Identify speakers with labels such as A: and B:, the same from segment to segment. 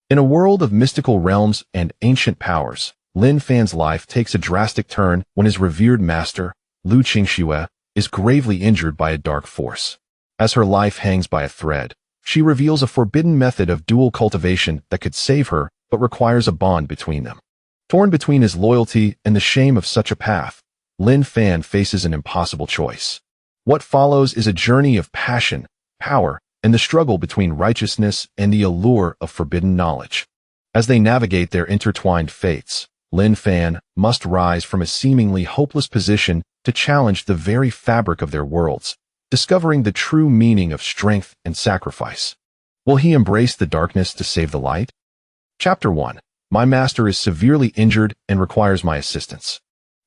A: In a world of mystical realms and ancient powers, Lin Fan's life takes a drastic turn when his revered master, Liu Qingxue, is gravely injured by a dark force. As her life hangs by a thread, she reveals a forbidden method of dual cultivation that could save her but requires a bond between them. Torn between his loyalty and the shame of such a path, Lin Fan faces an impossible choice. What follows is a journey of passion, power, and the struggle between righteousness and the allure of forbidden knowledge. As they navigate their intertwined fates, Lin Fan must rise from a seemingly hopeless position to challenge the very fabric of their worlds, discovering the true meaning of strength and sacrifice. Will he embrace the darkness to save the light? Chapter 1. My master is severely injured and requires my assistance.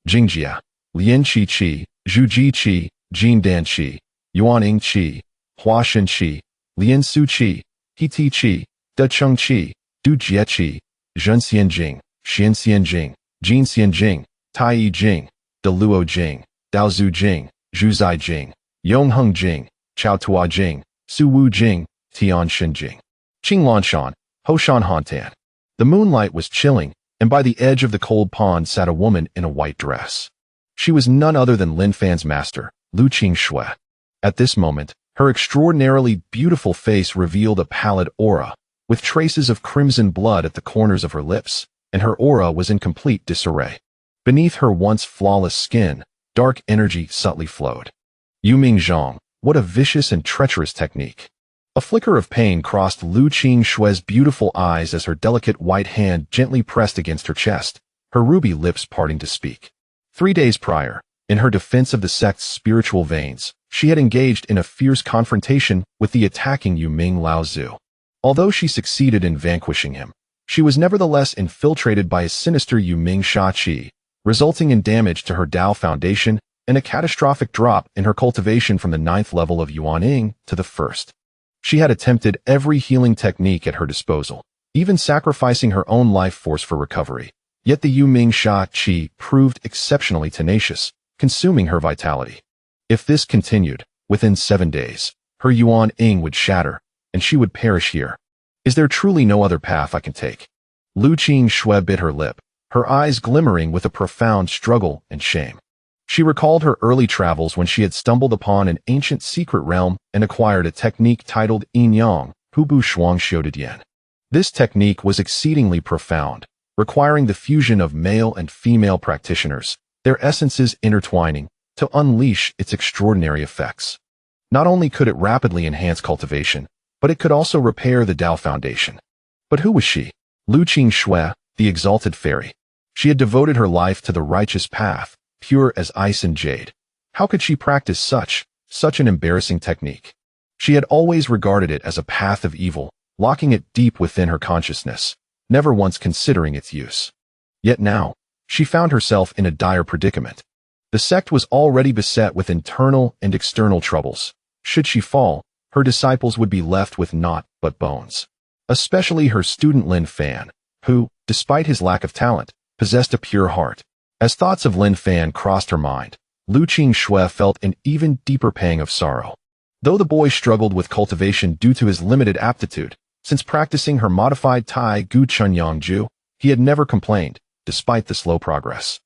A: Jingjia, Lian Qi Qi, Zhu Ji Qi, Jin Dan Qi, Yuan Ying Qi, Hua Shen Qi, Lian Su Qi, He Ti Qi, De Cheng Qi, Du Jie Qi, Zhen Xian Jing, Xian Xian Jing, Jin Xian Jing, Tai Yi Jing, De Luo Jing, Dao Zhu Jing, Zhu Zai Jing, Yong Heng Jing, Chao Tua Jing, Su Wu Jing, Tian Shen Jing, Qing Lan Shan, Ho Shan Han Tan. The moonlight was chilling, and by the edge of the cold pond sat a woman in a white dress. She was none other than Lin Fan's master, Liu Qingxue. At this moment, her extraordinarily beautiful face revealed a pallid aura, with traces of crimson blood at the corners of her lips, and her aura was in complete disarray. Beneath her once flawless skin, dark energy subtly flowed. Yuming Zhang, what a vicious and treacherous technique. A flicker of pain crossed Liu Qingxue's beautiful eyes as her delicate white hand gently pressed against her chest, her ruby lips parting to speak. 3 days prior, in her defense of the sect's spiritual veins, she had engaged in a fierce confrontation with the attacking Yuming Laozu. Although she succeeded in vanquishing him, she was nevertheless infiltrated by a sinister Yuming Sha Qi, resulting in damage to her Dao foundation and a catastrophic drop in her cultivation from the 9th level of Yuanying to the 1st. She had attempted every healing technique at her disposal, even sacrificing her own life force for recovery. Yet the Yuming Sha Qi proved exceptionally tenacious, consuming her vitality. If this continued, within 7 days, her Yuan Ying would shatter, and she would perish here. Is there truly no other path I can take? Liu Qingxue bit her lip, her eyes glimmering with a profound struggle and shame. She recalled her early travels when she had stumbled upon an ancient secret realm and acquired a technique titled Yin Yang, Hubu Shuang Xiaodian. This technique was exceedingly profound, requiring the fusion of male and female practitioners, their essences intertwining, to unleash its extraordinary effects. Not only could it rapidly enhance cultivation, but it could also repair the Dao foundation. But who was she? Liu Qingxue, the exalted fairy. She had devoted her life to the righteous path, pure as ice and jade. How could she practice such an embarrassing technique? She had always regarded it as a path of evil, locking it deep within her consciousness, never once considering its use. Yet now, she found herself in a dire predicament. The sect was already beset with internal and external troubles. Should she fall, her disciples would be left with naught but bones. Especially her student Lin Fan, who, despite his lack of talent, possessed a pure heart. As thoughts of Lin Fan crossed her mind, Liu Qingxue felt an even deeper pang of sorrow. Though the boy struggled with cultivation due to his limited aptitude, since practicing her modified Tai Gu Chunyang Ju, he had never complained, despite the slow progress.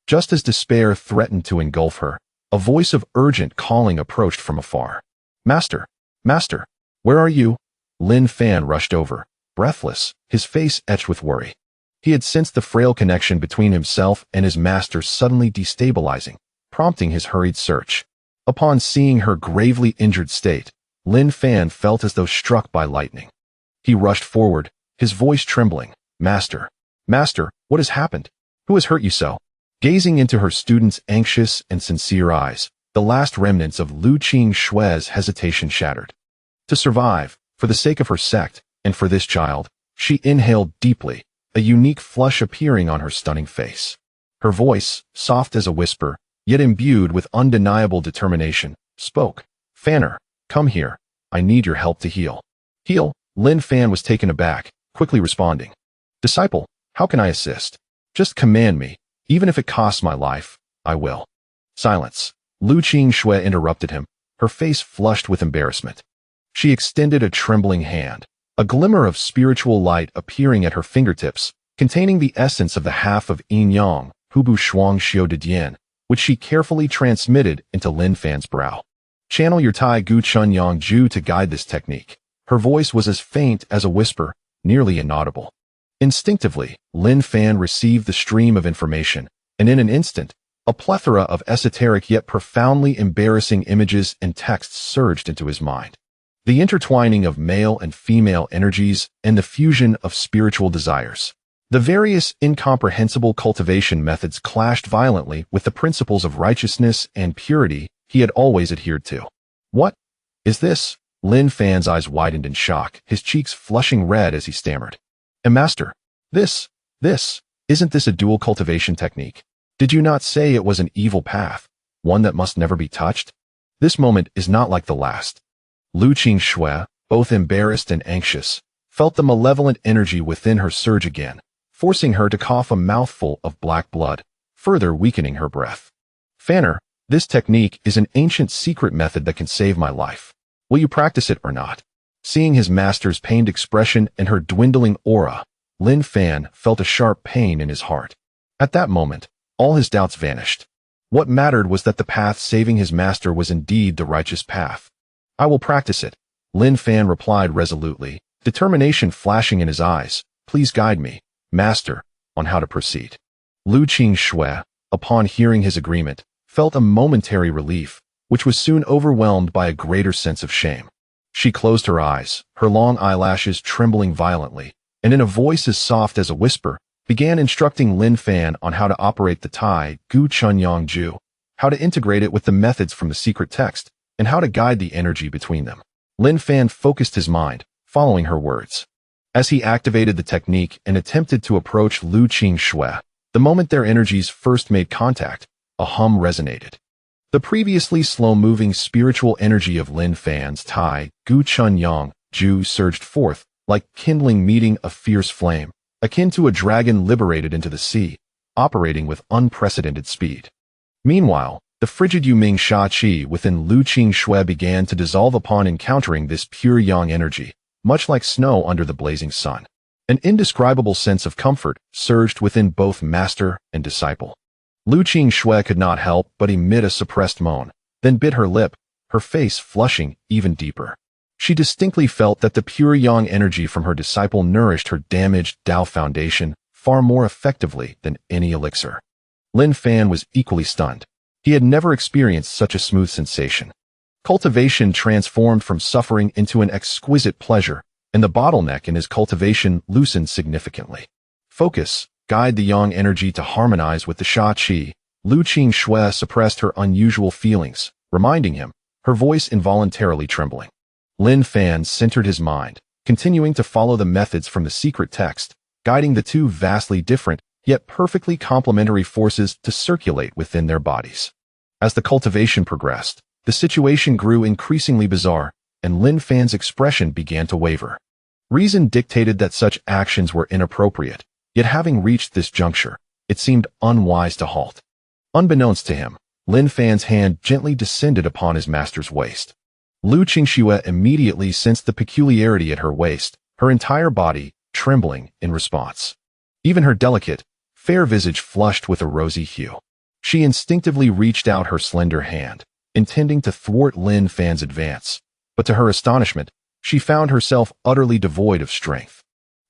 A: Just as despair threatened to engulf her, a voice of urgent calling approached from afar. Master, Master, where are you? Lin Fan rushed over, breathless, his face etched with worry. He had sensed the frail connection between himself and his master suddenly destabilizing, prompting his hurried search. Upon seeing her gravely injured state, Lin Fan felt as though struck by lightning. He rushed forward, his voice trembling. Master, Master, what has happened? Who has hurt you so? Gazing into her student's anxious and sincere eyes, the last remnants of Liu Qingxue's hesitation shattered. To survive, for the sake of her sect, and for this child, she inhaled deeply, a unique flush appearing on her stunning face. Her voice, soft as a whisper, yet imbued with undeniable determination, spoke. Fanner, come here. I need your help to heal. Heal? Lin Fan was taken aback, quickly responding. Disciple, how can I assist? Just command me. Even if it costs my life, I will. Silence. Liu Qingxue interrupted him, her face flushed with embarrassment. She extended a trembling hand. a glimmer of spiritual light appearing at her fingertips, containing the essence of the half of yin yang, hubu shuang xiu de dian, which she carefully transmitted into Lin Fan's brow. Channel your Tai Gu Chun Yang Ju to guide this technique. Her voice was as faint as a whisper, nearly inaudible. Instinctively, Lin Fan received the stream of information, and in an instant, a plethora of esoteric yet profoundly embarrassing images and texts surged into his mind. The intertwining of male and female energies and the fusion of spiritual desires. The various incomprehensible cultivation methods clashed violently with the principles of righteousness and purity he had always adhered to. What is this? Lin Fan's eyes widened in shock, his cheeks flushing red as he stammered. Master, isn't this a dual cultivation technique? Did you not say it was an evil path, one that must never be touched? This moment is not like the last. Liu Qingxue, both embarrassed and anxious, felt the malevolent energy within her surge again, forcing her to cough a mouthful of black blood, further weakening her breath. Fanner, this technique is an ancient secret method that can save my life. Will you practice it or not? Seeing his master's pained expression and her dwindling aura, Lin Fan felt a sharp pain in his heart. At that moment, all his doubts vanished. What mattered was that the path saving his master was indeed the righteous path. I will practice it, Lin Fan replied resolutely, determination flashing in his eyes. Please guide me, master, on how to proceed. Liu Qingxue, upon hearing his agreement, felt a momentary relief, which was soon overwhelmed by a greater sense of shame. She closed her eyes, her long eyelashes trembling violently, and in a voice as soft as a whisper, began instructing Lin Fan on how to operate the Tai Gu Chun Yang Ju, how to integrate it with the methods from the secret text, and how to guide the energy between them. Lin Fan focused his mind, following her words. As he activated the technique and attempted to approach Liu Qingxue, the moment their energies first made contact, a hum resonated. The previously slow-moving spiritual energy of Lin Fan's Tai Gu Chun Yang Ju surged forth, like kindling meeting a fierce flame, akin to a dragon liberated into the sea, operating with unprecedented speed. Meanwhile, the frigid Yuming Sha Qi within Liu Qingxue began to dissolve upon encountering this pure yang energy, much like snow under the blazing sun. An indescribable sense of comfort surged within both master and disciple. Liu Qingxue could not help but emit a suppressed moan, then bit her lip, her face flushing even deeper. She distinctly felt that the pure yang energy from her disciple nourished her damaged Tao foundation far more effectively than any elixir. Lin Fan was equally stunned. He had never experienced such a smooth sensation. Cultivation transformed from suffering into an exquisite pleasure, and the bottleneck in his cultivation loosened significantly. Focus. Guide the yang energy to harmonize with the Sha Qi. Liu Qingxue suppressed her unusual feelings, reminding him, her voice involuntarily trembling. Lin Fan centered his mind, continuing to follow the methods from the secret text, guiding the two vastly different, yet perfectly complementary forces to circulate within their bodies. As the cultivation progressed, the situation grew increasingly bizarre, and Lin Fan's expression began to waver. Reason dictated that such actions were inappropriate. Yet having reached this juncture, it seemed unwise to halt. Unbeknownst to him, Lin Fan's hand gently descended upon his master's waist. Liu Qingxue immediately sensed the peculiarity at her waist, her entire body trembling in response. Even her delicate, fair visage flushed with a rosy hue. She instinctively reached out her slender hand, intending to thwart Lin Fan's advance, but to her astonishment, she found herself utterly devoid of strength.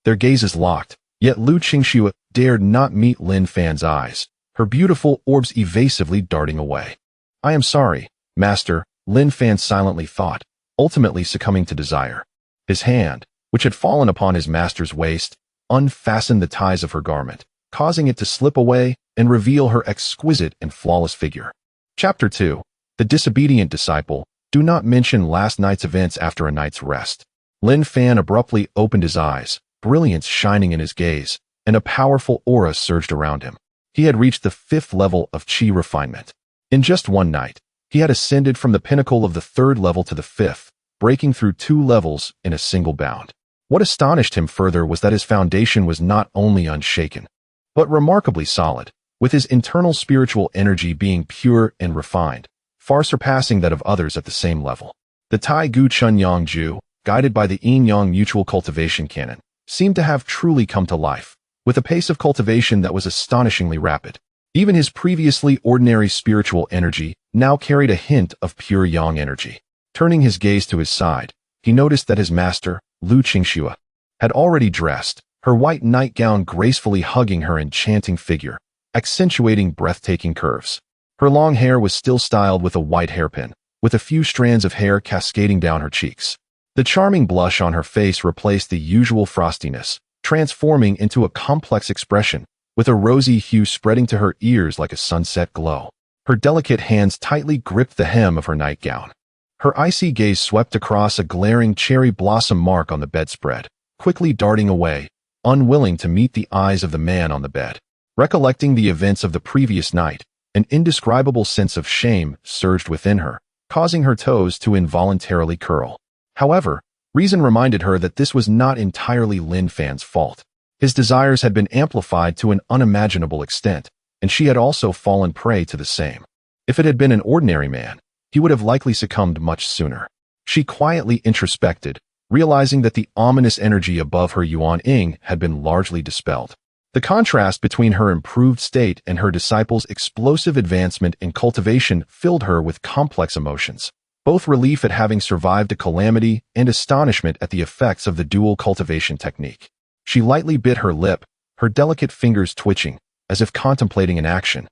A: Their gazes locked, yet Liu Qingxue dared not meet Lin Fan's eyes, her beautiful orbs evasively darting away. I am sorry, master, Lin Fan silently thought, ultimately succumbing to desire. His hand, which had fallen upon his master's waist, unfastened the ties of her garment, causing it to slip away and reveal her exquisite and flawless figure. Chapter 2. The Disobedient Disciple. Do not mention last night's events after a night's rest. Lin Fan abruptly opened his eyes, brilliance shining in his gaze, and a powerful aura surged around him. He had reached the 5th level of Qi refinement. In just one night, he had ascended from the pinnacle of the 3rd level to the 5th, breaking through 2 levels in a single bound. What astonished him further was that his foundation was not only unshaken, but remarkably solid, with his internal spiritual energy being pure and refined, far surpassing that of others at the same level. The Tai Gu Chun Yang Ju, guided by the yin-yang mutual cultivation canon, seemed to have truly come to life, with a pace of cultivation that was astonishingly rapid. Even his previously ordinary spiritual energy now carried a hint of pure yang energy. Turning his gaze to his side, he noticed that his master, Liu Qingxue, had already dressed, her white nightgown gracefully hugging her enchanting figure, accentuating breathtaking curves. Her long hair was still styled with a white hairpin, with a few strands of hair cascading down her cheeks. The charming blush on her face replaced the usual frostiness, transforming into a complex expression, with a rosy hue spreading to her ears like a sunset glow. Her delicate hands tightly gripped the hem of her nightgown. Her icy gaze swept across a glaring cherry blossom mark on the bedspread, quickly darting away, unwilling to meet the eyes of the man on the bed. Recollecting the events of the previous night, an indescribable sense of shame surged within her, causing her toes to involuntarily curl. However, reason reminded her that this was not entirely Lin Fan's fault. His desires had been amplified to an unimaginable extent, and she had also fallen prey to the same. If it had been an ordinary man, he would have likely succumbed much sooner. She quietly introspected, realizing that the ominous energy above her Yuan Ying had been largely dispelled. The contrast between her improved state and her disciple's explosive advancement in cultivation filled her with complex emotions, both relief at having survived a calamity and astonishment at the effects of the dual cultivation technique. She lightly bit her lip, her delicate fingers twitching, as if contemplating an action,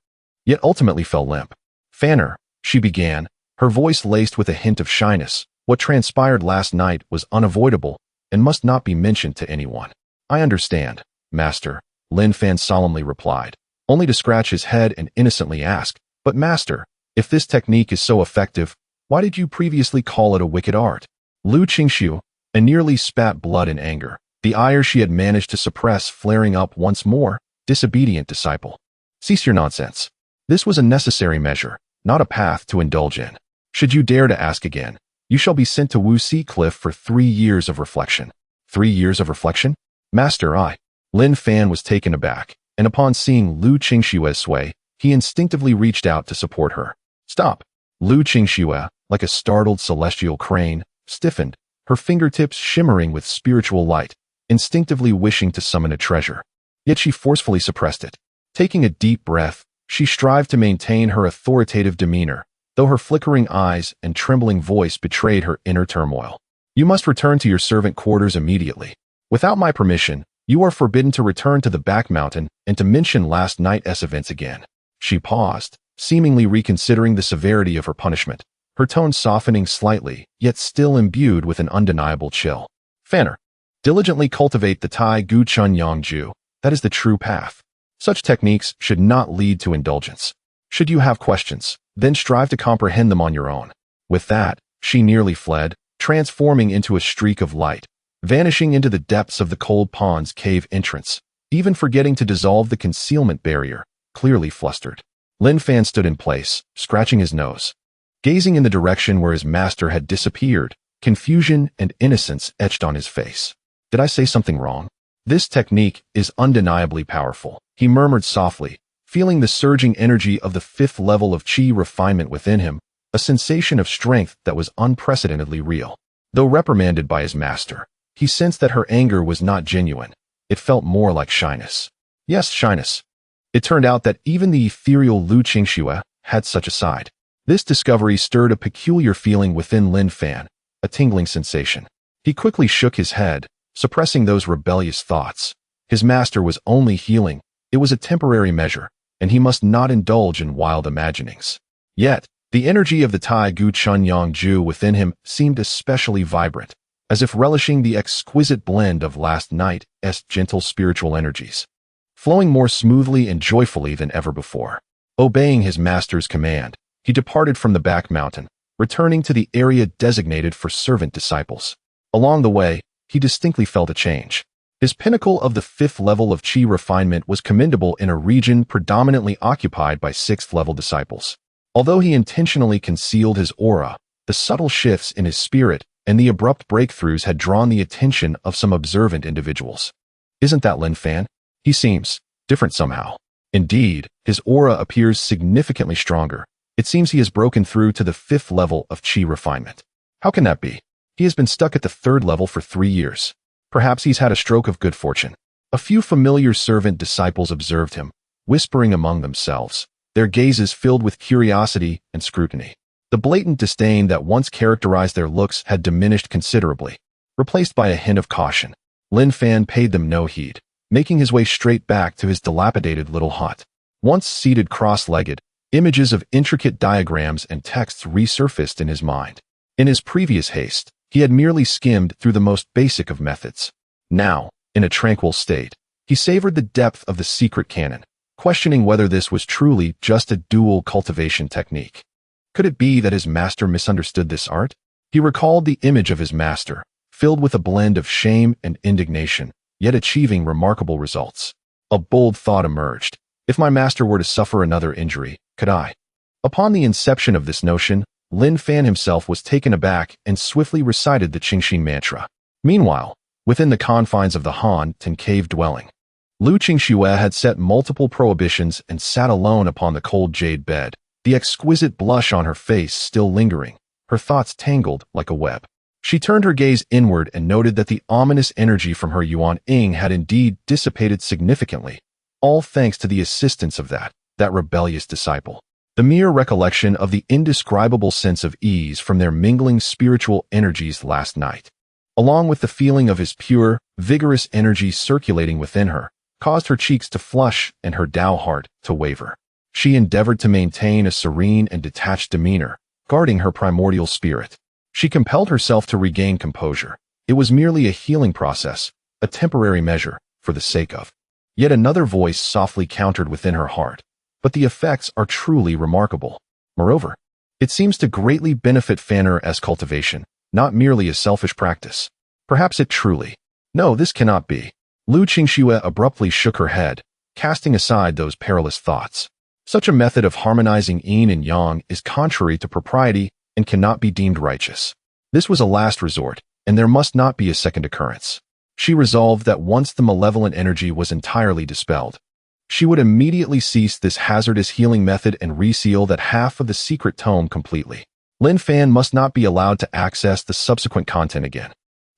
A: yet ultimately fell limp. "Fanner," she began, her voice laced with a hint of shyness. "What transpired last night was unavoidable and must not be mentioned to anyone." "I understand, Master," Lin Fan solemnly replied, only to scratch his head and innocently ask, "But Master, if this technique is so effective, why did you previously call it a wicked art?" Liu Qingxue nearly spat blood in anger, the ire she had managed to suppress flaring up once more. "Disobedient disciple. Cease your nonsense. This was a necessary measure, not a path to indulge in. Should you dare to ask again, you shall be sent to Wu Si Cliff for 3 years of reflection." 3 years of reflection? Master, Lin Fan was taken aback, and upon seeing Liu Qingxue's sway, he instinctively reached out to support her. "Stop!" Liu Qingxue, like a startled celestial crane, stiffened, her fingertips shimmering with spiritual light, instinctively wishing to summon a treasure. Yet she forcefully suppressed it. Taking a deep breath, she strived to maintain her authoritative demeanor, though her flickering eyes and trembling voice betrayed her inner turmoil. "You must return to your servant quarters immediately. Without my permission, you are forbidden to return to the back mountain and to mention last night's events again." She paused, seemingly reconsidering the severity of her punishment, her tone softening slightly, yet still imbued with an undeniable chill. "Fanner, diligently cultivate the Tai Gu Chun Yang Ju. That is the true path. Such techniques should not lead to indulgence. Should you have questions, then strive to comprehend them on your own." With that, she nearly fled, transforming into a streak of light, vanishing into the depths of the cold pond's cave entrance, even forgetting to dissolve the concealment barrier, clearly flustered. Lin Fan stood in place, scratching his nose, gazing in the direction where his master had disappeared, confusion and innocence etched on his face. "Did I say something wrong? This technique is undeniably powerful," he murmured softly, feeling the surging energy of the 5th level of qi refinement within him, a sensation of strength that was unprecedentedly real. Though reprimanded by his master, he sensed that her anger was not genuine. It felt more like shyness. Yes, shyness. It turned out that even the ethereal Liu Qingxue had such a side. This discovery stirred a peculiar feeling within Lin Fan, a tingling sensation. He quickly shook his head, suppressing those rebellious thoughts. His master was only healing. It was a temporary measure, and he must not indulge in wild imaginings. Yet, the energy of the Tai Gu Chun Yang Ju within him seemed especially vibrant, as if relishing the exquisite blend of last night's gentle spiritual energies, flowing more smoothly and joyfully than ever before. Obeying his master's command, he departed from the back mountain, returning to the area designated for servant disciples. Along the way, he distinctly felt a change. His pinnacle of the 5th level of qi refinement was commendable in a region predominantly occupied by 6th-level disciples. Although he intentionally concealed his aura, the subtle shifts in his spirit and the abrupt breakthroughs had drawn the attention of some observant individuals. "Isn't that Lin Fan? He seems different somehow." Indeed, his aura appears significantly stronger. It seems he has broken through to the 5th level of qi refinement. "How can that be?" He has been stuck at the third level for 3 years. Perhaps he's had a stroke of good fortune. A few familiar servant disciples observed him, whispering among themselves, their gazes filled with curiosity and scrutiny. The blatant disdain that once characterized their looks had diminished considerably, replaced by a hint of caution. Lin Fan paid them no heed, making his way straight back to his dilapidated little hut. Once seated cross-legged, images of intricate diagrams and texts resurfaced in his mind. In his previous haste, he had merely skimmed through the most basic of methods. Now, in a tranquil state, he savored the depth of the secret canon, questioning whether this was truly just a dual cultivation technique. Could it be that his master misunderstood this art? He recalled the image of his master, filled with a blend of shame and indignation, yet achieving remarkable results. A bold thought emerged. If my master were to suffer another injury, could I? Upon the inception of this notion, Lin Fan himself was taken aback and swiftly recited the Qingxue mantra. Meanwhile, within the confines of the Han Tin cave dwelling, Liu Qingxue had set multiple prohibitions and sat alone upon the cold jade bed, the exquisite blush on her face still lingering, her thoughts tangled like a web. She turned her gaze inward and noted that the ominous energy from her Yuan Ying had indeed dissipated significantly, all thanks to the assistance of that rebellious disciple. The mere recollection of the indescribable sense of ease from their mingling spiritual energies last night, along with the feeling of his pure, vigorous energy circulating within her, caused her cheeks to flush and her Tao heart to waver. She endeavored to maintain a serene and detached demeanor, guarding her primordial spirit. She compelled herself to regain composure. It was merely a healing process, a temporary measure, for the sake of. Yet another voice softly countered within her heart. But the effects are truly remarkable. Moreover, it seems to greatly benefit Fanner's cultivation, not merely a selfish practice. Perhaps it truly. No, this cannot be. Liu Qingxue abruptly shook her head, casting aside those perilous thoughts. Such a method of harmonizing yin and yang is contrary to propriety and cannot be deemed righteous. This was a last resort, and there must not be a second occurrence. She resolved that once the malevolent energy was entirely dispelled, she would immediately cease this hazardous healing method and reseal that half of the secret tome completely. Lin Fan must not be allowed to access the subsequent content again.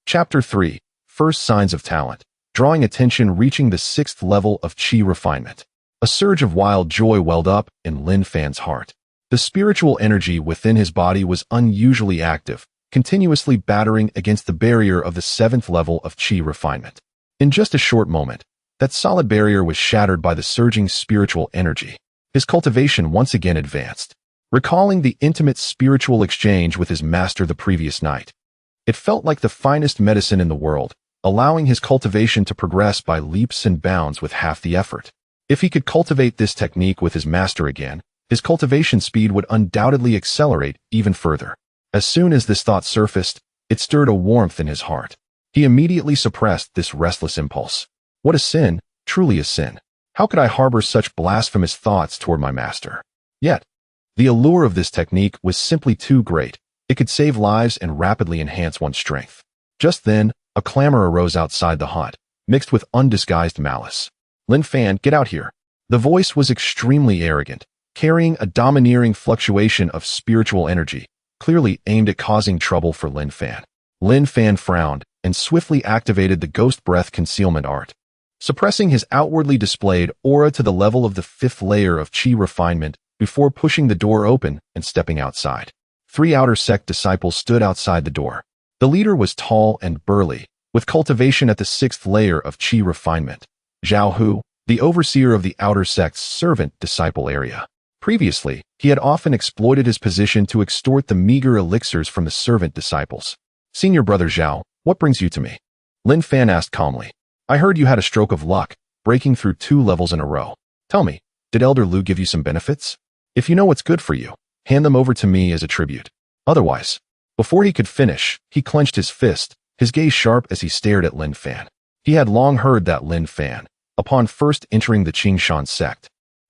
A: Chapter 3. First Signs of Talent. Drawing attention reaching the 6th level of Qi refinement. A surge of wild joy welled up in Lin Fan's heart. The spiritual energy within his body was unusually active, continuously battering against the barrier of the 7th level of Qi refinement. In just a short moment, that solid barrier was shattered by the surging spiritual energy. His cultivation once again advanced. Recalling the intimate spiritual exchange with his master the previous night, it felt like the finest medicine in the world, allowing his cultivation to progress by leaps and bounds with half the effort. If he could cultivate this technique with his master again, his cultivation speed would undoubtedly accelerate even further. As soon as this thought surfaced, it stirred a warmth in his heart. He immediately suppressed this restless impulse. What a sin, truly a sin. How could I harbor such blasphemous thoughts toward my master? Yet, the allure of this technique was simply too great. It could save lives and rapidly enhance one's strength. Just then, a clamor arose outside the hut, mixed with undisguised malice. Lin Fan, get out here. The voice was extremely arrogant, carrying a domineering fluctuation of spiritual energy, clearly aimed at causing trouble for Lin Fan. Lin Fan frowned and swiftly activated the ghost breath concealment art, suppressing his outwardly displayed aura to the level of the 5th layer of Qi refinement before pushing the door open and stepping outside. 3 outer sect disciples stood outside the door. The leader was tall and burly, with cultivation at the 6th layer of Qi refinement. Zhao Hu, the overseer of the outer sect's servant disciple area. Previously, he had often exploited his position to extort the meager elixirs from the servant disciples. Senior brother Zhao, what brings you to me? Lin Fan asked calmly. I heard you had a stroke of luck, breaking through 2 levels in a row. Tell me, did Elder Liu give you some benefits? If you know what's good for you, hand them over to me as a tribute. Otherwise, before he could finish, he clenched his fist, his gaze sharp as he stared at Lin Fan. He had long heard that Lin Fan, upon first entering the Qingshan sect,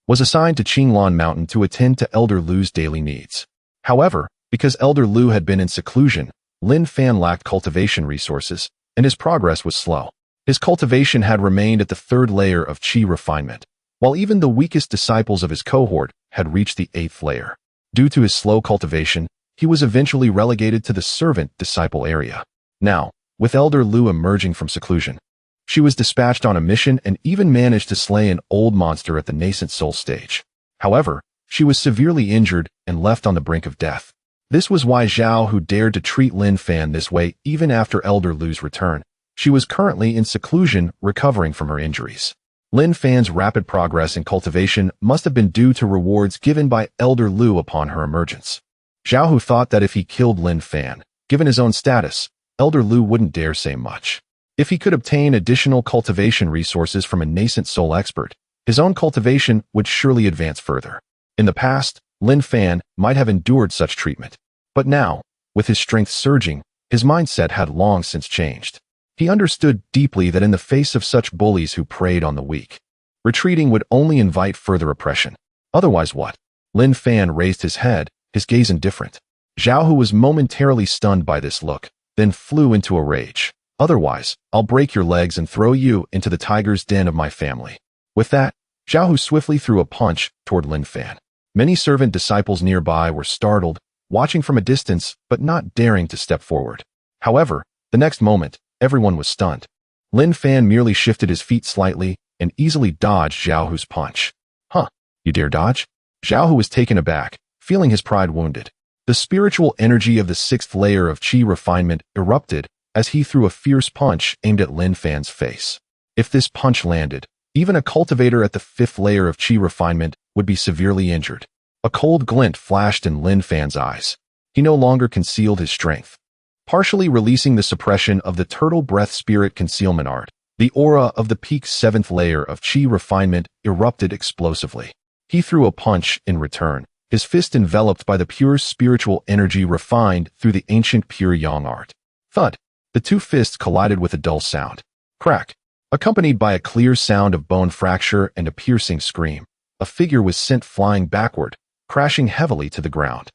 A: was assigned to Qinglan Mountain to attend to Elder Liu's daily needs. However, because Elder Liu had been in seclusion, Lin Fan lacked cultivation resources, and his progress was slow. His cultivation had remained at the 3rd layer of Qi refinement, while even the weakest disciples of his cohort had reached the 8th layer. Due to his slow cultivation, he was eventually relegated to the servant-disciple area. Now, with Elder Liu emerging from seclusion, she was dispatched on a mission and even managed to slay an old monster at the nascent soul stage. However, she was severely injured and left on the brink of death. This was why Zhao Hu dared to treat Lin Fan this way even after Elder Liu's return. She was currently in seclusion, recovering from her injuries. Lin Fan's rapid progress in cultivation must have been due to rewards given by Elder Liu upon her emergence. Zhao Hu thought that if he killed Lin Fan, given his own status, Elder Liu wouldn't dare say much. If he could obtain additional cultivation resources from a nascent soul expert, his own cultivation would surely advance further. In the past, Lin Fan might have endured such treatment. But now, with his strength surging, his mindset had long since changed. He understood deeply that in the face of such bullies who preyed on the weak, retreating would only invite further oppression. Otherwise what? Lin Fan raised his head, his gaze indifferent. Zhao Hu was momentarily stunned by this look, then flew into a rage. Otherwise, I'll break your legs and throw you into the tiger's den of my family. With that, Zhao Hu swiftly threw a punch toward Lin Fan. Many servant disciples nearby were startled, watching from a distance but not daring to step forward. However, the next moment, everyone was stunned. Lin Fan merely shifted his feet slightly and easily dodged Zhao Hu's punch. Huh, you dare dodge? Zhao Hu was taken aback, feeling his pride wounded. The spiritual energy of the sixth layer of Qi refinement erupted as he threw a fierce punch aimed at Lin Fan's face. If this punch landed, even a cultivator at the fifth layer of Qi refinement would be severely injured. A cold glint flashed in Lin Fan's eyes. He no longer concealed his strength. Partially releasing the suppression of the turtle breath spirit concealment art, the aura of the peak seventh layer of Qi refinement erupted explosively. He threw a punch in return, his fist enveloped by the pure spiritual energy refined through the ancient pure yang art. Thud! The two fists collided with a dull sound. Crack! Accompanied by a clear sound of bone fracture and a piercing scream, a figure was sent flying backward, crashing heavily to the ground.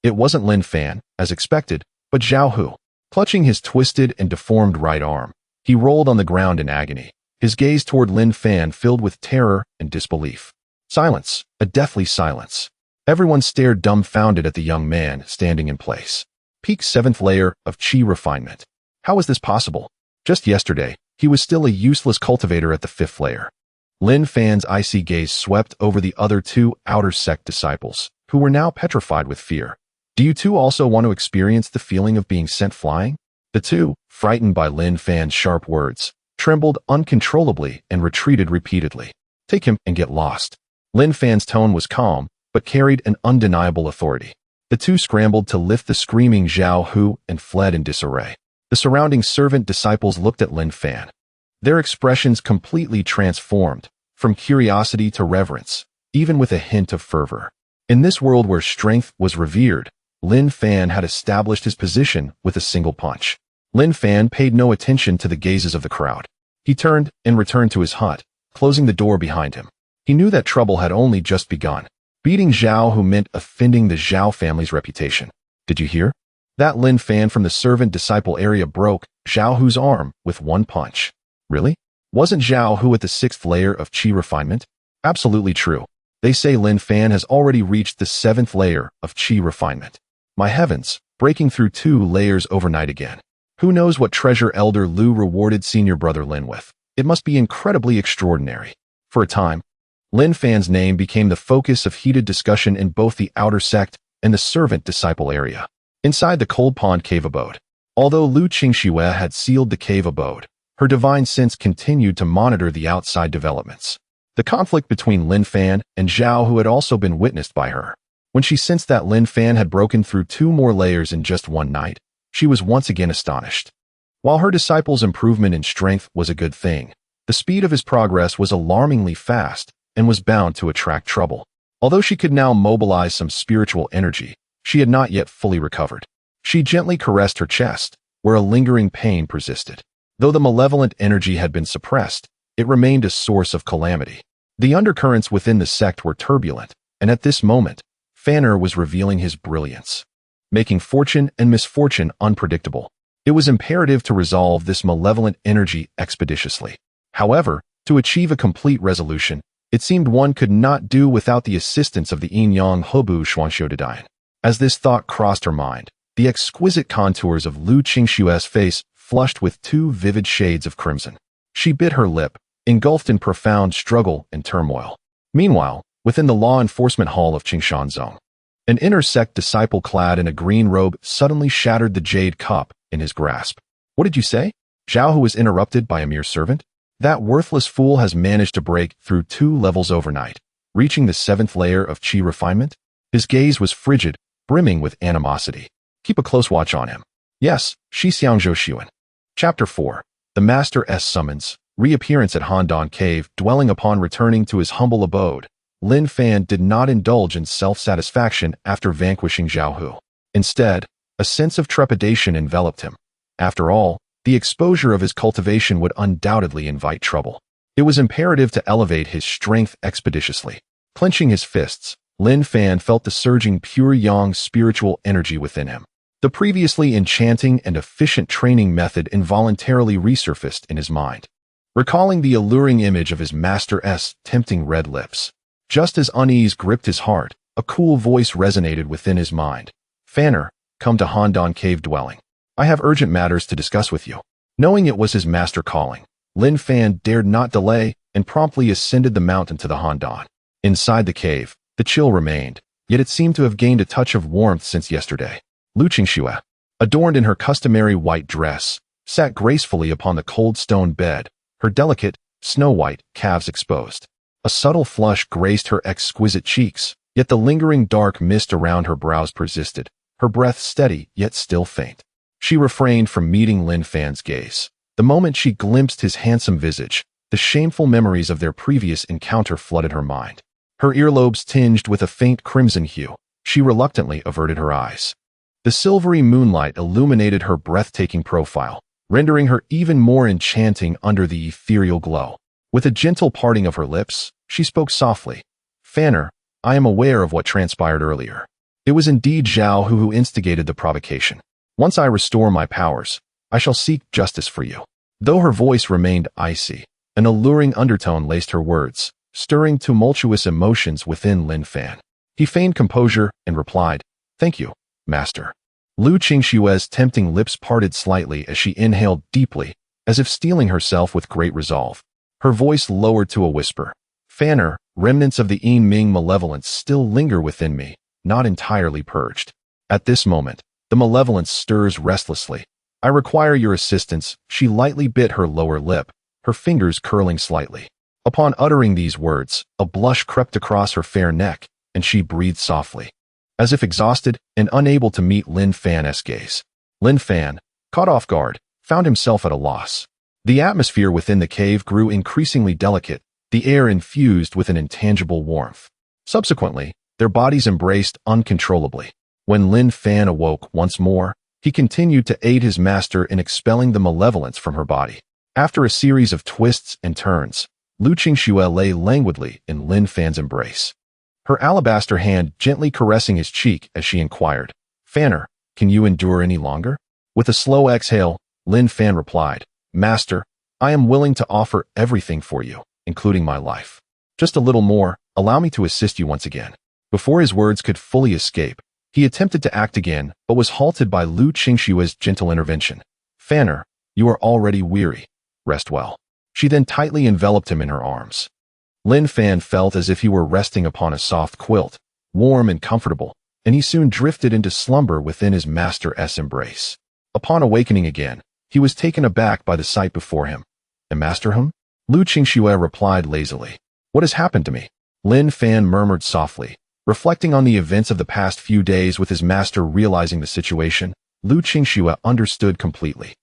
A: It wasn't Lin Fan, as expected, but Zhao Hu. Clutching his twisted and deformed right arm, he rolled on the ground in agony, his gaze toward Lin Fan filled with terror and disbelief. Silence, a deathly silence. Everyone stared dumbfounded at the young man standing in place. Peak seventh layer of Qi refinement. How is this possible? Just yesterday, he was still a useless cultivator at the fifth layer. Lin Fan's icy gaze swept over the other two outer sect disciples, who were now petrified with fear. Do you two also want to experience the feeling of being sent flying? The two, frightened by Lin Fan's sharp words, trembled uncontrollably and retreated repeatedly. Take him and get lost. Lin Fan's tone was calm, but carried an undeniable authority. The two scrambled to lift the screaming Zhao Hu and fled in disarray. The surrounding servant disciples looked at Lin Fan. Their expressions completely transformed, from curiosity to reverence, even with a hint of fervor. In this world where strength was revered, Lin Fan had established his position with a single punch. Lin Fan paid no attention to the gazes of the crowd. He turned and returned to his hut, closing the door behind him. He knew that trouble had only just begun. Beating Zhao Hu meant offending the Zhao family's reputation. Did you hear? That Lin Fan from the servant disciple area broke Zhao Hu's arm with one punch. Really? Wasn't Zhao Hu at the sixth layer of Qi refinement? Absolutely true. They say Lin Fan has already reached the seventh layer of Qi refinement. My heavens, breaking through 2 layers overnight again. Who knows what treasure Elder Liu rewarded senior brother Lin with? It must be incredibly extraordinary. For a time, Lin Fan's name became the focus of heated discussion in both the outer sect and the servant disciple area. Inside the Cold Pond cave abode, although Liu Qingxue had sealed the cave abode, her divine sense continued to monitor the outside developments. The conflict between Lin Fan and Zhao Hu had also been witnessed by her. When she sensed that Lin Fan had broken through 2 more layers in just one night, she was once again astonished. While her disciple's improvement in strength was a good thing, the speed of his progress was alarmingly fast and was bound to attract trouble. Although she could now mobilize some spiritual energy, she had not yet fully recovered. She gently caressed her chest, where a lingering pain persisted. Though the malevolent energy had been suppressed, it remained a source of calamity. The undercurrents within the sect were turbulent, and at this moment, Fanner was revealing his brilliance, making fortune and misfortune unpredictable. It was imperative to resolve this malevolent energy expeditiously. However, to achieve a complete resolution, it seemed one could not do without the assistance of the Yin Yang Hebu Xuanxiu Dian. As this thought crossed her mind, the exquisite contours of Liu Qingxue's face flushed with two vivid shades of crimson. She bit her lip, engulfed in profound struggle and turmoil. Meanwhile, within the law enforcement hall of Qingshanzong, an inner sect disciple clad in a green robe suddenly shattered the jade cup in his grasp. What did you say? Zhao Hu was interrupted by a mere servant. That worthless fool has managed to break through 2 levels overnight, reaching the 7th layer of qi refinement. His gaze was frigid, brimming with animosity. Keep a close watch on him. Yes, Shi Xiangzhou Xuan. Chapter 4. The Master S summons. Reappearance at Handan Cave. Dwelling upon returning to his humble abode, Lin Fan did not indulge in self-satisfaction after vanquishing Zhao Hu. Instead, a sense of trepidation enveloped him. After all, the exposure of his cultivation would undoubtedly invite trouble. It was imperative to elevate his strength expeditiously. Clenching his fists, Lin Fan felt the surging pure yang spiritual energy within him. The previously enchanting and efficient training method involuntarily resurfaced in his mind, recalling the alluring image of his master's tempting red lips. Just as unease gripped his heart, a cool voice resonated within his mind. Fanner, come to Handan Cave dwelling. I have urgent matters to discuss with you. Knowing it was his master calling, Lin Fan dared not delay and promptly ascended the mountain to the Handan. Inside the cave, the chill remained, yet it seemed to have gained a touch of warmth since yesterday. Liu Qingxue, adorned in her customary white dress, sat gracefully upon the cold stone bed, her delicate, snow-white calves exposed. A subtle flush graced her exquisite cheeks, yet the lingering dark mist around her brows persisted, her breath steady yet still faint. She refrained from meeting Lin Fan's gaze. The moment she glimpsed his handsome visage, the shameful memories of their previous encounter flooded her mind. Her earlobes tinged with a faint crimson hue, she reluctantly averted her eyes. The silvery moonlight illuminated her breathtaking profile, rendering her even more enchanting under the ethereal glow. With a gentle parting of her lips, she spoke softly. Fanner, I am aware of what transpired earlier. It was indeed Zhao Hu who instigated the provocation. Once I restore my powers, I shall seek justice for you. Though her voice remained icy, an alluring undertone laced her words, stirring tumultuous emotions within Lin Fan. He feigned composure and replied, Thank you, Master. Liu Qingxue's tempting lips parted slightly as she inhaled deeply, as if steeling herself with great resolve. Her voice lowered to a whisper. Fanner, remnants of the Yin Ming malevolence still linger within me, not entirely purged. At this moment, the malevolence stirs restlessly. I require your assistance. She lightly bit her lower lip, her fingers curling slightly. Upon uttering these words, a blush crept across her fair neck, and she breathed softly, as if exhausted and unable to meet Lin Fan's gaze. Lin Fan, caught off guard, found himself at a loss. The atmosphere within the cave grew increasingly delicate, the air infused with an intangible warmth. Subsequently, their bodies embraced uncontrollably. When Lin Fan awoke once more, he continued to aid his master in expelling the malevolence from her body. After a series of twists and turns, Liu Qingxue lay languidly in Lin Fan's embrace, her alabaster hand gently caressing his cheek as she inquired, Fanner, can you endure any longer? With a slow exhale, Lin Fan replied, Master, I am willing to offer everything for you, including my life. Just a little more, allow me to assist you once again. Before his words could fully escape, he attempted to act again, but was halted by Liu Qingxue's gentle intervention. Fanner, you are already weary. Rest well. She then tightly enveloped him in her arms. Lin Fan felt as if he were resting upon a soft quilt, warm and comfortable, and he soon drifted into slumber within his master's embrace. Upon awakening again, he was taken aback by the sight before him. A master whom? Liu Qingxue replied lazily. What has happened to me? Lin Fan murmured softly, reflecting on the events of the past few days with his master realizing the situation. Liu Qingxue understood completely.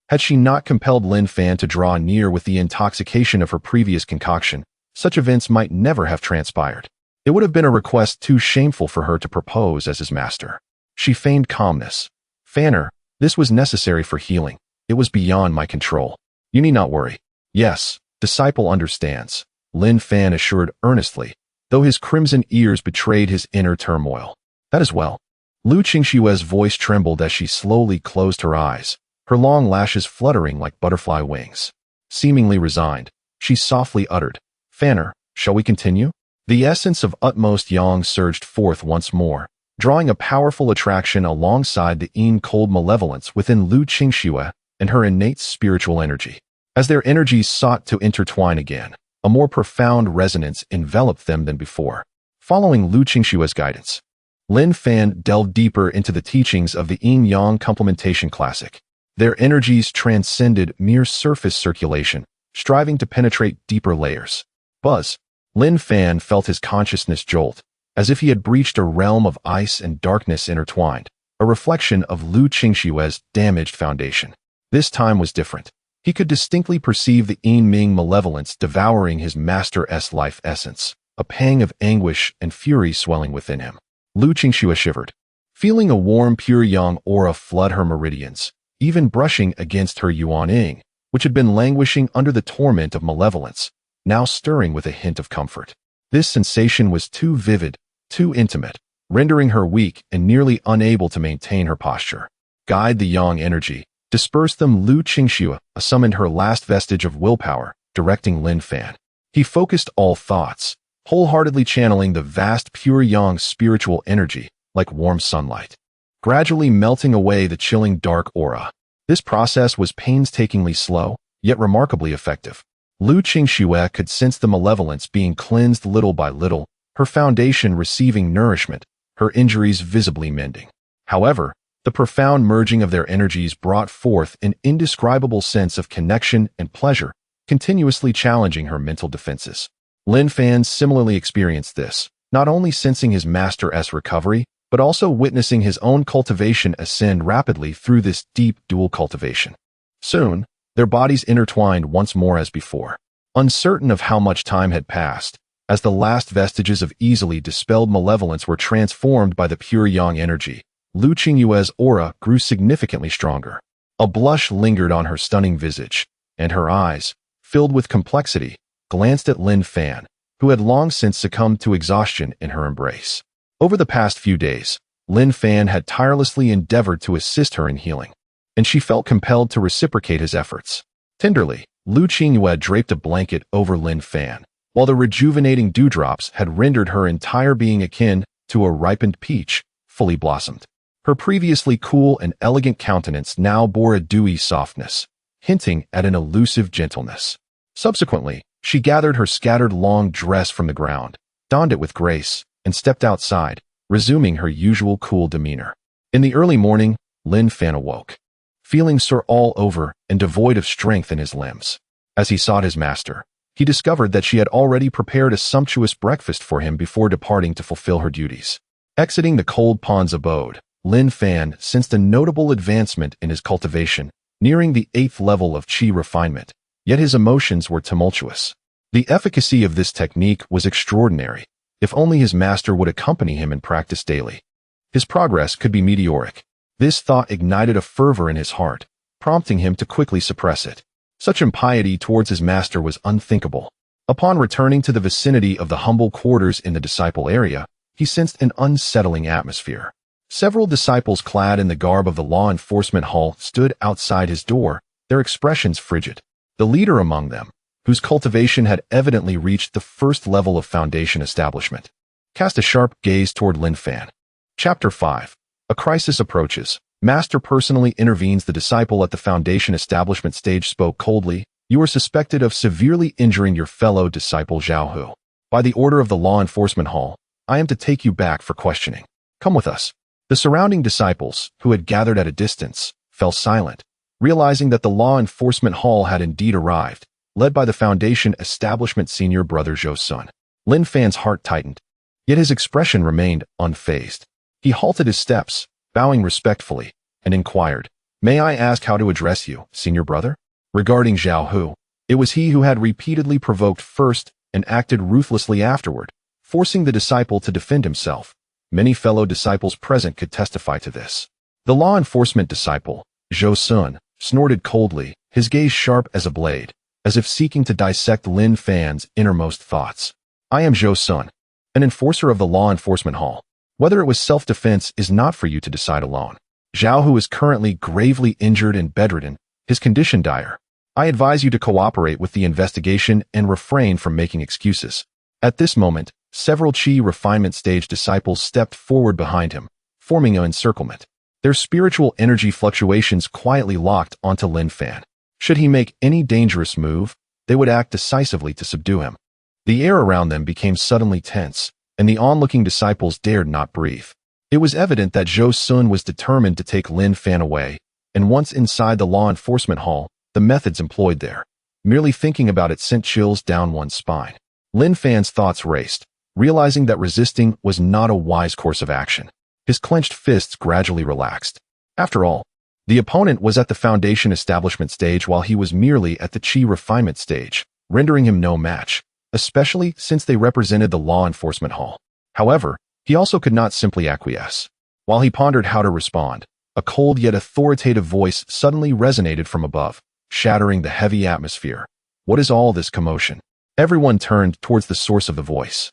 A: Had she not compelled Lin Fan to draw near with the intoxication of her previous concoction, such events might never have transpired. It would have been a request too shameful for her to propose as his master. She feigned calmness. Fanner, this was necessary for healing. It was beyond my control. You need not worry. Yes, disciple understands, Lin Fan assured earnestly, though his crimson ears betrayed his inner turmoil. That is well. Liu Qingxue's voice trembled as she slowly closed her eyes, her long lashes fluttering like butterfly wings. Seemingly resigned, she softly uttered, Fanner, shall we continue? The essence of utmost yang surged forth once more, drawing a powerful attraction alongside the cold malevolence within Liu Qingxue and her innate spiritual energy. As their energies sought to intertwine again, a more profound resonance enveloped them than before. Following Liu Qingxue's guidance, Lin Fan delved deeper into the teachings of the yin-yang complementation classic. Their energies transcended mere surface circulation, striving to penetrate deeper layers. Buzz. Lin Fan felt his consciousness jolt, as if he had breached a realm of ice and darkness intertwined, a reflection of Liu Qingxue's damaged foundation. This time was different. He could distinctly perceive the Yin-Ming malevolence devouring his master's life essence, a pang of anguish and fury swelling within him. Liu Qingxue shivered, feeling a warm pure yang aura flood her meridians, even brushing against her yuan-ing, which had been languishing under the torment of malevolence, now stirring with a hint of comfort. This sensation was too vivid, too intimate, rendering her weak and nearly unable to maintain her posture. Guide the yang energy. Disperse them. Liu Qingxue summoned her last vestige of willpower, directing Lin Fan. He focused all thoughts, wholeheartedly channeling the vast pure yang spiritual energy like warm sunlight, gradually melting away the chilling dark aura. This process was painstakingly slow, yet remarkably effective. Liu Qingxue could sense the malevolence being cleansed little by little, her foundation receiving nourishment, her injuries visibly mending. However, the profound merging of their energies brought forth an indescribable sense of connection and pleasure, continuously challenging her mental defenses. Lin Fan similarly experienced this, not only sensing his master's recovery, but also witnessing his own cultivation ascend rapidly through this deep dual cultivation. Soon, their bodies intertwined once more as before. Uncertain of how much time had passed, as the last vestiges of easily dispelled malevolence were transformed by the pure yang energy, Liu Qingxue's aura grew significantly stronger. A blush lingered on her stunning visage, and her eyes, filled with complexity, glanced at Lin Fan, who had long since succumbed to exhaustion in her embrace. Over the past few days, Lin Fan had tirelessly endeavored to assist her in healing, and she felt compelled to reciprocate his efforts. Tenderly, Liu Qingxue draped a blanket over Lin Fan, while the rejuvenating dewdrops had rendered her entire being akin to a ripened peach, fully blossomed. Her previously cool and elegant countenance now bore a dewy softness, hinting at an elusive gentleness. Subsequently, she gathered her scattered long dress from the ground, donned it with grace, and stepped outside, resuming her usual cool demeanor. In the early morning, Lin Fan awoke, feeling sore all over and devoid of strength in his limbs. As he sought his master, he discovered that she had already prepared a sumptuous breakfast for him before departing to fulfill her duties. Exiting the cold pond's abode, Lin Fan sensed a notable advancement in his cultivation, nearing the 8th level of qi refinement, yet his emotions were tumultuous. The efficacy of this technique was extraordinary, if only his master would accompany him in practice daily. His progress could be meteoric. This thought ignited a fervor in his heart, prompting him to quickly suppress it. Such impiety towards his master was unthinkable. Upon returning to the vicinity of the humble quarters in the disciple area, he sensed an unsettling atmosphere. Several disciples clad in the garb of the law enforcement hall stood outside his door, their expressions frigid. The leader among them, whose cultivation had evidently reached the 1st level of foundation establishment, cast a sharp gaze toward Lin Fan. Chapter 5. A crisis approaches. Master personally intervenes. The disciple at the foundation establishment stage spoke coldly. You are suspected of severely injuring your fellow disciple Zhao Hu. By the order of the law enforcement hall, I am to take you back for questioning. Come with us. The surrounding disciples, who had gathered at a distance, fell silent, realizing that the law enforcement hall had indeed arrived, led by the foundation establishment senior brother Zhou Sun. Lin Fan's heart tightened, yet his expression remained unfazed. He halted his steps, bowing respectfully, and inquired, May I ask how to address you, senior brother? Regarding Zhao Hu, it was he who had repeatedly provoked first and acted ruthlessly afterward, forcing the disciple to defend himself. Many fellow disciples present could testify to this. The law enforcement disciple, Zhou Sun, snorted coldly, his gaze sharp as a blade, as if seeking to dissect Lin Fan's innermost thoughts. I am Zhou Sun, an enforcer of the law enforcement hall. Whether it was self-defense is not for you to decide alone. Zhao Hu is currently gravely injured and bedridden, his condition dire. I advise you to cooperate with the investigation and refrain from making excuses. At this moment, Several Qi refinement stage disciples stepped forward behind him, forming an encirclement. Their spiritual energy fluctuations quietly locked onto Lin Fan. Should he make any dangerous move, they would act decisively to subdue him. The air around them became suddenly tense, and the onlooking disciples dared not breathe. It was evident that Zhou Sun was determined to take Lin Fan away, and once inside the law enforcement hall, the methods employed there. Merely thinking about it sent chills down one's spine. Lin Fan's thoughts raced, realizing that resisting was not a wise course of action. His clenched fists gradually relaxed. After all, the opponent was at the foundation establishment stage while he was merely at the Qi refinement stage, rendering him no match, especially since they represented the law enforcement hall. However, he also could not simply acquiesce. While he pondered how to respond, a cold yet authoritative voice suddenly resonated from above, shattering the heavy atmosphere. What is all this commotion? Everyone turned towards the source of the voice.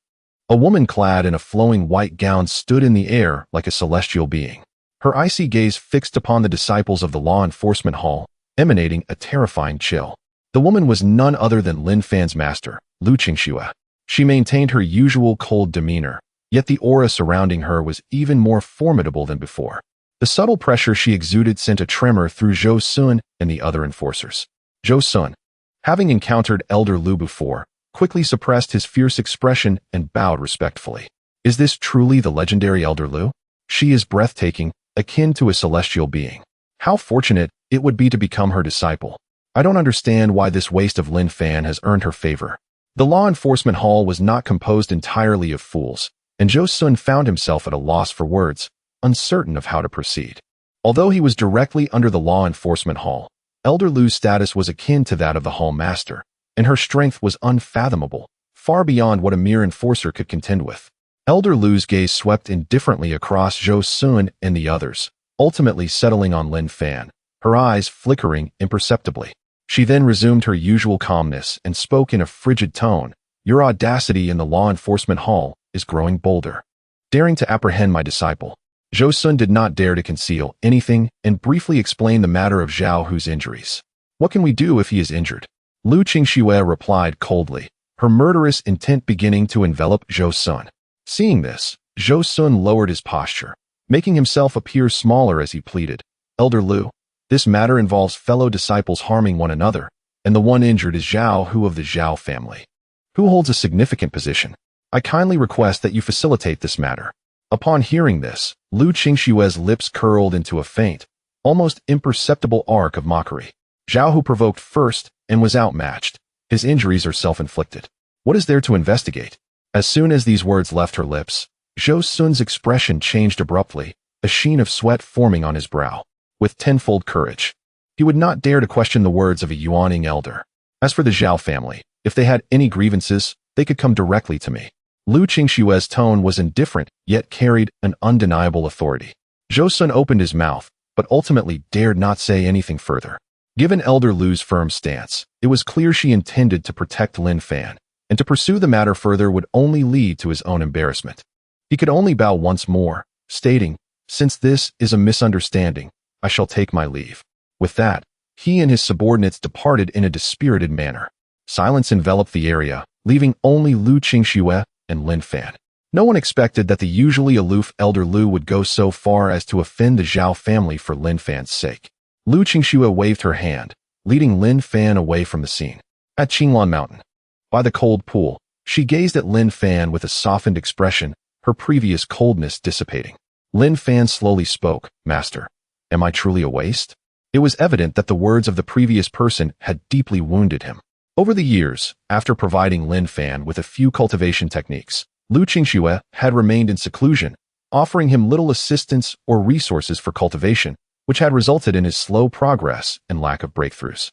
A: A woman clad in a flowing white gown stood in the air like a celestial being. Her icy gaze fixed upon the disciples of the law enforcement hall, emanating a terrifying chill. The woman was none other than Lin Fan's master, Liu Qingxue. She maintained her usual cold demeanor, yet the aura surrounding her was even more formidable than before. The subtle pressure she exuded sent a tremor through Zhou Sun and the other enforcers. Zhou Sun, having encountered Elder Liu before, quickly suppressed his fierce expression and bowed respectfully. Is this truly the legendary Elder Liu? She is breathtaking, akin to a celestial being. How fortunate it would be to become her disciple. I don't understand why this waste of Lin Fan has earned her favor. The law enforcement hall was not composed entirely of fools, and Zhou Sun found himself at a loss for words, uncertain of how to proceed. Although he was directly under the law enforcement hall, Elder Liu's status was akin to that of the hall master, and her strength was unfathomable, far beyond what a mere enforcer could contend with. Elder Liu's gaze swept indifferently across Zhou Sun and the others, ultimately settling on Lin Fan, her eyes flickering imperceptibly. She then resumed her usual calmness and spoke in a frigid tone. Your audacity in the law enforcement hall is growing bolder. Daring to apprehend my disciple. Zhou Sun did not dare to conceal anything and briefly explained the matter of Zhao Hu's injuries. What can we do if he is injured? Liu Qingxue replied coldly, her murderous intent beginning to envelop Zhou Sun. Seeing this, Zhou Sun lowered his posture, making himself appear smaller as he pleaded. Elder Liu, this matter involves fellow disciples harming one another, and the one injured is Zhao Hu of the Zhao family, who holds a significant position. I kindly request that you facilitate this matter. Upon hearing this, Liu Qingxue's lips curled into a faint, almost imperceptible arc of mockery. Zhao Hu provoked first and was outmatched. His injuries are self-inflicted. What is there to investigate? As soon as these words left her lips, Zhou Sun's expression changed abruptly, a sheen of sweat forming on his brow. With tenfold courage, he would not dare to question the words of a yuaning elder. As for the Zhao family, if they had any grievances, they could come directly to me. Liu Qingxue's tone was indifferent, yet carried an undeniable authority. Zhou Sun opened his mouth, but ultimately dared not say anything further. Given Elder Liu's firm stance, it was clear she intended to protect Lin Fan, and to pursue the matter further would only lead to his own embarrassment. He could only bow once more, stating, since this is a misunderstanding, I shall take my leave. With that, he and his subordinates departed in a dispirited manner. Silence enveloped the area, leaving only Liu Qingxue and Lin Fan. No one expected that the usually aloof Elder Liu would go so far as to offend the Zhao family for Lin Fan's sake. Liu Qingxue waved her hand, leading Lin Fan away from the scene. At Qinglan Mountain, by the cold pool, she gazed at Lin Fan with a softened expression, her previous coldness dissipating. Lin Fan slowly spoke, Master, am I truly a waste? It was evident that the words of the previous person had deeply wounded him. Over the years, after providing Lin Fan with a few cultivation techniques, Liu Qingxue had remained in seclusion, offering him little assistance or resources for cultivation, which had resulted in his slow progress and lack of breakthroughs.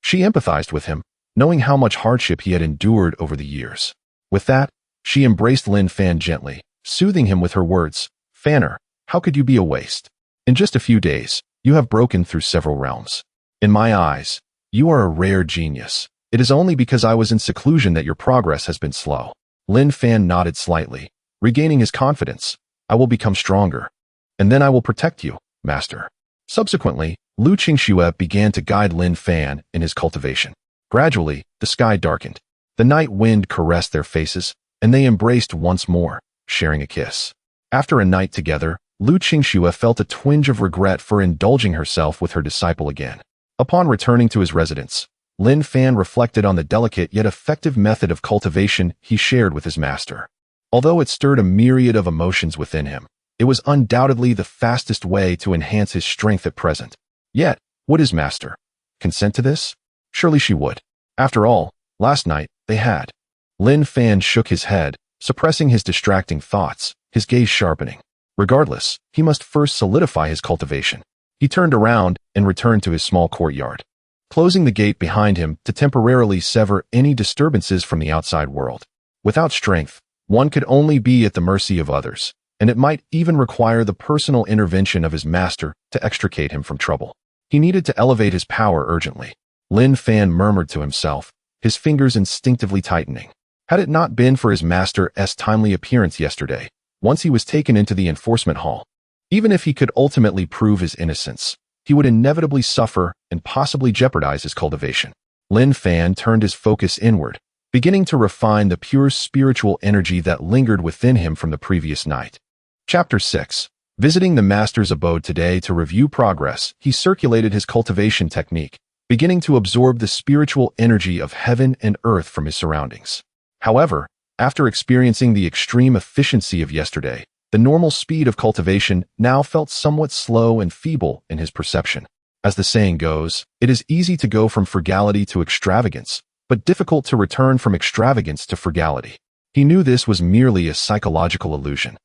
A: She empathized with him, knowing how much hardship he had endured over the years. With that, she embraced Lin Fan gently, soothing him with her words, Fanner, how could you be a waste? In just a few days, you have broken through several realms. In my eyes, you are a rare genius. It is only because I was in seclusion that your progress has been slow. Lin Fan nodded slightly, regaining his confidence. I will become stronger. And then I will protect you, Master. Subsequently, Liu Qingxue began to guide Lin Fan in his cultivation. Gradually, the sky darkened. The night wind caressed their faces, and they embraced once more, sharing a kiss. After a night together, Liu Qingxue felt a twinge of regret for indulging herself with her disciple again. Upon returning to his residence, Lin Fan reflected on the delicate yet effective method of cultivation he shared with his master. Although it stirred a myriad of emotions within him, it was undoubtedly the fastest way to enhance his strength at present. Yet, would his master consent to this? Surely she would. After all, last night, they had. Lin Fan shook his head, suppressing his distracting thoughts, his gaze sharpening. Regardless, he must first solidify his cultivation. He turned around and returned to his small courtyard, closing the gate behind him to temporarily sever any disturbances from the outside world. Without strength, one could only be at the mercy of others, and it might even require the personal intervention of his master to extricate him from trouble. He needed to elevate his power urgently. Lin Fan murmured to himself, his fingers instinctively tightening. Had it not been for his master's timely appearance yesterday, once he was taken into the enforcement hall, even if he could ultimately prove his innocence, he would inevitably suffer and possibly jeopardize his cultivation. Lin Fan turned his focus inward, beginning to refine the pure spiritual energy that lingered within him from the previous night. Chapter 6. Visiting the master's abode today to review progress, he circulated his cultivation technique, beginning to absorb the spiritual energy of heaven and earth from his surroundings. However, after experiencing the extreme efficiency of yesterday, the normal speed of cultivation now felt somewhat slow and feeble in his perception. As the saying goes, it is easy to go from frugality to extravagance, but difficult to return from extravagance to frugality. He knew this was merely a psychological illusion.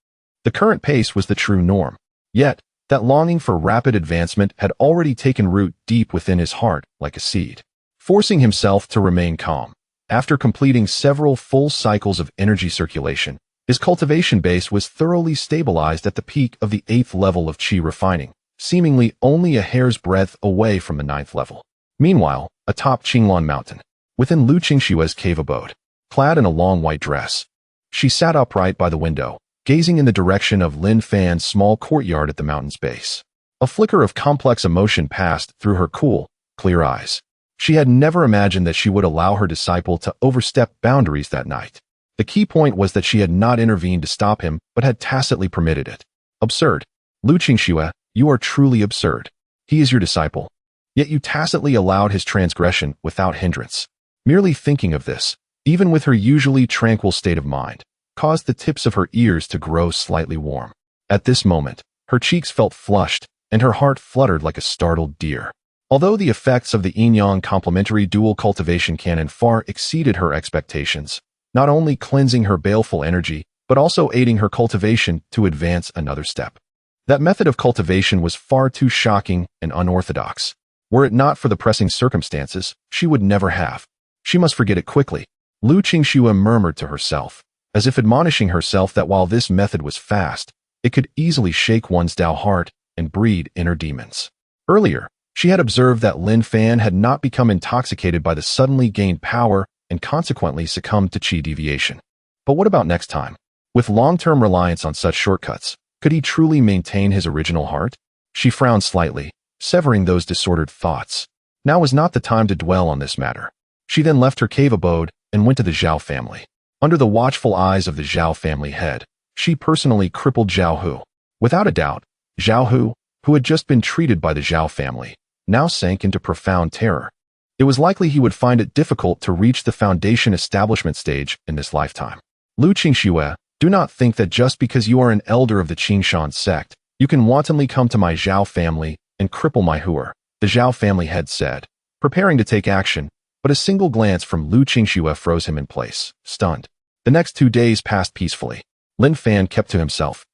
A: The current pace was the true norm. Yet, that longing for rapid advancement had already taken root deep within his heart like a seed. Forcing himself to remain calm, after completing several full cycles of energy circulation, his cultivation base was thoroughly stabilized at the peak of the 8th level of qi refining, seemingly only a hair's breadth away from the 9th level. Meanwhile, atop Qinglan Mountain, within Liu Qingxue's cave abode, clad in a long white dress, she sat upright by the window, gazing in the direction of Lin Fan's small courtyard at the mountain's base. A flicker of complex emotion passed through her cool, clear eyes. She had never imagined that she would allow her disciple to overstep boundaries that night. The key point was that she had not intervened to stop him, but had tacitly permitted it. Absurd. Liu Qingxue, you are truly absurd. He is your disciple. Yet you tacitly allowed his transgression without hindrance. Merely thinking of this, even with her usually tranquil state of mind, caused the tips of her ears to grow slightly warm. At this moment, her cheeks felt flushed, and her heart fluttered like a startled deer. Although the effects of the yin-yang complementary dual cultivation canon far exceeded her expectations, not only cleansing her baleful energy, but also aiding her cultivation to advance another step. That method of cultivation was far too shocking and unorthodox. Were it not for the pressing circumstances, she would never have. She must forget it quickly. Liu Qingxue murmured to herself, as if admonishing herself that while this method was fast, it could easily shake one's Tao heart and breed inner demons. Earlier, she had observed that Lin Fan had not become intoxicated by the suddenly gained power and consequently succumbed to qi deviation. But what about next time? With long-term reliance on such shortcuts, could he truly maintain his original heart? She frowned slightly, severing those disordered thoughts. Now was not the time to dwell on this matter. She then left her cave abode and went to the Zhao family. Under the watchful eyes of the Zhao family head, she personally crippled Zhao Hu. Without a doubt, Zhao Hu, who had just been treated by the Zhao family, now sank into profound terror. It was likely he would find it difficult to reach the foundation establishment stage in this lifetime. Liu Qingxue, do not think that just because you are an elder of the Qingshan sect, you can wantonly come to my Zhao family and cripple my Huer, the Zhao family head said, preparing to take action, but a single glance from Liu Qingxue froze him in place, stunned. The next 2 days passed peacefully. Lin Fan kept to himself,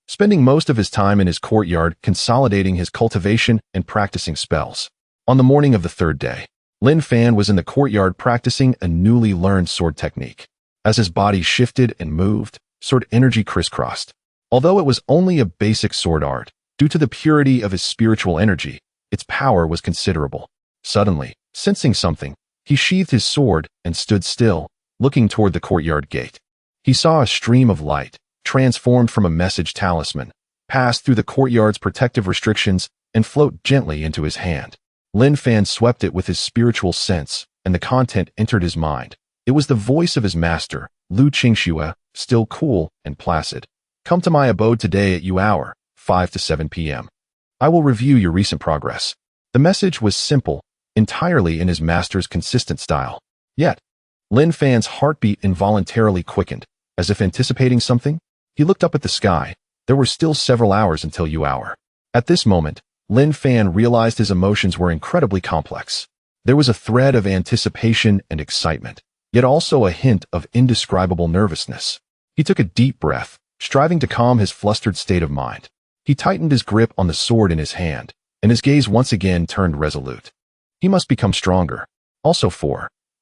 A: spending most of his time in his courtyard consolidating his cultivation and practicing spells. On the morning of the 3rd day, Lin Fan was in the courtyard practicing a newly learned sword technique. As his body shifted and moved, sword energy crisscrossed. Although it was only a basic sword art, due to the purity of his spiritual energy, its power was considerable. Suddenly, sensing something, he sheathed his sword and stood still, looking toward the courtyard gate. He saw a stream of light, transformed from a message talisman, pass through the courtyard's protective restrictions and float gently into his hand. Lin Fan swept it with his spiritual sense, and the content entered his mind, It was the voice of his master, Liu Qingxue, still cool and placid. Come to my abode today at hour 5 to 7 p.m. I will review your recent progress. The message was simple, entirely in his master's consistent style. Yet, Lin Fan's heartbeat involuntarily quickened, as if anticipating something. He looked up at the sky. There were still several hours until hour. At this moment, Lin Fan realized his emotions were incredibly complex. There was a thread of anticipation and excitement, yet also a hint of indescribable nervousness. He took a deep breath, striving to calm his flustered state of mind. He tightened his grip on the sword in his hand, and his gaze once again turned resolute. He must become stronger. Also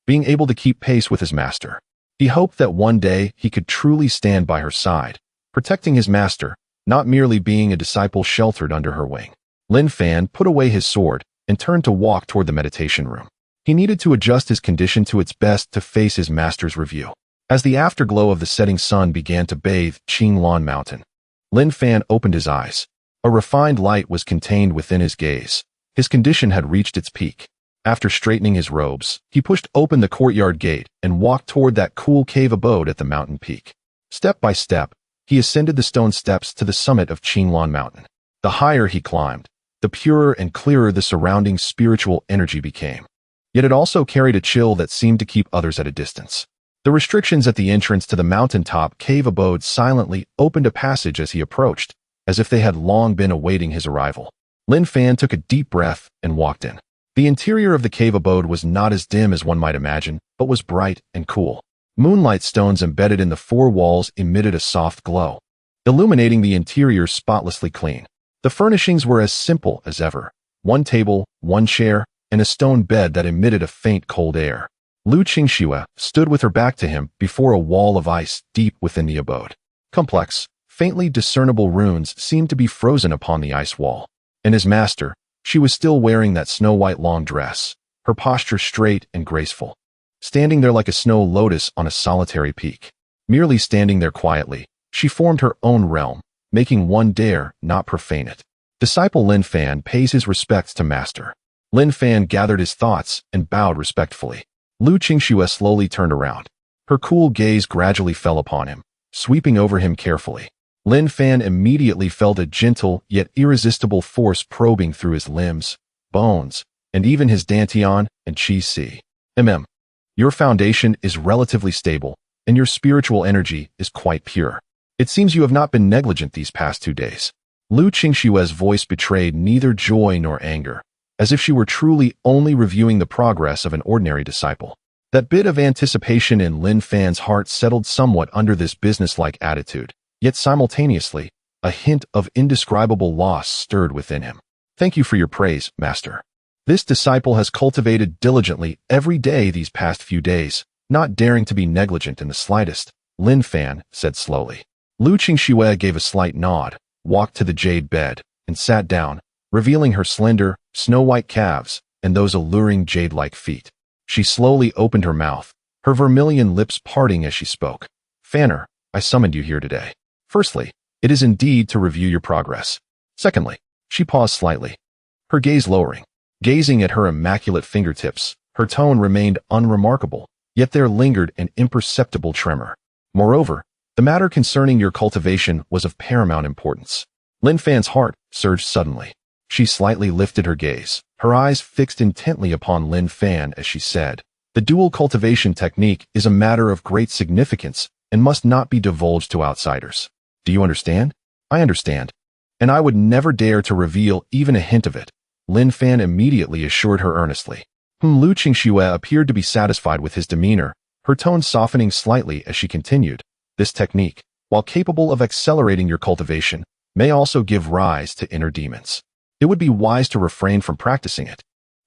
A: being able to keep pace with his master. He hoped that one day he could truly stand by her side, protecting his master, not merely being a disciple sheltered under her wing. Lin Fan put away his sword and turned to walk toward the meditation room. He needed to adjust his condition to its best to face his master's review. As the afterglow of the setting sun began to bathe Qinglan Mountain, Lin Fan opened his eyes. A refined light was contained within his gaze. His condition had reached its peak. After straightening his robes, he pushed open the courtyard gate and walked toward that cool cave abode at the mountain peak. Step by step, he ascended the stone steps to the summit of Qinglan Mountain. The higher he climbed, the purer and clearer the surrounding spiritual energy became. Yet it also carried a chill that seemed to keep others at a distance. The restrictions at the entrance to the mountaintop cave abode silently opened a passage as he approached, as if they had long been awaiting his arrival. Lin Fan took a deep breath and walked in. The interior of the cave abode was not as dim as one might imagine, but was bright and cool. Moonlight stones embedded in the four walls emitted a soft glow, illuminating the interior spotlessly clean. The furnishings were as simple as ever. One table, one chair, and a stone bed that emitted a faint cold air. Liu Qingxue stood with her back to him before a wall of ice deep within the abode. Complex, faintly discernible runes seemed to be frozen upon the ice wall. And his master, she was still wearing that snow-white long dress, her posture straight and graceful, standing there like a snow lotus on a solitary peak. Merely standing there quietly, she formed her own realm, making one dare not profane it. Disciple Lin Fan pays his respects to master. Lin Fan gathered his thoughts and bowed respectfully. Liu Qingxue slowly turned around. Her cool gaze gradually fell upon him, sweeping over him carefully. Lin Fan immediately felt a gentle yet irresistible force probing through his limbs, bones, and even his dantian and qi si. Your foundation is relatively stable, and your spiritual energy is quite pure. It seems you have not been negligent these past 2 days. Liu Qingxue's voice betrayed neither joy nor anger, as if she were truly only reviewing the progress of an ordinary disciple. That bit of anticipation in Lin Fan's heart settled somewhat under this businesslike attitude. Yet simultaneously, a hint of indescribable loss stirred within him. Thank you for your praise, master. This disciple has cultivated diligently every day these past few days, not daring to be negligent in the slightest, Lin Fan said slowly. Liu Qingxue gave a slight nod, walked to the jade bed, and sat down, revealing her slender, snow-white calves and those alluring jade-like feet. She slowly opened her mouth, her vermilion lips parting as she spoke. Fanner, I summoned you here today. Firstly, it is indeed to review your progress. Secondly, she paused slightly, her gaze lowering. Gazing at her immaculate fingertips, her tone remained unremarkable, yet there lingered an imperceptible tremor. Moreover, the matter concerning your cultivation was of paramount importance. Lin Fan's heart surged suddenly. She slightly lifted her gaze, her eyes fixed intently upon Lin Fan as she said, "The dual cultivation technique is a matter of great significance and must not be divulged to outsiders. Do you understand?" "I understand. And I would never dare to reveal even a hint of it," Lin Fan immediately assured her earnestly. Liu Qingxue appeared to be satisfied with his demeanor, her tone softening slightly as she continued. This technique, while capable of accelerating your cultivation, may also give rise to inner demons. It would be wise to refrain from practicing it.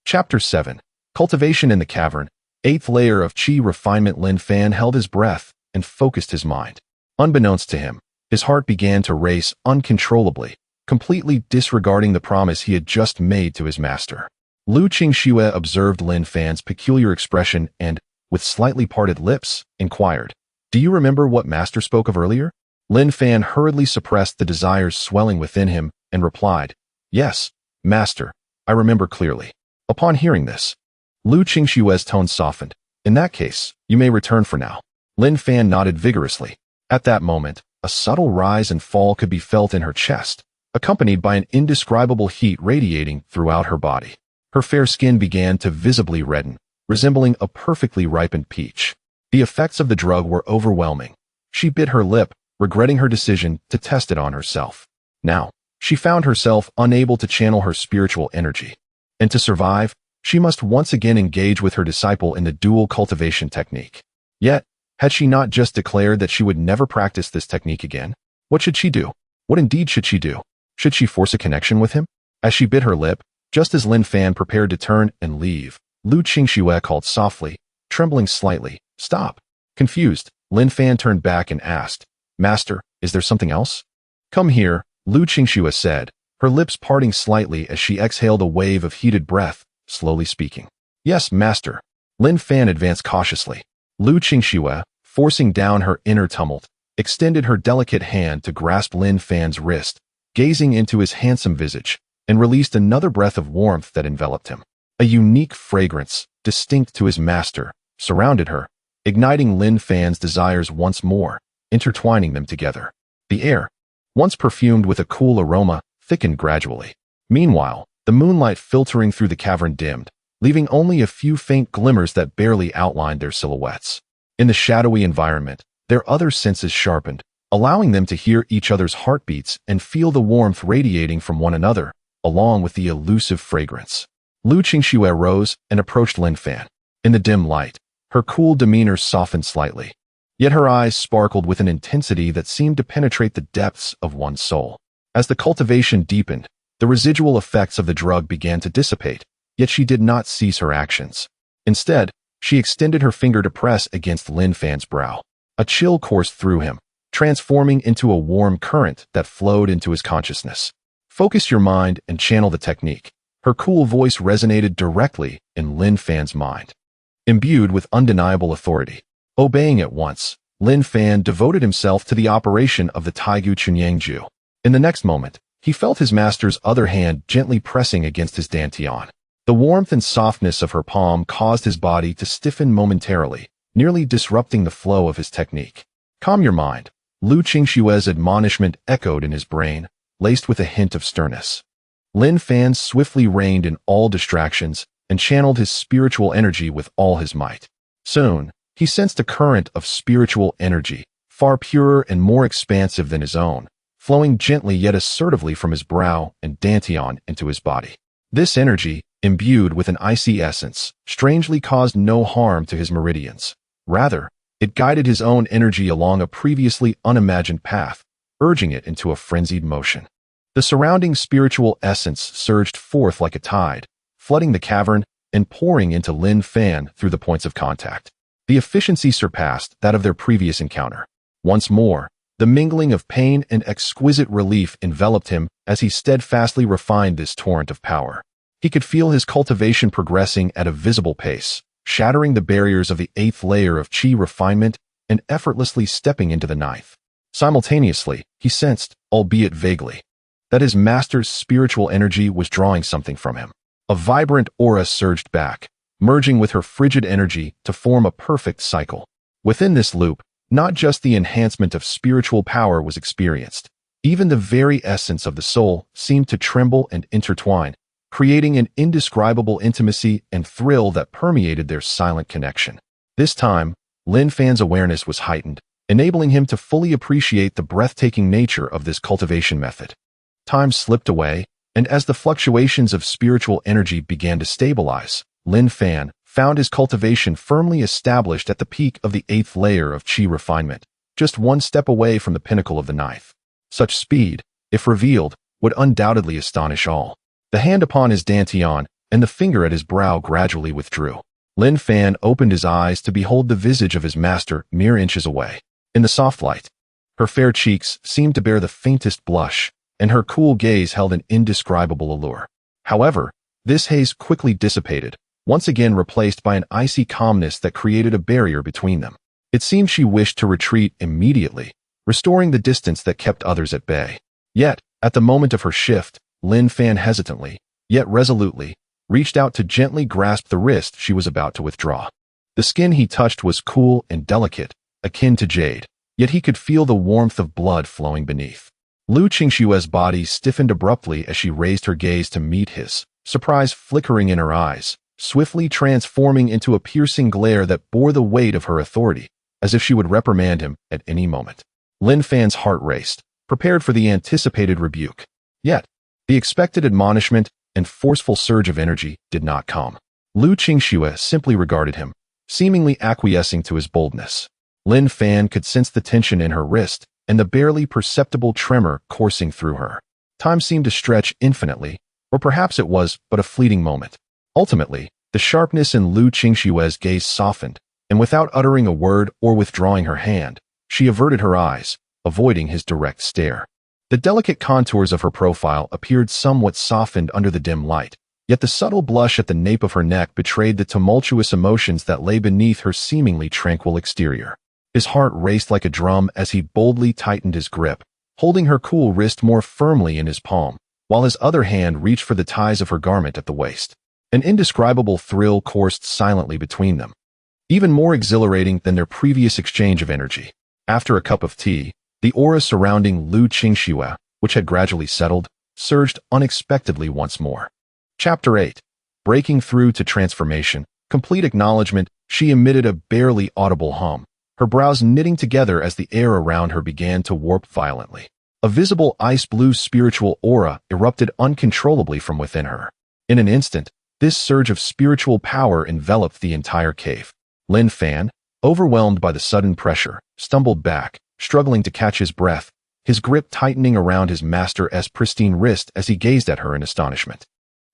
A: Chapter 7. Cultivation in the Cavern. 8th layer of Qi refinement. Lin Fan held his breath and focused his mind. Unbeknownst to him, his heart began to race uncontrollably, completely disregarding the promise he had just made to his master. Liu Qingxue observed Lin Fan's peculiar expression and, with slightly parted lips, inquired, "Do you remember what master spoke of earlier?" Lin Fan hurriedly suppressed the desires swelling within him and replied, "Yes, master, I remember clearly." Upon hearing this, Liu Qingxue's tone softened, In that case, you may return for now. Lin Fan nodded vigorously. At that moment, a subtle rise and fall could be felt in her chest, accompanied by an indescribable heat radiating throughout her body. Her fair skin began to visibly redden, resembling a perfectly ripened peach. The effects of the drug were overwhelming. She bit her lip, regretting her decision to test it on herself. Now, she found herself unable to channel her spiritual energy. And to survive, she must once again engage with her disciple in the dual cultivation technique. Yet, had she not just declared that she would never practice this technique again? What should she do? What indeed should she do? Should she force a connection with him? As she bit her lip, just as Lin Fan prepared to turn and leave, Liu Qingxue called softly, trembling slightly, "Stop." Confused, Lin Fan turned back and asked, "Master, is there something else?" "Come here," Liu Qingxue said, her lips parting slightly as she exhaled a wave of heated breath, slowly speaking. "Yes, master." Lin Fan advanced cautiously. Liu Qingxue, forcing down her inner tumult, extended her delicate hand to grasp Lin Fan's wrist, gazing into his handsome visage, and released another breath of warmth that enveloped him. A unique fragrance, distinct to his master, surrounded her, igniting Lin Fan's desires once more, intertwining them together. The air, once perfumed with a cool aroma, thickened gradually. Meanwhile, the moonlight filtering through the cavern dimmed, leaving only a few faint glimmers that barely outlined their silhouettes. In the shadowy environment, their other senses sharpened, allowing them to hear each other's heartbeats and feel the warmth radiating from one another, along with the elusive fragrance. Liu Qingxue rose and approached Lin Fan. In the dim light, her cool demeanor softened slightly, yet her eyes sparkled with an intensity that seemed to penetrate the depths of one's soul. As the cultivation deepened, the residual effects of the drug began to dissipate, yet she did not cease her actions. Instead, she extended her finger to press against Lin Fan's brow. A chill coursed through him, transforming into a warm current that flowed into his consciousness. "Focus your mind and channel the technique." Her cool voice resonated directly in Lin Fan's mind. Imbued with undeniable authority, obeying at once, Lin Fan devoted himself to the operation of the Taigu Chunyangju. In the next moment, he felt his master's other hand gently pressing against his dantian. The warmth and softness of her palm caused his body to stiffen momentarily, nearly disrupting the flow of his technique. "Calm your mind," Liu Qingxue's admonishment echoed in his brain, laced with a hint of sternness. Lin Fan swiftly reined in all distractions and channeled his spiritual energy with all his might. Soon, he sensed a current of spiritual energy, far purer and more expansive than his own, flowing gently yet assertively from his brow and dantian into his body. This energy, imbued with an icy essence, strangely caused no harm to his meridians. Rather, it guided his own energy along a previously unimagined path, urging it into a frenzied motion. The surrounding spiritual essence surged forth like a tide, flooding the cavern and pouring into Lin Fan through the points of contact. The efficiency surpassed that of their previous encounter. Once more, the mingling of pain and exquisite relief enveloped him as he steadfastly refined this torrent of power. He could feel his cultivation progressing at a visible pace, shattering the barriers of the 8th layer of qi refinement and effortlessly stepping into the 9th. Simultaneously, he sensed, albeit vaguely, that his master's spiritual energy was drawing something from him. A vibrant aura surged back, merging with her frigid energy to form a perfect cycle. Within this loop, not just the enhancement of spiritual power was experienced, even the very essence of the soul seemed to tremble and intertwine, creating an indescribable intimacy and thrill that permeated their silent connection. This time, Lin Fan's awareness was heightened, enabling him to fully appreciate the breathtaking nature of this cultivation method. Time slipped away, and as the fluctuations of spiritual energy began to stabilize, Lin Fan found his cultivation firmly established at the peak of the 8th layer of qi refinement, just one step away from the pinnacle of the 9th. Such speed, if revealed, would undoubtedly astonish all. The hand upon his dantian and the finger at his brow gradually withdrew. Lin Fan opened his eyes to behold the visage of his master mere inches away. In the soft light, her fair cheeks seemed to bear the faintest blush, and her cool gaze held an indescribable allure. However, this haze quickly dissipated, once again replaced by an icy calmness that created a barrier between them. It seemed she wished to retreat immediately, restoring the distance that kept others at bay. Yet, at the moment of her shift, Lin Fan hesitantly, yet resolutely, reached out to gently grasp the wrist she was about to withdraw. The skin he touched was cool and delicate, akin to jade, yet he could feel the warmth of blood flowing beneath. Liu Qingxue's body stiffened abruptly as she raised her gaze to meet his, surprise flickering in her eyes, swiftly transforming into a piercing glare that bore the weight of her authority, as if she would reprimand him at any moment. Lin Fan's heart raced, prepared for the anticipated rebuke. Yet, the expected admonishment and forceful surge of energy did not come. Liu Qingxue simply regarded him, seemingly acquiescing to his boldness. Lin Fan could sense the tension in her wrist and the barely perceptible tremor coursing through her. Time seemed to stretch infinitely, or perhaps it was but a fleeting moment. Ultimately, the sharpness in Liu Qingxue's gaze softened, and without uttering a word or withdrawing her hand, she averted her eyes, avoiding his direct stare. The delicate contours of her profile appeared somewhat softened under the dim light, yet the subtle blush at the nape of her neck betrayed the tumultuous emotions that lay beneath her seemingly tranquil exterior. His heart raced like a drum as he boldly tightened his grip, holding her cool wrist more firmly in his palm, while his other hand reached for the ties of her garment at the waist. An indescribable thrill coursed silently between them, even more exhilarating than their previous exchange of energy. After a cup of tea, the aura surrounding Liu Qingxue, which had gradually settled, surged unexpectedly once more. Chapter 8. Breaking through to transformation. Complete acknowledgement. She emitted a barely audible hum, her brows knitting together as the air around her began to warp violently. A visible ice-blue spiritual aura erupted uncontrollably from within her. In an instant, this surge of spiritual power enveloped the entire cave. Lin Fan, overwhelmed by the sudden pressure, stumbled back, struggling to catch his breath, his grip tightening around his master's pristine wrist as he gazed at her in astonishment.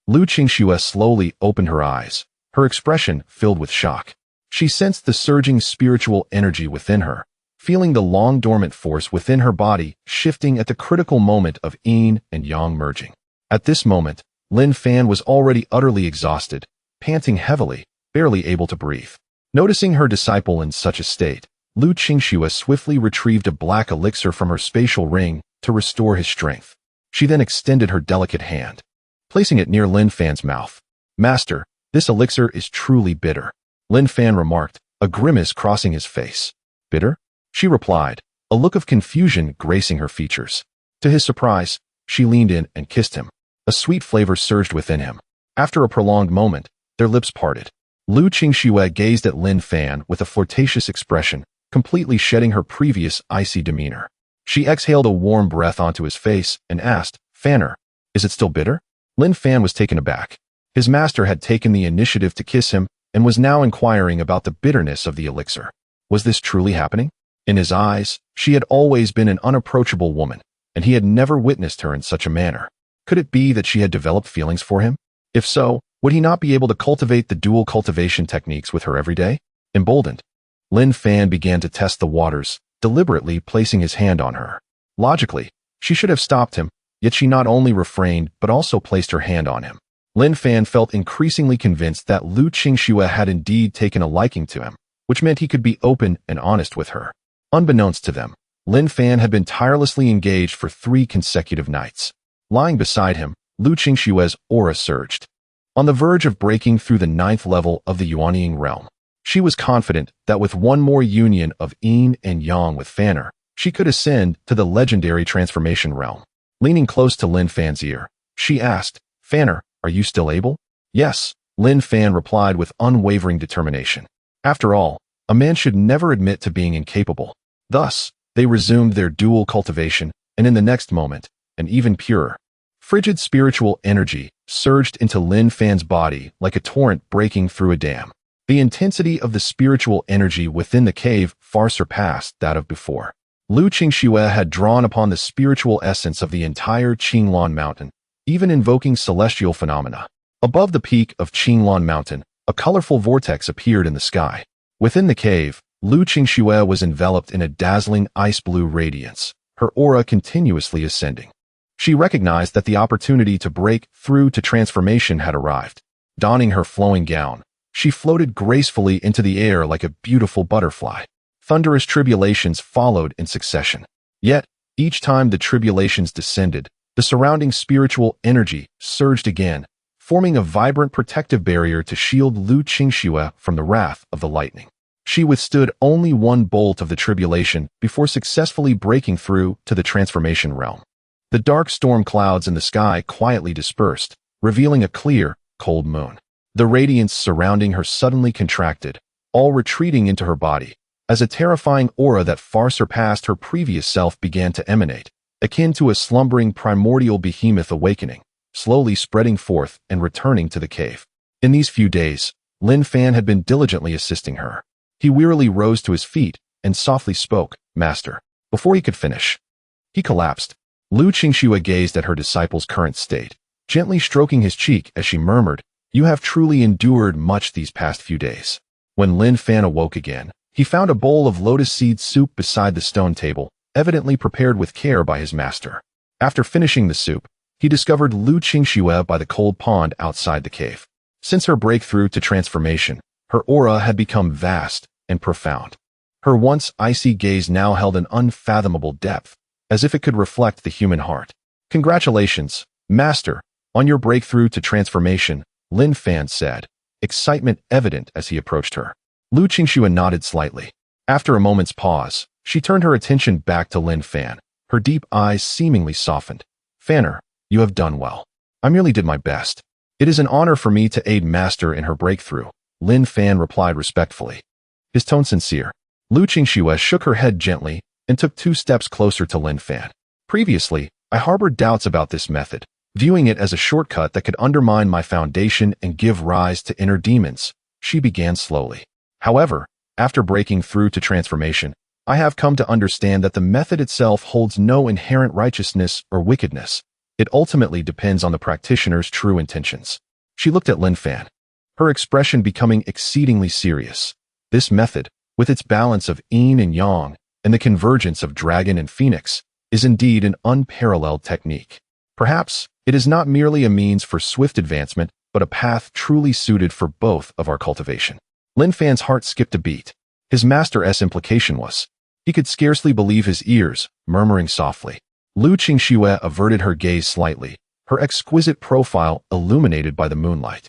A: Liu Qingxue slowly opened her eyes, her expression filled with shock. She sensed the surging spiritual energy within her, feeling the long-dormant force within her body shifting at the critical moment of yin and yang merging. At this moment, Lin Fan was already utterly exhausted, panting heavily, barely able to breathe. Noticing her disciple in such a state, Liu Qingxue swiftly retrieved a black elixir from her spatial ring to restore his strength. She then extended her delicate hand, placing it near Lin Fan's mouth. "Master, this elixir is truly bitter," Lin Fan remarked, a grimace crossing his face. "Bitter?" she replied, a look of confusion gracing her features. To his surprise, she leaned in and kissed him. A sweet flavor surged within him. After a prolonged moment, their lips parted. Liu Qingxue gazed at Lin Fan with a flirtatious expression, completely shedding her previous icy demeanor. She exhaled a warm breath onto his face and asked, "Fanner, is it still bitter?" Lin Fan was taken aback. His master had taken the initiative to kiss him and was now inquiring about the bitterness of the elixir. Was this truly happening? In his eyes, she had always been an unapproachable woman, and he had never witnessed her in such a manner. Could it be that she had developed feelings for him? If so, would he not be able to cultivate the dual cultivation techniques with her every day? Emboldened, Lin Fan began to test the waters, deliberately placing his hand on her. Logically, she should have stopped him, yet she not only refrained but also placed her hand on him. Lin Fan felt increasingly convinced that Liu Qingxue had indeed taken a liking to him, which meant he could be open and honest with her. Unbeknownst to them, Lin Fan had been tirelessly engaged for 3 consecutive nights. Lying beside him, Liu Qingxue's aura surged. On the verge of breaking through the 9th level of the Yuanying realm, she was confident that with one more union of yin and yang with Fanner, she could ascend to the legendary transformation realm. Leaning close to Lin Fan's ear, she asked, "Fanner, are you still able?" "Yes," Lin Fan replied with unwavering determination. After all, a man should never admit to being incapable. Thus, they resumed their dual cultivation, and in the next moment, an even purer, frigid spiritual energy surged into Lin Fan's body like a torrent breaking through a dam. The intensity of the spiritual energy within the cave far surpassed that of before. Liu Qingxue had drawn upon the spiritual essence of the entire Qinglan Mountain, even invoking celestial phenomena. Above the peak of Qinglan Mountain, a colorful vortex appeared in the sky. Within the cave, Liu Qingxue was enveloped in a dazzling ice-blue radiance, her aura continuously ascending. She recognized that the opportunity to break through to transformation had arrived. Donning her flowing gown, she floated gracefully into the air like a beautiful butterfly. Thunderous tribulations followed in succession. Yet, each time the tribulations descended, the surrounding spiritual energy surged again, forming a vibrant protective barrier to shield Liu Qingxue from the wrath of the lightning. She withstood only one bolt of the tribulation before successfully breaking through to the transformation realm. The dark storm clouds in the sky quietly dispersed, revealing a clear, cold moon. The radiance surrounding her suddenly contracted, all retreating into her body, as a terrifying aura that far surpassed her previous self began to emanate, akin to a slumbering primordial behemoth awakening, slowly spreading forth and returning to the cave. In these few days, Lin Fan had been diligently assisting her. He wearily rose to his feet and softly spoke, "Master." Before he could finish, he collapsed. Liu Qingxue gazed at her disciple's current state, gently stroking his cheek as she murmured, "You have truly endured much these past few days." When Lin Fan awoke again, he found a bowl of lotus seed soup beside the stone table, evidently prepared with care by his master. After finishing the soup, he discovered Liu Qingxue by the cold pond outside the cave. Since her breakthrough to transformation, her aura had become vast and profound. Her once icy gaze now held an unfathomable depth, as if it could reflect the human heart. "Congratulations, Master, on your breakthrough to transformation," Lin Fan said, excitement evident as he approached her. Liu Qingxue nodded slightly. After a moment's pause, she turned her attention back to Lin Fan, her deep eyes seemingly softened. "Fanner, you have done well. I merely did my best. It is an honor for me to aid Master in her breakthrough," Lin Fan replied respectfully, his tone sincere. Liu Qingxue shook her head gently and took 2 steps closer to Lin Fan. "Previously, I harbored doubts about this method, viewing it as a shortcut that could undermine my foundation and give rise to inner demons," she began slowly. "However, after breaking through to transformation, I have come to understand that the method itself holds no inherent righteousness or wickedness. It ultimately depends on the practitioner's true intentions." She looked at Lin Fan, her expression becoming exceedingly serious. This method, with its balance of yin and yang, and the convergence of dragon and phoenix, is indeed an unparalleled technique. Perhaps it is not merely a means for swift advancement, but a path truly suited for both of our cultivation. Lin Fan's heart skipped a beat. His master's implication was, he could scarcely believe his ears, murmuring softly. Liu Qingxue averted her gaze slightly, her exquisite profile illuminated by the moonlight.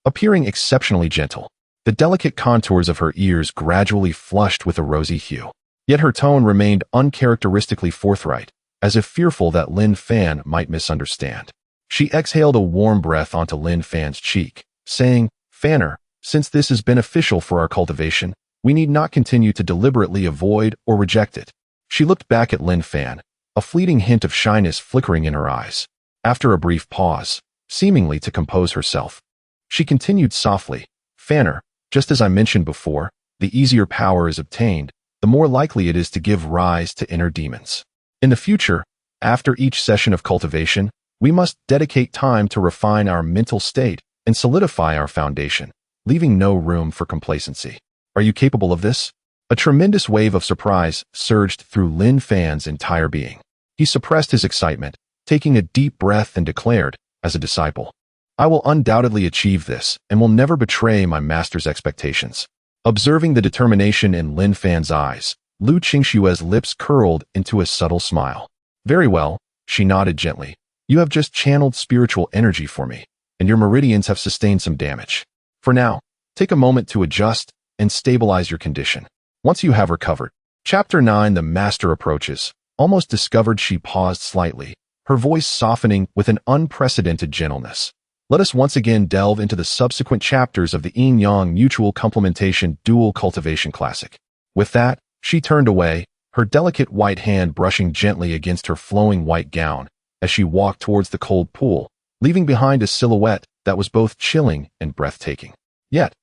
A: Appearing exceptionally gentle, the delicate contours of her ears gradually flushed with a rosy hue. Yet her tone remained uncharacteristically forthright, as if fearful that Lin Fan might misunderstand. She exhaled a warm breath onto Lin Fan's cheek, saying, "Fanner, since this is beneficial for our cultivation, we need not continue to deliberately avoid or reject it." She looked back at Lin Fan, a fleeting hint of shyness flickering in her eyes. After a brief pause, seemingly to compose herself, she continued softly, "Fanner, just as I mentioned before, the easier power is obtained, the more likely it is to give rise to inner demons. In the future, after each session of cultivation, we must dedicate time to refine our mental state and solidify our foundation, leaving no room for complacency. Are you capable of this?" A tremendous wave of surprise surged through Lin Fan's entire being. He suppressed his excitement, taking a deep breath and declared, as a disciple, "I will undoubtedly achieve this and will never betray my master's expectations." Observing the determination in Lin Fan's eyes, Liu Qingxue's lips curled into a subtle smile. "Very well," she nodded gently. "You have just channeled spiritual energy for me, and your meridians have sustained some damage. For now, take a moment to adjust and stabilize your condition. Once you have recovered." Chapter 9 The Master Approaches. Almost discovered, she paused slightly, her voice softening with an unprecedented gentleness. Let us once again delve into the subsequent chapters of the Yin-Yang Mutual Complementation Dual Cultivation Classic. With that, she turned away, her delicate white hand brushing gently against her flowing white gown as she walked towards the cold pool, leaving behind a silhouette that was both chilling and breathtaking. Yet,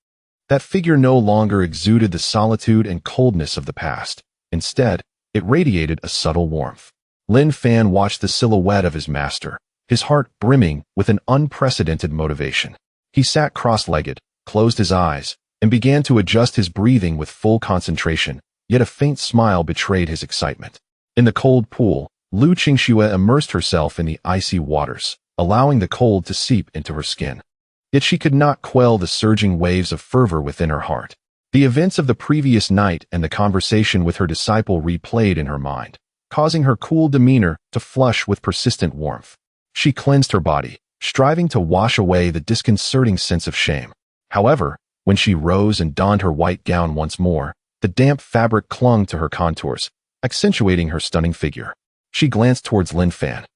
A: that figure no longer exuded the solitude and coldness of the past. Instead, it radiated a subtle warmth. Lin Fan watched the silhouette of his master, his heart brimming with an unprecedented motivation. He sat cross-legged, closed his eyes, and began to adjust his breathing with full concentration, yet a faint smile betrayed his excitement. In the cold pool, Liu Qingxue immersed herself in the icy waters, allowing the cold to seep into her skin. Yet she could not quell the surging waves of fervor within her heart. The events of the previous night and the conversation with her disciple replayed in her mind, causing her cool demeanor to flush with persistent warmth. She cleansed her body, striving to wash away the disconcerting sense of shame. However, when she rose and donned her white gown once more, the damp fabric clung to her contours, accentuating her stunning figure. She glanced towards Lin Fan,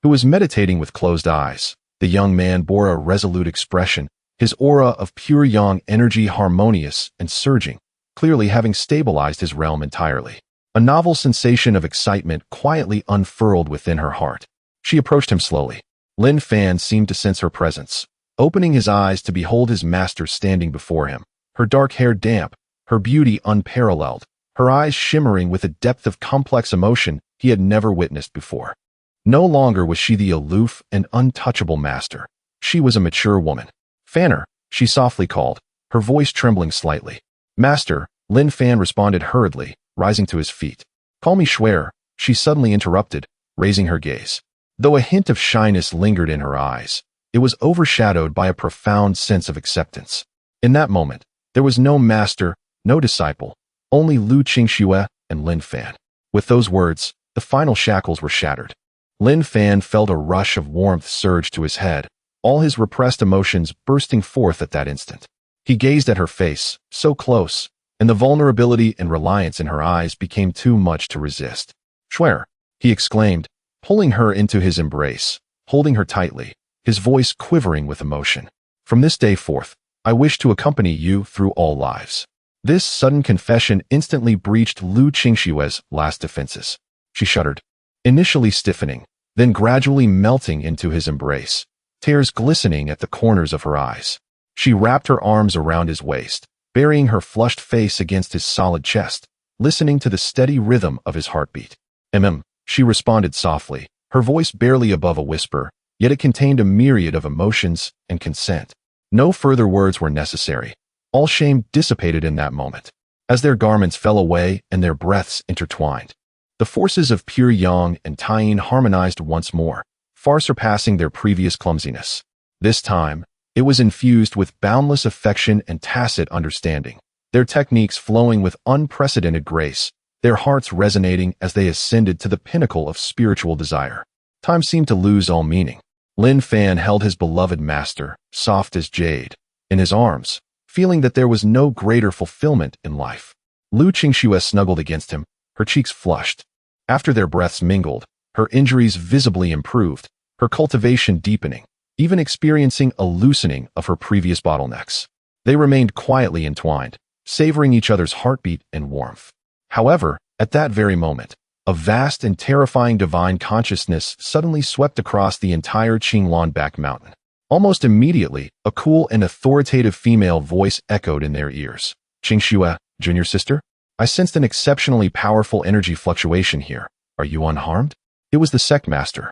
A: who was meditating with closed eyes. The young man bore a resolute expression, his aura of pure yang energy harmonious and surging, clearly having stabilized his realm entirely. A novel sensation of excitement quietly unfurled within her heart. She approached him slowly. Lin Fan seemed to sense her presence, opening his eyes to behold his master standing before him, her dark hair damp, her beauty unparalleled, her eyes shimmering with a depth of complex emotion he had never witnessed before. No longer was she the aloof and untouchable master. She was a mature woman. "Fanner," she softly called, her voice trembling slightly. "Master," Lin Fan responded hurriedly, rising to his feet. "Call me Schwer," she suddenly interrupted, raising her gaze. Though a hint of shyness lingered in her eyes, it was overshadowed by a profound sense of acceptance. In that moment, there was no master, no disciple, only Liu Qingxue and Lin Fan. With those words, the final shackles were shattered. Lin Fan felt a rush of warmth surge to his head, all his repressed emotions bursting forth at that instant. He gazed at her face, so close, and the vulnerability and reliance in her eyes became too much to resist. "Schwer," he exclaimed, pulling her into his embrace, holding her tightly, his voice quivering with emotion. "From this day forth, I wish to accompany you through all lives." This sudden confession instantly breached Liu Qingxue's last defenses. She shuddered, initially stiffening, then gradually melting into his embrace, tears glistening at the corners of her eyes. She wrapped her arms around his waist, burying her flushed face against his solid chest, listening to the steady rhythm of his heartbeat. She responded softly, her voice barely above a whisper, yet it contained a myriad of emotions and consent. No further words were necessary. All shame dissipated in that moment, as their garments fell away and their breaths intertwined. The forces of pure yang and Taiyin harmonized once more, far surpassing their previous clumsiness. This time, it was infused with boundless affection and tacit understanding, their techniques flowing with unprecedented grace, their hearts resonating as they ascended to the pinnacle of spiritual desire. Time seemed to lose all meaning. Lin Fan held his beloved master, soft as jade, in his arms, feeling that there was no greater fulfillment in life. Liu Qingxue snuggled against him, her cheeks flushed. After their breaths mingled, her injuries visibly improved, her cultivation deepening, even experiencing a loosening of her previous bottlenecks. They remained quietly entwined, savoring each other's heartbeat and warmth. However, at that very moment, a vast and terrifying divine consciousness suddenly swept across the entire Qinglan back mountain. Almost immediately, a cool and authoritative female voice echoed in their ears. "Qingxue, junior sister? I sensed an exceptionally powerful energy fluctuation here. Are you unharmed?" It was the sect master,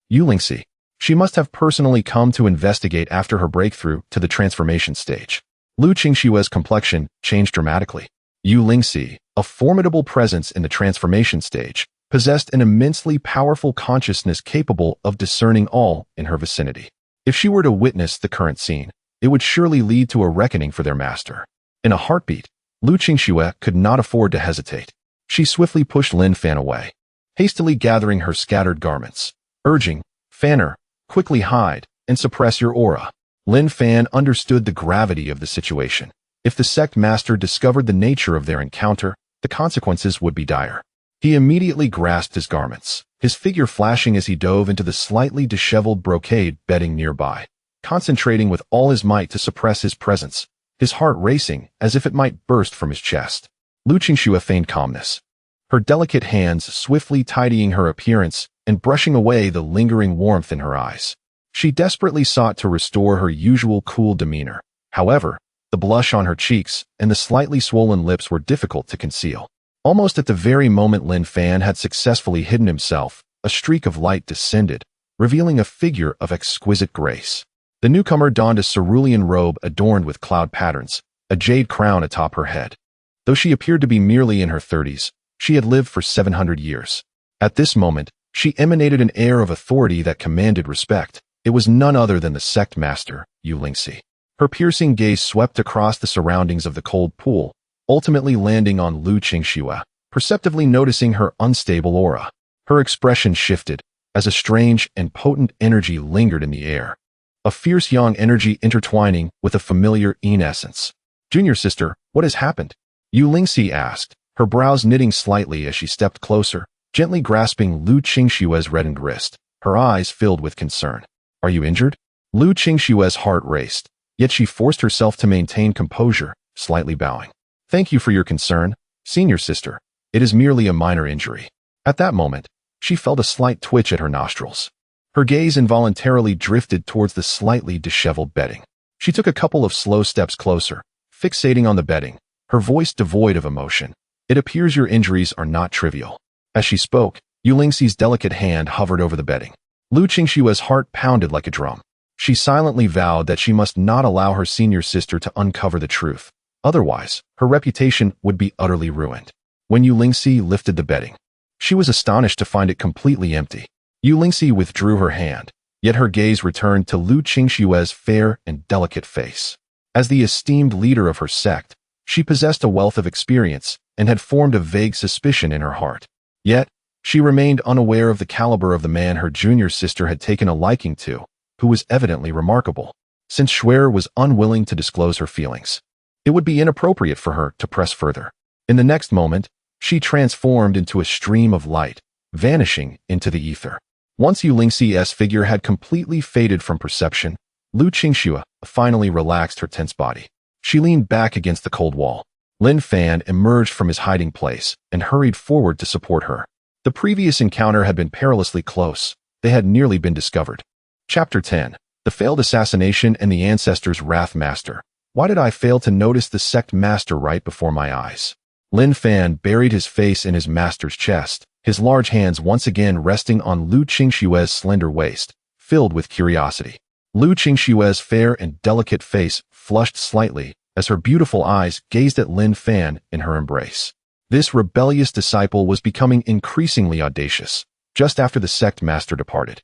A: Yu Lingxi. She must have personally come to investigate after her breakthrough to the transformation stage. Liu Qingxue's complexion changed dramatically. Yu Lingxi, a formidable presence in the transformation stage, possessed an immensely powerful consciousness capable of discerning all in her vicinity. If she were to witness the current scene, it would surely lead to a reckoning for their master. In a heartbeat, Liu Qingxue could not afford to hesitate. She swiftly pushed Lin Fan away, hastily gathering her scattered garments, urging, "Fanner, quickly hide and suppress your aura." Lin Fan understood the gravity of the situation. If the sect master discovered the nature of their encounter, the consequences would be dire. He immediately grasped his garments, his figure flashing as he dove into the slightly disheveled brocade bedding nearby, concentrating with all his might to suppress his presence, his heart racing as if it might burst from his chest. Liu Qingxue feigned calmness, her delicate hands swiftly tidying her appearance and brushing away the lingering warmth in her eyes. She desperately sought to restore her usual cool demeanor. However, the blush on her cheeks and the slightly swollen lips were difficult to conceal. Almost at the very moment Lin Fan had successfully hidden himself, a streak of light descended, revealing a figure of exquisite grace. The newcomer donned a cerulean robe adorned with cloud patterns, a jade crown atop her head. Though she appeared to be merely in her 30s, she had lived for 700 years. At this moment, she emanated an air of authority that commanded respect. It was none other than the sect master, Yu Lingxi. Her piercing gaze swept across the surroundings of the cold pool, ultimately landing on Liu Qingxue, perceptively noticing her unstable aura. Her expression shifted, as a strange and potent energy lingered in the air. a fierce yang energy intertwining with a familiar yin essence. "Junior sister, what has happened?" Yu Lingxi asked, her brows knitting slightly as she stepped closer, gently grasping Liu Qingxue's reddened wrist, her eyes filled with concern. "Are you injured?" Liu Qingxue's heart raced, yet she forced herself to maintain composure, slightly bowing. "Thank you for your concern, senior sister. It is merely a minor injury." At that moment, she felt a slight twitch at her nostrils. Her gaze involuntarily drifted towards the slightly disheveled bedding. She took a couple of slow steps closer, fixating on the bedding, her voice devoid of emotion. "It appears your injuries are not trivial." As she spoke, Yu Lingxi's delicate hand hovered over the bedding. Liu Qingxue's heart pounded like a drum. She silently vowed that she must not allow her senior sister to uncover the truth. Otherwise, her reputation would be utterly ruined. When Yu Lingxi lifted the bedding, she was astonished to find it completely empty. Yu Lingxi withdrew her hand, yet her gaze returned to Liu Qingxue's fair and delicate face. As the esteemed leader of her sect, she possessed a wealth of experience and had formed a vague suspicion in her heart. Yet, she remained unaware of the caliber of the man her junior sister had taken a liking to, who was evidently remarkable. Since Schwer was unwilling to disclose her feelings, it would be inappropriate for her to press further. In the next moment, she transformed into a stream of light, vanishing into the ether. Once Yu Lingxi's figure had completely faded from perception, Liu Qingxue finally relaxed her tense body. She leaned back against the cold wall. Lin Fan emerged from his hiding place and hurried forward to support her. The previous encounter had been perilously close. They had nearly been discovered. Chapter 10. The Failed Assassination and the Ancestor's Wrath Master. Why did I fail to notice the sect master right before my eyes? Lin Fan buried his face in his master's chest, his large hands once again resting on Liu Qingxue's slender waist, filled with curiosity. Liu Qingxue's fair and delicate face flushed slightly as her beautiful eyes gazed at Lin Fan in her embrace. This rebellious disciple was becoming increasingly audacious, just after the sect master departed.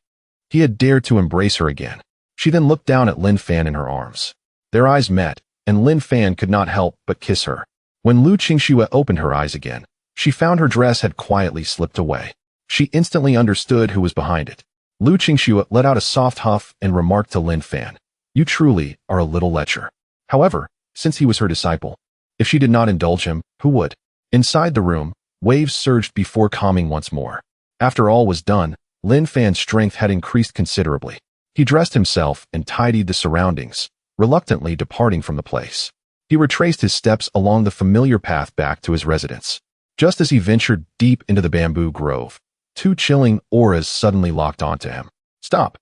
A: He had dared to embrace her again. She then looked down at Lin Fan in her arms. Their eyes met, and Lin Fan could not help but kiss her. When Liu Qingxue opened her eyes again, she found her dress had quietly slipped away. She instantly understood who was behind it. Liu Qingxue let out a soft huff and remarked to Lin Fan, "You truly are a little lecher." However, since he was her disciple, if she did not indulge him, who would? Inside the room, waves surged before calming once more. After all was done, Lin Fan's strength had increased considerably. He dressed himself and tidied the surroundings, reluctantly departing from the place. He retraced his steps along the familiar path back to his residence. Just as he ventured deep into the bamboo grove, two chilling auras suddenly locked onto him. "Stop!"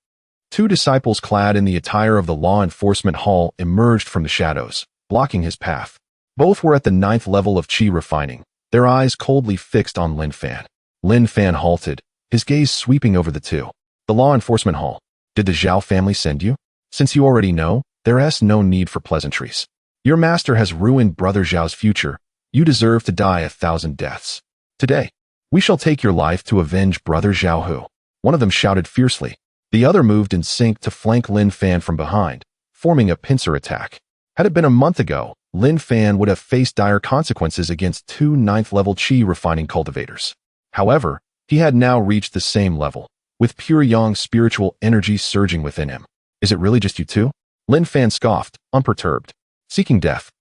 A: Two disciples clad in the attire of the law enforcement hall emerged from the shadows, blocking his path. Both were at the 9th level of qi refining, their eyes coldly fixed on Lin Fan. Lin Fan halted, his gaze sweeping over the two. "The law enforcement hall. Did the Zhao family send you? Since you already know, there is no need for pleasantries. Your master has ruined Brother Zhao's future. You deserve to die 1,000 deaths. Today, we shall take your life to avenge Brother Zhao Hu." One of them shouted fiercely. The other moved in sync to flank Lin Fan from behind, forming a pincer attack. Had it been a month ago, Lin Fan would have faced dire consequences against two 9th-level qi refining cultivators. However, he had now reached the same level, with pure yang spiritual energy surging within him. "Is it really just you two?" Lin Fan scoffed, unperturbed. Seeking death.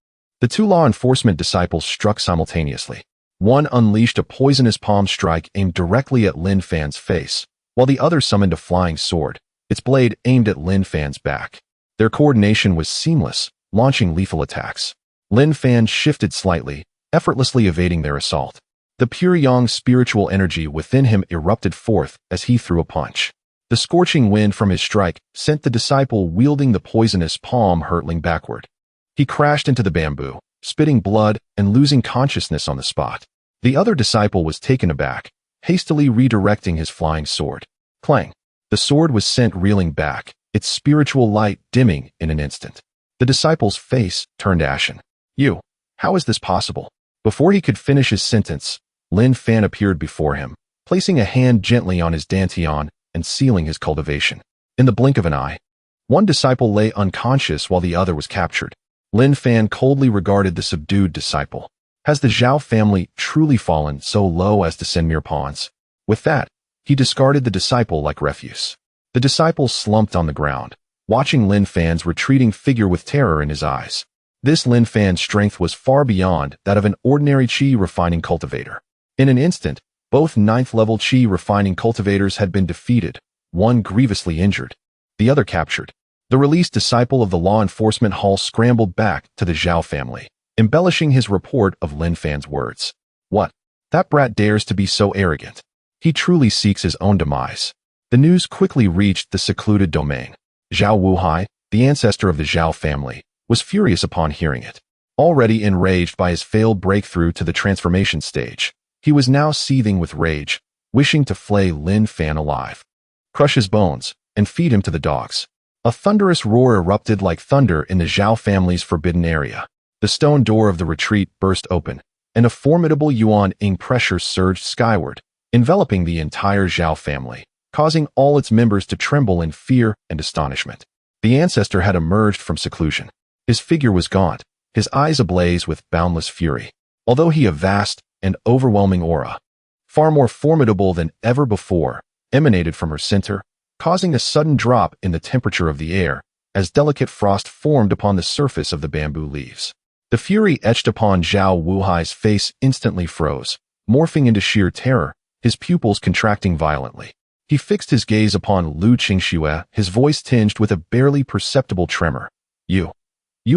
A: The two law enforcement disciples struck simultaneously. One unleashed a poisonous palm strike aimed directly at Lin Fan's face, while the other summoned a flying sword, its blade aimed at Lin Fan's back. Their coordination was seamless, launching lethal attacks. Lin Fan shifted slightly, effortlessly evading their assault. The pure yang spiritual energy within him erupted forth as he threw a punch. The scorching wind from his strike sent the disciple wielding the poisonous palm hurtling backward. He crashed into the bamboo, spitting blood and losing consciousness on the spot. The other disciple was taken aback, hastily redirecting his flying sword. Clang! The sword was sent reeling back, its spiritual light dimming in an instant. The disciple's face turned ashen. "You, how is this possible?" Before he could finish his sentence, Lin Fan appeared before him, placing a hand gently on his dantian and sealing his cultivation. In the blink of an eye, one disciple lay unconscious while the other was captured. Lin Fan coldly regarded the subdued disciple. Has the Zhao family truly fallen so low as to send mere pawns? With that, he discarded the disciple like refuse. The disciple slumped on the ground, watching Lin Fan's retreating figure with terror in his eyes. This Lin Fan's strength was far beyond that of an ordinary qi refining cultivator. In an instant, both ninth-level qi refining cultivators had been defeated, one grievously injured, the other captured. The released disciple of the law enforcement hall scrambled back to the Zhao family, embellishing his report of Lin Fan's words. What? That brat dares to be so arrogant. He truly seeks his own demise. The news quickly reached the secluded domain. Zhao Wuhai, the ancestor of the Zhao family, was furious upon hearing it. Already enraged by his failed breakthrough to the transformation stage, he was now seething with rage, wishing to flay Lin Fan alive, crush his bones, and feed him to the dogs. A thunderous roar erupted like thunder in the Zhao family's forbidden area. The stone door of the retreat burst open, and a formidable yuan-ing pressure surged skyward, enveloping the entire Zhao family, causing all its members to tremble in fear and astonishment. The ancestor had emerged from seclusion. His figure was gaunt, his eyes ablaze with boundless fury. Although he a vast and overwhelming aura, far more formidable than ever before, emanated from her center, causing a sudden drop in the temperature of the air as delicate frost formed upon the surface of the bamboo leaves. The fury etched upon Zhao Wuhai's face instantly froze, morphing into sheer terror, his pupils contracting violently. He fixed his gaze upon Liu Qingxue, his voice tinged with a barely perceptible tremor. You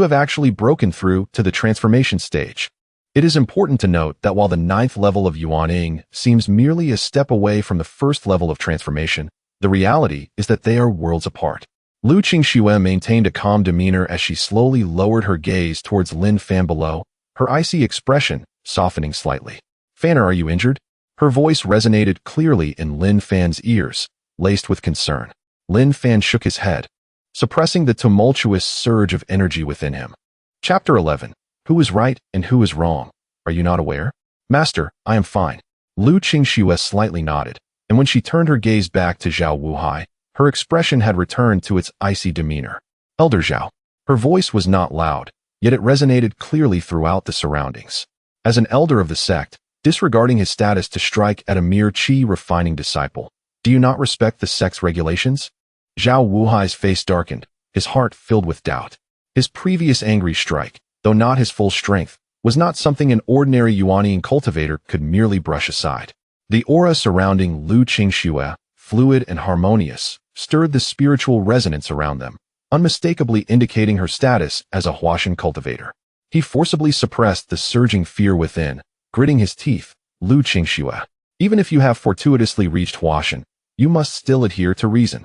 A: have actually broken through to the transformation stage. It is important to note that while the ninth level of Yuan-ing seems merely a step away from the first level of transformation, the reality is that they are worlds apart. Liu Qingxue maintained a calm demeanor as she slowly lowered her gaze towards Lin Fan below, her icy expression softening slightly. "Fan, are you injured?" Her voice resonated clearly in Lin Fan's ears, laced with concern. Lin Fan shook his head, suppressing the tumultuous surge of energy within him. Chapter 11. Who is right and who is wrong? Are you not aware? Master, I am fine. Liu Qingxue slightly nodded, and when she turned her gaze back to Zhao Wuhai, her expression had returned to its icy demeanor. Elder Zhao. Her voice was not loud, yet it resonated clearly throughout the surroundings. As an elder of the sect, disregarding his status to strike at a mere qi refining disciple, do you not respect the sect's regulations? Zhao Wuhai's face darkened, his heart filled with doubt. His previous angry strike, though not his full strength, was not something an ordinary Yuan-ing cultivator could merely brush aside. The aura surrounding Liu Qingxue, fluid and harmonious, stirred the spiritual resonance around them, unmistakably indicating her status as a Huashan cultivator. He forcibly suppressed the surging fear within, gritting his teeth. Liu Qingxue, even if you have fortuitously reached Huashan, you must still adhere to reason.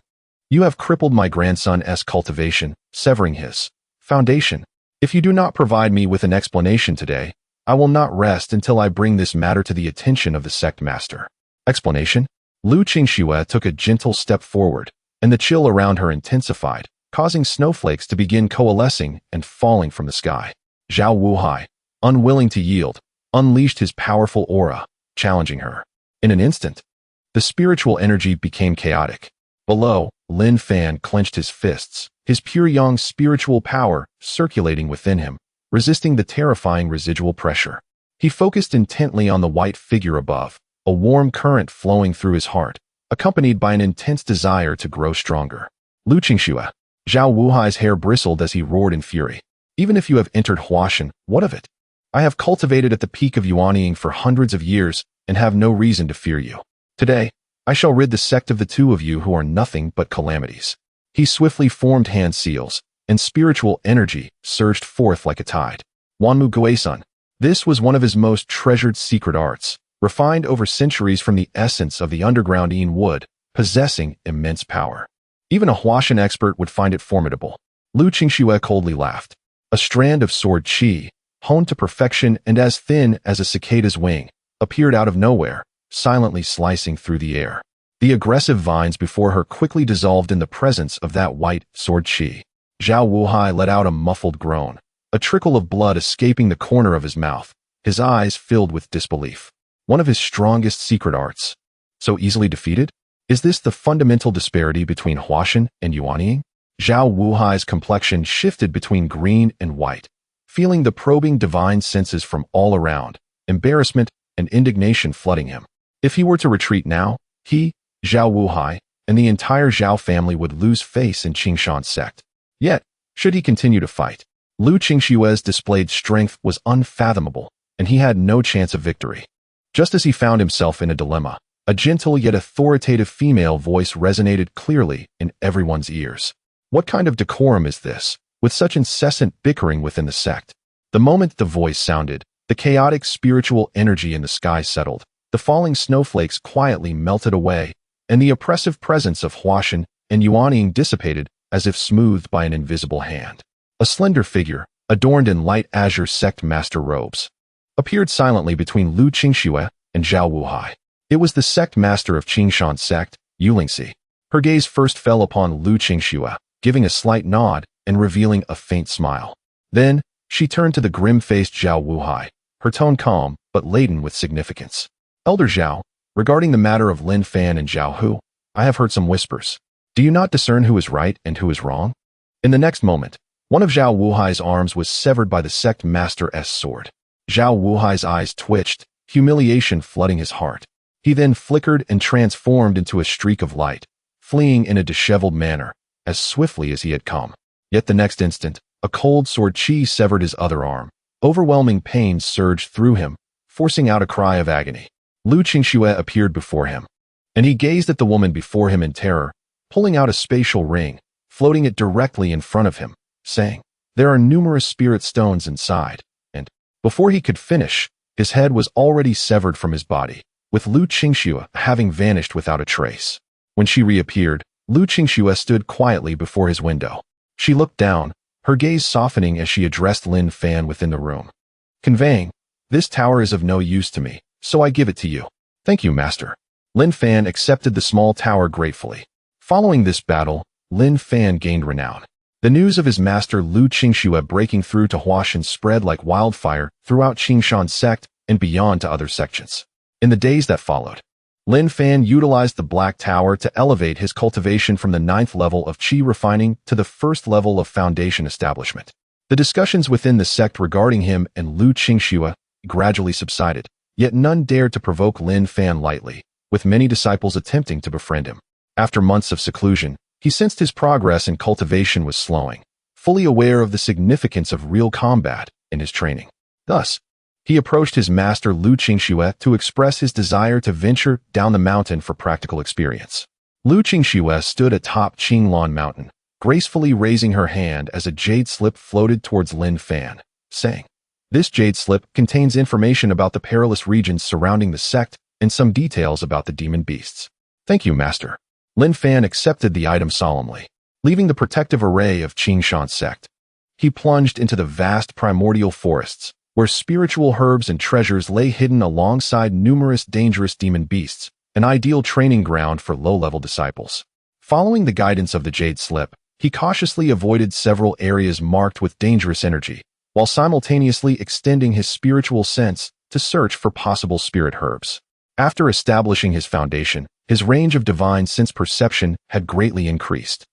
A: You have crippled my grandson's cultivation, severing his foundation. If you do not provide me with an explanation today, I will not rest until I bring this matter to the attention of the sect master. Explanation? Liu Qingxue took a gentle step forward, and the chill around her intensified, causing snowflakes to begin coalescing and falling from the sky. Zhao Wuhai, unwilling to yield, unleashed his powerful aura, challenging her. In an instant, the spiritual energy became chaotic. Below, Lin Fan clenched his fists, his pure yang spiritual power circulating within him, resisting the terrifying residual pressure. He focused intently on the white figure above, a warm current flowing through his heart, accompanied by an intense desire to grow stronger. Liu Qingxue. Zhao Wuhai's hair bristled as he roared in fury. Even if you have entered Huashan, what of it? I have cultivated at the peak of Yuan-ing for hundreds of years and have no reason to fear you. Today, I shall rid the sect of the two of you who are nothing but calamities. He swiftly formed hand seals, and spiritual energy surged forth like a tide. Wanmu Guesun. This was one of his most treasured secret arts, refined over centuries from the essence of the underground Yin wood, possessing immense power. Even a Huashan expert would find it formidable. Liu Qingxue coldly laughed. A strand of sword qi, honed to perfection and as thin as a cicada's wing, appeared out of nowhere, silently slicing through the air. The aggressive vines before her quickly dissolved in the presence of that white sword qi. Zhao Wuhai let out a muffled groan, a trickle of blood escaping the corner of his mouth, his eyes filled with disbelief. One of his strongest secret arts. So easily defeated? Is this the fundamental disparity between Huashan and Yuan-ing? Zhao Wuhai's complexion shifted between green and white, feeling the probing divine senses from all around, embarrassment and indignation flooding him. If he were to retreat now, he, Zhao Wuhai, and the entire Zhao family would lose face in Qingxue's sect. Yet, should he continue to fight, Liu Qingxue's displayed strength was unfathomable, and he had no chance of victory. Just as he found himself in a dilemma, a gentle yet authoritative female voice resonated clearly in everyone's ears. What kind of decorum is this, with such incessant bickering within the sect? The moment the voice sounded, the chaotic spiritual energy in the sky settled, the falling snowflakes quietly melted away, and the oppressive presence of Huashan and Yuanying dissipated as if smoothed by an invisible hand. A slender figure, adorned in light azure sect master robes, appeared silently between Liu Qingxue and Zhao Wuhai. It was the sect master of Qingxue's sect, Yulingxi. Her gaze first fell upon Liu Qingxue, giving a slight nod and revealing a faint smile. Then, she turned to the grim-faced Zhao Wuhai, her tone calm but laden with significance. Elder Zhao, regarding the matter of Lin Fan and Zhao Hu, I have heard some whispers. Do you not discern who is right and who is wrong? In the next moment, one of Zhao Wuhai's arms was severed by the sect master's sword. Zhao Wuhai's eyes twitched, humiliation flooding his heart. He then flickered and transformed into a streak of light, fleeing in a disheveled manner, as swiftly as he had come. Yet the next instant, a cold sword chi severed his other arm. Overwhelming pain surged through him, forcing out a cry of agony. Liu Qingxue appeared before him, and he gazed at the woman before him in terror, pulling out a spatial ring, floating it directly in front of him, saying, "There are numerous spirit stones inside," and, before he could finish, his head was already severed from his body, with Liu Qingxue having vanished without a trace. When she reappeared, Liu Qingxue stood quietly before his window. She looked down, her gaze softening as she addressed Lin Fan within the room, conveying, "This tower is of no use to me, so I give it to you." "Thank you, master." Lin Fan accepted the small tower gratefully. Following this battle, Lin Fan gained renown. The news of his master Liu Qingxue breaking through to Huashan spread like wildfire throughout Qingxue's sect and beyond to other sections. In the days that followed, Lin Fan utilized the Black Tower to elevate his cultivation from the 9th level of Qi refining to the 1st level of foundation establishment. The discussions within the sect regarding him and Liu Qingxue gradually subsided, yet none dared to provoke Lin Fan lightly, with many disciples attempting to befriend him. After months of seclusion, he sensed his progress in cultivation was slowing, fully aware of the significance of real combat in his training. Thus, he approached his master Liu Qingxue to express his desire to venture down the mountain for practical experience. Liu Qingxue stood atop Qinglan Mountain, gracefully raising her hand as a jade slip floated towards Lin Fan, saying, "This jade slip contains information about the perilous regions surrounding the sect and some details about the demon beasts." "Thank you, master." Lin Fan accepted the item solemnly. Leaving the protective array of Qingxue's sect, he plunged into the vast primordial forests, where spiritual herbs and treasures lay hidden alongside numerous dangerous demon beasts, an ideal training ground for low-level disciples. Following the guidance of the jade slip, he cautiously avoided several areas marked with dangerous energy, while simultaneously extending his spiritual sense to search for possible spirit herbs. After establishing his foundation, his range of divine sense perception had greatly increased,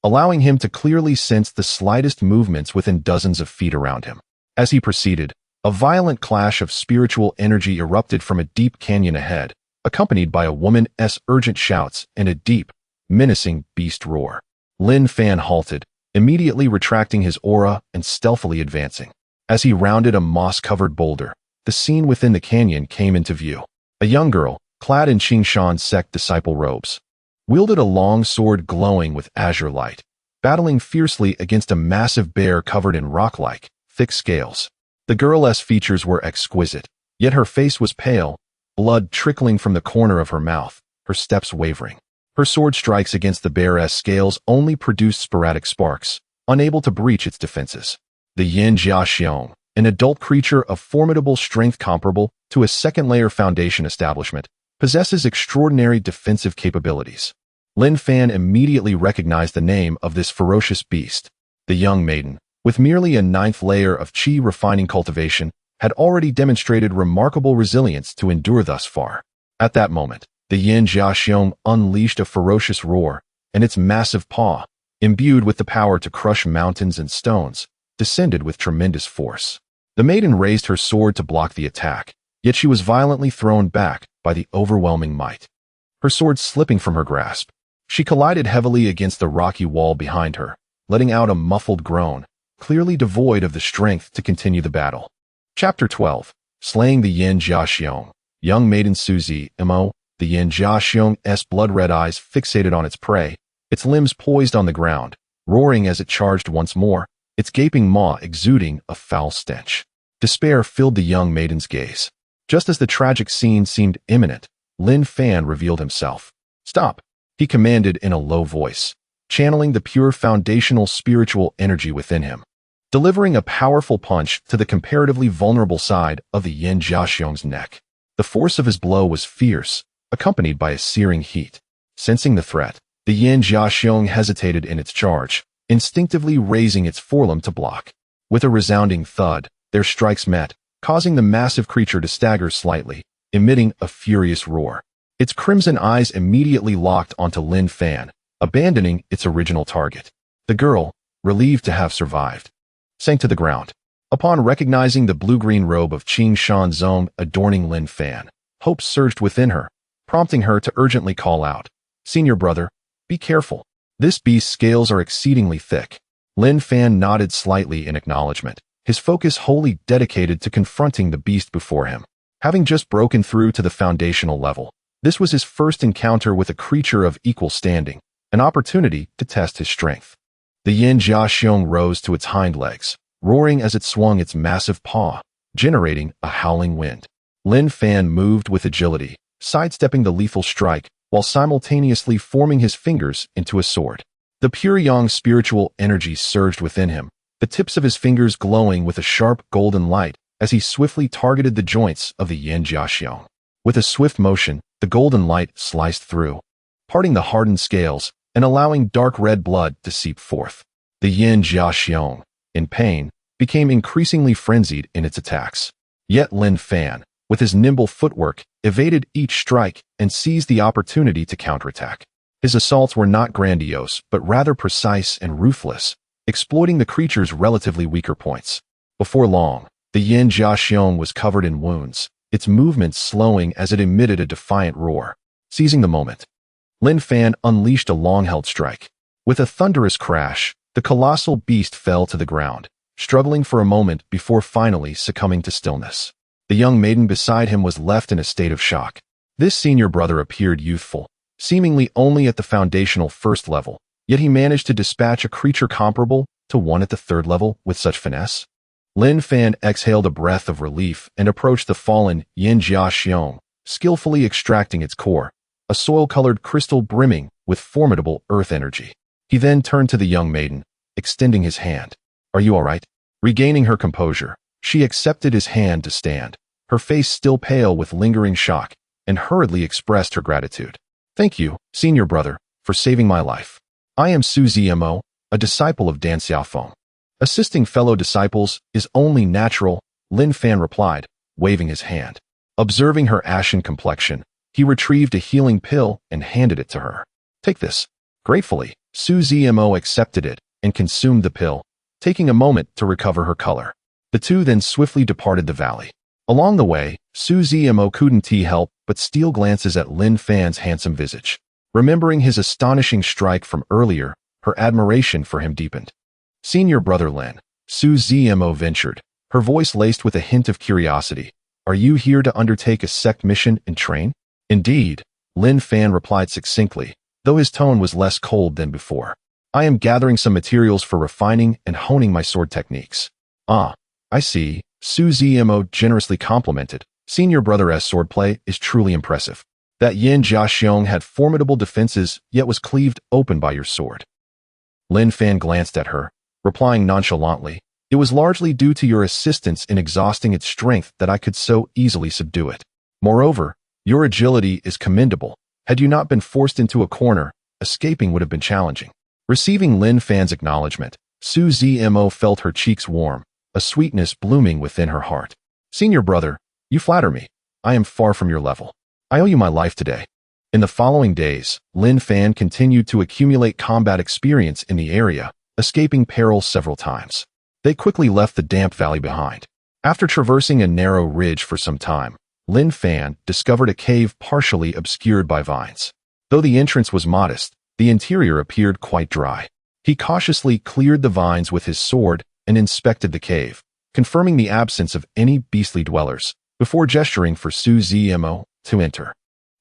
A: allowing him to clearly sense the slightest movements within dozens of feet around him. As he proceeded, a violent clash of spiritual energy erupted from a deep canyon ahead, accompanied by a woman's urgent shouts and a deep, menacing beast roar. Lin Fan halted, immediately retracting his aura and stealthily advancing. As he rounded a moss-covered boulder, the scene within the canyon came into view. A young girl, clad in Qingxue's sect disciple robes, wielded a long sword glowing with azure light, battling fiercely against a massive bear covered in rock-like, thick scales. The girl's features were exquisite, yet her face was pale, blood trickling from the corner of her mouth, her steps wavering. Her sword strikes against the bear's scales only produced sporadic sparks, unable to breach its defenses. The Yin Jiaxiong, an adult creature of formidable strength comparable to a second-layer foundation establishment, possesses extraordinary defensive capabilities. Lin Fan immediately recognized the name of this ferocious beast. The young maiden, with merely a 9th layer of Qi refining cultivation, had already demonstrated remarkable resilience to endure thus far. At that moment, the Yin Jiaxiong unleashed a ferocious roar, and its massive paw, imbued with the power to crush mountains and stones, descended with tremendous force. The maiden raised her sword to block the attack, yet she was violently thrown back by the overwhelming might. Her sword slipping from her grasp, She collided heavily against the rocky wall behind her, letting out a muffled groan, clearly devoid of the strength to continue the battle. Chapter 12. Slaying the Yin Jiaxiong. Young maiden Suzy, Mo, the Yin Jiaxiong's blood-red eyes fixated on its prey, its limbs poised on the ground, roaring as it charged once more, its gaping maw exuding a foul stench. Despair filled the young maiden's gaze. Just as the tragic scene seemed imminent, Lin Fan revealed himself. "Stop," he commanded in a low voice, channeling the pure foundational spiritual energy within him. Delivering a powerful punch to the comparatively vulnerable side of the Yin Jiaxiong's neck. The force of his blow was fierce, accompanied by a searing heat. Sensing the threat, the Yin Jiaxiong hesitated in its charge, instinctively raising its forelimb to block. With a resounding thud, their strikes met, causing the massive creature to stagger slightly, emitting a furious roar. Its crimson eyes immediately locked onto Lin Fan, abandoning its original target. The girl, relieved to have survived, sank to the ground. Upon recognizing the blue-green robe of Qing Shan Zong adorning Lin Fan, hope surged within her, prompting her to urgently call out, "Senior brother, be careful. This beast's scales are exceedingly thick." Lin Fan nodded slightly in acknowledgement, his focus wholly dedicated to confronting the beast before him. Having just broken through to the foundational level, this was his first encounter with a creature of equal standing, an opportunity to test his strength. The Yin Jiaxiong rose to its hind legs, roaring as it swung its massive paw, generating a howling wind. Lin Fan moved with agility, sidestepping the lethal strike, while simultaneously forming his fingers into a sword. The pure yang spiritual energy surged within him, the tips of his fingers glowing with a sharp golden light as he swiftly targeted the joints of the Yin Jiaxiong. With a swift motion, the golden light sliced through, parting the hardened scales and allowing dark red blood to seep forth. The Yin Jiaxiong, in pain, became increasingly frenzied in its attacks. Yet Lin Fan, with his nimble footwork, evaded each strike and seized the opportunity to counterattack. His assaults were not grandiose, but rather precise and ruthless, exploiting the creature's relatively weaker points. Before long, the Yin Jiaxiong was covered in wounds, its movements slowing as it emitted a defiant roar. Seizing the moment, Lin Fan unleashed a long-held strike. With a thunderous crash, the colossal beast fell to the ground, struggling for a moment before finally succumbing to stillness. The young maiden beside him was left in a state of shock. This senior brother appeared youthful, seemingly only at the foundational first level, yet he managed to dispatch a creature comparable to one at the third level with such finesse. Lin Fan exhaled a breath of relief and approached the fallen Yin Jiaxiong, skillfully extracting its core, a soil-colored crystal brimming with formidable earth energy. He then turned to the young maiden, extending his hand. "Are you all right?" Regaining her composure, she accepted his hand to stand, her face still pale with lingering shock, and hurriedly expressed her gratitude. "Thank you, senior brother, for saving my life. I am Suzy Mo, a disciple of Dan Xiaofeng. Assisting fellow disciples is only natural," Lin Fan replied, waving his hand. Observing her ashen complexion, he retrieved a healing pill and handed it to her. "Take this." Gratefully, Suzy Mo accepted it and consumed the pill, taking a moment to recover her color. The two then swiftly departed the valley. Along the way, Suzy Mo couldn't help but steal glances at Lin Fan's handsome visage. Remembering his astonishing strike from earlier, her admiration for him deepened. "Senior brother Lin," Suzy Mo ventured, her voice laced with a hint of curiosity. "Are you here to undertake a sect mission and train?" "Indeed," Lin Fan replied succinctly, though his tone was less cold than before. "I am gathering some materials for refining and honing my sword techniques." "Ah, I see," Suzy Mo generously complimented. "Senior brother's swordplay is truly impressive. That Yin Jiaxiong had formidable defenses, yet was cleaved open by your sword." Lin Fan glanced at her, replying nonchalantly, "It was largely due to your assistance in exhausting its strength that I could so easily subdue it. Moreover, your agility is commendable. Had you not been forced into a corner, escaping would have been challenging." Receiving Lin Fan's acknowledgement, Suzy Mo felt her cheeks warm, a sweetness blooming within her heart. "Senior brother, you flatter me. I am far from your level. I owe you my life today." In the following days, Lin Fan continued to accumulate combat experience in the area, escaping peril several times. They quickly left the damp valley behind. After traversing a narrow ridge for some time, Lin Fan discovered a cave partially obscured by vines. Though the entrance was modest, The interior appeared quite dry. He cautiously cleared the vines with his sword and inspected the cave, confirming the absence of any beastly dwellers, before gesturing for Su Zimo to enter.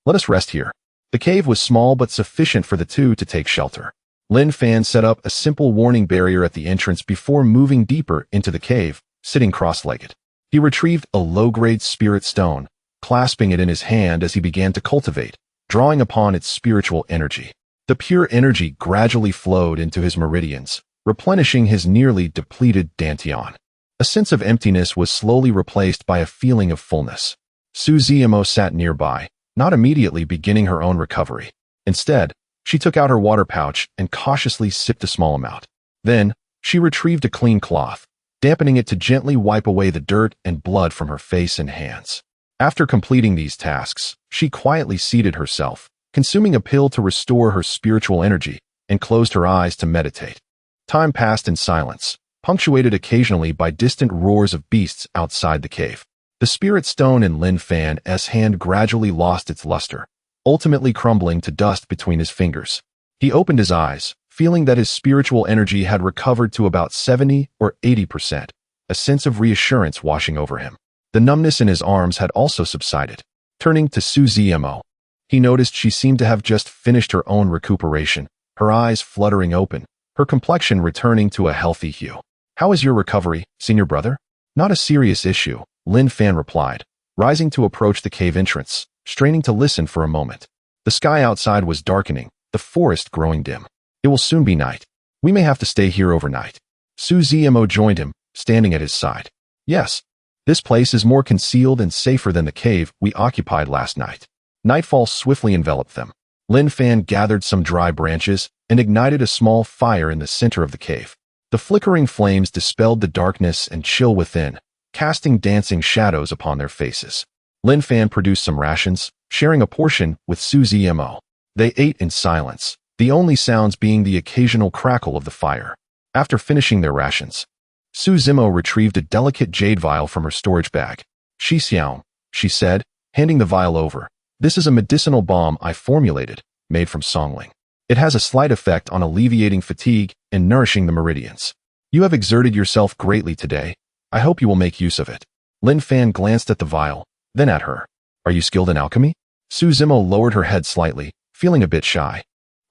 A: Let us rest here. The cave was small but sufficient for the two to take shelter. Lin Fan set up a simple warning barrier at the entrance before moving deeper into the cave, sitting cross-legged. He retrieved a low-grade spirit stone, clasping it in his hand as he began to cultivate, drawing upon its spiritual energy. The pure energy gradually flowed into his meridians, replenishing his nearly depleted dantian. A sense of emptiness was slowly replaced by a feeling of fullness. Su Zimo sat nearby, not immediately beginning her own recovery. Instead, she took out her water pouch and cautiously sipped a small amount. Then, she retrieved a clean cloth, dampening it to gently wipe away the dirt and blood from her face and hands. After completing these tasks, she quietly seated herself, consuming a pill to restore her spiritual energy, and closed her eyes to meditate. Time passed in silence, punctuated occasionally by distant roars of beasts outside the cave. The spirit stone in Lin Fan's hand gradually lost its luster, ultimately crumbling to dust between his fingers. He opened his eyes, feeling that his spiritual energy had recovered to about 70 or 80%, a sense of reassurance washing over him. The numbness in his arms had also subsided. Turning to Su Zimo, he noticed she seemed to have just finished her own recuperation, her eyes fluttering open, her complexion returning to a healthy hue. "How is your recovery, senior brother?" "Not a serious issue," Lin Fan replied, rising to approach the cave entrance, straining to listen for a moment. The sky outside was darkening, the forest growing dim. "It will soon be night. We may have to stay here overnight." Su Zimo joined him, standing at his side. "Yes. This place is more concealed and safer than the cave we occupied last night." Nightfall swiftly enveloped them. Lin Fan gathered some dry branches and ignited a small fire in the center of the cave. The flickering flames dispelled the darkness and chill within, casting dancing shadows upon their faces. Lin Fan produced some rations, sharing a portion with Su Zimo. They ate in silence, the only sounds being the occasional crackle of the fire. After finishing their rations, Su Zimo retrieved a delicate jade vial from her storage bag. "Shi Xiao," she said, handing the vial over. "This is a medicinal balm I formulated, made from songling. It has a slight effect on alleviating fatigue and nourishing the meridians. You have exerted yourself greatly today. I hope you will make use of it." Lin Fan glanced at the vial, then at her. "Are you skilled in alchemy?" Su Zimo lowered her head slightly, feeling a bit shy.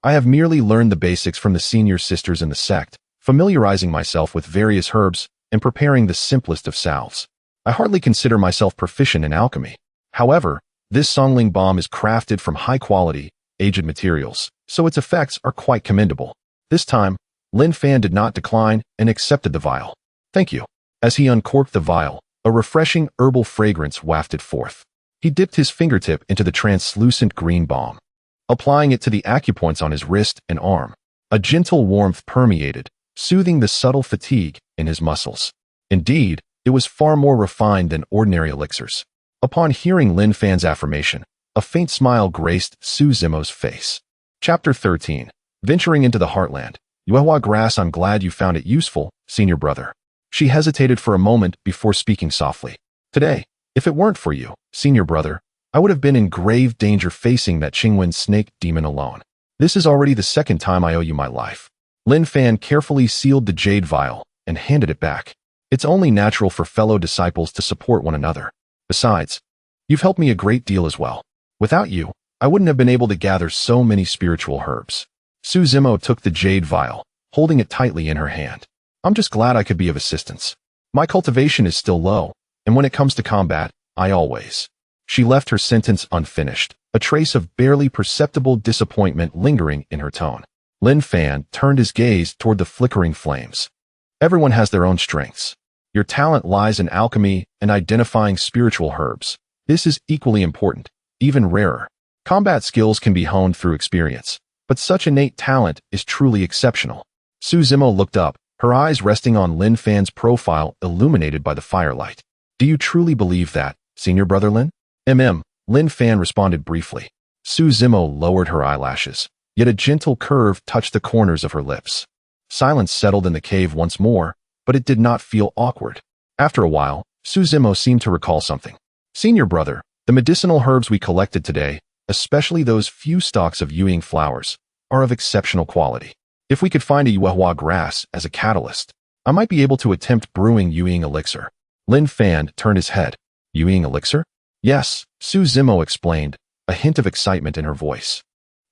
A: "I have merely learned the basics from the senior sisters in the sect, familiarizing myself with various herbs and preparing the simplest of salves. I hardly consider myself proficient in alchemy. However, this songling balm is crafted from high-quality, aged materials, so its effects are quite commendable." This time, Lin Fan did not decline and accepted the vial. "Thank you." As he uncorked the vial, a refreshing herbal fragrance wafted forth. He dipped his fingertip into the translucent green balm, applying it to the acupoints on his wrist and arm. A gentle warmth permeated, soothing the subtle fatigue in his muscles. Indeed, it was far more refined than ordinary elixirs. Upon hearing Lin Fan's affirmation, a faint smile graced Su Zimo's face. Chapter 13. Venturing into the heartland. "Yuehua grass, I'm glad you found it useful, senior brother." She hesitated for a moment before speaking softly. "Today, if it weren't for you, senior brother, I would have been in grave danger facing that Qingwen snake demon alone. This is already the second time I owe you my life." Lin Fan carefully sealed the jade vial and handed it back. "It's only natural for fellow disciples to support one another. Besides, you've helped me a great deal as well. Without you, I wouldn't have been able to gather so many spiritual herbs." Su Zimo took the jade vial, holding it tightly in her hand. "I'm just glad I could be of assistance. My cultivation is still low, and when it comes to combat, I always—" She left her sentence unfinished, a trace of barely perceptible disappointment lingering in her tone. Lin Fan turned his gaze toward the flickering flames. "Everyone has their own strengths. Your talent lies in alchemy and identifying spiritual herbs. This is equally important, even rarer. Combat skills can be honed through experience, but such innate talent is truly exceptional." Su Zimo looked up, her eyes resting on Lin Fan's profile illuminated by the firelight. "Do you truly believe that, senior brother Lin?" Lin Fan responded briefly. Su Zimo lowered her eyelashes, yet a gentle curve touched the corners of her lips. Silence settled in the cave once more, but it did not feel awkward. After a while, Su Zimo seemed to recall something. "Senior brother, the medicinal herbs we collected today, especially those few stalks of Yuing flowers, are of exceptional quality. If we could find a yuehua grass as a catalyst, I might be able to attempt brewing Yueying elixir. Lin Fan turned his head. Yueying elixir? Yes, Su Zimo explained, a hint of excitement in her voice.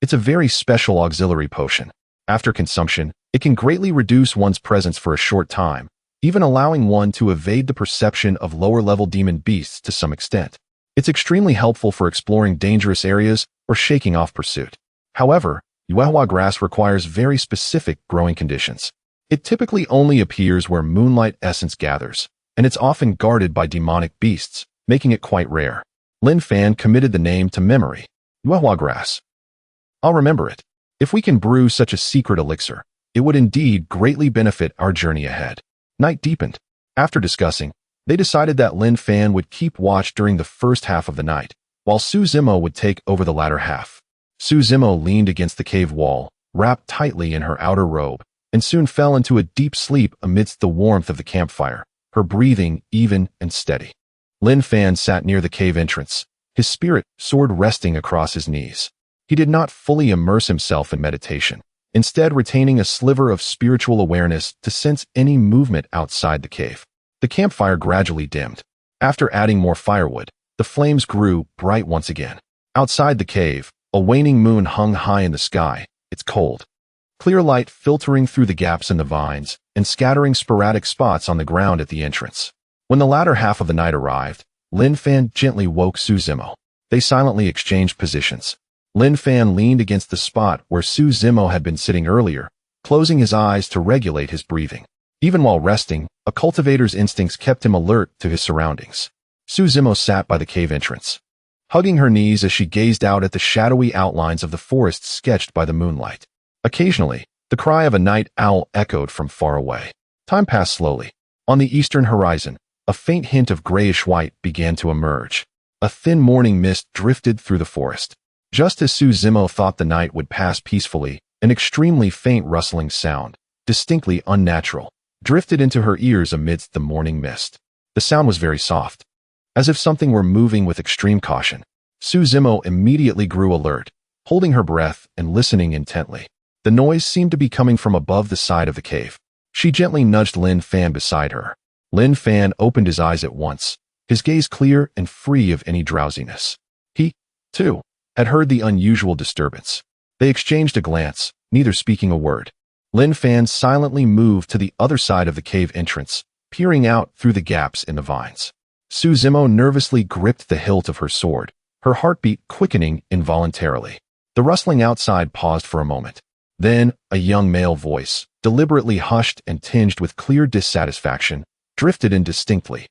A: It's a very special auxiliary potion. After consumption, it can greatly reduce one's presence for a short time, even allowing one to evade the perception of lower-level demon beasts to some extent. It's extremely helpful for exploring dangerous areas or shaking off pursuit. However, yuehua grass requires very specific growing conditions. It typically only appears where moonlight essence gathers, and it's often guarded by demonic beasts, making it quite rare. Lin Fan committed the name to memory. Yuehua grass. I'll remember it. If we can brew such a secret elixir, it would indeed greatly benefit our journey ahead. Night deepened. After discussing, they decided that Lin Fan would keep watch during the first half of the night, while Su Zimo would take over the latter half. Su Zimo leaned against the cave wall, wrapped tightly in her outer robe, and soon fell into a deep sleep amidst the warmth of the campfire, her breathing even and steady. Lin Fan sat near the cave entrance, his spirit sword resting across his knees. He did not fully immerse himself in meditation, instead retaining a sliver of spiritual awareness to sense any movement outside the cave. The campfire gradually dimmed. After adding more firewood, the flames grew bright once again. Outside the cave, a waning moon hung high in the sky, its cold, clear light filtering through the gaps in the vines and scattering sporadic spots on the ground at the entrance. When the latter half of the night arrived, Lin Fan gently woke Su Zimo. They silently exchanged positions. Lin Fan leaned against the spot where Su Zimo had been sitting earlier, closing his eyes to regulate his breathing. Even while resting, a cultivator's instincts kept him alert to his surroundings. Su Zimo sat by the cave entrance, hugging her knees as she gazed out at the shadowy outlines of the forest sketched by the moonlight. Occasionally, the cry of a night owl echoed from far away. Time passed slowly. On the eastern horizon, a faint hint of grayish-white began to emerge. A thin morning mist drifted through the forest. Just as Su Zimo thought the night would pass peacefully, an extremely faint rustling sound, distinctly unnatural, drifted into her ears amidst the morning mist. The sound was very soft, as if something were moving with extreme caution. Su Zimo immediately grew alert, holding her breath and listening intently. The noise seemed to be coming from above the side of the cave. She gently nudged Lin Fan beside her. Lin Fan opened his eyes at once, his gaze clear and free of any drowsiness. He, too, had heard the unusual disturbance. They exchanged a glance, neither speaking a word. Lin Fan silently moved to the other side of the cave entrance, peering out through the gaps in the vines. Su Zimo nervously gripped the hilt of her sword, her heartbeat quickening involuntarily. The rustling outside paused for a moment. Then, a young male voice, deliberately hushed and tinged with clear dissatisfaction, drifted in distinctly.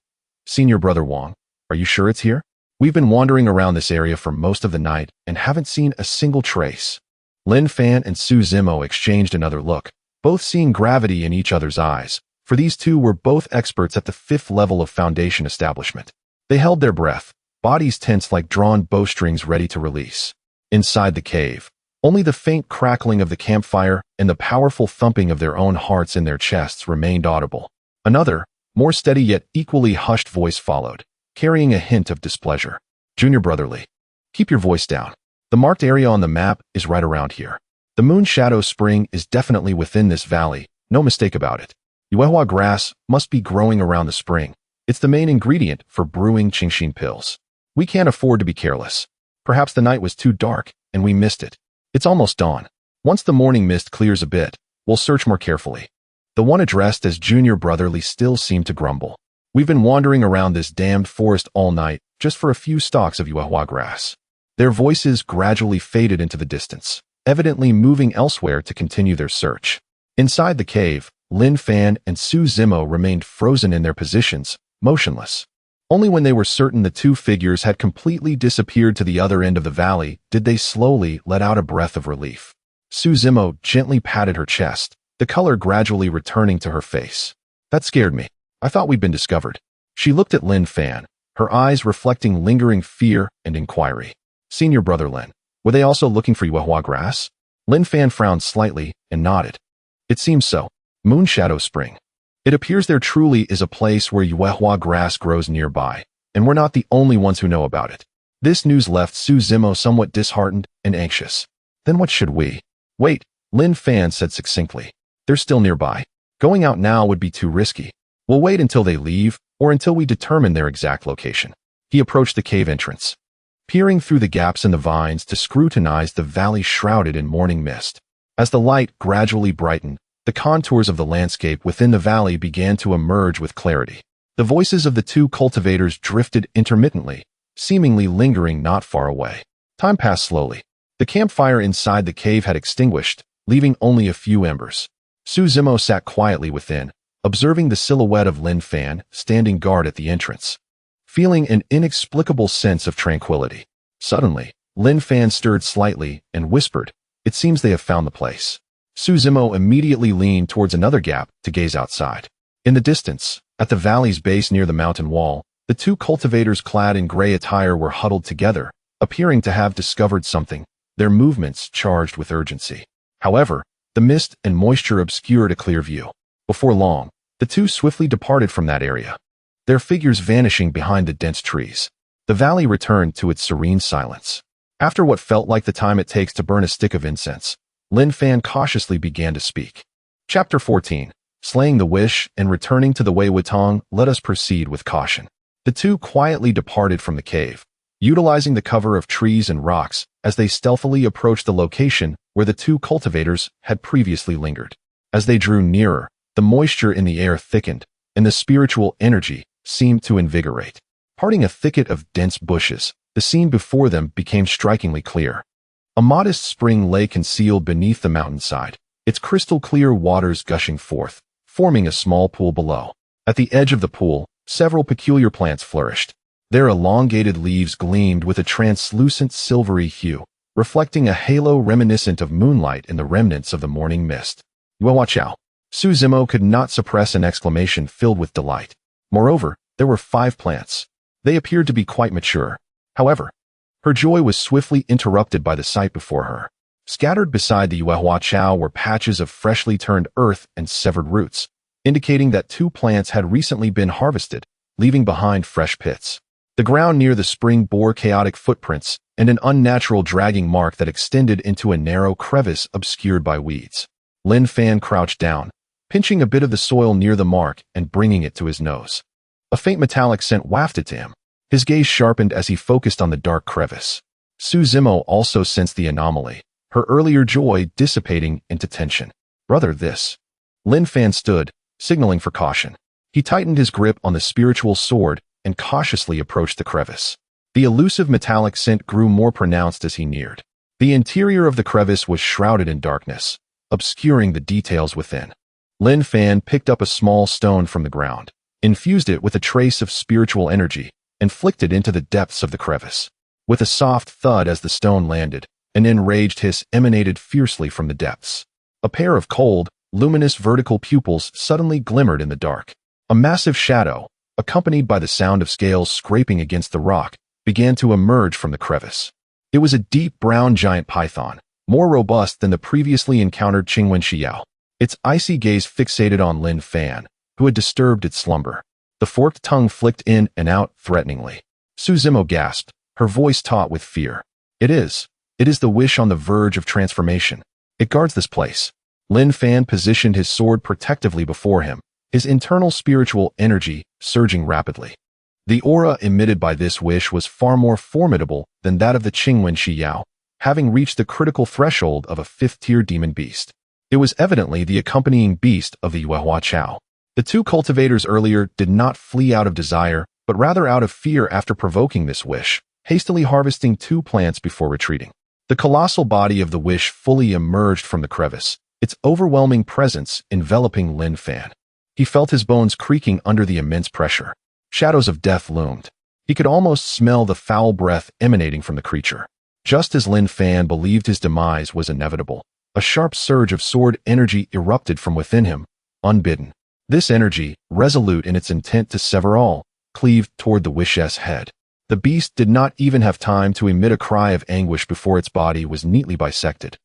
A: "Senior Brother Wang, are you sure it's here? We've been wandering around this area for most of the night and haven't seen a single trace." Lin Fan and Su Zimo exchanged another look, both seeing gravity in each other's eyes, for these two were both experts at the 5th level of Foundation establishment. They held their breath, bodies tense like drawn bowstrings ready to release. Inside the cave, only the faint crackling of the campfire and the powerful thumping of their own hearts in their chests remained audible. Another, more steady yet equally hushed voice followed, carrying a hint of displeasure. "Junior Brotherly, keep your voice down. The marked area on the map is right around here. The Moon Shadow Spring is definitely within this valley, no mistake about it. Yuehua grass must be growing around the spring. It's the main ingredient for brewing Qingxue pills. We can't afford to be careless. Perhaps the night was too dark, and we missed it. It's almost dawn. Once the morning mist clears a bit, we'll search more carefully." The one addressed as Junior Brotherly still seemed to grumble. "We've been wandering around this damned forest all night, just for a few stalks of yuehua grass." Their voices gradually faded into the distance, evidently moving elsewhere to continue their search. Inside the cave, Lin Fan and Su Zimo remained frozen in their positions, motionless. Only when they were certain the two figures had completely disappeared to the other end of the valley did they slowly let out a breath of relief. Su Zimo gently patted her chest, the color gradually returning to her face. "That scared me. I thought we'd been discovered." She looked at Lin Fan, her eyes reflecting lingering fear and inquiry. "Senior Brother Lin, were they also looking for yuehua grass?" Lin Fan frowned slightly and nodded. "It seems so. Moon Shadow Spring. It appears there truly is a place where yuehua grass grows nearby, and we're not the only ones who know about it." This news left Su Zimo somewhat disheartened and anxious. "Then what should we?" Wait, Lin Fan said succinctly. They're still nearby. Going out now would be too risky. We'll wait until they leave, or until we determine their exact location. He approached the cave entrance, peering through the gaps in the vines to scrutinize the valley shrouded in morning mist. As the light gradually brightened, the contours of the landscape within the valley began to emerge with clarity. The voices of the two cultivators drifted intermittently, seemingly lingering not far away. Time passed slowly. The campfire inside the cave had extinguished, leaving only a few embers. Su Zimo sat quietly within, observing the silhouette of Lin Fan standing guard at the entrance, feeling an inexplicable sense of tranquility. Suddenly, Lin Fan stirred slightly and whispered, "It seems they have found the place." Su Zimo immediately leaned towards another gap to gaze outside. In the distance, at the valley's base near the mountain wall, the two cultivators clad in gray attire were huddled together, appearing to have discovered something, their movements charged with urgency. However, the mist and moisture obscured a clear view. Before long, the two swiftly departed from that area, their figures vanishing behind the dense trees. The valley returned to its serene silence. After what felt like the time it takes to burn a stick of incense, Lin Fan cautiously began to speak. Chapter 14. Slaying the Wish and returning to the Wei Wutong, let us proceed with caution. The two quietly departed from the cave, utilizing the cover of trees and rocks as they stealthily approached the location where the two cultivators had previously lingered. As they drew nearer, the moisture in the air thickened, and the spiritual energy seemed to invigorate. Parting a thicket of dense bushes, the scene before them became strikingly clear. A modest spring lay concealed beneath the mountainside, its crystal-clear waters gushing forth, forming a small pool below. At the edge of the pool, several peculiar plants flourished. Their elongated leaves gleamed with a translucent silvery hue, reflecting a halo reminiscent of moonlight in the remnants of the morning mist. Watch out! Su Zimo could not suppress an exclamation filled with delight. Moreover, there were 5 plants. They appeared to be quite mature. However, her joy was swiftly interrupted by the sight before her. Scattered beside the Yuehua Chao were patches of freshly turned earth and severed roots, indicating that 2 plants had recently been harvested, leaving behind fresh pits. The ground near the spring bore chaotic footprints and an unnatural dragging mark that extended into a narrow crevice obscured by weeds. Lin Fan crouched down, pinching a bit of the soil near the mark and bringing it to his nose. A faint metallic scent wafted to him. His gaze sharpened as he focused on the dark crevice. Su Zimo also sensed the anomaly, her earlier joy dissipating into tension. Brother, this. Lin Fan stood, signaling for caution. He tightened his grip on the spiritual sword and cautiously approached the crevice. The elusive metallic scent grew more pronounced as he neared. The interior of the crevice was shrouded in darkness, obscuring the details within. Lin Fan picked up a small stone from the ground, infused it with a trace of spiritual energy, and flicked it into the depths of the crevice. With a soft thud as the stone landed, an enraged hiss emanated fiercely from the depths. A pair of cold, luminous vertical pupils suddenly glimmered in the dark. A massive shadow, accompanied by the sound of scales scraping against the rock, began to emerge from the crevice. It was a deep brown giant python, more robust than the previously encountered Qingwen Xiao. Its icy gaze fixated on Lin Fan, who had disturbed its slumber. The forked tongue flicked in and out threateningly. Su Zimo gasped, her voice taut with fear. It is the wish on the verge of transformation. It guards this place. Lin Fan positioned his sword protectively before him, his internal spiritual energy surging rapidly. The aura emitted by this wish was far more formidable than that of the Qingwen Xiao, having reached the critical threshold of a 5th-tier demon beast. It was evidently the accompanying beast of the Yuehua Chao. The two cultivators earlier did not flee out of desire, but rather out of fear after provoking this wish, hastily harvesting 2 plants before retreating. The colossal body of the wish fully emerged from the crevice, its overwhelming presence enveloping Lin Fan. He felt his bones creaking under the immense pressure. Shadows of death loomed. He could almost smell the foul breath emanating from the creature. Just as Lin Fan believed his demise was inevitable, a sharp surge of sword energy erupted from within him, unbidden. This energy, resolute in its intent to sever all, cleaved toward the wish's head. The beast did not even have time to emit a cry of anguish before its body was neatly bisected,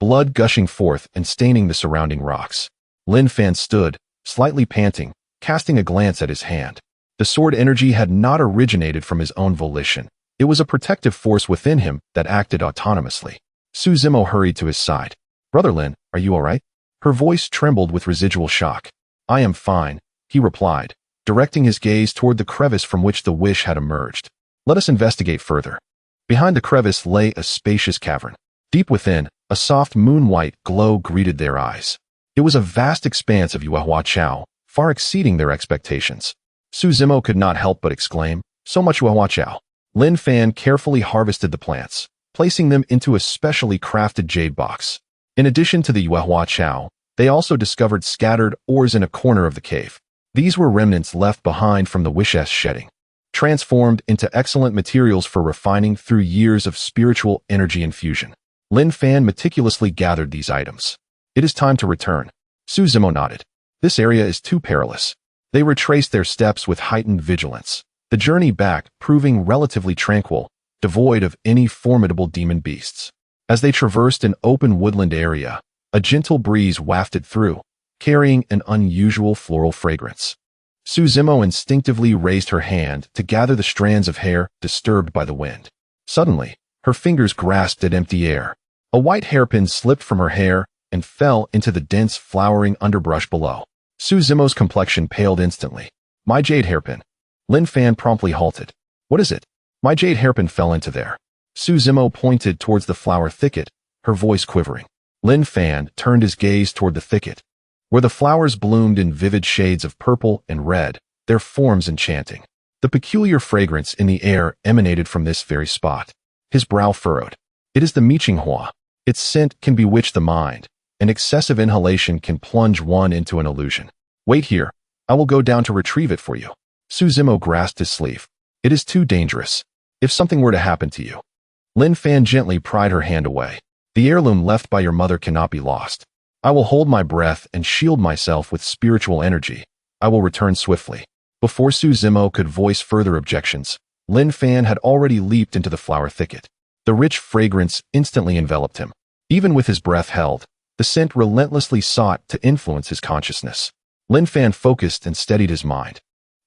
A: blood gushing forth and staining the surrounding rocks. Lin Fan stood, slightly panting, casting a glance at his hand. The sword energy had not originated from his own volition. It was a protective force within him that acted autonomously. Su Zimo hurried to his side. Brother Lin, are you all right? Her voice trembled with residual shock. I am fine, he replied, directing his gaze toward the crevice from which the wish had emerged. Let us investigate further. Behind the crevice lay a spacious cavern. Deep within, a soft moon-white glow greeted their eyes. It was a vast expanse of Yuehua Chao, far exceeding their expectations. Su Zimo could not help but exclaim, so much Yuehua Chao. Lin Fan carefully harvested the plants, placing them into a specially crafted jade box. In addition to the Yuehua Chao, they also discovered scattered ores in a corner of the cave. These were remnants left behind from the wish's shedding, transformed into excellent materials for refining through years of spiritual energy infusion. Lin Fan meticulously gathered these items. It is time to return. Su Zimo nodded. This area is too perilous. They retraced their steps with heightened vigilance, the journey back proving relatively tranquil, devoid of any formidable demon beasts. As they traversed an open woodland area, a gentle breeze wafted through, carrying an unusual floral fragrance. Su Zimo instinctively raised her hand to gather the strands of hair disturbed by the wind. Suddenly, her fingers grasped at empty air. A white hairpin slipped from her hair and fell into the dense flowering underbrush below. Su Zimo's complexion paled instantly. My jade hairpin. Lin Fan promptly halted. What is it? My jade hairpin fell into there. Su Zimo pointed towards the flower thicket, her voice quivering. Lin Fan turned his gaze toward the thicket, where the flowers bloomed in vivid shades of purple and red, their forms enchanting. The peculiar fragrance in the air emanated from this very spot. His brow furrowed. It is the Qingxue. Its scent can bewitch the mind, and excessive inhalation can plunge one into an illusion. Wait here. I will go down to retrieve it for you. Su Zimo grasped his sleeve. It is too dangerous. If something were to happen to you. Lin Fan gently pried her hand away. The heirloom left by your mother cannot be lost. I will hold my breath and shield myself with spiritual energy. I will return swiftly. Before Su Zimo could voice further objections, Lin Fan had already leaped into the flower thicket. The rich fragrance instantly enveloped him. Even with his breath held, the scent relentlessly sought to influence his consciousness. Lin Fan focused and steadied his mind,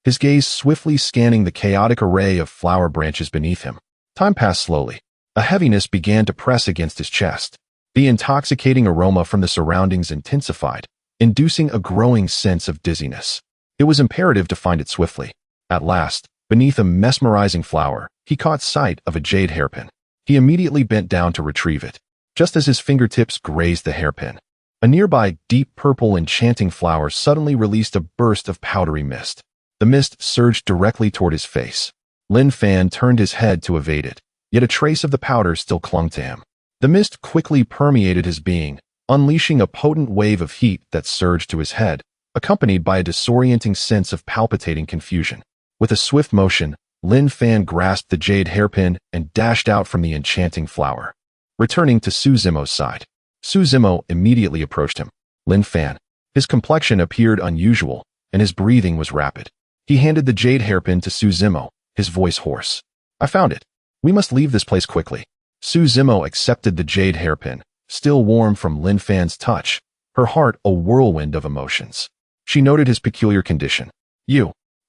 A: his gaze swiftly scanning the chaotic array of flower branches beneath him. Time passed slowly. A heaviness began to press against his chest. The intoxicating aroma from the surroundings intensified, inducing a growing sense of dizziness. It was imperative to find it swiftly. At last, beneath a mesmerizing flower, he caught sight of a jade hairpin. He immediately bent down to retrieve it, just as his fingertips grazed the hairpin. A nearby deep purple enchanting flower suddenly released a burst of powdery mist. The mist surged directly toward his face. Lin Fan turned his head to evade it, yet a trace of the powder still clung to him. The mist quickly permeated his being, unleashing a potent wave of heat that surged to his head, accompanied by a disorienting sense of palpitating confusion. With a swift motion, Lin Fan grasped the jade hairpin and dashed out from the enchanting flower. Returning to Su Zimo's side, Su Zimo immediately approached him. Lin Fan. His complexion appeared unusual, and his breathing was rapid. He handed the jade hairpin to Su Zimo, his voice hoarse. I found it. We must leave this place quickly. Su Zimo accepted the jade hairpin, still warm from Lin Fan's touch, her heart a whirlwind of emotions. She noted his peculiar condition.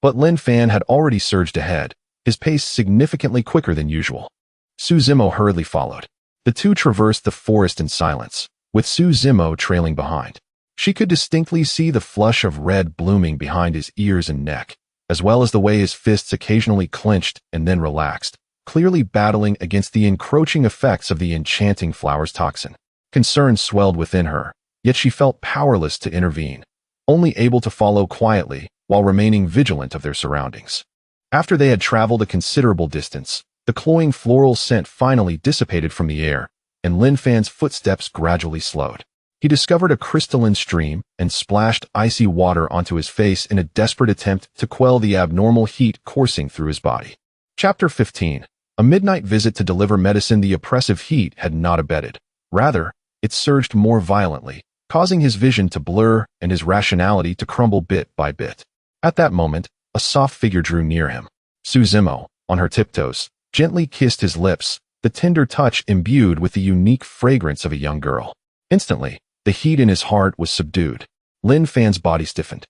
A: But Lin Fan had already surged ahead, his pace significantly quicker than usual. Su Zimo hurriedly followed. The two traversed the forest in silence, with Su Zimo trailing behind. She could distinctly see the flush of red blooming behind his ears and neck, as well as the way his fists occasionally clenched and then relaxed, clearly battling against the encroaching effects of the enchanting flower's toxin. Concern swelled within her, yet she felt powerless to intervene, only able to follow quietly while remaining vigilant of their surroundings. After they had traveled a considerable distance, the cloying floral scent finally dissipated from the air, and Lin Fan's footsteps gradually slowed. He discovered a crystalline stream and splashed icy water onto his face in a desperate attempt to quell the abnormal heat coursing through his body. Chapter 15. A midnight visit to deliver medicine. The oppressive heat had not abated. Rather, it surged more violently, causing his vision to blur and his rationality to crumble bit by bit. At that moment, a soft figure drew near him. Su Zimo, on her tiptoes, gently kissed his lips, the tender touch imbued with the unique fragrance of a young girl. Instantly, the heat in his heart was subdued. Lin Fan's body stiffened.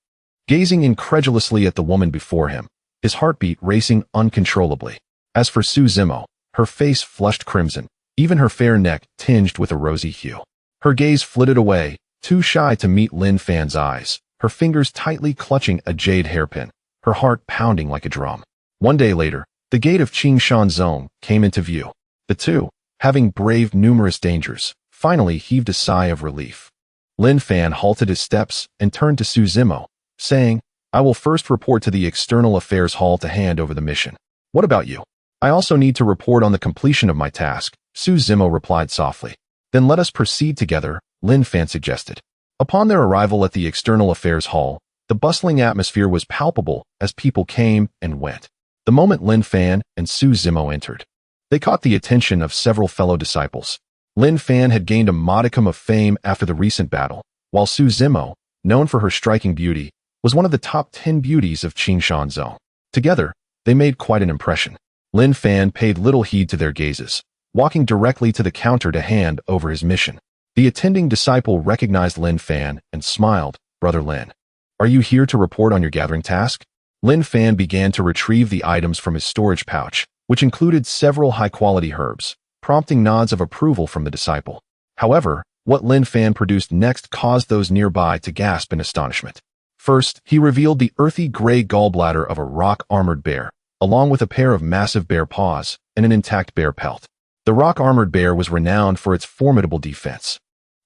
A: Gazing incredulously at the woman before him, his heartbeat racing uncontrollably. As for Su Zimo, her face flushed crimson, even her fair neck tinged with a rosy hue. Her gaze flitted away, too shy to meet Lin Fan's eyes, her fingers tightly clutching a jade hairpin, her heart pounding like a drum. One day later, the gate of Qingshan Zone came into view. The two, having braved numerous dangers, finally heaved a sigh of relief. Lin Fan halted his steps and turned to Su Zimo, saying, "I will first report to the External Affairs Hall to hand over the mission. What about you?" "I also need to report on the completion of my task," Su Zimo replied softly. "Then let us proceed together," Lin Fan suggested. Upon their arrival at the External Affairs Hall, the bustling atmosphere was palpable as people came and went. The moment Lin Fan and Su Zimo entered, they caught the attention of several fellow disciples. Lin Fan had gained a modicum of fame after the recent battle, while Su Zimo, known for her striking beauty, was one of the top 10 beauties of Qingshan Zone. Together, they made quite an impression. Lin Fan paid little heed to their gazes, walking directly to the counter to hand over his mission. The attending disciple recognized Lin Fan and smiled. "Brother Lin, are you here to report on your gathering task?" Lin Fan began to retrieve the items from his storage pouch, which included several high-quality herbs, prompting nods of approval from the disciple. However, what Lin Fan produced next caused those nearby to gasp in astonishment. First, he revealed the earthy gray gallbladder of a rock-armored bear, along with a pair of massive bear paws and an intact bear pelt. The rock-armored bear was renowned for its formidable defense,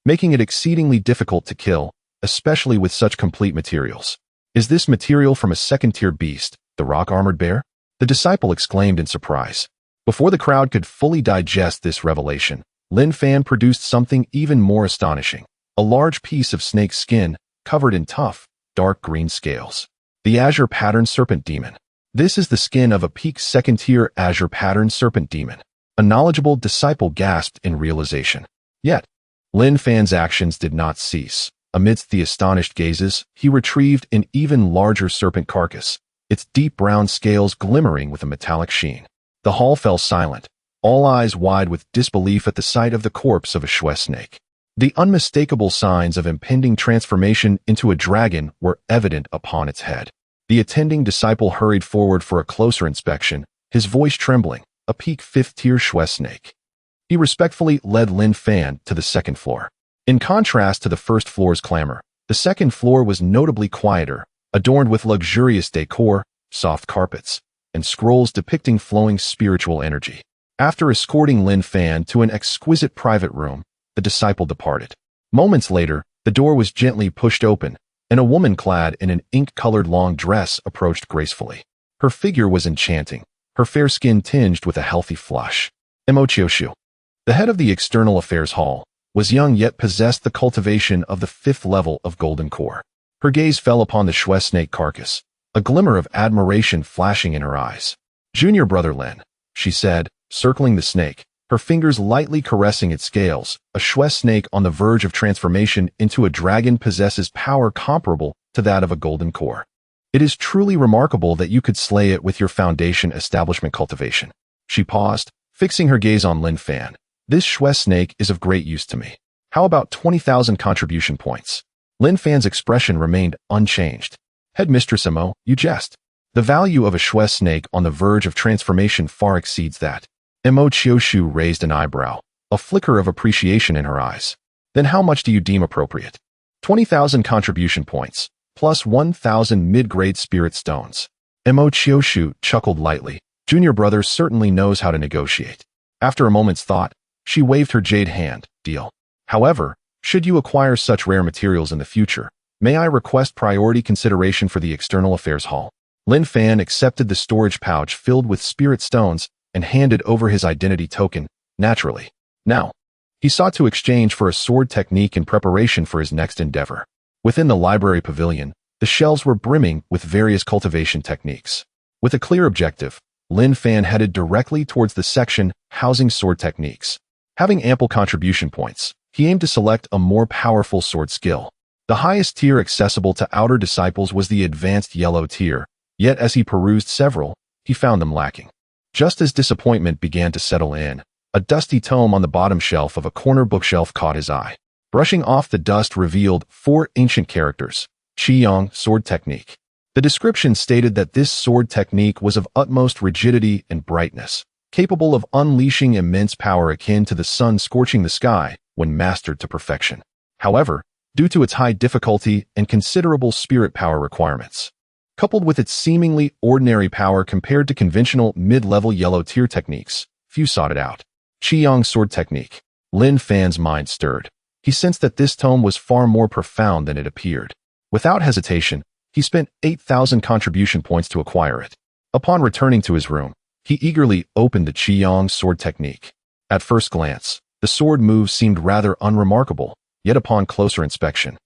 A: making it exceedingly difficult to kill, especially with such complete materials. "Is this material from a second-tier beast, the rock-armored bear?" the disciple exclaimed in surprise. Before the crowd could fully digest this revelation, Lin Fan produced something even more astonishing, a large piece of snake skin covered in tough, dark green scales. The Azure Pattern Serpent Demon. "This is the skin of a peak second-tier Azure Pattern Serpent Demon," a knowledgeable disciple gasped in realization. Yet, Lin Fan's actions did not cease. Amidst the astonished gazes, he retrieved an even larger serpent carcass, its deep brown scales glimmering with a metallic sheen. The hall fell silent, all eyes wide with disbelief at the sight of the corpse of a Shue snake. The unmistakable signs of impending transformation into a dragon were evident upon its head. The attending disciple hurried forward for a closer inspection, his voice trembling, a peak 5th-tier Shue snake. He respectfully led Lin Fan to the second floor. In contrast to the first floor's clamor, the second floor was notably quieter, adorned with luxurious decor, soft carpets, and scrolls depicting flowing spiritual energy. After escorting Lin Fan to an exquisite private room, the disciple departed. Moments later, the door was gently pushed open, and a woman clad in an ink-colored long dress approached gracefully. Her figure was enchanting, her fair skin tinged with a healthy flush. Qingsue, the head of the External Affairs Hall, was young yet possessed the cultivation of the 5th level of Golden Core. Her gaze fell upon the Shue snake carcass, a glimmer of admiration flashing in her eyes. "Junior brother Lin," she said, circling the snake, her fingers lightly caressing its scales. "A Shue snake on the verge of transformation into a dragon possesses power comparable to that of a Golden Core. It is truly remarkable that you could slay it with your foundation establishment cultivation." She paused, fixing her gaze on Lin Fan. "This Shue snake is of great use to me. How about 20,000 contribution points?" Lin Fan's expression remained unchanged. "Headmistress Mo, you jest. The value of a Shue snake on the verge of transformation far exceeds that." Qingsue raised an eyebrow, a flicker of appreciation in her eyes. "Then how much do you deem appropriate?" 20,000 contribution points, plus 1,000 mid-grade spirit stones. Qingsue chuckled lightly. Junior brother certainly knows how to negotiate. After a moment's thought, she waved her jade hand. "Deal. However, should you acquire such rare materials in the future, may I request priority consideration for the External Affairs Hall?" Lin Fan accepted the storage pouch filled with spirit stones and handed over his identity token, naturally. Now, he sought to exchange for a sword technique in preparation for his next endeavor. Within the library pavilion, the shelves were brimming with various cultivation techniques. With a clear objective, Lin Fan headed directly towards the section housing sword techniques. Having ample contribution points, he aimed to select a more powerful sword skill. The highest tier accessible to outer disciples was the advanced yellow tier, yet as he perused several, he found them lacking. Just as disappointment began to settle in, a dusty tome on the bottom shelf of a corner bookshelf caught his eye. Brushing off the dust revealed 4 ancient characters. Qiyong sword technique. The description stated that this sword technique was of utmost rigidity and brightness, capable of unleashing immense power akin to the sun scorching the sky when mastered to perfection. However, due to its high difficulty and considerable spirit power requirements, coupled with its seemingly ordinary power compared to conventional mid-level yellow tier techniques, few sought it out. Qiyang Sword Technique. Lin Fan's mind stirred. He sensed that this tome was far more profound than it appeared. Without hesitation, he spent 8,000 contribution points to acquire it. Upon returning to his room, he eagerly opened the Qiyang Sword Technique. At first glance, the sword moves seemed rather unremarkable, yet upon closer inspection,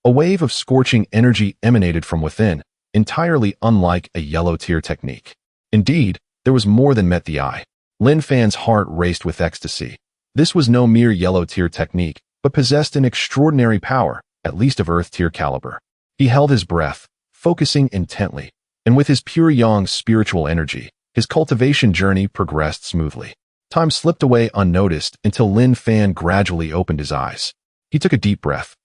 A: a wave of scorching energy emanated from within, entirely unlike a yellow tier technique. Indeed, there was more than met the eye. Lin Fan's heart raced with ecstasy. This was no mere yellow tier technique, but possessed an extraordinary power, at least of earth tier caliber. He held his breath, focusing intently, and with his pure yang spiritual energy, his cultivation journey progressed smoothly. Time slipped away unnoticed until Lin Fan gradually opened his eyes. He took a deep breath.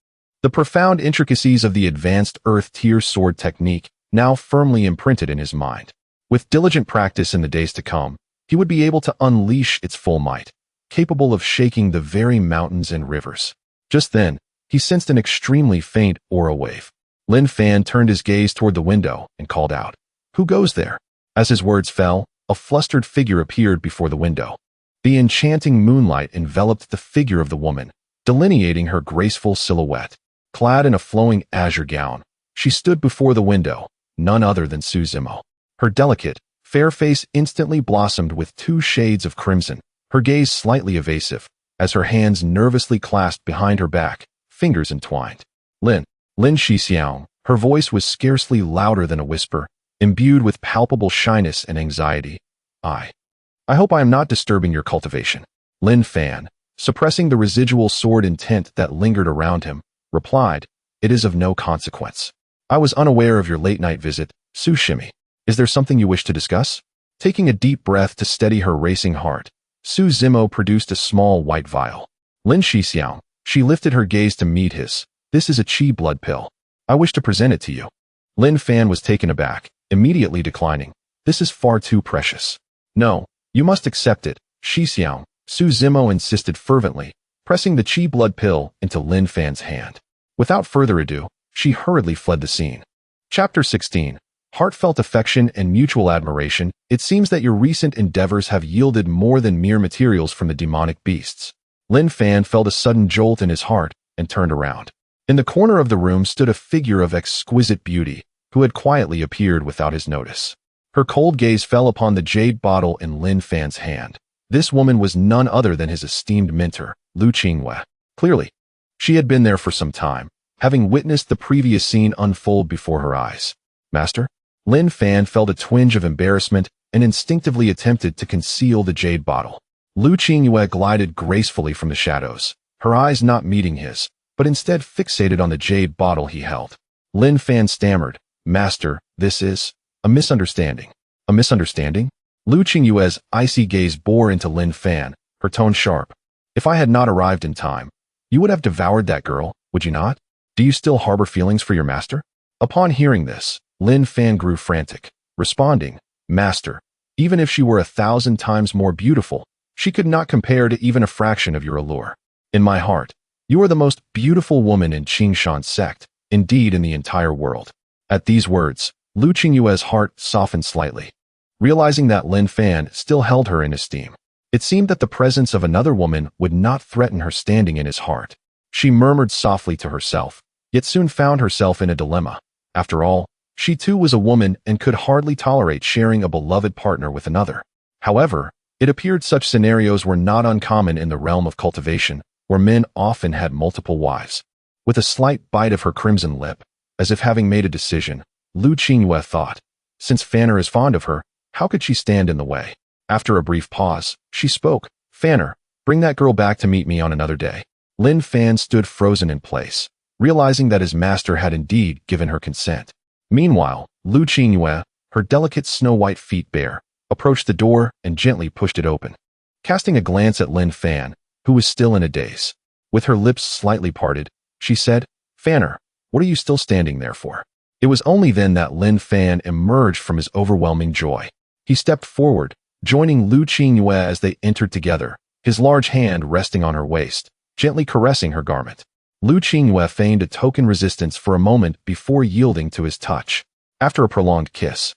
A: The profound intricacies of the advanced earth tier sword technique now firmly imprinted in his mind. With diligent practice in the days to come, he would be able to unleash its full might, capable of shaking the very mountains and rivers. Just then, he sensed an extremely faint aura wave. Lin Fan turned his gaze toward the window and called out, "Who goes there?" As his words fell, a flustered figure appeared before the window. The enchanting moonlight enveloped the figure of the woman, delineating her graceful silhouette. Clad in a flowing azure gown, she stood before the window, none other than Su Zimo. Her delicate, fair face instantly blossomed with 2 shades of crimson, her gaze slightly evasive, as her hands nervously clasped behind her back, fingers entwined. Lin Shixiang, her voice was scarcely louder than a whisper, imbued with palpable shyness and anxiety. I hope I am not disturbing your cultivation." Lin Fan, suppressing the residual sword intent that lingered around him, replied, "It is of no consequence. I was unaware of your late-night visit, Su Shimi. Is there something you wish to discuss?" Taking a deep breath to steady her racing heart, Su Zimo produced a small white vial. Lin Shixiang, she lifted her gaze to meet his. "This is a qi blood pill. I wish to present it to you." Lin Fan was taken aback, immediately declining. "This is far too precious." "No, you must accept it, Shixiang," Su Zimo insisted fervently, pressing the qi blood pill into Lin Fan's hand. Without further ado, she hurriedly fled the scene. Chapter 16. Heartfelt affection and mutual admiration. It seems that your recent endeavors have yielded more than mere materials from the demonic beasts. Lin Fan felt a sudden jolt in his heart and turned around. In the corner of the room stood a figure of exquisite beauty, who had quietly appeared without his notice. Her cold gaze fell upon the jade bottle in Lin Fan's hand. This woman was none other than his esteemed mentor, Liu Qingxue. Clearly, she had been there for some time, having witnessed the previous scene unfold before her eyes. "Master?" Lin Fan felt a twinge of embarrassment and instinctively attempted to conceal the jade bottle. Liu Qingxue glided gracefully from the shadows, her eyes not meeting his, but instead fixated on the jade bottle he held. Lin Fan stammered, "Master, this is a misunderstanding." "A misunderstanding?" Liu Qingxue's icy gaze bore into Lin Fan, her tone sharp. "If I had not arrived in time, you would have devoured that girl, would you not? Do you still harbor feelings for your master?" Upon hearing this, Lin Fan grew frantic, responding, "Master, even if she were 1,000 times more beautiful, she could not compare to even a fraction of your allure. In my heart, you are the most beautiful woman in Qingshan sect, indeed in the entire world." At these words, Liu Qingxue's heart softened slightly, realizing that Lin Fan still held her in esteem. It seemed that the presence of another woman would not threaten her standing in his heart. She murmured softly to herself, yet soon found herself in a dilemma. After all, she too was a woman and could hardly tolerate sharing a beloved partner with another. However, it appeared such scenarios were not uncommon in the realm of cultivation, where men often had multiple wives. With a slight bite of her crimson lip, as if having made a decision, Liu Qingxue thought, since Fanner is fond of her, how could she stand in the way? After a brief pause, she spoke, "Fanner, bring that girl back to meet me on another day." Lin Fan stood frozen in place, realizing that his master had indeed given her consent. Meanwhile, Liu Qingxue, her delicate snow-white feet bare, approached the door and gently pushed it open. Casting a glance at Lin Fan, who was still in a daze, with her lips slightly parted, she said, "Fanner, what are you still standing there for?" It was only then that Lin Fan emerged from his overwhelming joy. He stepped forward, joining Liu Qingxue as they entered together, his large hand resting on her waist, gently caressing her garment. Liu Qingxue feigned a token resistance for a moment before yielding to his touch. After a prolonged kiss,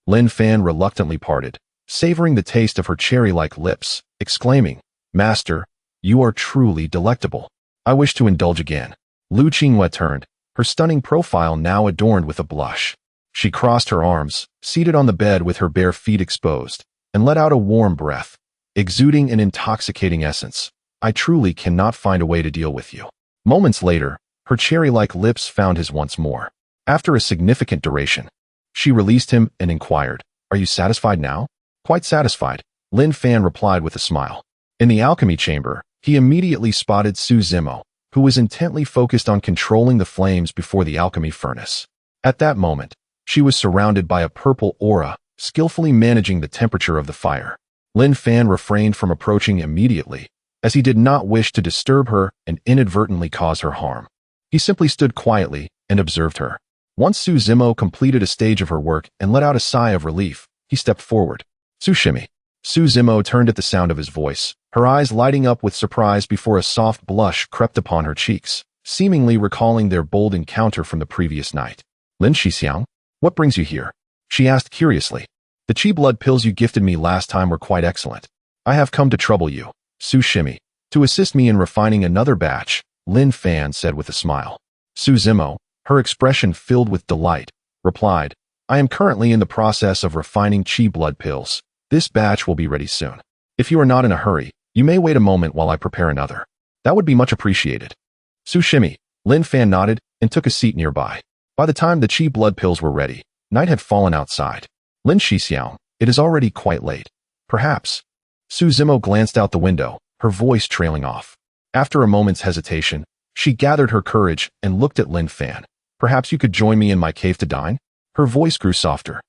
A: Lin Fan reluctantly parted, savoring the taste of her cherry-like lips, exclaiming, "Master, you are truly delectable. I wish to indulge again." Liu Qingxue turned, her stunning profile now adorned with a blush. She crossed her arms, seated on the bed with her bare feet exposed, and let out a warm breath, exuding an intoxicating essence. "I truly cannot find a way to deal with you." Moments later, her cherry-like lips found his once more. After a significant duration, she released him and inquired, "Are you satisfied now?" "Quite satisfied," Lin Fan replied with a smile. In the alchemy chamber, he immediately spotted Su Zimo, who was intently focused on controlling the flames before the alchemy furnace. At that moment, she was surrounded by a purple aura, skillfully managing the temperature of the fire. Lin Fan refrained from approaching immediately, as he did not wish to disturb her and inadvertently cause her harm. He simply stood quietly and observed her. Once Su Zimo completed a stage of her work and let out a sigh of relief, he stepped forward. "Sushimi." Su Zimo turned at the sound of his voice, her eyes lighting up with surprise before a soft blush crept upon her cheeks, seemingly recalling their bold encounter from the previous night. "Lin Xixiang, what brings you here?" she asked curiously. "The qi blood pills you gifted me last time were quite excellent. I have come to trouble you, Sushimi, to assist me in refining another batch," Lin Fan said with a smile. Su Zimo, her expression filled with delight, replied, "I am currently in the process of refining qi blood pills. This batch will be ready soon. If you are not in a hurry, you may wait a moment while I prepare another. That would be much appreciated." "Sushimi," Lin Fan nodded and took a seat nearby. By the time the qi blood pills were ready, night had fallen outside. "Lin Xixiang, it is already quite late. Perhaps." Su Zimo glanced out the window, her voice trailing off. After a moment's hesitation, she gathered her courage and looked at Lin Fan. "Perhaps you could join me in my cave to dine?" Her voice grew softer,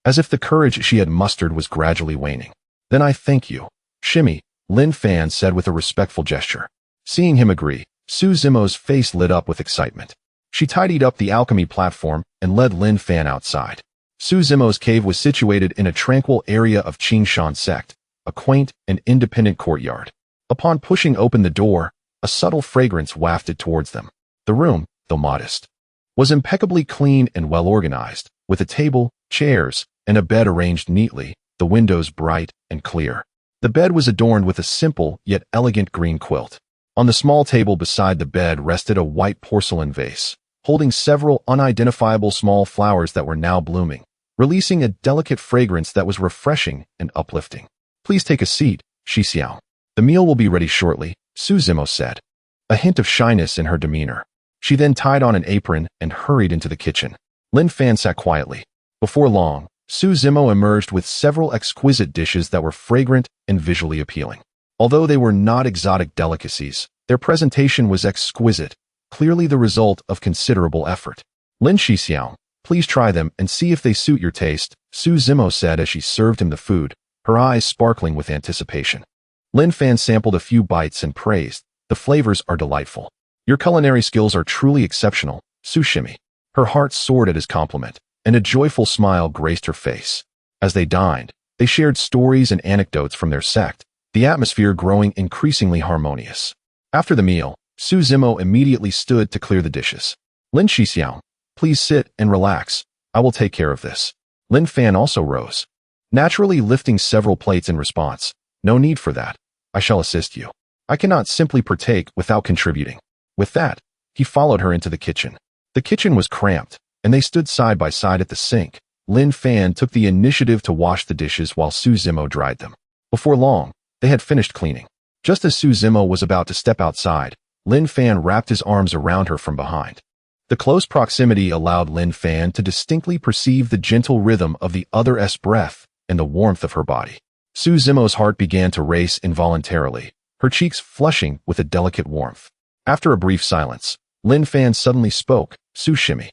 A: as if the courage she had mustered was gradually waning. "Then I thank you, Shimi," Lin Fan said with a respectful gesture. Seeing him agree, Su Zimo's face lit up with excitement. She tidied up the alchemy platform and led Lin Fan outside. Su Zimo's cave was situated in a tranquil area of Qingshan sect, a quaint and independent courtyard. Upon pushing open the door, a subtle fragrance wafted towards them. The room, though modest, was impeccably clean and well organized, with a table, chairs, and a bed arranged neatly, the windows bright and clear. The bed was adorned with a simple yet elegant green quilt. On the small table beside the bed rested a white porcelain vase, holding several unidentifiable small flowers that were now blooming, releasing a delicate fragrance that was refreshing and uplifting. "Please take a seat, Xixiao. The meal will be ready shortly," Su Zimo said, a hint of shyness in her demeanor. She then tied on an apron and hurried into the kitchen. Lin Fan sat quietly. Before long, Su Zimo emerged with several exquisite dishes that were fragrant and visually appealing. Although they were not exotic delicacies, their presentation was exquisite, clearly the result of considerable effort. "Lin Xixiao, please try them and see if they suit your taste," Su Zimo said as she served him the food, her eyes sparkling with anticipation. Lin Fan sampled a few bites and praised, "The flavors are delightful. Your culinary skills are truly exceptional, Sushimi." Her heart soared at his compliment, and a joyful smile graced her face. As they dined, they shared stories and anecdotes from their sect, the atmosphere growing increasingly harmonious. After the meal, Su Zimo immediately stood to clear the dishes. "Lin Xixiao, please sit and relax. I will take care of this." Lin Fan also rose, naturally lifting several plates in response. "No need for that. I shall assist you. I cannot simply partake without contributing." With that, he followed her into the kitchen. The kitchen was cramped, and they stood side by side at the sink. Lin Fan took the initiative to wash the dishes while Su Zimo dried them. Before long, they had finished cleaning. Just as Su Zimo was about to step outside, Lin Fan wrapped his arms around her from behind. The close proximity allowed Lin Fan to distinctly perceive the gentle rhythm of the other's breath and the warmth of her body. Su Zimo's heart began to race involuntarily, her cheeks flushing with a delicate warmth. After a brief silence, Lin Fan suddenly spoke, "Sushimi."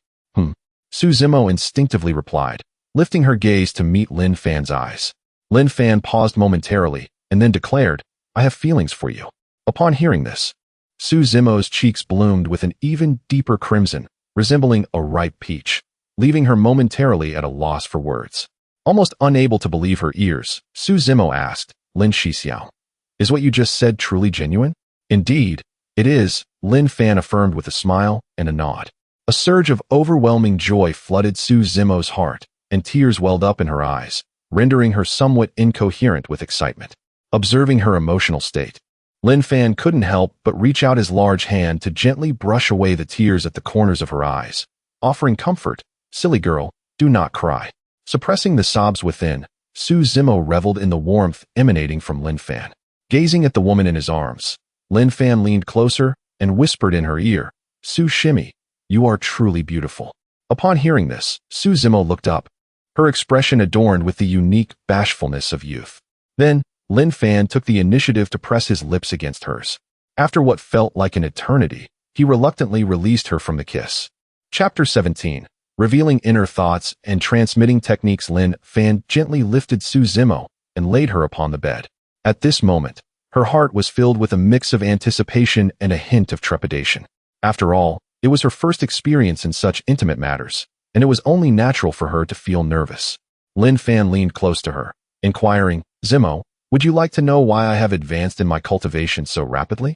A: Su Zimo instinctively replied, lifting her gaze to meet Lin Fan's eyes. Lin Fan paused momentarily and then declared, "I have feelings for you." Upon hearing this, Su Zimo's cheeks bloomed with an even deeper crimson, resembling a ripe peach, leaving her momentarily at a loss for words. Almost unable to believe her ears, Su Zimo asked, "Lin Xixiao, is what you just said truly genuine?" "Indeed, It is, Lin Fan affirmed with a smile and a nod. A surge of overwhelming joy flooded Su Zimo's heart, and tears welled up in her eyes, rendering her somewhat incoherent with excitement. Observing her emotional state, Lin Fan couldn't help but reach out his large hand to gently brush away the tears at the corners of her eyes, offering comfort. Silly girl, do not cry. Suppressing the sobs within, Su Zimo reveled in the warmth emanating from Lin Fan. Gazing at the woman in his arms, Lin Fan leaned closer and whispered in her ear, Su Shimi, you are truly beautiful. Upon hearing this, Su Zimo looked up, her expression adorned with the unique bashfulness of youth. Then, Lin Fan took the initiative to press his lips against hers. After what felt like an eternity, he reluctantly released her from the kiss. Chapter 17. Revealing inner thoughts and transmitting techniques. Lin Fan gently lifted Su Zimo and laid her upon the bed. At this moment, her heart was filled with a mix of anticipation and a hint of trepidation. After all, it was her first experience in such intimate matters, and it was only natural for her to feel nervous. Lin Fan leaned close to her, inquiring, Zimo, would you like to know why I have advanced in my cultivation so rapidly?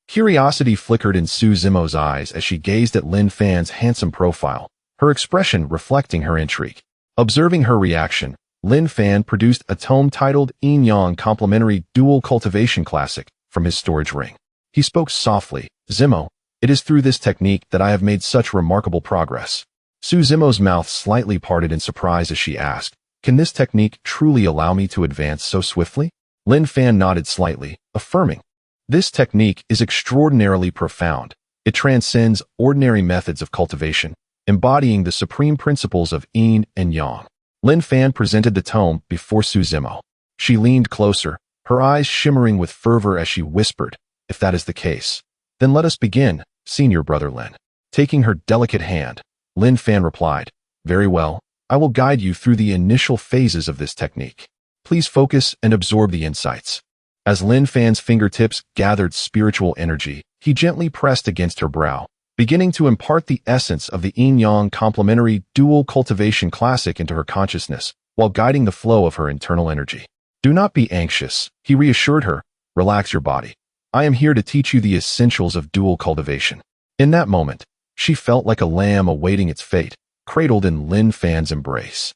A: Curiosity flickered in Su Zimo's eyes as she gazed at Lin Fan's handsome profile, her expression reflecting her intrigue. Observing her reaction, Lin Fan produced a tome titled Yin Yang Complementary Dual Cultivation Classic from his storage ring. He spoke softly, Zimo, it is through this technique that I have made such remarkable progress. Su Zimo's mouth slightly parted in surprise as she asked, can this technique truly allow me to advance so swiftly? Lin Fan nodded slightly, affirming, this technique is extraordinarily profound. It transcends ordinary methods of cultivation, embodying the supreme principles of yin and yang. Lin Fan presented the tome before Su Zimo. She leaned closer, her eyes shimmering with fervor as she whispered, if that is the case, then let us begin, senior brother Lin. Taking her delicate hand, Lin Fan replied, very well, I will guide you through the initial phases of this technique. Please focus and absorb the insights. As Lin Fan's fingertips gathered spiritual energy, he gently pressed against her brow, beginning to impart the essence of the yin-yang complementary dual cultivation classic into her consciousness, while guiding the flow of her internal energy. Do not be anxious, he reassured her, relax your body. I am here to teach you the essentials of dual cultivation. In that moment, she felt like a lamb awaiting its fate, cradled in Lin Fan's embrace.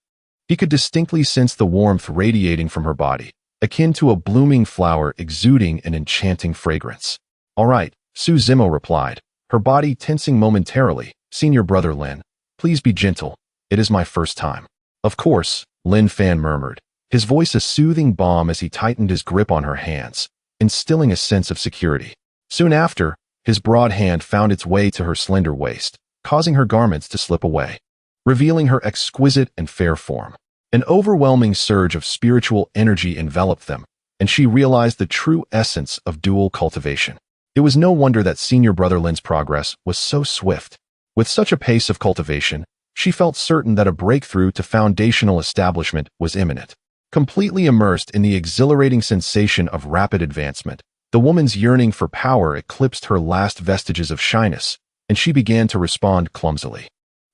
A: He could distinctly sense the warmth radiating from her body, akin to a blooming flower exuding an enchanting fragrance. All right, Su Zimo replied, her body tensing momentarily, senior brother Lin, please be gentle, it is my first time. Of course, Lin Fan murmured, his voice a soothing balm as he tightened his grip on her hands, instilling a sense of security. Soon after, his broad hand found its way to her slender waist, causing her garments to slip away, revealing her exquisite and fair form. An overwhelming surge of spiritual energy enveloped them, and she realized the true essence of dual cultivation. It was no wonder that senior brother Lin's progress was so swift. With such a pace of cultivation, she felt certain that a breakthrough to foundational establishment was imminent. Completely immersed in the exhilarating sensation of rapid advancement, the woman's yearning for power eclipsed her last vestiges of shyness, and she began to respond clumsily.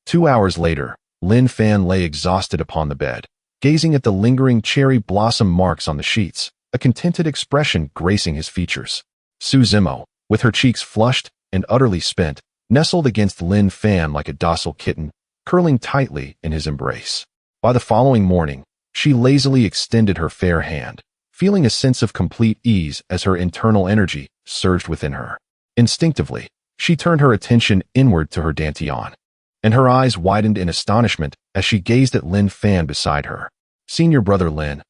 A: 2 hours later, Lin Fan lay exhausted upon the bed, gazing at the lingering cherry blossom marks on the sheets, a contented expression gracing his features. Su Zimo, with her cheeks flushed and utterly spent, nestled against Lin Fan like a docile kitten, curling tightly in his embrace. By the following morning, she lazily extended her fair hand, feeling a sense of complete ease as her internal energy surged within her. Instinctively, she turned her attention inward to her dantian, and her eyes widened in astonishment as she gazed at Lin Fan beside her. Senior brother Lin,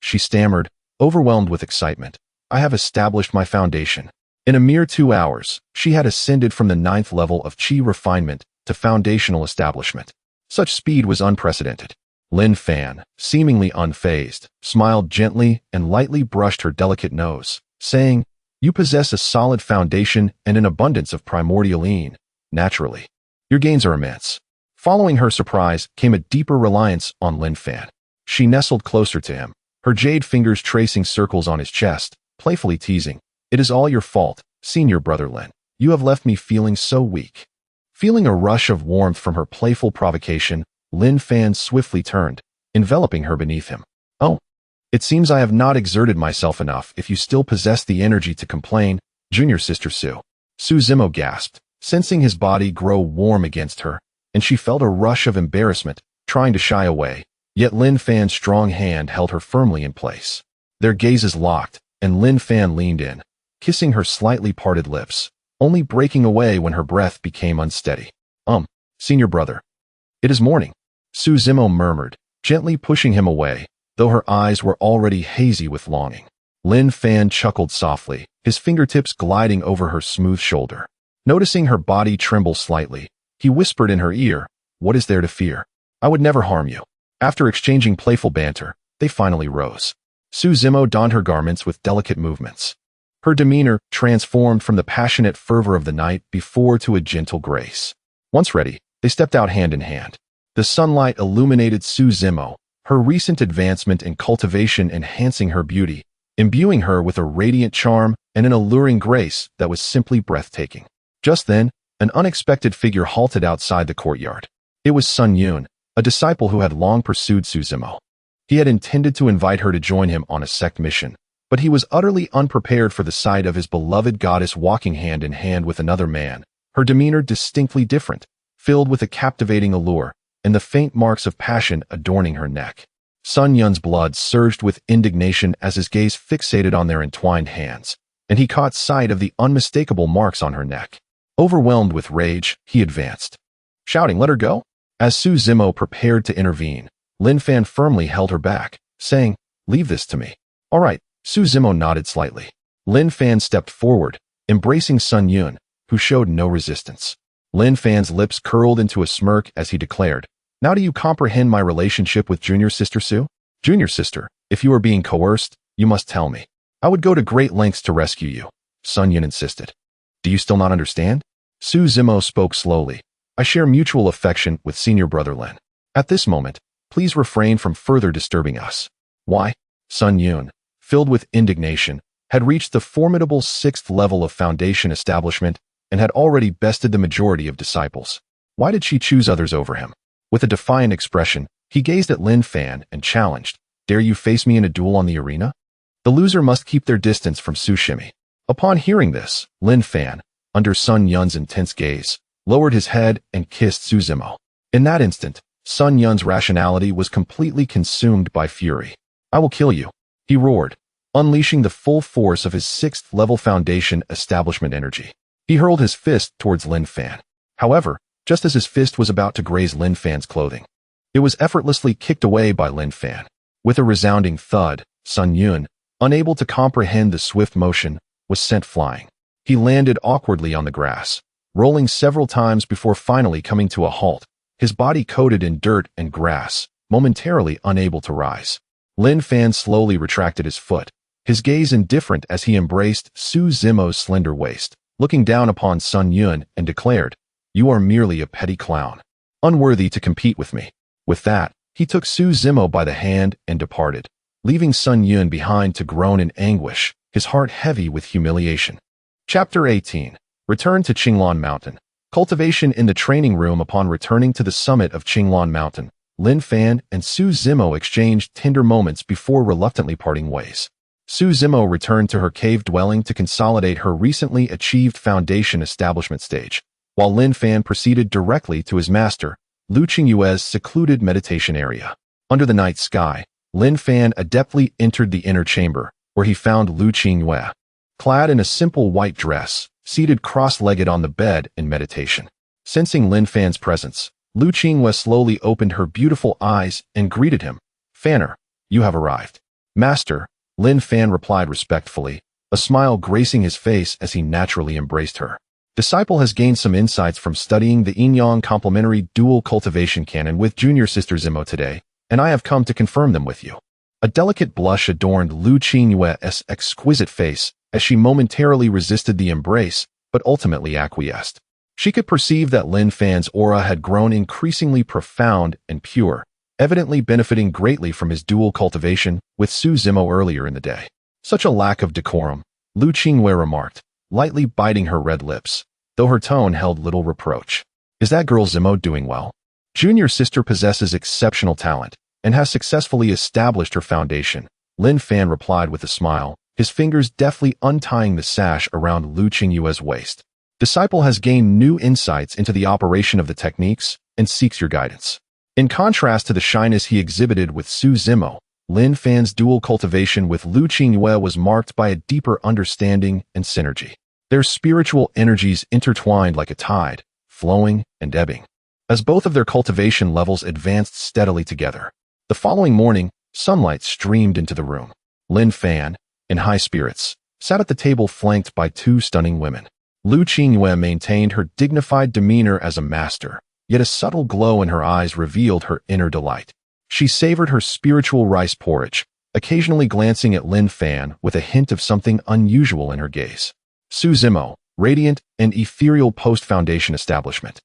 A: she stammered, overwhelmed with excitement, I have established my foundation. In a mere 2 hours, she had ascended from the 9th level of qi refinement to foundational establishment. Such speed was unprecedented. Lin Fan, seemingly unfazed, smiled gently and lightly brushed her delicate nose, saying, you possess a solid foundation and an abundance of primordial yin, naturally. Your gains are immense. Following her surprise came a deeper reliance on Lin Fan. She nestled closer to him, her jade fingers tracing circles on his chest, playfully teasing, it is all your fault, senior brother Lin. You have left me feeling so weak. Feeling a rush of warmth from her playful provocation, Lin Fan swiftly turned, enveloping her beneath him. Oh, it seems I have not exerted myself enough if you still possess the energy to complain, Junior sister Su. Su Zimo gasped, sensing his body grow warm against her, and she felt a rush of embarrassment, trying to shy away, yet Lin Fan's strong hand held her firmly in place. Their gazes locked, and Lin Fan leaned in, kissing her slightly parted lips, only breaking away when her breath became unsteady. Senior brother. It is morning, Su Zimo murmured, gently pushing him away, though her eyes were already hazy with longing. Lin Fan chuckled softly, his fingertips gliding over her smooth shoulder. Noticing her body tremble slightly, he whispered in her ear, "What is there to fear? I would never harm you." After exchanging playful banter, they finally rose. Su Zimo donned her garments with delicate movements. Her demeanor transformed from the passionate fervor of the night before to a gentle grace. Once ready, they stepped out hand in hand. The sunlight illuminated Su Zimo, her recent advancement in cultivation enhancing her beauty, imbuing her with a radiant charm and an alluring grace that was simply breathtaking. Just then, an unexpected figure halted outside the courtyard. It was Sun Yun, a disciple who had long pursued Su Zimo. He had intended to invite her to join him on a sect mission, but he was utterly unprepared for the sight of his beloved goddess walking hand in hand with another man, her demeanor distinctly different, filled with a captivating allure, and the faint marks of passion adorning her neck. Sun Yun's blood surged with indignation as his gaze fixated on their entwined hands, and he caught sight of the unmistakable marks on her neck. Overwhelmed with rage, he advanced, shouting, "Let her go!" As Su Zimo prepared to intervene, Lin Fan firmly held her back, saying, "Leave this to me." "All right," Su Zimo nodded slightly. Lin Fan stepped forward, embracing Sun Yun, who showed no resistance. Lin Fan's lips curled into a smirk as he declared, "Now do you comprehend my relationship with Junior Sister Su? Junior Sister, if you are being coerced, you must tell me. I would go to great lengths to rescue you," Sun Yun insisted. "Do you still not understand?" Su Zimo spoke slowly. "I share mutual affection with Senior Brother Lin. At this moment, please refrain from further disturbing us." "Why?" Sun Yun, filled with indignation, had reached the formidable 6th level of foundation establishment and had already bested the majority of disciples. Why did she choose others over him? With a defiant expression, he gazed at Lin Fan and challenged, "Dare you face me in a duel on the arena?" The loser must keep their distance from Su Shimi. Upon hearing this, Lin Fan, under Sun Yun's intense gaze, lowered his head and kissed Su Zimo. In that instant, Sun Yun's rationality was completely consumed by fury. "I will kill you," he roared, unleashing the full force of his 6th level foundation establishment energy. He hurled his fist towards Lin Fan. However, just as his fist was about to graze Lin Fan's clothing, it was effortlessly kicked away by Lin Fan. With a resounding thud, Sun Yun, unable to comprehend the swift motion, was sent flying. He landed awkwardly on the grass, rolling several times before finally coming to a halt, his body coated in dirt and grass, momentarily unable to rise. Lin Fan slowly retracted his foot, his gaze indifferent as he embraced Su Zimo's slender waist, looking down upon Sun Yun and declared, "You are merely a petty clown, unworthy to compete with me." With that, he took Su Zimo by the hand and departed, leaving Sun Yun behind to groan in anguish, his heart heavy with humiliation. Chapter 18. Return to Qinglan Mountain. Cultivation. In the training room. Upon returning to the summit of Qinglan Mountain, Lin Fan and Su Zimo exchanged tender moments before reluctantly parting ways. Su Zimo returned to her cave dwelling to consolidate her recently achieved foundation establishment stage, while Lin Fan proceeded directly to his master, Liu Qingxue's secluded meditation area. Under the night sky, Lin Fan adeptly entered the inner chamber, where he found Liu Qingxue, clad in a simple white dress, seated cross-legged on the bed in meditation. Sensing Lin Fan's presence, Liu Qingxue slowly opened her beautiful eyes and greeted him. "Fanner, you have arrived." "Master," Lin Fan replied respectfully, a smile gracing his face as he naturally embraced her. "Disciple has gained some insights from studying the yin-yang complementary dual cultivation canon with Junior Sister Zimo today, and I have come to confirm them with you." A delicate blush adorned Liu Qingxue's exquisite face as she momentarily resisted the embrace, but ultimately acquiesced. She could perceive that Lin Fan's aura had grown increasingly profound and pure, evidently benefiting greatly from his dual cultivation with Su Zimo earlier in the day. "Such a lack of decorum," Liu Qingxue remarked, lightly biting her red lips, though her tone held little reproach. "Is that girl Zimo doing well? Junior Sister possesses exceptional talent and has successfully established her foundation," Lin Fan replied with a smile, his fingers deftly untying the sash around Liu Qingxue's waist. Disciple has gained new insights into the operation of the techniques and seeks your guidance. In contrast to the shyness he exhibited with Su Zimo, Lin Fan's dual cultivation with Liu Qingxue was marked by a deeper understanding and synergy. Their spiritual energies intertwined like a tide, flowing and ebbing, as both of their cultivation levels advanced steadily together. The following morning, sunlight streamed into the room. Lin Fan, in high spirits, sat at the table flanked by two stunning women. Liu Qingxue maintained her dignified demeanor as a master, yet a subtle glow in her eyes revealed her inner delight. She savored her spiritual rice porridge, occasionally glancing at Lin Fan with a hint of something unusual in her gaze. Su Zimo, radiant and ethereal post-foundation establishment,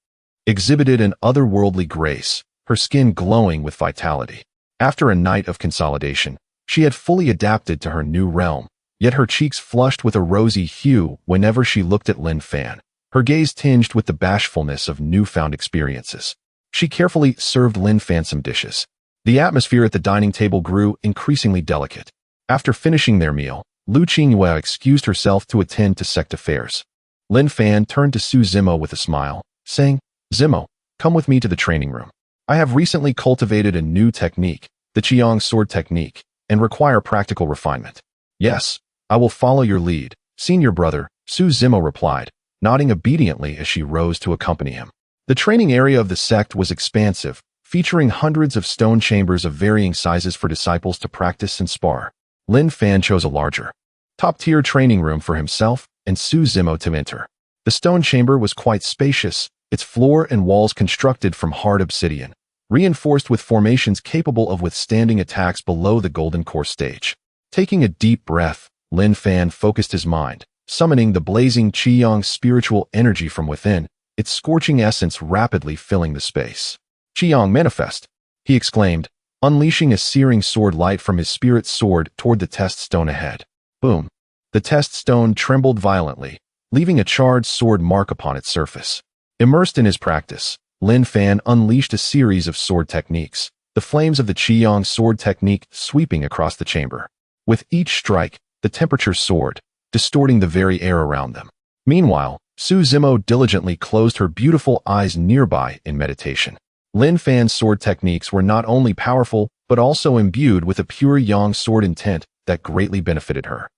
A: exhibited an otherworldly grace, her skin glowing with vitality. After a night of consolidation, she had fully adapted to her new realm, yet her cheeks flushed with a rosy hue whenever she looked at Lin Fan, her gaze tinged with the bashfulness of newfound experiences. She carefully served Lin Fan some dishes. The atmosphere at the dining table grew increasingly delicate. After finishing their meal, Liu Qingxue excused herself to attend to sect affairs. Lin Fan turned to Su Zimo with a smile, saying, "Zimo, come with me to the training room. I have recently cultivated a new technique, the Qiang sword technique, and require practical refinement." "Yes, I will follow your lead, senior brother," Su Zimo replied, nodding obediently as she rose to accompany him. The training area of the sect was expansive, featuring hundreds of stone chambers of varying sizes for disciples to practice and spar. Lin Fan chose a larger, top-tier training room for himself and Su Zimo to enter. The stone chamber was quite spacious, its floor and walls constructed from hard obsidian, reinforced with formations capable of withstanding attacks below the golden core stage. Taking a deep breath, Lin Fan focused his mind, summoning the blazing Qiyang spiritual energy from within, its scorching essence rapidly filling the space. "Qiyang manifest," he exclaimed, unleashing a searing sword light from his spirit sword toward the test stone ahead. Boom! The test stone trembled violently, leaving a charred sword mark upon its surface. Immersed in his practice, Lin Fan unleashed a series of sword techniques, the flames of the Qiyang sword technique sweeping across the chamber. With each strike, the temperature soared, distorting the very air around them. Meanwhile, Su Zimo diligently closed her beautiful eyes nearby in meditation. Lin Fan's sword techniques were not only powerful, but also imbued with a pure yang sword intent that greatly benefited her,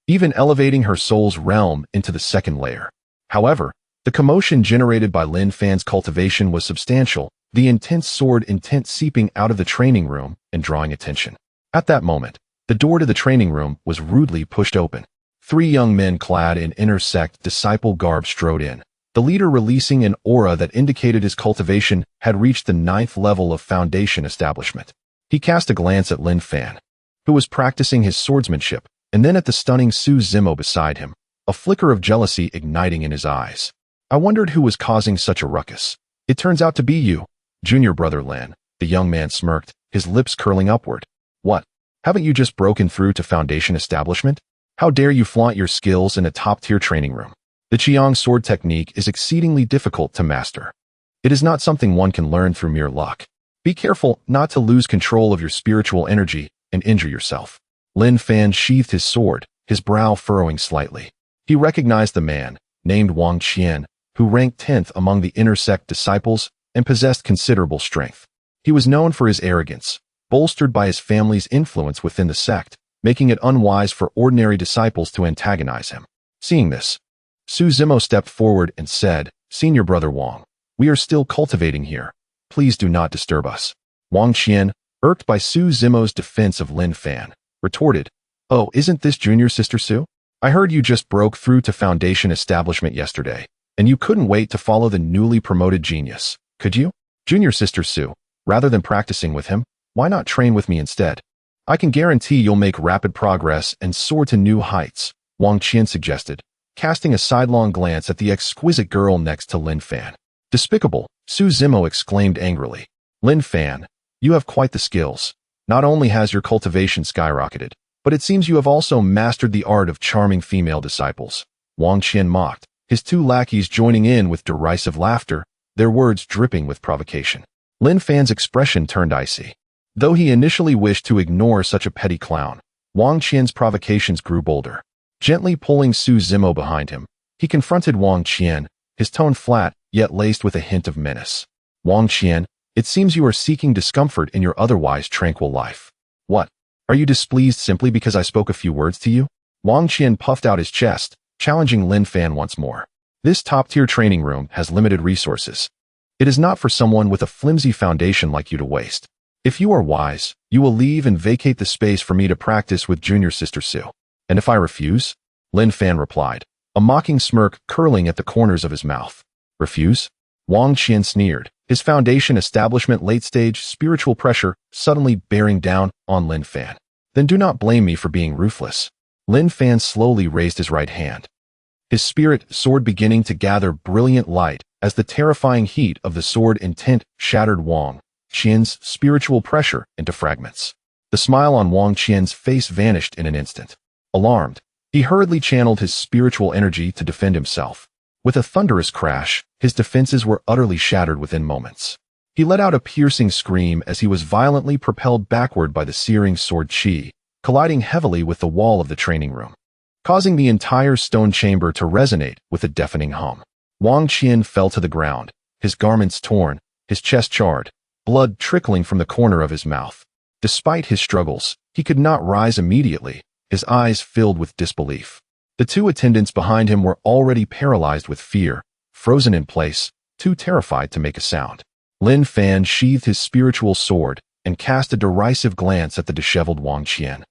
A: even elevating her soul's realm into the second layer. However, the commotion generated by Lin Fan's cultivation was substantial, the intense sword intent seeping out of the training room and drawing attention. At that moment, the door to the training room was rudely pushed open. 3 young men clad in inner sect disciple garb strode in, the leader releasing an aura that indicated his cultivation had reached the 9th level of foundation establishment. He cast a glance at Lin Fan, who was practicing his swordsmanship, and then at the stunning Su Zimo beside him, a flicker of jealousy igniting in his eyes. "I wondered who was causing such a ruckus. It turns out to be you, junior brother Lin," the young man smirked, his lips curling upward. "What? Haven't you just broken through to foundation establishment? How dare you flaunt your skills in a top-tier training room? The Qiang sword technique is exceedingly difficult to master. It is not something one can learn through mere luck. Be careful not to lose control of your spiritual energy and injure yourself." Lin Fan sheathed his sword, his brow furrowing slightly. He recognized the man, named Wang Qian, who ranked 10th among the inner sect disciples and possessed considerable strength. He was known for his arrogance, bolstered by his family's influence within the sect, making it unwise for ordinary disciples to antagonize him. Seeing this, Su Zimo stepped forward and said, "Senior brother Wang, we are still cultivating here. Please do not disturb us." Wang Qian, irked by Su Zimo's defense of Lin Fan, retorted, "Oh, isn't this junior sister Su? I heard you just broke through to foundation establishment yesterday, and you couldn't wait to follow the newly promoted genius, could you? Junior sister Su, rather than practicing with him, why not train with me instead? I can guarantee you'll make rapid progress and soar to new heights," Wang Qian suggested, casting a sidelong glance at the exquisite girl next to Lin Fan. "Despicable," Su Zimo exclaimed angrily. "Lin Fan, you have quite the skills. Not only has your cultivation skyrocketed, but it seems you have also mastered the art of charming female disciples." Wang Qian mocked, his 2 lackeys joining in with derisive laughter, their words dripping with provocation. Lin Fan's expression turned icy. Though he initially wished to ignore such a petty clown, Wang Qian's provocations grew bolder. Gently pulling Su Zimo behind him, he confronted Wang Qian, his tone flat, yet laced with a hint of menace. Wang Qian, it seems you are seeking discomfort in your otherwise tranquil life. What? Are you displeased simply because I spoke a few words to you? Wang Qian puffed out his chest, challenging Lin Fan once more. This top-tier training room has limited resources. It is not for someone with a flimsy foundation like you to waste. If you are wise, you will leave and vacate the space for me to practice with junior sister Su. And if I refuse? Lin Fan replied, a mocking smirk curling at the corners of his mouth. Refuse? Wang Qian sneered, his foundation establishment late-stage spiritual pressure suddenly bearing down on Lin Fan. Then do not blame me for being ruthless. Lin Fan slowly raised his right hand. His spirit sword beginning to gather brilliant light as the terrifying heat of the sword intent shattered Wang Qian's spiritual pressure into fragments. The smile on Wang Qian's face vanished in an instant. Alarmed, he hurriedly channeled his spiritual energy to defend himself. With a thunderous crash, his defenses were utterly shattered within moments. He let out a piercing scream as he was violently propelled backward by the searing sword chi, colliding heavily with the wall of the training room, causing the entire stone chamber to resonate with a deafening hum. Wang Qian fell to the ground, his garments torn, his chest charred, blood trickling from the corner of his mouth. Despite his struggles, he could not rise immediately, his eyes filled with disbelief. The two attendants behind him were already paralyzed with fear, frozen in place, too terrified to make a sound. Lin Fan sheathed his spiritual sword and cast a derisive glance at the disheveled Wang Qian,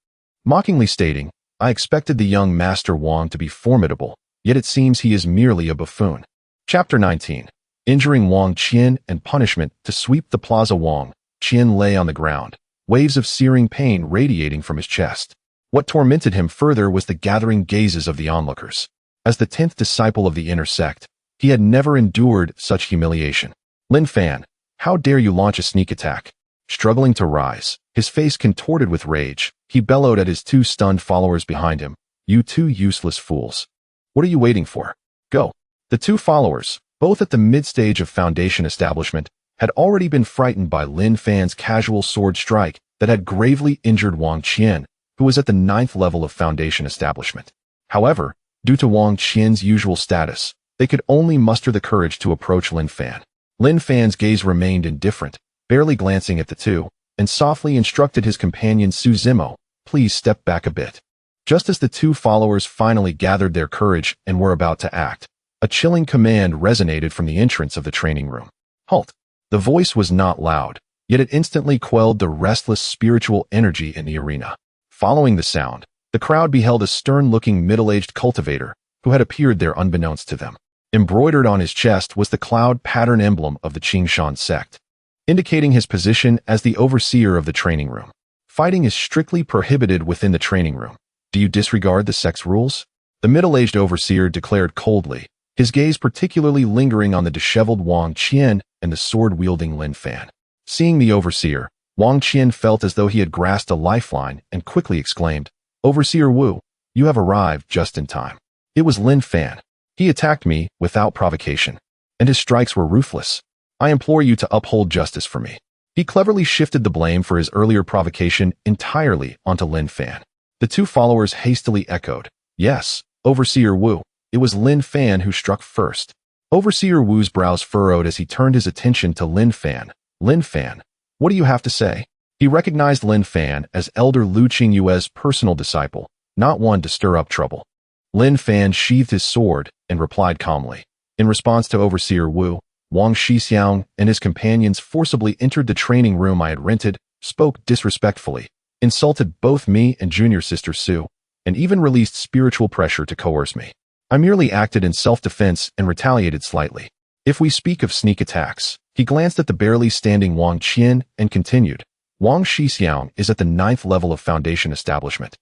A: mockingly stating, I expected the young Master Wang to be formidable, yet it seems he is merely a buffoon. Chapter 19. Injuring Wang Qian and punishment to sweep the plaza. Wang Qian lay on the ground, waves of searing pain radiating from his chest. What tormented him further was the gathering gazes of the onlookers. As the 10th disciple of the inner sect, he had never endured such humiliation. Lin Fan, how dare you launch a sneak attack? Struggling to rise, his face contorted with rage, he bellowed at his two stunned followers behind him. You two useless fools. What are you waiting for? Go. The two followers, both at the mid-stage of foundation establishment, had already been frightened by Lin Fan's casual sword strike that had gravely injured Wang Qian, who was at the 9th level of foundation establishment. However, due to Wang Qian's usual status, they could only muster the courage to approach Lin Fan. Lin Fan's gaze remained indifferent, barely glancing at the two, and softly instructed his companion Su Zimo, please step back a bit. Just as the two followers finally gathered their courage and were about to act, a chilling command resonated from the entrance of the training room. Halt! The voice was not loud, yet it instantly quelled the restless spiritual energy in the arena. Following the sound, the crowd beheld a stern-looking middle-aged cultivator who had appeared there unbeknownst to them. Embroidered on his chest was the cloud pattern emblem of the Qingxue sect, indicating his position as the overseer of the training room. Fighting is strictly prohibited within the training room. Do you disregard the sect's rules? The middle-aged overseer declared coldly, his gaze particularly lingering on the disheveled Wang Qian and the sword-wielding Lin Fan. Seeing the overseer, Wang Qian felt as though he had grasped a lifeline and quickly exclaimed, Overseer Wu, you have arrived just in time. It was Lin Fan. He attacked me without provocation, and his strikes were ruthless. I implore you to uphold justice for me. He cleverly shifted the blame for his earlier provocation entirely onto Lin Fan. The two followers hastily echoed, yes, Overseer Wu. It was Lin Fan who struck first. Overseer Wu's brows furrowed as he turned his attention to Lin Fan. Lin Fan, what do you have to say? He recognized Lin Fan as Elder Liu Qingxue's personal disciple, not one to stir up trouble. Lin Fan sheathed his sword and replied calmly. In response to Overseer Wu, Wang Shixiang and his companions forcibly entered the training room I had rented, spoke disrespectfully, insulted both me and junior sister Su, and even released spiritual pressure to coerce me. I merely acted in self-defense and retaliated slightly. If we speak of sneak attacks, he glanced at the barely standing Wang Qian and continued, Wang Shixiang is at the 9th level of foundation establishment.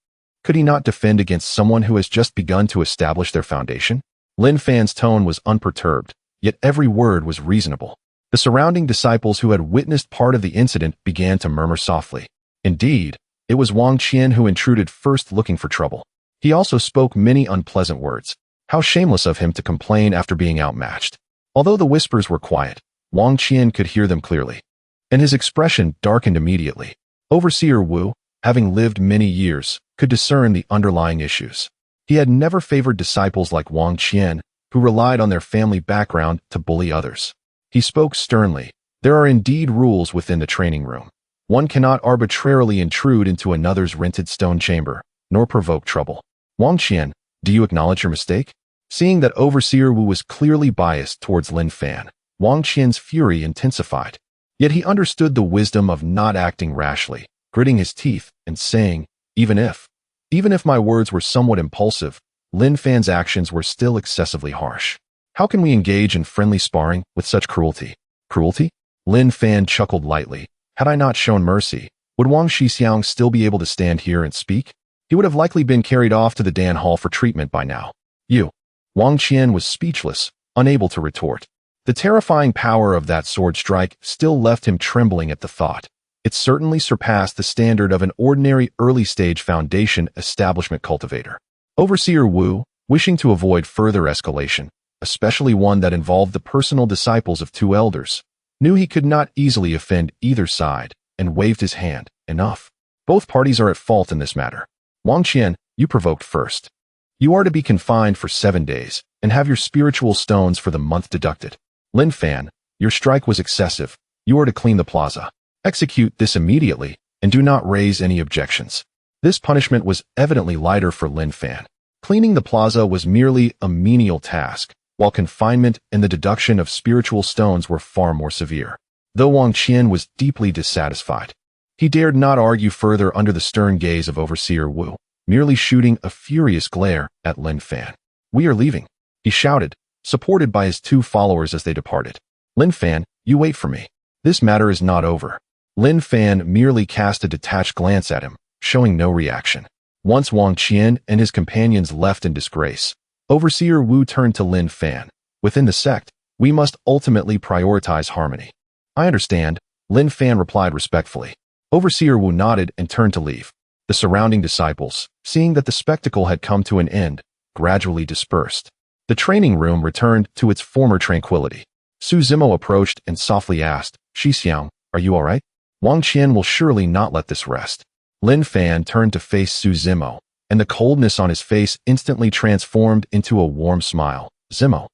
A: Could he not defend against someone who has just begun to establish their foundation? Lin Fan's tone was unperturbed, yet every word was reasonable. The surrounding disciples who had witnessed part of the incident began to murmur softly. Indeed, it was Wang Qian who intruded first looking for trouble. He also spoke many unpleasant words. How shameless of him to complain after being outmatched. Although the whispers were quiet, Wang Qian could hear them clearly, and his expression darkened immediately. Overseer Wu, having lived many years, could discern the underlying issues. He had never favored disciples like Wang Qian, who relied on their family background to bully others. He spoke sternly. There are indeed rules within the training room. One cannot arbitrarily intrude into another's rented stone chamber, nor provoke trouble. Wang Qian, do you acknowledge your mistake? Seeing that Overseer Wu was clearly biased towards Lin Fan, Wang Qian's fury intensified. Yet he understood the wisdom of not acting rashly, gritting his teeth and saying, even if my words were somewhat impulsive, Lin Fan's actions were still excessively harsh. How can we engage in friendly sparring with such cruelty? Cruelty? Lin Fan chuckled lightly. Had I not shown mercy, would Wang Shixiang still be able to stand here and speak? He would have likely been carried off to the Dan Hall for treatment by now. You. Wang Qian was speechless, unable to retort. The terrifying power of that sword strike still left him trembling at the thought. It certainly surpassed the standard of an ordinary early-stage foundation establishment cultivator. Overseer Wu, wishing to avoid further escalation, especially one that involved the personal disciples of two elders, knew he could not easily offend either side, and waved his hand. Enough. Both parties are at fault in this matter. Wang Qian, you provoked first. You are to be confined for 7 days, and have your spiritual stones for the month deducted. Lin Fan, your strike was excessive. You are to clean the plaza. Execute this immediately, and do not raise any objections. This punishment was evidently lighter for Lin Fan. Cleaning the plaza was merely a menial task, while confinement and the deduction of spiritual stones were far more severe. Though Wang Qian was deeply dissatisfied, he dared not argue further under the stern gaze of Overseer Wu, merely shooting a furious glare at Lin Fan. We are leaving, he shouted, supported by his two followers as they departed. Lin Fan, you wait for me. This matter is not over. Lin Fan merely cast a detached glance at him, showing no reaction. Once Wang Qian and his companions left in disgrace, Overseer Wu turned to Lin Fan. Within the sect, we must ultimately prioritize harmony. I understand, Lin Fan replied respectfully. Overseer Wu nodded and turned to leave. The surrounding disciples, seeing that the spectacle had come to an end, gradually dispersed. The training room returned to its former tranquility. Su Zimo approached and softly asked, Shixiang, are you all right? Wang Qian will surely not let this rest. Lin Fan turned to face Su Zimo, and the coldness on his face instantly transformed into a warm smile. Zimo,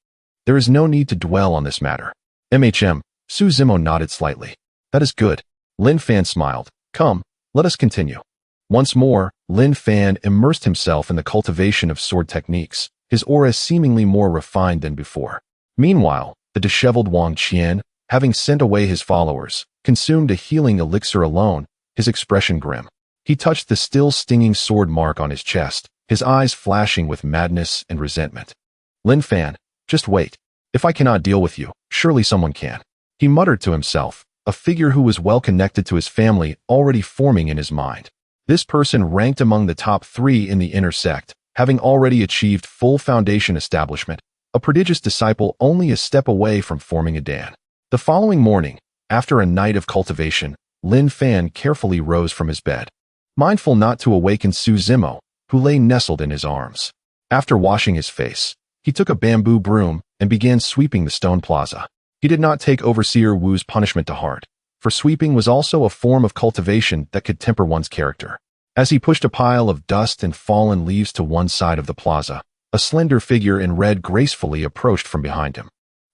A: there is no need to dwell on this matter. Su Zimo nodded slightly. That is good. Lin Fan smiled. Come, let us continue. Once more, Lin Fan immersed himself in the cultivation of sword techniques, his aura seemingly more refined than before. Meanwhile, the disheveled Wang Qian, having sent away his followers, consumed a healing elixir alone, his expression grim. He touched the still stinging sword mark on his chest, his eyes flashing with madness and resentment. Lin Fan, just wait. If I cannot deal with you, surely someone can. He muttered to himself, a figure who was well connected to his family already forming in his mind. This person ranked among the top 3 in the inner sect, having already achieved full foundation establishment, a prodigious disciple only a step away from forming a Dan. The following morning, after a night of cultivation, Lin Fan carefully rose from his bed, mindful not to awaken Su Zimo, who lay nestled in his arms. After washing his face, he took a bamboo broom and began sweeping the stone plaza. He did not take Overseer Wu's punishment to heart, for sweeping was also a form of cultivation that could temper one's character. As he pushed a pile of dust and fallen leaves to one side of the plaza, a slender figure in red gracefully approached from behind him.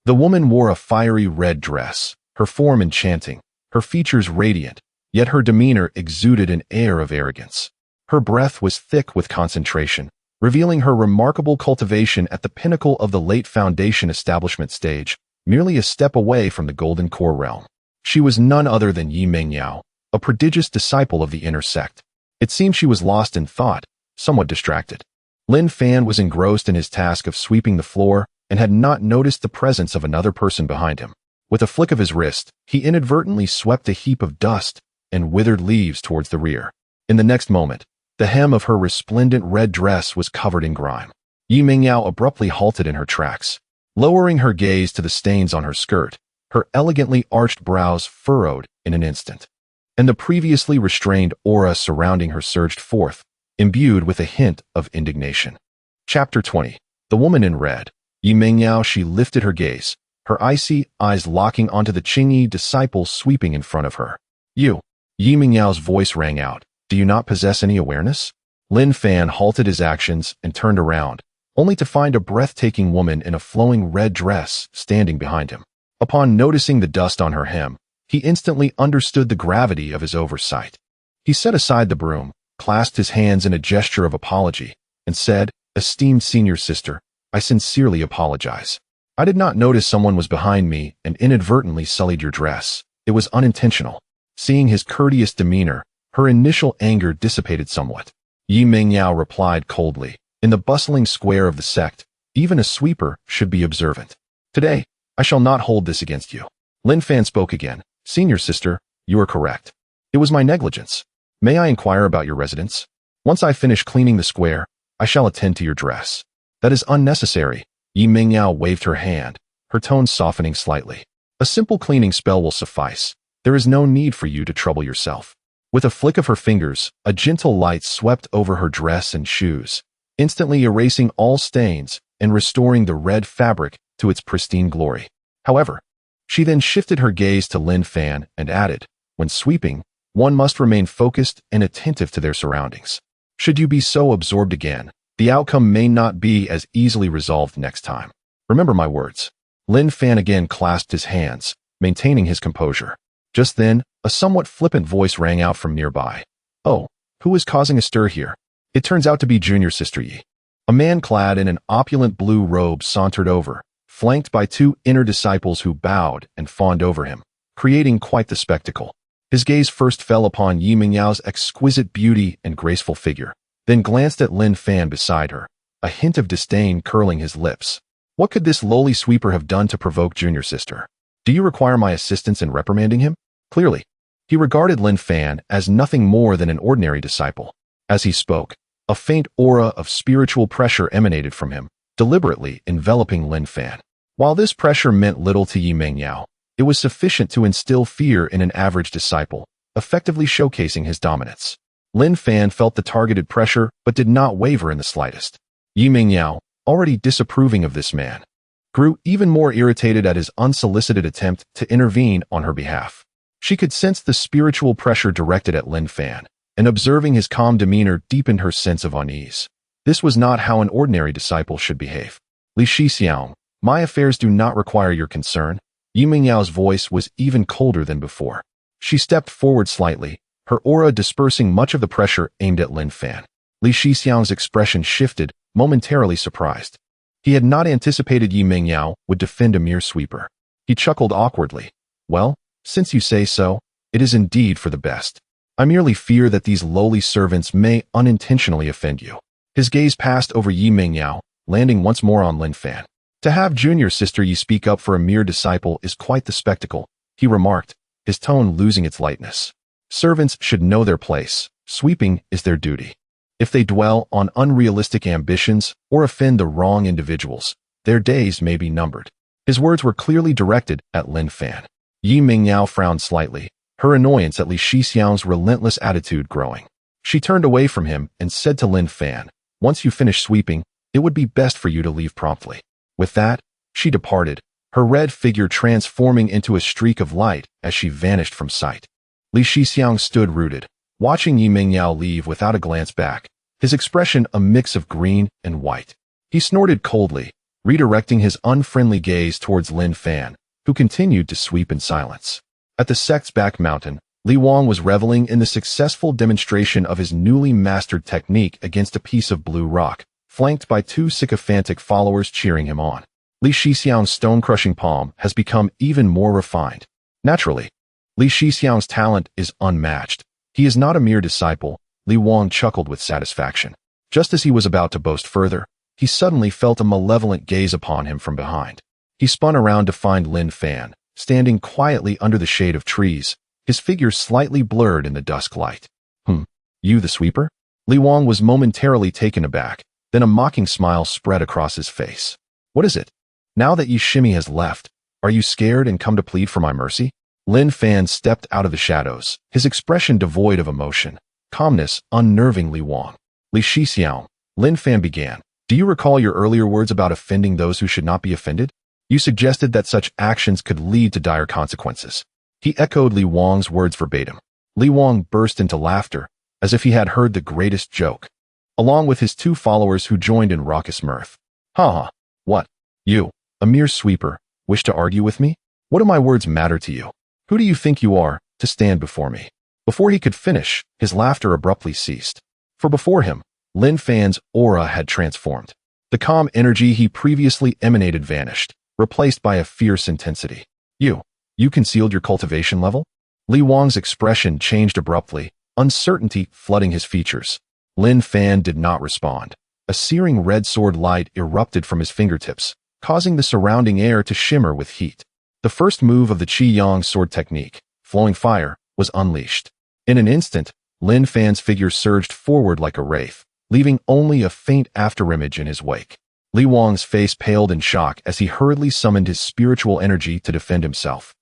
A: The woman wore a fiery red dress, her form enchanting, her features radiant, yet her demeanor exuded an air of arrogance. Her breath was thick with concentration, revealing her remarkable cultivation at the pinnacle of the late foundation establishment stage, merely a step away from the golden core realm. She was none other than Yi Mengyao, a prodigious disciple of the inner sect. It seemed she was lost in thought, somewhat distracted. Lin Fan was engrossed in his task of sweeping the floor and had not noticed the presence of another person behind him. With a flick of his wrist, he inadvertently swept a heap of dust and withered leaves towards the rear. In the next moment, the hem of her resplendent red dress was covered in grime. Yi Mengyao abruptly halted in her tracks, lowering her gaze to the stains on her skirt, her elegantly arched brows furrowed in an instant, and the previously restrained aura surrounding her surged forth, imbued with a hint of indignation. Chapter 20. The Woman in Red. Yi Mengyao, she lifted her gaze, her icy eyes locking onto the Qingyi disciple sweeping in front of her. You. Yi Mengyao's voice rang out. Do you not possess any awareness? Lin Fan halted his actions and turned around, only to find a breathtaking woman in a flowing red dress standing behind him. Upon noticing the dust on her hem, he instantly understood the gravity of his oversight. He set aside the broom, clasped his hands in a gesture of apology, and said, "Esteemed senior sister, I sincerely apologize. I did not notice someone was behind me and inadvertently sullied your dress. It was unintentional." Seeing his courteous demeanor, her initial anger dissipated somewhat. Yi Mingyao replied coldly, "In the bustling square of the sect, even a sweeper should be observant. Today, I shall not hold this against you." Lin Fan spoke again, "Senior sister, you are correct. It was my negligence. May I inquire about your residence? Once I finish cleaning the square, I shall attend to your dress." "That is unnecessary." Yi Mingyao waved her hand, her tone softening slightly. "A simple cleaning spell will suffice. There is no need for you to trouble yourself." With a flick of her fingers, a gentle light swept over her dress and shoes, instantly erasing all stains and restoring the red fabric to its pristine glory. However, she then shifted her gaze to Lin Fan and added, "When sweeping, one must remain focused and attentive to their surroundings. Should you be so absorbed again, the outcome may not be as easily resolved next time. Remember my words." Lin Fan again clasped his hands, maintaining his composure. Just then, a somewhat flippant voice rang out from nearby. "Oh, who is causing a stir here?" It turns out to be Junior Sister Yi. A man clad in an opulent blue robe sauntered over, flanked by two inner disciples who bowed and fawned over him, creating quite the spectacle. His gaze first fell upon Yi Mingyao's exquisite beauty and graceful figure, then glanced at Lin Fan beside her, a hint of disdain curling his lips. What could this lowly sweeper have done to provoke Junior Sister? "Do you require my assistance in reprimanding him?" Clearly, he regarded Lin Fan as nothing more than an ordinary disciple. As he spoke, a faint aura of spiritual pressure emanated from him, deliberately enveloping Lin Fan. While this pressure meant little to Yi Mingyao, it was sufficient to instill fear in an average disciple, effectively showcasing his dominance. Lin Fan felt the targeted pressure but did not waver in the slightest. Yi Mingyao, already disapproving of this man, grew even more irritated at his unsolicited attempt to intervene on her behalf. She could sense the spiritual pressure directed at Lin Fan, and observing his calm demeanor deepened her sense of unease. This was not how an ordinary disciple should behave. "Li Shixiang, my affairs do not require your concern." Yi Mingyao's voice was even colder than before. She stepped forward slightly, her aura dispersing much of the pressure aimed at Lin Fan. Li Shixiang's expression shifted, momentarily surprised. He had not anticipated Yi Mingyao would defend a mere sweeper. He chuckled awkwardly. "Well, since you say so, it is indeed for the best. I merely fear that these lowly servants may unintentionally offend you." His gaze passed over Yi Mingyao, landing once more on Lin Fan. "To have Junior Sister Yi speak up for a mere disciple is quite the spectacle," he remarked, his tone losing its lightness. "Servants should know their place. Sweeping is their duty. If they dwell on unrealistic ambitions or offend the wrong individuals, their days may be numbered." His words were clearly directed at Lin Fan. Yi Mingyao frowned slightly, her annoyance at Li Shixiang's relentless attitude growing. She turned away from him and said to Lin Fan, "Once you finish sweeping, it would be best for you to leave promptly." With that, she departed, her red figure transforming into a streak of light as she vanished from sight. Li Shixiang stood rooted, watching Yi Mingyao leave without a glance back, his expression a mix of green and white. He snorted coldly, redirecting his unfriendly gaze towards Lin Fan, who continued to sweep in silence. At the sect's back mountain, Li Wang was reveling in the successful demonstration of his newly mastered technique against a piece of blue rock, flanked by two sycophantic followers cheering him on. Li Shixiang's stone-crushing palm has become even more refined. Naturally, Li Shixiang's talent is unmatched. He is not a mere disciple. Li Wang chuckled with satisfaction. Just as he was about to boast further, he suddenly felt a malevolent gaze upon him from behind. He spun around to find Lin Fan, standing quietly under the shade of trees, his figure slightly blurred in the dusk light. You the sweeper?" Li Wang was momentarily taken aback, then a mocking smile spread across his face. "What is it? Now that Yi Shimi has left, are you scared and come to plead for my mercy?" Lin Fan stepped out of the shadows, his expression devoid of emotion. Calmness unnerving Li Wang. "Li Shixiang," Lin Fan began, "do you recall your earlier words about offending those who should not be offended? You suggested that such actions could lead to dire consequences." He echoed Li Wang's words verbatim. Li Wang burst into laughter, as if he had heard the greatest joke. along with his two followers who joined in raucous mirth. Ha! What? You, a mere sweeper, wish to argue with me? What do my words matter to you? Who do you think you are, to stand before me? Before he could finish, his laughter abruptly ceased. For before him, Lin Fan's aura had transformed. The calm energy he previously emanated vanished, replaced by a fierce intensity. You concealed your cultivation level? Li Wang's expression changed abruptly, uncertainty flooding his features. Lin Fan did not respond. A searing red sword light erupted from his fingertips, causing the surrounding air to shimmer with heat. The first move of the Qi Yang sword technique, flowing fire, was unleashed. In an instant, Lin Fan's figure surged forward like a wraith, leaving only a faint afterimage in his wake. Li Wang's face paled in shock as he hurriedly summoned his spiritual energy to defend himself.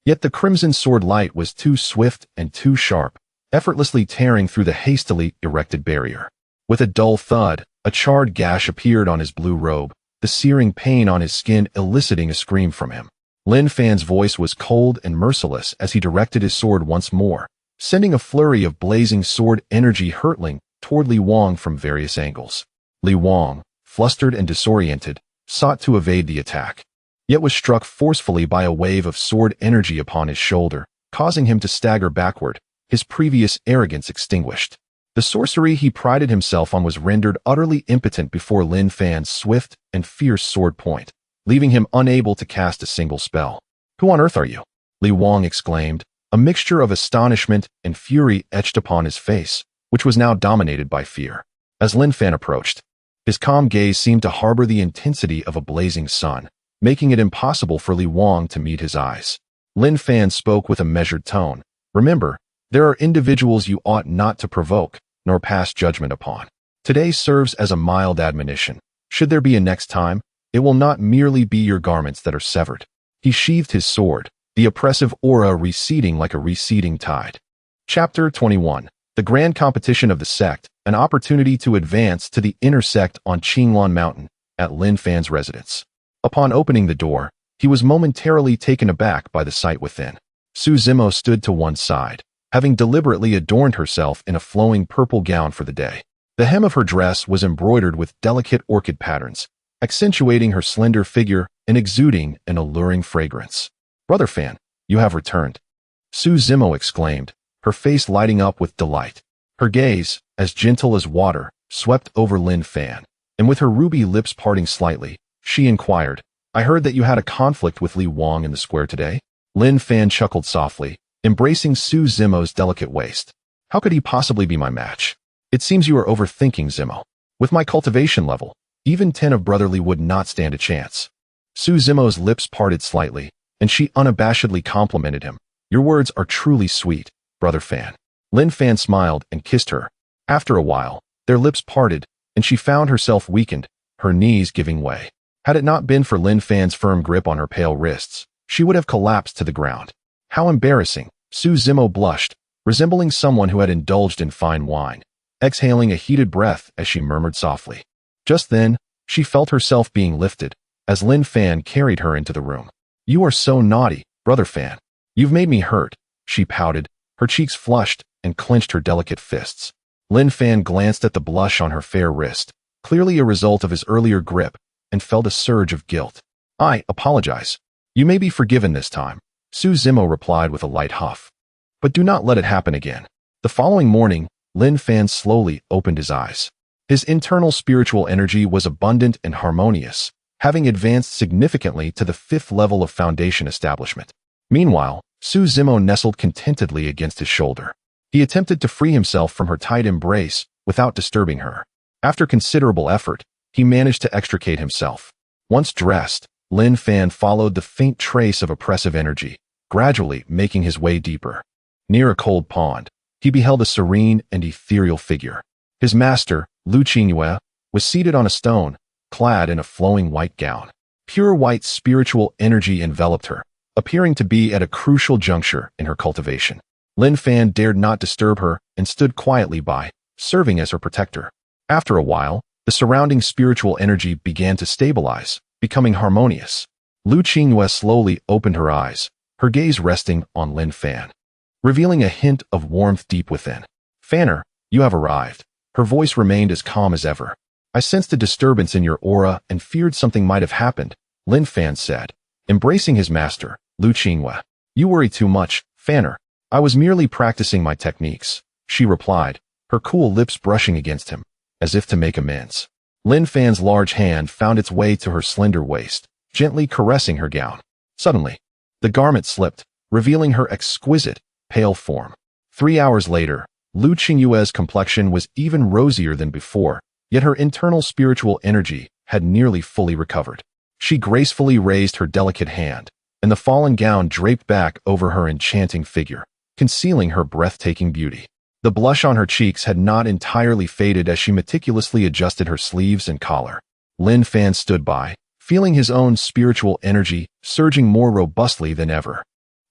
A: Yet the crimson sword light was too swift and too sharp, effortlessly tearing through the hastily erected barrier. With a dull thud, a charred gash appeared on his blue robe, the searing pain on his skin eliciting a scream from him. Lin Fan's voice was cold and merciless as he directed his sword once more, sending a flurry of blazing sword energy hurtling toward Li Wang from various angles. Li Wang, flustered and disoriented, sought to evade the attack, yet was struck forcefully by a wave of sword energy upon his shoulder, causing him to stagger backward, his previous arrogance extinguished. The sorcery he prided himself on was rendered utterly impotent before Lin Fan's swift and fierce sword point, leaving him unable to cast a single spell. "Who on earth are you?" Li Wang exclaimed, a mixture of astonishment and fury etched upon his face, which was now dominated by fear. As Lin Fan approached, his calm gaze seemed to harbor the intensity of a blazing sun, making it impossible for Li Wang to meet his eyes. Lin Fan spoke with a measured tone. "Remember, there are individuals you ought not to provoke, nor pass judgment upon. Today serves as a mild admonition. Should there be a next time, it will not merely be your garments that are severed." He sheathed his sword, the oppressive aura receding like a receding tide. Chapter 21. The Grand Competition of the Sect, an opportunity to advance to the inner sect on Qinglan Mountain, at Lin Fan's residence. Upon opening the door, he was momentarily taken aback by the sight within. Su Zimo stood to one side, having deliberately adorned herself in a flowing purple gown for the day. The hem of her dress was embroidered with delicate orchid patterns, accentuating her slender figure and exuding an alluring fragrance. "Brother Fan, you have returned," Su Zimo exclaimed, her face lighting up with delight. Her gaze, as gentle as water, swept over Lin Fan, and with her ruby lips parting slightly, she inquired, "I heard that you had a conflict with Li Wang in the square today?" Lin Fan chuckled softly, embracing Su Zimo's delicate waist. "How could he possibly be my match? It seems you are overthinking, Zimo. With my cultivation level, even 10 of brotherly would not stand a chance." Su Zimo's lips parted slightly, and she unabashedly complimented him. "Your words are truly sweet, Brother Fan." Lin Fan smiled and kissed her. After a while, their lips parted, and she found herself weakened, her knees giving way. Had it not been for Lin Fan's firm grip on her pale wrists, she would have collapsed to the ground. How embarrassing! Su Zimo blushed, resembling someone who had indulged in fine wine, exhaling a heated breath as she murmured softly. Just then, she felt herself being lifted, as Lin Fan carried her into the room. "You are so naughty, Brother Fan. You've made me hurt," she pouted, her cheeks flushed and clenched her delicate fists. Lin Fan glanced at the blush on her fair wrist, clearly a result of his earlier grip, and felt a surge of guilt. "I apologize. You may be forgiven this time," Su Zimo replied with a light huff. "But do not let it happen again." The following morning, Lin Fan slowly opened his eyes. His internal spiritual energy was abundant and harmonious, having advanced significantly to the 5th level of foundation establishment. Meanwhile, Su Zimo nestled contentedly against his shoulder. He attempted to free himself from her tight embrace without disturbing her. After considerable effort, he managed to extricate himself. Once dressed, Lin Fan followed the faint trace of oppressive energy, gradually making his way deeper. Near a cold pond, he beheld a serene and ethereal figure. His master, Liu Qingxue, was seated on a stone, clad in a flowing white gown. Pure white spiritual energy enveloped her, appearing to be at a crucial juncture in her cultivation. Lin Fan dared not disturb her and stood quietly by, serving as her protector. After a while, the surrounding spiritual energy began to stabilize, becoming harmonious. Liu Qingxue slowly opened her eyes, her gaze resting on Lin Fan, revealing a hint of warmth deep within. "Fanner, you have arrived," Her voice remained as calm as ever. I sensed a disturbance in your aura and feared something might have happened, Lin Fan said, embracing his master, Liu Qingxue. You worry too much, Fanner. I was merely practicing my techniques, she replied, her cool lips brushing against him, as if to make amends. Lin Fan's large hand found its way to her slender waist, gently caressing her gown. Suddenly, the garment slipped, revealing her exquisite, pale form. 3 hours later, Liu Qingxue's complexion was even rosier than before, yet her internal spiritual energy had nearly fully recovered. She gracefully raised her delicate hand, and the fallen gown draped back over her enchanting figure, concealing her breathtaking beauty. The blush on her cheeks had not entirely faded as she meticulously adjusted her sleeves and collar. Lin Fan stood by, feeling his own spiritual energy surging more robustly than ever.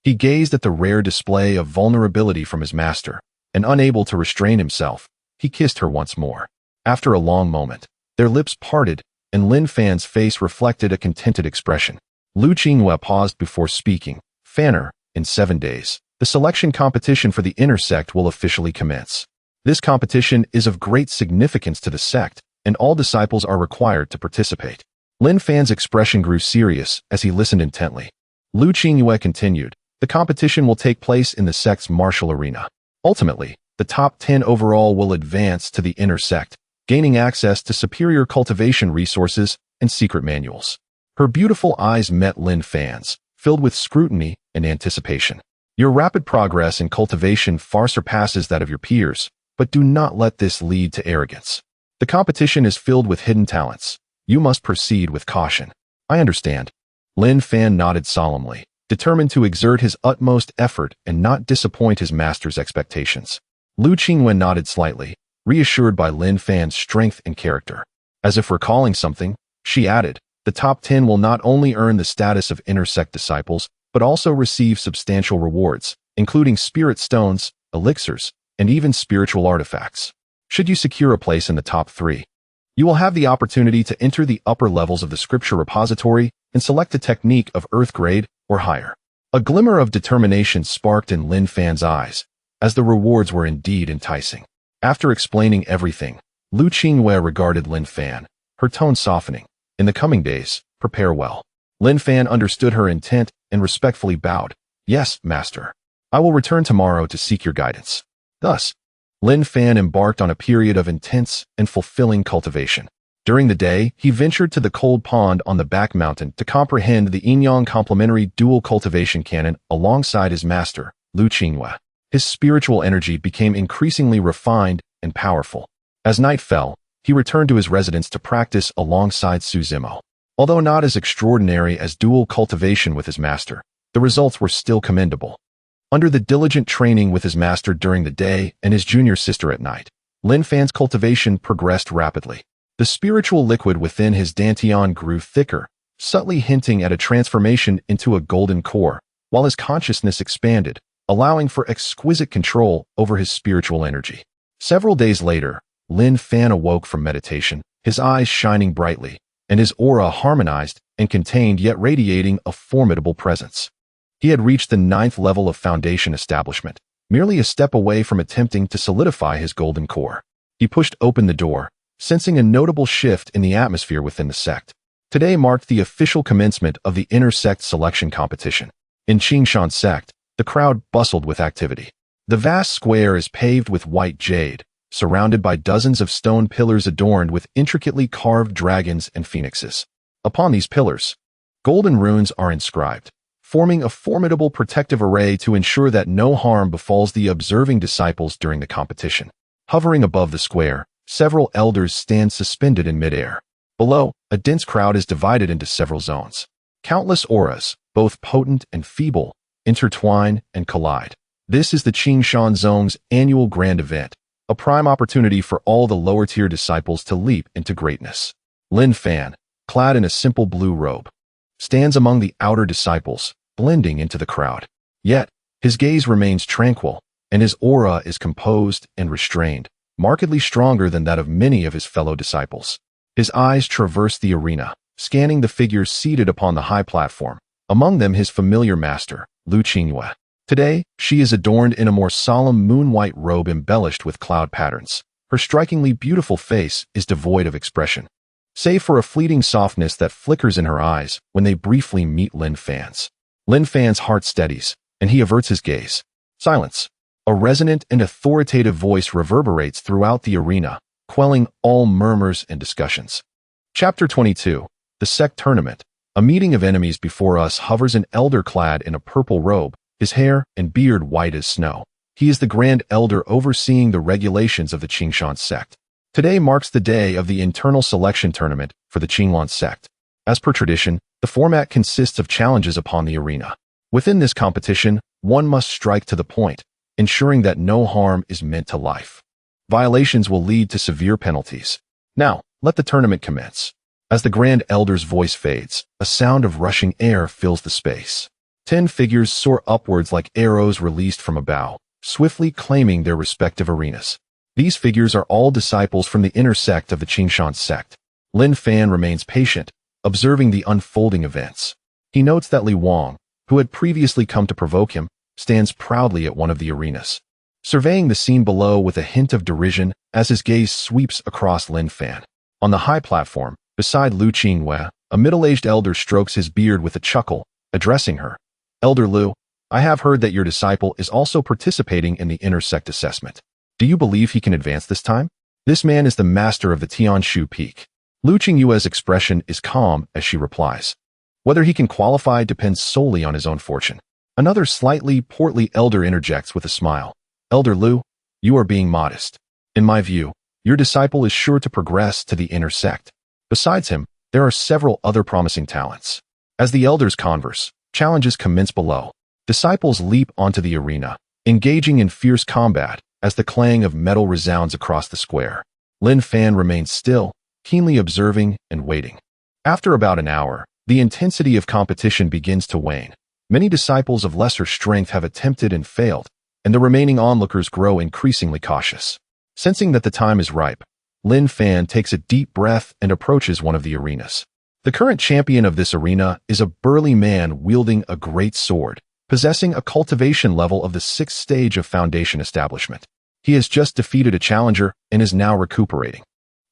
A: He gazed at the rare display of vulnerability from his master, and unable to restrain himself, he kissed her once more. After a long moment, their lips parted, and Lin Fan's face reflected a contented expression. Liu Qingxue paused before speaking. Fanner, in 7 days, the selection competition for the inner sect will officially commence. This competition is of great significance to the sect, and all disciples are required to participate. Lin Fan's expression grew serious as he listened intently. Liu Qingxue continued, the competition will take place in the sect's martial arena. Ultimately, the top 10 overall will advance to the inner sect, gaining access to superior cultivation resources and secret manuals. Her beautiful eyes met Lin Fan's, filled with scrutiny and anticipation. Your rapid progress in cultivation far surpasses that of your peers, but do not let this lead to arrogance. The competition is filled with hidden talents. You must proceed with caution. I understand. Lin Fan nodded solemnly, determined to exert his utmost effort and not disappoint his master's expectations. Liu Qingxue nodded slightly, reassured by Lin Fan's strength and character. As if recalling something, she added, the top 10 will not only earn the status of inner sect disciples, but also receive substantial rewards, including spirit stones, elixirs, and even spiritual artifacts. Should you secure a place in the top 3, you will have the opportunity to enter the upper levels of the scripture repository and select a technique of earth grade or higher. A glimmer of determination sparked in Lin Fan's eyes, as the rewards were indeed enticing. After explaining everything, Liu Qingxue regarded Lin Fan, her tone softening. In the coming days, prepare well. Lin Fan understood her intent and respectfully bowed. Yes, master. I will return tomorrow to seek your guidance. Thus, Lin Fan embarked on a period of intense and fulfilling cultivation. During the day, he ventured to the cold pond on the back mountain to comprehend the Yin-Yang complementary dual cultivation canon alongside his master, Liu Qingxue. His spiritual energy became increasingly refined and powerful. As night fell, he returned to his residence to practice alongside Su Zimo. Although not as extraordinary as dual cultivation with his master, the results were still commendable. Under the diligent training with his master during the day and his junior sister at night, Lin Fan's cultivation progressed rapidly. The spiritual liquid within his dantian grew thicker, subtly hinting at a transformation into a golden core, while his consciousness expanded, allowing for exquisite control over his spiritual energy. Several days later, Lin Fan awoke from meditation, his eyes shining brightly, and his aura harmonized and contained yet radiating a formidable presence. He had reached the 9th level of foundation establishment, merely a step away from attempting to solidify his golden core. He pushed open the door, sensing a notable shift in the atmosphere within the sect. Today marked the official commencement of the inner sect selection competition. In Qingshan sect, the crowd bustled with activity. The vast square is paved with white jade, surrounded by dozens of stone pillars adorned with intricately carved dragons and phoenixes. Upon these pillars, golden runes are inscribed, forming a formidable protective array to ensure that no harm befalls the observing disciples during the competition. Hovering above the square, several elders stand suspended in midair. Below, a dense crowd is divided into several zones. Countless auras, both potent and feeble, intertwine and collide. This is the Qingshan Zone's annual grand event, a prime opportunity for all the lower-tier disciples to leap into greatness. Lin Fan, clad in a simple blue robe, stands among the outer disciples, blending into the crowd. Yet, his gaze remains tranquil, and his aura is composed and restrained, markedly stronger than that of many of his fellow disciples. His eyes traverse the arena, scanning the figures seated upon the high platform, among them his familiar master, Liu Qingxue. Today, she is adorned in a more solemn moon-white robe embellished with cloud patterns. Her Her strikingly beautiful face is devoid of expression, save for a fleeting softness that flickers in her eyes when they briefly meet Lin Fan's. Lin Fan's heart steadies, and he averts his gaze. Silence. A resonant and authoritative voice reverberates throughout the arena, quelling all murmurs and discussions. Chapter 22. The Sect Tournament. A meeting of enemies before us hovers an elder clad in a purple robe, his hair and beard white as snow. He is the Grand Elder overseeing the regulations of the Qingxue sect. Today marks the day of the internal selection tournament for the Qinglan sect. As per tradition, the format consists of challenges upon the arena. Within this competition, one must strike to the point, ensuring that no harm is meant to life. Violations will lead to severe penalties. Now, let the tournament commence. As the Grand Elder's voice fades, a sound of rushing air fills the space. 10 figures soar upwards like arrows released from a bow, swiftly claiming their respective arenas. These figures are all disciples from the inner sect of the Qingxue sect. Lin Fan remains patient, observing the unfolding events. He notes that Li Wang, who had previously come to provoke him, stands proudly at one of the arenas, surveying the scene below with a hint of derision as his gaze sweeps across Lin Fan. On the high platform, beside Liu Qingxue, a middle-aged elder strokes his beard with a chuckle, addressing her. Elder Liu, I have heard that your disciple is also participating in the inner sect assessment. Do you believe he can advance this time? This man is the master of the Tianshu Peak. Liu Qingxue's expression is calm as she replies. Whether he can qualify depends solely on his own fortune. Another slightly portly elder interjects with a smile. Elder Liu, you are being modest. In my view, your disciple is sure to progress to the inner sect. Besides him, there are several other promising talents. As the elders converse, challenges commence below. Disciples leap onto the arena, engaging in fierce combat as the clang of metal resounds across the square. Lin Fan remains still, keenly observing and waiting. After about an hour, the intensity of competition begins to wane. Many disciples of lesser strength have attempted and failed, and the remaining onlookers grow increasingly cautious. Sensing that the time is ripe, Lin Fan takes a deep breath and approaches one of the arenas. The current champion of this arena is a burly man wielding a great sword, possessing a cultivation level of the 6th stage of foundation establishment. He has just defeated a challenger and is now recuperating.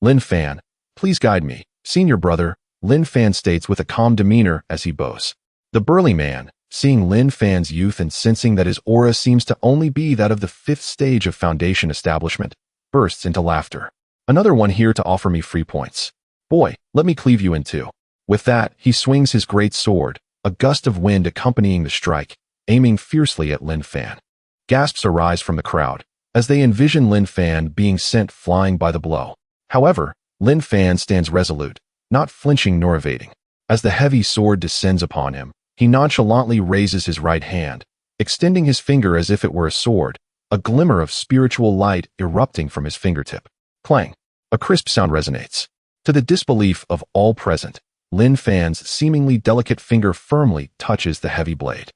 A: Lin Fan, please guide me, senior brother, Lin Fan states with a calm demeanor as he bows. The burly man, seeing Lin Fan's youth and sensing that his aura seems to only be that of the 5th stage of foundation establishment, bursts into laughter. Another one here to offer me free points. Boy, let me cleave you in two. With that, he swings his great sword, a gust of wind accompanying the strike, aiming fiercely at Lin Fan. Gasps arise from the crowd as they envision Lin Fan being sent flying by the blow. However, Lin Fan stands resolute, not flinching nor evading. As the heavy sword descends upon him, he nonchalantly raises his right hand, extending his finger as if it were a sword, a glimmer of spiritual light erupting from his fingertip. Clang! A crisp sound resonates. To the disbelief of all present, Lin Fan's seemingly delicate finger firmly touches the heavy blade.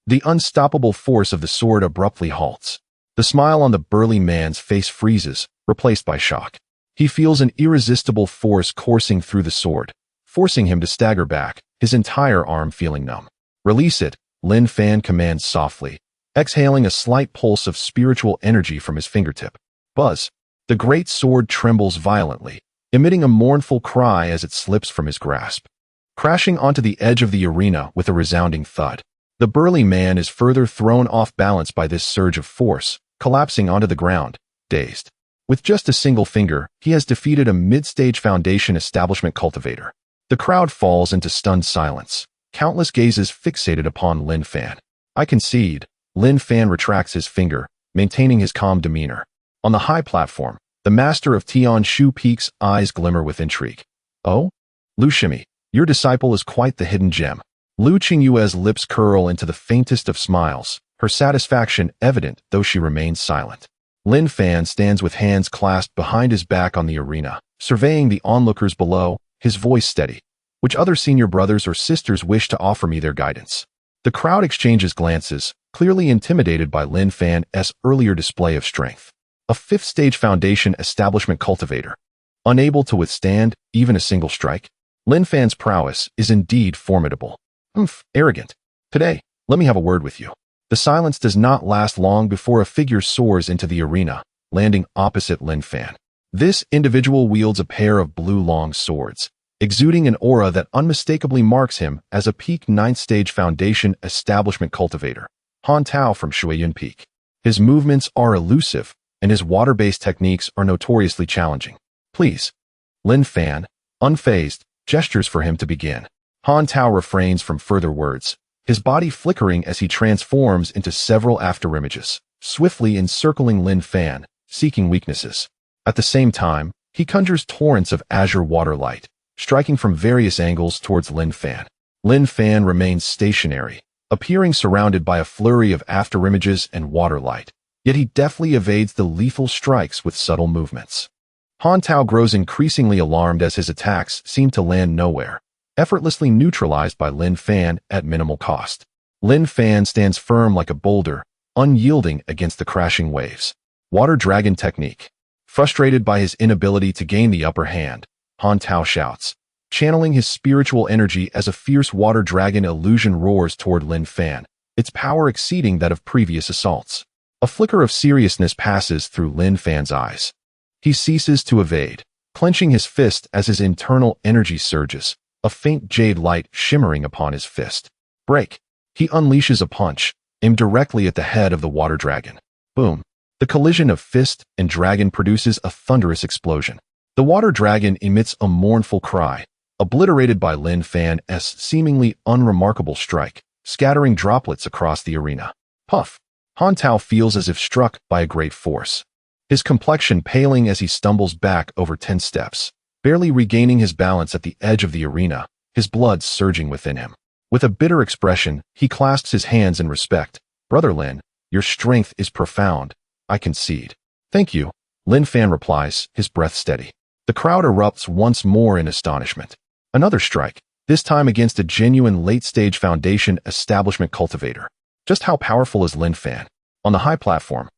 A: The unstoppable force of the sword abruptly halts. The smile on the burly man's face freezes, replaced by shock. He feels an irresistible force coursing through the sword, forcing him to stagger back, his entire arm feeling numb. Release it, Lin Fan commands softly, exhaling a slight pulse of spiritual energy from his fingertip. Buzz! The great sword trembles violently, emitting a mournful cry as it slips from his grasp. Crashing onto the edge of the arena with a resounding thud. The burly man is further thrown off balance by this surge of force, collapsing onto the ground, dazed. With just a single finger, he has defeated a mid-stage foundation establishment cultivator. The crowd falls into stunned silence, countless gazes fixated upon Lin Fan. I concede, Lin Fan retracts his finger, maintaining his calm demeanor. On the high platform, the master of Tianshu Peak's eyes glimmer with intrigue. Oh? Liu Shimi, your disciple is quite the hidden gem. Liu Qingxue's lips curl into the faintest of smiles, her satisfaction evident though she remains silent. Lin Fan stands with hands clasped behind his back on the arena, surveying the onlookers below, his voice steady. Which other senior brothers or sisters wish to offer me their guidance? The crowd exchanges glances, clearly intimidated by Lin Fan's earlier display of strength. A 5th stage foundation establishment cultivator. Unable to withstand even a single strike? Lin Fan's prowess is indeed formidable. Arrogant. Today, let me have a word with you. The silence does not last long before a figure soars into the arena, landing opposite Lin Fan. This individual wields a pair of blue long swords, exuding an aura that unmistakably marks him as a peak 9th stage foundation establishment cultivator, Han Tao from Shuiyun Peak. His movements are elusive, and his water-based techniques are notoriously challenging. Please. Lin Fan, unfazed, gestures for him to begin. Han Tao refrains from further words, his body flickering as he transforms into several afterimages, swiftly encircling Lin Fan, seeking weaknesses. At the same time, he conjures torrents of azure water light, striking from various angles towards Lin Fan. Lin Fan remains stationary, appearing surrounded by a flurry of afterimages and water light, yet he deftly evades the lethal strikes with subtle movements. Han Tao grows increasingly alarmed as his attacks seem to land nowhere, effortlessly neutralized by Lin Fan at minimal cost. Lin Fan stands firm like a boulder, unyielding against the crashing waves. Water Dragon Technique. Frustrated by his inability to gain the upper hand, Han Tao shouts, channeling his spiritual energy as a fierce water dragon illusion roars toward Lin Fan, its power exceeding that of previous assaults. A flicker of seriousness passes through Lin Fan's eyes. He ceases to evade, clenching his fist as his internal energy surges, a faint jade light shimmering upon his fist. Break. He unleashes a punch, aimed directly at the head of the water dragon. Boom. The collision of fist and dragon produces a thunderous explosion. The water dragon emits a mournful cry, obliterated by Lin Fan's seemingly unremarkable strike, scattering droplets across the arena. Puff. Han Tao feels as if struck by a great force, his complexion paling as he stumbles back over 10 steps, barely regaining his balance at the edge of the arena, his blood surging within him. With a bitter expression, he clasps his hands in respect. Brother Lin, your strength is profound. I concede. Thank you, Lin Fan replies, his breath steady. The crowd erupts once more in astonishment. Another strike, this time against a genuine late-stage foundation establishment cultivator. Just how powerful is Lin Fan? On the high platform,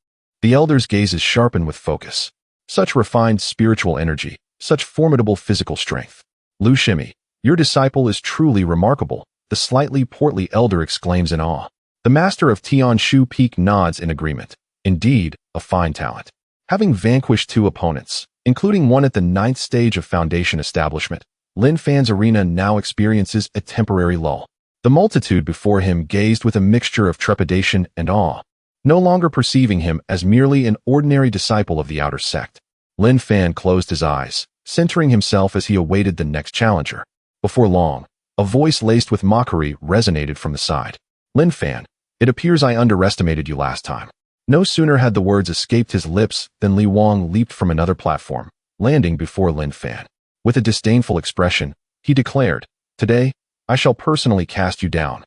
A: the elder's gazes sharpen with focus. Such refined spiritual energy, such formidable physical strength. Lu Shimi, your disciple is truly remarkable, the slightly portly elder exclaims in awe. The master of Tianshu Peak nods in agreement. Indeed, a fine talent. Having vanquished 2 opponents, including one at the 9th stage of foundation establishment, Lin Fan's arena now experiences a temporary lull. The multitude before him gazed with a mixture of trepidation and awe, no longer perceiving him as merely an ordinary disciple of the outer sect. Lin Fan closed his eyes, centering himself as he awaited the next challenger. Before long, a voice laced with mockery resonated from the side. Lin Fan, it appears I underestimated you last time. No sooner had the words escaped his lips than Li Wang leaped from another platform, landing before Lin Fan. With a disdainful expression, he declared, Today, I shall personally cast you down,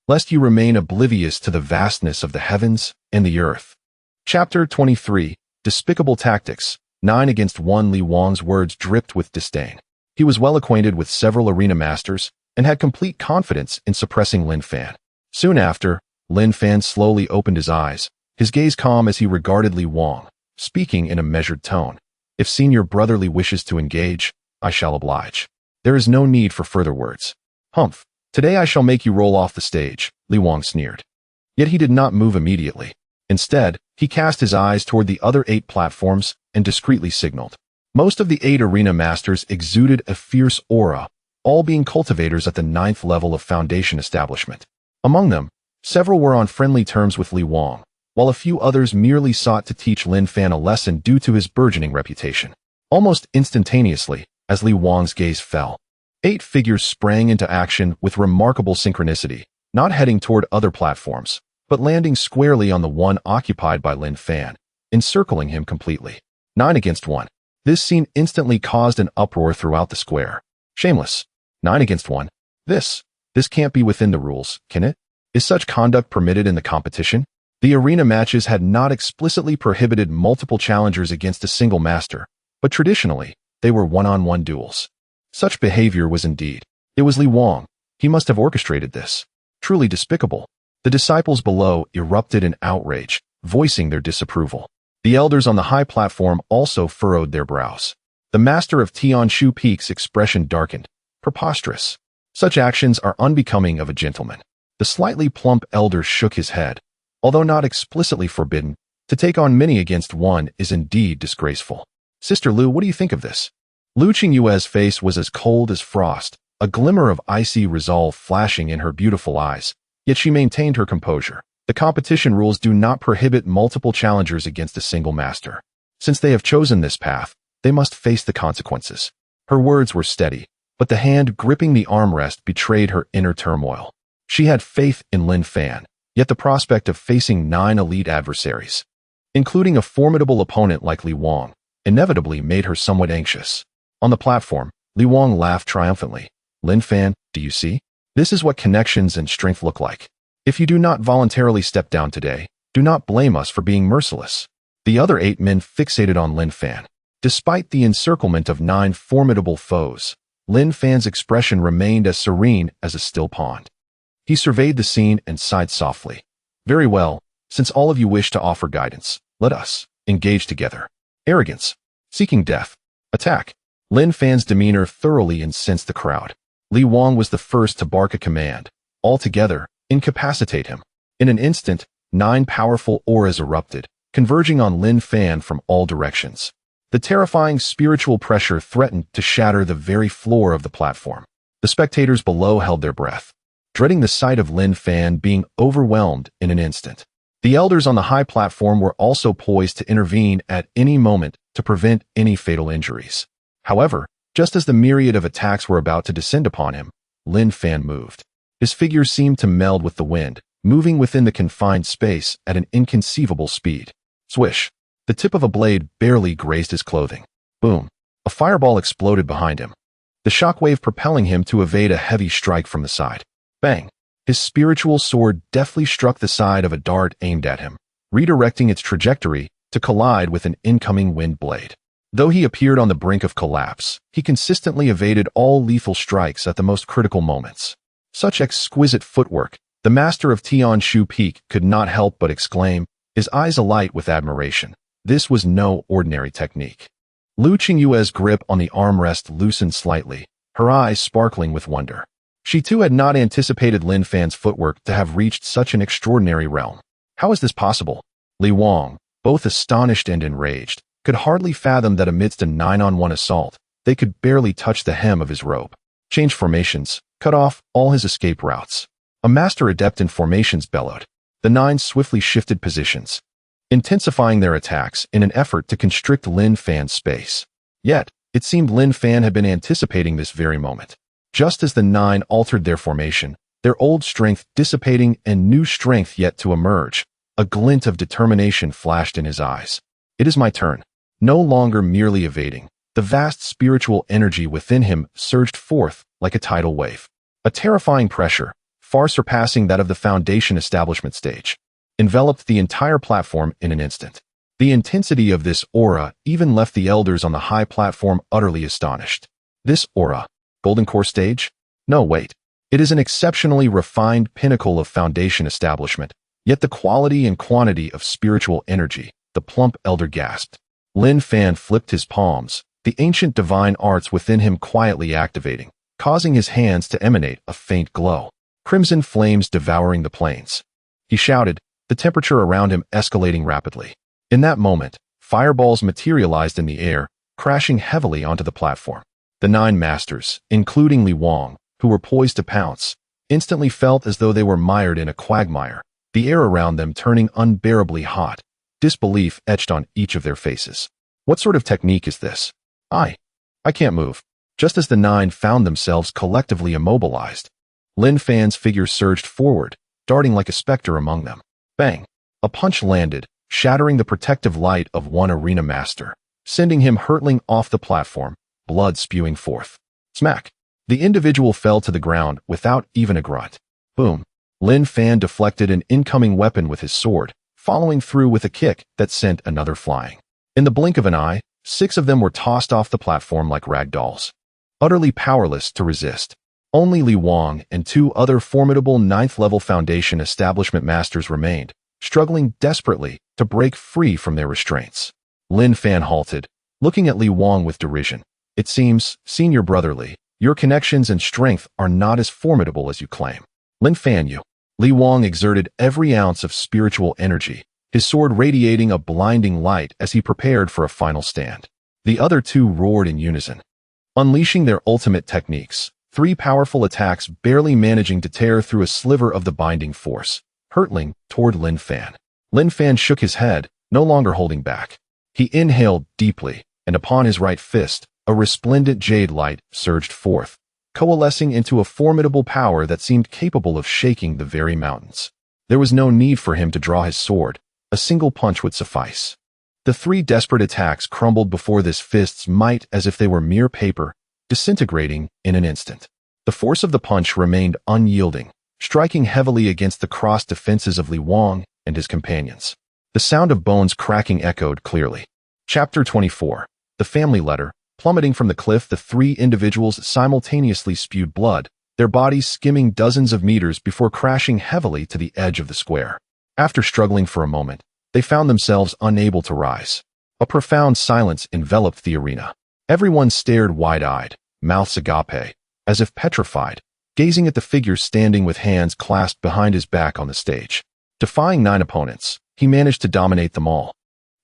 A: lest you remain oblivious to the vastness of the heavens and the earth. Chapter 23, Despicable Tactics. 9 against 1. Li Wang's words dripped with disdain. He was well acquainted with several arena masters and had complete confidence in suppressing Lin Fan. Soon after, Lin Fan slowly opened his eyes, his gaze calm as he regarded Li Wang, speaking in a measured tone. If senior brotherly wishes to engage, I shall oblige. There is no need for further words. Humph. Today I shall make you roll off the stage, Li Wang sneered. Yet he did not move immediately. Instead, he cast his eyes toward the other 8 platforms and discreetly signaled. Most of the 8 arena masters exuded a fierce aura, all being cultivators at the 9th level of foundation establishment. Among them, several were on friendly terms with Li Wang, while a few others merely sought to teach Lin Fan a lesson due to his burgeoning reputation. Almost instantaneously, as Li Wang's gaze fell, 8 figures sprang into action with remarkable synchronicity, not heading toward other platforms, but landing squarely on the one occupied by Lin Fan, encircling him completely. 9 against 1. This scene instantly caused an uproar throughout the square. Shameless. 9 against 1. This can't be within the rules, can it? Is such conduct permitted in the competition? The arena matches had not explicitly prohibited multiple challengers against a single master, but traditionally, they were one-on-one duels. Such behavior was indeed. It was Li Wang. He must have orchestrated this. Truly despicable. The disciples below erupted in outrage, voicing their disapproval. The elders on the high platform also furrowed their brows. The master of Tianshu Peak's expression darkened. Preposterous. Such actions are unbecoming of a gentleman. The slightly plump elder shook his head. Although not explicitly forbidden, to take on many against one is indeed disgraceful. Sister Liu, what do you think of this? Liu Qingxue's face was as cold as frost, a glimmer of icy resolve flashing in her beautiful eyes. Yet she maintained her composure. The competition rules do not prohibit multiple challengers against a single master. Since they have chosen this path, they must face the consequences. Her words were steady, but the hand gripping the armrest betrayed her inner turmoil. She had faith in Lin Fan, yet the prospect of facing 9 elite adversaries, including a formidable opponent like Li Wang, inevitably made her somewhat anxious. On the platform, Li Wang laughed triumphantly. Lin Fan, do you see? This is what connections and strength look like. If you do not voluntarily step down today, do not blame us for being merciless. The other 8 men fixated on Lin Fan. Despite the encirclement of 9 formidable foes, Lin Fan's expression remained as serene as a still pond. He surveyed the scene and sighed softly. Very well, since all of you wish to offer guidance, let us engage together. Arrogance. Seeking death. Attack. Lin Fan's demeanor thoroughly incensed the crowd. Li Wang was the first to bark a command. Altogether, incapacitate him. In an instant, 9 powerful auras erupted, converging on Lin Fan from all directions. The terrifying spiritual pressure threatened to shatter the very floor of the platform. The spectators below held their breath, dreading the sight of Lin Fan being overwhelmed in an instant. The elders on the high platform were also poised to intervene at any moment to prevent any fatal injuries. However, just as the myriad of attacks were about to descend upon him, Lin Fan moved. His figure seemed to meld with the wind, moving within the confined space at an inconceivable speed. Swish! The tip of a blade barely grazed his clothing. Boom! A fireball exploded behind him, the shockwave propelling him to evade a heavy strike from the side. Bang! His spiritual sword deftly struck the side of a dart aimed at him, redirecting its trajectory to collide with an incoming wind blade. Though he appeared on the brink of collapse, he consistently evaded all lethal strikes at the most critical moments. Such exquisite footwork, the master of Tianshu Peak could not help but exclaim, his eyes alight with admiration. This was no ordinary technique. Liu Qingxue's grip on the armrest loosened slightly, her eyes sparkling with wonder. She too had not anticipated Lin Fan's footwork to have reached such an extraordinary realm. How is this possible? Li Wang, both astonished and enraged, could hardly fathom that amidst a 9-on-1 assault, they could barely touch the hem of his robe. Change formations, cut off all his escape routes. A master adept in formations bellowed. The 9 swiftly shifted positions, intensifying their attacks in an effort to constrict Lin Fan's space. Yet, it seemed Lin Fan had been anticipating this very moment. Just as the 9 altered their formation, their old strength dissipating and new strength yet to emerge, a glint of determination flashed in his eyes. It is my turn. No longer merely evading, the vast spiritual energy within him surged forth like a tidal wave. A terrifying pressure, far surpassing that of the Foundation establishment stage, enveloped the entire platform in an instant. The intensity of this aura even left the elders on the high platform utterly astonished. This aura? Golden Core stage? No, wait. It is an exceptionally refined pinnacle of Foundation establishment, yet the quality and quantity of spiritual energy, the plump elder gasped. Lin Fan flipped his palms, the ancient divine arts within him quietly activating, causing his hands to emanate a faint glow. Crimson flames devouring the plains. He shouted, the temperature around him escalating rapidly. In that moment, fireballs materialized in the air, crashing heavily onto the platform. The 9 masters, including Li Wang, who were poised to pounce, instantly felt as though they were mired in a quagmire, the air around them turning unbearably hot. Disbelief etched on each of their faces. What sort of technique is this? I can't move. Just as the 9 found themselves collectively immobilized, Lin Fan's figure surged forward, darting like a specter among them. Bang! A punch landed, shattering the protective light of one arena master, sending him hurtling off the platform, blood spewing forth. Smack! The individual fell to the ground without even a grunt. Boom! Lin Fan deflected an incoming weapon with his sword, following through with a kick that sent another flying. In the blink of an eye, 6 of them were tossed off the platform like rag dolls, utterly powerless to resist. Only Li Wang and 2 other formidable 9th-level Foundation establishment masters remained, struggling desperately to break free from their restraints. Lin Fan halted, looking at Li Wang with derision. It seems, Senior Brother Li, your connections and strength are not as formidable as you claim. Lin Fan, you. Li Wang exerted every ounce of spiritual energy, his sword radiating a blinding light as he prepared for a final stand. The other two roared in unison, unleashing their ultimate techniques, 3 powerful attacks barely managing to tear through a sliver of the binding force, hurtling toward Lin Fan. Lin Fan shook his head, no longer holding back. He inhaled deeply, and upon his right fist, a resplendent jade light surged forth, coalescing into a formidable power that seemed capable of shaking the very mountains. There was no need for him to draw his sword. A single punch would suffice. The 3 desperate attacks crumbled before this fist's might as if they were mere paper, disintegrating in an instant. The force of the punch remained unyielding, striking heavily against the crossed defenses of Li Wang and his companions. The sound of bones cracking echoed clearly. Chapter 24. The Family Letter. Plummeting from the cliff, the 3 individuals simultaneously spewed blood, their bodies skimming dozens of meters before crashing heavily to the edge of the square. After struggling for a moment, they found themselves unable to rise. A profound silence enveloped the arena. Everyone stared wide-eyed, mouths agape, as if petrified, gazing at the figure standing with hands clasped behind his back on the stage. Defying 9 opponents, he managed to dominate them all.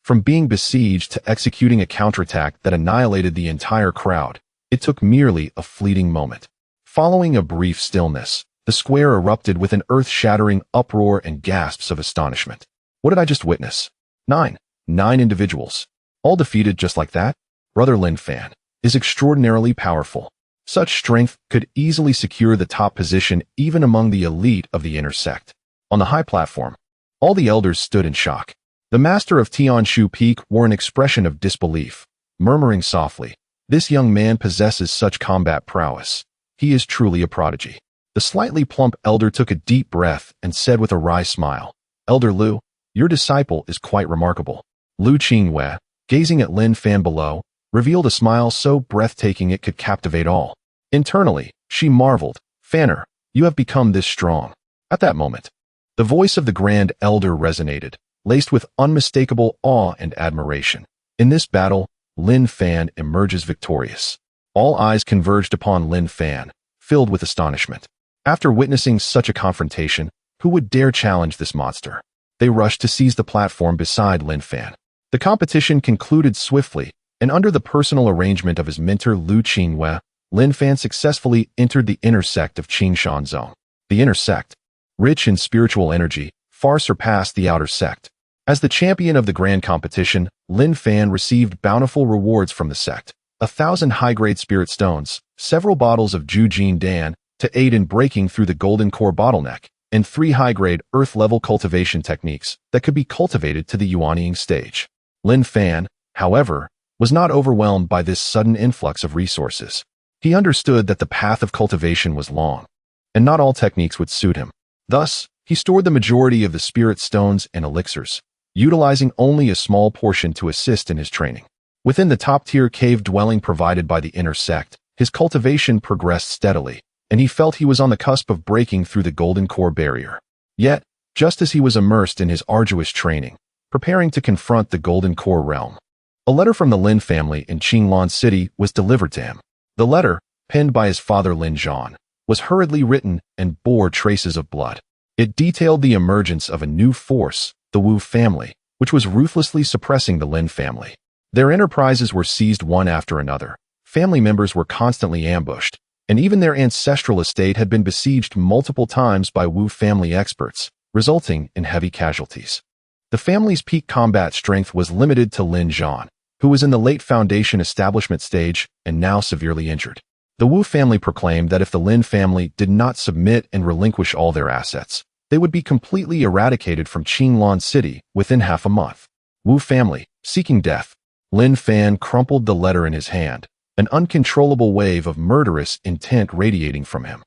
A: From being besieged to executing a counterattack that annihilated the entire crowd, it took merely a fleeting moment. Following a brief stillness, the square erupted with an earth-shattering uproar and gasps of astonishment. What did I just witness? 9 individuals, all defeated just like that? Brother Lin Fan is extraordinarily powerful. Such strength could easily secure the top position even among the elite of the inner sect. On the high platform, all the elders stood in shock. The master of Tianshu Peak wore an expression of disbelief, murmuring softly, "This young man possesses such combat prowess. He is truly a prodigy." The slightly plump elder took a deep breath and said with a wry smile, "Elder Liu, your disciple is quite remarkable." Liu Qingxue, gazing at Lin Fan below, revealed a smile so breathtaking it could captivate all. Internally, she marveled, "Fanner, you have become this strong." At that moment, the voice of the Grand Elder resonated, laced with unmistakable awe and admiration. In this battle, Lin Fan emerges victorious. All eyes converged upon Lin Fan, filled with astonishment. After witnessing such a confrontation, who would dare challenge this monster? They rushed to seize the platform beside Lin Fan. The competition concluded swiftly, and under the personal arrangement of his mentor Liu Qingxue, Lin Fan successfully entered the inner sect of Qingshan Zone. The inner sect, rich in spiritual energy, far surpassed the outer sect. As the champion of the grand competition, Lin Fan received bountiful rewards from the sect: 1,000 high-grade spirit stones, several bottles of Jujin Dan to aid in breaking through the golden core bottleneck, and 3 high-grade earth-level cultivation techniques that could be cultivated to the Yuanying stage. Lin Fan, however, was not overwhelmed by this sudden influx of resources. He understood that the path of cultivation was long, and not all techniques would suit him. Thus, he stored the majority of the spirit stones and elixirs, utilizing only a small portion to assist in his training. Within the top-tier cave dwelling provided by the inner sect, his cultivation progressed steadily, and he felt he was on the cusp of breaking through the golden core barrier. Yet, just as he was immersed in his arduous training, preparing to confront the golden core realm, a letter from the Lin family in Qinglan City was delivered to him. The letter, penned by his father Lin Zhan, was hurriedly written and bore traces of blood. It detailed the emergence of a new force, the Wu family, which was ruthlessly suppressing the Lin family. Their enterprises were seized one after another, family members were constantly ambushed, and even their ancestral estate had been besieged multiple times by Wu family experts, resulting in heavy casualties. The family's peak combat strength was limited to Lin Zhan, who was in the late foundation establishment stage and now severely injured. The Wu family proclaimed that if the Lin family did not submit and relinquish all their assets, they would be completely eradicated from Qinglan City within half a month. Wu family, seeking death. Lin Fan crumpled the letter in his hand, an uncontrollable wave of murderous intent radiating from him,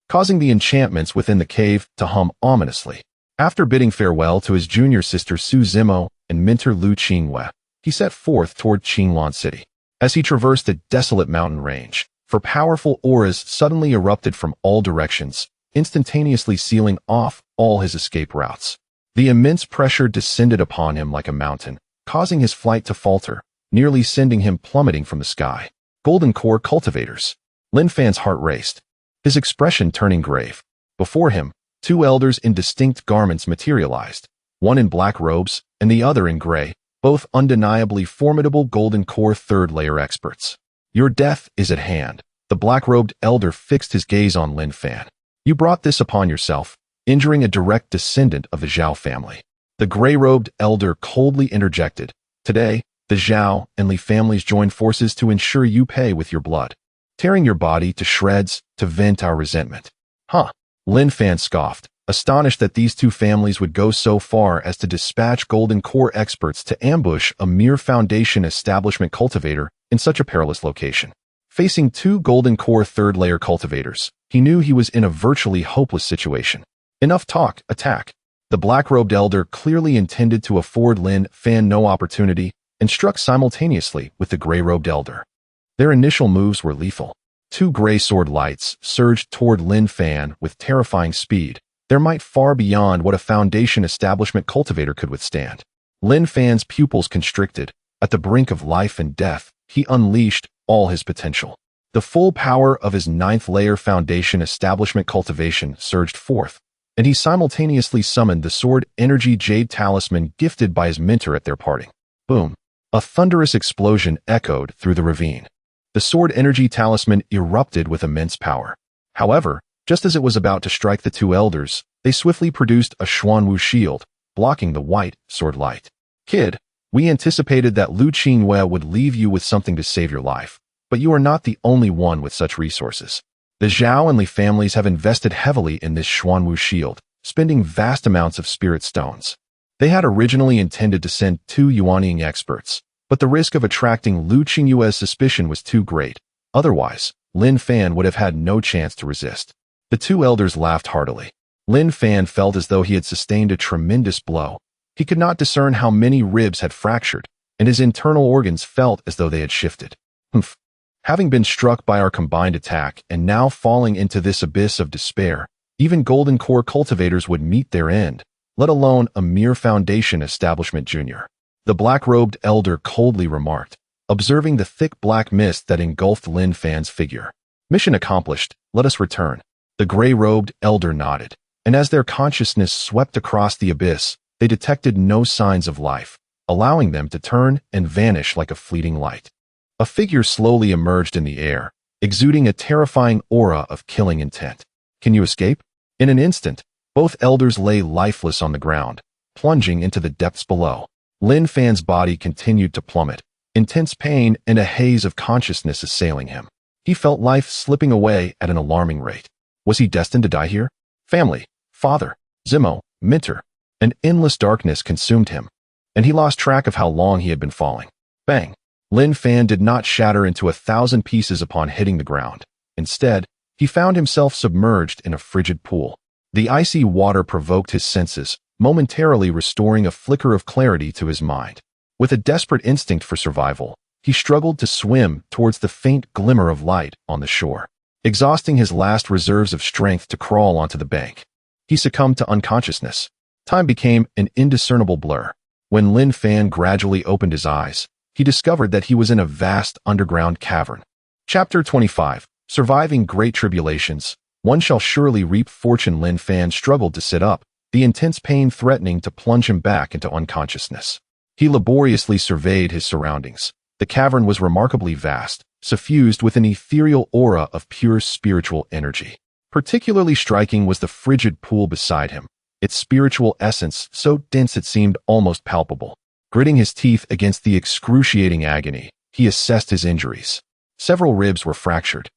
A: causing the enchantments within the cave to hum ominously. After bidding farewell to his junior sister Su Zimo and mentor Liu Qingxue, he set forth toward Qinglan City. As he traversed a desolate mountain range, powerful auras suddenly erupted from all directions, instantaneously sealing off all his escape routes. The immense pressure descended upon him like a mountain, causing his flight to falter, nearly sending him plummeting from the sky. Golden Core cultivators. Lin Fan's heart raced, his expression turning grave. Before him, 2 elders in distinct garments materialized, one in black robes and the other in gray, both undeniably formidable golden core third-layer experts. Your death is at hand. The black-robed elder fixed his gaze on Lin Fan. You brought this upon yourself, injuring a direct descendant of the Zhao family. The gray-robed elder coldly interjected. Today, the Zhao and Li families joined forces to ensure you pay with your blood, tearing your body to shreds to vent our resentment. Huh? Lin Fan scoffed, astonished that these two families would go so far as to dispatch golden core experts to ambush a mere foundation establishment cultivator in such a perilous location. Facing two golden core third-layer cultivators, he knew he was in a virtually hopeless situation. Enough talk, attack. The black-robed elder clearly intended to afford Lin Fan no opportunity and struck simultaneously with the gray-robed elder. Their initial moves were lethal. Two gray sword lights surged toward Lin Fan with terrifying speed, their might far beyond what a foundation establishment cultivator could withstand. Lin Fan's pupils constricted. At the brink of life and death, he unleashed all his potential. The full power of his ninth-layer foundation establishment cultivation surged forth, and he simultaneously summoned the sword energy jade talisman gifted by his mentor at their parting. Boom! A thunderous explosion echoed through the ravine. The sword energy talisman erupted with immense power. However, just as it was about to strike the two elders, they swiftly produced a Xuanwu shield, blocking the white sword light. Kid, we anticipated that Liu Qingxue would leave you with something to save your life, but you are not the only one with such resources. The Zhao and Li families have invested heavily in this Xuanwu shield, spending vast amounts of spirit stones. They had originally intended to send two Yuanying experts, but the risk of attracting Liu Qingxue's suspicion was too great. Otherwise, Lin Fan would have had no chance to resist. The two elders laughed heartily. Lin Fan felt as though he had sustained a tremendous blow. He could not discern how many ribs had fractured, and his internal organs felt as though they had shifted. Humph. Having been struck by our combined attack and now falling into this abyss of despair, even golden core cultivators would meet their end, let alone a mere foundation establishment junior. The black-robed elder coldly remarked, observing the thick black mist that engulfed Lin Fan's figure. Mission accomplished, let us return. The gray-robed elder nodded, and as their consciousness swept across the abyss, they detected no signs of life, allowing them to turn and vanish like a fleeting light. A figure slowly emerged in the air, exuding a terrifying aura of killing intent. Can you escape? In an instant, both elders lay lifeless on the ground, plunging into the depths below. Lin Fan's body continued to plummet, intense pain and a haze of consciousness assailing him. He felt life slipping away at an alarming rate. Was he destined to die here? Family, father, Zimo, mentor. An endless darkness consumed him, and he lost track of how long he had been falling. Bang! Lin Fan did not shatter into 1,000 pieces upon hitting the ground. Instead, he found himself submerged in a frigid pool. The icy water provoked his senses, momentarily restoring a flicker of clarity to his mind. With a desperate instinct for survival, he struggled to swim towards the faint glimmer of light on the shore, exhausting his last reserves of strength to crawl onto the bank. He succumbed to unconsciousness. Time became an indiscernible blur. When Lin Fan gradually opened his eyes, he discovered that he was in a vast underground cavern. Chapter 25. Surviving Great Tribulations. One shall surely reap fortune. Lin Fan struggled to sit up, the intense pain threatening to plunge him back into unconsciousness. He laboriously surveyed his surroundings. The cavern was remarkably vast, suffused with an ethereal aura of pure spiritual energy. Particularly striking was the frigid pool beside him, its spiritual essence so dense it seemed almost palpable. Gritting his teeth against the excruciating agony, he assessed his injuries. Several ribs were fractured,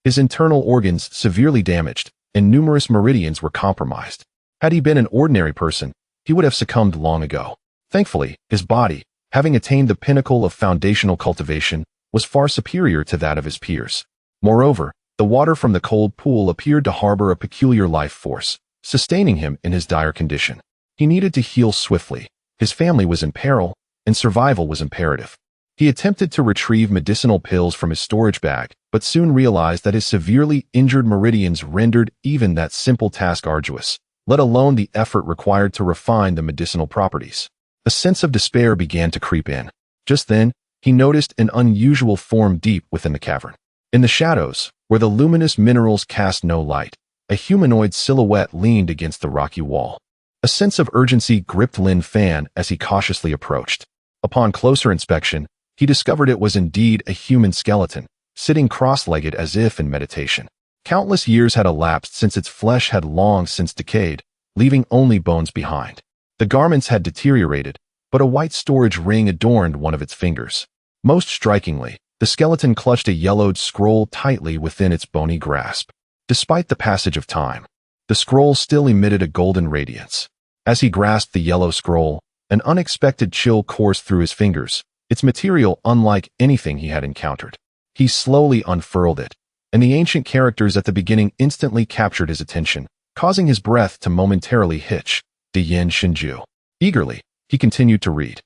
A: his internal organs severely damaged, and numerous meridians were compromised. Had he been an ordinary person, he would have succumbed long ago. Thankfully, his body, having attained the pinnacle of foundational cultivation, was far superior to that of his peers. Moreover, the water from the cold pool appeared to harbor a peculiar life force, sustaining him in his dire condition. He needed to heal swiftly. His family was in peril, and survival was imperative. He attempted to retrieve medicinal pills from his storage bag, but soon realized that his severely injured meridians rendered even that simple task arduous, let alone the effort required to refine the medicinal properties. A sense of despair began to creep in. Just then, he noticed an unusual form deep within the cavern. In the shadows, where the luminous minerals cast no light, a humanoid silhouette leaned against the rocky wall. A sense of urgency gripped Lin Fan as he cautiously approached. Upon closer inspection, he discovered it was indeed a human skeleton, sitting cross-legged as if in meditation. Countless years had elapsed since its flesh had long since decayed, leaving only bones behind. The garments had deteriorated, but a white storage ring adorned one of its fingers. Most strikingly, the skeleton clutched a yellowed scroll tightly within its bony grasp. Despite the passage of time, the scroll still emitted a golden radiance. As he grasped the yellow scroll, an unexpected chill coursed through his fingers, its material unlike anything he had encountered. He slowly unfurled it, and the ancient characters at the beginning instantly captured his attention, causing his breath to momentarily hitch. Deyin Qingxue. Eagerly, he continued to read.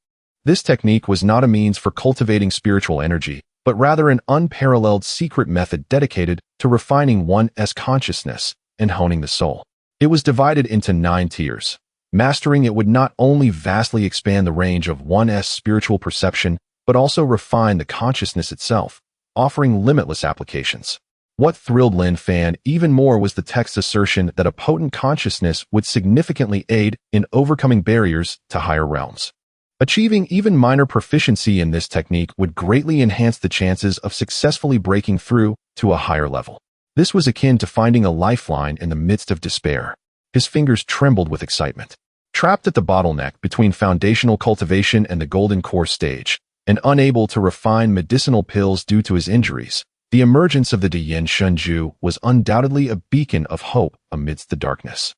A: This technique was not a means for cultivating spiritual energy, but rather an unparalleled secret method dedicated to refining one's consciousness and honing the soul. It was divided into 9 tiers. Mastering it would not only vastly expand the range of one's spiritual perception, but also refine the consciousness itself, offering limitless applications. What thrilled Lin Fan even more was the text's assertion that a potent consciousness would significantly aid in overcoming barriers to higher realms. Achieving even minor proficiency in this technique would greatly enhance the chances of successfully breaking through to a higher level. This was akin to finding a lifeline in the midst of despair. His fingers trembled with excitement. Trapped at the bottleneck between foundational cultivation and the golden core stage, and unable to refine medicinal pills due to his injuries, the emergence of the Deyin Qingxue was undoubtedly a beacon of hope amidst the darkness.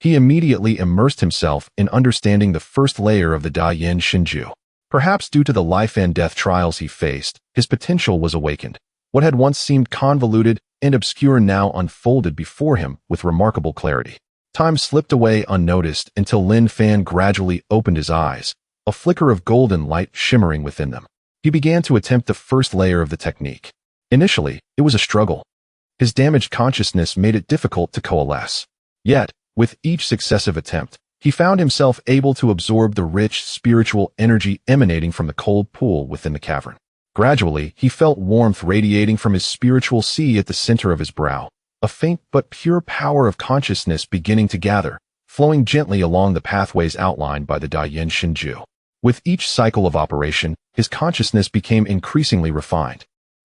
A: He immediately immersed himself in understanding the first layer of the Deyin Qingxue. Perhaps due to the life and death trials he faced, his potential was awakened. What had once seemed convoluted and obscure now unfolded before him with remarkable clarity. Time slipped away unnoticed until Lin Fan gradually opened his eyes, a flicker of golden light shimmering within them. He began to attempt the first layer of the technique. Initially, it was a struggle. His damaged consciousness made it difficult to coalesce. Yet, with each successive attempt, he found himself able to absorb the rich spiritual energy emanating from the cold pool within the cavern. Gradually, he felt warmth radiating from his spiritual sea at the center of his brow, a faint but pure power of consciousness beginning to gather, flowing gently along the pathways outlined by the Deyin Qingxue. With each cycle of operation, his consciousness became increasingly refined,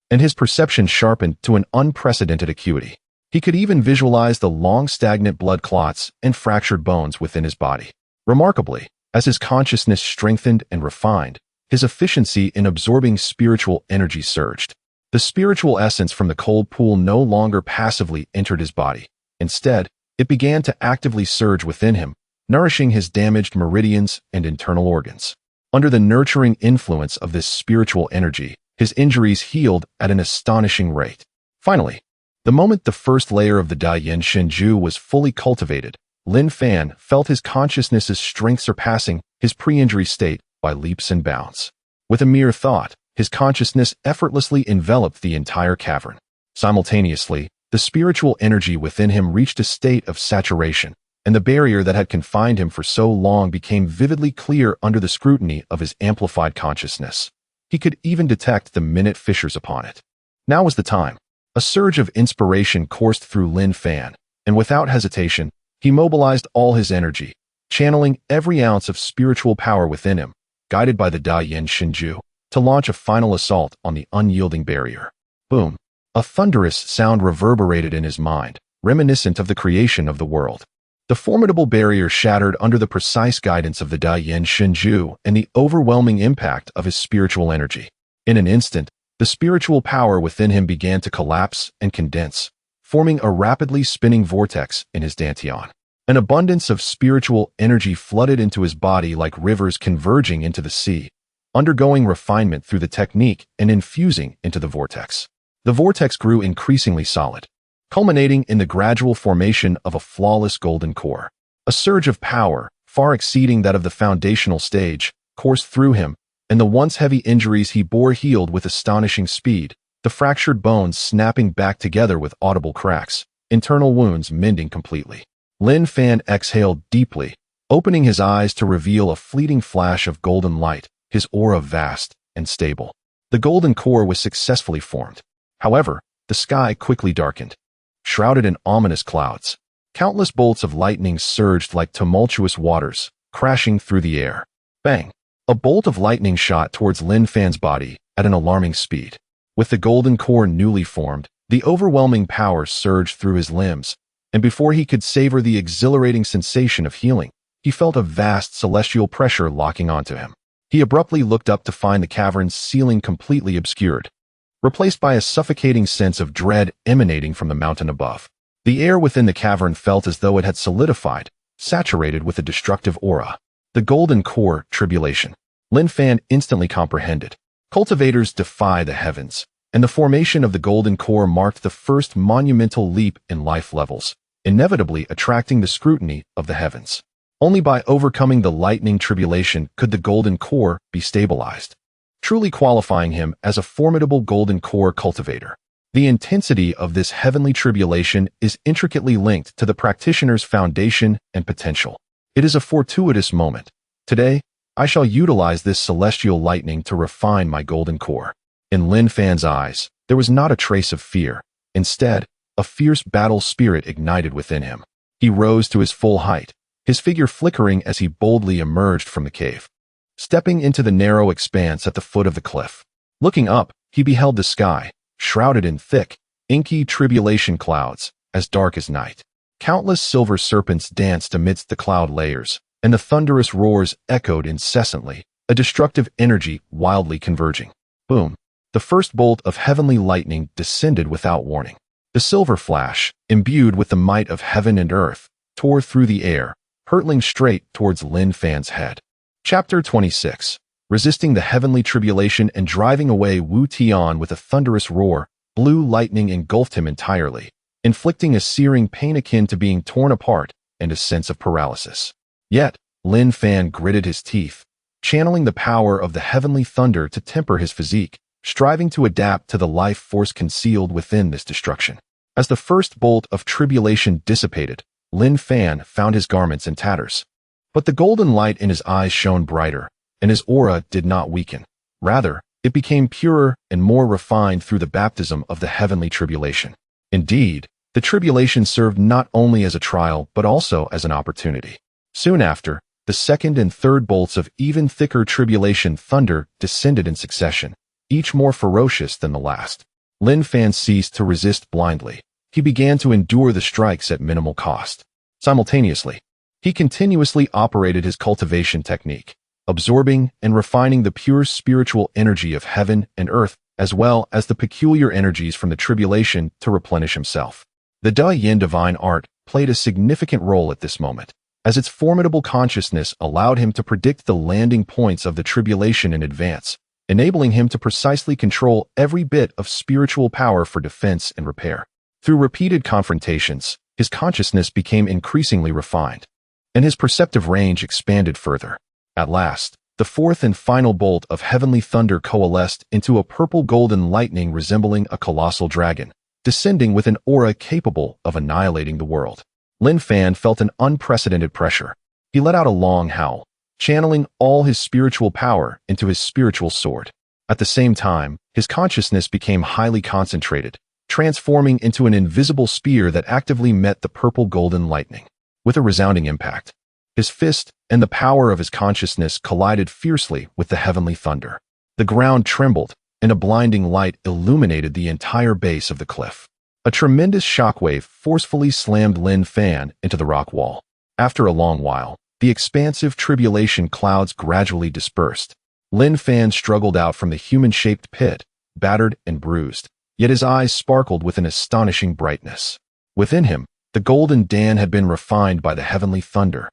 A: and his perception sharpened to an unprecedented acuity. He could even visualize the long stagnant blood clots and fractured bones within his body. Remarkably, as his consciousness strengthened and refined, his efficiency in absorbing spiritual energy surged. The spiritual essence from the cold pool no longer passively entered his body. Instead, it began to actively surge within him, nourishing his damaged meridians and internal organs. Under the nurturing influence of this spiritual energy, his injuries healed at an astonishing rate. Finally, the moment the first layer of the Deyin Qingxue was fully cultivated, Lin Fan felt his consciousness's strength surpassing his pre-injury state by leaps and bounds. With a mere thought, his consciousness effortlessly enveloped the entire cavern. Simultaneously, the spiritual energy within him reached a state of saturation, and the barrier that had confined him for so long became vividly clear under the scrutiny of his amplified consciousness. He could even detect the minute fissures upon it. Now was the time. A surge of inspiration coursed through Lin Fan, and without hesitation, he mobilized all his energy, channeling every ounce of spiritual power within him, guided by the Deyin Qingxue, to launch a final assault on the unyielding barrier. Boom! A thunderous sound reverberated in his mind, reminiscent of the creation of the world. The formidable barrier shattered under the precise guidance of the Deyin Qingxue and the overwhelming impact of his spiritual energy. In an instant, the spiritual power within him began to collapse and condense, forming a rapidly spinning vortex in his dantian. An abundance of spiritual energy flooded into his body like rivers converging into the sea, undergoing refinement through the technique and infusing into the vortex. The vortex grew increasingly solid, culminating in the gradual formation of a flawless golden core. A surge of power, far exceeding that of the foundational stage, coursed through him, and the once heavy injuries he bore healed with astonishing speed, the fractured bones snapping back together with audible cracks, internal wounds mending completely. Lin Fan exhaled deeply, opening his eyes to reveal a fleeting flash of golden light, his aura vast and stable. The golden core was successfully formed. However, the sky quickly darkened. Shrouded in ominous clouds, countless bolts of lightning surged like tumultuous waters, crashing through the air. Bang! A bolt of lightning shot towards Lin Fan's body at an alarming speed. With the golden core newly formed, the overwhelming power surged through his limbs, and before he could savor the exhilarating sensation of healing, he felt a vast celestial pressure locking onto him. He abruptly looked up to find the cavern's ceiling completely obscured, replaced by a suffocating sense of dread emanating from the mountain above. The air within the cavern felt as though it had solidified, saturated with a destructive aura. The golden core tribulation. Lin Fan instantly comprehended. Cultivators defy the heavens, and the formation of the golden core marked the first monumental leap in life levels, inevitably attracting the scrutiny of the heavens. Only by overcoming the lightning tribulation could the golden core be stabilized, truly qualifying him as a formidable golden core cultivator. The intensity of this heavenly tribulation is intricately linked to the practitioner's foundation and potential. It is a fortuitous moment. Today, I shall utilize this celestial lightning to refine my golden core. In Lin Fan's eyes, there was not a trace of fear. Instead, a fierce battle spirit ignited within him. He rose to his full height, his figure flickering as he boldly emerged from the cave, stepping into the narrow expanse at the foot of the cliff. Looking up, he beheld the sky, shrouded in thick, inky tribulation clouds, as dark as night. Countless silver serpents danced amidst the cloud layers, and the thunderous roars echoed incessantly, a destructive energy wildly converging. Boom! The first bolt of heavenly lightning descended without warning. The silver flash, imbued with the might of heaven and earth, tore through the air, hurtling straight towards Lin Fan's head. Chapter 26. Resisting the heavenly tribulation and driving away Wu Tian with a thunderous roar, blue lightning engulfed him entirely, inflicting a searing pain akin to being torn apart and a sense of paralysis. Yet, Lin Fan gritted his teeth, channeling the power of the heavenly thunder to temper his physique, striving to adapt to the life force concealed within this destruction. As the first bolt of tribulation dissipated, Lin Fan found his garments in tatters. But the golden light in his eyes shone brighter, and his aura did not weaken. Rather, it became purer and more refined through the baptism of the heavenly tribulation. Indeed, the tribulation served not only as a trial but also as an opportunity. Soon after, the second and third bolts of even thicker tribulation thunder descended in succession, each more ferocious than the last. Lin Fan ceased to resist blindly. He began to endure the strikes at minimal cost. Simultaneously, he continuously operated his cultivation technique, absorbing and refining the pure spiritual energy of heaven and earth, as well as the peculiar energies from the tribulation to replenish himself. The Da-Yin divine art played a significant role at this moment, as its formidable consciousness allowed him to predict the landing points of the tribulation in advance, enabling him to precisely control every bit of spiritual power for defense and repair. Through repeated confrontations, his consciousness became increasingly refined, and his perceptive range expanded further. At last, the fourth and final bolt of heavenly thunder coalesced into a purple-golden lightning resembling a colossal dragon, descending with an aura capable of annihilating the world. Lin Fan felt an unprecedented pressure. He let out a long howl, channeling all his spiritual power into his spiritual sword. At the same time, his consciousness became highly concentrated, transforming into an invisible spear that actively met the purple-golden lightning. With a resounding impact, his fist and the power of his consciousness collided fiercely with the heavenly thunder. The ground trembled, and a blinding light illuminated the entire base of the cliff. A tremendous shockwave forcefully slammed Lin Fan into the rock wall. After a long while, the expansive tribulation clouds gradually dispersed. Lin Fan struggled out from the human-shaped pit, battered and bruised, yet his eyes sparkled with an astonishing brightness. Within him, the golden Dan had been refined by the heavenly thunder,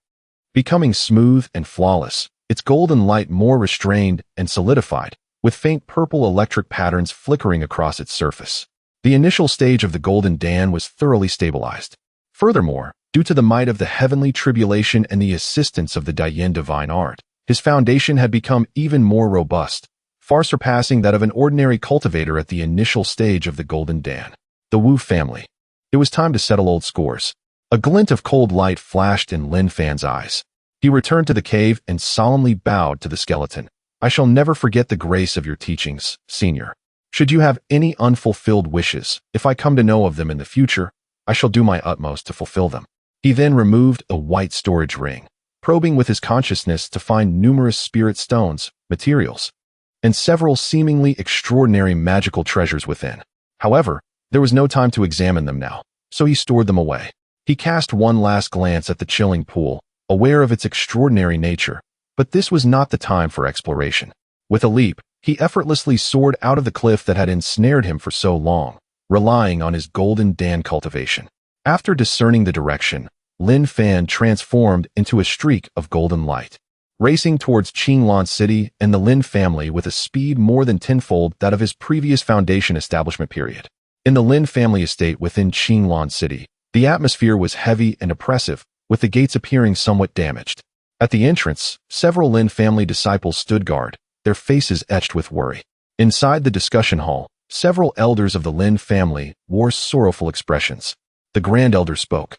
A: becoming smooth and flawless, its golden light more restrained and solidified, with faint purple electric patterns flickering across its surface. The initial stage of the golden Dan was thoroughly stabilized. Furthermore, due to the might of the heavenly tribulation and the assistance of the Da-Yin divine art, his foundation had become even more robust, far surpassing that of an ordinary cultivator at the initial stage of the golden Dan. The Wu family. It was time to settle old scores. A glint of cold light flashed in Lin Fan's eyes. He returned to the cave and solemnly bowed to the skeleton. I shall never forget the grace of your teachings, senior. Should you have any unfulfilled wishes, if I come to know of them in the future, I shall do my utmost to fulfill them. He then removed a white storage ring, probing with his consciousness to find numerous spirit stones, materials, and several seemingly extraordinary magical treasures within. However, there was no time to examine them now, so he stored them away. He cast one last glance at the chilling pool, aware of its extraordinary nature, but this was not the time for exploration. With a leap, he effortlessly soared out of the cliff that had ensnared him for so long, relying on his golden Dan cultivation. After discerning the direction, Lin Fan transformed into a streak of golden light, racing towards Qinglan City and the Lin family with a speed more than tenfold that of his previous foundation establishment period. In the Lin family estate within Qinglan City, the atmosphere was heavy and oppressive, with the gates appearing somewhat damaged. At the entrance, several Lin family disciples stood guard, their faces etched with worry. Inside the discussion hall, several elders of the Lin family wore sorrowful expressions. The Grand Elder spoke.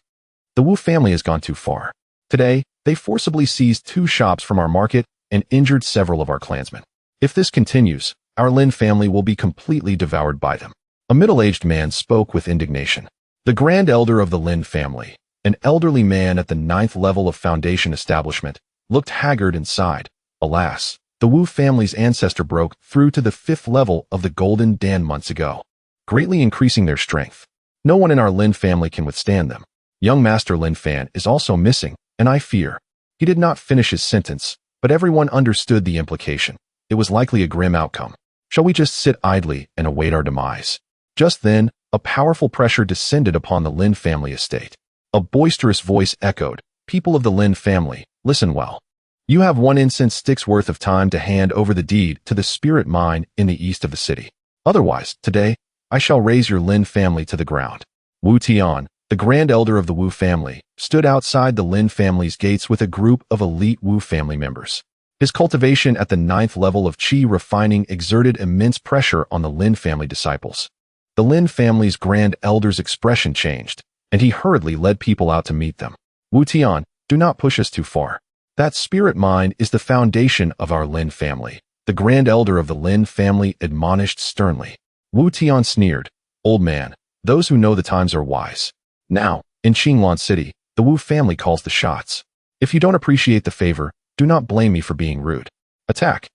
A: The Wu family has gone too far. Today, they forcibly seized 2 shops from our market and injured several of our clansmen. If this continues, our Lin family will be completely devoured by them. A middle-aged man spoke with indignation. The Grand Elder of the Lin family, an elderly man at the 9th level of foundation establishment, looked haggard and sighed. Alas, the Wu family's ancestor broke through to the 5th level of the Golden Dan months ago, greatly increasing their strength. No one in our Lin family can withstand them. Young Master Lin Fan is also missing, and I fear. He did not finish his sentence, but everyone understood the implication. It was likely a grim outcome. Shall we just sit idly and await our demise? Just then, a powerful pressure descended upon the Lin family estate. A boisterous voice echoed, "People of the Lin family, listen well. You have 1 incense stick's worth of time to hand over the deed to the spirit mine in the east of the city. Otherwise, today, I shall raze your Lin family to the ground." Wu Tian, the Grand Elder of the Wu family, stood outside the Lin family's gates with a group of elite Wu family members. His cultivation at the 9th level of Qi refining exerted immense pressure on the Lin family disciples. The Lin family's Grand Elder's expression changed, and he hurriedly led people out to meet them. "Wu Tian, do not push us too far. That spirit mine is the foundation of our Lin family," the Grand Elder of the Lin family admonished sternly. Wu Tian sneered, "Old man, those who know the times are wise. Now, in Qinglan City, the Wu family calls the shots. If you don't appreciate the favor, do not blame me for being rude. Attack."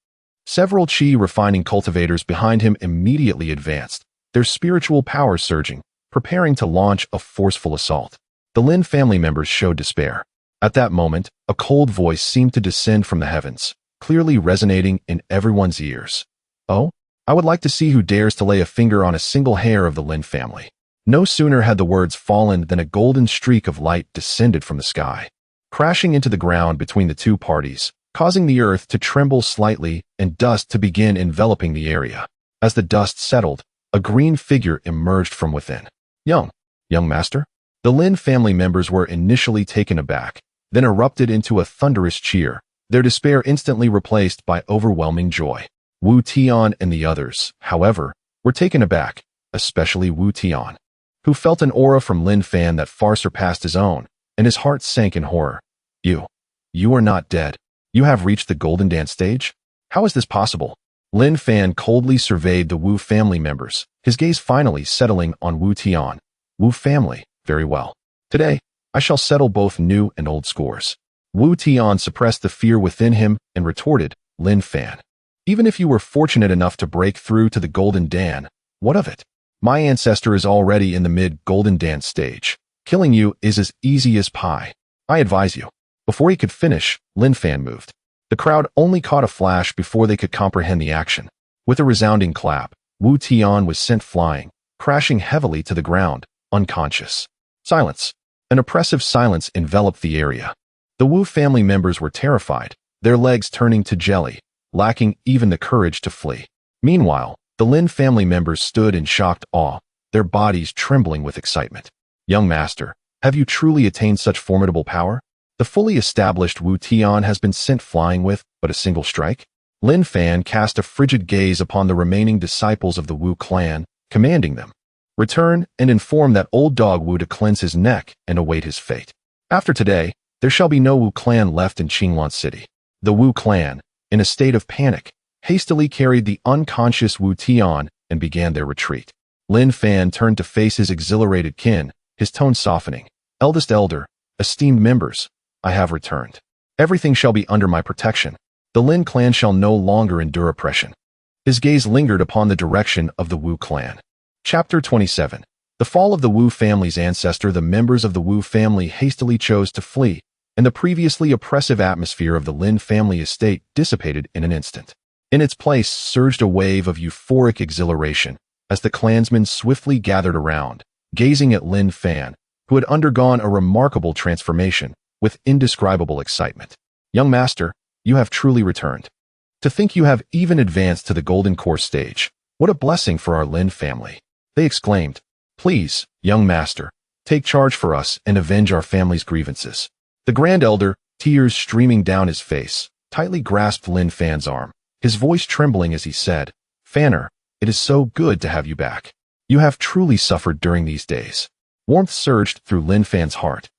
A: Several Qi refining cultivators behind him immediately advanced, their spiritual power surging, preparing to launch a forceful assault. The Lin family members showed despair. At that moment, a cold voice seemed to descend from the heavens, clearly resonating in everyone's ears. "Oh, I would like to see who dares to lay a finger on a single hair of the Lin family." No sooner had the words fallen than a golden streak of light descended from the sky, crashing into the ground between the 2 parties, causing the earth to tremble slightly and dust to begin enveloping the area. As the dust settled, a green figure emerged from within. Young master?" The Lin family members were initially taken aback, then erupted into a thunderous cheer, their despair instantly replaced by overwhelming joy. Wu Tian and the others, however, were taken aback, especially Wu Tian, who felt an aura from Lin Fan that far surpassed his own, and his heart sank in horror. You are not dead. You have reached the Golden Dance stage? How is this possible?" Lin Fan coldly surveyed the Wu family members, his gaze finally settling on Wu Tian. "Wu family, very well. Today, I shall settle both new and old scores." Wu Tian suppressed the fear within him and retorted, "Lin Fan, even if you were fortunate enough to break through to the Golden Dan, what of it? My ancestor is already in the mid-Golden Dan stage. Killing you is as easy as pie. I advise you." Before he could finish, Lin Fan moved. The crowd only caught a flash before they could comprehend the action. With a resounding clap, Wu Tian was sent flying, crashing heavily to the ground, unconscious. Silence. An oppressive silence enveloped the area. The Wu family members were terrified, their legs turning to jelly, lacking even the courage to flee. Meanwhile, the Lin family members stood in shocked awe, their bodies trembling with excitement. "Young master, have you truly attained such formidable power? The fully established Wu Tian has been sent flying with but a single strike?" Lin Fan cast a frigid gaze upon the remaining disciples of the Wu clan, commanding them, "Return and inform that old dog Wu to cleanse his neck and await his fate. After today, there shall be no Wu clan left in Qinglan City." The Wu clan, in a state of panic, hastily carried the unconscious Wu Tian and began their retreat. Lin Fan turned to face his exhilarated kin, his tone softening. "Eldest elder, esteemed members, I have returned. Everything shall be under my protection. The Lin clan shall no longer endure oppression. His gaze lingered upon the direction of the Wu clan. Chapter 27. The fall of the Wu family's ancestor. The members of the Wu family hastily chose to flee, and the previously oppressive atmosphere of the Lin family estate dissipated in an instant. In its place surged a wave of euphoric exhilaration as the clansmen swiftly gathered around, gazing at Lin Fan, who had undergone a remarkable transformation, with indescribable excitement. Young master, you have truly returned. To think you have even advanced to the Golden Core stage. What a blessing for our Lin family. They exclaimed. Please, young master, take charge for us and avenge our family's grievances. The Grand Elder, tears streaming down his face, tightly grasped Lin Fan's arm, his voice trembling as he said, Fanner, it is so good to have you back. You have truly suffered during these days. Warmth surged through Lin Fan's heart.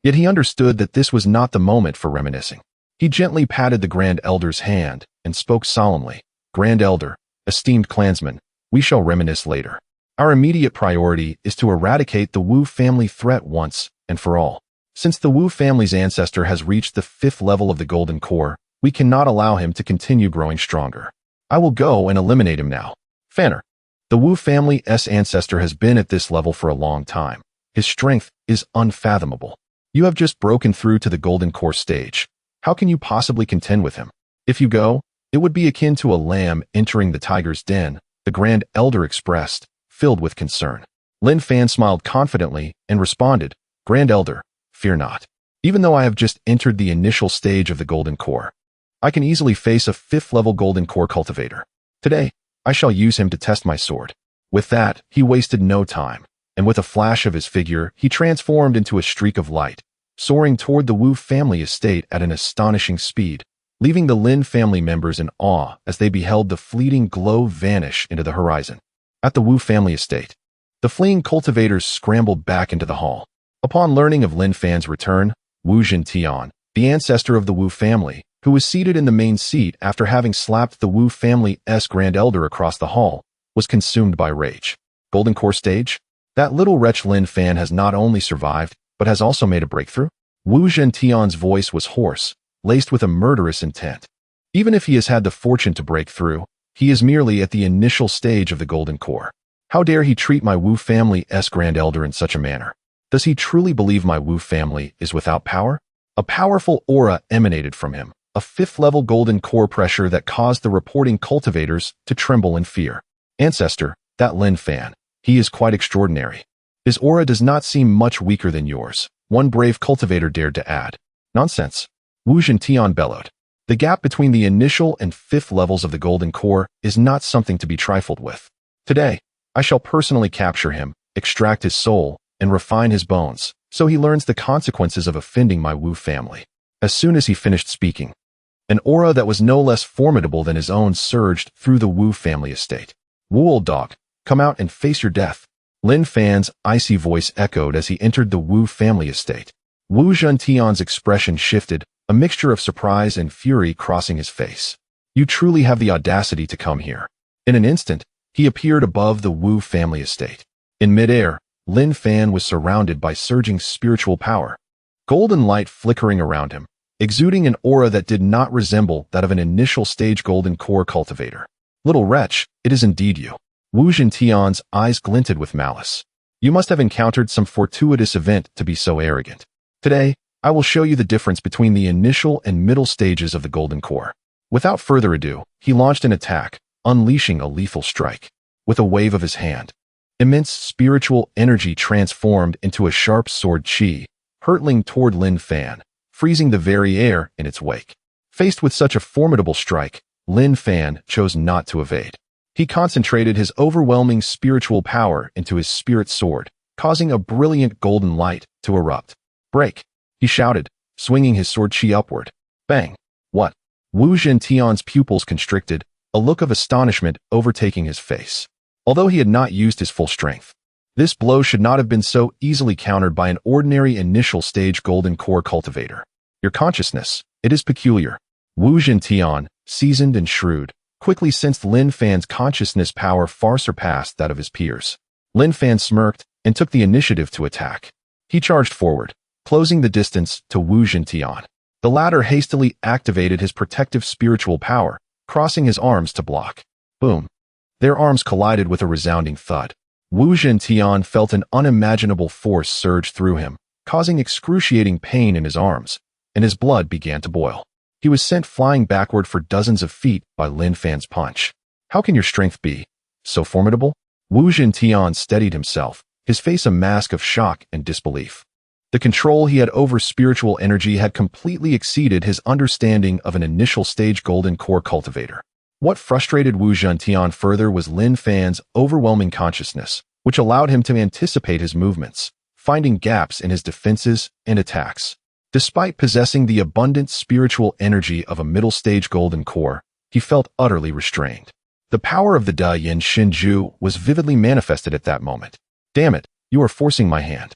A: Yet he understood that this was not the moment for reminiscing. He gently patted the Grand Elder's hand and spoke solemnly. Grand Elder, esteemed clansman, we shall reminisce later. Our immediate priority is to eradicate the Wu family threat once and for all. Since the Wu family's ancestor has reached the 5th level of the Golden Core, we cannot allow him to continue growing stronger. I will go and eliminate him now. Fanner, the Wu family's ancestor has been at this level for a long time. His strength is unfathomable. You have just broken through to the Golden Core stage. How can you possibly contend with him? If you go, it would be akin to a lamb entering the tiger's den, the Grand Elder expressed, filled with concern. Lin Fan smiled confidently and responded, Grand Elder, fear not. Even though I have just entered the initial stage of the Golden Core, I can easily face a 5th-level Golden Core cultivator. Today, I shall use him to test my sword. With that, he wasted no time, and with a flash of his figure, he transformed into a streak of light, soaring toward the Wu family estate at an astonishing speed, leaving the Lin family members in awe as they beheld the fleeting glow vanish into the horizon. At the Wu family estate, the fleeing cultivators scrambled back into the hall. Upon learning of Lin Fan's return, Wu Zhentian, the ancestor of the Wu family, who was seated in the main seat after having slapped the Wu family's Grand Elder across the hall, was consumed by rage. Golden Core stage? That little wretch Lin Fan has not only survived, but has also made a breakthrough? Wu Zhentian's voice was hoarse, laced with a murderous intent. Even if he has had the fortune to break through, he is merely at the initial stage of the Golden Core. How dare he treat my Wu family's Grand Elder in such a manner? Does he truly believe my Wu family is without power? A powerful aura emanated from him, a 5th-level Golden Core pressure that caused the reporting cultivators to tremble in fear. Ancestor, that Lin Fan, he is quite extraordinary. His aura does not seem much weaker than yours, one brave cultivator dared to add. Nonsense. Wu Zhentian bellowed. The gap between the initial and 5th levels of the Golden Core is not something to be trifled with. Today, I shall personally capture him, extract his soul, and refine his bones, so he learns the consequences of offending my Wu family. As soon as he finished speaking, an aura that was no less formidable than his own surged through the Wu family estate. Wu old dog, come out and face your death. Lin Fan's icy voice echoed as he entered the Wu family estate. Wu Zhentian's expression shifted, a mixture of surprise and fury crossing his face. You truly have the audacity to come here. In an instant, he appeared above the Wu family estate. In midair, Lin Fan was surrounded by surging spiritual power, golden light flickering around him, exuding an aura that did not resemble that of an initial stage Golden Core cultivator. Little wretch, it is indeed you. Wu Zhentian's eyes glinted with malice. You must have encountered some fortuitous event to be so arrogant. Today, I will show you the difference between the initial and middle stages of the Golden Core. Without further ado, he launched an attack, unleashing a lethal strike. With a wave of his hand, immense spiritual energy transformed into a sharp sword chi, hurtling toward Lin Fan, freezing the very air in its wake. Faced with such a formidable strike, Lin Fan chose not to evade. He concentrated his overwhelming spiritual power into his spirit sword, causing a brilliant golden light to erupt. Break! He shouted, swinging his sword chi upward. Bang! What? Wu Zhentian's pupils constricted, a look of astonishment overtaking his face. Although he had not used his full strength, this blow should not have been so easily countered by an ordinary initial stage Golden Core cultivator. Your consciousness, it is peculiar. Wu Zhentian, seasoned and shrewd, quickly sensed Lin Fan's consciousness power far surpassed that of his peers. Lin Fan smirked and took the initiative to attack. He charged forward, closing the distance to Wu Zhentian. The latter hastily activated his protective spiritual power, crossing his arms to block. Boom. Their arms collided with a resounding thud. Wu Zhentian felt an unimaginable force surge through him, causing excruciating pain in his arms, and his blood began to boil. He was sent flying backward for dozens of feet by Lin Fan's punch. How can your strength be so formidable? Wu Zhentian steadied himself, his face a mask of shock and disbelief. The control he had over spiritual energy had completely exceeded his understanding of an initial stage golden core cultivator. What frustrated Wu Zhentian further was Lin Fan's overwhelming consciousness, which allowed him to anticipate his movements, finding gaps in his defenses and attacks. Despite possessing the abundant spiritual energy of a middle-stage golden core, he felt utterly restrained. The power of the Da Yin Shinju was vividly manifested at that moment. Damn it, you are forcing my hand.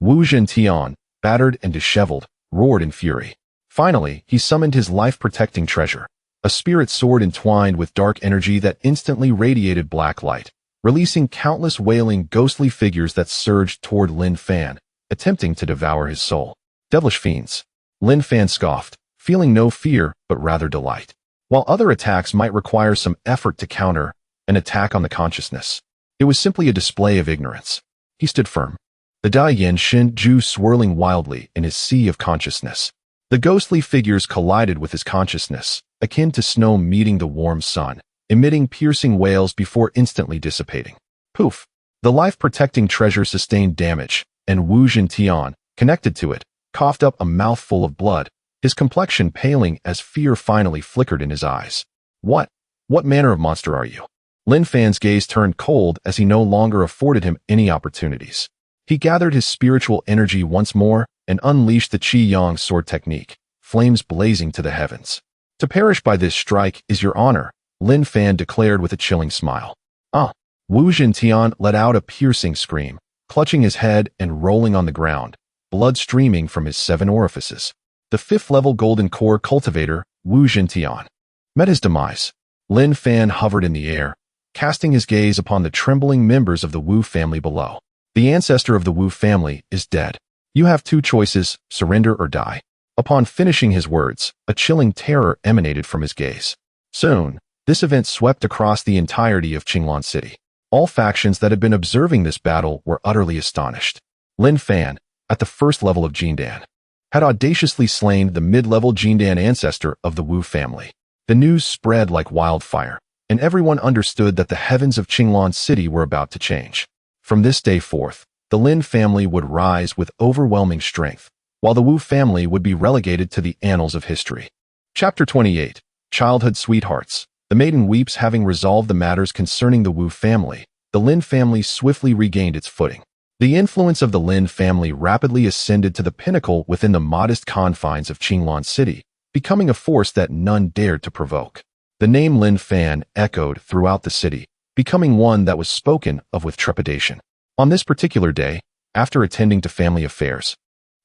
A: Wu Zhentian, battered and disheveled, roared in fury. Finally, he summoned his life-protecting treasure, a spirit sword entwined with dark energy that instantly radiated black light, releasing countless wailing ghostly figures that surged toward Lin Fan, attempting to devour his soul. Devilish fiends. Lin Fan scoffed, feeling no fear but rather delight. While other attacks might require some effort to counter, an attack on the consciousness, it was simply a display of ignorance. He stood firm, the Da Yin Shinju swirling wildly in his sea of consciousness. The ghostly figures collided with his consciousness, akin to snow meeting the warm sun, emitting piercing wails before instantly dissipating. Poof! The life-protecting treasure sustained damage, and Wu Zhentian, connected to it, coughed up a mouthful of blood, his complexion paling as fear finally flickered in his eyes. What manner of monster are you? Lin Fan's gaze turned cold as he no longer afforded him any opportunities. He gathered his spiritual energy once more and unleashed the Qi Yang sword technique, flames blazing to the heavens. To perish by this strike is your honor, Lin Fan declared with a chilling smile. Wu Zhentian let out a piercing scream, clutching his head and rolling on the ground, blood streaming from his 7 orifices. The 5th-level golden core cultivator, Wu Zhentian, met his demise. Lin Fan hovered in the air, casting his gaze upon the trembling members of the Wu family below. The ancestor of the Wu family is dead. You have 2 choices, surrender or die. Upon finishing his words, a chilling terror emanated from his gaze. Soon, this event swept across the entirety of Qinglan City. All factions that had been observing this battle were utterly astonished. Lin Fan, at the 1st level of Jindan, had audaciously slain the mid-level Jindan ancestor of the Wu family. The news spread like wildfire, and everyone understood that the heavens of Qinglan City were about to change. From this day forth, the Lin family would rise with overwhelming strength, while the Wu family would be relegated to the annals of history. Chapter 28. Childhood Sweethearts. The maiden weeps. Having resolved the matters concerning the Wu family, the Lin family swiftly regained its footing. The influence of the Lin family rapidly ascended to the pinnacle within the modest confines of Qinglan City, becoming a force that none dared to provoke. The name Lin Fan echoed throughout the city, becoming one that was spoken of with trepidation. On this particular day, after attending to family affairs,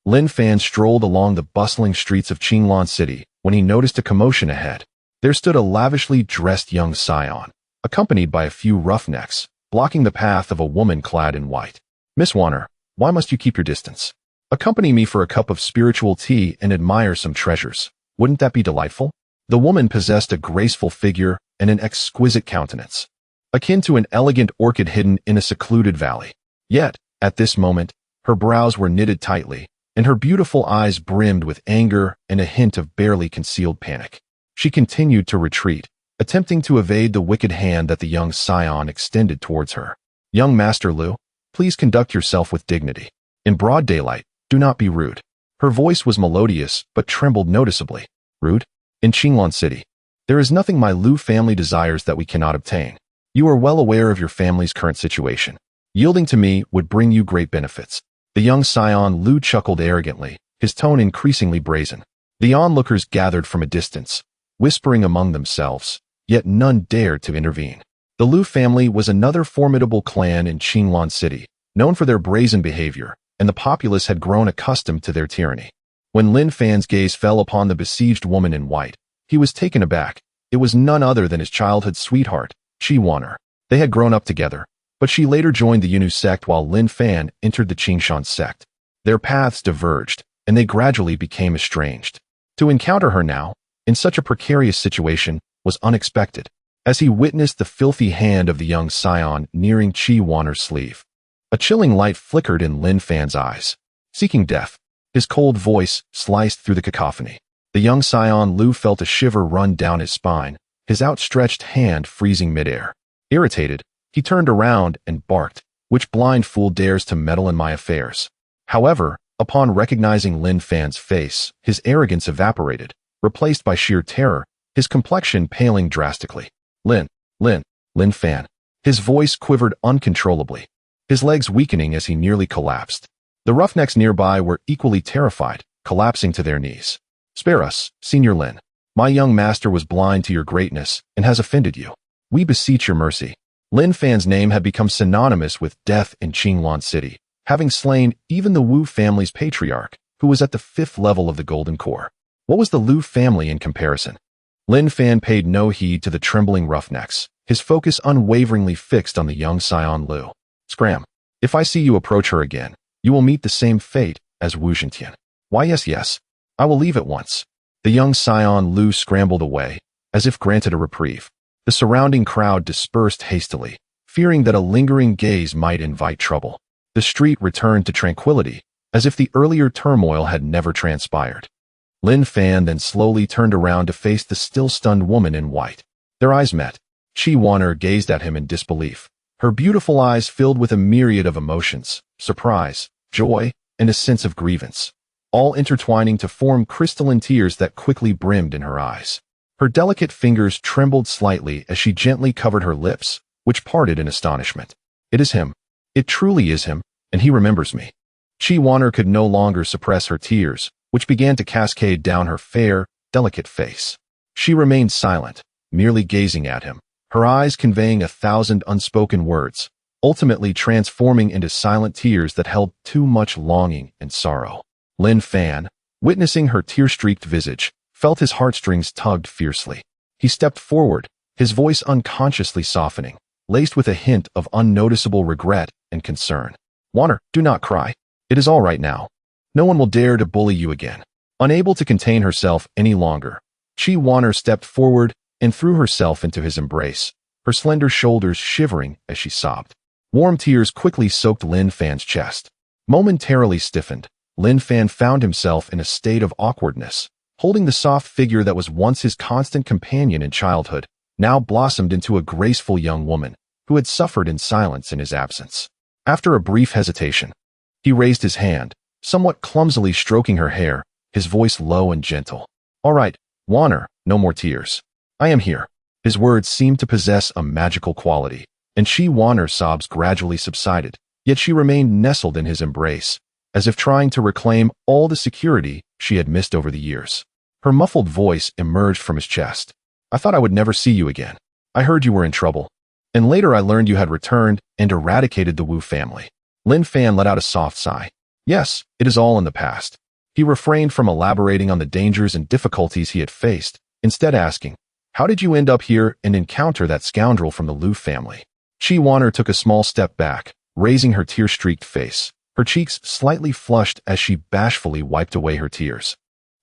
A: Lin Fan strolled along the bustling streets of Qinglan City when he noticed a commotion ahead. There stood a lavishly dressed young scion, accompanied by a few roughnecks, blocking the path of a woman clad in white. Miss Warner, why must you keep your distance? Accompany me for a cup of spiritual tea and admire some treasures. Wouldn't that be delightful? The woman possessed a graceful figure and an exquisite countenance, akin to an elegant orchid hidden in a secluded valley. Yet, at this moment, her brows were knitted tightly, and her beautiful eyes brimmed with anger and a hint of barely concealed panic. She continued to retreat, attempting to evade the wicked hand that the young scion extended towards her. Young Master Liu, please conduct yourself with dignity. In broad daylight, do not be rude. Her voice was melodious, but trembled noticeably. Rude? In Qinglan City, there is nothing my Liu family desires that we cannot obtain. You are well aware of your family's current situation. Yielding to me would bring you great benefits. The young scion Liu chuckled arrogantly, his tone increasingly brazen. The onlookers gathered from a distance, whispering among themselves, yet none dared to intervene. The Liu family was another formidable clan in Qinglan City, known for their brazen behavior, and the populace had grown accustomed to their tyranny. When Lin Fan's gaze fell upon the besieged woman in white, he was taken aback. It was none other than his childhood sweetheart, Qi Warner. They had grown up together, but she later joined the Yunnu sect while Lin Fan entered the Qingshan sect. Their paths diverged, and they gradually became estranged. To encounter her now, in such a precarious situation, was unexpected, as he witnessed the filthy hand of the young scion nearing Qi Wanner's sleeve. A chilling light flickered in Lin Fan's eyes. Seeking death, his cold voice sliced through the cacophony. The young scion Liu felt a shiver run down his spine, his outstretched hand freezing midair. Irritated, he turned around and barked, "Which blind fool dares to meddle in my affairs?" However, upon recognizing Lin Fan's face, his arrogance evaporated, replaced by sheer terror, his complexion paling drastically. Lin Fan. His voice quivered uncontrollably, his legs weakening as he nearly collapsed. The roughnecks nearby were equally terrified, collapsing to their knees. "Spare us, Senior Lin. My young master was blind to your greatness and has offended you. We beseech your mercy." Lin Fan's name had become synonymous with death in Qinglan City, having slain even the Wu family's patriarch, who was at the 5th level of the Golden Core. What was the Liu family in comparison? Lin Fan paid no heed to the trembling roughnecks, his focus unwaveringly fixed on the young scion Liu. "Scram. If I see you approach her again, you will meet the same fate as Wu Zhentian." "Why, yes. I will leave at once." The young scion Liu scrambled away, as if granted a reprieve. The surrounding crowd dispersed hastily, fearing that a lingering gaze might invite trouble. The street returned to tranquility, as if the earlier turmoil had never transpired. Lin Fan then slowly turned around to face the still-stunned woman in white. Their eyes met. Qi Wanner gazed at him in disbelief, her beautiful eyes filled with a myriad of emotions: surprise, joy, and a sense of grievance, all intertwining to form crystalline tears that quickly brimmed in her eyes. Her delicate fingers trembled slightly as she gently covered her lips, which parted in astonishment. "It is him. It truly is him, and he remembers me." Qi Wanner could no longer suppress her tears, which began to cascade down her fair, delicate face. She remained silent, merely gazing at him, her eyes conveying 1,000 unspoken words, ultimately transforming into silent tears that held too much longing and sorrow. Lin Fan, witnessing her tear-streaked visage, felt his heartstrings tugged fiercely. He stepped forward, his voice unconsciously softening, laced with a hint of unnoticeable regret and concern. "Wanner, do not cry. It is all right now. No one will dare to bully you again." Unable to contain herself any longer, Qi Wanner stepped forward and threw herself into his embrace, her slender shoulders shivering as she sobbed. Warm tears quickly soaked Lin Fan's chest. Momentarily stiffened, Lin Fan found himself in a state of awkwardness, holding the soft figure that was once his constant companion in childhood, now blossomed into a graceful young woman who had suffered in silence in his absence. After a brief hesitation, he raised his hand, somewhat clumsily stroking her hair, his voice low and gentle. "All right, Wanner, no more tears. I am here." His words seemed to possess a magical quality, and Qi Wanner's sobs gradually subsided, yet she remained nestled in his embrace, as if trying to reclaim all the security she had missed over the years. Her muffled voice emerged from his chest. "I thought I would never see you again. I heard you were in trouble, and later I learned you had returned and eradicated the Wu family." Lin Fan let out a soft sigh. Yes, it is all in the past. He refrained from elaborating on the dangers and difficulties he had faced, instead asking, "How did you end up here and encounter that scoundrel from the Liu family?" Qi Wanner took a small step back, raising her tear-streaked face, her cheeks slightly flushed as she bashfully wiped away her tears.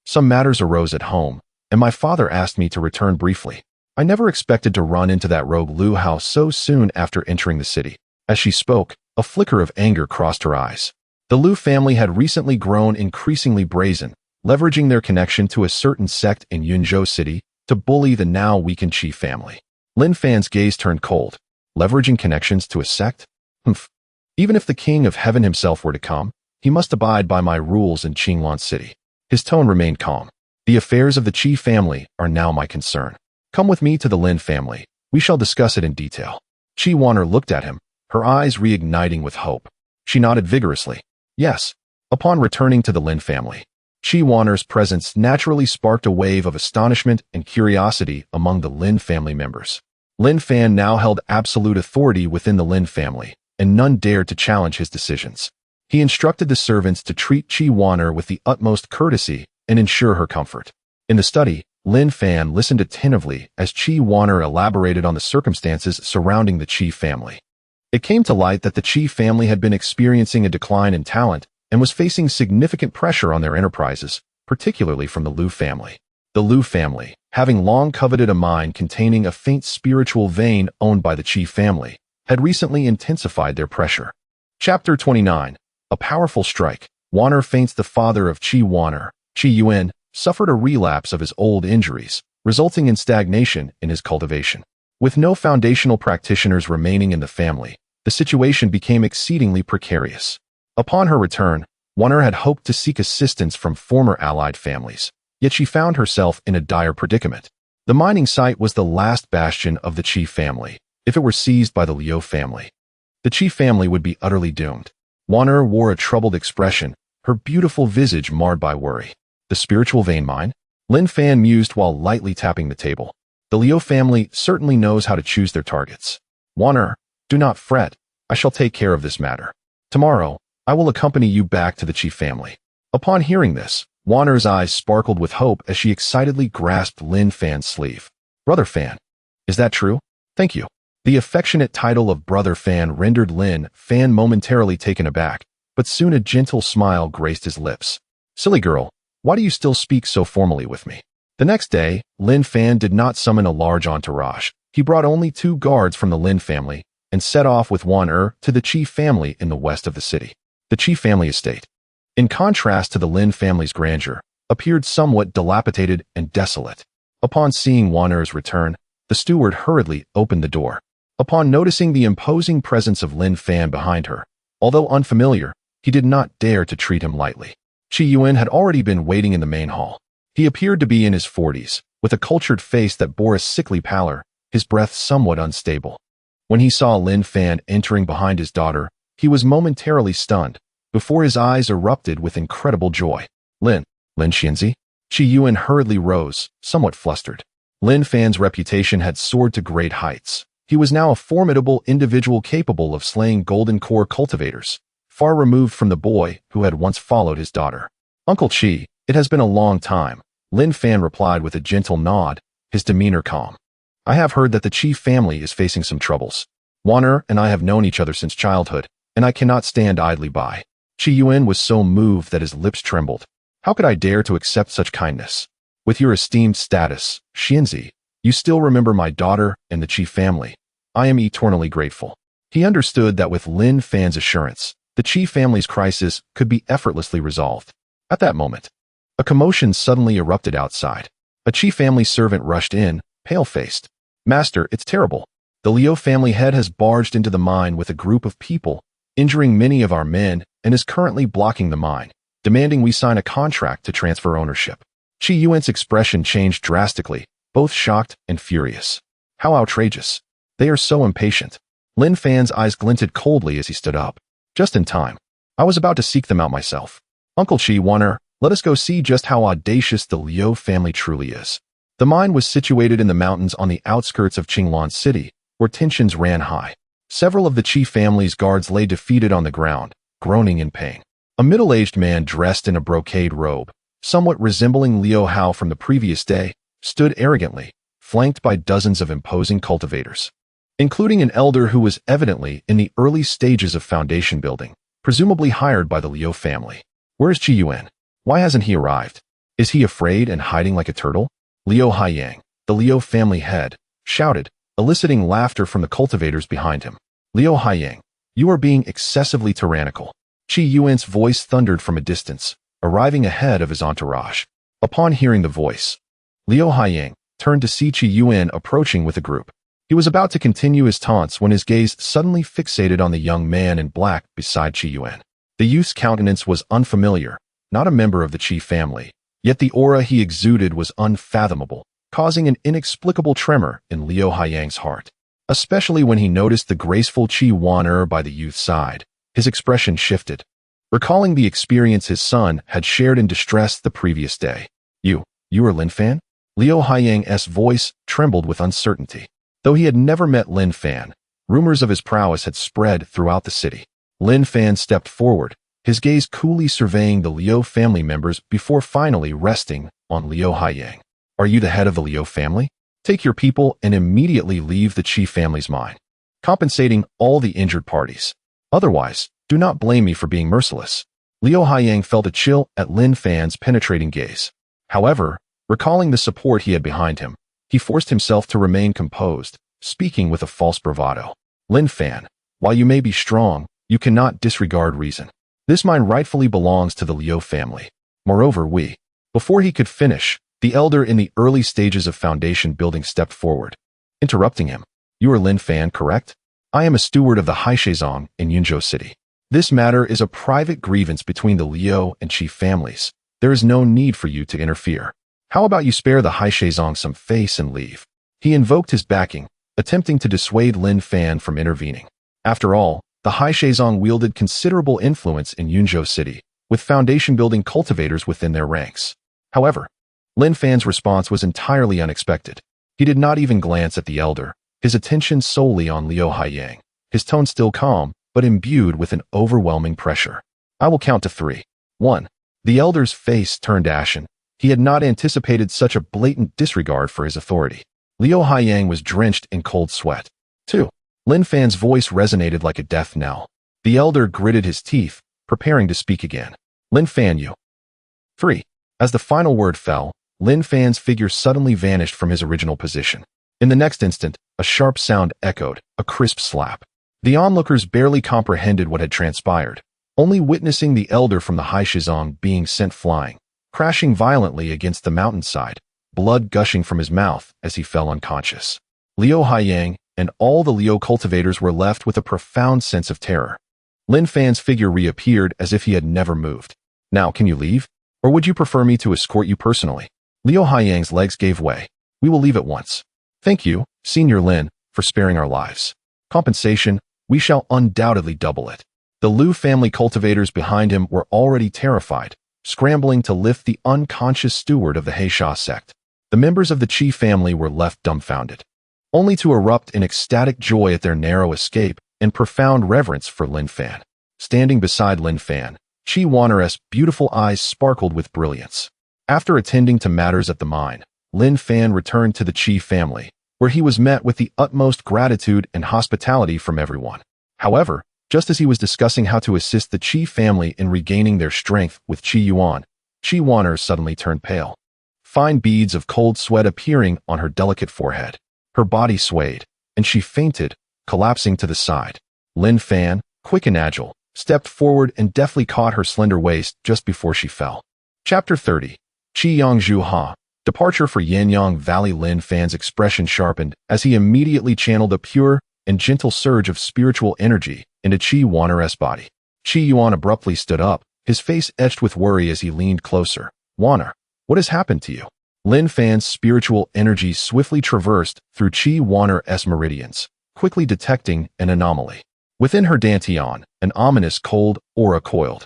A: "Some matters arose at home, and my father asked me to return briefly. I never expected to run into that rogue Liu house so soon after entering the city." As she spoke, a flicker of anger crossed her eyes. The Liu family had recently grown increasingly brazen, leveraging their connection to a certain sect in Yunzhou City to bully the now weakened Qi family. Lin Fan's gaze turned cold. Leveraging connections to a sect? Humph. Even if the King of Heaven himself were to come, he must abide by my rules in Qinglan City. His tone remained calm. "The affairs of the Qi family are now my concern. Come with me to the Lin family. We shall discuss it in detail." Qi Wanner looked at him, her eyes reigniting with hope. She nodded vigorously. Yes. Upon returning to the Lin family, Qi Wanner's presence naturally sparked a wave of astonishment and curiosity among the Lin family members. Lin Fan now held absolute authority within the Lin family, and none dared to challenge his decisions. He instructed the servants to treat Qi Wanner with the utmost courtesy and ensure her comfort. In the study, Lin Fan listened attentively as Qi Wanner elaborated on the circumstances surrounding the Qi family. It came to light that the Qi family had been experiencing a decline in talent and was facing significant pressure on their enterprises, particularly from the Liu family. The Liu family, having long coveted a mine containing a faint spiritual vein owned by the Qi family, had recently intensified their pressure. Chapter 29. A powerful strike. Wan'er faints. The father of Qi Wan'er, Qi Yuan, suffered a relapse of his old injuries, resulting in stagnation in his cultivation. With no foundational practitioners remaining in the family, the situation became exceedingly precarious. Upon her return, Wan'er had hoped to seek assistance from former allied families, yet she found herself in a dire predicament. The mining site was the last bastion of the Qi family. If it were seized by the Liu family, the Qi family would be utterly doomed. Wan'er wore a troubled expression, her beautiful visage marred by worry. The spiritual vein mine? Lin Fan mused while lightly tapping the table. The Liu family certainly knows how to choose their targets. Wan'er, do not fret. I shall take care of this matter. Tomorrow, I will accompany you back to the Qi family. Upon hearing this, Wan'er's eyes sparkled with hope as she excitedly grasped Lin Fan's sleeve. Brother Fan. Is that true? Thank you. The affectionate title of Brother Fan rendered Lin Fan momentarily taken aback, but soon a gentle smile graced his lips. Silly girl, why do you still speak so formally with me? The next day, Lin Fan did not summon a large entourage. He brought only 2 guards from the Lin family and set off with Wan'er to the Qi family in the west of the city. The Qi family estate, in contrast to the Lin family's grandeur, appeared somewhat dilapidated and desolate. Upon seeing Wan'er's return, the steward hurriedly opened the door. Upon noticing the imposing presence of Lin Fan behind her, although unfamiliar, he did not dare to treat him lightly. Qi Yuan had already been waiting in the main hall. He appeared to be in his 40s, with a cultured face that bore a sickly pallor, his breath somewhat unstable. When he saw Lin Fan entering behind his daughter, he was momentarily stunned, before his eyes erupted with incredible joy. Lin Xianzi? Qi Yuan hurriedly rose, somewhat flustered. Lin Fan's reputation had soared to great heights. He was now a formidable individual capable of slaying golden core cultivators, far removed from the boy who had once followed his daughter. Uncle Qi, it has been a long time, Lin Fan replied with a gentle nod, his demeanor calm. I have heard that the Qi family is facing some troubles. Wan'er and I have known each other since childhood, and I cannot stand idly by. Qi Yuan was so moved that his lips trembled. How could I dare to accept such kindness? With your esteemed status, Xianzi, you still remember my daughter and the Qi family. I am eternally grateful. He understood that with Lin Fan's assurance, the Qi family's crisis could be effortlessly resolved. At that moment, a commotion suddenly erupted outside. A Qi family servant rushed in, pale-faced. Master, it's terrible. The Liu family head has barged into the mine with a group of people, injuring many of our men, and is currently blocking the mine, demanding we sign a contract to transfer ownership. Qi Yuan's expression changed drastically, both shocked and furious. How outrageous. They are so impatient. Lin Fan's eyes glinted coldly as he stood up. Just in time. I was about to seek them out myself. Uncle Qi Wan'er, let us go see just how audacious the Liu family truly is. The mine was situated in the mountains on the outskirts of Qinglan City, where tensions ran high. Several of the Qi family's guards lay defeated on the ground, groaning in pain. A middle-aged man dressed in a brocade robe, somewhat resembling Liu Hao from the previous day, stood arrogantly, flanked by dozens of imposing cultivators, including an elder who was evidently in the early stages of foundation building, presumably hired by the Liu family. Where's Qi Yuan? Why hasn't he arrived? Is he afraid and hiding like a turtle? Liu Haiyang, the Liu family head, shouted, eliciting laughter from the cultivators behind him. Liu Haiyang, you are being excessively tyrannical. Qi Yuan's voice thundered from a distance, arriving ahead of his entourage. Upon hearing the voice, Liu Haiyang turned to see Qi Yuan approaching with a group. He was about to continue his taunts when his gaze suddenly fixated on the young man in black beside Qi Yuan. The youth's countenance was unfamiliar, not a member of the Qi family, yet the aura he exuded was unfathomable, causing an inexplicable tremor in Liu Haiyang's heart. Especially when he noticed the graceful Qi Wan'er by the youth's side, his expression shifted, recalling the experience his son had shared in distress the previous day. You are Lin Fan? Liu Haiyang's voice trembled with uncertainty. Though he had never met Lin Fan, rumors of his prowess had spread throughout the city. Lin Fan stepped forward, his gaze coolly surveying the Liu family members before finally resting on Liu Haiyang. Are you the head of the Liu family? Take your people and immediately leave the Qi family's mine, compensating all the injured parties. Otherwise, do not blame me for being merciless. Liu Haiyang felt a chill at Lin Fan's penetrating gaze. However, recalling the support he had behind him, he forced himself to remain composed, speaking with a false bravado. Lin Fan, while you may be strong, you cannot disregard reason. This mine rightfully belongs to the Liu family. Moreover, Before he could finish, the elder in the early stages of foundation building stepped forward, interrupting him. You are Lin Fan, correct? I am a steward of the Haishezong in Yunzhou City. This matter is a private grievance between the Liu and Qi families. There is no need for you to interfere. How about you spare the Haishezong some face and leave? He invoked his backing, attempting to dissuade Lin Fan from intervening. After all, the Haishezong wielded considerable influence in Yunzhou City, with foundation-building cultivators within their ranks. However, Lin Fan's response was entirely unexpected. He did not even glance at the elder, his attention solely on Liu Haiyang, his tone still calm, but imbued with an overwhelming pressure. I will count to 3. 1. The elder's face turned ashen. He had not anticipated such a blatant disregard for his authority. Liu Haiyang was drenched in cold sweat. 2. Lin Fan's voice resonated like a death knell. The elder gritted his teeth, preparing to speak again. Lin Fan, you. 3. As the final word fell, Lin Fan's figure suddenly vanished from his original position. In the next instant, a sharp sound echoed, a crisp slap. The onlookers barely comprehended what had transpired, only witnessing the elder from the Haishezong being sent flying, crashing violently against the mountainside, blood gushing from his mouth as he fell unconscious. Liu Haiyang and all the Liu cultivators were left with a profound sense of terror. Lin Fan's figure reappeared as if he had never moved. Now, can you leave? Or would you prefer me to escort you personally? Liu Haiyang's legs gave way. We will leave at once. Thank you, Senior Lin, for sparing our lives. Compensation, we shall undoubtedly double it. The Liu family cultivators behind him were already terrified, scrambling to lift the unconscious steward of the Heisha sect. The members of the Qi family were left dumbfounded, only to erupt in ecstatic joy at their narrow escape and profound reverence for Lin Fan. Standing beside Lin Fan, Qi Wanner's beautiful eyes sparkled with brilliance. After attending to matters at the mine, Lin Fan returned to the Qi family, where he was met with the utmost gratitude and hospitality from everyone. However, just as he was discussing how to assist the Qi family in regaining their strength with Qi Yuan, Qi Wanner suddenly turned pale, fine beads of cold sweat appearing on her delicate forehead. Her body swayed, and she fainted, collapsing to the side. Lin Fan, quick and agile, stepped forward and deftly caught her slender waist just before she fell. Chapter 30. Qi Yangzhu Ha. Departure for Yanyang Valley. Lin Fan's expression sharpened as he immediately channeled a pure and gentle surge of spiritual energy into Qi Wanner's body. Qi Yuan abruptly stood up, his face etched with worry as he leaned closer. Wanner, what has happened to you? Lin Fan's spiritual energy swiftly traversed through Qi Wanner's meridians, quickly detecting an anomaly. Within her dantian, an ominous cold aura coiled,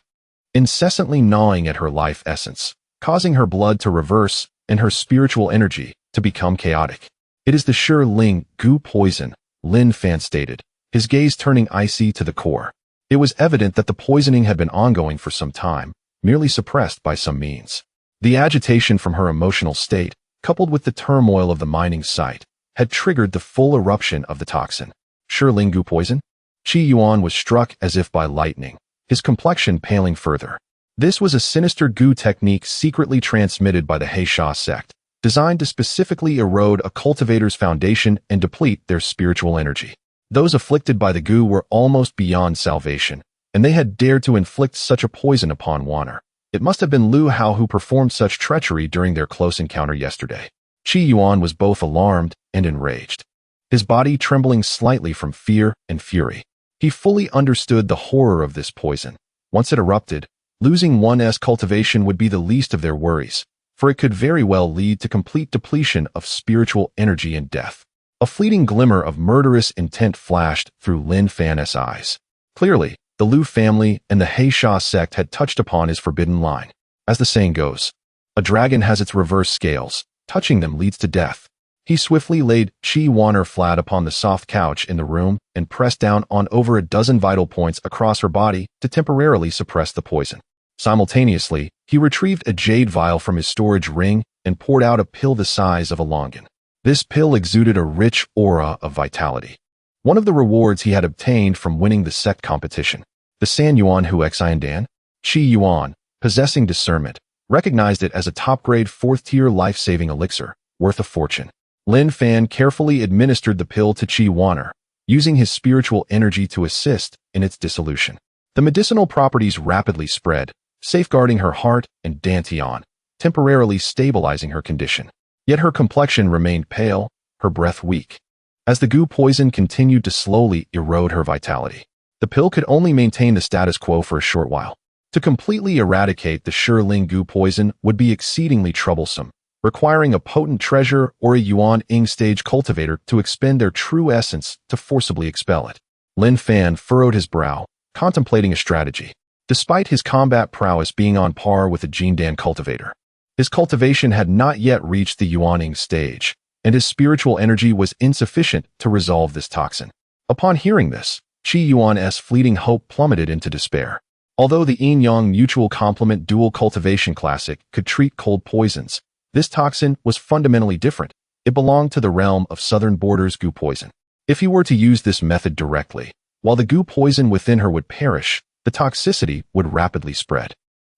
A: incessantly gnawing at her life essence, causing her blood to reverse and her spiritual energy to become chaotic. It is the Shi Ling Gu poison, Lin Fan stated, his gaze turning icy to the core. It was evident that the poisoning had been ongoing for some time, merely suppressed by some means. The agitation from her emotional state, coupled with the turmoil of the mining site, had triggered the full eruption of the toxin. Shi Ling Gu poison? Qi Yuan was struck as if by lightning, his complexion paling further. This was a sinister Gu technique secretly transmitted by the Heisha sect, designed to specifically erode a cultivator's foundation and deplete their spiritual energy. Those afflicted by the Gu were almost beyond salvation, and they had dared to inflict such a poison upon Wanner. It must have been Liu Hao who performed such treachery during their close encounter yesterday. Qi Yuan was both alarmed and enraged, his body trembling slightly from fear and fury. He fully understood the horror of this poison. Once it erupted, losing one's cultivation would be the least of their worries, for it could very well lead to complete depletion of spiritual energy and death. A fleeting glimmer of murderous intent flashed through Lin Fan's eyes. Clearly, the Liu family and the Heisha sect had touched upon his forbidden line. As the saying goes, a dragon has its reverse scales. Touching them leads to death. He swiftly laid Qi Wanner flat upon the soft couch in the room and pressed down on over a dozen vital points across her body to temporarily suppress the poison. Simultaneously, he retrieved a jade vial from his storage ring and poured out a pill the size of a longan. This pill exuded a rich aura of vitality, one of the rewards he had obtained from winning the sect competition. The San Yuan Hu Xiandan? Qi Yuan, possessing discernment, recognized it as a top-grade 4th-tier life-saving elixir, worth a fortune. Lin Fan carefully administered the pill to Qi Yuan, using his spiritual energy to assist in its dissolution. The medicinal properties rapidly spread, safeguarding her heart and dantian, temporarily stabilizing her condition. Yet her complexion remained pale, her breath weak. As the goo poison continued to slowly erode her vitality, the pill could only maintain the status quo for a short while. To completely eradicate the Shiling goo poison would be exceedingly troublesome, requiring a potent treasure or a Yuan Ying stage cultivator to expend their true essence to forcibly expel it. Lin Fan furrowed his brow, contemplating a strategy. Despite his combat prowess being on par with a Jindan cultivator, his cultivation had not yet reached the Yuan Ying stage, and his spiritual energy was insufficient to resolve this toxin. Upon hearing this, Qi Yuan's fleeting hope plummeted into despair. Although the yin-yang mutual complement dual cultivation classic could treat cold poisons, this toxin was fundamentally different. It belonged to the realm of southern borders goo poison. If he were to use this method directly, while the goo poison within her would perish, the toxicity would rapidly spread.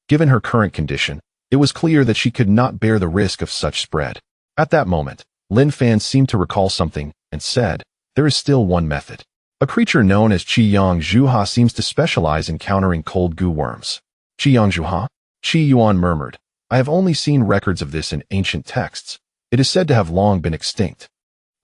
A: Given her current condition, it was clear that she could not bear the risk of such spread. At that moment, Lin Fan seemed to recall something and said, "There is still one method." A creature known as Qiyang Zhuha seems to specialize in countering cold goo worms. Qiyang Zhuha? Qi Yuan murmured, "I have only seen records of this in ancient texts. It is said to have long been extinct."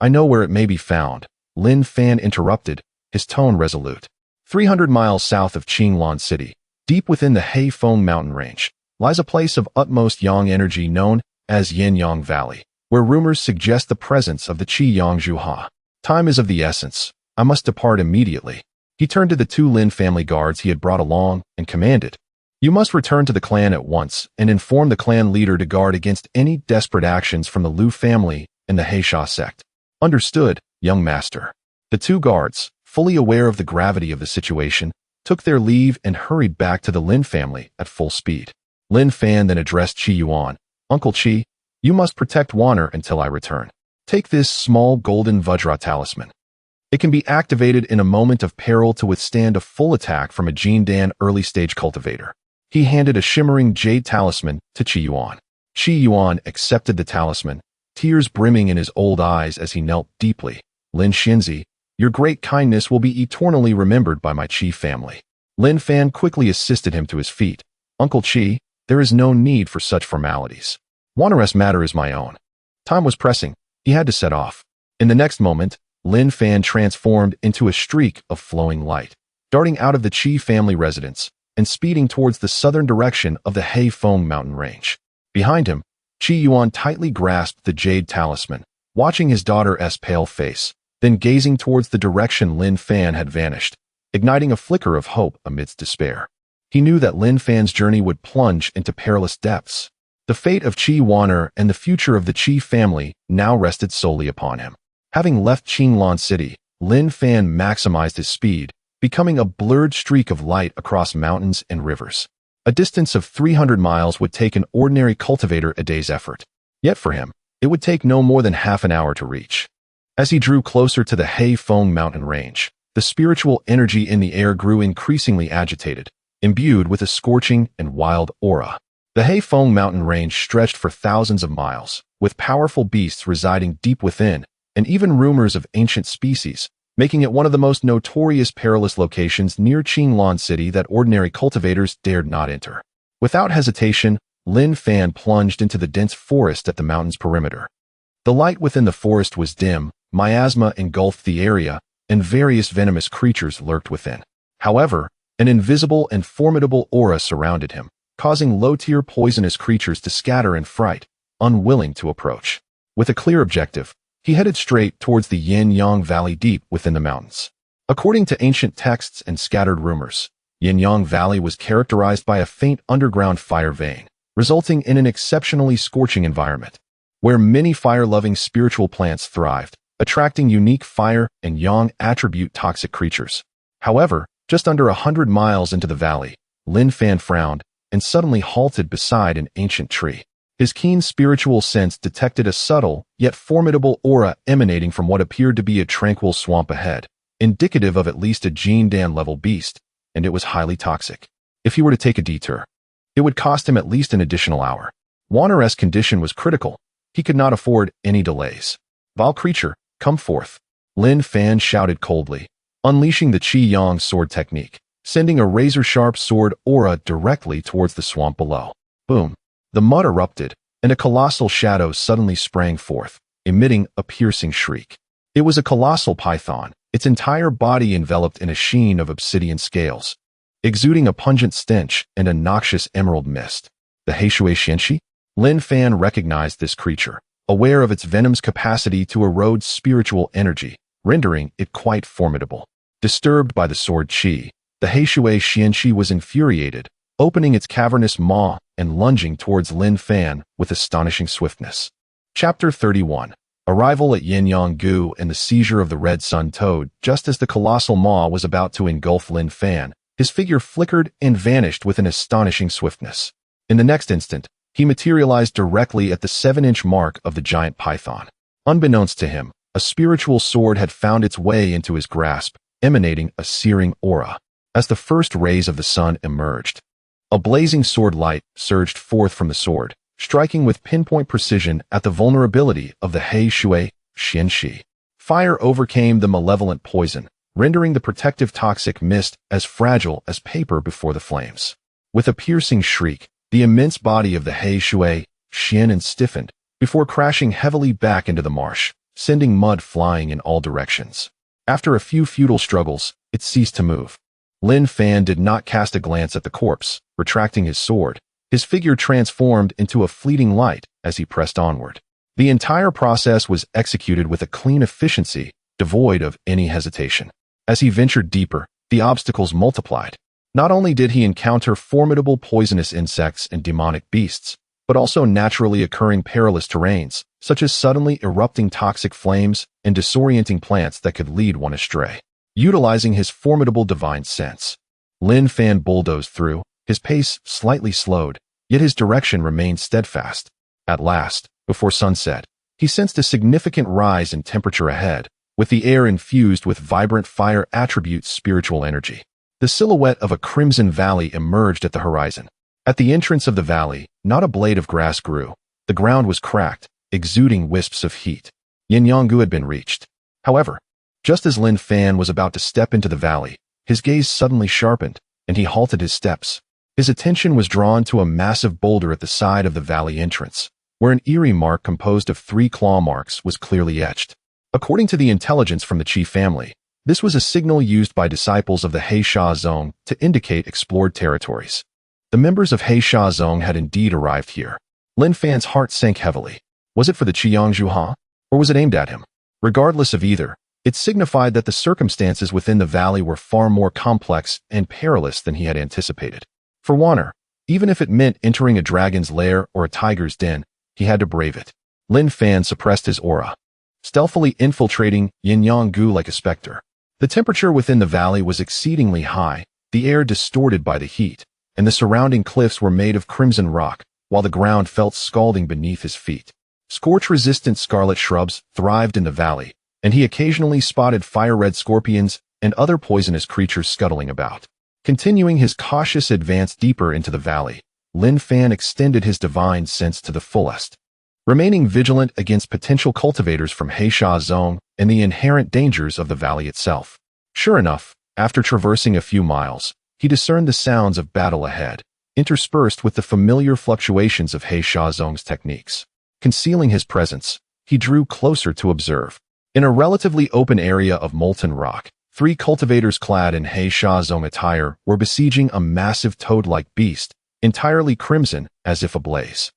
A: "I know where it may be found," Lin Fan interrupted, his tone resolute. 300 miles south of Qinglan City, deep within the Heifeng mountain range, lies a place of utmost yang energy known as Yin-Yang Valley, where rumors suggest the presence of the Qiyang Zhuha. Time is of the essence. I must depart immediately. He turned to the 2 Lin family guards he had brought along and commanded, "You must return to the clan at once and inform the clan leader to guard against any desperate actions from the Liu family and the Heisha sect." "Understood, young master." The 2 guards, fully aware of the gravity of the situation, took their leave and hurried back to the Lin family at full speed. Lin Fan then addressed Qi Yuan, "Uncle Qi, you must protect Waner until I return. Take this small golden Vajra talisman. It can be activated in a moment of peril to withstand a full attack from a Jindan early-stage cultivator." He handed a shimmering jade talisman to Qi Yuan. Qi Yuan accepted the talisman, tears brimming in his old eyes as he knelt deeply. "Lin Xinzi, your great kindness will be eternally remembered by my Qi family." Lin Fan quickly assisted him to his feet. "Uncle Qi, there is no need for such formalities. Waner's matter is my own." Time was pressing. He had to set off. In the next moment, Lin Fan transformed into a streak of flowing light, darting out of the Qi family residence and speeding towards the southern direction of the Heifeng mountain range. Behind him, Qi Yuan tightly grasped the jade talisman, watching his daughter's pale face, then gazing towards the direction Lin Fan had vanished, igniting a flicker of hope amidst despair. He knew that Lin Fan's journey would plunge into perilous depths. The fate of Qi Waner and the future of the Qi family now rested solely upon him. Having left Qinglan City, Lin Fan maximized his speed, becoming a blurred streak of light across mountains and rivers. A distance of 300 miles would take an ordinary cultivator a day's effort. Yet for him, it would take no more than half an hour to reach. As he drew closer to the Heifeng mountain range, the spiritual energy in the air grew increasingly agitated, imbued with a scorching and wild aura. The Heifeng mountain range stretched for thousands of miles, with powerful beasts residing deep within, and even rumors of ancient species, making it one of the most notorious perilous locations near Qinglan City that ordinary cultivators dared not enter. Without hesitation, Lin Fan plunged into the dense forest at the mountain's perimeter. The light within the forest was dim, miasma engulfed the area, and various venomous creatures lurked within. However, an invisible and formidable aura surrounded him, causing low-tier poisonous creatures to scatter in fright, unwilling to approach. With a clear objective, he headed straight towards the Yin-Yang Valley deep within the mountains. According to ancient texts and scattered rumors, Yin-Yang Valley was characterized by a faint underground fire vein, resulting in an exceptionally scorching environment, where many fire-loving spiritual plants thrived, attracting unique fire and yang attribute toxic creatures. However, just under 100 miles into the valley, Lin Fan frowned and suddenly halted beside an ancient tree. His keen spiritual sense detected a subtle, yet formidable aura emanating from what appeared to be a tranquil swamp ahead, indicative of at least a Jindan-level beast, and it was highly toxic. If he were to take a detour, it would cost him at least an additional hour. Wanner's condition was critical. He could not afford any delays. "Vile creature, come forth," Lin Fan shouted coldly, unleashing the Qi Yang sword technique, sending a razor-sharp sword aura directly towards the swamp below. Boom! The mud erupted, and a colossal shadow suddenly sprang forth, emitting a piercing shriek. It was a colossal python, its entire body enveloped in a sheen of obsidian scales, exuding a pungent stench and a noxious emerald mist. The Heishui Xianxi? Lin Fan recognized this creature, aware of its venom's capacity to erode spiritual energy, rendering it quite formidable. Disturbed by the sword qi, the Heishui Xianxi was infuriated, opening its cavernous maw and lunging towards Lin Fan with astonishing swiftness. Chapter 31. Arrival at Yinyang-gu and the seizure of the Red Sun Toad. Just as the colossal maw was about to engulf Lin Fan, his figure flickered and vanished with an astonishing swiftness. In the next instant, he materialized directly at the 7-inch mark of the giant python. Unbeknownst to him, a spiritual sword had found its way into his grasp, emanating a searing aura. As the first rays of the sun emerged, a blazing sword light surged forth from the sword, striking with pinpoint precision at the vulnerability of the Heishui Xianxi. Fire overcame the malevolent poison, rendering the protective toxic mist as fragile as paper before the flames. With a piercing shriek, the immense body of the Heishui Xian stiffened before crashing heavily back into the marsh, sending mud flying in all directions. After a few futile struggles, it ceased to move. Lin Fan did not cast a glance at the corpse. Retracting his sword, his figure transformed into a fleeting light as he pressed onward. The entire process was executed with a clean efficiency, devoid of any hesitation. As he ventured deeper, the obstacles multiplied. Not only did he encounter formidable poisonous insects and demonic beasts, but also naturally occurring perilous terrains, such as suddenly erupting toxic flames and disorienting plants that could lead one astray. Utilizing his formidable divine sense, Lin Fan bulldozed through, his pace slightly slowed, yet his direction remained steadfast. At last, before sunset, he sensed a significant rise in temperature ahead, with the air infused with vibrant fire attribute spiritual energy. The silhouette of a crimson valley emerged at the horizon. At the entrance of the valley, not a blade of grass grew. The ground was cracked, exuding wisps of heat. Yinyang-gu had been reached. However, just as Lin Fan was about to step into the valley, his gaze suddenly sharpened, and he halted his steps. His attention was drawn to a massive boulder at the side of the valley entrance, where an eerie mark composed of 3 claw marks was clearly etched. According to the intelligence from the Qi family, this was a signal used by disciples of the Heisha Zone to indicate explored territories. The members of Heisha Zone had indeed arrived here. Lin Fan's heart sank heavily. Was it for the Qiangzhu, or was it aimed at him? Regardless of either, it signified that the circumstances within the valley were far more complex and perilous than he had anticipated. For Wanner, even if it meant entering a dragon's lair or a tiger's den, he had to brave it. Lin Fan suppressed his aura, stealthily infiltrating Yinyang-gu like a specter. The temperature within the valley was exceedingly high, the air distorted by the heat, and the surrounding cliffs were made of crimson rock, while the ground felt scalding beneath his feet. Scorch-resistant scarlet shrubs thrived in the valley, and he occasionally spotted fire-red scorpions and other poisonous creatures scuttling about. Continuing his cautious advance deeper into the valley, Lin Fan extended his divine sense to the fullest, remaining vigilant against potential cultivators from Heisha Zone and the inherent dangers of the valley itself. Sure enough, after traversing a few miles, he discerned the sounds of battle ahead, interspersed with the familiar fluctuations of Heisha Zone's techniques. Concealing his presence, he drew closer to observe. In a relatively open area of molten rock, 3 cultivators clad in Heisha Zone attire were besieging a massive toad-like beast, entirely crimson as if ablaze.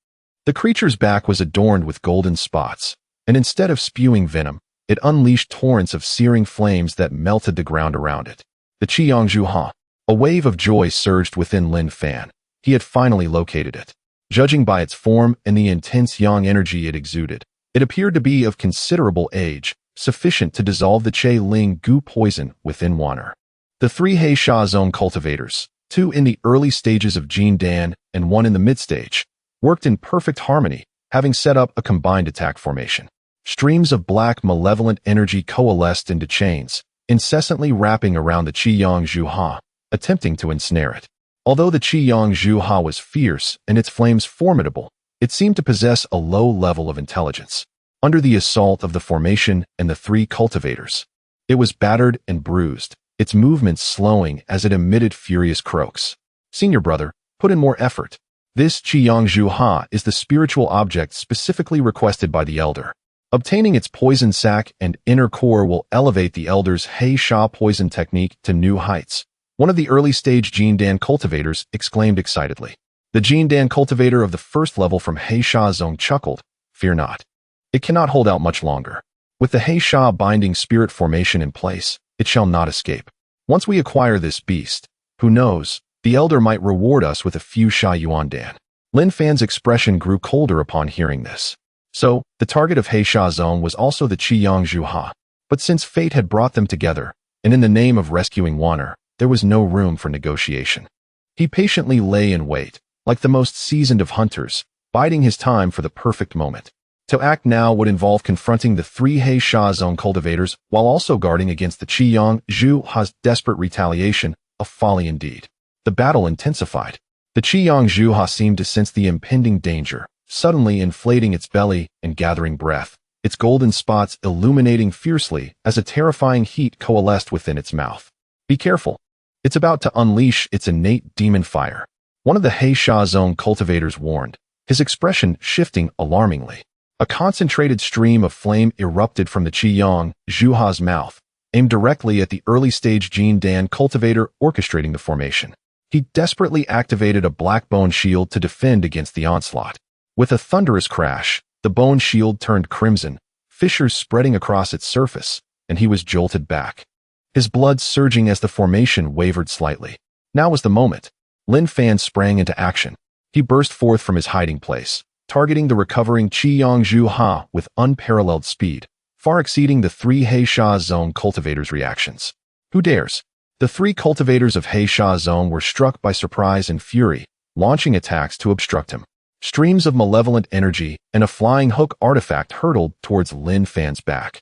A: The creature's back was adorned with golden spots, and instead of spewing venom, it unleashed torrents of searing flames that melted the ground around it. The Qiangzhu. A wave of joy surged within Lin Fan. He had finally located it. Judging by its form and the intense yang energy it exuded, it appeared to be of considerable age, sufficient to dissolve the Ling Gu poison within Wanner. The 3 Heisha Zone cultivators, 2 in the early stages of Jin Dan and 1 in the mid-stage, worked in perfect harmony, having set up a combined attack formation. Streams of black malevolent energy coalesced into chains, incessantly wrapping around the Qiangzhu, attempting to ensnare it. Although the Qiyang Zhuha was fierce and its flames formidable, it seemed to possess a low level of intelligence. Under the assault of the formation and the three cultivators, it was battered and bruised, its movements slowing as it emitted furious croaks. Senior brother, put in more effort. This Qiyang Zhuha is the spiritual object specifically requested by the elder. Obtaining its poison sac and inner core will elevate the elder's He Sha poison technique to new heights. One of the early-stage Jindan cultivators exclaimed excitedly. The Jindan cultivator of the first level from He Sha Zone chuckled, "Fear not. It cannot hold out much longer. With the He Sha binding spirit formation in place, it shall not escape. Once we acquire this beast, who knows, the elder might reward us with a few Sha Yuan Dan." Lin Fan's expression grew colder upon hearing this. So, the target of He Sha Zone was also the Qiyang Zhuha. But since fate had brought them together, and in the name of rescuing Wanner, there was no room for negotiation. He patiently lay in wait, like the most seasoned of hunters, biding his time for the perfect moment. To act now would involve confronting the three He Sha Zone cultivators while also guarding against the Qiyang Zhuha's desperate retaliation, a folly indeed. The battle intensified. The Qiyang Zhuha seemed to sense the impending danger, suddenly inflating its belly and gathering breath, its golden spots illuminating fiercely as a terrifying heat coalesced within its mouth. Be careful. It's about to unleash its innate demon fire. One of the He Sha Zone cultivators warned, his expression shifting alarmingly. A concentrated stream of flame erupted from the Qiyang Zhuha's mouth, aimed directly at the early-stage Jindan cultivator orchestrating the formation. He desperately activated a black bone shield to defend against the onslaught. With a thunderous crash, the bone shield turned crimson, fissures spreading across its surface, and he was jolted back. His blood surging as the formation wavered slightly. Now was the moment. Lin Fan sprang into action. He burst forth from his hiding place, targeting the recovering Qiyang Zhuha with unparalleled speed, far exceeding the three He Sha Zone cultivators' reactions. Who dares? The three cultivators of He Sha Zone were struck by surprise and fury, launching attacks to obstruct him. Streams of malevolent energy and a flying hook artifact hurtled towards Lin Fan's back.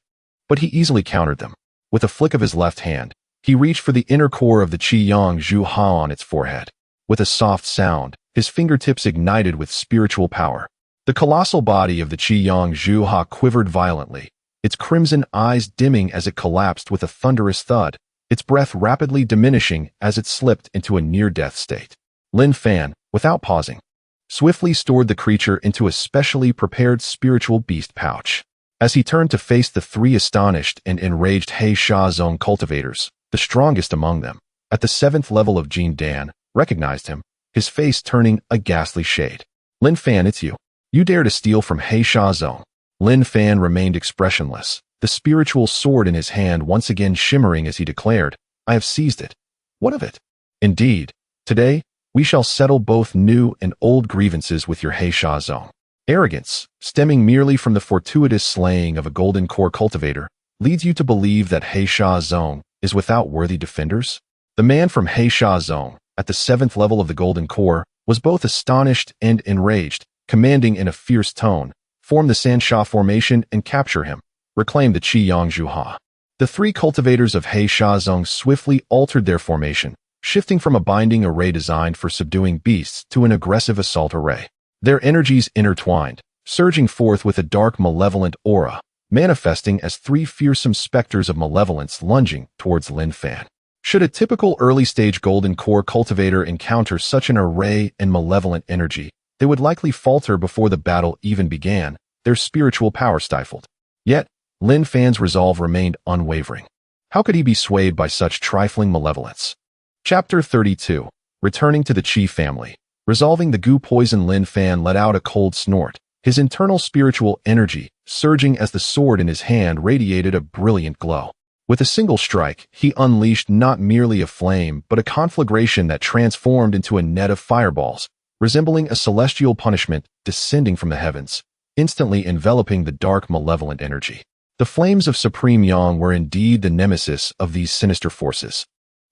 A: But he easily countered them. With a flick of his left hand, he reached for the inner core of the Qiyang Zhuha on its forehead. With a soft sound, his fingertips ignited with spiritual power. The colossal body of the Qiyang Zhuha quivered violently, its crimson eyes dimming as it collapsed with a thunderous thud, its breath rapidly diminishing as it slipped into a near-death state. Lin Fan, without pausing, swiftly stored the creature into a specially prepared spiritual beast pouch. As he turned to face the three astonished and enraged He Sha Zone cultivators, the strongest among them, at the 7th level of Jindan, recognized him, his face turning a ghastly shade. "Lin Fan, it's you. You dare to steal from He Sha Zone." Lin Fan remained expressionless, the spiritual sword in his hand once again shimmering as he declared, "I have seized it. What of it? Indeed, today, we shall settle both new and old grievances with your He Sha Zone." Arrogance, stemming merely from the fortuitous slaying of a golden core cultivator, leads you to believe that He Sha Zone is without worthy defenders? The man from He Sha Zone, at the 7th level of the golden core, was both astonished and enraged, commanding in a fierce tone, "Form the Sansha formation and capture him. Reclaim the Qiyang Zhuha." The three cultivators of He Sha Zone swiftly altered their formation, shifting from a binding array designed for subduing beasts to an aggressive assault array. Their energies intertwined, surging forth with a dark malevolent aura, manifesting as three fearsome specters of malevolence lunging towards Lin Fan. Should a typical early-stage golden core cultivator encounter such an array and malevolent energy, they would likely falter before the battle even began, their spiritual power stifled. Yet, Lin Fan's resolve remained unwavering. How could he be swayed by such trifling malevolence? Chapter 32. Returning to the Qi family. Resolving the goo poison, Lin Fan let out a cold snort, his internal spiritual energy surging as the sword in his hand radiated a brilliant glow. With a single strike, he unleashed not merely a flame but a conflagration that transformed into a net of fireballs, resembling a celestial punishment descending from the heavens, instantly enveloping the dark malevolent energy. The flames of Supreme Yang were indeed the nemesis of these sinister forces.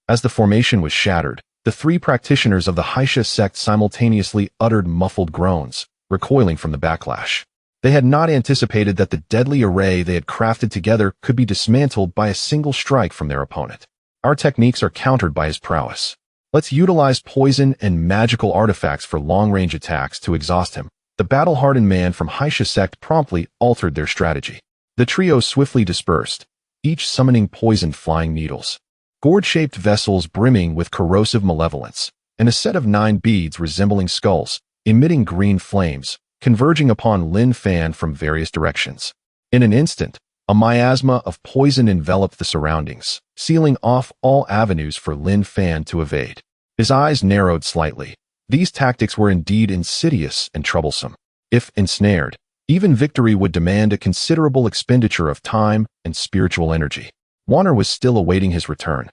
A: As the formation was shattered, the three practitioners of the Haisha sect simultaneously uttered muffled groans, recoiling from the backlash. They had not anticipated that the deadly array they had crafted together could be dismantled by a single strike from their opponent. "Our techniques are countered by his prowess. Let's utilize poison and magical artifacts for long-range attacks to exhaust him. The battle-hardened man from Haisha sect promptly altered their strategy. The trio swiftly dispersed, each summoning poisoned flying needles, gourd-shaped vessels brimming with corrosive malevolence, and a set of 9 beads resembling skulls, emitting green flames, converging upon Lin Fan from various directions. In an instant, a miasma of poison enveloped the surroundings, sealing off all avenues for Lin Fan to evade. His eyes narrowed slightly. These tactics were indeed insidious and troublesome. If ensnared, even victory would demand a considerable expenditure of time and spiritual energy. Warner was still awaiting his return,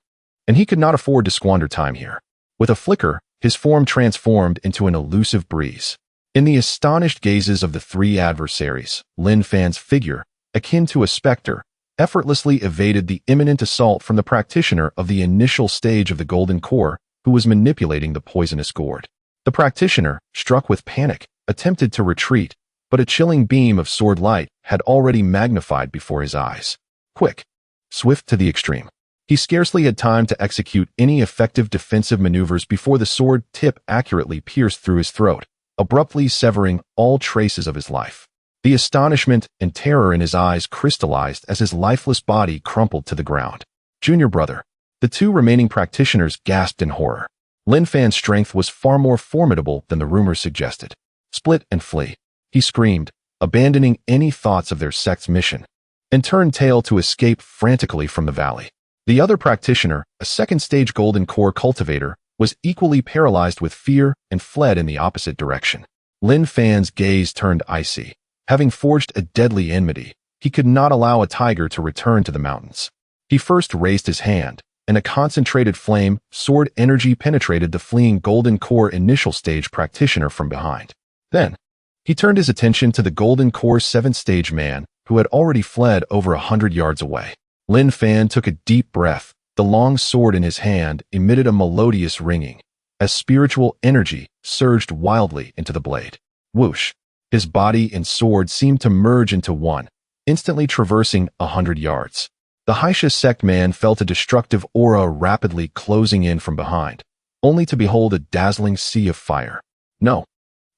A: and he could not afford to squander time here. With a flicker, his form transformed into an elusive breeze. In the astonished gazes of the 3 adversaries, Lin Fan's figure, akin to a specter, effortlessly evaded the imminent assault from the practitioner of the initial stage of the Golden Core, who was manipulating the poisonous gourd. The practitioner, struck with panic, attempted to retreat, but a chilling beam of sword light had already magnified before his eyes. Quick, swift to the extreme. He scarcely had time to execute any effective defensive maneuvers before the sword tip accurately pierced through his throat, abruptly severing all traces of his life. The astonishment and terror in his eyes crystallized as his lifeless body crumpled to the ground. Junior brother. The 2 remaining practitioners gasped in horror. Lin Fan's strength was far more formidable than the rumors suggested. Split and flee, he screamed, abandoning any thoughts of their sect's mission, and turned tail to escape frantically from the valley. The other practitioner, a second-stage Golden Core cultivator, was equally paralyzed with fear and fled in the opposite direction. Lin Fan's gaze turned icy. Having forged a deadly enmity, he could not allow a tiger to return to the mountains. He first raised his hand, and a concentrated flame, sword energy penetrated the fleeing Golden Core initial stage practitioner from behind. Then, he turned his attention to the Golden Core 7th-stage man, who had already fled over 100 yards away. Lin Fan took a deep breath. The long sword in his hand emitted a melodious ringing, as spiritual energy surged wildly into the blade. Whoosh! His body and sword seemed to merge into one, instantly traversing 100 yards. The Haisha sect man felt a destructive aura rapidly closing in from behind, only to behold a dazzling sea of fire. No!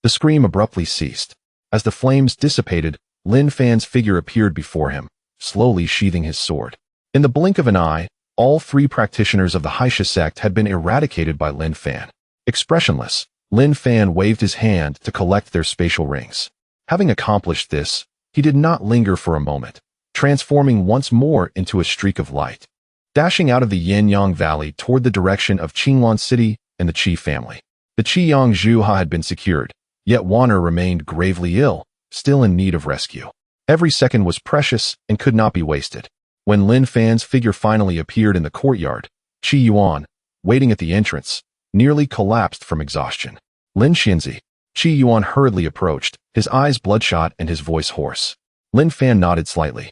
A: The scream abruptly ceased. As the flames dissipated, Lin Fan's figure appeared before him, slowly sheathing his sword. In the blink of an eye, all 3 practitioners of the Haisha sect had been eradicated by Lin Fan. Expressionless, Lin Fan waved his hand to collect their spatial rings. Having accomplished this, he did not linger for a moment, transforming once more into a streak of light, dashing out of the Yanyang Valley toward the direction of Qinglan City and the Qi family. The Qiyang Zhuha had been secured, yet Warner remained gravely ill, still in need of rescue. Every second was precious and could not be wasted. When Lin Fan's figure finally appeared in the courtyard, Qi Yuan, waiting at the entrance, nearly collapsed from exhaustion. Lin Xinzi. Qi Yuan hurriedly approached, his eyes bloodshot and his voice hoarse. Lin Fan nodded slightly,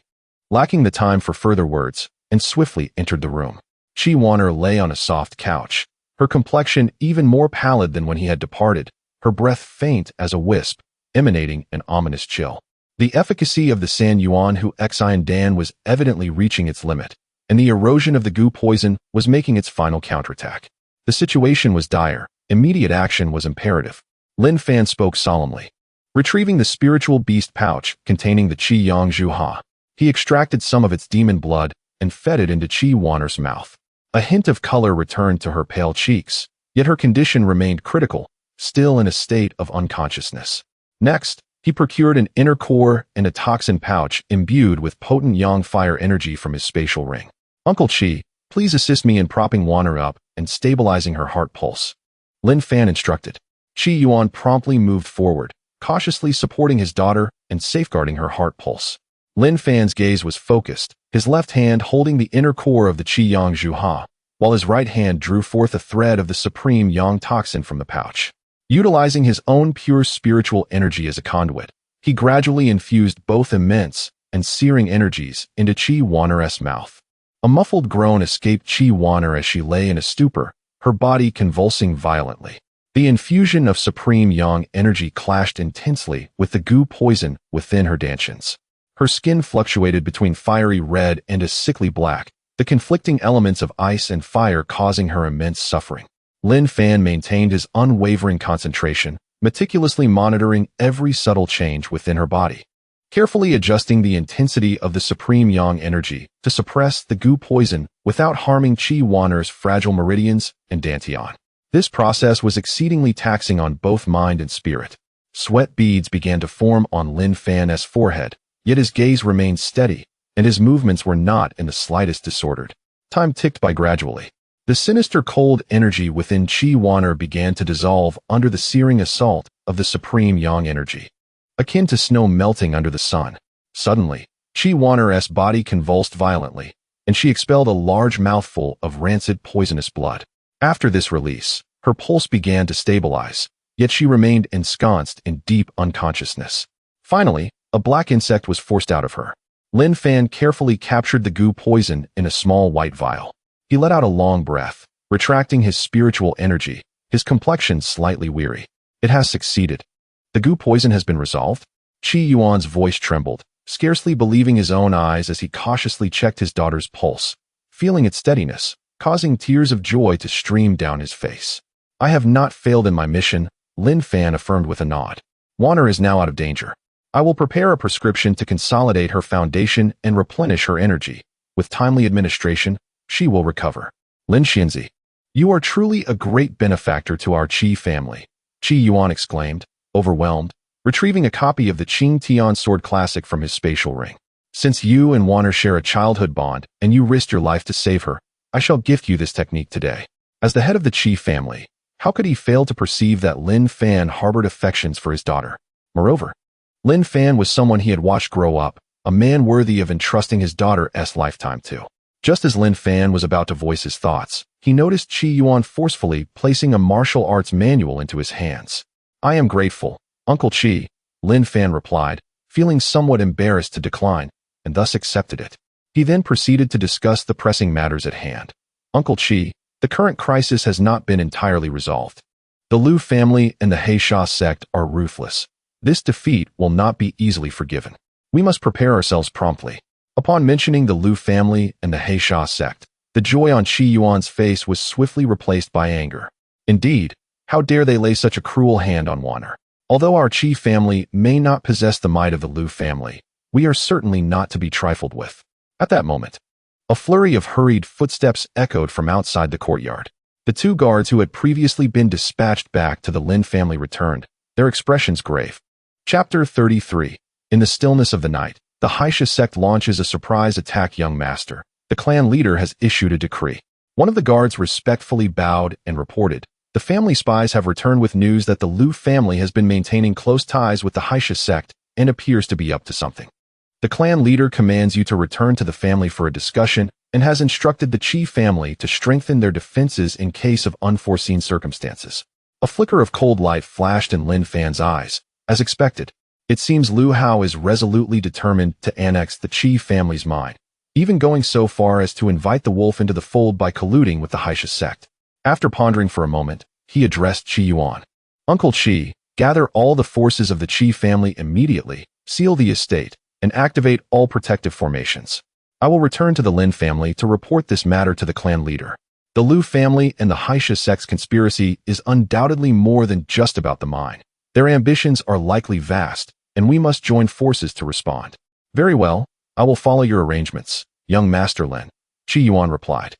A: lacking the time for further words, and swiftly entered the room. Qi Warner lay on a soft couch, her complexion even more pallid than when he had departed, her breath faint as a wisp, emanating an ominous chill. The efficacy of the San Yuan Hu Xian Dan was evidently reaching its limit, and the erosion of the goo poison was making its final counterattack. The situation was dire. Immediate action was imperative. Lin Fan spoke solemnly. Retrieving the spiritual beast pouch containing the Qi Yang Zhuha, he extracted some of its demon blood and fed it into Qi Warner's mouth. A hint of color returned to her pale cheeks, yet her condition remained critical, still in a state of unconsciousness. Next, he procured an inner core and a toxin pouch imbued with potent yang fire energy from his spatial ring. Uncle Qi, please assist me in propping Warner up and stabilizing her heart pulse. Lin Fan instructed. Qi Yuan promptly moved forward, cautiously supporting his daughter and safeguarding her heart pulse. Lin Fan's gaze was focused, his left hand holding the inner core of the Qi Yang Zhuha, while his right hand drew forth a thread of the supreme yang toxin from the pouch. Utilizing his own pure spiritual energy as a conduit, he gradually infused both immense and searing energies into Qi Warner's mouth. A muffled groan escaped Qi Warner as she lay in a stupor, her body convulsing violently. The infusion of supreme yang energy clashed intensely with the goo poison within her dantians. Her skin fluctuated between fiery red and a sickly black, the conflicting elements of ice and fire causing her immense suffering. Lin Fan maintained his unwavering concentration, meticulously monitoring every subtle change within her body, carefully adjusting the intensity of the supreme yang energy to suppress the goo poison without harming Qi Yuan's fragile meridians and dantian. This process was exceedingly taxing on both mind and spirit. Sweat beads began to form on Lin Fan's forehead, yet his gaze remained steady, and his movements were not in the slightest disordered. Time ticked by gradually. The sinister cold energy within Qi Yuan began to dissolve under the searing assault of the supreme yang energy, akin to snow melting under the sun. Suddenly, Qi Yuan's body convulsed violently, and she expelled a large mouthful of rancid poisonous blood. After this release, her pulse began to stabilize, yet she remained ensconced in deep unconsciousness. Finally, a black insect was forced out of her. Lin Fan carefully captured the goo poison in a small white vial. He let out a long breath, retracting his spiritual energy, his complexion slightly weary. It has succeeded. The goo poison has been resolved? Qi Yuan's voice trembled, scarcely believing his own eyes as he cautiously checked his daughter's pulse, feeling its steadiness, causing tears of joy to stream down his face. I have not failed in my mission, Lin Fan affirmed with a nod. Yuan is now out of danger. I will prepare a prescription to consolidate her foundation and replenish her energy. With timely administration, she will recover. Lin Xianzi, you are truly a great benefactor to our Qi family, Qi Yuan exclaimed, overwhelmed, retrieving a copy of the Qing Tian Sword Classic from his spatial ring. Since you and Yuan share a childhood bond and you risked your life to save her, I shall gift you this technique today. As the head of the Qi family, how could he fail to perceive that Lin Fan harbored affections for his daughter? Moreover, Lin Fan was someone he had watched grow up, a man worthy of entrusting his daughter's lifetime to. Just as Lin Fan was about to voice his thoughts, he noticed Qi Yuan forcefully placing a martial arts manual into his hands. I am grateful, Uncle Qi, Lin Fan replied, feeling somewhat embarrassed to decline, and thus accepted it. He then proceeded to discuss the pressing matters at hand. Uncle Qi, the current crisis has not been entirely resolved. The Liu family and the Heisha sect are ruthless. This defeat will not be easily forgiven. We must prepare ourselves promptly. Upon mentioning the Liu family and the Heisha sect, the joy on Qi Yuan's face was swiftly replaced by anger. Indeed, how dare they lay such a cruel hand on Yuan? Although our Qi family may not possess the might of the Liu family, we are certainly not to be trifled with. At that moment, a flurry of hurried footsteps echoed from outside the courtyard. The two guards who had previously been dispatched back to the Lin family returned, their expressions grave. Chapter 33. In the stillness of the night, the Heisha sect launches a surprise attack. Young master, the clan leader has issued a decree. One of the guards respectfully bowed and reported, the family spies have returned with news that the Liu family has been maintaining close ties with the Heisha sect and appears to be up to something. The clan leader commands you to return to the family for a discussion and has instructed the Qi family to strengthen their defenses in case of unforeseen circumstances. A flicker of cold light flashed in Lin Fan's eyes. As expected, it seems Liu Hao is resolutely determined to annex the Qi family's mind, even going so far as to invite the wolf into the fold by colluding with the Heisha sect. After pondering for a moment, he addressed Qi Yuan. Uncle Qi, gather all the forces of the Qi family immediately, seal the estate, and activate all protective formations. I will return to the Lin family to report this matter to the clan leader. The Liu family and the Heisha sect's conspiracy is undoubtedly more than just about the mine. Their ambitions are likely vast, and we must join forces to respond. Very well, I will follow your arrangements, young Master Lin, Qi Yuan replied,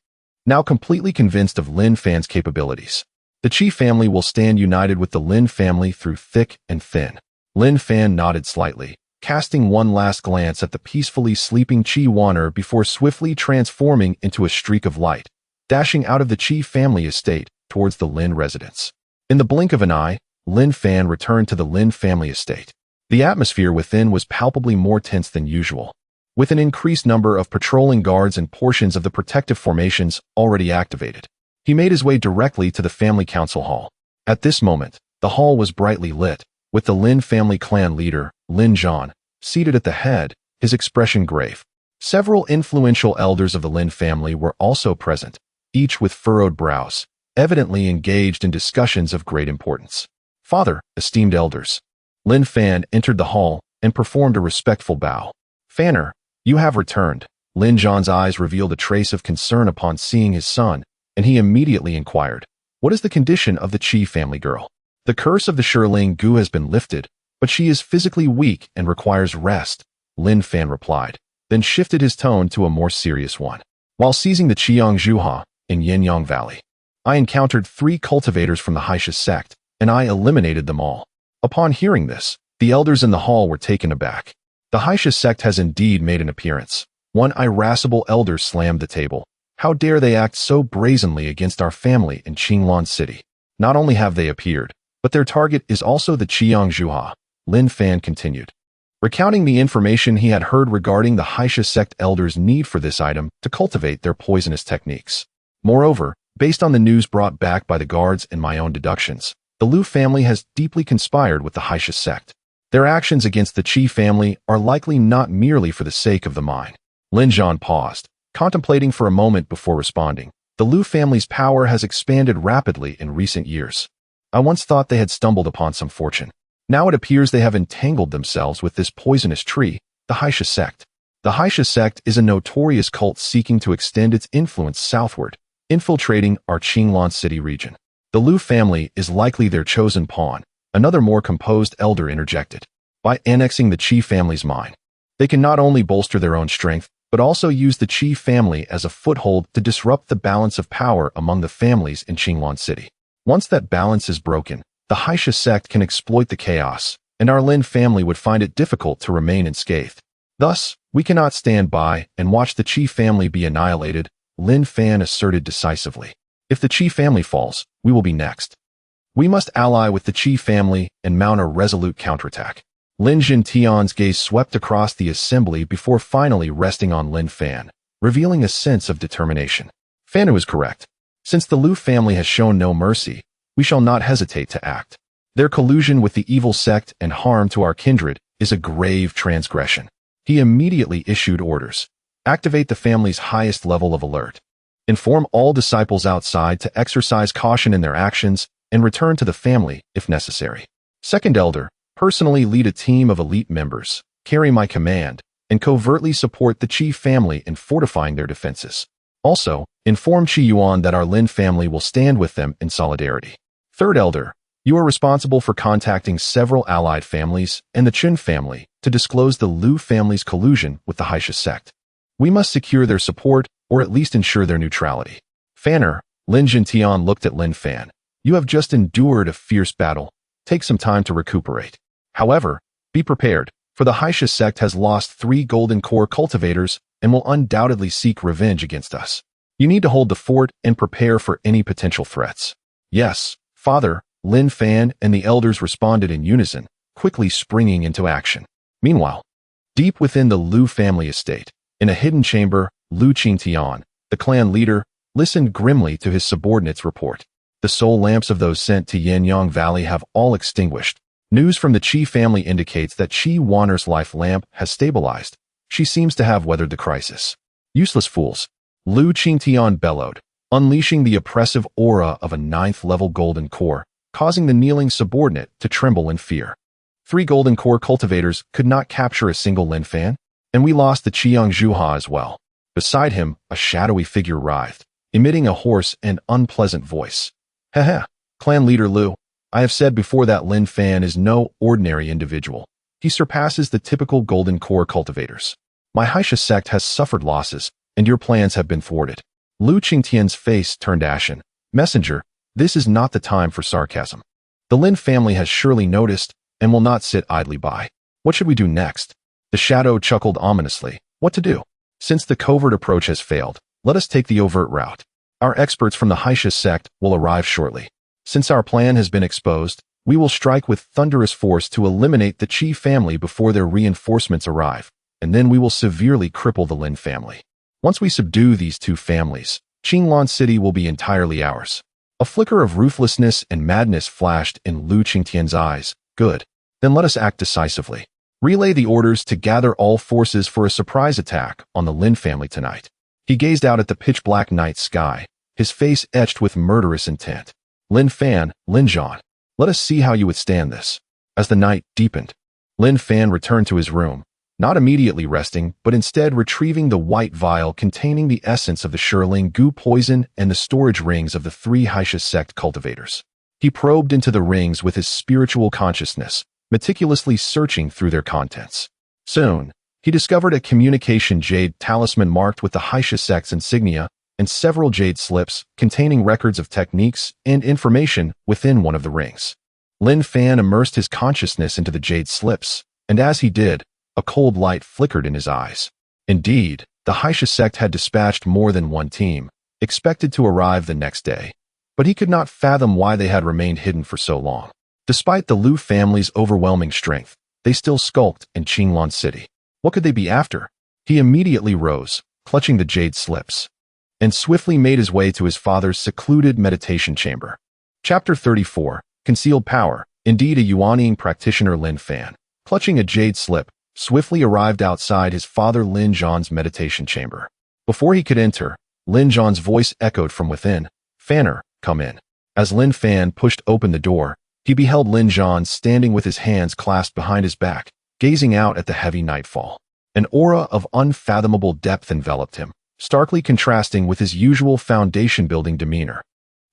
A: now completely convinced of Lin Fan's capabilities. The Qi family will stand united with the Lin family through thick and thin. Lin Fan nodded slightly, casting one last glance at the peacefully sleeping Qi Yuan before swiftly transforming into a streak of light, dashing out of the Qi family estate towards the Lin residence. In the blink of an eye, Lin Fan returned to the Lin family estate. The atmosphere within was palpably more tense than usual, with an increased number of patrolling guards and portions of the protective formations already activated. He made his way directly to the family council hall. At this moment, the hall was brightly lit, with the Lin family clan leader, Lin Zhan, seated at the head, his expression grave. Several influential elders of the Lin family were also present, each with furrowed brows, evidently engaged in discussions of great importance. Father, esteemed elders. Lin Fan entered the hall and performed a respectful bow. Fanner, you have returned. Lin Zhan's eyes revealed a trace of concern upon seeing his son, and he immediately inquired, What is the condition of the Qi family girl? The curse of the Shiling Gu has been lifted, but she is physically weak and requires rest, Lin Fan replied, then shifted his tone to a more serious one. While seizing the Qiang Zhuha in Yinyang Valley, I encountered 3 cultivators from the Haisha sect, and I eliminated them all. Upon hearing this, the elders in the hall were taken aback. The Haisha sect has indeed made an appearance. One irascible elder slammed the table. How dare they act so brazenly against our family in Qinglan City? Not only have they appeared, but their target is also the Qiang Zhuha, Lin Fan continued, recounting the information he had heard regarding the Haisha sect elders' need for this item to cultivate their poisonous techniques. Moreover, based on the news brought back by the guards and my own deductions, the Liu family has deeply conspired with the Haisha sect. Their actions against the Qi family are likely not merely for the sake of the mine. Lin Zhan paused, contemplating for a moment before responding. The Liu family's power has expanded rapidly in recent years. I once thought they had stumbled upon some fortune. Now it appears they have entangled themselves with this poisonous tree, the Haisha sect. The Haisha sect is a notorious cult seeking to extend its influence southward, infiltrating our Qinglan City region. The Liu family is likely their chosen pawn, another more composed elder interjected. By annexing the Qi family's mine, they can not only bolster their own strength, but also use the Qi family as a foothold to disrupt the balance of power among the families in Qinglan City. Once that balance is broken, the Haisha sect can exploit the chaos, and our Lin family would find it difficult to remain unscathed. Thus, we cannot stand by and watch the Qi family be annihilated, Lin Fan asserted decisively. If the Qi family falls, we will be next. We must ally with the Qi family and mount a resolute counterattack. Lin Jintian's gaze swept across the assembly before finally resting on Lin Fan, revealing a sense of determination. Fanu is correct. Since the Liu family has shown no mercy, we shall not hesitate to act. Their collusion with the evil sect and harm to our kindred is a grave transgression. He immediately issued orders. Activate the family's highest level of alert. Inform all disciples outside to exercise caution in their actions and return to the family if necessary. Second elder, personally lead a team of elite members, carry my command, and covertly support the Qi family in fortifying their defenses. Also, inform Qi Yuan that our Lin family will stand with them in solidarity. Third elder, you are responsible for contacting several allied families and the Chun family to disclose the Liu family's collusion with the Haisha sect. We must secure their support or at least ensure their neutrality. Fanner, Lin Jintian looked at Lin Fan. You have just endured a fierce battle. Take some time to recuperate. However, be prepared, for the Haisha sect has lost 3 golden core cultivators and will undoubtedly seek revenge against us. You need to hold the fort and prepare for any potential threats. Yes, Father, Lin Fan and the elders responded in unison, quickly springing into action. Meanwhile, deep within the Liu family estate, in a hidden chamber, Liu Qingtian, the clan leader, listened grimly to his subordinates' report. The soul lamps of those sent to Yinyang Valley have all extinguished. News from the Qi family indicates that Qi Wanner's life lamp has stabilized. She seems to have weathered the crisis. Useless fools, Liu Qingtian bellowed, unleashing the oppressive aura of a 9th-level golden core, causing the kneeling subordinate to tremble in fear. 3 golden core cultivators could not capture a single Lin Fan, and we lost the Qiang Zhuha as well. Beside him, a shadowy figure writhed, emitting a hoarse and unpleasant voice. Heh, clan leader Liu, I have said before that Lin Fan is no ordinary individual. He surpasses the typical golden core cultivators. My Haisha sect has suffered losses, and your plans have been thwarted. Liu Qingtian's face turned ashen. Messenger, this is not the time for sarcasm. The Lin family has surely noticed and will not sit idly by. What should we do next? The shadow chuckled ominously. What to do? Since the covert approach has failed, let us take the overt route. Our experts from the Haisha sect will arrive shortly. Since our plan has been exposed, we will strike with thunderous force to eliminate the Qi family before their reinforcements arrive, and then we will severely cripple the Lin family. Once we subdue these 2 families, Qinglan City will be entirely ours. A flicker of ruthlessness and madness flashed in Liu Qingtian's eyes. Good. Then let us act decisively. Relay the orders to gather all forces for a surprise attack on the Lin family tonight. He gazed out at the pitch-black night sky, his face etched with murderous intent. Lin Fan, Lin Zhan, let us see how you withstand this. As the night deepened, Lin Fan returned to his room, not immediately resting, but instead retrieving the white vial containing the essence of the Shirling goo poison and the storage rings of the 3 Haisha sect cultivators. He probed into the rings with his spiritual consciousness, meticulously searching through their contents. Soon, he discovered a communication jade talisman marked with the Haisha sect's insignia and several jade slips containing records of techniques and information within one of the rings. Lin Fan immersed his consciousness into the jade slips, and as he did, a cold light flickered in his eyes. Indeed, the Haisha sect had dispatched more than one team, expected to arrive the next day, but he could not fathom why they had remained hidden for so long. Despite the Liu family's overwhelming strength, they still skulked in Qinglan City. What could they be after? He immediately rose, clutching the jade slips, and swiftly made his way to his father's secluded meditation chamber. Chapter 34, Concealed Power. Indeed, a Yuanying practitioner, Lin Fan, clutching a jade slip, swiftly arrived outside his father Lin Zhan's meditation chamber. Before he could enter, Lin Zhan's voice echoed from within, "Fanner, come in." As Lin Fan pushed open the door, he beheld Lin Zhan standing with his hands clasped behind his back, gazing out at the heavy nightfall. An aura of unfathomable depth enveloped him, starkly contrasting with his usual foundation-building demeanor,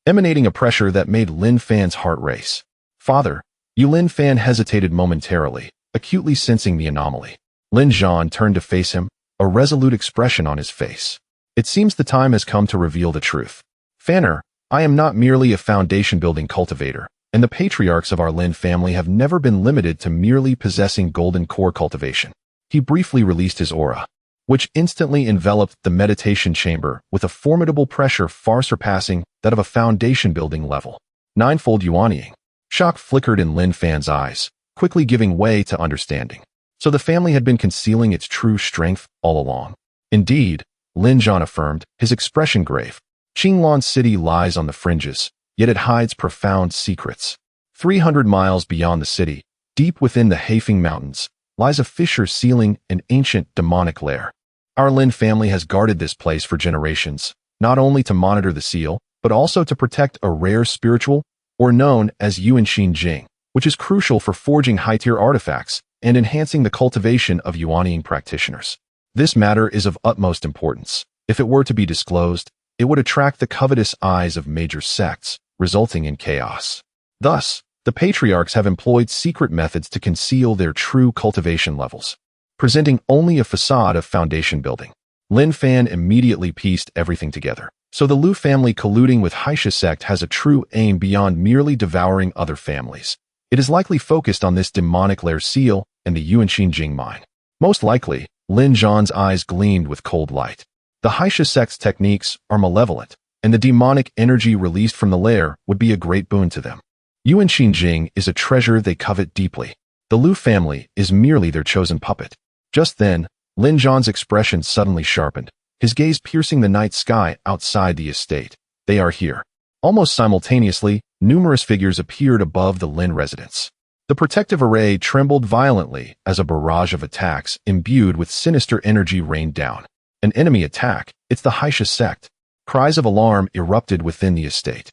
A: emanating a pressure that made Lin Fan's heart race. "Father," Lin Fan hesitated momentarily, acutely sensing the anomaly. Lin Zhan turned to face him, a resolute expression on his face. "It seems the time has come to reveal the truth. Fanner, I am not merely a foundation-building cultivator, and the patriarchs of our Lin family have never been limited to merely possessing golden core cultivation." He briefly released his aura, which instantly enveloped the meditation chamber with a formidable pressure far surpassing that of a foundation-building level. Ninefold Yuanying. Shock flickered in Lin Fan's eyes, quickly giving way to understanding. So the family had been concealing its true strength all along. Indeed, Lin Zhan affirmed, his expression grave. Qinglan City lies on the fringes, yet it hides profound secrets. 300 miles beyond the city, deep within the Haifeng Mountains, lies a fissure sealing an ancient demonic lair. Our Lin family has guarded this place for generations, not only to monitor the seal, but also to protect a rare spiritual, or known as Yuanxin Jing, which is crucial for forging high-tier artifacts and enhancing the cultivation of Yuanying practitioners. This matter is of utmost importance. If it were to be disclosed, it would attract the covetous eyes of major sects, resulting in chaos. Thus, the patriarchs have employed secret methods to conceal their true cultivation levels, presenting only a facade of foundation building. Lin Fan immediately pieced everything together. So the Liu family colluding with Haisha sect has a true aim beyond merely devouring other families. It is likely focused on this demonic lair seal and the Yuanxin Jing mine. Most likely, Lin Zhan's eyes gleamed with cold light. The Haisha sect's techniques are malevolent, and the demonic energy released from the lair would be a great boon to them. Yuanxin Jing is a treasure they covet deeply. The Liu family is merely their chosen puppet. Just then, Lin Zhan's expression suddenly sharpened, his gaze piercing the night sky outside the estate. They are here. Almost simultaneously, numerous figures appeared above the Lin residence. The protective array trembled violently as a barrage of attacks imbued with sinister energy rained down. An enemy attack, it's the Haisha sect. Cries of alarm erupted within the estate.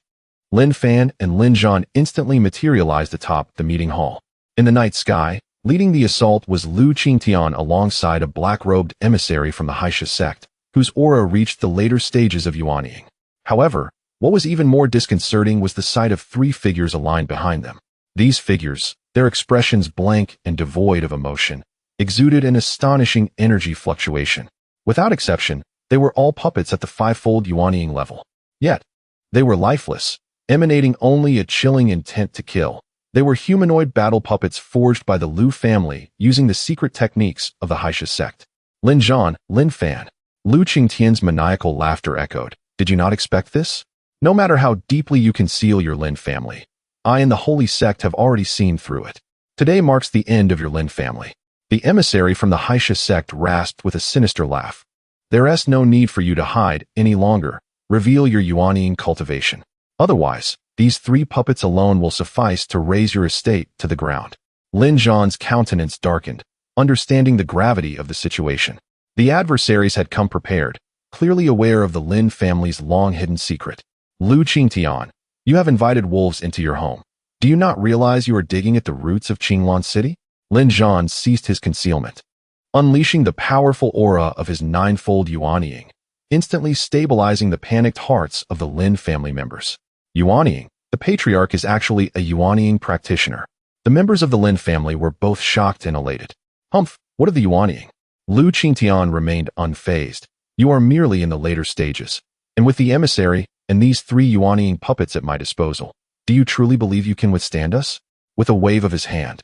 A: Lin Fan and Lin Zhan instantly materialized atop the meeting hall. In the night sky, leading the assault was Liu Qingxue alongside a black-robed emissary from the Haisha sect, whose aura reached the later stages of Yuanying. However, what was even more disconcerting was the sight of 3 figures aligned behind them. These figures, their expressions blank and devoid of emotion, exuded an astonishing energy fluctuation. Without exception, they were all puppets at the 5-fold Yuanying level. Yet, they were lifeless, emanating only a chilling intent to kill. They were humanoid battle puppets forged by the Liu family using the secret techniques of the Haisha sect. Lin Zhan, Lin Fan. Liu Qingxue's maniacal laughter echoed. Did you not expect this? No matter how deeply you conceal your Lin family, I and the Holy Sect have already seen through it. Today marks the end of your Lin family. The emissary from the Haisha sect rasped with a sinister laugh. There is no need for you to hide any longer. Reveal your Yuanying cultivation. Otherwise, these 3 puppets alone will suffice to raise your estate to the ground. Lin Zhan's countenance darkened, understanding the gravity of the situation. The adversaries had come prepared, clearly aware of the Lin family's long-hidden secret. Liu Qingxue, you have invited wolves into your home. Do you not realize you are digging at the roots of Qinglan City? Lin Zhan ceased his concealment. unleashing the powerful aura of his ninefold Yuanying, instantly stabilizing the panicked hearts of the Lin family members. Yuanying, the patriarch, is actually a Yuanying practitioner. The members of the Lin family were both shocked and elated. Humph, what of the Yuanying? Liu Qingxue remained unfazed. You are merely in the later stages. And with the emissary and these 3 Yuanying puppets at my disposal, do you truly believe you can withstand us? With a wave of his hand,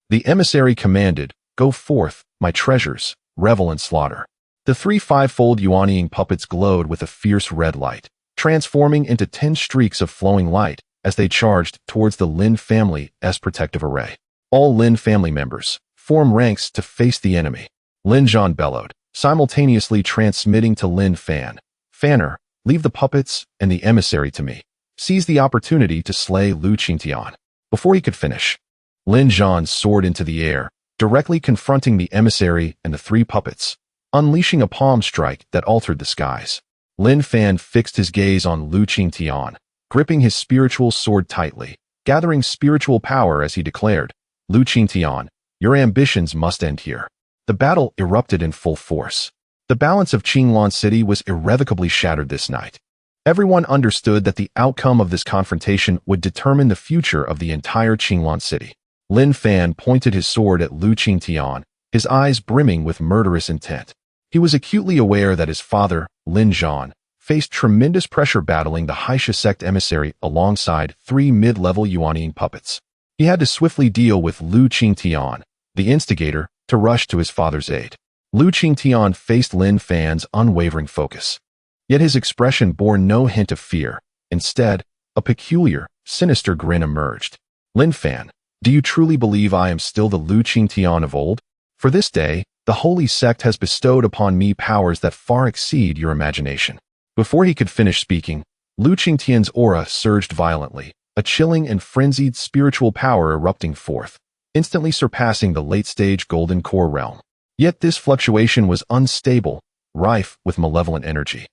A: the emissary commanded, "Go forth, my treasures, revel in slaughter." The 3 five-fold Yuanying puppets glowed with a fierce red light, transforming into 10 streaks of flowing light as they charged towards the Lin family's protective array. All Lin family members, form ranks to face the enemy. Lin Zhan bellowed, simultaneously transmitting to Lin Fan, "Fanner, leave the puppets and the emissary to me. Seize the opportunity to slay Liu Qingxue." Before he could finish, Lin Zhan soared into the air, directly confronting the emissary and the 3 puppets, unleashing a palm strike that altered the skies. Lin Fan fixed his gaze on Liu Qingxue, gripping his spiritual sword tightly, gathering spiritual power as he declared, "Liu Qingxue, your ambitions must end here." The battle erupted in full force. The balance of Qinglan City was irrevocably shattered this night. Everyone understood that the outcome of this confrontation would determine the future of the entire Qinglan City. Lin Fan pointed his sword at Liu Qingxue, his eyes brimming with murderous intent. He was acutely aware that his father, Lin Zhan, faced tremendous pressure battling the Haisha sect emissary alongside 3 mid-level Yuanying puppets. He had to swiftly deal with Liu Qingxue, the instigator, to rush to his father's aid. Liu Qingxue faced Lin Fan's unwavering focus. Yet his expression bore no hint of fear. Instead, a peculiar, sinister grin emerged. "Lin Fan, do you truly believe I am still the Liu Qingxue of old? For this day, the holy sect has bestowed upon me powers that far exceed your imagination." Before he could finish speaking, Liu Qingxue's aura surged violently, a chilling and frenzied spiritual power erupting forth, instantly surpassing the late-stage golden core realm. Yet this fluctuation was unstable, rife with malevolent energy,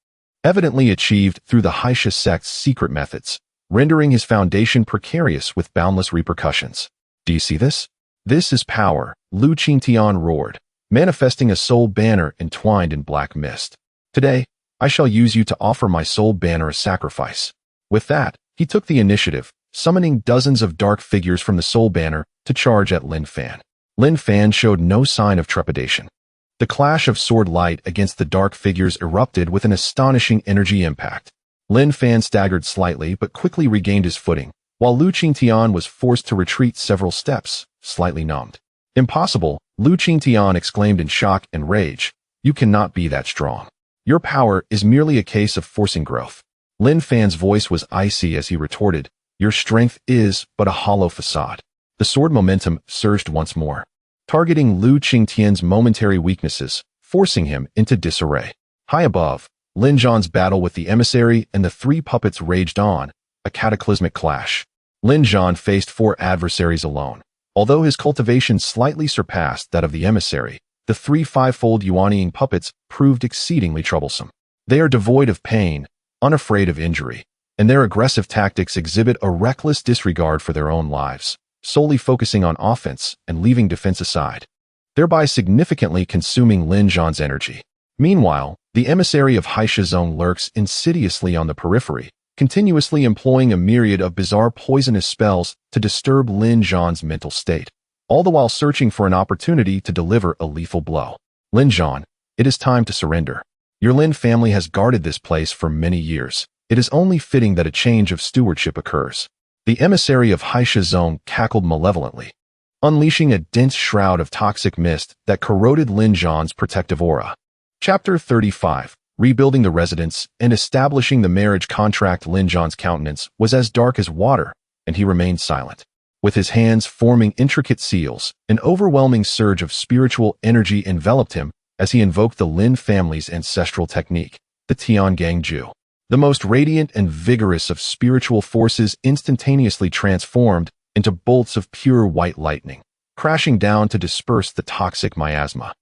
A: evidently achieved through the Haisha sect's secret methods, rendering his foundation precarious with boundless repercussions. "Do you see this? This is power," Liu Qingxue roared, manifesting a soul banner entwined in black mist. "Today, I shall use you to offer my soul banner a sacrifice." With that, he took the initiative, summoning dozens of dark figures from the soul banner to charge at Lin Fan. Lin Fan showed no sign of trepidation. The clash of sword light against the dark figures erupted with an astonishing energy impact. Lin Fan staggered slightly but quickly regained his footing, while Liu Qingxue was forced to retreat several steps, slightly numbed. "Impossible," Liu Qingxue exclaimed in shock and rage. "You cannot be that strong. Your power is merely a case of forcing growth." Lin Fan's voice was icy as he retorted, "Your strength is but a hollow facade." The sword momentum surged once more, targeting Liu Qingxue's momentary weaknesses, forcing him into disarray. High above, Lin Zhan's battle with the emissary and the 3 puppets raged on, a cataclysmic clash. Lin Zhan faced 4 adversaries alone. Although his cultivation slightly surpassed that of the emissary, the 3 five-fold Yuanying puppets proved exceedingly troublesome. They are devoid of pain, unafraid of injury, and their aggressive tactics exhibit a reckless disregard for their own lives, solely focusing on offense and leaving defense aside, thereby significantly consuming Lin Zhan's energy. Meanwhile, the emissary of Haisha Zone lurks insidiously on the periphery, continuously employing a myriad of bizarre poisonous spells to disturb Lin Zhan's mental state, all the while searching for an opportunity to deliver a lethal blow. "Lin Zhan, it is time to surrender. Your Lin family has guarded this place for many years. It is only fitting that a change of stewardship occurs." The emissary of Haisha Zone cackled malevolently, unleashing a dense shroud of toxic mist that corroded Lin Zhan's protective aura. Chapter 35. Rebuilding the residence and establishing the marriage contract. Lin Zhan's countenance was as dark as water, and he remained silent. With his hands forming intricate seals, an overwhelming surge of spiritual energy enveloped him as he invoked the Lin family's ancestral technique, the Tiangang Ju. The most radiant and vigorous of spiritual forces instantaneously transformed into bolts of pure white lightning, crashing down to disperse the toxic miasma,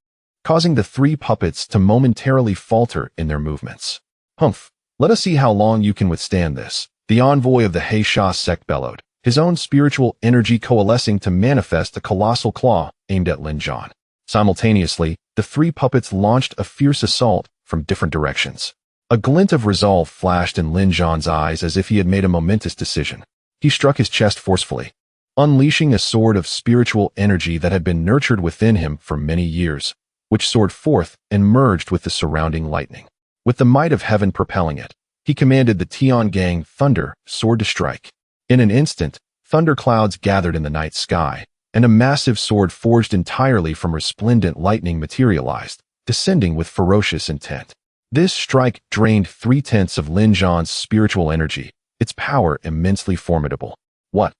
A: causing the 3 puppets to momentarily falter in their movements. "Humph, let us see how long you can withstand this," the envoy of the Haisha sect bellowed, his own spiritual energy coalescing to manifest a colossal claw aimed at Lin Zhan. Simultaneously, the three puppets launched a fierce assault from different directions. A glint of resolve flashed in Lin Zhan's eyes as if he had made a momentous decision. He struck his chest forcefully, unleashing a sword of spiritual energy that had been nurtured within him for many years, which soared forth and merged with the surrounding lightning. With the might of heaven propelling it, he commanded the Tian gang thunder sword to strike. In an instant, thunder clouds gathered in the night sky, and a massive sword forged entirely from resplendent lightning materialized, descending with ferocious intent. This strike drained 3/10 of Lin Zhan's spiritual energy, its power immensely formidable. What?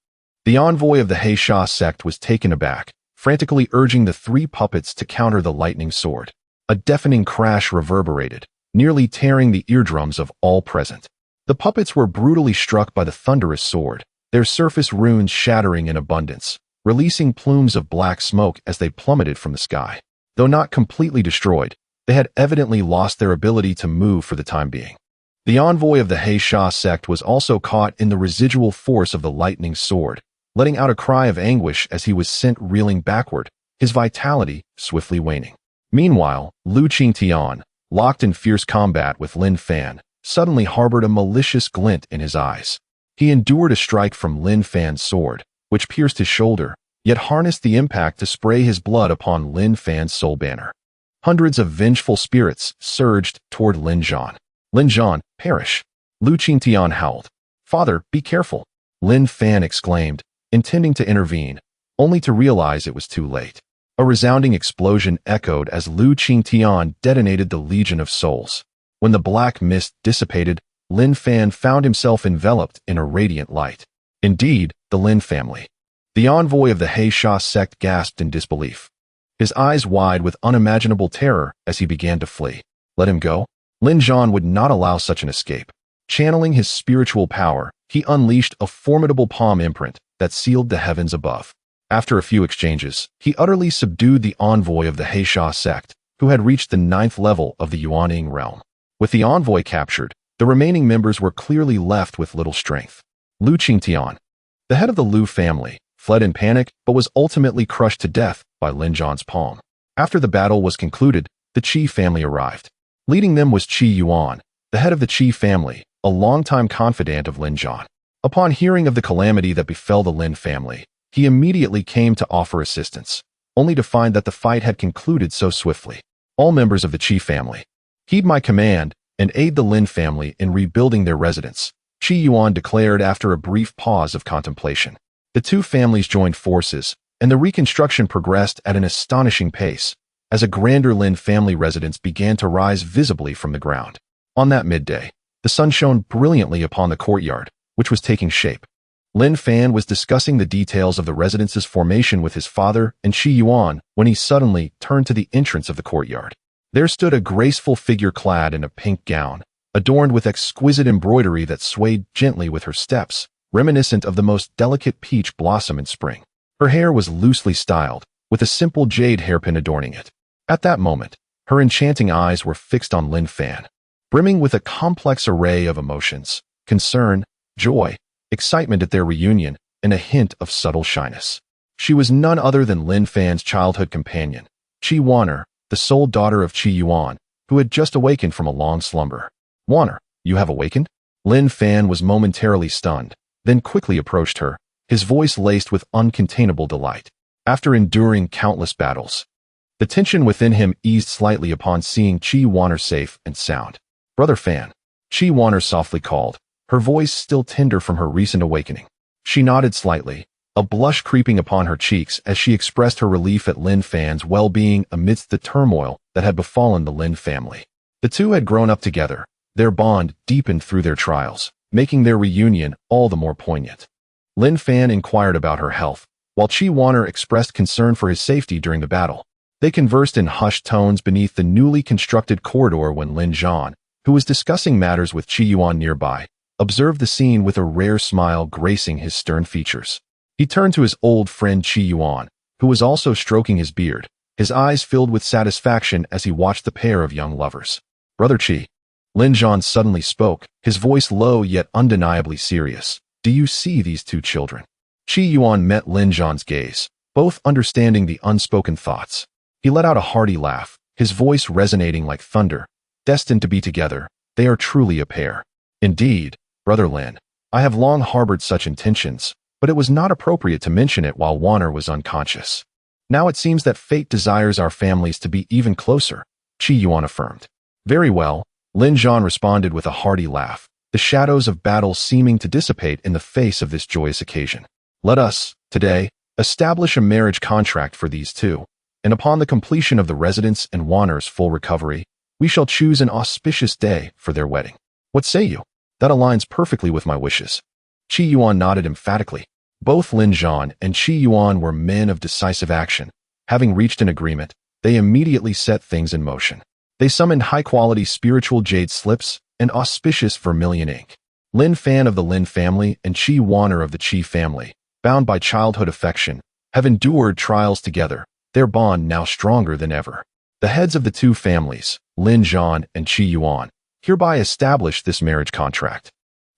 A: The envoy of the Heisha sect was taken aback, frantically urging the three puppets to counter the lightning sword. A deafening crash reverberated, nearly tearing the eardrums of all present. The puppets were brutally struck by the thunderous sword, their surface runes shattering in abundance, releasing plumes of black smoke as they plummeted from the sky. Though not completely destroyed, they had evidently lost their ability to move for the time being. The envoy of the Heisha sect was also caught in the residual force of the lightning sword, letting out a cry of anguish as he was sent reeling backward, his vitality swiftly waning. Meanwhile, Liu Qingxue, locked in fierce combat with Lin Fan, suddenly harbored a malicious glint in his eyes. He endured a strike from Lin Fan's sword, which pierced his shoulder, yet harnessed the impact to spray his blood upon Lin Fan's soul banner. Hundreds of vengeful spirits surged toward Lin Zhan. Lin Zhan, perish! Liu Qingxue howled. Father, be careful! Lin Fan exclaimed, intending to intervene, only to realize it was too late. A resounding explosion echoed as Liu Qingxue detonated the Legion of Souls. When the black mist dissipated, Lin Fan found himself enveloped in a radiant light. Indeed, the Lin family. The envoy of the Heisha sect gasped in disbelief, his eyes wide with unimaginable terror as he began to flee. Let him go? Lin Zhan would not allow such an escape. Channeling his spiritual power, he unleashed a formidable palm imprint that sealed the heavens above. After a few exchanges, he utterly subdued the envoy of the Heisha sect, who had reached the 9th level of the Yuaning realm. With the envoy captured, the remaining members were clearly left with little strength. Liu Qingxue, the head of the Liu family, fled in panic but was ultimately crushed to death by Lin Zhan's palm. After the battle was concluded, the Qi family arrived. Leading them was Qi Yuan, the head of the Qi family, a longtime confidant of Lin Zhan. Upon hearing of the calamity that befell the Lin family, he immediately came to offer assistance, only to find that the fight had concluded so swiftly. All members of the Qi family, heed my command and aid the Lin family in rebuilding their residence, Qi Yuan declared after a brief pause of contemplation. The two families joined forces, and the reconstruction progressed at an astonishing pace, as a grander Lin family residence began to rise visibly from the ground. On that midday, the sun shone brilliantly upon the courtyard, which was taking shape. Lin Fan was discussing the details of the residence's formation with his father and Qi Yuan when he suddenly turned to the entrance of the courtyard. There stood a graceful figure clad in a pink gown, adorned with exquisite embroidery that swayed gently with her steps, reminiscent of the most delicate peach blossom in spring. Her hair was loosely styled, with a simple jade hairpin adorning it. At that moment, her enchanting eyes were fixed on Lin Fan, brimming with a complex array of emotions: concern, joy, excitement at their reunion, and a hint of subtle shyness. She was none other than Lin Fan's childhood companion, Qi Waner, the sole daughter of Qi Yuan, who had just awakened from a long slumber. Waner, you have awakened? Lin Fan was momentarily stunned, then quickly approached her, his voice laced with uncontainable delight. After enduring countless battles, the tension within him eased slightly upon seeing Qi Waner safe and sound. Brother Fan, Qi Waner softly called, her voice still tender from her recent awakening. She nodded slightly, a blush creeping upon her cheeks as she expressed her relief at Lin Fan's well-being amidst the turmoil that had befallen the Lin family. The two had grown up together, their bond deepened through their trials, making their reunion all the more poignant. Lin Fan inquired about her health, while Qi Waner expressed concern for his safety during the battle. They conversed in hushed tones beneath the newly constructed corridor when Lin Zhan, who was discussing matters with Qi Yuan nearby, observed the scene with a rare smile gracing his stern features. He turned to his old friend Qi Yuan, who was also stroking his beard, his eyes filled with satisfaction as he watched the pair of young lovers. Brother Qi, Lin Zhan suddenly spoke, his voice low yet undeniably serious. Do you see these two children? Qi Yuan met Lin Zhan's gaze, both understanding the unspoken thoughts. He let out a hearty laugh, his voice resonating like thunder. Destined to be together, they are truly a pair. Indeed, Brother Lin, I have long harbored such intentions, but it was not appropriate to mention it while Wanner was unconscious. Now it seems that fate desires our families to be even closer, Qi Yuan affirmed. Very well, Lin Zhan responded with a hearty laugh, the shadows of battle seeming to dissipate in the face of this joyous occasion. Let us, today, establish a marriage contract for these two, and upon the completion of the residence and Wanner's full recovery, we shall choose an auspicious day for their wedding. What say you? That aligns perfectly with my wishes. Qi Yuan nodded emphatically. Both Lin Zhan and Qi Yuan were men of decisive action. Having reached an agreement, they immediately set things in motion. They summoned high-quality spiritual jade slips and auspicious vermilion ink. Lin Fan of the Lin family and Qi Wanner of the Qi family, bound by childhood affection, have endured trials together, their bond now stronger than ever. The heads of the two families, Lin Zhan and Qi Yuan, hereby establish this marriage contract,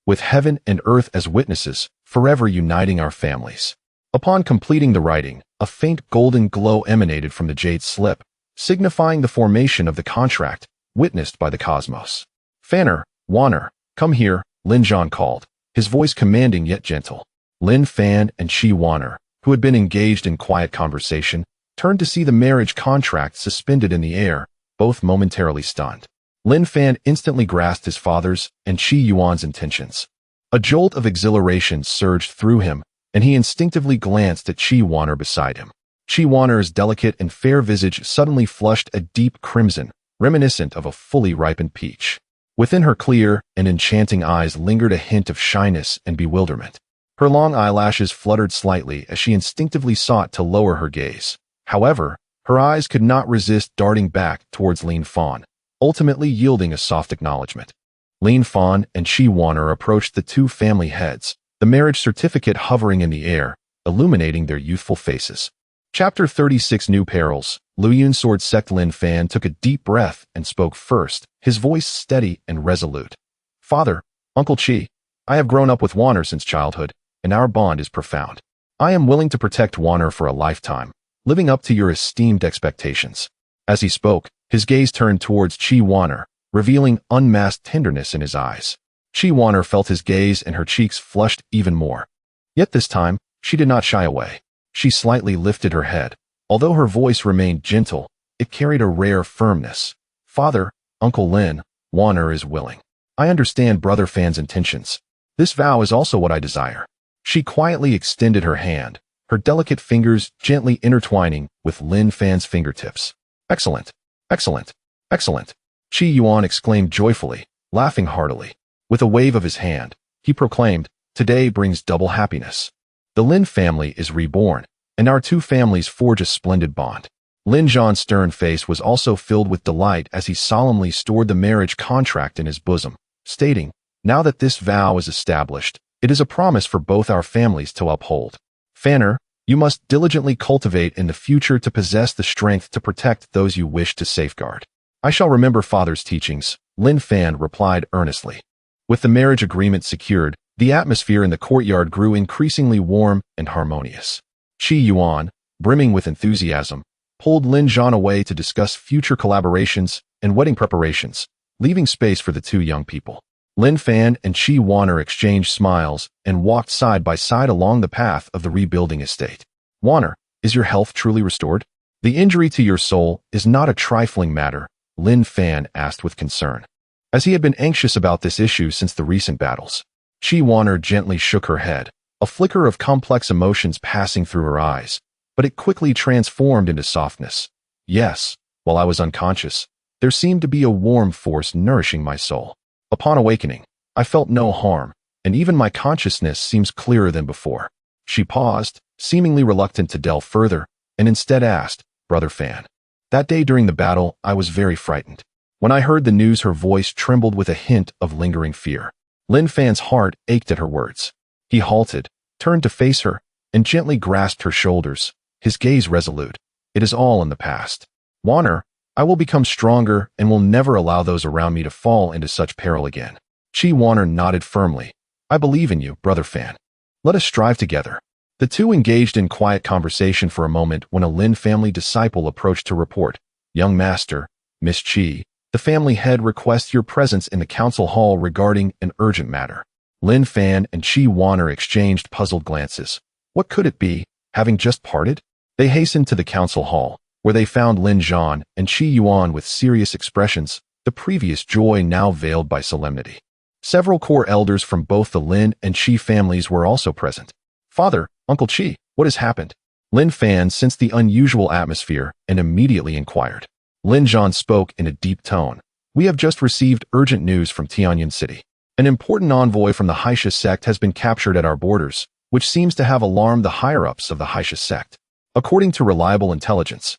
A: with heaven and earth as witnesses, forever uniting our families. Upon completing the writing, a faint golden glow emanated from the jade slip, signifying the formation of the contract, witnessed by the cosmos. Fanner, Wanner, come here, Lin Zhan called, his voice commanding yet gentle. Lin Fan and Qi Wanner, who had been engaged in quiet conversation, turned to see the marriage contract suspended in the air, both momentarily stunned. Lin Fan instantly grasped his father's and Qi Yuan's intentions. A jolt of exhilaration surged through him, and he instinctively glanced at Qi Wanner beside him. Qi Wanner's delicate and fair visage suddenly flushed a deep crimson, reminiscent of a fully ripened peach. Within her clear and enchanting eyes lingered a hint of shyness and bewilderment. Her long eyelashes fluttered slightly as she instinctively sought to lower her gaze. However, her eyes could not resist darting back towards Lin Fan, ultimately yielding a soft acknowledgement. Lin Fan and Qi Wanner approached the two family heads, the marriage certificate hovering in the air, illuminating their youthful faces. Chapter 36 New Perils. Liu Sword Sect. Lin Fan took a deep breath and spoke first, his voice steady and resolute. Father, Uncle Qi, I have grown up with Wanner since childhood, and our bond is profound. I am willing to protect Wanner for a lifetime, living up to your esteemed expectations. As he spoke, his gaze turned towards Qi Wanner, revealing unmasked tenderness in his eyes. Qi Wanner felt his gaze and her cheeks flushed even more. Yet this time, she did not shy away. She slightly lifted her head. Although her voice remained gentle, it carried a rare firmness. Father, Uncle Lin, Wanner is willing. I understand Brother Fan's intentions. This vow is also what I desire. She quietly extended her hand, her delicate fingers gently intertwining with Lin Fan's fingertips. Excellent, excellent, excellent, Qi Yuan exclaimed joyfully, laughing heartily. With a wave of his hand, he proclaimed, today brings double happiness. The Lin family is reborn, and our two families forge a splendid bond. Lin Zhan's stern face was also filled with delight as he solemnly stored the marriage contract in his bosom, stating, now that this vow is established, it is a promise for both our families to uphold. Fanner, you must diligently cultivate in the future to possess the strength to protect those you wish to safeguard. I shall remember Father's teachings, Lin Fan replied earnestly. With the marriage agreement secured, the atmosphere in the courtyard grew increasingly warm and harmonious. Qi Yuan, brimming with enthusiasm, pulled Lin Zhan away to discuss future collaborations and wedding preparations, leaving space for the two young people. Lin Fan and Qi Wanner exchanged smiles and walked side by side along the path of the rebuilding estate. Wanner, is your health truly restored? The injury to your soul is not a trifling matter, Lin Fan asked with concern, as he had been anxious about this issue since the recent battles. Qi Wanner gently shook her head, a flicker of complex emotions passing through her eyes, but it quickly transformed into softness. Yes, while I was unconscious, there seemed to be a warm force nourishing my soul. Upon awakening, I felt no harm, and even my consciousness seems clearer than before. She paused, seemingly reluctant to delve further, and instead asked, Brother Fan. That day during the battle, I was very frightened. When I heard the news, her voice trembled with a hint of lingering fear. Lin Fan's heart ached at her words. He halted, turned to face her, and gently grasped her shoulders, his gaze resolute. It is all in the past. Wanner, I will become stronger and will never allow those around me to fall into such peril again. Qi Wanner nodded firmly. I believe in you, Brother Fan. Let us strive together. The two engaged in quiet conversation for a moment when a Lin family disciple approached to report, "Young master, Miss Qi, the family head requests your presence in the council hall regarding an urgent matter." Lin Fan and Qi Waner exchanged puzzled glances. What could it be, having just parted? They hastened to the council hall, where they found Lin Zhan and Qi Yuan with serious expressions, the previous joy now veiled by solemnity. Several core elders from both the Lin and Qi families were also present. "Father, Uncle Qi, what has happened?" Lin Fan sensed the unusual atmosphere and immediately inquired. Lin Zhan spoke in a deep tone. "We have just received urgent news from Tianyan City. An important envoy from the Haisha sect has been captured at our borders, which seems to have alarmed the higher-ups of the Haisha sect. According to reliable intelligence,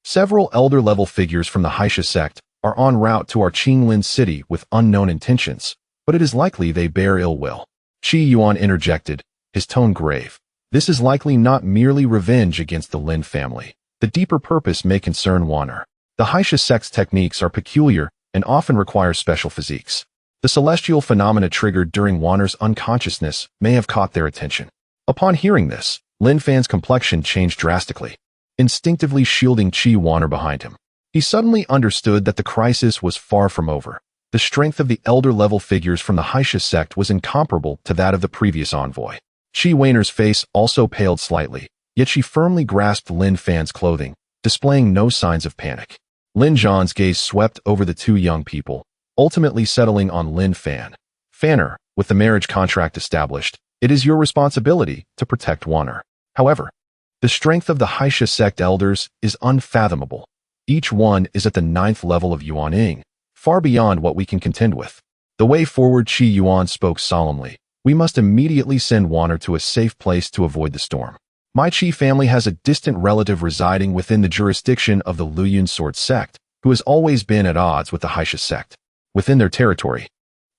A: several elder-level figures from the Haisha sect are en route to our Qinglin city with unknown intentions, but it is likely they bear ill will." Qi Yuan interjected, his tone grave. "This is likely not merely revenge against the Lin family. The deeper purpose may concern Waner. The Haisha sect's techniques are peculiar and often require special physiques. The celestial phenomena triggered during Waner's unconsciousness may have caught their attention." Upon hearing this, Lin Fan's complexion changed drastically, instinctively shielding Qi Waner behind him. He suddenly understood that the crisis was far from over. The strength of the elder-level figures from the Haisha sect was incomparable to that of the previous envoy. Qi Waner's face also paled slightly, yet she firmly grasped Lin Fan's clothing, displaying no signs of panic. Lin Zhan's gaze swept over the two young people, ultimately settling on Lin Fan. "Fanner, with the marriage contract established, it is your responsibility to protect Waner. However, the strength of the Haisha sect elders is unfathomable. Each one is at the 9th level of Yuaning, far beyond what we can contend with. The way forward," Qi Yuan spoke solemnly. "We must immediately send Waner to a safe place to avoid the storm. My Qi family has a distant relative residing within the jurisdiction of the Liyun Sword sect, who has always been at odds with the Haisha sect. Within their territory,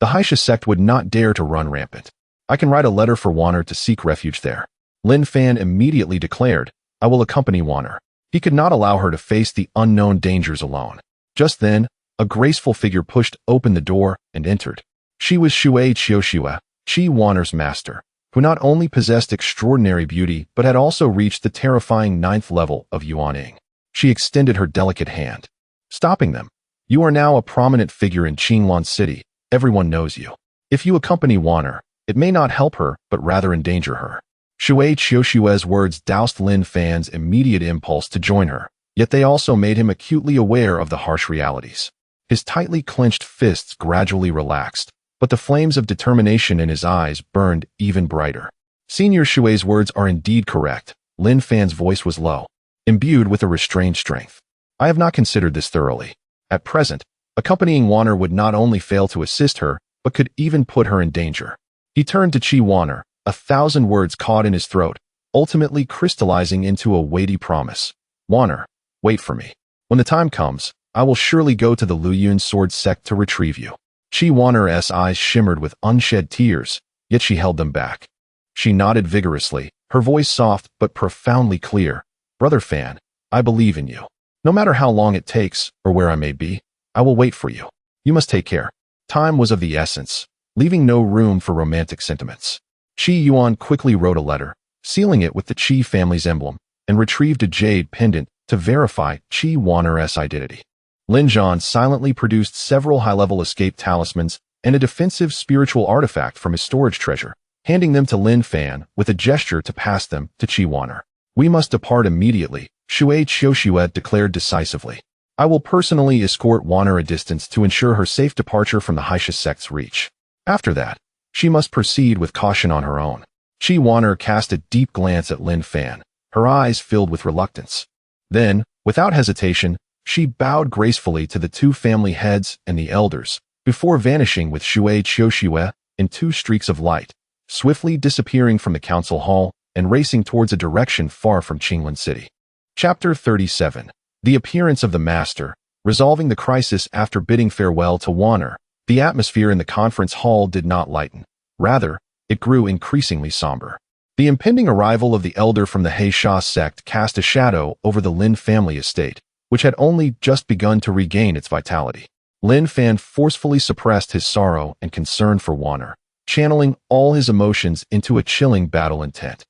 A: the Haisha sect would not dare to run rampant. I can write a letter for Waner to seek refuge there." Lin Fan immediately declared, "I will accompany Waner." He could not allow her to face the unknown dangers alone. Just then, a graceful figure pushed open the door and entered. She was Shui Qiuxue, Qi Waner's master, who not only possessed extraordinary beauty but had also reached the terrifying 9th level of Yuaning. She extended her delicate hand, stopping them. "You are now a prominent figure in Qinglin City. Everyone knows you. If you accompany Waner, it may not help her but rather endanger her." Shui Qiuxue's words doused Lin Fan's immediate impulse to join her, yet they also made him acutely aware of the harsh realities. His tightly clenched fists gradually relaxed, but the flames of determination in his eyes burned even brighter. Senior Shui's words are indeed correct. Lin Fan's voice was low, imbued with a restrained strength. "I have not considered this thoroughly. At present, accompanying Waner would not only fail to assist her, but could even put her in danger." He turned to Qi Waner, 1,000 words caught in his throat, ultimately crystallizing into a weighty promise. "Waner, wait for me. When the time comes, I will surely go to the Liyun Sword sect to retrieve you." Qi Waner's eyes shimmered with unshed tears, yet she held them back. She nodded vigorously, her voice soft but profoundly clear. "Brother Fan, I believe in you. No matter how long it takes or where I may be, I will wait for you. You must take care." Time was of the essence, leaving no room for romantic sentiments. Qi Yuan quickly wrote a letter, sealing it with the Qi family's emblem, and retrieved a jade pendant to verify Qi Waner's identity. Lin Zhan silently produced several high-level escape talismans and a defensive spiritual artifact from his storage treasure, handing them to Lin Fan with a gesture to pass them to Qi Waner. "We must depart immediately," Shui Qiuxue declared decisively. "I will personally escort Waner a distance to ensure her safe departure from the Haisha sect's reach. After that, she must proceed with caution on her own." Qi Waner cast a deep glance at Lin Fan, her eyes filled with reluctance. Then, without hesitation, she bowed gracefully to the two family heads and the elders, before vanishing with Shui Qiuxue in 2 streaks of light, swiftly disappearing from the council hall and racing towards a direction far from Qinglin City. Chapter 37. The appearance of the master. Resolving the crisis after bidding farewell to Waner, the atmosphere in the conference hall did not lighten. Rather, it grew increasingly somber. The impending arrival of the elder from the Haisha sect cast a shadow over the Lin family estate, which had only just begun to regain its vitality. Lin Fan forcefully suppressed his sorrow and concern for Waner, channeling all his emotions into a chilling battle intent.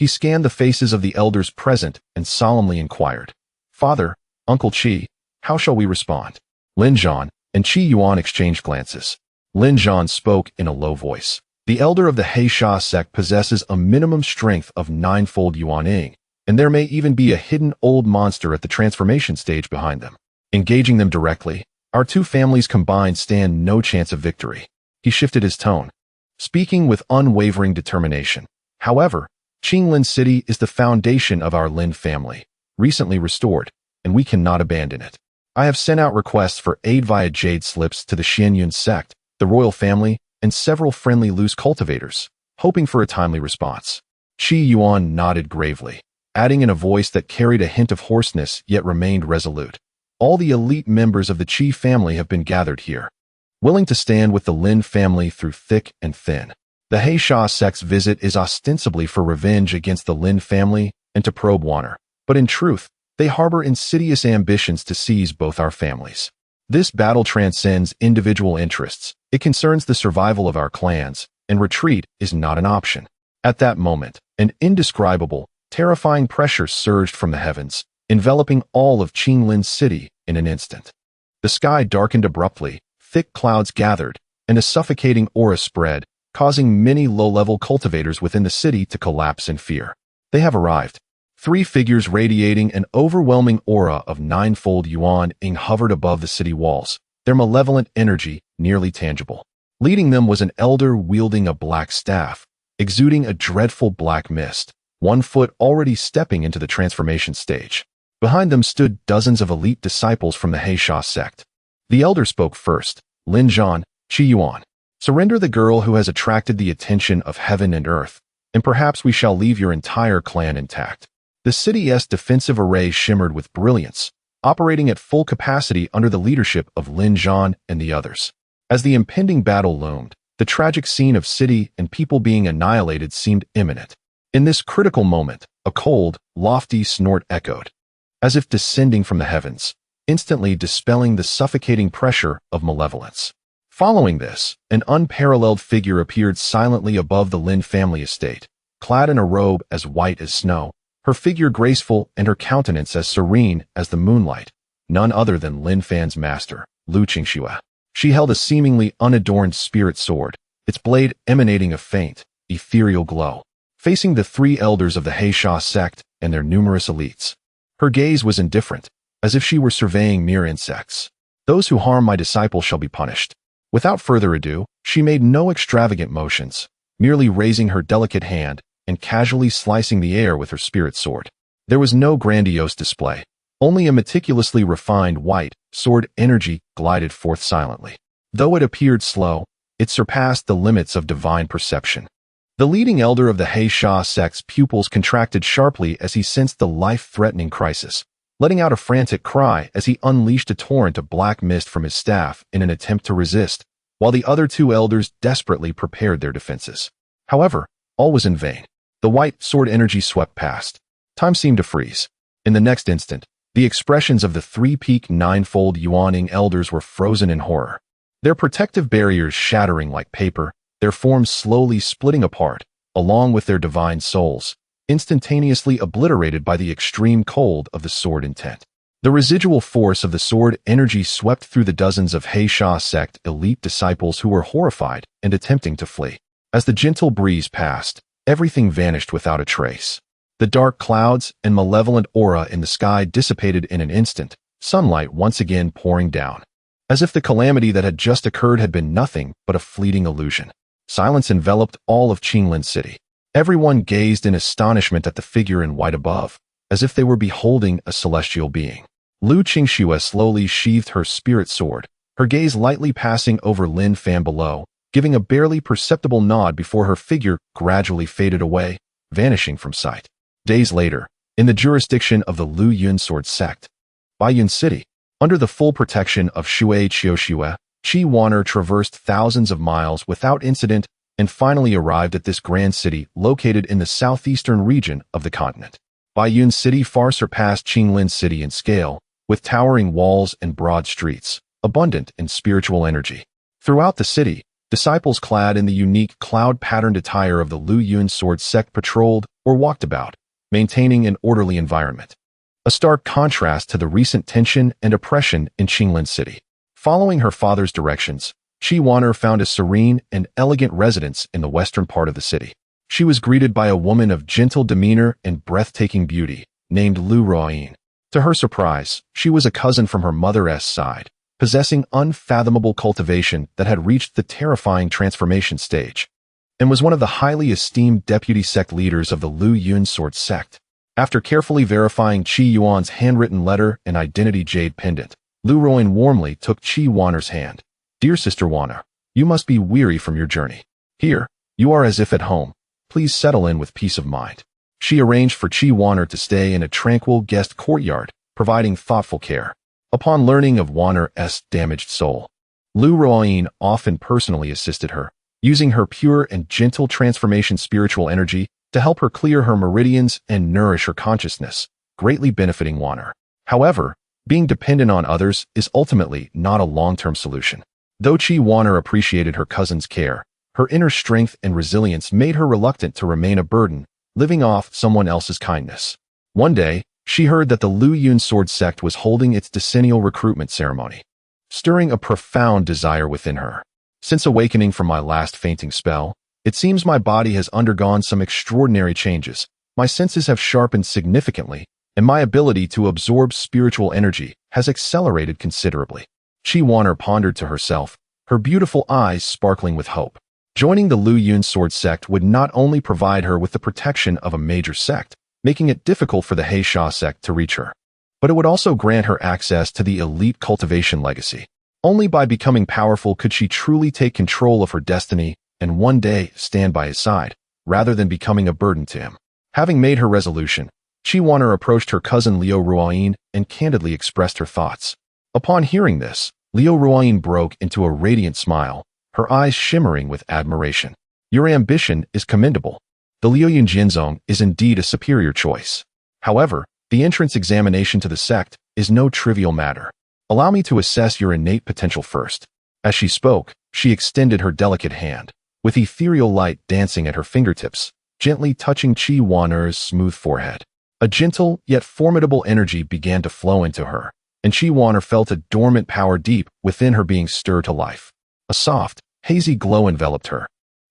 A: He scanned the faces of the elders present and solemnly inquired, "Father, Uncle Qi, how shall we respond?" Lin Zhan and Qi Yuan exchanged glances. Lin Zhan spoke in a low voice. "The elder of the Heisha sect possesses a minimum strength of 9-fold Yuaning, and there may even be a hidden old monster at the transformation stage behind them. Engaging them directly, our two families combined stand no chance of victory." He shifted his tone, speaking with unwavering determination. "However, Qinglin City is the foundation of our Lin family, recently restored, and we cannot abandon it. I have sent out requests for aid via jade slips to the Xianyun sect, the royal family, and several friendly loose cultivators, hoping for a timely response." Qi Yuan nodded gravely, adding in a voice that carried a hint of hoarseness yet remained resolute, "All the elite members of the Qi family have been gathered here, willing to stand with the Lin family through thick and thin. The Heisha sect's visit is ostensibly for revenge against the Lin family and to probe honor, but in truth, they harbor insidious ambitions to seize both our families. This battle transcends individual interests. It concerns the survival of our clans, and retreat is not an option." At that moment, an indescribable, terrifying pressure surged from the heavens, enveloping all of Qinglin City in an instant. The sky darkened abruptly, thick clouds gathered, and a suffocating aura spread, causing many low-level cultivators within the city to collapse in fear. "They have arrived." 3 figures radiating an overwhelming aura of 9-fold Yuan-ing hovered above the city walls, their malevolent energy nearly tangible. Leading them was an elder wielding a black staff, exuding a dreadful black mist, 1 foot already stepping into the transformation stage. Behind them stood dozens of elite disciples from the Heisha sect. The elder spoke first, "Lin Zhan, Qi Yuan. Surrender the girl who has attracted the attention of heaven and earth, and perhaps we shall leave your entire clan intact." The city's defensive array shimmered with brilliance, operating at full capacity under the leadership of Lin Zhan and the others. As the impending battle loomed, the tragic scene of city and people being annihilated seemed imminent. In this critical moment, a cold, lofty snort echoed, as if descending from the heavens, instantly dispelling the suffocating pressure of malevolence. Following this, an unparalleled figure appeared silently above the Lin family estate, clad in a robe as white as snow, her figure graceful and her countenance as serene as the moonlight, none other than Lin Fan's master, Liu Qingxue. She held a seemingly unadorned spirit sword, its blade emanating a faint, ethereal glow, facing the 3 elders of the Heisha sect and their numerous elites. Her gaze was indifferent, as if she were surveying mere insects. "Those who harm my disciple shall be punished." Without further ado, she made no extravagant motions, merely raising her delicate hand and casually slicing the air with her spirit sword. There was no grandiose display. Only a meticulously refined white sword energy glided forth silently. Though it appeared slow, it surpassed the limits of divine perception. The leading elder of the Heisha sect's pupils contracted sharply as he sensed the life-threatening crisis, letting out a frantic cry as he unleashed a torrent of black mist from his staff in an attempt to resist, while the other 2 elders desperately prepared their defenses. However, all was in vain. The white sword energy swept past. Time seemed to freeze. In the next instant, the expressions of the 3-peak 9-fold Yuaning elders were frozen in horror, their protective barriers shattering like paper, their forms slowly splitting apart, along with their divine souls, instantaneously obliterated by the extreme cold of the sword intent. The residual force of the sword energy swept through the dozens of Heisha sect elite disciples who were horrified and attempting to flee. As the gentle breeze passed, everything vanished without a trace. The dark clouds and malevolent aura in the sky dissipated in an instant, sunlight once again pouring down, as if the calamity that had just occurred had been nothing but a fleeting illusion. Silence enveloped all of Qinglin City. Everyone gazed in astonishment at the figure in white above, as if they were beholding a celestial being. Liu Qingxue slowly sheathed her spirit sword, her gaze lightly passing over Lin Fan below, giving a barely perceptible nod before her figure gradually faded away, vanishing from sight. Days later, in the jurisdiction of the Liu Yun Sword sect, Baiyun City, under the full protection of Shui Qiuxue, Qi Waner traversed thousands of miles without incident and finally arrived at this grand city located in the southeastern region of the continent. Baiyun City far surpassed Qinglin City in scale, with towering walls and broad streets, abundant in spiritual energy. Throughout the city, Disciples clad in the unique cloud-patterned attire of the Liu Yun sword sect patrolled or walked about, maintaining an orderly environment. A stark contrast to the recent tension and oppression in Qinglin City. Following her father's directions, Qi Wan'er found a serene and elegant residence in the western part of the city. She was greeted by a woman of gentle demeanor and breathtaking beauty, named Liu Ruoyin. To her surprise, she was a cousin from her mother's side, possessing unfathomable cultivation that had reached the terrifying transformation stage, and was one of the highly esteemed deputy sect leaders of the Liu Yun sword sect. After carefully verifying Qi Yuan's handwritten letter and identity jade pendant, Liu Ruoyin warmly took Qi Wan'er's hand. "Dear Sister Wan'er, you must be weary from your journey. Here, you are as if at home. Please settle in with peace of mind." She arranged for Qi Wan'er to stay in a tranquil guest courtyard, providing thoughtful care. Upon learning of Wan'er's damaged soul, Liu Ruoyin often personally assisted her, using her pure and gentle transformation spiritual energy to help her clear her meridians and nourish her consciousness, greatly benefiting Wan'er. However, being dependent on others is ultimately not a long-term solution. Though Qi Wan'er appreciated her cousin's care, her inner strength and resilience made her reluctant to remain a burden, living off someone else's kindness. One day, she heard that the Liu Yun sword sect was holding its decennial recruitment ceremony, stirring a profound desire within her. "Since awakening from my last fainting spell, it seems my body has undergone some extraordinary changes. My senses have sharpened significantly, and my ability to absorb spiritual energy has accelerated considerably." Qi Wan'er pondered to herself, her beautiful eyes sparkling with hope. Joining the Liu Yun sword sect would not only provide her with the protection of a major sect, making it difficult for the Heisha sect to reach her, but it would also grant her access to the elite cultivation legacy. Only by becoming powerful could she truly take control of her destiny and one day stand by his side, rather than becoming a burden to him. Having made her resolution, Qi Wan'er approached her cousin Liu Ruoyin and candidly expressed her thoughts. Upon hearing this, Liu Ruoyin broke into a radiant smile, her eyes shimmering with admiration. "Your ambition is commendable. The Liu Yun Jinzong is indeed a superior choice. However, the entrance examination to the sect is no trivial matter. Allow me to assess your innate potential first." As she spoke, she extended her delicate hand, with ethereal light dancing at her fingertips, gently touching Qi Wan'er's smooth forehead. A gentle yet formidable energy began to flow into her, and Qi Wan'er felt a dormant power deep within her being stirred to life. A soft, hazy glow enveloped her,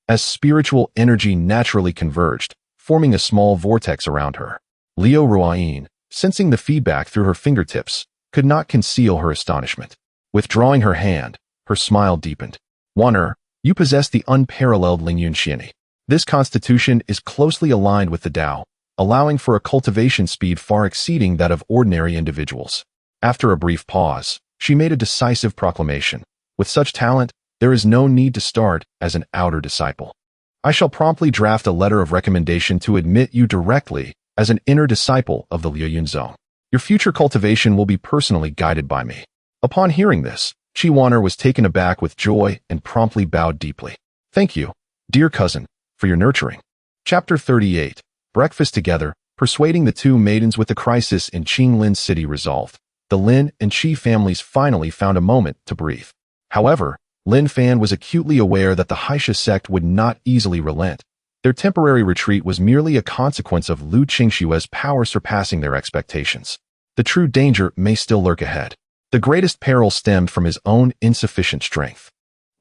A: as spiritual energy naturally converged, forming a small vortex around her. Liu Ruoyin, sensing the feedback through her fingertips, could not conceal her astonishment. Withdrawing her hand, her smile deepened. "Wan'er, you possess the unparalleled Lingyun Xianyi. This constitution is closely aligned with the Tao, allowing for a cultivation speed far exceeding that of ordinary individuals." After a brief pause, she made a decisive proclamation. "With such talent, there is no need to start as an outer disciple. I shall promptly draft a letter of recommendation to admit you directly as an inner disciple of the Liu Yun Zong. Your future cultivation will be personally guided by me." Upon hearing this, Qi Wan'er was taken aback with joy and promptly bowed deeply. "Thank you, dear cousin, for your nurturing." Chapter 38. Breakfast together, persuading the two maidens with the crisis in Qinglin City resolved. The Lin and Qi families finally found a moment to breathe. However, Lin Fan was acutely aware that the Heisha sect would not easily relent. Their temporary retreat was merely a consequence of Liu Qingxue's power surpassing their expectations. The true danger may still lurk ahead. The greatest peril stemmed from his own insufficient strength.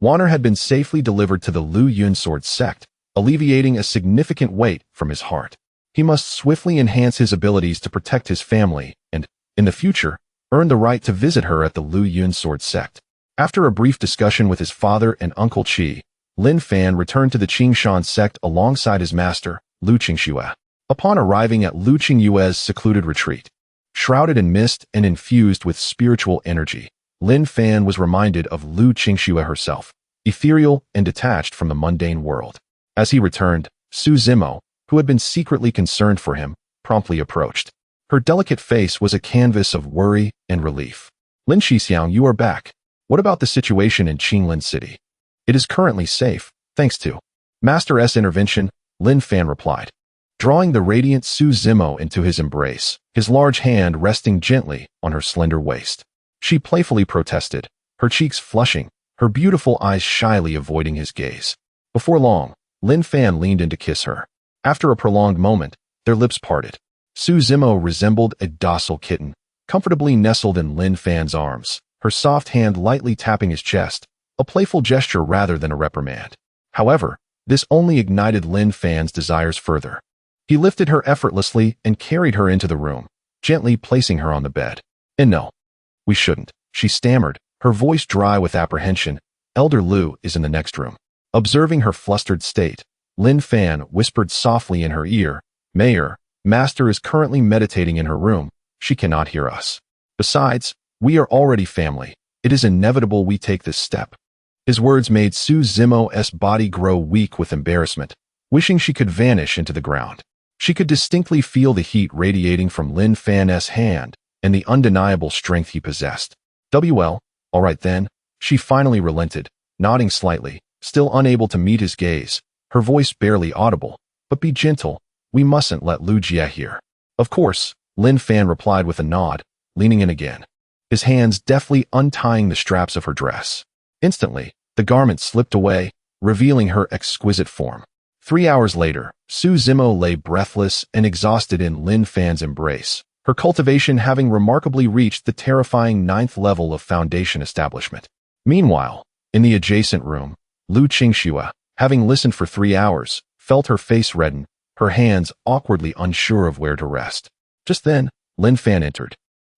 A: Wan'er had been safely delivered to the Liu Yun sword sect, alleviating a significant weight from his heart. He must swiftly enhance his abilities to protect his family and, in the future, earn the right to visit her at the Liu Yun sword sect. After a brief discussion with his father and Uncle Qi, Lin Fan returned to the Qingshan sect alongside his master, Liu Qingxue. Upon arriving at Liu Qingxue's secluded retreat, shrouded in mist and infused with spiritual energy, Lin Fan was reminded of Liu Qingxue herself, ethereal and detached from the mundane world. As he returned, Su Zimo, who had been secretly concerned for him, promptly approached. Her delicate face was a canvas of worry and relief. "Lin Shixiang, you are back. What about the situation in Qinglin City?" "It is currently safe, thanks to Master S intervention," Lin Fan replied, drawing the radiant Su Zimo into his embrace, his large hand resting gently on her slender waist. She playfully protested, her cheeks flushing, her beautiful eyes shyly avoiding his gaze. Before long, Lin Fan leaned in to kiss her. After a prolonged moment, their lips parted. Su Zimo resembled a docile kitten, comfortably nestled in Lin Fan's arms, her soft hand lightly tapping his chest, a playful gesture rather than a reprimand. However, this only ignited Lin Fan's desires further. He lifted her effortlessly and carried her into the room, gently placing her on the bed. "And no, we shouldn't," she stammered, her voice dry with apprehension. "Elder Liu is in the next room." Observing her flustered state, Lin Fan whispered softly in her ear, Master is currently meditating in her room. She cannot hear us. Besides, we are already family. It is inevitable we take this step." His words made Su Zimo's body grow weak with embarrassment, wishing she could vanish into the ground. She could distinctly feel the heat radiating from Lin Fan's hand and the undeniable strength he possessed. "Well, all right then," she finally relented, nodding slightly, still unable to meet his gaze, her voice barely audible. "But be gentle. We mustn't let Liu Jie hear." "Of course," Lin Fan replied with a nod, leaning in again, his hands deftly untying the straps of her dress. Instantly, the garment slipped away, revealing her exquisite form. 3 hours later, Su Zimo lay breathless and exhausted in Lin Fan's embrace, her cultivation having remarkably reached the terrifying 9th level of foundation establishment. Meanwhile, in the adjacent room, Liu Qingxue, having listened for 3 hours, felt her face redden, her hands awkwardly unsure of where to rest. Just then, Lin Fan entered,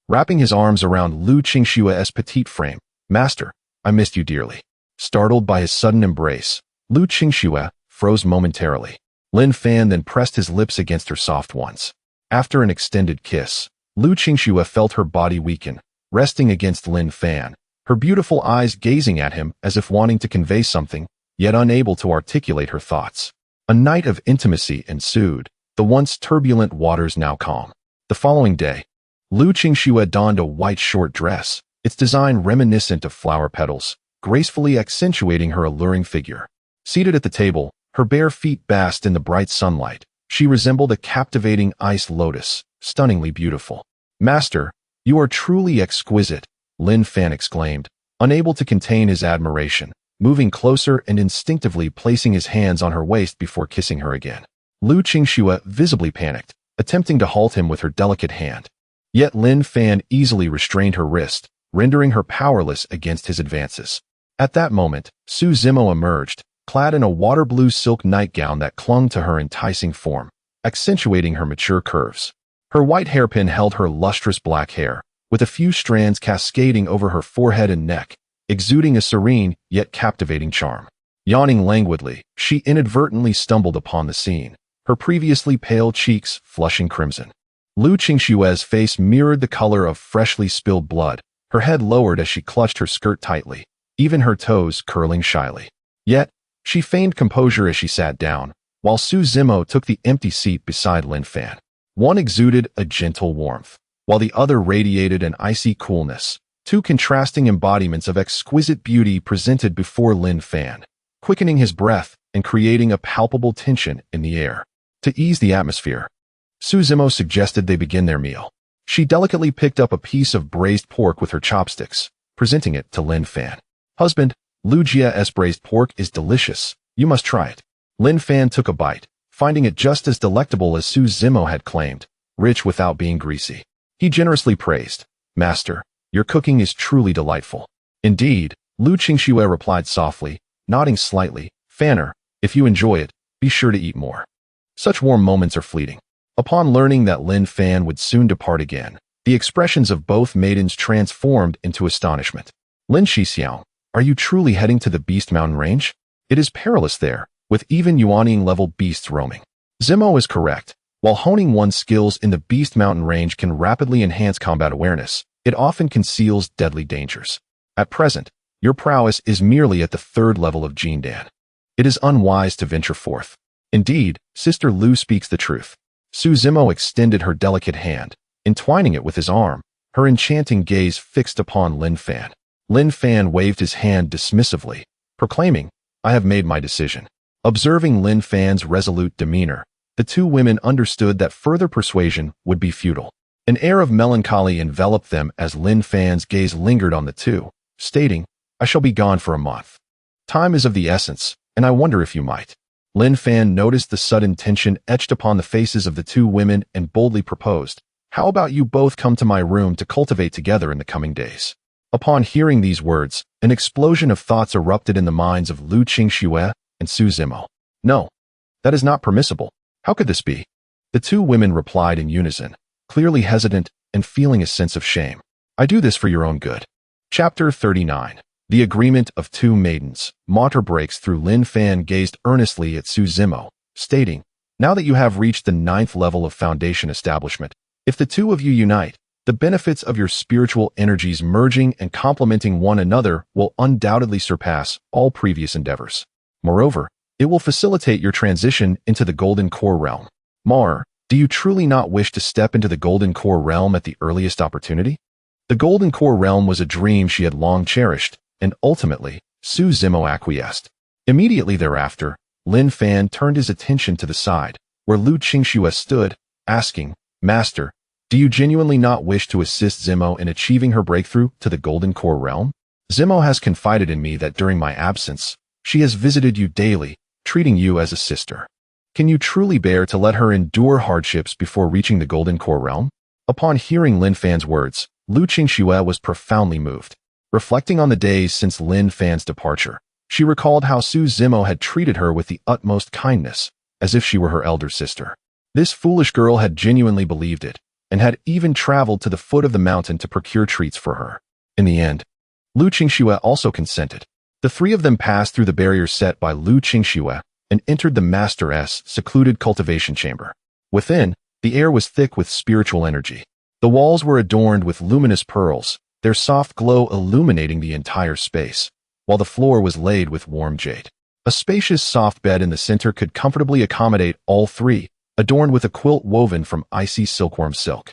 A: wrapping his arms around Liu Qingxue's petite frame. "Master, I missed you dearly." Startled by his sudden embrace, Liu Qingxue froze momentarily. Lin Fan then pressed his lips against her soft ones. After an extended kiss, Liu Qingxue felt her body weaken, resting against Lin Fan, her beautiful eyes gazing at him as if wanting to convey something, yet unable to articulate her thoughts. A night of intimacy ensued, the once turbulent waters now calm. The following day, Liu Qingxue donned a white short dress, its design reminiscent of flower petals, gracefully accentuating her alluring figure. Seated at the table, her bare feet basked in the bright sunlight. She resembled a captivating ice lotus, stunningly beautiful. "Master, you are truly exquisite," Lin Fan exclaimed, unable to contain his admiration, moving closer and instinctively placing his hands on her waist before kissing her again. Liu Qingxue visibly panicked, attempting to halt him with her delicate hand. Yet Lin Fan easily restrained her wrist, rendering her powerless against his advances. At that moment, Su Zimo emerged, clad in a water blue silk nightgown that clung to her enticing form, accentuating her mature curves. Her white hairpin held her lustrous black hair, with a few strands cascading over her forehead and neck, exuding a serene yet captivating charm. Yawning languidly, she inadvertently stumbled upon the scene, her previously pale cheeks flushing crimson. Liu Qingxue's face mirrored the color of freshly spilled blood, her head lowered as she clutched her skirt tightly, even her toes curling shyly. Yet, she feigned composure as she sat down, while Su Zimo took the empty seat beside Lin Fan. One exuded a gentle warmth, while the other radiated an icy coolness, two contrasting embodiments of exquisite beauty presented before Lin Fan, quickening his breath and creating a palpable tension in the air. To ease the atmosphere, Su Zimo suggested they begin their meal. She delicately picked up a piece of braised pork with her chopsticks, presenting it to Lin Fan. "Husband, Liu Jie's braised pork is delicious. You must try it." Lin Fan took a bite, finding it just as delectable as Su Zimo had claimed, rich without being greasy. He generously praised, "Master, your cooking is truly delightful." "Indeed," Liu Qingxue replied softly, nodding slightly. "Fanner, if you enjoy it, be sure to eat more." Such warm moments are fleeting. Upon learning that Lin Fan would soon depart again, the expressions of both maidens transformed into astonishment. "Lin Xixiang, are you truly heading to the Beast Mountain Range? It is perilous there, with even Yuanying-level beasts roaming." Zimo is correct. While honing one's skills in the Beast Mountain Range can rapidly enhance combat awareness, it often conceals deadly dangers. At present, your prowess is merely at the 3rd level of Jindan. It is unwise to venture forth. "Indeed, Sister Liu speaks the truth." Su Zimo extended her delicate hand, entwining it with his arm, her enchanting gaze fixed upon Lin Fan. Lin Fan waved his hand dismissively, proclaiming, "I have made my decision." Observing Lin Fan's resolute demeanor, the two women understood that further persuasion would be futile. An air of melancholy enveloped them as Lin Fan's gaze lingered on the two, stating, I shall be gone for a month. Time is of the essence, and I wonder if you might. Lin Fan noticed the sudden tension etched upon the faces of the two women and boldly proposed, "How about you both come to my room to cultivate together in the coming days?" Upon hearing these words, an explosion of thoughts erupted in the minds of Liu Qingxue and Su Zimo. "No, that is not permissible. How could this be?" The two women replied in unison, clearly hesitant and feeling a sense of shame. "I do this for your own good." Chapter 39. The Agreement of Two Maidens. Mater breaks through. Lin Fan gazed earnestly at Su Zimo, stating, "Now that you have reached the 9th level of foundation establishment, if the two of you unite, the benefits of your spiritual energies merging and complementing one another will undoubtedly surpass all previous endeavors. Moreover, it will facilitate your transition into the Golden Core realm. Mar, do you truly not wish to step into the Golden Core realm at the earliest opportunity?" The Golden Core realm was a dream she had long cherished, and ultimately, Su Zimo acquiesced. Immediately thereafter, Lin Fan turned his attention to the side, where Liu Qingxue stood, asking, "Master, do you genuinely not wish to assist Zimo in achieving her breakthrough to the Golden Core realm? Zimo has confided in me that during my absence, she has visited you daily, treating you as a sister. Can you truly bear to let her endure hardships before reaching the Golden Core realm?" Upon hearing Lin Fan's words, Liu Qingxue was profoundly moved. Reflecting on the days since Lin Fan's departure, she recalled how Su Zimo had treated her with the utmost kindness, as if she were her elder sister. This foolish girl had genuinely believed it, and had even traveled to the foot of the mountain to procure treats for her. In the end, Liu Qingxue also consented. The three of them passed through the barrier set by Liu Qingxue and entered the Master's secluded cultivation chamber. Within, the air was thick with spiritual energy. The walls were adorned with luminous pearls, their soft glow illuminating the entire space, while the floor was laid with warm jade. A spacious soft bed in the center could comfortably accommodate all three, adorned with a quilt woven from icy silkworm silk.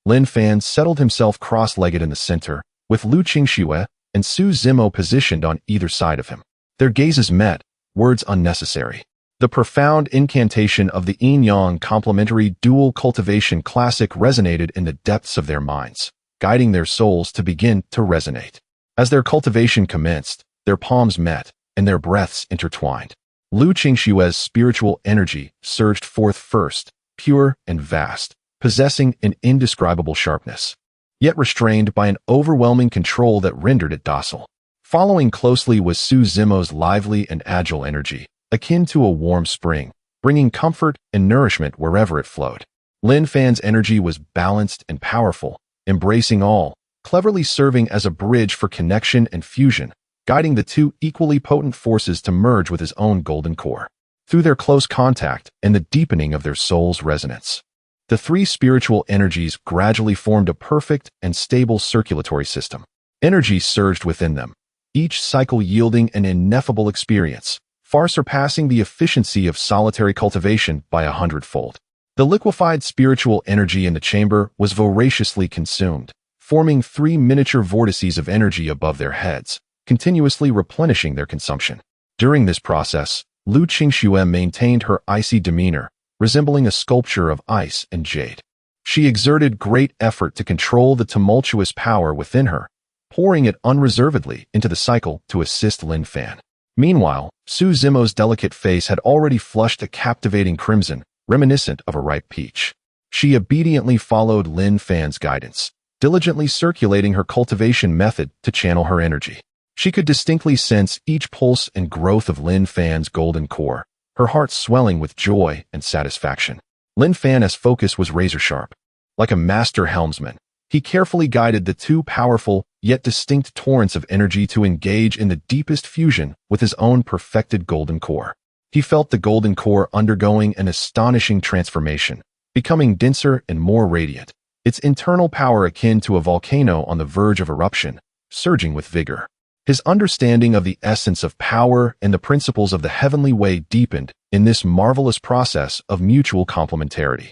A: Lin Fan settled himself cross-legged in the center, with Liu Qingxue and Su Zimo positioned on either side of him. Their gazes met, words unnecessary. The profound incantation of the yin-yang complementary dual cultivation classic resonated in the depths of their minds, guiding their souls to begin to resonate. As their cultivation commenced, their palms met, and their breaths intertwined. Liu Qingxue's spiritual energy surged forth first, pure and vast, possessing an indescribable sharpness, yet restrained by an overwhelming control that rendered it docile. Following closely was Su Zimo's lively and agile energy, akin to a warm spring, bringing comfort and nourishment wherever it flowed. Lin Fan's energy was balanced and powerful, embracing all, cleverly serving as a bridge for connection and fusion, guiding the two equally potent forces to merge with his own golden core. Through their close contact and the deepening of their soul's resonance, the three spiritual energies gradually formed a perfect and stable circulatory system. Energy surged within them, each cycle yielding an ineffable experience, far surpassing the efficiency of solitary cultivation by 100-fold. The liquefied spiritual energy in the chamber was voraciously consumed, forming 3 miniature vortices of energy above their heads, continuously replenishing their consumption. During this process, Liu Qingxue maintained her icy demeanor, resembling a sculpture of ice and jade. She exerted great effort to control the tumultuous power within her, pouring it unreservedly into the cycle to assist Lin Fan. Meanwhile, Su Zimo's delicate face had already flushed a captivating crimson, reminiscent of a ripe peach. She obediently followed Lin Fan's guidance, diligently circulating her cultivation method to channel her energy. She could distinctly sense each pulse and growth of Lin Fan's golden core, her heart swelling with joy and satisfaction. Lin Fan's focus was razor-sharp. Like a master helmsman, he carefully guided the two powerful yet distinct torrents of energy to engage in the deepest fusion with his own perfected golden core. He felt the golden core undergoing an astonishing transformation, becoming denser and more radiant, its internal power akin to a volcano on the verge of eruption, surging with vigor. His understanding of the essence of power and the principles of the heavenly way deepened in this marvelous process of mutual complementarity.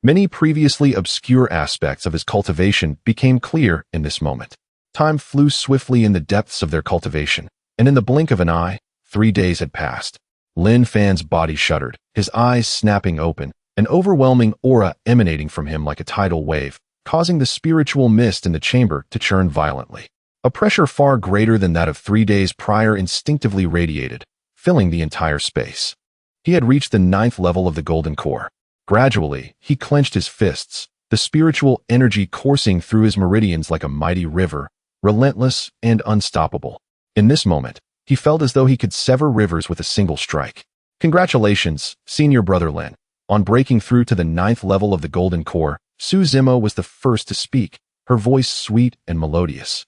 A: Many previously obscure aspects of his cultivation became clear in this moment. Time flew swiftly in the depths of their cultivation, and in the blink of an eye, 3 days had passed. Lin Fan's body shuddered, his eyes snapping open, an overwhelming aura emanating from him like a tidal wave, causing the spiritual mist in the chamber to churn violently. A pressure far greater than that of 3 days prior instinctively radiated, filling the entire space. He had reached the 9th level of the golden core. Gradually, he clenched his fists, the spiritual energy coursing through his meridians like a mighty river, relentless and unstoppable. In this moment, he felt as though he could sever rivers with a single strike. Congratulations, senior brother Lin. On breaking through to the 9th level of the golden core, Su Zimo was the first to speak, her voice sweet and melodious,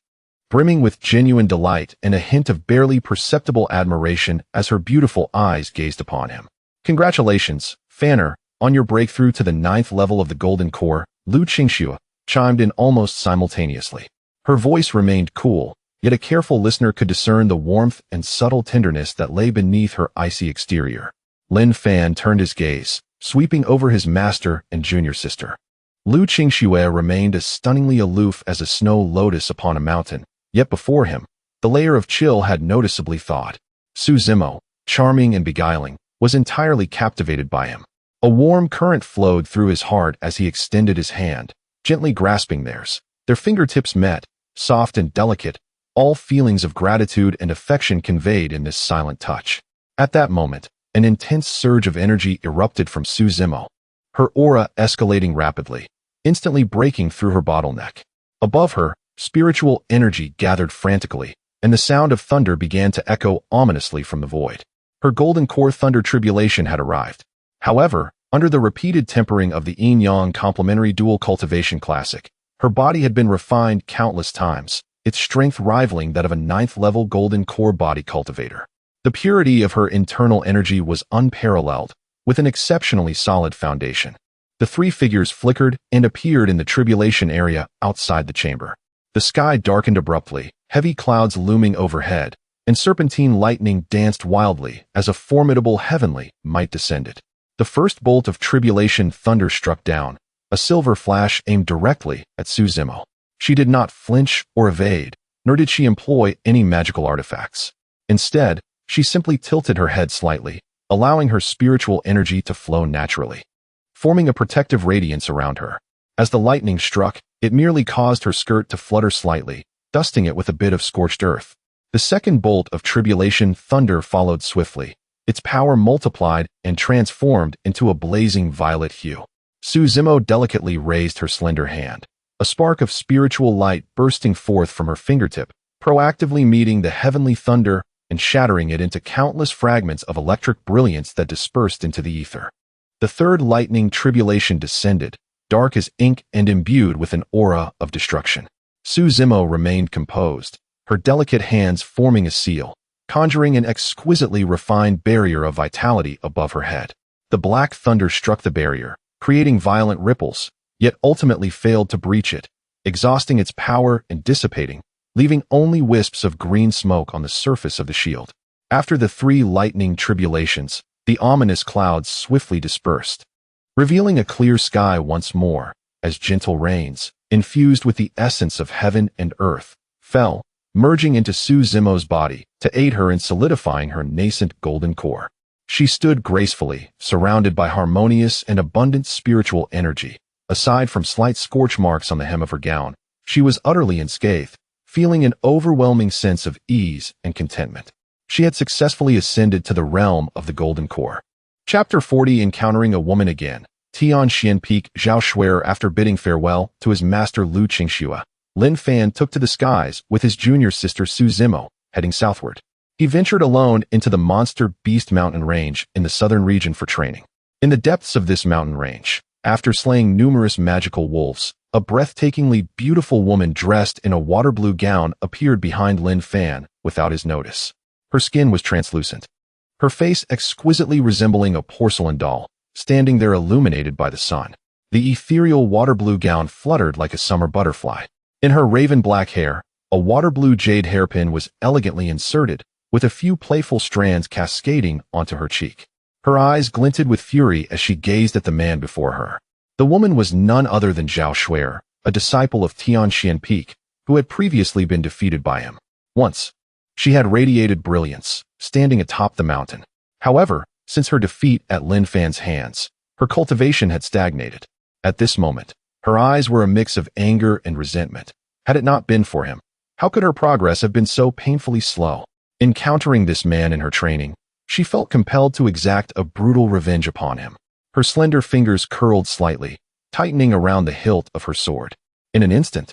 A: brimming with genuine delight and a hint of barely perceptible admiration as her beautiful eyes gazed upon him. Congratulations, Fanner, on your breakthrough to the 9th level of the golden core, Liu Qingxue chimed in almost simultaneously. Her voice remained cool, yet a careful listener could discern the warmth and subtle tenderness that lay beneath her icy exterior. Lin Fan turned his gaze, sweeping over his master and junior sister. Liu Qingxue remained as stunningly aloof as a snow lotus upon a mountain, yet before him, the layer of chill had noticeably thawed. Su Zimo, charming and beguiling, was entirely captivated by him. A warm current flowed through his heart as he extended his hand, gently grasping theirs. Their fingertips met, soft and delicate, all feelings of gratitude and affection conveyed in this silent touch. At that moment, an intense surge of energy erupted from Su Zimo, her aura escalating rapidly, instantly breaking through her bottleneck. Above her, spiritual energy gathered frantically, and the sound of thunder began to echo ominously from the void. Her golden core thunder tribulation had arrived. However, under the repeated tempering of the yin-yang complementary dual cultivation classic, her body had been refined countless times, its strength rivaling that of a 9th-level golden core body cultivator. The purity of her internal energy was unparalleled, with an exceptionally solid foundation. The three figures flickered and appeared in the tribulation area outside the chamber. The sky darkened abruptly, heavy clouds looming overhead, and serpentine lightning danced wildly as a formidable heavenly might descended. The first bolt of tribulation thunder struck down, a silver flash aimed directly at Su Zimo. She did not flinch or evade, nor did she employ any magical artifacts. Instead, she simply tilted her head slightly, allowing her spiritual energy to flow naturally, forming a protective radiance around her. As the lightning struck, it merely caused her skirt to flutter slightly, dusting it with a bit of scorched earth. The second bolt of tribulation thunder followed swiftly, its power multiplied and transformed into a blazing violet hue. Su Zimo delicately raised her slender hand, a spark of spiritual light bursting forth from her fingertip, proactively meeting the heavenly thunder and shattering it into countless fragments of electric brilliance that dispersed into the ether. The third lightning tribulation descended, dark as ink and imbued with an aura of destruction. Su Zimo remained composed, her delicate hands forming a seal, conjuring an exquisitely refined barrier of vitality above her head. The black thunder struck the barrier, creating violent ripples, yet ultimately failed to breach it, exhausting its power and dissipating, leaving only wisps of green smoke on the surface of the shield. After the three lightning tribulations, the ominous clouds swiftly dispersed, revealing a clear sky once more, as gentle rains, infused with the essence of heaven and earth, fell, merging into Su Zimo's body to aid her in solidifying her nascent golden core. She stood gracefully, surrounded by harmonious and abundant spiritual energy. Aside from slight scorch marks on the hem of her gown, she was utterly unscathed, feeling an overwhelming sense of ease and contentment. She had successfully ascended to the realm of the golden core. Chapter 40 Encountering a Woman Again. Tianxian Peak. Zhao Shuer, after bidding farewell to his master Liu Qingxue, Lin Fan took to the skies with his junior sister Su Zimo, heading southward. He ventured alone into the Monster Beast mountain range in the southern region for training. In the depths of this mountain range, after slaying numerous magical wolves, a breathtakingly beautiful woman dressed in a water blue gown appeared behind Lin Fan without his notice. Her skin was translucent, her face exquisitely resembling a porcelain doll, standing there illuminated by the sun. The ethereal water blue gown fluttered like a summer butterfly. In her raven black hair, a water blue jade hairpin was elegantly inserted, with a few playful strands cascading onto her cheek. Her eyes glinted with fury as she gazed at the man before her. The woman was none other than Zhao Shuer, a disciple of Tianxian Peak, who had previously been defeated by him. Once, she had radiated brilliance, standing atop the mountain. However, since her defeat at Lin Fan's hands, her cultivation had stagnated. At this moment, her eyes were a mix of anger and resentment. Had it not been for him, How could her progress have been so painfully slow? Encountering this man in her training, she felt compelled to exact a brutal revenge upon him. Her slender fingers curled slightly, tightening around the hilt of her sword. In an instant,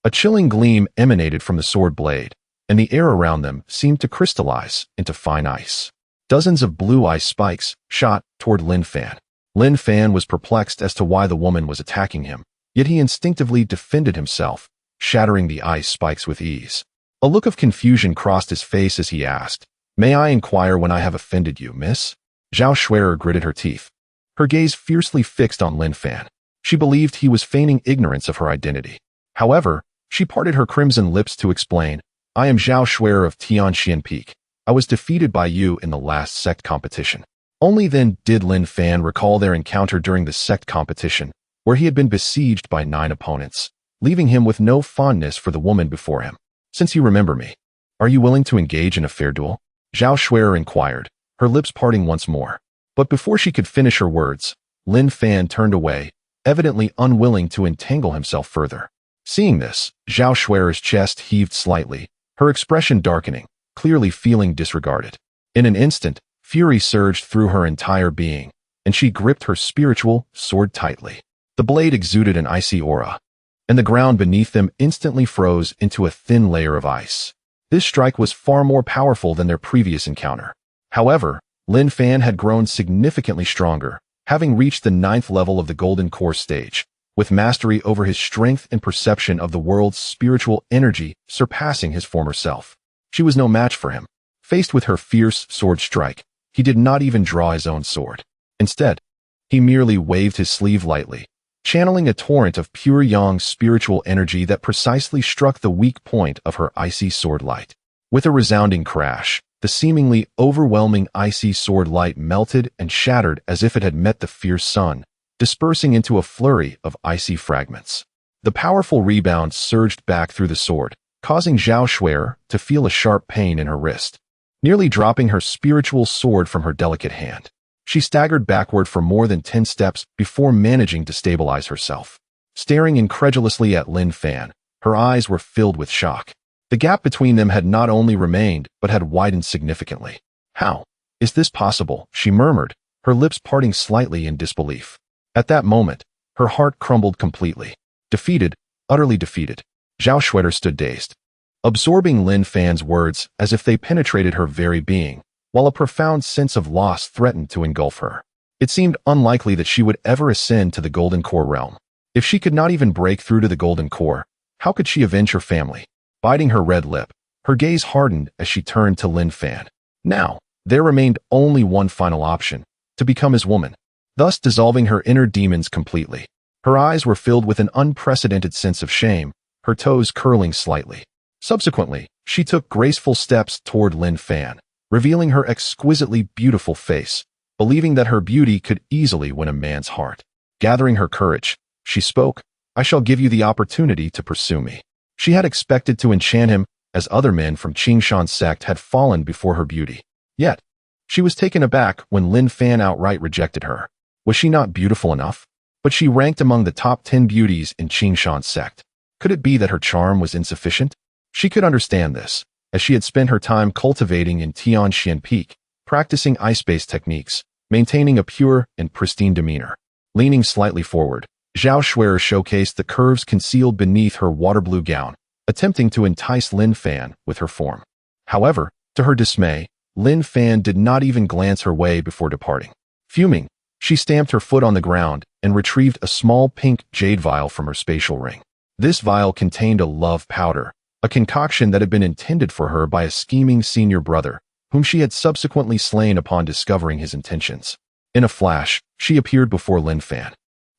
A: a chilling gleam emanated from the sword blade, and the air around them seemed to crystallize into fine ice. Dozens of blue ice spikes shot toward Lin Fan. Lin Fan was perplexed as to why the woman was attacking him, yet he instinctively defended himself, shattering the ice spikes with ease. A look of confusion crossed his face as he asked, "May I inquire when I have offended you, miss?" Zhao Xuer gritted her teeth, her gaze fiercely fixed on Lin Fan. She believed he was feigning ignorance of her identity. However, she parted her crimson lips to explain, "I am Zhao Xuer of Tianxian Peak. I was defeated by you in the last sect competition." Only then did Lin Fan recall their encounter during the sect competition, where he had been besieged by 9 opponents, leaving him with no fondness for the woman before him. "Since you remember me, are you willing to engage in a fair duel?" Zhao Xuer inquired, her lips parting once more. But before she could finish her words, Lin Fan turned away, evidently unwilling to entangle himself further. Seeing this, Zhao Xuer's chest heaved slightly, her expression darkening, clearly feeling disregarded. In an instant, fury surged through her entire being, and she gripped her spiritual sword tightly. The blade exuded an icy aura, and the ground beneath them instantly froze into a thin layer of ice. This strike was far more powerful than their previous encounter. However, Lin Fan had grown significantly stronger, having reached the 9th level of the Golden Core stage, with mastery over his strength and perception of the world's spiritual energy surpassing his former self. She was no match for him. Faced with her fierce sword strike, he did not even draw his own sword. Instead, he merely waved his sleeve lightly, channeling a torrent of pure yang spiritual energy that precisely struck the weak point of her icy sword light. With a resounding crash, the seemingly overwhelming icy sword light melted and shattered as if it had met the fierce sun, dispersing into a flurry of icy fragments. The powerful rebound surged back through the sword, causing Zhao Xuer to feel a sharp pain in her wrist, nearly dropping her spiritual sword from her delicate hand. She staggered backward for more than 10 steps before managing to stabilize herself. Staring incredulously at Lin Fan, her eyes were filled with shock. The gap between them had not only remained, but had widened significantly. "How is this possible?" she murmured, her lips parting slightly in disbelief. At that moment, her heart crumbled completely. Defeated, utterly defeated. Zhao Xuer stood dazed, absorbing Lin Fan's words as if they penetrated her very being, while a profound sense of loss threatened to engulf her. It seemed unlikely that she would ever ascend to the Golden Core realm. If she could not even break through to the Golden Core, how could she avenge her family? Biting her red lip, her gaze hardened as she turned to Lin Fan. Now, there remained only one final option, to become his woman, thus dissolving her inner demons completely. Her eyes were filled with an unprecedented sense of shame, her toes curling slightly. Subsequently, she took graceful steps toward Lin Fan, revealing her exquisitely beautiful face, believing that her beauty could easily win a man's heart. Gathering her courage, she spoke, "I shall give you the opportunity to pursue me." She had expected to enchant him, as other men from Qingxue sect had fallen before her beauty. Yet, she was taken aback when Lin Fan outright rejected her. Was she not beautiful enough? But she ranked among the top 10 beauties in Qingxue sect. Could it be that her charm was insufficient? She could understand this, as she had spent her time cultivating in Tianxian Peak, practicing ice-based techniques, maintaining a pure and pristine demeanor. Leaning slightly forward, Zhao Xuer showcased the curves concealed beneath her water-blue gown, attempting to entice Lin Fan with her form. However, to her dismay, Lin Fan did not even glance her way before departing. Fuming, she stamped her foot on the ground and retrieved a small pink jade vial from her spatial ring. This vial contained a love powder, a concoction that had been intended for her by a scheming senior brother, whom she had subsequently slain upon discovering his intentions. In a flash, she appeared before Lin Fan,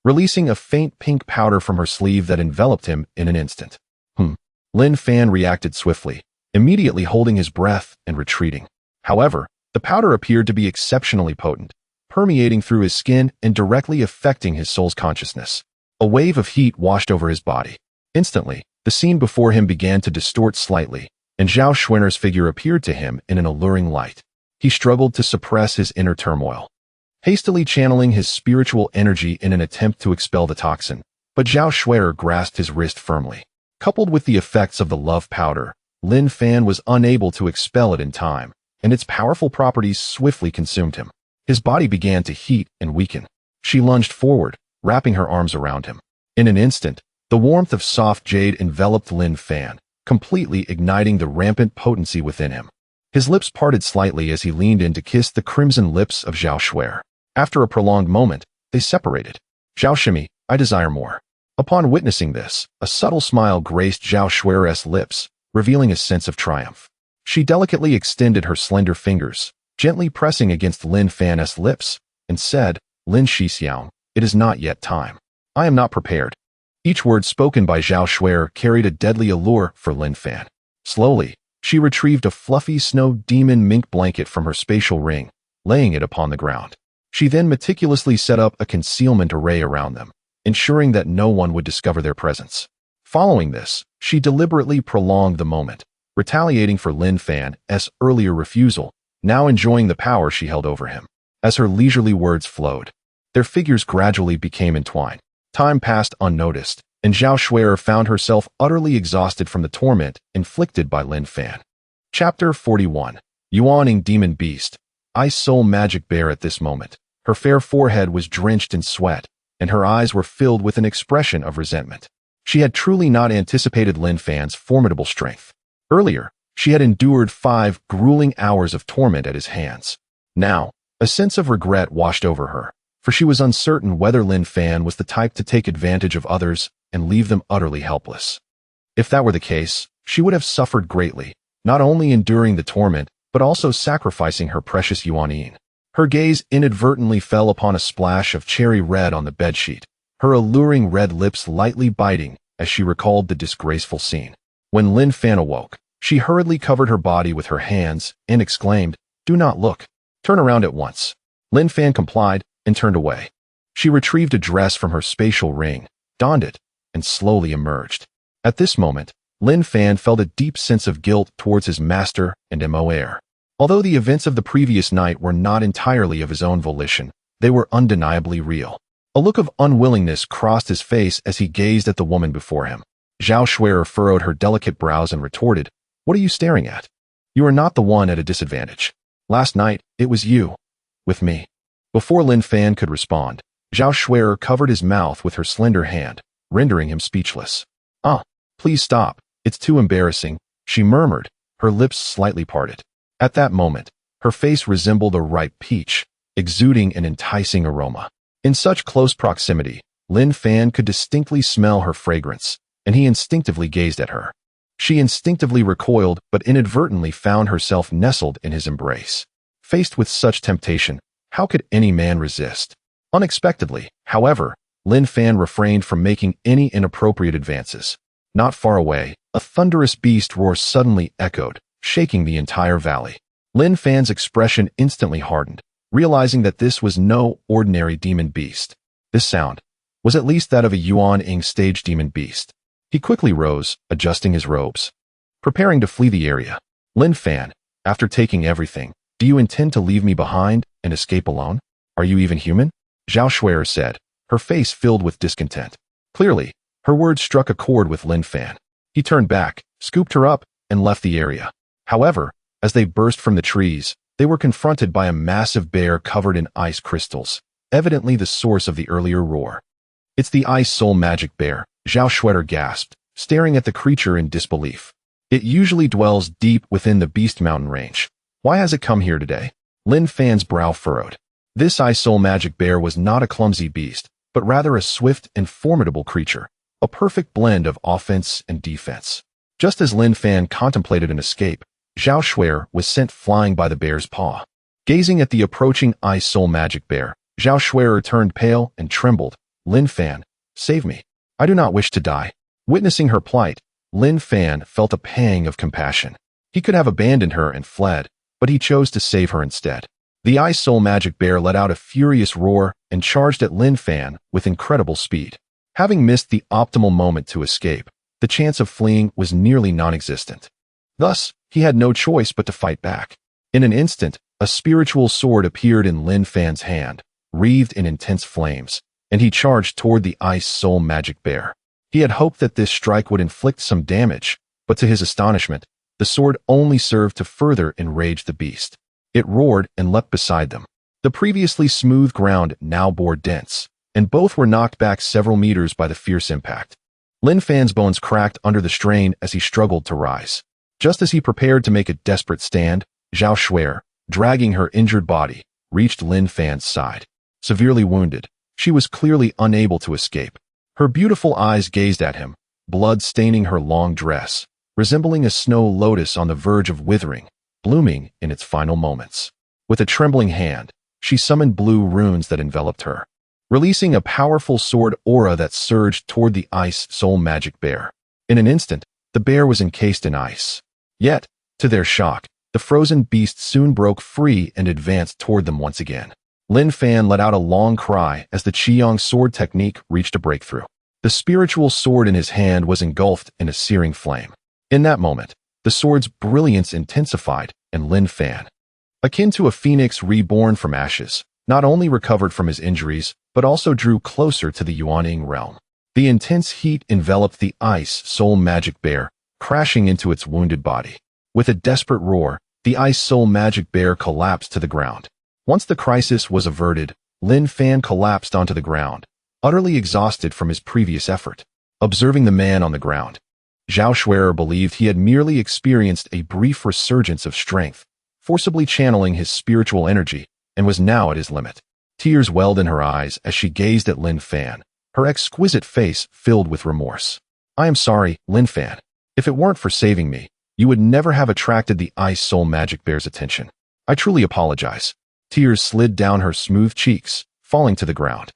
A: releasing a faint pink powder from her sleeve that enveloped him in an instant. Lin Fan reacted swiftly, immediately holding his breath and retreating. However, the powder appeared to be exceptionally potent, permeating through his skin and directly affecting his soul's consciousness. A wave of heat washed over his body. Instantly, the scene before him began to distort slightly, and Zhao Xuer's figure appeared to him in an alluring light. He struggled to suppress his inner turmoil, hastily channeling his spiritual energy in an attempt to expel the toxin, but Zhao Xuer grasped his wrist firmly. Coupled with the effects of the love powder, Lin Fan was unable to expel it in time, and its powerful properties swiftly consumed him. His body began to heat and weaken. She lunged forward, wrapping her arms around him. In an instant, the warmth of soft jade enveloped Lin Fan, completely igniting the rampant potency within him. His lips parted slightly as he leaned in to kiss the crimson lips of Zhao Shuer. After a prolonged moment, they separated. Zhao Shimi, I desire more. Upon witnessing this, a subtle smile graced Zhao Shuer's lips, revealing a sense of triumph. She delicately extended her slender fingers, gently pressing against Lin Fan's lips, and said, Lin Shixiang, it is not yet time. I am not prepared. Each word spoken by Zhao Shuer carried a deadly allure for Lin Fan. Slowly, she retrieved a fluffy snow demon mink blanket from her spatial ring, laying it upon the ground. She then meticulously set up a concealment array around them, ensuring that no one would discover their presence. Following this, she deliberately prolonged the moment, retaliating for Lin Fan's earlier refusal, now enjoying the power she held over him. As her leisurely words flowed, their figures gradually became entwined. Time passed unnoticed, and Zhao Shuer found herself utterly exhausted from the torment inflicted by Lin Fan. Chapter 41. Yuaning Demon Beast. Ice Soul Magic Bear. At this moment, her fair forehead was drenched in sweat, and her eyes were filled with an expression of resentment. She had truly not anticipated Lin Fan's formidable strength. Earlier, she had endured 5 grueling hours of torment at his hands. Now, a sense of regret washed over her, for she was uncertain whether Lin Fan was the type to take advantage of others and leave them utterly helpless. If that were the case, she would have suffered greatly, not only enduring the torment, but also sacrificing her precious Yuan. Her gaze inadvertently fell upon a splash of cherry red on the bedsheet, her alluring red lips lightly biting as she recalled the disgraceful scene. When Lin Fan awoke, she hurriedly covered her body with her hands and exclaimed, Do not look. Turn around at once. Lin Fan complied and turned away. She retrieved a dress from her spatial ring, donned it, and slowly emerged. At this moment, Lin Fan felt a deep sense of guilt towards his master and Moer. Although the events of the previous night were not entirely of his own volition, they were undeniably real. A look of unwillingness crossed his face as he gazed at the woman before him. Zhao Shuer furrowed her delicate brows and retorted, What are you staring at? You are not the one at a disadvantage. Last night, it was you. With me. Before Lin Fan could respond, Zhao Shuer covered his mouth with her slender hand, rendering him speechless. Please stop. It's too embarrassing, she murmured, her lips slightly parted. At that moment, her face resembled a ripe peach, exuding an enticing aroma. In such close proximity, Lin Fan could distinctly smell her fragrance, and he instinctively gazed at her. She instinctively recoiled but inadvertently found herself nestled in his embrace. Faced with such temptation, how could any man resist? Unexpectedly, however, Lin Fan refrained from making any inappropriate advances. Not far away, a thunderous beast roar suddenly echoed, shaking the entire valley. Lin Fan's expression instantly hardened, realizing that this was no ordinary demon beast. This sound was at least that of a Yuan stage demon beast. He quickly rose, adjusting his robes. Preparing to flee the area. Lin Fan, after taking everything, do you intend to leave me behind and escape alone? Are you even human? Zhao Shuer said, her face filled with discontent. Clearly, her words struck a chord with Lin Fan. He turned back, scooped her up, and left the area. However, as they burst from the trees, they were confronted by a massive bear covered in ice crystals, evidently the source of the earlier roar. It's the Ice Soul Magic Bear, Zhao Shuer gasped, staring at the creature in disbelief. It usually dwells deep within the Beast Mountain range. Why has it come here today? Lin Fan's brow furrowed. This Ice Soul Magic Bear was not a clumsy beast, but rather a swift and formidable creature, a perfect blend of offense and defense. Just as Lin Fan contemplated an escape, Zhao Shuer was sent flying by the bear's paw. Gazing at the approaching Ice Soul Magic Bear, Zhao Shuer turned pale and trembled. Lin Fan, save me. I do not wish to die. Witnessing her plight, Lin Fan felt a pang of compassion. He could have abandoned her and fled, but he chose to save her instead. The Ice Soul Magic Bear let out a furious roar and charged at Lin Fan with incredible speed. Having missed the optimal moment to escape, the chance of fleeing was nearly non-existent. Thus, he had no choice but to fight back. In an instant, a spiritual sword appeared in Lin Fan's hand, wreathed in intense flames, and he charged toward the Ice Soul Magic Bear. He had hoped that this strike would inflict some damage, but to his astonishment, the sword only served to further enrage the beast. It roared and leapt beside them. The previously smooth ground now bore dents, and both were knocked back several meters by the fierce impact. Lin Fan's bones cracked under the strain as he struggled to rise. Just as he prepared to make a desperate stand, Zhao Shuer, dragging her injured body, reached Lin Fan's side. Severely wounded, she was clearly unable to escape. Her beautiful eyes gazed at him, blood staining her long dress, resembling a snow lotus on the verge of withering, blooming in its final moments. With a trembling hand, she summoned blue runes that enveloped her, releasing a powerful sword aura that surged toward the ice soul magic bear. In an instant, the bear was encased in ice. Yet, to their shock, the frozen beast soon broke free and advanced toward them once again. Lin Fan let out a long cry as the Qiyang sword technique reached a breakthrough. The spiritual sword in his hand was engulfed in a searing flame. In that moment, the sword's brilliance intensified, and Lin Fan, akin to a phoenix reborn from ashes, not only recovered from his injuries, but also drew closer to the Yuanying realm. The intense heat enveloped the ice soul magic bear, crashing into its wounded body. With a desperate roar, the ice soul magic bear collapsed to the ground. Once the crisis was averted, Lin Fan collapsed onto the ground, utterly exhausted from his previous effort. Observing the man on the ground, Zhao Shuer believed he had merely experienced a brief resurgence of strength, forcibly channeling his spiritual energy, and was now at his limit. Tears welled in her eyes as she gazed at Lin Fan, her exquisite face filled with remorse. "I am sorry, Lin Fan. If it weren't for saving me, you would never have attracted the ice soul magic bear's attention. I truly apologize." Tears slid down her smooth cheeks, falling to the ground.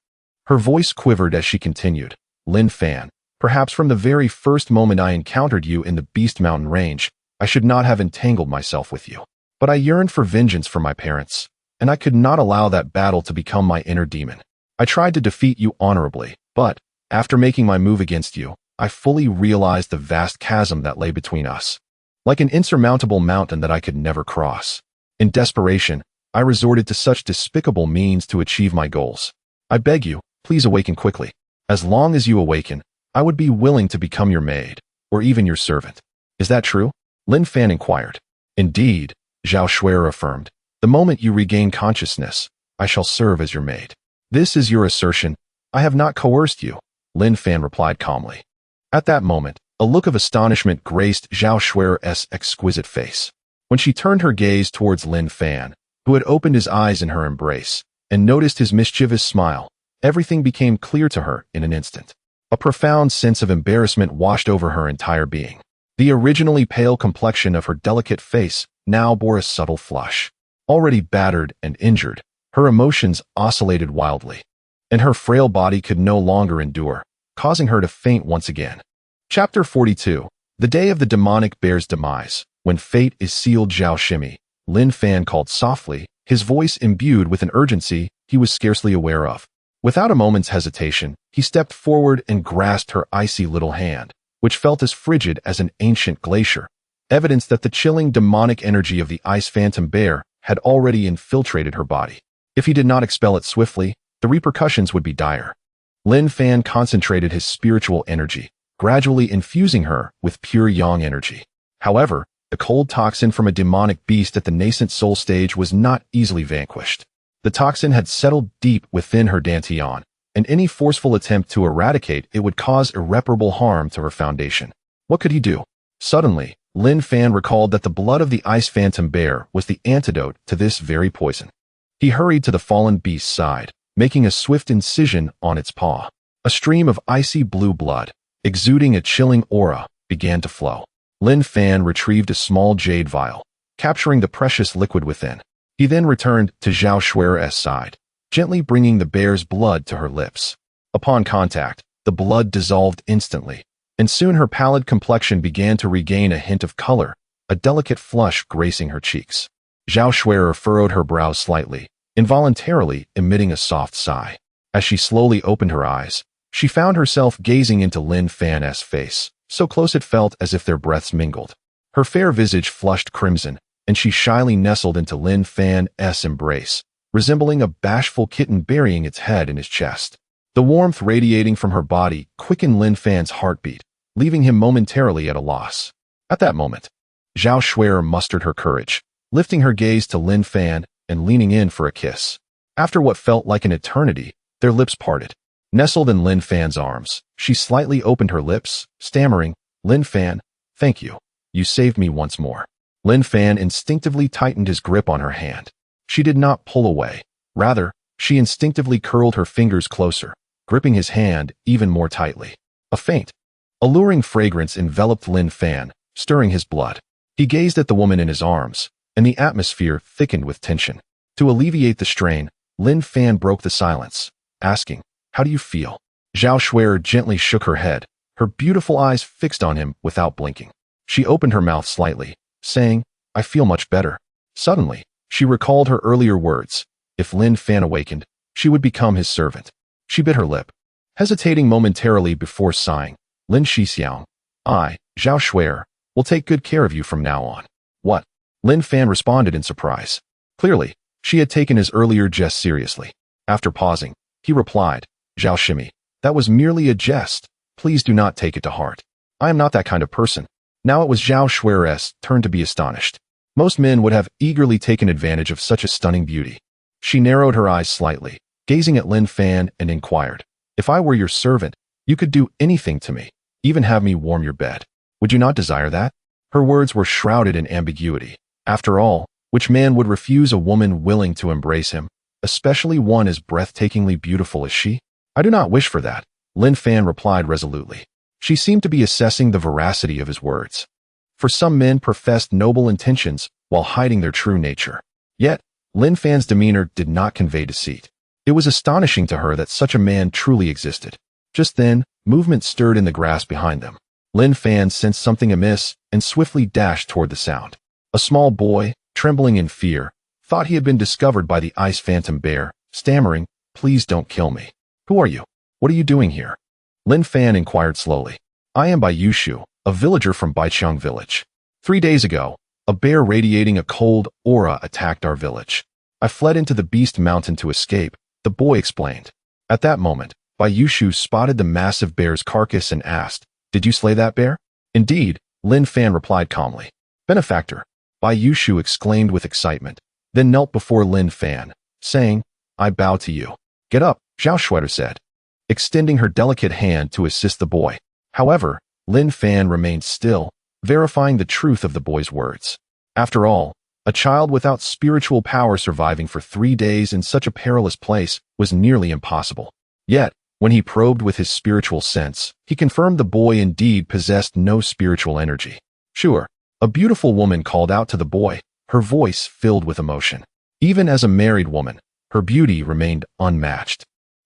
A: Her voice quivered as she continued, "Lin Fan, perhaps from the very first moment I encountered you in the Beast Mountain range, I should not have entangled myself with you. But I yearned for vengeance for my parents, and I could not allow that battle to become my inner demon. I tried to defeat you honorably, but, after making my move against you, I fully realized the vast chasm that lay between us. Like an insurmountable mountain that I could never cross. In desperation, I resorted to such despicable means to achieve my goals. I beg you, please awaken quickly. As long as you awaken, I would be willing to become your maid, or even your servant. Is that true?" Lin Fan inquired. "Indeed," Zhao Shuer affirmed. "The moment you regain consciousness, I shall serve as your maid." "This is your assertion. I have not coerced you," Lin Fan replied calmly. At that moment, a look of astonishment graced Zhao Shuer's exquisite face. When she turned her gaze towards Lin Fan, who had opened his eyes in her embrace, and noticed his mischievous smile, everything became clear to her in an instant. A profound sense of embarrassment washed over her entire being. The originally pale complexion of her delicate face now bore a subtle flush. Already battered and injured, her emotions oscillated wildly, and her frail body could no longer endure, causing her to faint once again. Chapter 42. The day of the demonic bear's demise. When fate is sealed, Zhao Shimi, Lin Fan called softly, his voice imbued with an urgency he was scarcely aware of. Without a moment's hesitation, he stepped forward and grasped her icy little hand, which felt as frigid as an ancient glacier, evidence that the chilling demonic energy of the ice phantom bear had already infiltrated her body. If he did not expel it swiftly, the repercussions would be dire. Lin Fan concentrated his spiritual energy, gradually infusing her with pure yang energy. However, the cold toxin from a demonic beast at the nascent soul stage was not easily vanquished. The toxin had settled deep within her dantian, and any forceful attempt to eradicate it would cause irreparable harm to her foundation. What could he do? Suddenly, Lin Fan recalled that the blood of the ice phantom bear was the antidote to this very poison. He hurried to the fallen beast's side, making a swift incision on its paw. A stream of icy blue blood, exuding a chilling aura, began to flow. Lin Fan retrieved a small jade vial, capturing the precious liquid within. He then returned to Zhao Shuer's side, gently bringing the bear's blood to her lips. Upon contact, the blood dissolved instantly, and soon her pallid complexion began to regain a hint of color, a delicate flush gracing her cheeks. Zhao Shuer furrowed her brows slightly, involuntarily emitting a soft sigh. As she slowly opened her eyes, she found herself gazing into Lin Fan's face, so close it felt as if their breaths mingled. Her fair visage flushed crimson, and she shyly nestled into Lin Fan's embrace, resembling a bashful kitten burying its head in his chest. The warmth radiating from her body quickened Lin Fan's heartbeat, leaving him momentarily at a loss. At that moment, Zhao Shuer mustered her courage, lifting her gaze to Lin Fan and leaning in for a kiss. After what felt like an eternity, their lips parted. Nestled in Lin Fan's arms, she slightly opened her lips, stammering, "Lin Fan, thank you. You saved me once more." Lin Fan instinctively tightened his grip on her hand. She did not pull away. Rather, she instinctively curled her fingers closer, gripping his hand even more tightly. A faint, alluring fragrance enveloped Lin Fan, stirring his blood. He gazed at the woman in his arms, and the atmosphere thickened with tension. To alleviate the strain, Lin Fan broke the silence, asking, "How do you feel?" Zhao Shuer gently shook her head, her beautiful eyes fixed on him without blinking. She opened her mouth slightly, saying, "I feel much better." Suddenly, she recalled her earlier words. If Lin Fan awakened, she would become his servant. She bit her lip, hesitating momentarily before sighing. "Lin Shixiang, I, Zhao Shuer, will take good care of you from now on." "What?" Lin Fan responded in surprise. Clearly, she had taken his earlier jest seriously. After pausing, he replied, "Zhao Shimi, that was merely a jest. Please do not take it to heart. I am not that kind of person." Now it was Zhao Shuer's turn to be astonished. Most men would have eagerly taken advantage of such a stunning beauty. She narrowed her eyes slightly, gazing at Lin Fan, and inquired, "If I were your servant, you could do anything to me, even have me warm your bed. Would you not desire that?" Her words were shrouded in ambiguity. After all, which man would refuse a woman willing to embrace him, especially one as breathtakingly beautiful as she? "I do not wish for that," Lin Fan replied resolutely. She seemed to be assessing the veracity of his words. For some men professed noble intentions while hiding their true nature. Yet, Lin Fan's demeanor did not convey deceit. It was astonishing to her that such a man truly existed. Just then, movement stirred in the grass behind them. Lin Fan sensed something amiss and swiftly dashed toward the sound. A small boy, trembling in fear, thought he had been discovered by the ice phantom bear, stammering, "Please don't kill me." "Who are you? What are you doing here?" Lin Fan inquired slowly. "I am Bai Yushu, a villager from Baiqiang village. 3 days ago, a bear radiating a cold aura attacked our village. I fled into the Beast Mountain to escape," the boy explained. At that moment, Bai Yushu spotted the massive bear's carcass and asked, "Did you slay that bear?" "Indeed," Lin Fan replied calmly. "Benefactor," Bai Yushu exclaimed with excitement, then knelt before Lin Fan, saying, "I bow to you." "Get up," Zhao Shuer said, extending her delicate hand to assist the boy. However, Lin Fan remained still, verifying the truth of the boy's words. After all, a child without spiritual power surviving for 3 days in such a perilous place was nearly impossible. Yet, when he probed with his spiritual sense, he confirmed the boy indeed possessed no spiritual energy. "Sure," a beautiful woman called out to the boy, her voice filled with emotion. Even as a married woman, her beauty remained unmatched.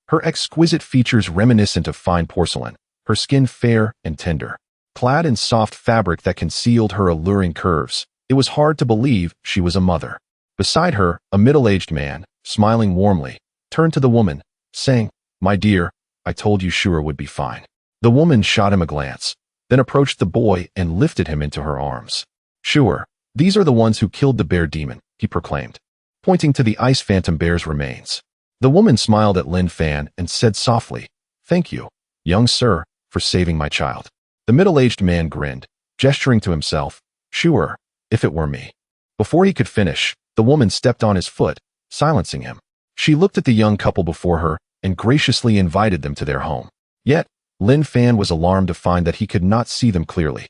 A: Her exquisite features reminiscent of fine porcelain, her skin fair and tender. Clad in soft fabric that concealed her alluring curves, it was hard to believe she was a mother. Beside her, a middle-aged man, smiling warmly, turned to the woman, saying, "My dear, I told you Shura would be fine." The woman shot him a glance, then approached the boy and lifted him into her arms. "Sure, these are the ones who killed the bear demon," he proclaimed, pointing to the ice phantom bear's remains. The woman smiled at Lin Fan and said softly, "Thank you, young sir, for saving my child." The middle-aged man grinned, gesturing to himself, "Sure, if it were me." Before he could finish, the woman stepped on his foot, silencing him. She looked at the young couple before her and graciously invited them to their home. Yet, Lin Fan was alarmed to find that he could not see them clearly.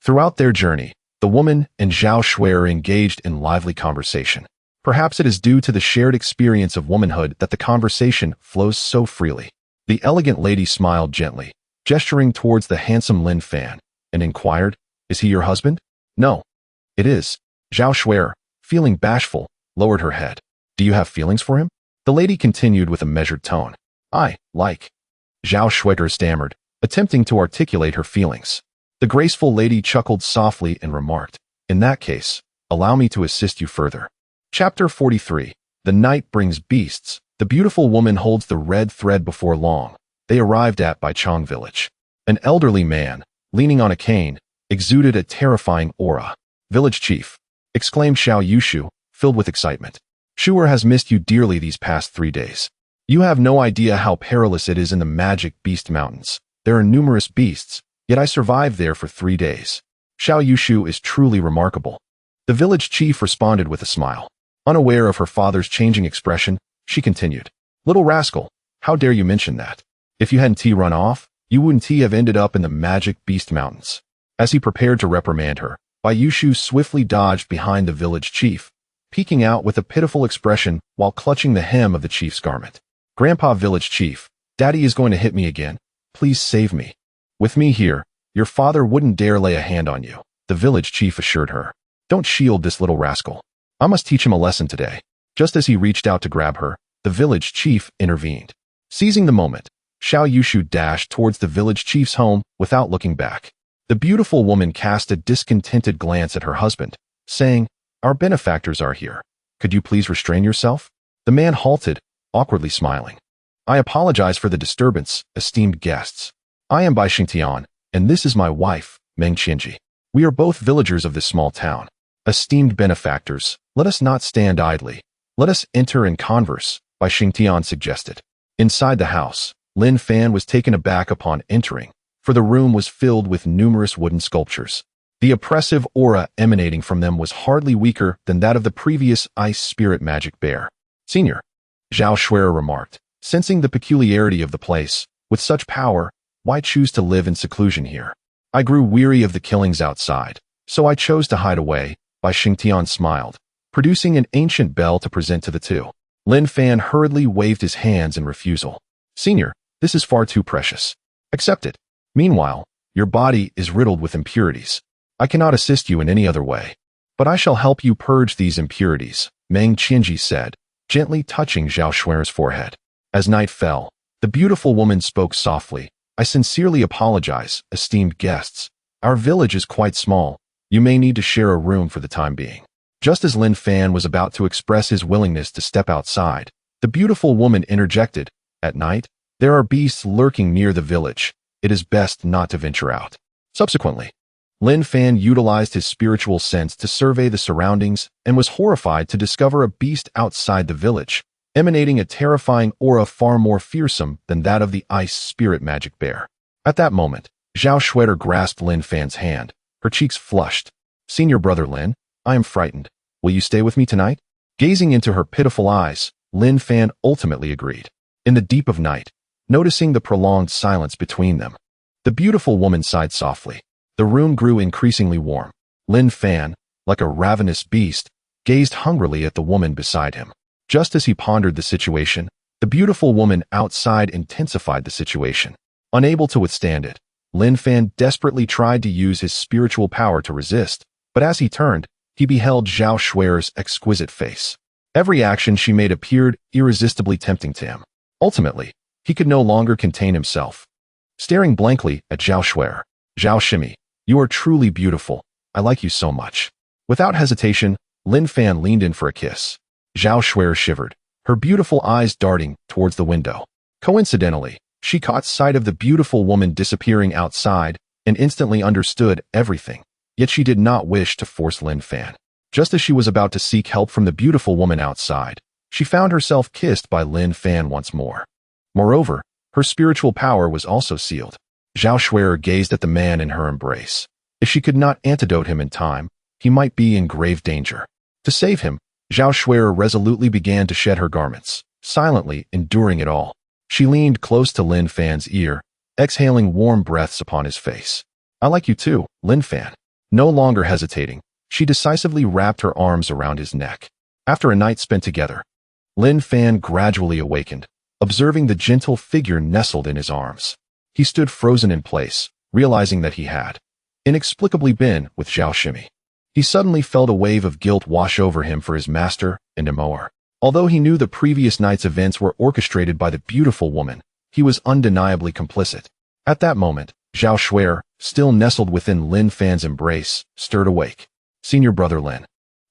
A: Throughout their journey, the woman and Zhao Shuer engaged in lively conversation. Perhaps it is due to the shared experience of womanhood that the conversation flows so freely. The elegant lady smiled gently, gesturing towards the handsome Lin Fan, and inquired, "Is he your husband?" "No." "It is." Zhao Shuer, feeling bashful, lowered her head. "Do you have feelings for him?" The lady continued with a measured tone. "I like." Zhao Shuer stammered, attempting to articulate her feelings. The graceful lady chuckled softly and remarked, "In that case, allow me to assist you further." Chapter 43. The night brings beasts. The beautiful woman holds the red thread before long. They arrived at Baiqiang village. An elderly man, leaning on a cane, exuded a terrifying aura. "Village chief," exclaimed Xiao Yushu, filled with excitement. "Shuer has missed you dearly these past 3 days. You have no idea how perilous it is in the magic beast mountains. There are numerous beasts, yet I survived there for 3 days. Xiao Yushu is truly remarkable. The village chief responded with a smile. Unaware of her father's changing expression, she continued. Little rascal, how dare you mention that? If you hadn't run off, you wouldn't have ended up in the magic beast mountains. As he prepared to reprimand her, Bai Yushu swiftly dodged behind the village chief, peeking out with a pitiful expression while clutching the hem of the chief's garment. Grandpa village chief, Daddy is going to hit me again. Please save me. With me here, your father wouldn't dare lay a hand on you, the village chief assured her. Don't shield this little rascal. I must teach him a lesson today. Just as he reached out to grab her, the village chief intervened. Seizing the moment, Xiao Yushu dashed towards the village chief's home without looking back. The beautiful woman cast a discontented glance at her husband, saying, Our benefactors are here. Could you please restrain yourself? The man halted, awkwardly smiling. I apologize for the disturbance, esteemed guests. I am Bai Xingtian, and this is my wife, Meng Qianji. We are both villagers of this small town. Esteemed benefactors, let us not stand idly. Let us enter and converse, Bai Xingtian suggested. Inside the house, Lin Fan was taken aback upon entering, for the room was filled with numerous wooden sculptures. The oppressive aura emanating from them was hardly weaker than that of the previous ice spirit magic bear. Senior, Zhao Shuer remarked, sensing the peculiarity of the place. With such power, why choose to live in seclusion here? I grew weary of the killings outside, so I chose to hide away, Bai Xingtian smiled, producing an ancient bell to present to the two. Lin Fan hurriedly waved his hands in refusal. Senior, this is far too precious. Accept it. Meanwhile, your body is riddled with impurities. I cannot assist you in any other way. But I shall help you purge these impurities, Meng Qianji said, gently touching Zhao Shuer's forehead. As night fell, the beautiful woman spoke softly. I sincerely apologize, esteemed guests. Our village is quite small. You may need to share a room for the time being. Just as Lin Fan was about to express his willingness to step outside, the beautiful woman interjected. At night, there are beasts lurking near the village. It is best not to venture out. Subsequently, Lin Fan utilized his spiritual sense to survey the surroundings and was horrified to discover a beast outside the village, emanating a terrifying aura far more fearsome than that of the ice spirit magic bear. At that moment, Zhao Shuer grasped Lin Fan's hand. Her cheeks flushed. Senior brother Lin, I am frightened. Will you stay with me tonight? Gazing into her pitiful eyes, Lin Fan ultimately agreed. In the deep of night, noticing the prolonged silence between them, the beautiful woman sighed softly. The room grew increasingly warm. Lin Fan, like a ravenous beast, gazed hungrily at the woman beside him. Just as he pondered the situation, the beautiful woman outside intensified the situation. Unable to withstand it, Lin Fan desperately tried to use his spiritual power to resist, but as he turned, he beheld Zhao Shuer's exquisite face. Every action she made appeared irresistibly tempting to him. Ultimately, he could no longer contain himself. Staring blankly at Zhao Shuer, Zhao Shimi, you are truly beautiful. I like you so much. Without hesitation, Lin Fan leaned in for a kiss. Zhao Shuer shivered, her beautiful eyes darting towards the window. Coincidentally, she caught sight of the beautiful woman disappearing outside and instantly understood everything. Yet she did not wish to force Lin Fan. Just as she was about to seek help from the beautiful woman outside, she found herself kissed by Lin Fan once more. Moreover, her spiritual power was also sealed. Zhao Shuer gazed at the man in her embrace. If she could not antidote him in time, he might be in grave danger. To save him, Zhao Shuer resolutely began to shed her garments, silently enduring it all. She leaned close to Lin Fan's ear, exhaling warm breaths upon his face. I like you too, Lin Fan. No longer hesitating, she decisively wrapped her arms around his neck. After a night spent together, Lin Fan gradually awakened, observing the gentle figure nestled in his arms. He stood frozen in place, realizing that he had inexplicably been with Zhao Shimi. He suddenly felt a wave of guilt wash over him for his master and amour. Although he knew the previous night's events were orchestrated by the beautiful woman, he was undeniably complicit. At that moment, Zhao Shuer, still nestled within Lin Fan's embrace, stirred awake. Senior brother Lin,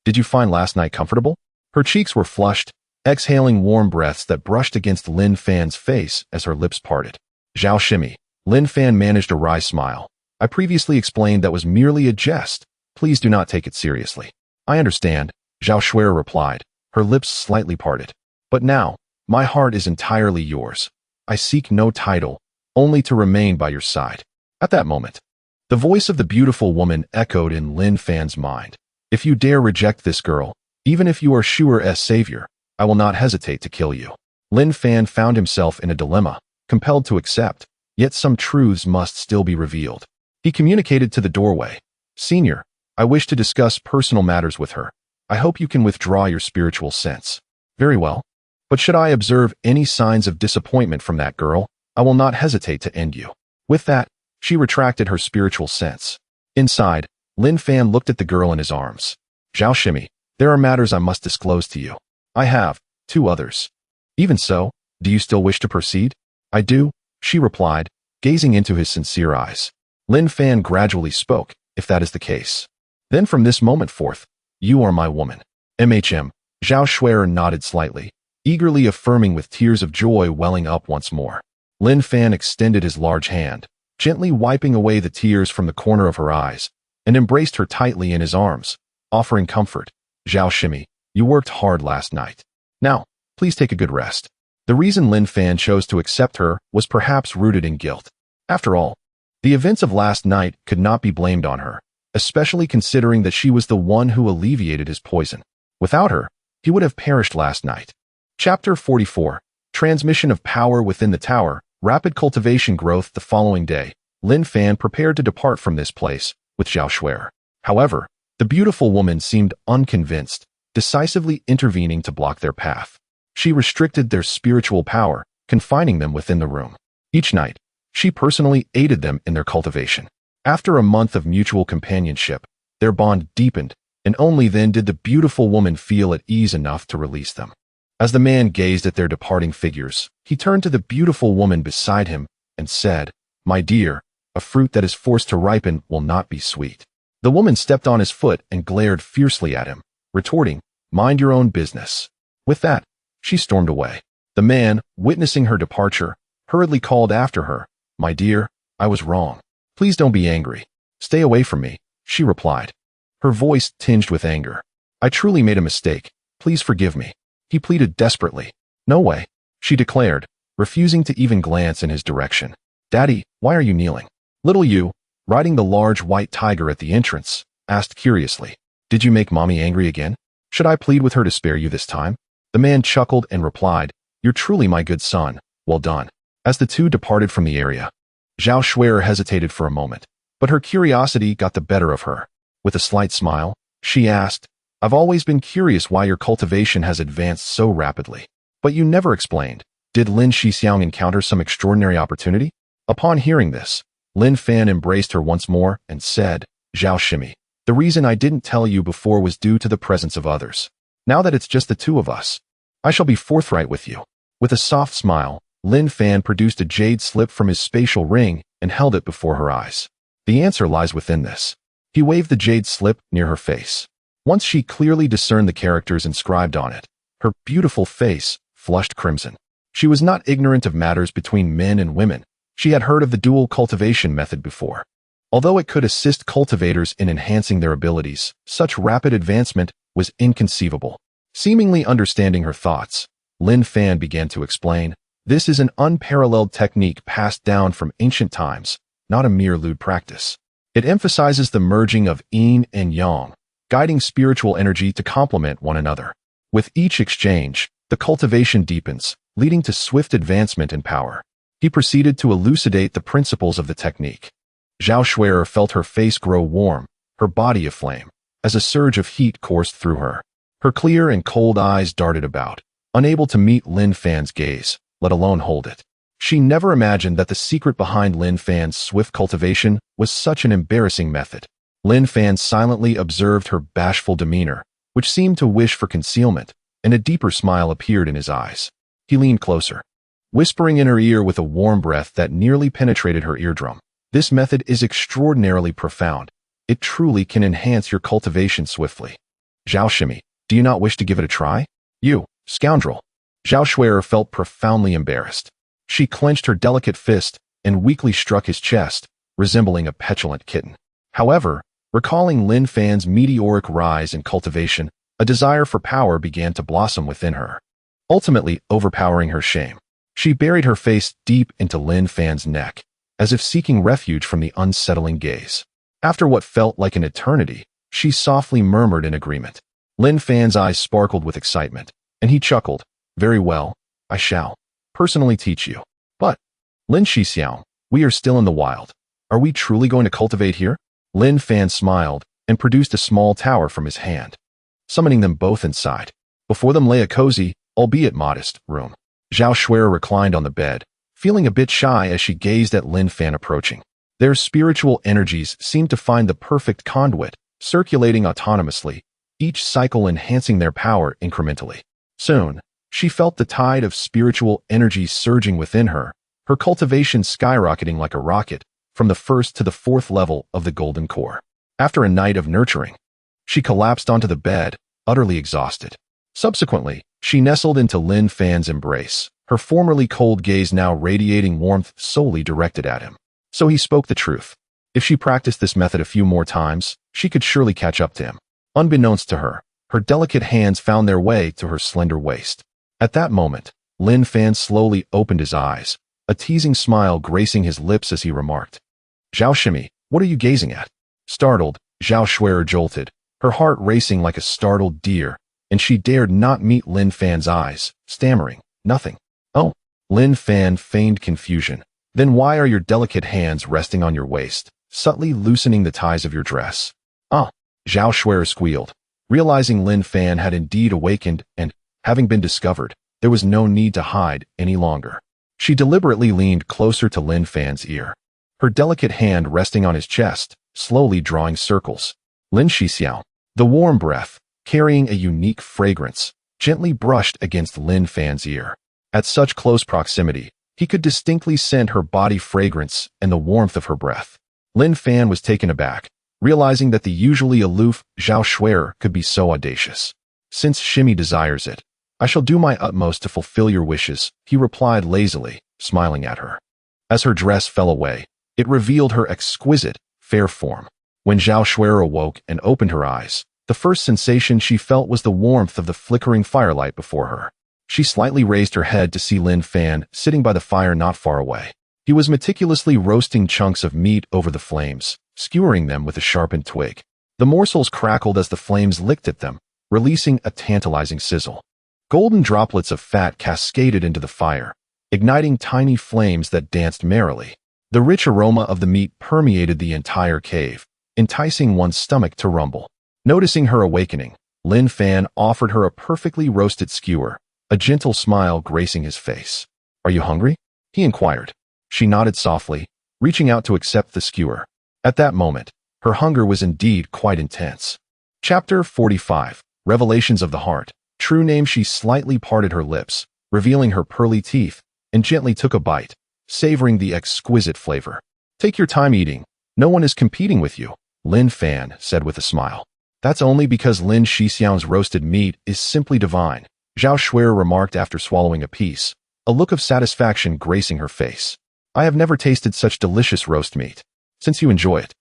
A: did you find last night comfortable? Her cheeks were flushed, exhaling warm breaths that brushed against Lin Fan's face as her lips parted. Zhao Shimi, Lin Fan managed a wry smile. I previously explained that was merely a jest. Please do not take it seriously. I understand, Zhao Shuer replied, her lips slightly parted. But now, My heart is entirely yours. I seek no title, only to remain by your side. At that moment, the voice of the beautiful woman echoed in Lin Fan's mind. If you dare reject this girl, even if you are Shuer's savior, I will not hesitate to kill you. Lin Fan found himself in a dilemma, compelled to accept, yet some truths must still be revealed. He communicated to the doorway. Senior, I wish to discuss personal matters with her. I hope you can withdraw your spiritual sense. Very well. But should I observe any signs of disappointment from that girl, I will not hesitate to end you. With that, she retracted her spiritual sense. Inside, Lin Fan looked at the girl in his arms. Zhao Shimi, there are matters I must disclose to you. I have 2 others. Even so, do you still wish to proceed? I do, she replied, gazing into his sincere eyes. Lin Fan gradually spoke, if that is the case. Then from this moment forth, you are my woman. Zhao Shuer nodded slightly, eagerly affirming with tears of joy welling up once more. Lin Fan extended his large hand, gently wiping away the tears from the corner of her eyes, and embraced her tightly in his arms, offering comfort. Zhao Shimi, you worked hard last night. Now, please take a good rest. The reason Lin Fan chose to accept her was perhaps rooted in guilt. After all, the events of last night could not be blamed on her, especially considering that she was the one who alleviated his poison. Without her, he would have perished last night. Chapter 44. Transmission of Power Within the Tower. Rapid cultivation growth. The following day, Lin Fan prepared to depart from this place with Zhao Shuer. However, the beautiful woman seemed unconvinced, decisively intervening to block their path. She restricted their spiritual power, confining them within the room. Each night, she personally aided them in their cultivation. After a month of mutual companionship, their bond deepened, and only then did the beautiful woman feel at ease enough to release them. As the man gazed at their departing figures, he turned to the beautiful woman beside him and said, My dear, a fruit that is forced to ripen will not be sweet. The woman stepped on his foot and glared fiercely at him, retorting, Mind your own business. With that, she stormed away. The man, witnessing her departure, hurriedly called after her, My dear, I was wrong. Please don't be angry. Stay away from me, she replied, her voice tinged with anger. I truly made a mistake. Please forgive me. He pleaded desperately. No way, she declared, refusing to even glance in his direction. Daddy, why are you kneeling? Little Yu, riding the large white tiger at the entrance, asked curiously. Did you make mommy angry again? Should I plead with her to spare you this time? The man chuckled and replied, You're truly my good son. Well done. As the two departed from the area, Zhao Shuer hesitated for a moment, but her curiosity got the better of her. With a slight smile, she asked, I've always been curious why your cultivation has advanced so rapidly. But you never explained. Did Lin Shixiang encounter some extraordinary opportunity? Upon hearing this, Lin Fan embraced her once more and said, Zhao Shimi, the reason I didn't tell you before was due to the presence of others. Now that it's just the two of us, I shall be forthright with you. With a soft smile, Lin Fan produced a jade slip from his spatial ring and held it before her eyes. The answer lies within this. He waved the jade slip near her face. Once she clearly discerned the characters inscribed on it, her beautiful face flushed crimson. She was not ignorant of matters between men and women. She had heard of the dual cultivation method before. Although it could assist cultivators in enhancing their abilities, such rapid advancement was inconceivable. Seemingly understanding her thoughts, Lin Fan began to explain, This is an unparalleled technique passed down from ancient times, not a mere lewd practice. It emphasizes the merging of yin and yang, guiding spiritual energy to complement one another. With each exchange, the cultivation deepens, leading to swift advancement in power. He proceeded to elucidate the principles of the technique. Zhao Shuer felt her face grow warm, her body aflame, as a surge of heat coursed through her. Her clear and cold eyes darted about, unable to meet Lin Fan's gaze, let alone hold it. She never imagined that the secret behind Lin Fan's swift cultivation was such an embarrassing method. Lin Fan silently observed her bashful demeanor, which seemed to wish for concealment, and a deeper smile appeared in his eyes. He leaned closer, whispering in her ear with a warm breath that nearly penetrated her eardrum. This method is extraordinarily profound. It truly can enhance your cultivation swiftly. Zhao Shimi, do you not wish to give it a try? You, scoundrel. Zhao Shuer felt profoundly embarrassed. She clenched her delicate fist and weakly struck his chest, resembling a petulant kitten. However, recalling Lin Fan's meteoric rise in cultivation, a desire for power began to blossom within her. ultimately overpowering her shame. She buried her face deep into Lin Fan's neck, as if seeking refuge from the unsettling gaze. After what felt like an eternity, she softly murmured in agreement. Lin Fan's eyes sparkled with excitement, and he chuckled. Very well, I shall personally teach you. But, Lin Xixiao, we are still in the wild. Are we truly going to cultivate here? Lin Fan smiled and produced a small tower from his hand, summoning them both inside. Before them lay a cozy, albeit modest, room. Zhao Shuai reclined on the bed, feeling a bit shy as she gazed at Lin Fan approaching. Their spiritual energies seemed to find the perfect conduit, circulating autonomously, each cycle enhancing their power incrementally. Soon, she felt the tide of spiritual energy surging within her, her cultivation skyrocketing like a rocket from the first to the fourth level of the golden core. After a night of nurturing, she collapsed onto the bed, utterly exhausted. Subsequently, she nestled into Lin Fan's embrace, her formerly cold gaze now radiating warmth solely directed at him. So he spoke the truth. If she practiced this method a few more times, she could surely catch up to him. Unbeknownst to her, her delicate hands found their way to her slender waist. At that moment, Lin Fan slowly opened his eyes, a teasing smile gracing his lips as he remarked, Zhao Shimi, what are you gazing at? Startled, Zhao Shuai jolted, her heart racing like a startled deer, and she dared not meet Lin Fan's eyes, stammering, nothing. Oh, Lin Fan feigned confusion. Then why are your delicate hands resting on your waist, subtly loosening the ties of your dress? Ah, Zhao Shuai squealed, realizing Lin Fan had indeed awakened and, having been discovered, there was no need to hide any longer. She deliberately leaned closer to Lin Fan's ear, her delicate hand resting on his chest, slowly drawing circles. Lin Xixiao, the warm breath, carrying a unique fragrance, gently brushed against Lin Fan's ear. At such close proximity, he could distinctly scent her body fragrance and the warmth of her breath. Lin Fan was taken aback, realizing that the usually aloof Zhao Shuai could be so audacious. Since Shimi desires it, I shall do my utmost to fulfill your wishes, he replied lazily, smiling at her. As her dress fell away, it revealed her exquisite, fair form. When Zhao Shuai awoke and opened her eyes, the first sensation she felt was the warmth of the flickering firelight before her. She slightly raised her head to see Lin Fan sitting by the fire not far away. He was meticulously roasting chunks of meat over the flames, skewering them with a sharpened twig. The morsels crackled as the flames licked at them, releasing a tantalizing sizzle. Golden droplets of fat cascaded into the fire, igniting tiny flames that danced merrily. The rich aroma of the meat permeated the entire cave, enticing one's stomach to rumble. Noticing her awakening, Lin Fan offered her a perfectly roasted skewer, a gentle smile gracing his face. Are you hungry? He inquired. She nodded softly, reaching out to accept the skewer. At that moment, her hunger was indeed quite intense. Chapter 45, Revelations of the Heart. True name. She slightly parted her lips, revealing her pearly teeth, and gently took a bite, savoring the exquisite flavor. Take your time eating. No one is competing with you, Lin Fan said with a smile. That's only because Lin Xixiao's roasted meat is simply divine, Zhao Shuai remarked after swallowing a piece, a look of satisfaction gracing her face. I have never tasted such delicious roast meat. Since you enjoy it,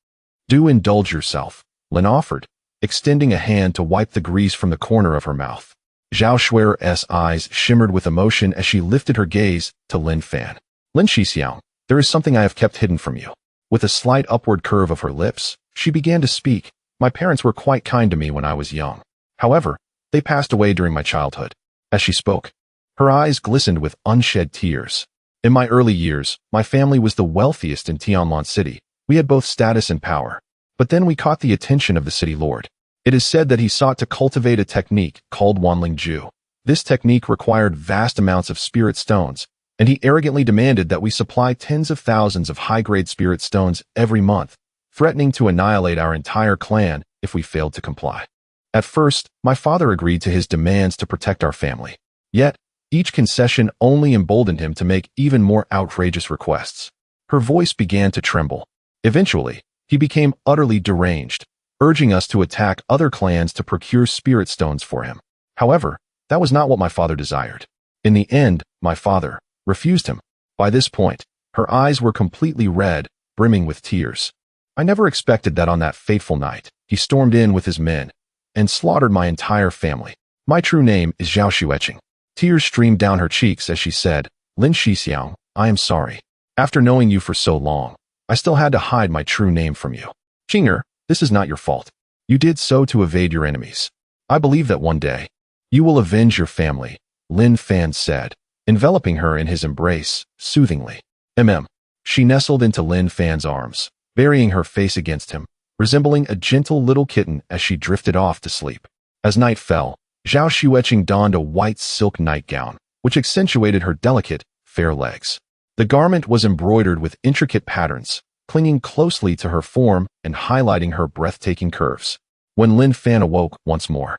A: do indulge yourself, Lin offered, extending a hand to wipe the grease from the corner of her mouth. Zhao Shuai's eyes shimmered with emotion as she lifted her gaze to Lin Fan. Lin Xixiao, there is something I have kept hidden from you. With a slight upward curve of her lips, she began to speak. My parents were quite kind to me when I was young. However, they passed away during my childhood. As she spoke, her eyes glistened with unshed tears. In my early years, my family was the wealthiest in Tianlan City. We had both status and power. But then we caught the attention of the city lord. It is said that he sought to cultivate a technique called Wanlingju. This technique required vast amounts of spirit stones, and he arrogantly demanded that we supply tens of thousands of high-grade spirit stones every month, threatening to annihilate our entire clan if we failed to comply. At first, my father agreed to his demands to protect our family. Yet, each concession only emboldened him to make even more outrageous requests. Her voice began to tremble. Eventually, he became utterly deranged, urging us to attack other clans to procure spirit stones for him. However, that was not what my father desired. In the end, my father refused him. By this point, her eyes were completely red, brimming with tears. I never expected that on that fateful night, he stormed in with his men and slaughtered my entire family. My true name is Zhao Shuai. Tears streamed down her cheeks as she said, Lin Xixiang, I am sorry. After knowing you for so long, I still had to hide my true name from you. Qing'er, this is not your fault. You did so to evade your enemies. I believe that one day, you will avenge your family, Lin Fan said, enveloping her in his embrace, soothingly. She nestled into Lin Fan's arms, burying her face against him, resembling a gentle little kitten as she drifted off to sleep. As night fell, Zhao Xueqing donned a white silk nightgown, which accentuated her delicate, fair legs. The garment was embroidered with intricate patterns, clinging closely to her form and highlighting her breathtaking curves. When Lin Fan awoke once more,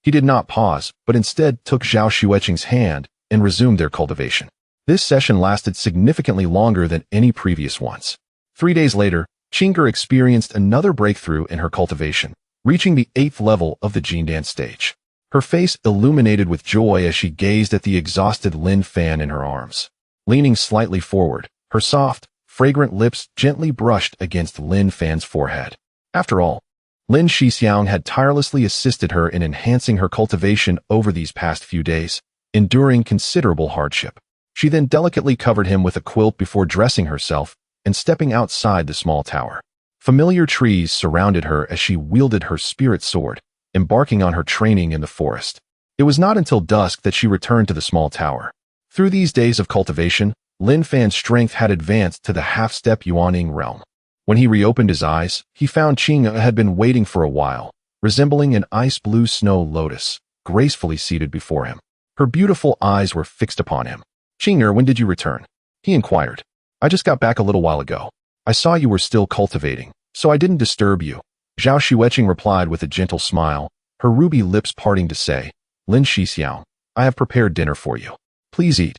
A: he did not pause, but instead took Zhao Xueqing's hand and resumed their cultivation. This session lasted significantly longer than any previous ones. 3 days later, Qing'er experienced another breakthrough in her cultivation, reaching the 8th level of the Jindan stage. Her face illuminated with joy as she gazed at the exhausted Lin Fan in her arms. Leaning slightly forward, her soft, fragrant lips gently brushed against Lin Fan's forehead. After all, Lin Xixiang had tirelessly assisted her in enhancing her cultivation over these past few days, enduring considerable hardship. She then delicately covered him with a quilt before dressing herself and stepping outside the small tower. Familiar trees surrounded her as she wielded her spirit sword, embarking on her training in the forest. It was not until dusk that she returned to the small tower. Through these days of cultivation, Lin Fan's strength had advanced to the half-step Yuaning realm. When he reopened his eyes, he found Qing'er had been waiting for a while, resembling an ice-blue snow lotus, gracefully seated before him. Her beautiful eyes were fixed upon him. Qing'er, when did you return? He inquired. I just got back a little while ago. I saw you were still cultivating, so I didn't disturb you. Zhao Xueqing replied with a gentle smile, her ruby lips parting to say, Lin Xixiang, I have prepared dinner for you. Please eat.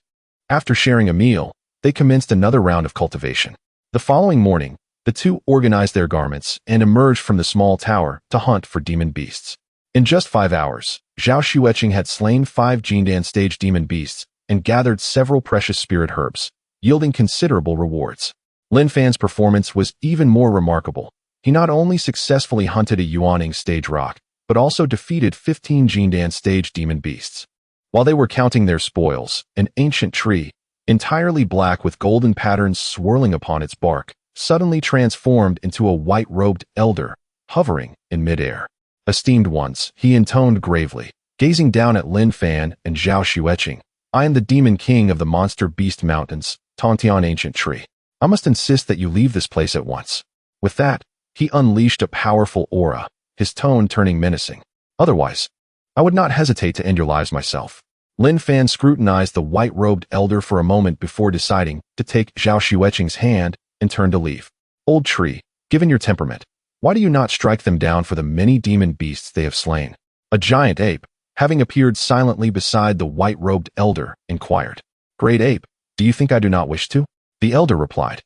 A: After sharing a meal, they commenced another round of cultivation. The following morning, the two organized their garments and emerged from the small tower to hunt for demon beasts. In just 5 hours, Zhao Xueqing had slain 5 Jindan stage demon beasts and gathered several precious spirit herbs, yielding considerable rewards. Lin Fan's performance was even more remarkable. He not only successfully hunted a Yuaning stage rock, but also defeated 15 Jindan stage demon beasts. While they were counting their spoils, an ancient tree, entirely black with golden patterns swirling upon its bark, suddenly transformed into a white-robed elder, hovering in midair. Esteemed ones, he intoned gravely, gazing down at Lin Fan and Zhao Xueqing. I am the demon king of the monster beast mountains, Tontian ancient tree. I must insist that you leave this place at once. With that, he unleashed a powerful aura, his tone turning menacing. Otherwise, I would not hesitate to end your lives myself. Lin Fan scrutinized the white-robed elder for a moment before deciding to take Zhao Xueqing's hand and turn to leave. Old tree, given your temperament, why do you not strike them down for the many demon beasts they have slain? A giant ape, having appeared silently beside the white-robed elder, inquired. Great ape, do you think I do not wish to? The elder replied.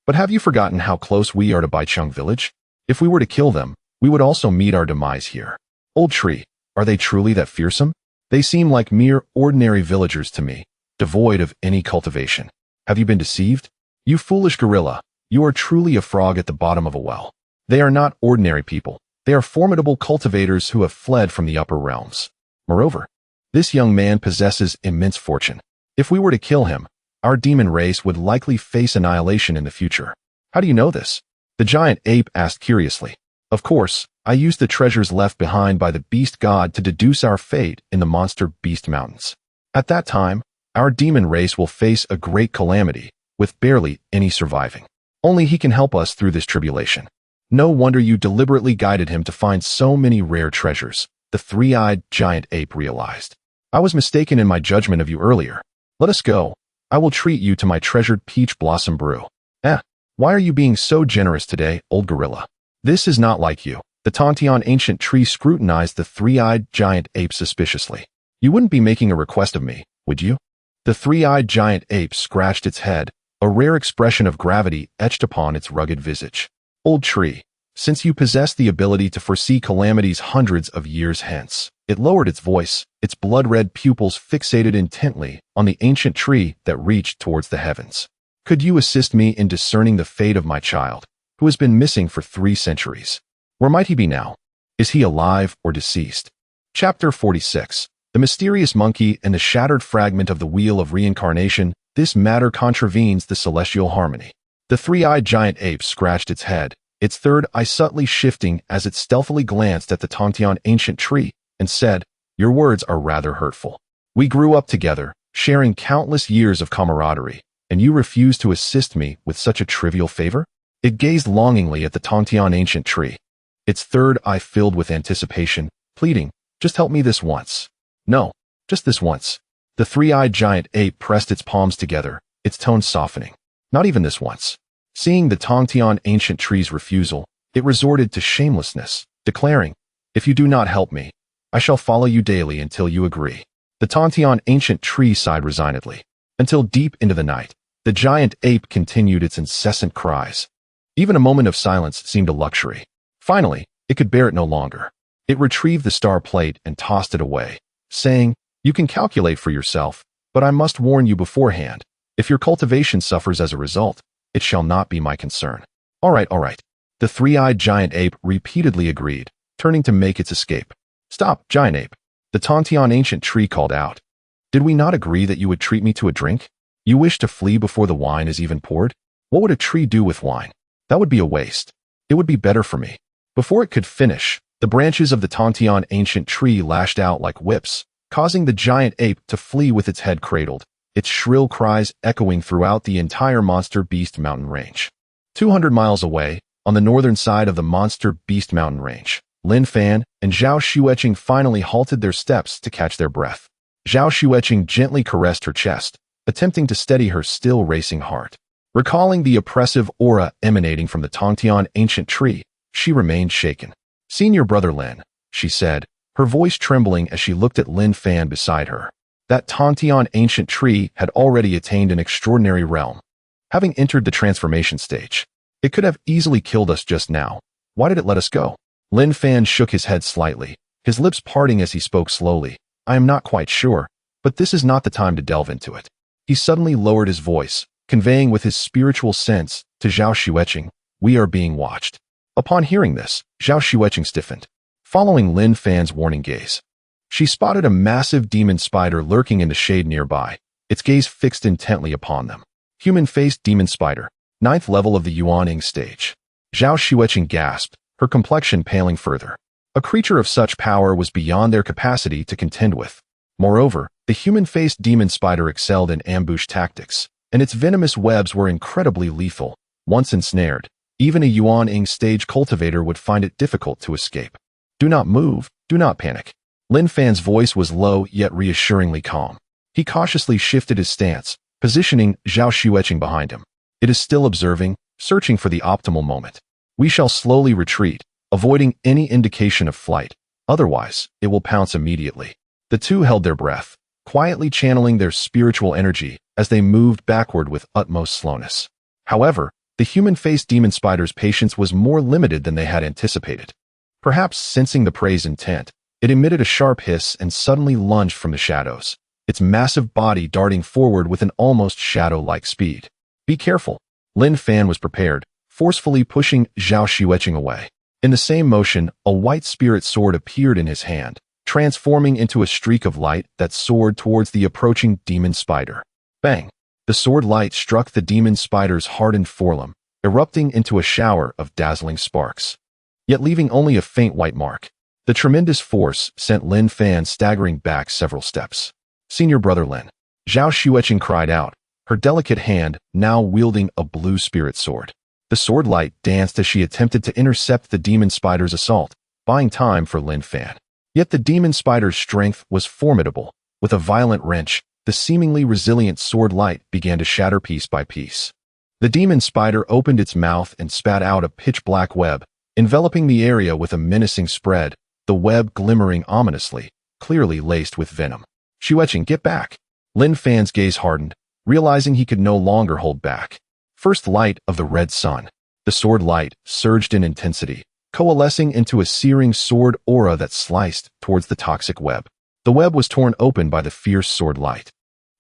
A: But have you forgotten how close we are to Baicheng village? If we were to kill them, we would also meet our demise here. Old tree, are they truly that fearsome? They seem like mere ordinary villagers to me, devoid of any cultivation. Have you been deceived? You foolish gorilla, you are truly a frog at the bottom of a well. They are not ordinary people. They are formidable cultivators who have fled from the upper realms. Moreover, this young man possesses immense fortune. If we were to kill him, our demon race would likely face annihilation in the future. How do you know this? The giant ape asked curiously. Of course, I used the treasures left behind by the beast god to deduce our fate in the monster beast mountains. At that time, our demon race will face a great calamity, with barely any surviving. Only he can help us through this tribulation. No wonder you deliberately guided him to find so many rare treasures, the three-eyed giant ape realized. I was mistaken in my judgment of you earlier. Let us go. I will treat you to my treasured peach blossom brew. Why are you being so generous today, old gorilla? This is not like you. The Tontian ancient tree scrutinized the three-eyed giant ape suspiciously. You wouldn't be making a request of me, would you? The three-eyed giant ape scratched its head, a rare expression of gravity etched upon its rugged visage. Old tree, since you possess the ability to foresee calamities hundreds of years hence. It lowered its voice, its blood-red pupils fixated intently on the ancient tree that reached towards the heavens. Could you assist me in discerning the fate of my child, who has been missing for 3 centuries? Where might he be now? Is he alive or deceased? Chapter 46. The mysterious monkey and the shattered fragment of the wheel of reincarnation, this matter contravenes the celestial harmony. The three-eyed giant ape scratched its head, its third eye subtly shifting as it stealthily glanced at the Tongtian ancient tree, and said, "Your words are rather hurtful. We grew up together, sharing countless years of camaraderie, and you refuse to assist me with such a trivial favor?" It gazed longingly at the Tongtian ancient tree, its third eye filled with anticipation, pleading, "Just help me this once. No, just this once." The three-eyed giant ape pressed its palms together, its tone softening. "Not even this once." Seeing the Tongtian ancient tree's refusal, it resorted to shamelessness, declaring, "If you do not help me, I shall follow you daily until you agree." The Tongtian ancient tree sighed resignedly. Until deep into the night, the giant ape continued its incessant cries. Even a moment of silence seemed a luxury. Finally, it could bear it no longer. It retrieved the star plate and tossed it away, saying, "You can calculate for yourself, but I must warn you beforehand. If your cultivation suffers as a result, it shall not be my concern." All right. The three-eyed giant ape repeatedly agreed, turning to make its escape. "Stop, giant ape." The Tongtian ancient tree called out. "Did we not agree that you would treat me to a drink? You wish to flee before the wine is even poured? What would a tree do with wine? That would be a waste. It would be better for me." Before it could finish, the branches of the Tongtian ancient tree lashed out like whips, causing the giant ape to flee with its head cradled, its shrill cries echoing throughout the entire Monster Beast mountain range. 200 miles away, on the northern side of the Monster Beast mountain range, Lin Fan and Zhao Xueqing finally halted their steps to catch their breath. Zhao Xueqing gently caressed her chest, attempting to steady her still racing heart. Recalling the oppressive aura emanating from the Tongtian ancient tree, she remained shaken. "Senior brother Lin," she said, her voice trembling as she looked at Lin Fan beside her. That Tongtian ancient tree had already attained an extraordinary realm. Having entered the transformation stage, it could have easily killed us just now. Why did it let us go? Lin Fan shook his head slightly, his lips parting as he spoke slowly. "I am not quite sure, but this is not the time to delve into it." He suddenly lowered his voice, conveying with his spiritual sense to Zhao Xueqing, "We are being watched." Upon hearing this, Zhao Xueqing stiffened, following Lin Fan's warning gaze. She spotted a massive demon spider lurking in the shade nearby, its gaze fixed intently upon them. Human-faced demon spider, 9th level of the Yuaning stage. Zhao Xueqing gasped, her complexion paling further. A creature of such power was beyond their capacity to contend with. Moreover, the human-faced demon spider excelled in ambush tactics, and its venomous webs were incredibly lethal. Once ensnared, even a Yuaning stage cultivator would find it difficult to escape. "Do not move, do not panic." Lin Fan's voice was low yet reassuringly calm. He cautiously shifted his stance, positioning Zhao Xueqing behind him. "It is still observing, searching for the optimal moment. We shall slowly retreat, avoiding any indication of flight. Otherwise, it will pounce immediately." The two held their breath, quietly channeling their spiritual energy as they moved backward with utmost slowness. However, the human-faced demon spider's patience was more limited than they had anticipated. Perhaps sensing the prey's intent, it emitted a sharp hiss and suddenly lunged from the shadows, its massive body darting forward with an almost shadow-like speed. "Be careful." Lin Fan was prepared, forcefully pushing Zhao Xueqing away. In the same motion, a white spirit sword appeared in his hand, transforming into a streak of light that soared towards the approaching demon spider. Bang! The sword light struck the demon spider's hardened forelimb, erupting into a shower of dazzling sparks, yet leaving only a faint white mark. The tremendous force sent Lin Fan staggering back several steps. "Senior brother Lin," Zhao Xueqing cried out, her delicate hand now wielding a blue spirit sword. The sword light danced as she attempted to intercept the demon spider's assault, buying time for Lin Fan. Yet the demon spider's strength was formidable. With a violent wrench, the seemingly resilient sword light began to shatter piece by piece. The demon spider opened its mouth and spat out a pitch-black web, enveloping the area with a menacing spread, the web glimmering ominously, clearly laced with venom. "Xueqing, get back!" Lin Fan's gaze hardened, realizing he could no longer hold back. First light of the red sun. The sword light surged in intensity, coalescing into a searing sword aura that sliced towards the toxic web. The web was torn open by the fierce sword light,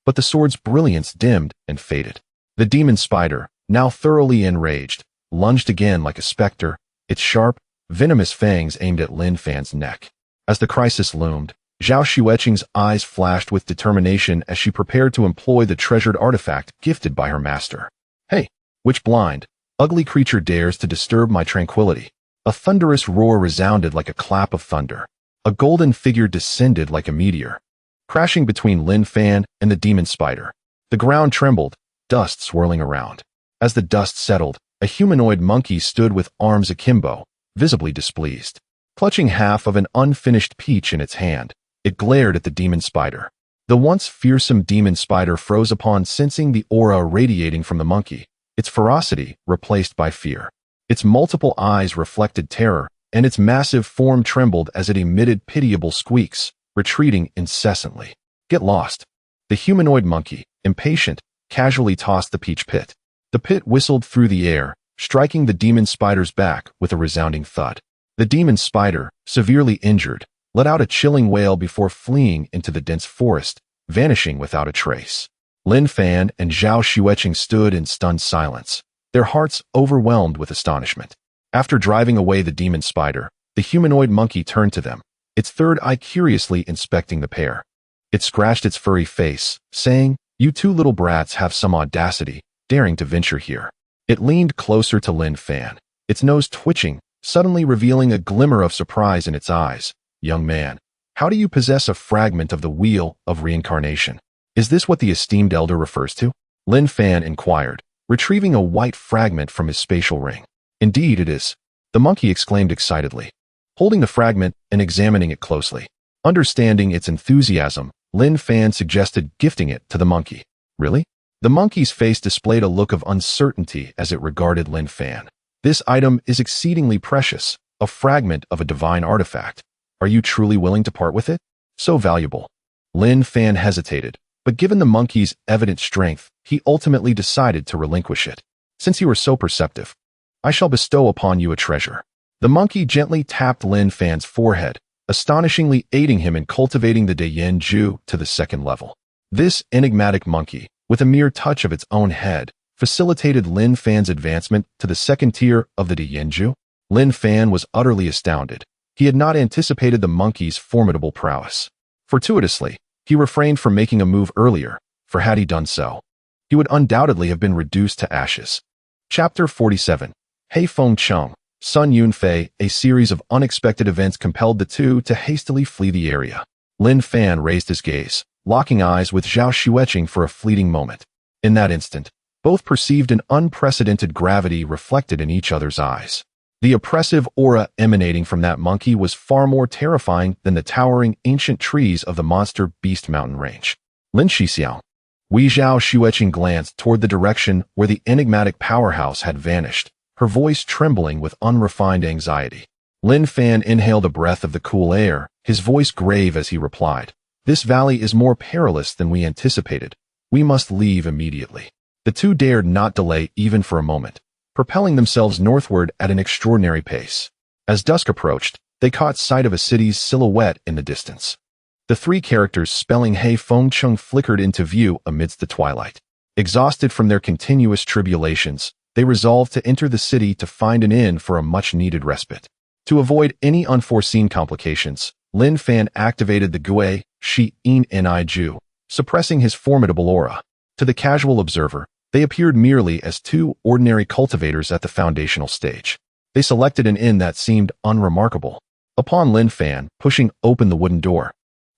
A: but the sword's brilliance dimmed and faded. The demon spider, now thoroughly enraged, lunged again like a specter, its sharp, venomous fangs aimed at Lin Fan's neck. As the crisis loomed, Zhao Xueqing's eyes flashed with determination as she prepared to employ the treasured artifact gifted by her master. Hey, which blind, ugly creature dares to disturb my tranquility? A thunderous roar resounded like a clap of thunder. A golden figure descended like a meteor, crashing between Lin Fan and the demon spider. The ground trembled, dust swirling around. As the dust settled, a humanoid monkey stood with arms akimbo, visibly displeased. Clutching half of an unfinished peach in its hand, it glared at the demon spider. The once fearsome demon spider froze upon sensing the aura radiating from the monkey, its ferocity replaced by fear. Its multiple eyes reflected terror, and its massive form trembled as it emitted pitiable squeaks, retreating incessantly. Get lost. The humanoid monkey, impatient, casually tossed the peach pit. The pit whistled through the air, striking the demon spider's back with a resounding thud. The demon spider, severely injured, let out a chilling wail before fleeing into the dense forest, vanishing without a trace. Lin Fan and Zhao Xueqing stood in stunned silence, their hearts overwhelmed with astonishment. After driving away the demon spider, the humanoid monkey turned to them, its third eye curiously inspecting the pair. It scratched its furry face, saying, "You two little brats have some audacity, daring to venture here." It leaned closer to Lin Fan, its nose twitching, suddenly revealing a glimmer of surprise in its eyes. "Young man, how do you possess a fragment of the wheel of reincarnation? Is this what the esteemed elder refers to?" Lin Fan inquired, retrieving a white fragment from his spatial ring. "Indeed it is," the monkey exclaimed excitedly, holding the fragment and examining it closely. Understanding its enthusiasm, Lin Fan suggested gifting it to the monkey. "Really?" The monkey's face displayed a look of uncertainty as it regarded Lin Fan. "This item is exceedingly precious, a fragment of a divine artifact. Are you truly willing to part with it? So valuable." Lin Fan hesitated, but given the monkey's evident strength, he ultimately decided to relinquish it. "Since you are so perceptive, I shall bestow upon you a treasure." The monkey gently tapped Lin Fan's forehead, astonishingly aiding him in cultivating the Deyenju to the second level. This enigmatic monkey, with a mere touch of its own head, facilitated Lin Fan's advancement to the second tier of the Deyenju. Lin Fan was utterly astounded. He had not anticipated the monkey's formidable prowess. Fortuitously, he refrained from making a move earlier, for had he done so, he would undoubtedly have been reduced to ashes. Chapter 47. Hei Feng Cheng, Sun Yunfei. A series of unexpected events compelled the two to hastily flee the area. Lin Fan raised his gaze, locking eyes with Zhao Xueqing for a fleeting moment. In that instant, both perceived an unprecedented gravity reflected in each other's eyes. The oppressive aura emanating from that monkey was far more terrifying than the towering ancient trees of the monster beast mountain range. "Lin Shixiao." Zhao Xueqing glanced toward the direction where the enigmatic powerhouse had vanished, her voice trembling with unrefined anxiety. Lin Fan inhaled a breath of the cool air, his voice grave as he replied, "This valley is more perilous than we anticipated. We must leave immediately." The two dared not delay even for a moment, propelling themselves northward at an extraordinary pace. As dusk approached, they caught sight of a city's silhouette in the distance. The three characters spelling Hei Feng Cheng flickered into view amidst the twilight. Exhausted from their continuous tribulations, they resolved to enter the city to find an inn for a much-needed respite. To avoid any unforeseen complications, Lin Fan activated the Gui Shi In Niju, suppressing his formidable aura. To the casual observer, they appeared merely as two ordinary cultivators at the foundational stage. They selected an inn that seemed unremarkable. Upon Lin Fan pushing open the wooden door,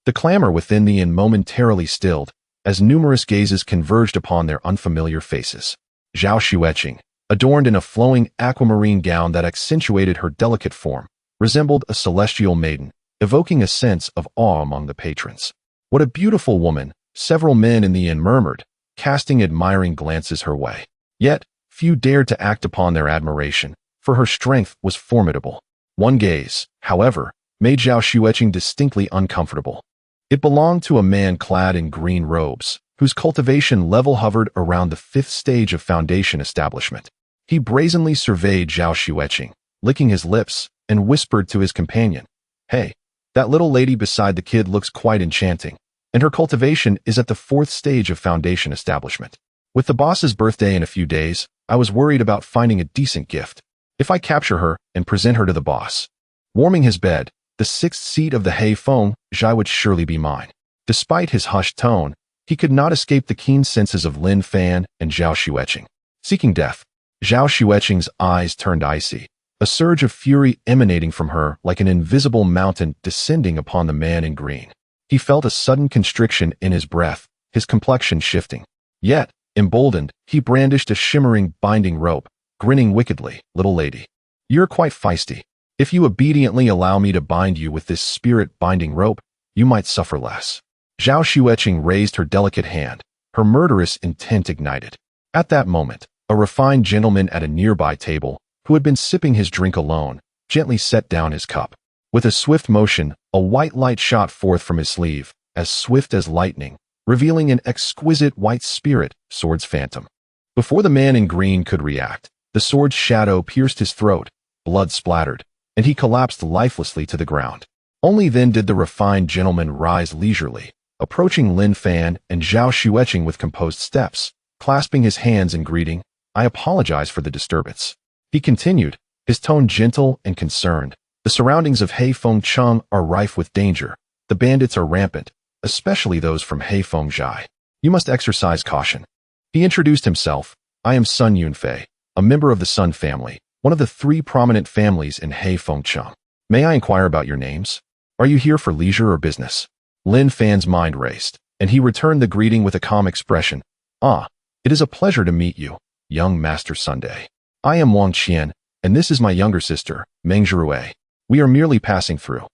A: the clamor within the inn momentarily stilled, as numerous gazes converged upon their unfamiliar faces. Zhao Xueqing, adorned in a flowing aquamarine gown that accentuated her delicate form, resembled a celestial maiden, evoking a sense of awe among the patrons. "What a beautiful woman," several men in the inn murmured, casting admiring glances her way. Yet, few dared to act upon their admiration, for her strength was formidable. One gaze, however, made Zhao Xueqing distinctly uncomfortable. It belonged to a man clad in green robes, whose cultivation level hovered around the fifth stage of foundation establishment. He brazenly surveyed Zhao Xueqing, licking his lips, and whispered to his companion, "Hey, that little lady beside the kid looks quite enchanting, and her cultivation is at the fourth stage of foundation establishment. With the boss's birthday in a few days, I was worried about finding a decent gift. If I capture her and present her to the boss." Warming his bed, the sixth seat of the Heifeng Zhai would surely be mine. Despite his hushed tone, he could not escape the keen senses of Lin Fan and Zhao Xueqing. Seeking death, Zhao Xueqing's eyes turned icy, a surge of fury emanating from her like an invisible mountain descending upon the man in green. He felt a sudden constriction in his breath, his complexion shifting. Yet, emboldened, he brandished a shimmering binding rope, grinning wickedly. "Little lady, you're quite feisty. If you obediently allow me to bind you with this spirit-binding rope, you might suffer less." Zhao Xueqing raised her delicate hand, her murderous intent ignited. At that moment, a refined gentleman at a nearby table, who had been sipping his drink alone, gently set down his cup. With a swift motion, a white light shot forth from his sleeve, as swift as lightning, revealing an exquisite white spirit sword's phantom. Before the man in green could react, the sword's shadow pierced his throat, blood splattered, and he collapsed lifelessly to the ground. Only then did the refined gentleman rise leisurely, approaching Lin Fan and Zhao Xueqing with composed steps, clasping his hands in greeting. "I apologize for the disturbance," he continued, his tone gentle and concerned. "The surroundings of Heifeng are rife with danger. The bandits are rampant, especially those from Heifeng Zhai. You must exercise caution." He introduced himself. "I am Sun Yunfei, a member of the Sun family, one of the 3 prominent families in Heifeng. May I inquire about your names? Are you here for leisure or business?" Lin Fan's mind raced, and he returned the greeting with a calm expression. "Ah, it is a pleasure to meet you, young Master Sunday. I am Wang Qian, and this is my younger sister, Meng Zhirue. We are merely passing through,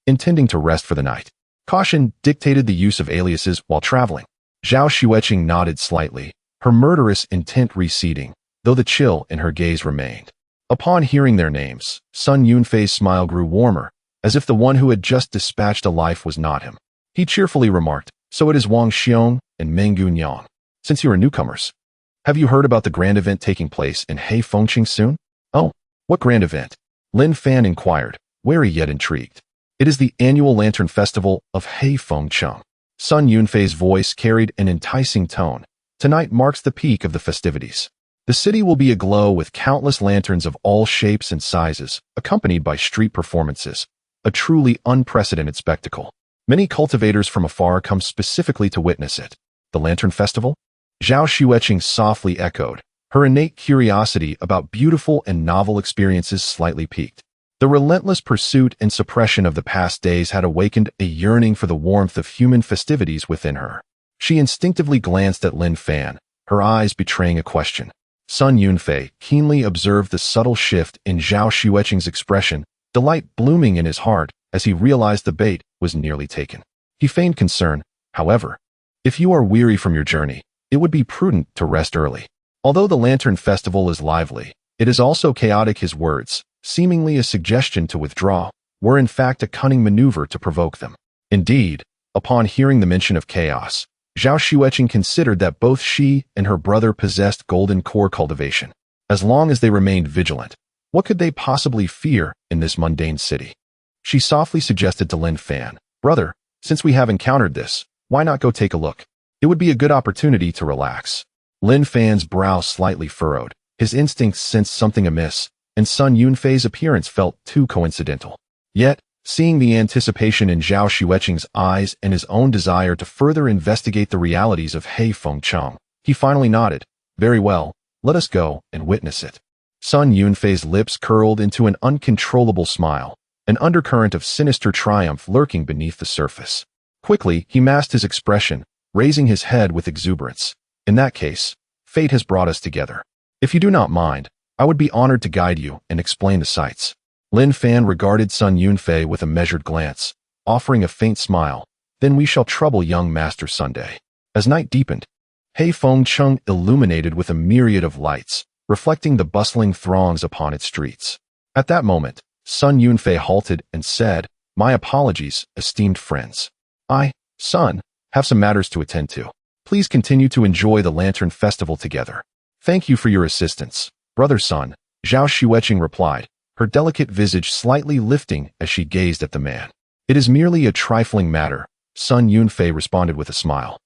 A: intending to rest for the night." Caution dictated the use of aliases while traveling. Zhao Xueqing nodded slightly, her murderous intent receding, though the chill in her gaze remained. Upon hearing their names, Sun Yunfei's smile grew warmer, as if the one who had just dispatched a life was not him. He cheerfully remarked, "So it is Wang Xiong and Meng Gunyang. Since you are newcomers, have you heard about the grand event taking place in Heifeng soon?" "Oh, what grand event?" Lin Fan inquired, wary yet intrigued. "It is the annual Lantern Festival of Heifeng. Sun Yunfei's voice carried an enticing tone. "Tonight marks the peak of the festivities. The city will be aglow with countless lanterns of all shapes and sizes, accompanied by street performances, a truly unprecedented spectacle. Many cultivators from afar come specifically to witness it." "The Lantern Festival?" Zhao Xueqing softly echoed, her innate curiosity about beautiful and novel experiences slightly piqued. The relentless pursuit and suppression of the past days had awakened a yearning for the warmth of human festivities within her. She instinctively glanced at Lin Fan, her eyes betraying a question. Sun Yunfei keenly observed the subtle shift in Zhao Xueqing's expression, delight blooming in his heart as he realized the bait was nearly taken. He feigned concern, however. "If you are weary from your journey, it would be prudent to rest early. Although the Lantern Festival is lively, it is also chaotic." His words, seemingly a suggestion to withdraw, were in fact a cunning maneuver to provoke them. Indeed, upon hearing the mention of chaos, Zhao Xueqing considered that both she and her brother possessed golden core cultivation. As long as they remained vigilant, what could they possibly fear in this mundane city? She softly suggested to Lin Fan, "Brother, since we have encountered this, why not go take a look? It would be a good opportunity to relax." Lin Fan's brow slightly furrowed. His instincts sensed something amiss, and Sun Yunfei's appearance felt too coincidental. Yet, seeing the anticipation in Zhao Xueqing's eyes and his own desire to further investigate the realities of Heifeng, he finally nodded. "Very well, let us go and witness it." Sun Yunfei's lips curled into an uncontrollable smile, an undercurrent of sinister triumph lurking beneath the surface. Quickly, he masked his expression, raising his head with exuberance. "In that case, fate has brought us together. If you do not mind, I would be honored to guide you and explain the sights." Lin Fan regarded Sun Yunfei with a measured glance, offering a faint smile. "Then we shall trouble young Master Sunday." As night deepened, Heifeng illuminated with a myriad of lights, reflecting the bustling throngs upon its streets. At that moment, Sun Yunfei halted and said, "My apologies, esteemed friends. I, Sun, have some matters to attend to. Please continue to enjoy the Lantern Festival together." "Thank you for your assistance, Brother Sun," Zhao Xueqing replied, her delicate visage slightly lifting as she gazed at the man. "It is merely a trifling matter," Sun Yunfei responded with a smile,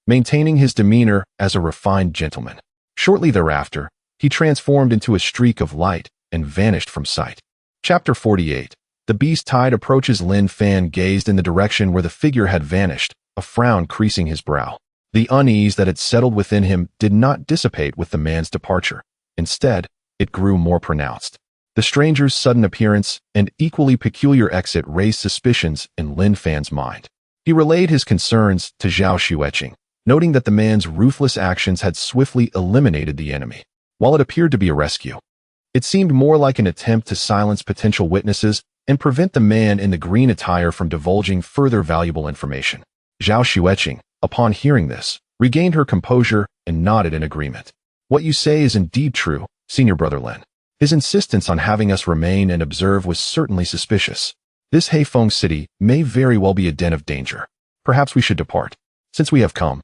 A: maintaining his demeanor as a refined gentleman. Shortly thereafter, he transformed into a streak of light and vanished from sight. Chapter 48. The beast-tide approaches. Lin Fan gazed in the direction where the figure had vanished, a frown creasing his brow. The unease that had settled within him did not dissipate with the man's departure. Instead, it grew more pronounced. The stranger's sudden appearance and equally peculiar exit raised suspicions in Lin Fan's mind. He relayed his concerns to Zhao Xueqing, noting that the man's ruthless actions had swiftly eliminated the enemy. While it appeared to be a rescue, it seemed more like an attempt to silence potential witnesses and prevent the man in the green attire from divulging further valuable information. Zhao Xueqing, upon hearing this, regained her composure and nodded in agreement. What you say is indeed true, Senior Brother Lin. His insistence on having us remain and observe was certainly suspicious. This Heifeng city may very well be a den of danger. Perhaps we should depart. Since we have come,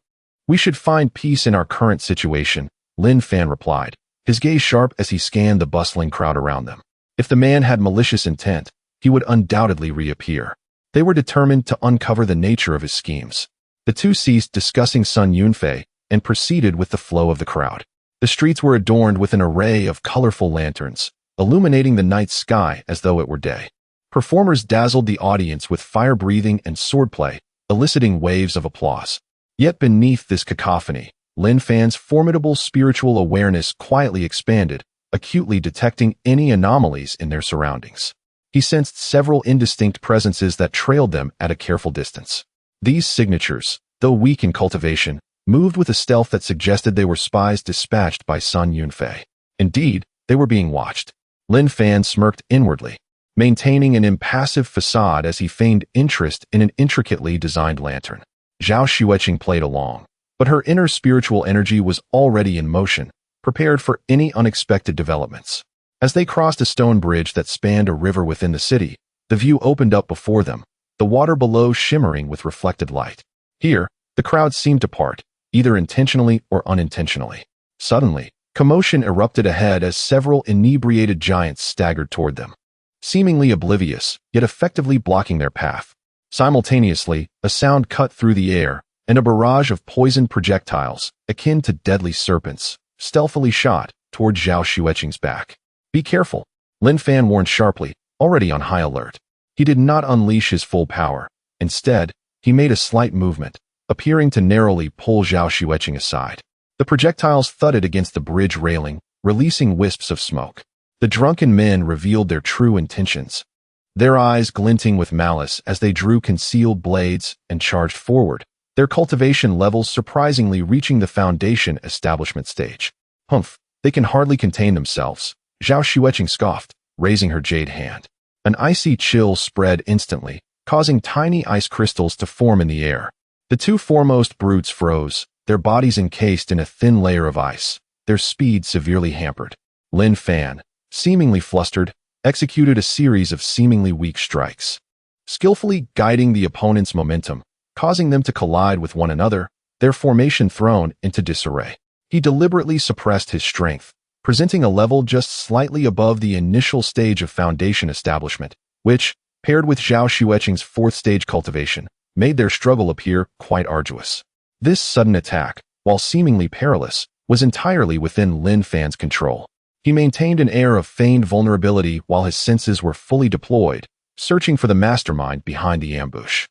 A: we should find peace in our current situation, Lin Fan replied, his gaze sharp as he scanned the bustling crowd around them. If the man had malicious intent, he would undoubtedly reappear. They were determined to uncover the nature of his schemes. The two ceased discussing Sun Yunfei and proceeded with the flow of the crowd. The streets were adorned with an array of colorful lanterns, illuminating the night sky as though it were day. Performers dazzled the audience with fire-breathing and swordplay, eliciting waves of applause. Yet beneath this cacophony, Lin Fan's formidable spiritual awareness quietly expanded, acutely detecting any anomalies in their surroundings. He sensed several indistinct presences that trailed them at a careful distance. These signatures, though weak in cultivation, moved with a stealth that suggested they were spies dispatched by Sun Yunfei. Indeed, they were being watched. Lin Fan smirked inwardly, maintaining an impassive facade as he feigned interest in an intricately designed lantern. Zhao Xueqing played along, but her inner spiritual energy was already in motion, prepared for any unexpected developments. As they crossed a stone bridge that spanned a river within the city, the view opened up before them, the water below shimmering with reflected light. Here, the crowd seemed to part, either intentionally or unintentionally. Suddenly, commotion erupted ahead as several inebriated giants staggered toward them, seemingly oblivious, yet effectively blocking their path. Simultaneously, a sound cut through the air, and a barrage of poisoned projectiles, akin to deadly serpents, stealthily shot toward Zhao Xueqing's back. Be careful, Lin Fan warned sharply, already on high alert. He did not unleash his full power. Instead, he made a slight movement, appearing to narrowly pull Zhao Xueqing aside. The projectiles thudded against the bridge railing, releasing wisps of smoke. The drunken men revealed their true intentions, their eyes glinting with malice as they drew concealed blades and charged forward, their cultivation levels surprisingly reaching the foundation establishment stage. Humph, they can hardly contain themselves, Zhao Xueqing scoffed, raising her jade hand. An icy chill spread instantly, causing tiny ice crystals to form in the air. The two foremost brutes froze, their bodies encased in a thin layer of ice, their speed severely hampered. Lin Fan, seemingly flustered, executed a series of seemingly weak strikes, skillfully guiding the opponent's momentum, causing them to collide with one another, their formation thrown into disarray. He deliberately suppressed his strength, presenting a level just slightly above the initial stage of foundation establishment, which, paired with Zhao Xueqing's fourth stage cultivation, made their struggle appear quite arduous. This sudden attack, while seemingly perilous, was entirely within Lin Fan's control. He maintained an air of feigned vulnerability while his senses were fully deployed, searching for the mastermind behind the ambush.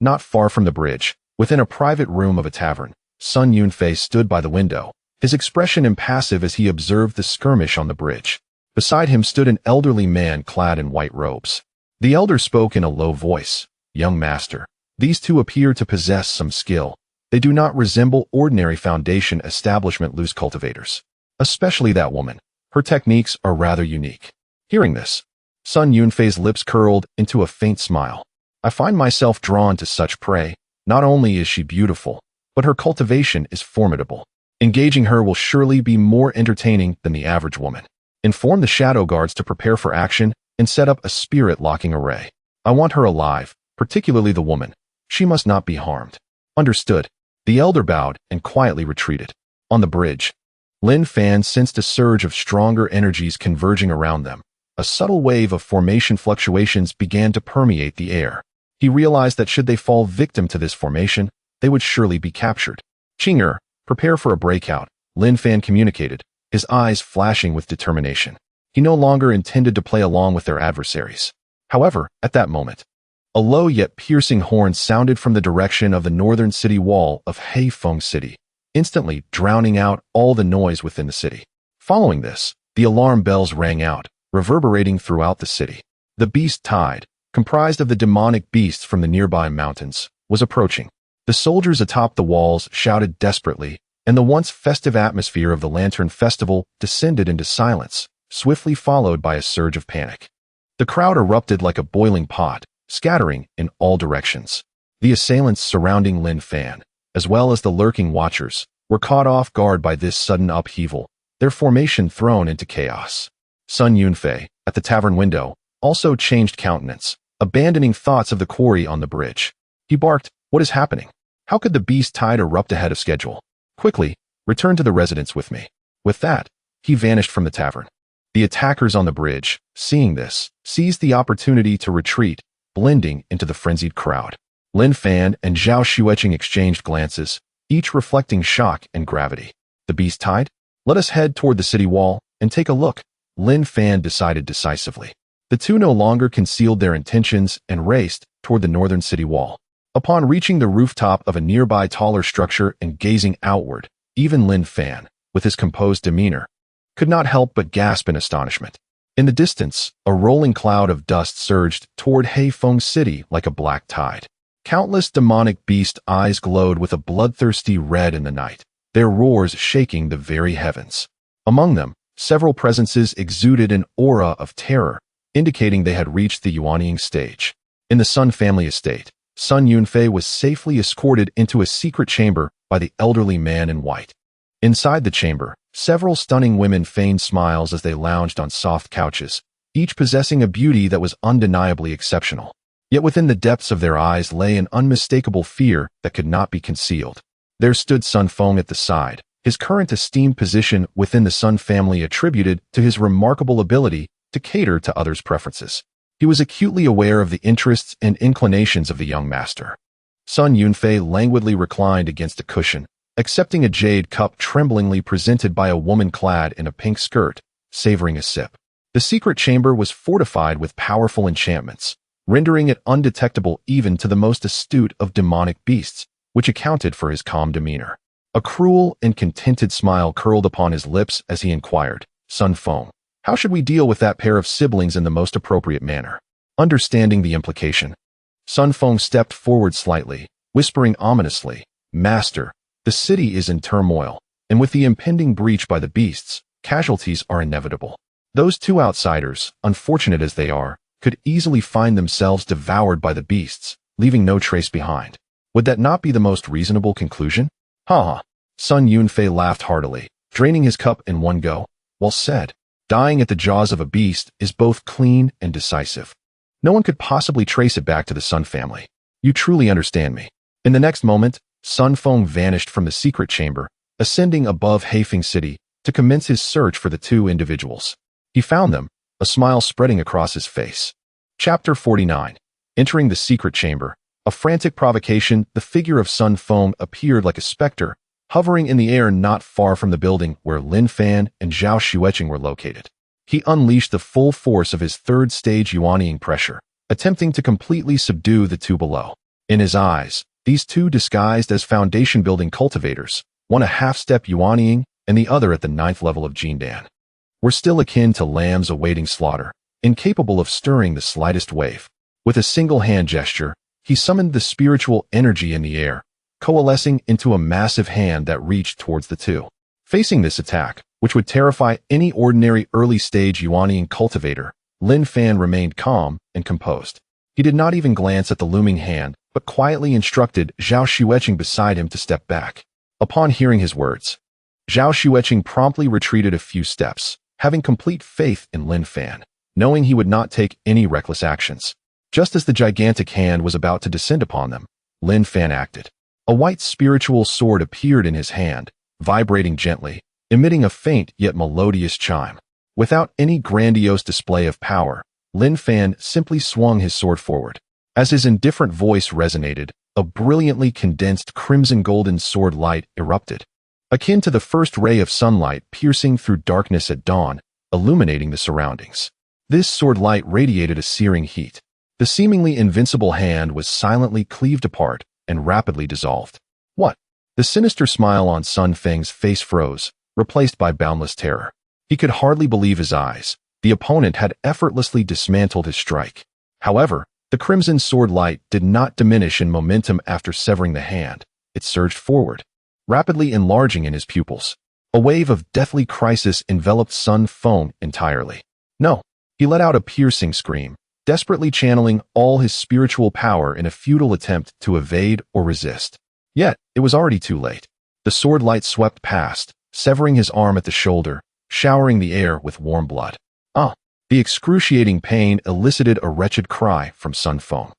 A: Not far from the bridge, within a private room of a tavern, Sun Yunfei stood by the window, his expression impassive as he observed the skirmish on the bridge. Beside him stood an elderly man clad in white robes. The elder spoke in a low voice. "Young master, these two appear to possess some skill. They do not resemble ordinary foundation establishment loose cultivators. Especially that woman. Her techniques are rather unique." Hearing this, Sun Yunfei's lips curled into a faint smile. "I find myself drawn to such prey. Not only is she beautiful, but her cultivation is formidable. Engaging her will surely be more entertaining than the average woman. Inform the shadow guards to prepare for action and set up a spirit-locking array. I want her alive, particularly the woman. She must not be harmed." Understood. The elder bowed and quietly retreated. On the bridge, Lin Fan sensed a surge of stronger energies converging around them. A subtle wave of formation fluctuations began to permeate the air. He realized that should they fall victim to this formation, they would surely be captured. "Qing'er, prepare for a breakout," Lin Fan communicated, his eyes flashing with determination. He no longer intended to play along with their adversaries. However, at that moment, a low yet piercing horn sounded from the direction of the northern city wall of Heifeng City, instantly drowning out all the noise within the city. Following this, the alarm bells rang out, reverberating throughout the city. The beast tide, comprised of the demonic beasts from the nearby mountains, was approaching. The soldiers atop the walls shouted desperately, and the once festive atmosphere of the Lantern Festival descended into silence, swiftly followed by a surge of panic. The crowd erupted like a boiling pot, scattering in all directions. The assailants surrounding Lin Fan, as well as the lurking watchers, were caught off guard by this sudden upheaval, their formation thrown into chaos. Sun Yunfei, at the tavern window, also changed countenance, abandoning thoughts of the quarry on the bridge. He barked, "What is happening? How could the beast tide erupt ahead of schedule? Quickly, return to the residence with me." With that, he vanished from the tavern. The attackers on the bridge, seeing this, seized the opportunity to retreat, blending into the frenzied crowd. Lin Fan and Zhao Xueqing exchanged glances, each reflecting shock and gravity. The beast tide? Let us head toward the city wall and take a look, Lin Fan decided decisively. The two no longer concealed their intentions and raced toward the northern city wall. Upon reaching the rooftop of a nearby taller structure and gazing outward, even Lin Fan, with his composed demeanor, could not help but gasp in astonishment. In the distance, a rolling cloud of dust surged toward Heifeng City like a black tide. Countless demonic beast eyes glowed with a bloodthirsty red in the night, their roars shaking the very heavens. Among them, several presences exuded an aura of terror, indicating they had reached the Yuanying stage. In the Sun family estate, Sun Yunfei was safely escorted into a secret chamber by the elderly man in white. Inside the chamber, several stunning women feigned smiles as they lounged on soft couches, each possessing a beauty that was undeniably exceptional. Yet within the depths of their eyes lay an unmistakable fear that could not be concealed. There stood Sun Feng at the side, his current esteemed position within the Sun family attributed to his remarkable ability to cater to others' preferences. He was acutely aware of the interests and inclinations of the young master. Sun Yunfei languidly reclined against a cushion, accepting a jade cup tremblingly presented by a woman clad in a pink skirt, savoring a sip. The secret chamber was fortified with powerful enchantments, rendering it undetectable even to the most astute of demonic beasts, which accounted for his calm demeanor. A cruel and contented smile curled upon his lips as he inquired, "Sun Feng, how should we deal with that pair of siblings in the most appropriate manner?" Understanding the implication, Sun Feng stepped forward slightly, whispering ominously, "Master, the city is in turmoil, and with the impending breach by the beasts, casualties are inevitable. Those two outsiders, unfortunate as they are, could easily find themselves devoured by the beasts, leaving no trace behind. Would that not be the most reasonable conclusion?" "Ha ha." Sun Yunfei laughed heartily, draining his cup in one go. "Well said. Dying at the jaws of a beast is both clean and decisive. No one could possibly trace it back to the Sun family. You truly understand me." In the next moment, Sun Feng vanished from the secret chamber, ascending above Heifeng City to commence his search for the two individuals. He found them, a smile spreading across his face. Chapter 49. Entering the secret chamber, a frantic provocation, the figure of Sun Feng appeared like a specter, hovering in the air not far from the building where Lin Fan and Zhao Xueqing were located. He unleashed the full force of his third-stage Yuanying pressure, attempting to completely subdue the two below. In his eyes, these two disguised as foundation-building cultivators, one a half-step Yuanying and the other at the 9th level of Jindan, were still akin to lambs awaiting slaughter, incapable of stirring the slightest wave. With a single hand gesture, he summoned the spiritual energy in the air, coalescing into a massive hand that reached towards the two. Facing this attack, which would terrify any ordinary early-stage Yuanying cultivator, Lin Fan remained calm and composed. He did not even glance at the looming hand, but quietly instructed Zhao Xueqing beside him to step back. Upon hearing his words, Zhao Xueqing promptly retreated a few steps, having complete faith in Lin Fan, knowing he would not take any reckless actions. Just as the gigantic hand was about to descend upon them, Lin Fan acted. A white spiritual sword appeared in his hand, vibrating gently, emitting a faint yet melodious chime. Without any grandiose display of power, Lin Fan simply swung his sword forward. As his indifferent voice resonated, a brilliantly condensed crimson-golden sword light erupted, akin to the first ray of sunlight piercing through darkness at dawn, illuminating the surroundings. This sword light radiated a searing heat. The seemingly invincible hand was silently cleaved apart and rapidly dissolved. What? The sinister smile on Sun Feng's face froze, replaced by boundless terror. He could hardly believe his eyes. The opponent had effortlessly dismantled his strike. However, the crimson sword light did not diminish in momentum after severing the hand. It surged forward, rapidly enlarging in his pupils. A wave of deathly crisis enveloped Sun Feng entirely. No, he let out a piercing scream, desperately channeling all his spiritual power in a futile attempt to evade or resist. Yet, it was already too late. The sword light swept past, severing his arm at the shoulder, showering the air with warm blood. The excruciating pain elicited a wretched cry from Sun Feng.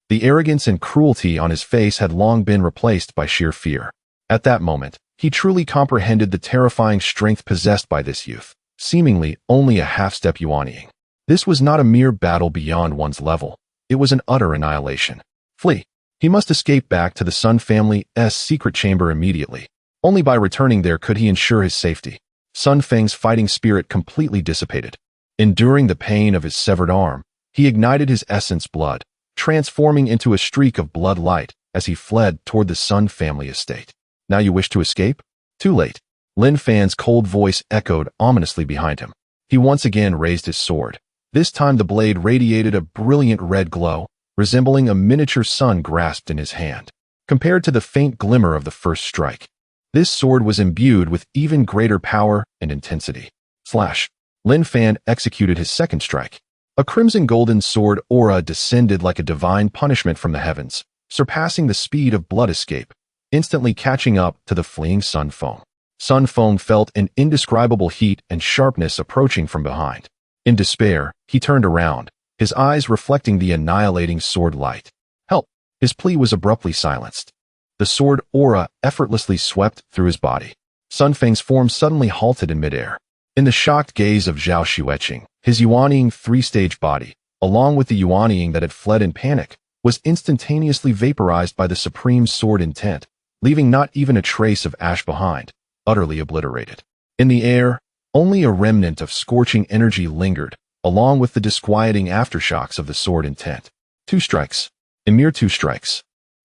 A: The arrogance and cruelty on his face had long been replaced by sheer fear. At that moment, he truly comprehended the terrifying strength possessed by this youth, seemingly only a half-step yuanying. This was not a mere battle beyond one's level. It was an utter annihilation. Flee. He must escape back to the Sun family's secret chamber immediately. Only by returning there could he ensure his safety. Sun Feng's fighting spirit completely dissipated. Enduring the pain of his severed arm, he ignited his essence blood, transforming into a streak of blood light as he fled toward the Sun family estate. Now you wish to escape? Too late. Lin Fan's cold voice echoed ominously behind him. He once again raised his sword. This time the blade radiated a brilliant red glow, resembling a miniature sun grasped in his hand. Compared to the faint glimmer of the first strike, this sword was imbued with even greater power and intensity. Slash. Lin Fan executed his second strike. A crimson golden sword aura descended like a divine punishment from the heavens, surpassing the speed of blood escape, instantly catching up to the fleeing Sun Feng. Sun Feng felt an indescribable heat and sharpness approaching from behind. In despair, he turned around, his eyes reflecting the annihilating sword light. Help! His plea was abruptly silenced. The sword aura effortlessly swept through his body. Sun Feng's form suddenly halted in midair. In the shocked gaze of Zhao Xueqing, his yuanying three-stage body, along with the yuanying that had fled in panic, was instantaneously vaporized by the supreme sword intent, leaving not even a trace of ash behind, utterly obliterated. In the air, only a remnant of scorching energy lingered, along with the disquieting aftershocks of the sword intent. 2 strikes. A mere 2 strikes.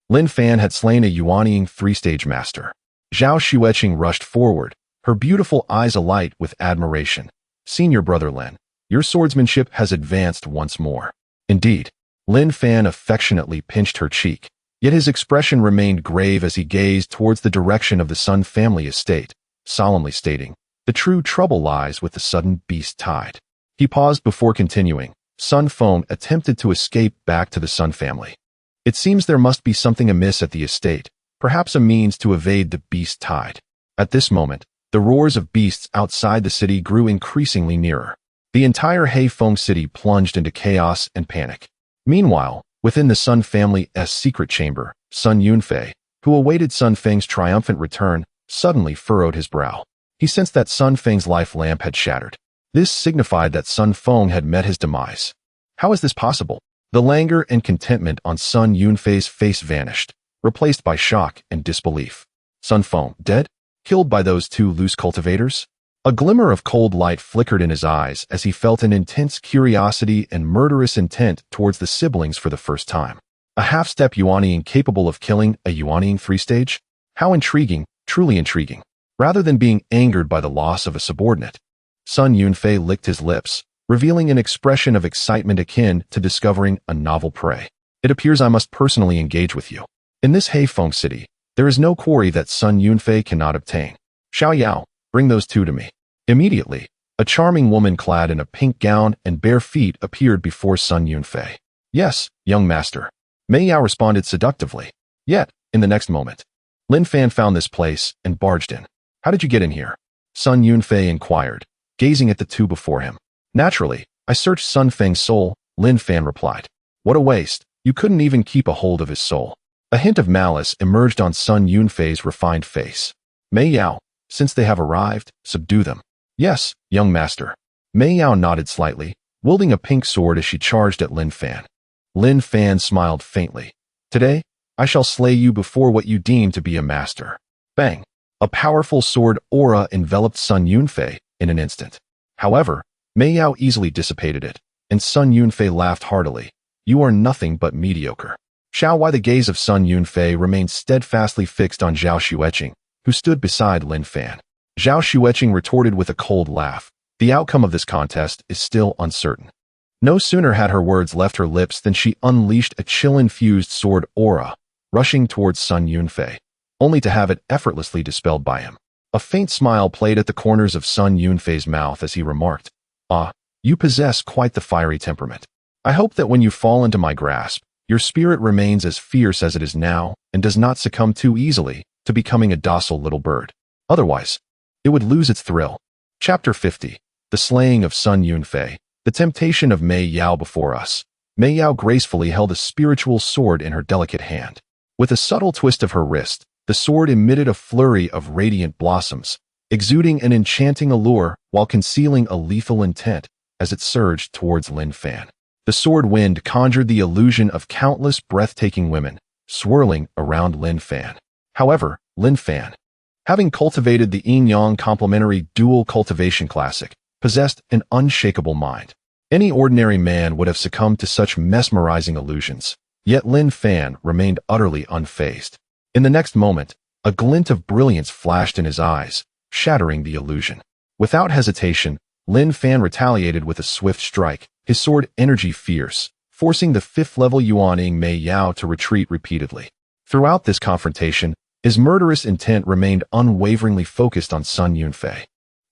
A: Lin Fan had slain a yuanying three-stage master. Zhao Xueqing rushed forward, her beautiful eyes alight with admiration. Senior brother Lin, your swordsmanship has advanced once more. Indeed. Lin Fan affectionately pinched her cheek, yet his expression remained grave as he gazed towards the direction of the Sun family estate, solemnly stating, the true trouble lies with the sudden beast tide. He paused before continuing. Sun Feng attempted to escape back to the Sun family. It seems there must be something amiss at the estate, perhaps a means to evade the beast tide. At this moment, the roars of beasts outside the city grew increasingly nearer. The entire Heifeng city plunged into chaos and panic. Meanwhile, within the Sun family's secret chamber, Sun Yunfei, who awaited Sun Feng's triumphant return, suddenly furrowed his brow. He sensed that Sun Feng's life lamp had shattered. This signified that Sun Feng had met his demise. How is this possible? The languor and contentment on Sun Yunfei's face vanished, replaced by shock and disbelief. Sun Feng, dead? Killed by those 2 loose cultivators? A glimmer of cold light flickered in his eyes as he felt an intense curiosity and murderous intent towards the siblings for the first time. A half-step yuanying capable of killing a yuanying three-stage? How intriguing, truly intriguing. Rather than being angered by the loss of a subordinate, Sun Yunfei licked his lips, revealing an expression of excitement akin to discovering a novel prey. It appears I must personally engage with you. In this Heifeng city, there is no quarry that Sun Yunfei cannot obtain. Xiao Yao, bring those 2 to me. Immediately, a charming woman clad in a pink gown and bare feet appeared before Sun Yunfei. Yes, young master. Mei Yao responded seductively. Yet, in the next moment, Lin Fan found this place and barged in. How did you get in here? Sun Yunfei inquired, gazing at the 2 before him. Naturally, I searched Sun Feng's soul, Lin Fan replied. What a waste. You couldn't even keep a hold of his soul. A hint of malice emerged on Sun Yunfei's refined face. Mei Yao, since they have arrived, subdue them. Yes, young master. Mei Yao nodded slightly, wielding a pink sword as she charged at Lin Fan. Lin Fan smiled faintly. Today, I shall slay you before what you deem to be a master. Bang! A powerful sword aura enveloped Sun Yunfei in an instant. However, Mei Yao easily dissipated it, and Sun Yunfei laughed heartily. You are nothing but mediocre. Why the gaze of Sun Yunfei remained steadfastly fixed on Zhao Xueqing, who stood beside Lin Fan. Zhao Xueqing retorted with a cold laugh. The outcome of this contest is still uncertain. No sooner had her words left her lips than she unleashed a chill-infused sword aura, rushing towards Sun Yunfei, only to have it effortlessly dispelled by him. A faint smile played at the corners of Sun Yunfei's mouth as he remarked, "Ah, you possess quite the fiery temperament. I hope that when you fall into my grasp, your spirit remains as fierce as it is now and does not succumb too easily to becoming a docile little bird. Otherwise, it would lose its thrill." Chapter 50. The Slaying of Sun Yunfei. The temptation of Mei Yao before us. Mei Yao gracefully held a spiritual sword in her delicate hand. With a subtle twist of her wrist, the sword emitted a flurry of radiant blossoms, exuding an enchanting allure while concealing a lethal intent as it surged towards Lin Fan. The sword wind conjured the illusion of countless breathtaking women, swirling around Lin Fan. However, Lin Fan, having cultivated the yin-yang complementary dual cultivation classic, possessed an unshakable mind. Any ordinary man would have succumbed to such mesmerizing illusions, yet Lin Fan remained utterly unfazed. In the next moment, a glint of brilliance flashed in his eyes, shattering the illusion. Without hesitation, Lin Fan retaliated with a swift strike, his sword energy fierce, forcing the fifth-level Yuaning Mei Yao to retreat repeatedly. Throughout this confrontation, his murderous intent remained unwaveringly focused on Sun Yunfei.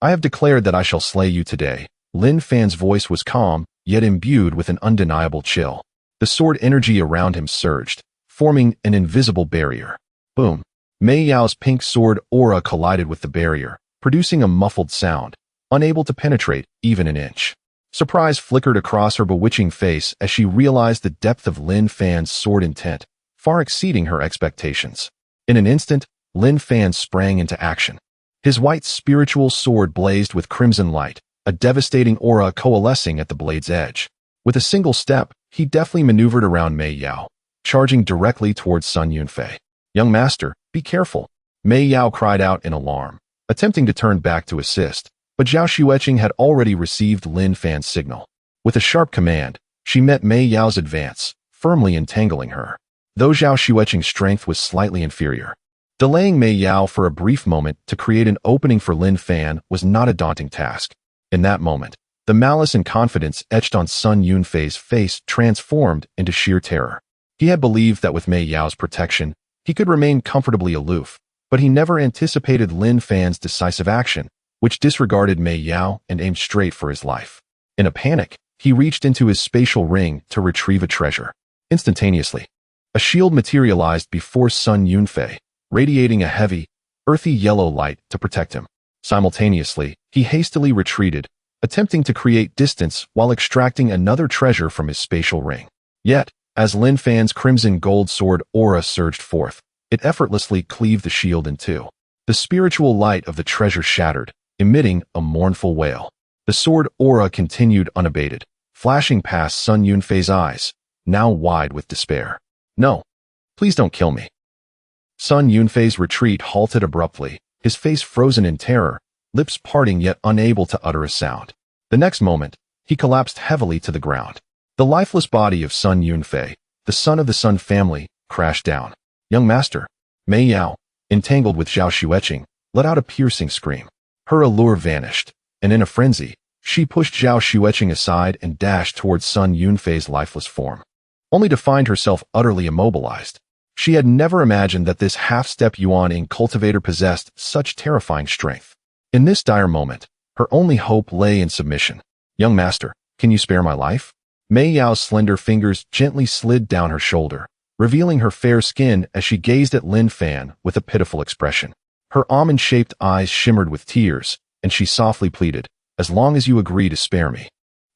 A: "I have declared that I shall slay you today." Lin Fan's voice was calm, yet imbued with an undeniable chill. The sword energy around him surged, forming an invisible barrier. Boom! Mei Yao's pink sword aura collided with the barrier, producing a muffled sound, unable to penetrate even an inch. Surprise flickered across her bewitching face as she realized the depth of Lin Fan's sword intent, far exceeding her expectations. In an instant, Lin Fan sprang into action. His white spiritual sword blazed with crimson light, a devastating aura coalescing at the blade's edge. With a single step, he deftly maneuvered around Mei Yao, charging directly towards Sun Yunfei. "Young master, be careful," Mei Yao cried out in alarm, attempting to turn back to assist, but Zhao Xueqing had already received Lin Fan's signal. With a sharp command, she met Mei Yao's advance, firmly entangling her. Though Zhao Xueqing's strength was slightly inferior, delaying Mei Yao for a brief moment to create an opening for Lin Fan was not a daunting task. In that moment, the malice and confidence etched on Sun Yunfei's face transformed into sheer terror. He had believed that with Mei Yao's protection, he could remain comfortably aloof, but he never anticipated Lin Fan's decisive action, which disregarded Mei Yao and aimed straight for his life. In a panic, he reached into his spatial ring to retrieve a treasure. Instantaneously, a shield materialized before Sun Yunfei, radiating a heavy, earthy yellow light to protect him. Simultaneously, he hastily retreated, attempting to create distance while extracting another treasure from his spatial ring. Yet, as Lin Fan's crimson gold sword aura surged forth, it effortlessly cleaved the shield in two. The spiritual light of the treasure shattered, emitting a mournful wail. The sword aura continued unabated, flashing past Sun Yunfei's eyes, now wide with despair. "No, please don't kill me." Sun Yunfei's retreat halted abruptly, his face frozen in terror, lips parting yet unable to utter a sound. The next moment, he collapsed heavily to the ground. The lifeless body of Sun Yunfei, the son of the Sun family, crashed down. "Young master," Mei Yao, entangled with Zhao Xueqing, let out a piercing scream. Her allure vanished, and in a frenzy, she pushed Zhao Xueqing aside and dashed towards Sun Yunfei's lifeless form, only to find herself utterly immobilized. She had never imagined that this half-step Yuaning cultivator possessed such terrifying strength. In this dire moment, her only hope lay in submission. "Young master, can you spare my life?" Mei Yao's slender fingers gently slid down her shoulder, revealing her fair skin as she gazed at Lin Fan with a pitiful expression. Her almond-shaped eyes shimmered with tears, and she softly pleaded, "As long as you agree to spare me,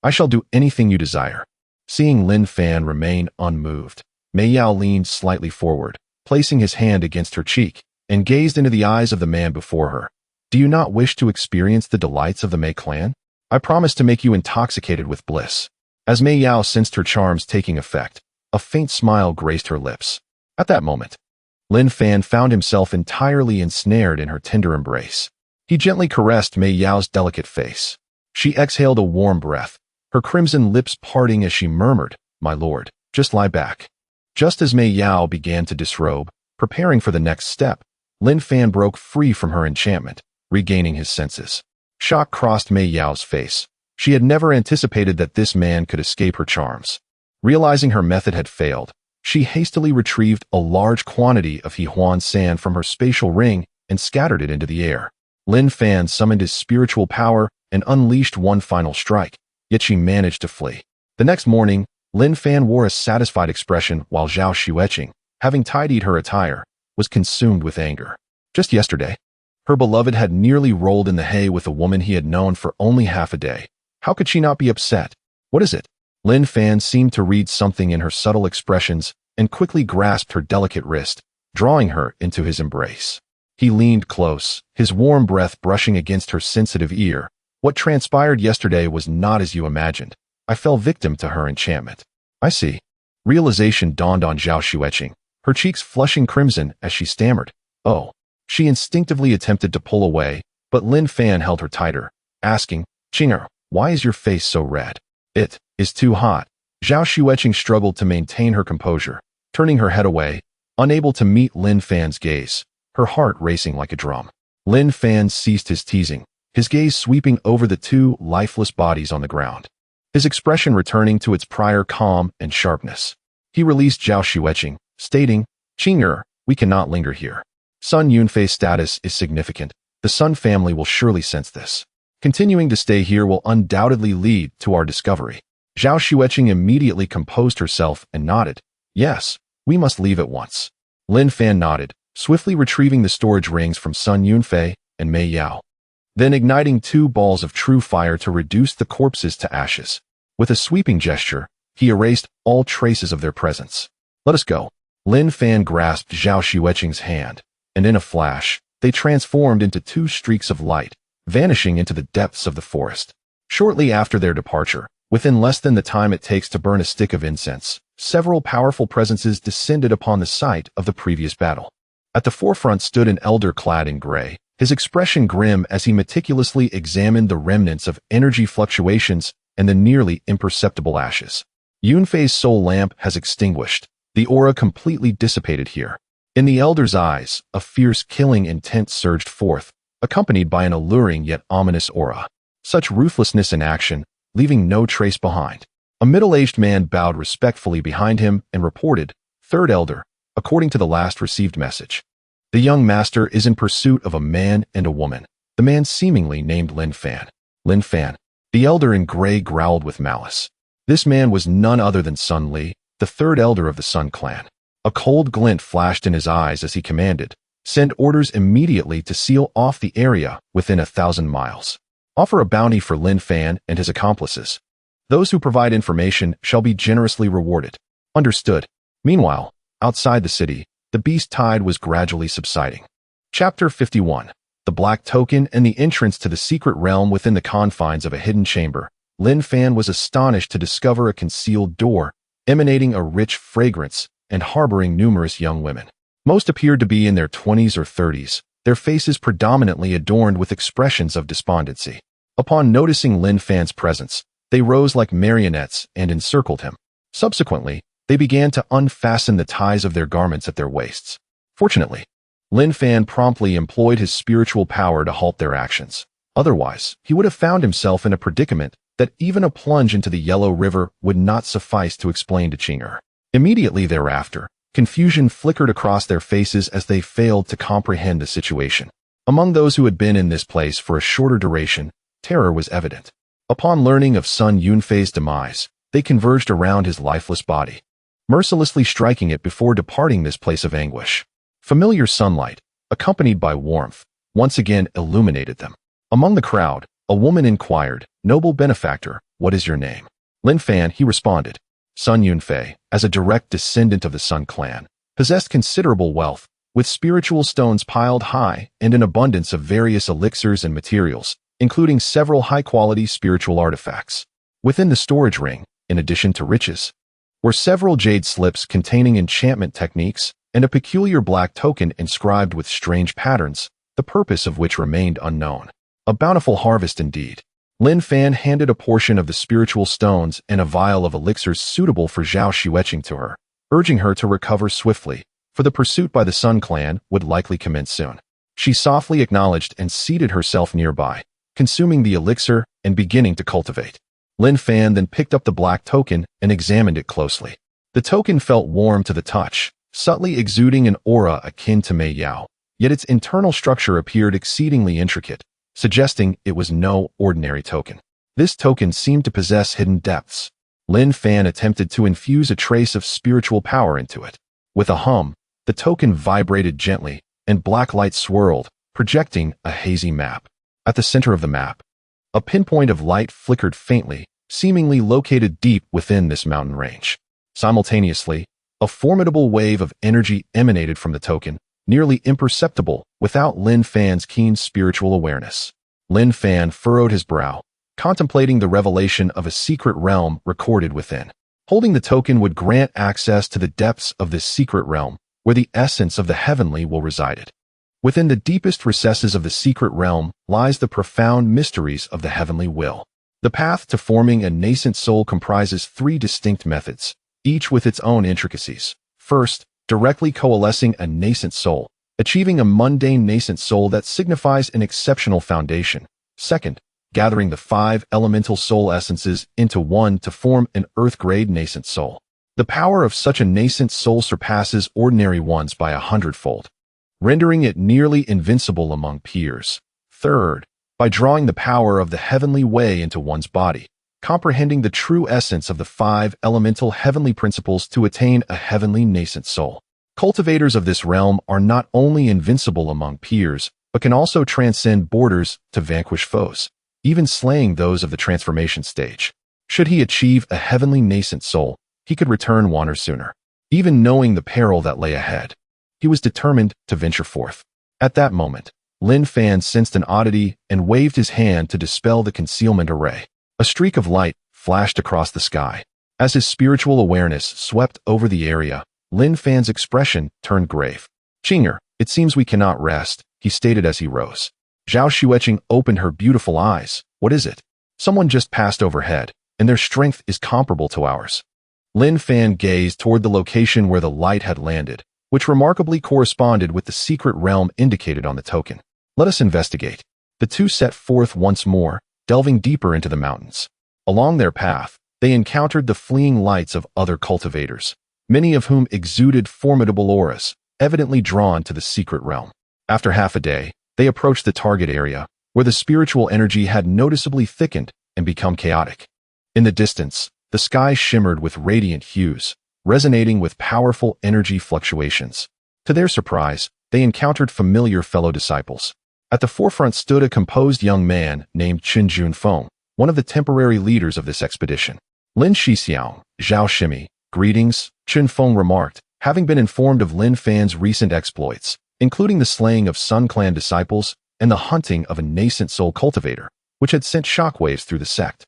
A: I shall do anything you desire." Seeing Lin Fan remain unmoved, Mei Yao leaned slightly forward, placing his hand against her cheek, and gazed into the eyes of the man before her. "Do you not wish to experience the delights of the Mei clan? I promise to make you intoxicated with bliss." As Mei Yao sensed her charms taking effect, a faint smile graced her lips. At that moment, Lin Fan found himself entirely ensnared in her tender embrace. He gently caressed Mei Yao's delicate face. She exhaled a warm breath, her crimson lips parting as she murmured, "My lord, just lie back." Just as Mei Yao began to disrobe, preparing for the next step, Lin Fan broke free from her enchantment, regaining his senses. Shock crossed Mei Yao's face. She had never anticipated that this man could escape her charms. Realizing her method had failed, she hastily retrieved a large quantity of Huan sand from her spatial ring and scattered it into the air. Lin Fan summoned his spiritual power and unleashed one final strike, yet she managed to flee. The next morning, Lin Fan wore a satisfied expression while Zhao Xueqing, having tidied her attire, was consumed with anger. Just yesterday, her beloved had nearly rolled in the hay with a woman he had known for only half a day. How could she not be upset? What is it? Lin Fan seemed to read something in her subtle expressions and quickly grasped her delicate wrist, drawing her into his embrace. He leaned close, his warm breath brushing against her sensitive ear. "What transpired yesterday was not as you imagined. I fell victim to her enchantment." "I see." Realization dawned on Zhao Xueqing, her cheeks flushing crimson as she stammered, "Oh." She instinctively attempted to pull away, but Lin Fan held her tighter, asking, "Qing'er, why is your face so red?" "It is too hot." Zhao Xueqing struggled to maintain her composure, turning her head away, unable to meet Lin Fan's gaze, her heart racing like a drum. Lin Fan ceased his teasing, his gaze sweeping over the two lifeless bodies on the ground, his expression returning to its prior calm and sharpness. He released Zhao Xueqing, stating, "Qing'er, we cannot linger here. Sun Yunfei's status is significant. The Sun family will surely sense this. Continuing to stay here will undoubtedly lead to our discovery." Zhao Xueqing immediately composed herself and nodded. "Yes, we must leave at once." Lin Fan nodded, swiftly retrieving the storage rings from Sun Yunfei and Mei Yao, then igniting 2 balls of true fire to reduce the corpses to ashes. With a sweeping gesture, he erased all traces of their presence. "Let us go." Lin Fan grasped Zhao Xueqing's hand, and in a flash, they transformed into 2 streaks of light, vanishing into the depths of the forest. Shortly after their departure, within less than the time it takes to burn a stick of incense, several powerful presences descended upon the site of the previous battle. At the forefront stood an elder clad in gray, his expression grim as he meticulously examined the remnants of energy fluctuations and the nearly imperceptible ashes. Yunfei's soul lamp has extinguished, the aura completely dissipated here. In the elder's eyes, a fierce killing intent surged forth, accompanied by an alluring yet ominous aura. Such ruthlessness in action, leaving no trace behind. A middle-aged man bowed respectfully behind him and reported, "Third Elder, according to the last received message. The young master is in pursuit of a man and a woman." The man seemingly named Lin Fan. "Lin Fan." The elder in gray growled with malice. This man was none other than Sun Li, the 3rd elder of the Sun clan. A cold glint flashed in his eyes as he commanded, "Send orders immediately to seal off the area within 1,000 miles. Offer a bounty for Lin Fan and his accomplices. Those who provide information shall be generously rewarded." "Understood." Meanwhile, outside the city, the beast tide was gradually subsiding. Chapter 51. The Black Token and the entrance to the secret realm within the confines of a hidden chamber. Lin Fan was astonished to discover a concealed door, emanating a rich fragrance and harboring numerous young women. Most appeared to be in their 20s or 30s, their faces predominantly adorned with expressions of despondency. Upon noticing Lin Fan's presence, they rose like marionettes and encircled him. Subsequently, they began to unfasten the ties of their garments at their waists. Fortunately, Lin Fan promptly employed his spiritual power to halt their actions. Otherwise, he would have found himself in a predicament that even a plunge into the Yellow River would not suffice to explain to Qing'er. Immediately thereafter, confusion flickered across their faces as they failed to comprehend the situation. Among those who had been in this place for a shorter duration, terror was evident. Upon learning of Sun Yunfei's demise, they converged around his lifeless body, mercilessly striking it before departing this place of anguish. Familiar sunlight, accompanied by warmth, once again illuminated them. Among the crowd, a woman inquired, "Noble benefactor, what is your name?" "Lin Fan," he responded. Sun Yunfei, as a direct descendant of the Sun clan, possessed considerable wealth, with spiritual stones piled high and an abundance of various elixirs and materials, including several high-quality spiritual artifacts. Within the storage ring, in addition to riches, were several jade slips containing enchantment techniques and a peculiar black token inscribed with strange patterns, the purpose of which remained unknown. A bountiful harvest indeed. Lin Fan handed a portion of the spiritual stones and a vial of elixirs suitable for Zhao Xueqing to her, urging her to recover swiftly, for the pursuit by the Sun Clan would likely commence soon. She softly acknowledged and seated herself nearby, consuming the elixir and beginning to cultivate. Lin Fan then picked up the black token and examined it closely. The token felt warm to the touch, subtly exuding an aura akin to Mei Yao, yet its internal structure appeared exceedingly intricate, suggesting it was no ordinary token. This token seemed to possess hidden depths. Lin Fan attempted to infuse a trace of spiritual power into it. With a hum, the token vibrated gently, and black light swirled, projecting a hazy map. At the center of the map, a pinpoint of light flickered faintly, seemingly located deep within this mountain range. Simultaneously, a formidable wave of energy emanated from the token, nearly imperceptible without Lin Fan's keen spiritual awareness. Lin Fan furrowed his brow, contemplating the revelation of a secret realm recorded within. Holding the token would grant access to the depths of this secret realm, where the essence of the heavenly will reside. Within the deepest recesses of the secret realm lies the profound mysteries of the heavenly will. The path to forming a nascent soul comprises 3 distinct methods, each with its own intricacies. First, directly coalescing a nascent soul, achieving a mundane nascent soul that signifies an exceptional foundation. Second, gathering the 5 elemental soul essences into one to form an earth-grade nascent soul. The power of such a nascent soul surpasses ordinary ones by 100-fold, rendering it nearly invincible among peers. Third, by drawing the power of the heavenly way into one's body, comprehending the true essence of the 5 elemental heavenly principles to attain a heavenly nascent soul. Cultivators of this realm are not only invincible among peers, but can also transcend borders to vanquish foes, even slaying those of the transformation stage. Should he achieve a heavenly nascent soul, he could return one or sooner. Even knowing the peril that lay ahead, he was determined to venture forth. At that moment, Lin Fan sensed an oddity and waved his hand to dispel the concealment array. A streak of light flashed across the sky. As his spiritual awareness swept over the area, Lin Fan's expression turned grave. "Qing'er, it seems we cannot rest," he stated as he rose. Zhao Xueqing opened her beautiful eyes. "What is it?" "Someone just passed overhead, and their strength is comparable to ours." Lin Fan gazed toward the location where the light had landed, which remarkably corresponded with the secret realm indicated on the token. "Let us investigate." The two set forth once more, delving deeper into the mountains. Along their path, they encountered the fleeing lights of other cultivators, many of whom exuded formidable auras, evidently drawn to the secret realm. After half a day, they approached the target area, where the spiritual energy had noticeably thickened and become chaotic. In the distance, the sky shimmered with radiant hues, resonating with powerful energy fluctuations. To their surprise, they encountered familiar fellow disciples. At the forefront stood a composed young man named Chen Junfeng, one of the temporary leaders of this expedition. "Lin Shixiao, Zhao Shimi, greetings," Chen Feng remarked, having been informed of Lin Fan's recent exploits, including the slaying of Sun Clan disciples and the hunting of a nascent soul cultivator, which had sent shockwaves through the sect.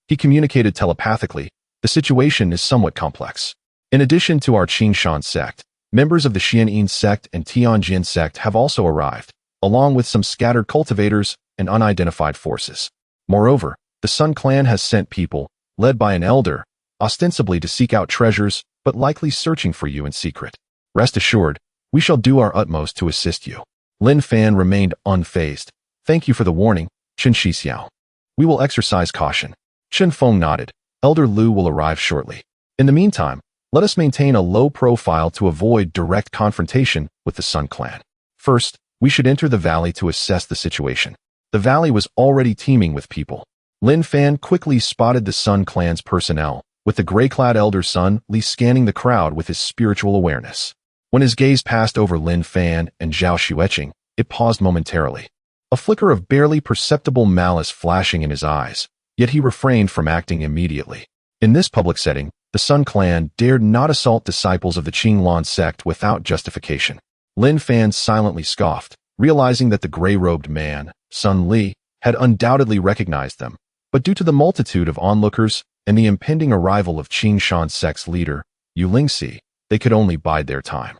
A: He communicated telepathically, "The situation is somewhat complex. In addition to our Qingshan sect, members of the Xianyin sect and Tianjin sect have also arrived, along with some scattered cultivators and unidentified forces. Moreover, the Sun Clan has sent people, led by an elder, ostensibly to seek out treasures, but likely searching for you in secret. Rest assured, we shall do our utmost to assist you." Lin Fan remained unfazed. "Thank you for the warning, Chen Shixiao. We will exercise caution." Chen Feng nodded. "Elder Liu will arrive shortly. In the meantime, let us maintain a low profile to avoid direct confrontation with the Sun Clan. First, we should enter the valley to assess the situation." The valley was already teeming with people. Lin Fan quickly spotted the Sun Clan's personnel, with the gray-clad elder Sun Li scanning the crowd with his spiritual awareness. When his gaze passed over Lin Fan and Zhao Xueqing, it paused momentarily. A flicker of barely perceptible malice flashing in his eyes, yet he refrained from acting immediately. In this public setting, the Sun Clan dared not assault disciples of the Qinglan sect without justification. Lin Fan silently scoffed, realizing that the gray-robed man, Sun Li, had undoubtedly recognized them, but due to the multitude of onlookers and the impending arrival of Qingshan sect's leader, Yu Lingxi, they could only bide their time.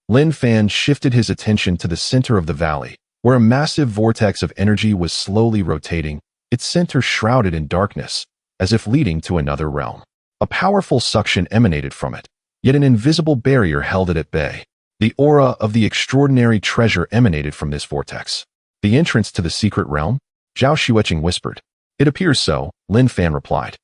A: Lin Fan shifted his attention to the center of the valley, where a massive vortex of energy was slowly rotating, its center shrouded in darkness, as if leading to another realm. A powerful suction emanated from it, yet an invisible barrier held it at bay. The aura of the extraordinary treasure emanated from this vortex. The entrance to the secret realm? Zhao Xueqing whispered. It appears so, Lin Fan replied,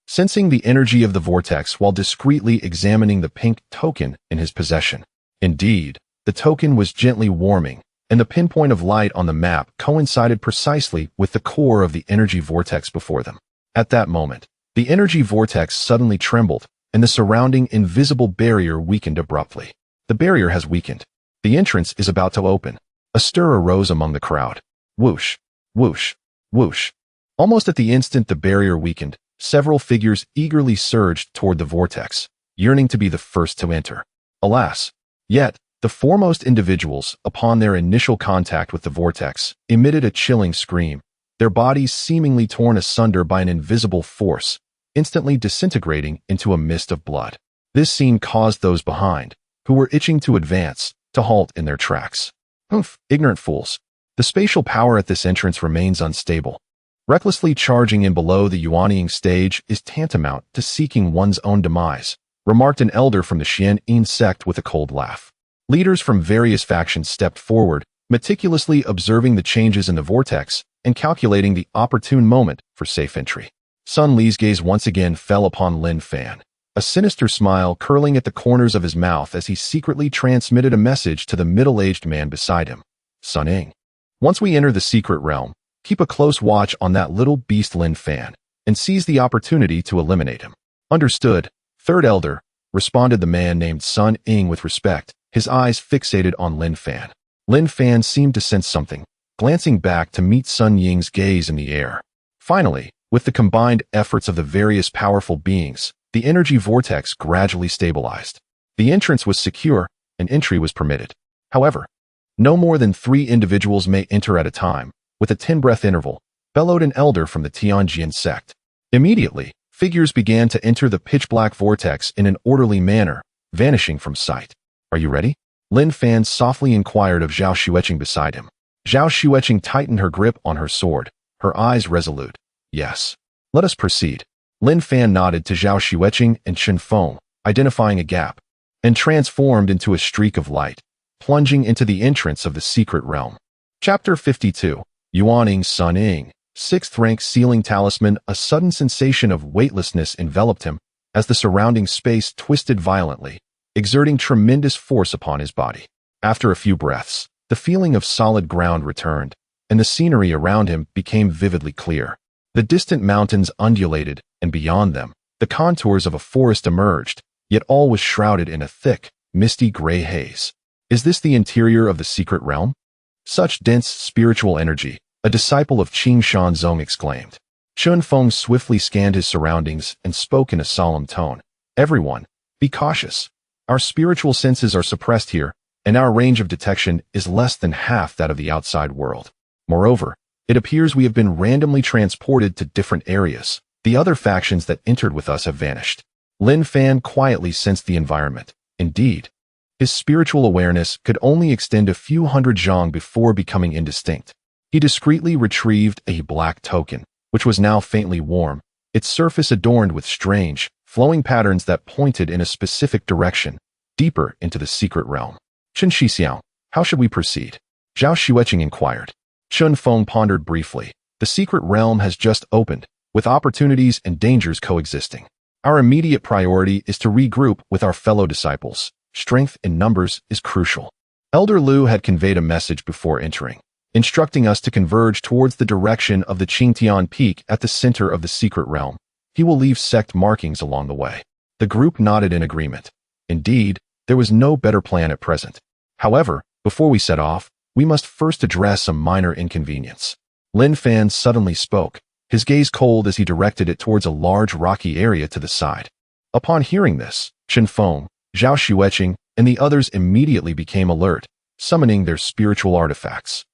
A: sensing the energy of the vortex while discreetly examining the pink token in his possession. Indeed, the token was gently warming, and the pinpoint of light on the map coincided precisely with the core of the energy vortex before them. At that moment, the energy vortex suddenly trembled, and the surrounding invisible barrier weakened abruptly. The barrier has weakened. The entrance is about to open. A stir arose among the crowd. Whoosh, whoosh, whoosh. Almost at the instant the barrier weakened, several figures eagerly surged toward the vortex, yearning to be the first to enter. Alas! Yet, the foremost individuals, upon their initial contact with the vortex, emitted a chilling scream, their bodies seemingly torn asunder by an invisible force, instantly disintegrating into a mist of blood. This scene caused those behind, who were itching to advance, to halt in their tracks. Humph, ignorant fools. The spatial power at this entrance remains unstable. Recklessly charging in below the Yuanying stage is tantamount to seeking one's own demise, remarked an elder from the Xian-In sect with a cold laugh. Leaders from various factions stepped forward, meticulously observing the changes in the vortex and calculating the opportune moment for safe entry. Sun Li's gaze once again fell upon Lin Fan, a sinister smile curling at the corners of his mouth as he secretly transmitted a message to the middle-aged man beside him. Sun Ying, once we enter the secret realm, keep a close watch on that little beast Lin Fan, and seize the opportunity to eliminate him. Understood, third elder, responded the man named Sun Ying with respect, his eyes fixated on Lin Fan. Lin Fan seemed to sense something, glancing back to meet Sun Ying's gaze in the air. Finally, with the combined efforts of the various powerful beings, the energy vortex gradually stabilized. The entrance was secure, and entry was permitted. However, no more than 3 individuals may enter at a time, with a 10-breath interval, bellowed an elder from the Tianjin sect. Immediately, figures began to enter the pitch-black vortex in an orderly manner, vanishing from sight. Are you ready? Lin Fan softly inquired of Zhao Xueqing beside him. Zhao Xueqing tightened her grip on her sword, her eyes resolute. Yes. Let us proceed. Lin Fan nodded to Zhao Xueqing and Chen Feng, identifying a gap, and transformed into a streak of light, plunging into the entrance of the secret realm. Chapter 52. Yuanying Sun Ying, 6th rank sealing talisman. A sudden sensation of weightlessness enveloped him as the surrounding space twisted violently, exerting tremendous force upon his body. After a few breaths, the feeling of solid ground returned, and the scenery around him became vividly clear. The distant mountains undulated, and beyond them, the contours of a forest emerged, yet all was shrouded in a thick, misty gray haze. Is this the interior of the secret realm? Such dense spiritual energy, a disciple of Qing Shanzong exclaimed. Chen Feng swiftly scanned his surroundings and spoke in a solemn tone. Everyone, be cautious. Our spiritual senses are suppressed here, and our range of detection is less than half that of the outside world. Moreover, it appears we have been randomly transported to different areas. The other factions that entered with us have vanished. Lin Fan quietly sensed the environment. Indeed, his spiritual awareness could only extend a few hundred zhang before becoming indistinct. He discreetly retrieved a black token, which was now faintly warm, its surface adorned with strange, flowing patterns that pointed in a specific direction, deeper into the secret realm. Chen Shixiao, how should we proceed? Zhao Xueqing inquired. Chen Feng pondered briefly. The secret realm has just opened, with opportunities and dangers coexisting. Our immediate priority is to regroup with our fellow disciples. Strength in numbers is crucial. Elder Liu had conveyed a message before entering, instructing us to converge towards the direction of the Qingtian Peak at the center of the secret realm. He will leave sect markings along the way. The group nodded in agreement. Indeed, there was no better plan at present. However, before we set off, we must first address some minor inconvenience. Lin Fan suddenly spoke, his gaze cold as he directed it towards a large rocky area to the side. Upon hearing this, Chen Feng, Zhao Xueqing, and the others immediately became alert, summoning their spiritual artifacts.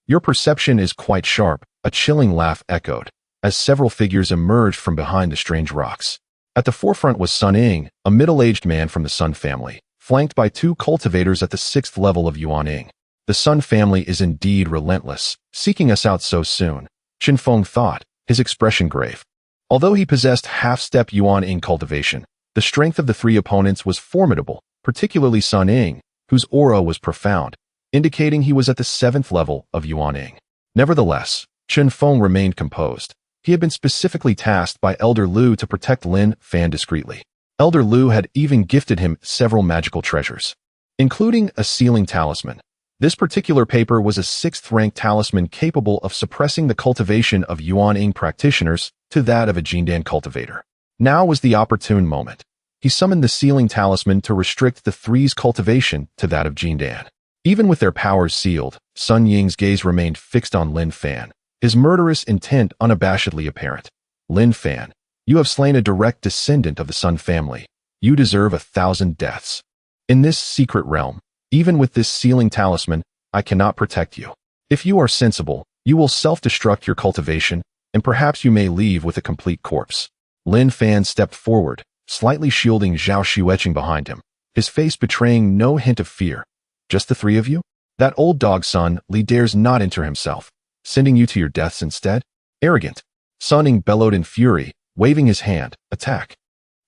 A: Your perception is quite sharp, a chilling laugh echoed, as several figures emerged from behind the strange rocks. At the forefront was Sun Ying, a middle-aged man from the Sun family, flanked by 2 cultivators at the 6th level of Yuanying. The Sun family is indeed relentless, seeking us out so soon. Qinfeng thought, his expression grave. Although he possessed half-step Yuan Ying cultivation, the strength of the three opponents was formidable, particularly Sun Ying, whose aura was profound, indicating he was at the 7th level of Yuan Ying. Nevertheless, Qinfeng remained composed. He had been specifically tasked by Elder Liu to protect Lin Fan discreetly. Elder Liu had even gifted him several magical treasures, including a sealing talisman. This particular paper was a 6th-rank talisman capable of suppressing the cultivation of Yuan Ying practitioners to that of a Jindan cultivator. Now was the opportune moment. He summoned the sealing talisman to restrict the three's cultivation to that of Jindan. Even with their powers sealed, Sun Ying's gaze remained fixed on Lin Fan, his murderous intent unabashedly apparent. Lin Fan, you have slain a direct descendant of the Sun family. You deserve 1,000 deaths. In this secret realm, even with this sealing talisman, I cannot protect you. If you are sensible, you will self-destruct your cultivation, and perhaps you may leave with a complete corpse. Lin Fan stepped forward, slightly shielding Zhao Xueqing behind him, his face betraying no hint of fear. Just the three of you? That old dog Sun Li dares not enter himself, sending you to your deaths instead? Arrogant. Sun Ying bellowed in fury, waving his hand. Attack.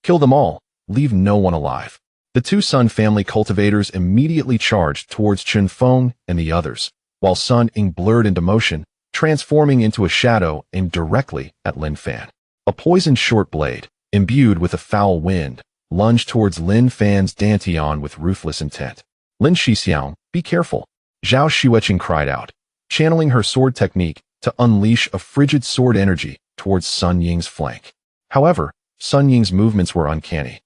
A: Kill them all. Leave no one alive. The two Sun family cultivators immediately charged towards Qinfeng and the others, while Sun Ying blurred into motion, transforming into a shadow aimed directly at Lin Fan. A poisoned short blade, imbued with a foul wind, lunged towards Lin Fan's dantian with ruthless intent. Lin Shixiang, be careful. Zhao Xueqing cried out, channeling her sword technique to unleash a frigid sword energy towards Sun Ying's flank. However, Sun Ying's movements were uncanny.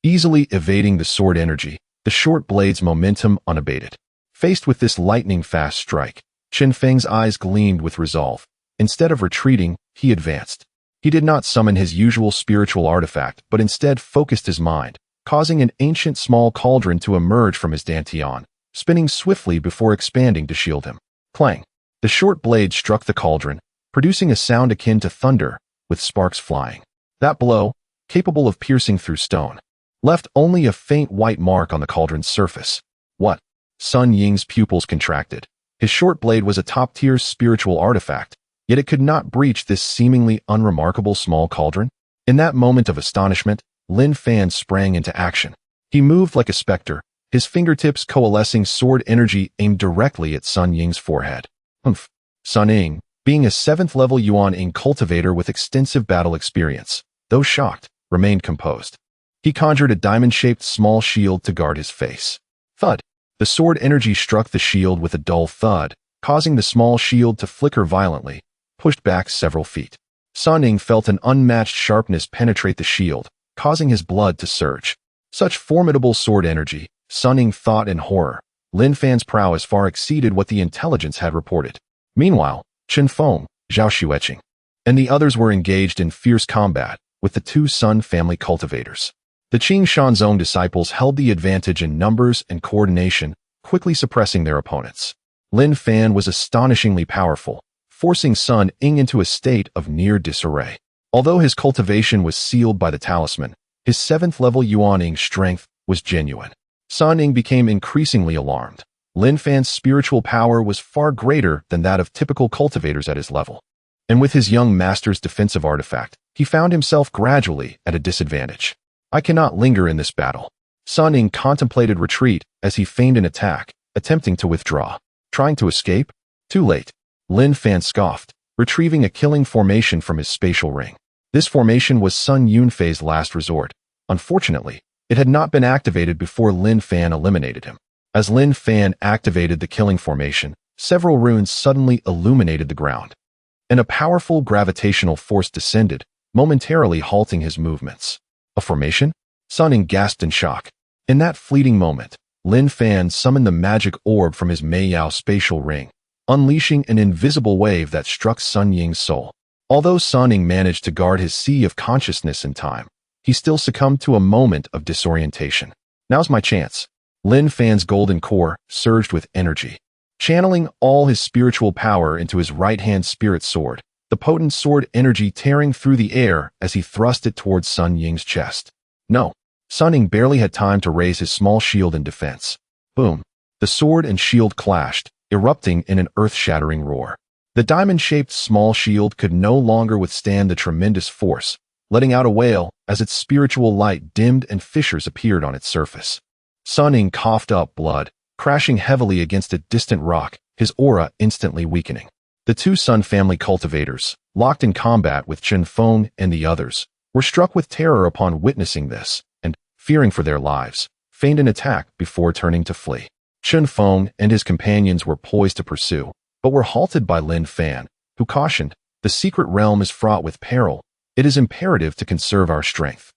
A: Easily evading the sword energy, the short blade's momentum unabated. Faced with this lightning-fast strike, Qinfeng's eyes gleamed with resolve. Instead of retreating, he advanced. He did not summon his usual spiritual artifact, but instead focused his mind, causing an ancient small cauldron to emerge from his dantian, spinning swiftly before expanding to shield him. Clang! The short blade struck the cauldron, producing a sound akin to thunder, with sparks flying. That blow, capable of piercing through stone, left only a faint white mark on the cauldron's surface. What? Sun Ying's pupils contracted. His short blade was a top-tier spiritual artifact, yet it could not breach this seemingly unremarkable small cauldron. In that moment of astonishment, Lin Fan sprang into action. He moved like a specter, his fingertips coalescing sword energy aimed directly at Sun Ying's forehead. Humph. Sun Ying, being a 7th-level Yuan Ying cultivator with extensive battle experience, though shocked, remained composed. He conjured a diamond-shaped small shield to guard his face. Thud! The sword energy struck the shield with a dull thud, causing the small shield to flicker violently, pushed back several feet. Sun Ying felt an unmatched sharpness penetrate the shield, causing his blood to surge. Such formidable sword energy, Sun Ying thought in horror. Lin Fan's prowess far exceeded what the intelligence had reported. Meanwhile, Qinfeng, Zhao Xueqing, and the others were engaged in fierce combat with the two Sun family cultivators. The Qing Shanzong disciples held the advantage in numbers and coordination, quickly suppressing their opponents. Lin Fan was astonishingly powerful, forcing Sun Ying into a state of near disarray. Although his cultivation was sealed by the talisman, his 7th-level Yuan Ying strength was genuine. Sun Ying became increasingly alarmed. Lin Fan's spiritual power was far greater than that of typical cultivators at his level. And with his young master's defensive artifact, he found himself gradually at a disadvantage. I cannot linger in this battle. Sun Ying contemplated retreat as he feigned an attack, attempting to withdraw. Trying to escape? Too late. Lin Fan scoffed, retrieving a killing formation from his spatial ring. This formation was Sun Yunfei's last resort. Unfortunately, it had not been activated before Lin Fan eliminated him. As Lin Fan activated the killing formation, several runes suddenly illuminated the ground, and a powerful gravitational force descended, momentarily halting his movements. A formation? Sun Ying gasped in shock. In that fleeting moment, Lin Fan summoned the magic orb from his Meiyao spatial ring, unleashing an invisible wave that struck Sun Ying's soul. Although Sun Ying managed to guard his sea of consciousness in time, he still succumbed to a moment of disorientation. Now's my chance. Lin Fan's golden core surged with energy. Channeling all his spiritual power into his right-hand spirit sword, the potent sword energy tearing through the air as he thrust it towards Sun Ying's chest. No. Sun Ying barely had time to raise his small shield in defense. Boom. The sword and shield clashed, erupting in an earth-shattering roar. The diamond-shaped small shield could no longer withstand the tremendous force, letting out a wail as its spiritual light dimmed and fissures appeared on its surface. Sun Ying coughed up blood, crashing heavily against a distant rock, his aura instantly weakening. The two Sun family cultivators, locked in combat with Chen Feng and the others, were struck with terror upon witnessing this, and, fearing for their lives, feigned an attack before turning to flee. Chen Feng and his companions were poised to pursue, but were halted by Lin Fan, who cautioned, "The secret realm is fraught with peril. It is imperative to conserve our strength."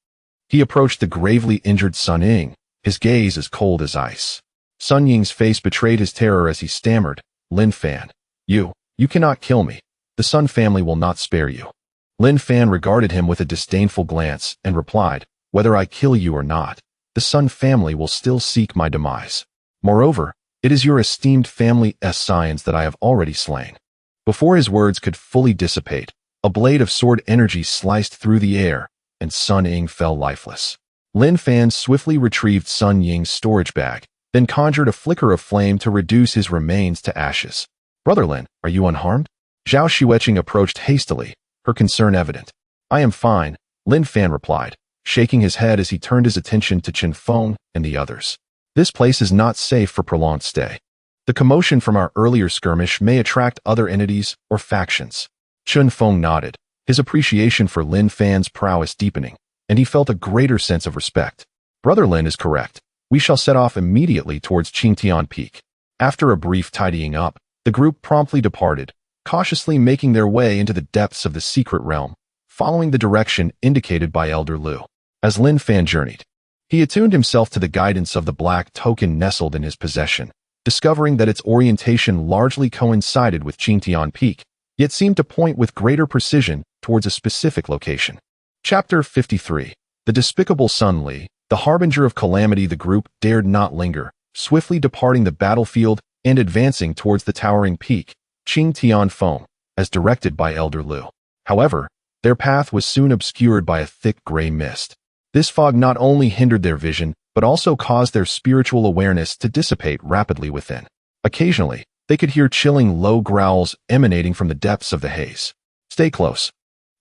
A: He approached the gravely injured Sun Ying, his gaze as cold as ice. Sun Ying's face betrayed his terror as he stammered, "Lin Fan, you cannot kill me. The Sun family will not spare you." Lin Fan regarded him with a disdainful glance and replied, "Whether I kill you or not, the Sun family will still seek my demise. Moreover, it is your esteemed family's scions that I have already slain." Before his words could fully dissipate, a blade of sword energy sliced through the air, and Sun Ying fell lifeless. Lin Fan swiftly retrieved Sun Ying's storage bag, then conjured a flicker of flame to reduce his remains to ashes. "Brother Lin, are you unharmed?" Zhao Xueqing approached hastily, her concern evident. "I am fine," Lin Fan replied, shaking his head as he turned his attention to Chen Feng and the others. "This place is not safe for prolonged stay. The commotion from our earlier skirmish may attract other entities or factions." Chen Feng nodded, his appreciation for Lin Fan's prowess deepening, and he felt a greater sense of respect. "Brother Lin is correct. We shall set off immediately towards Qingtian Peak." After a brief tidying up, the group promptly departed, cautiously making their way into the depths of the secret realm, following the direction indicated by Elder Liu. As Lin Fan journeyed, he attuned himself to the guidance of the black token nestled in his possession, discovering that its orientation largely coincided with Qingtian Peak, yet seemed to point with greater precision towards a specific location. Chapter 53. The Despicable Sun Li, the harbinger of calamity. The group dared not linger, swiftly departing the battlefield and advancing towards the towering peak, Qingtian Feng, as directed by Elder Liu. However, their path was soon obscured by a thick gray mist. This fog not only hindered their vision, but also caused their spiritual awareness to dissipate rapidly within. Occasionally, they could hear chilling low growls emanating from the depths of the haze. "Stay close.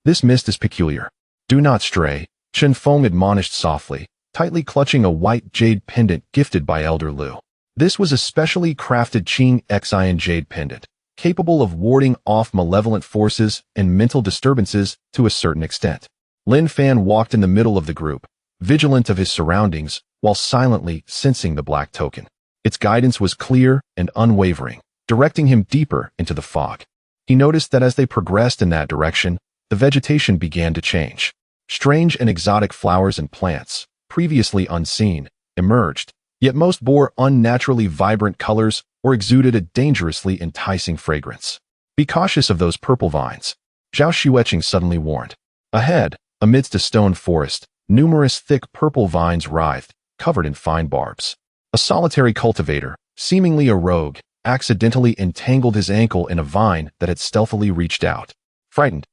A: This mist is peculiar. Do not stray," Chen Feng admonished softly, tightly clutching a white jade pendant gifted by Elder Liu. This was a specially crafted Qingxian jade pendant, capable of warding off malevolent forces and mental disturbances to a certain extent. Lin Fan walked in the middle of the group, vigilant of his surroundings, while silently sensing the black token. Its guidance was clear and unwavering, directing him deeper into the fog. He noticed that as they progressed in that direction, the vegetation began to change. Strange and exotic flowers and plants, previously unseen, emerged, yet most bore unnaturally vibrant colors or exuded a dangerously enticing fragrance. "Be cautious of those purple vines," Zhao Xueqing suddenly warned. Ahead, amidst a stone forest, numerous thick purple vines writhed, covered in fine barbs. A solitary cultivator, seemingly a rogue, accidentally entangled his ankle in a vine that had stealthily reached out. Frightened,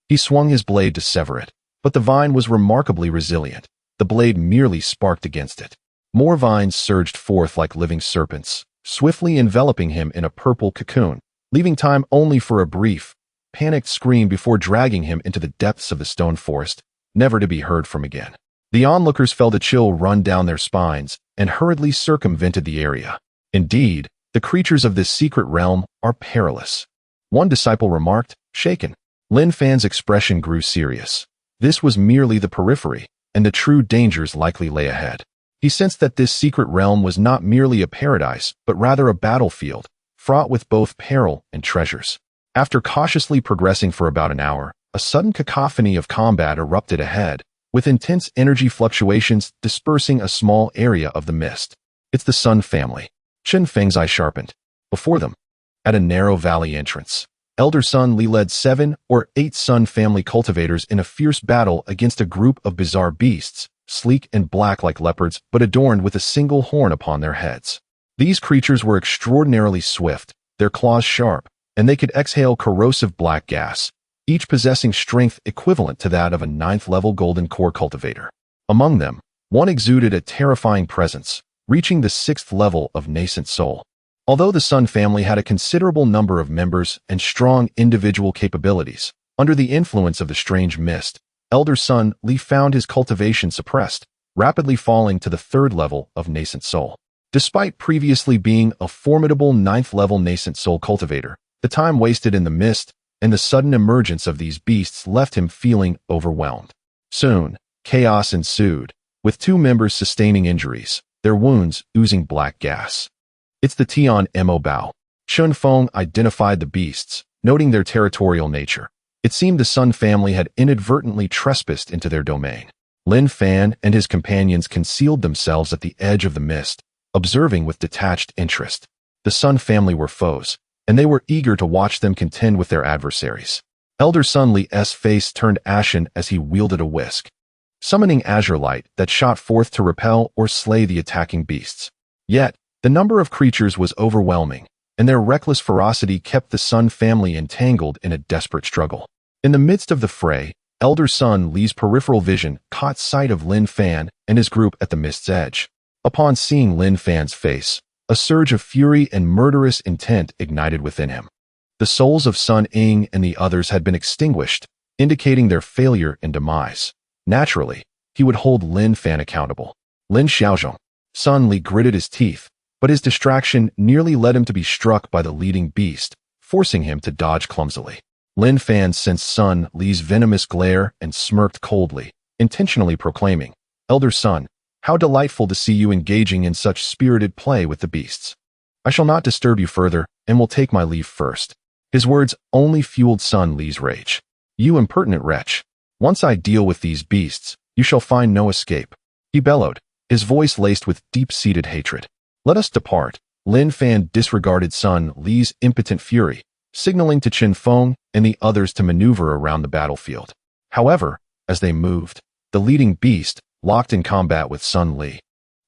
A: he swung his blade to sever it, but the vine was remarkably resilient. The blade merely sparked against it. More vines surged forth like living serpents, swiftly enveloping him in a purple cocoon, leaving time only for a brief, panicked scream before dragging him into the depths of the stone forest, never to be heard from again. The onlookers felt a chill run down their spines and hurriedly circumvented the area. "Indeed, the creatures of this secret realm are perilous," one disciple remarked, shaken. Lin Fan's expression grew serious. This was merely the periphery, and the true dangers likely lay ahead. He sensed that this secret realm was not merely a paradise, but rather a battlefield, fraught with both peril and treasures. After cautiously progressing for about an hour, a sudden cacophony of combat erupted ahead, with intense energy fluctuations dispersing a small area of the mist. "It's the Sun family." Chen Feng's eye sharpened. Before them, at a narrow valley entrance, Elder Sun Li led 7 or 8 Sun family cultivators in a fierce battle against a group of bizarre beasts, sleek and black like leopards but adorned with a single horn upon their heads. These creatures were extraordinarily swift, their claws sharp, and they could exhale corrosive black gas, each possessing strength equivalent to that of a 9th-level golden core cultivator. Among them, one exuded a terrifying presence, reaching the 6th level of nascent soul. Although the Sun family had a considerable number of members and strong individual capabilities, under the influence of the strange mist, elder son Li found his cultivation suppressed, rapidly falling to the third level of nascent soul. Despite previously being a formidable ninth-level nascent soul cultivator, the time wasted in the mist and the sudden emergence of these beasts left him feeling overwhelmed. Soon, chaos ensued, with 2 members sustaining injuries, their wounds oozing black gas. "It's the Tian Mo Bao." Chun Feng identified the beasts, noting their territorial nature. It seemed the Sun family had inadvertently trespassed into their domain. Lin Fan and his companions concealed themselves at the edge of the mist, observing with detached interest. The Sun family were foes, and they were eager to watch them contend with their adversaries. Elder Son Li's face turned ashen as he wielded a whisk, summoning azure light that shot forth to repel or slay the attacking beasts. Yet, the number of creatures was overwhelming, and their reckless ferocity kept the Sun family entangled in a desperate struggle. In the midst of the fray, Elder Son Li's peripheral vision caught sight of Lin Fan and his group at the mist's edge. Upon seeing Lin Fan's face, a surge of fury and murderous intent ignited within him. The souls of Sun Ying and the others had been extinguished, indicating their failure and demise. Naturally, he would hold Lin Fan accountable. Lin Xiaozhong. Sun Li gritted his teeth, but his distraction nearly led him to be struck by the leading beast, forcing him to dodge clumsily. Lin Fan sensed Sun Li's venomous glare and smirked coldly, intentionally proclaiming, "Elder Sun, how delightful to see you engaging in such spirited play with the beasts. I shall not disturb you further and will take my leave first." His words only fueled Sun Li's rage. "You impertinent wretch. Once I deal with these beasts, you shall find no escape," he bellowed, his voice laced with deep-seated hatred. "Let us depart." Lin Fan disregarded Sun Li's impotent fury, signaling to Chun Feng and the others to maneuver around the battlefield. However, as they moved, the leading beast, locked in combat with Sun Li,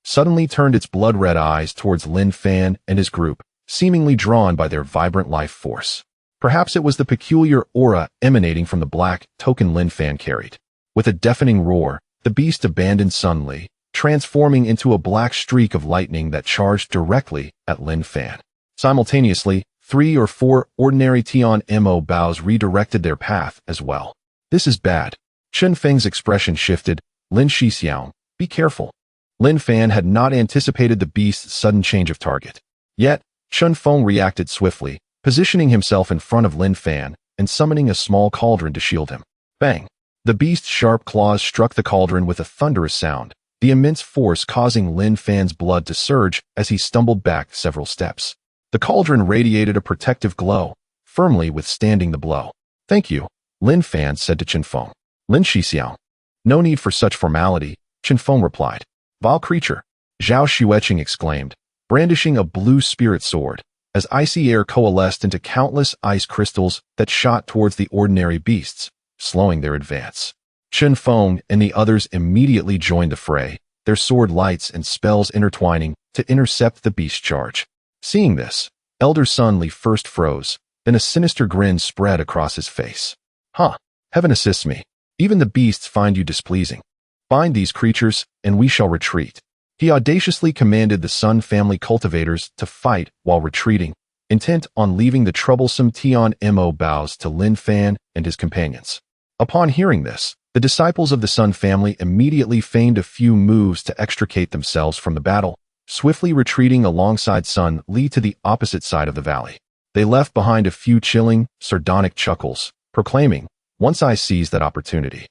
A: suddenly turned its blood-red eyes towards Lin Fan and his group, seemingly drawn by their vibrant life force. Perhaps it was the peculiar aura emanating from the black token Lin Fan carried. With a deafening roar, the beast abandoned Sun Li, transforming into a black streak of lightning that charged directly at Lin Fan. Simultaneously, 3 or 4 ordinary Tian Mo Baos redirected their path as well. "This is bad." Chun Feng's expression shifted. "Lin Shixiao, be careful." Lin Fan had not anticipated the beast's sudden change of target. Yet, Chun Feng reacted swiftly, positioning himself in front of Lin Fan and summoning a small cauldron to shield him. Bang! The beast's sharp claws struck the cauldron with a thunderous sound, the immense force causing Lin Fan's blood to surge as he stumbled back several steps. The cauldron radiated a protective glow, firmly withstanding the blow. "Thank you," Lin Fan said to Chun Feng. "Lin Shixiao." "No need for such formality," Chun Feng replied. "Vile creature," Zhao Xueqing exclaimed, brandishing a blue spirit sword, as icy air coalesced into countless ice crystals that shot towards the ordinary beasts, slowing their advance. Chun Feng and the others immediately joined the fray, their sword lights and spells intertwining to intercept the beast charge. Seeing this, Elder Sun Li first froze, then a sinister grin spread across his face. "Huh, heaven assists me. Even the beasts find you displeasing. Bind these creatures, and we shall retreat." He audaciously commanded the Sun family cultivators to fight while retreating, intent on leaving the troublesome Tian Mo Baos to Lin Fan and his companions. Upon hearing this, the disciples of the Sun family immediately feigned a few moves to extricate themselves from the battle, swiftly retreating alongside Sun Li to the opposite side of the valley. They left behind a few chilling, sardonic chuckles, proclaiming, "Once I seize that opportunity,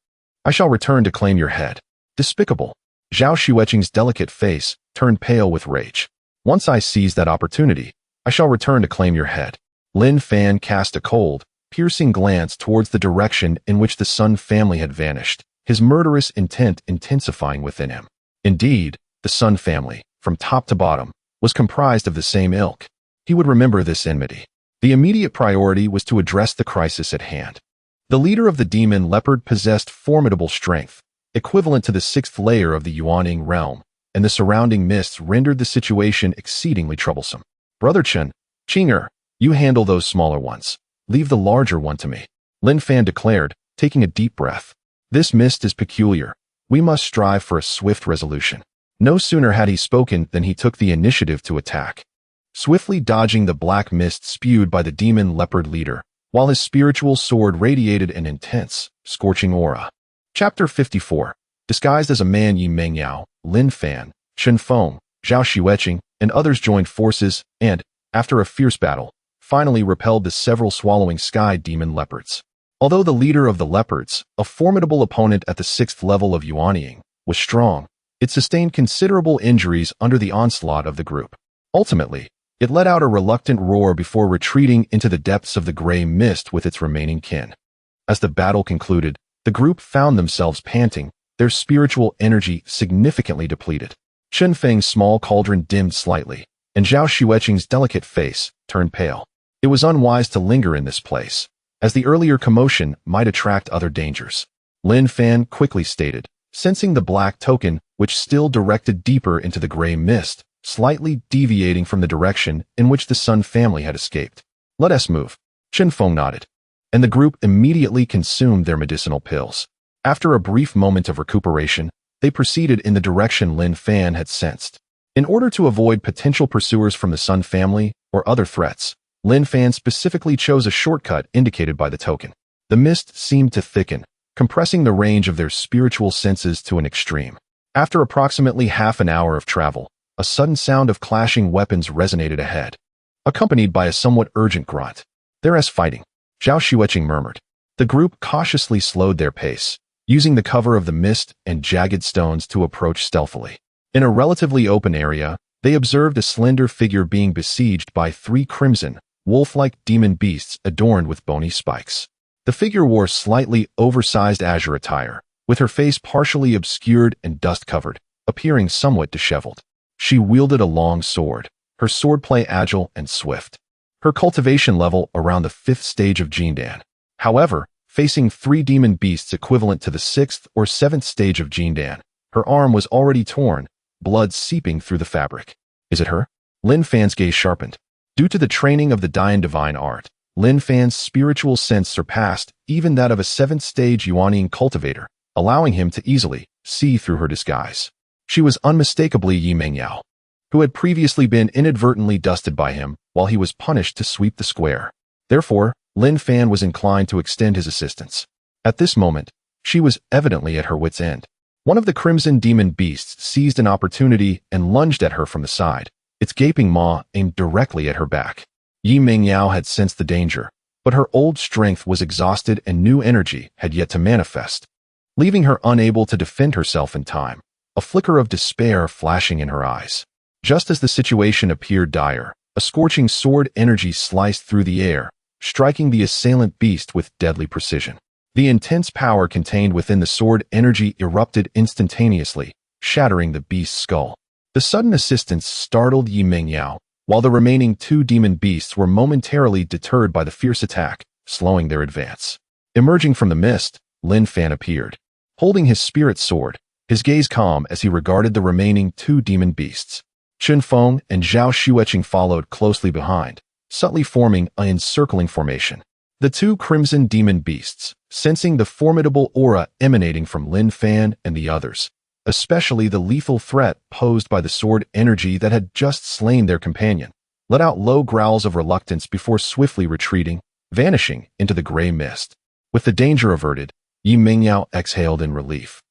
A: I shall return to claim your head." Despicable. Zhao Xueqing's delicate face turned pale with rage. "Once I seize that opportunity, I shall return to claim your head." Lin Fan cast a cold, piercing glance towards the direction in which the Sun family had vanished, his murderous intent intensifying within him. Indeed, the Sun family, from top to bottom, was comprised of the same ilk. He would remember this enmity. The immediate priority was to address the crisis at hand. The leader of the demon leopard possessed formidable strength, equivalent to the 6th layer of the Yuaning realm, and the surrounding mists rendered the situation exceedingly troublesome. "Brother Chen, Qing'er, you handle those smaller ones. Leave the larger one to me," Lin Fan declared, taking a deep breath. "This mist is peculiar. We must strive for a swift resolution." No sooner had he spoken than he took the initiative to attack. swiftly dodging the black mist spewed by the demon leopard leader, while his spiritual sword radiated an intense, scorching aura. Chapter 54. Disguised as a man, Yi Mengyao, Lin Fan, Shen Feng, Zhao Xueqing, and others joined forces and, after a fierce battle, finally repelled the several swallowing sky demon leopards. Although the leader of the leopards, a formidable opponent at the 6th level of Yuanying, was strong, it sustained considerable injuries under the onslaught of the group. Ultimately, it let out a reluctant roar before retreating into the depths of the gray mist with its remaining kin. As the battle concluded, the group found themselves panting, their spiritual energy significantly depleted. Chen Feng's small cauldron dimmed slightly, and Zhao Xueqing's delicate face turned pale. It was unwise to linger in this place, as the earlier commotion might attract other dangers. Lin Fan quickly stated, sensing the black token, which still directed deeper into the gray mist, slightly deviating from the direction in which the Sun family had escaped. "Let us move." Chen Feng nodded, and the group immediately consumed their medicinal pills. After a brief moment of recuperation, they proceeded in the direction Lin Fan had sensed. In order to avoid potential pursuers from the Sun family or other threats, Lin Fan specifically chose a shortcut indicated by the token. The mist seemed to thicken, compressing the range of their spiritual senses to an extreme. After approximately half an hour of travel, a sudden sound of clashing weapons resonated ahead, accompanied by a somewhat urgent grunt. "There's fighting," Zhao Xueqing murmured. The group cautiously slowed their pace, using the cover of the mist and jagged stones to approach stealthily. In a relatively open area, they observed a slender figure being besieged by 3 crimson, wolf-like demon beasts adorned with bony spikes. The figure wore slightly oversized azure attire, with her face partially obscured and dust-covered, appearing somewhat disheveled. She wielded a long sword, her swordplay agile and swift. Her cultivation level around the 5th stage of Jindan. However, facing 3 demon beasts equivalent to the 6th or 7th stage of Jindan, her arm was already torn, blood seeping through the fabric. "Is it her?" Lin Fan's gaze sharpened. Due to the training of the Dian divine art, Lin Fan's spiritual sense surpassed even that of a 7th stage Yuanying cultivator, allowing him to easily see through her disguise. She was unmistakably Yi Mengyao, who had previously been inadvertently dusted by him while he was punished to sweep the square. Therefore, Lin Fan was inclined to extend his assistance. At this moment, she was evidently at her wit's end. One of the crimson demon beasts seized an opportunity and lunged at her from the side, its gaping maw aimed directly at her back. Yi Mengyao had sensed the danger, but her old strength was exhausted and new energy had yet to manifest, leaving her unable to defend herself in time, a flicker of despair flashing in her eyes. Just as the situation appeared dire, a scorching sword energy sliced through the air, striking the assailant beast with deadly precision. The intense power contained within the sword energy erupted instantaneously, shattering the beast's skull. The sudden assistance startled Yi Mengyao, while the remaining 2 demon beasts were momentarily deterred by the fierce attack, slowing their advance. Emerging from the mist, Lin Fan appeared, holding his spirit sword, his gaze calm as he regarded the remaining 2 demon beasts. Chen Feng and Zhao Xueqing followed closely behind, subtly forming an encircling formation. The 2 crimson demon beasts, sensing the formidable aura emanating from Lin Fan and the others, especially the lethal threat posed by the sword energy that had just slain their companion, let out low growls of reluctance before swiftly retreating, vanishing into the gray mist. With the danger averted, Yi Mengyao exhaled in relief,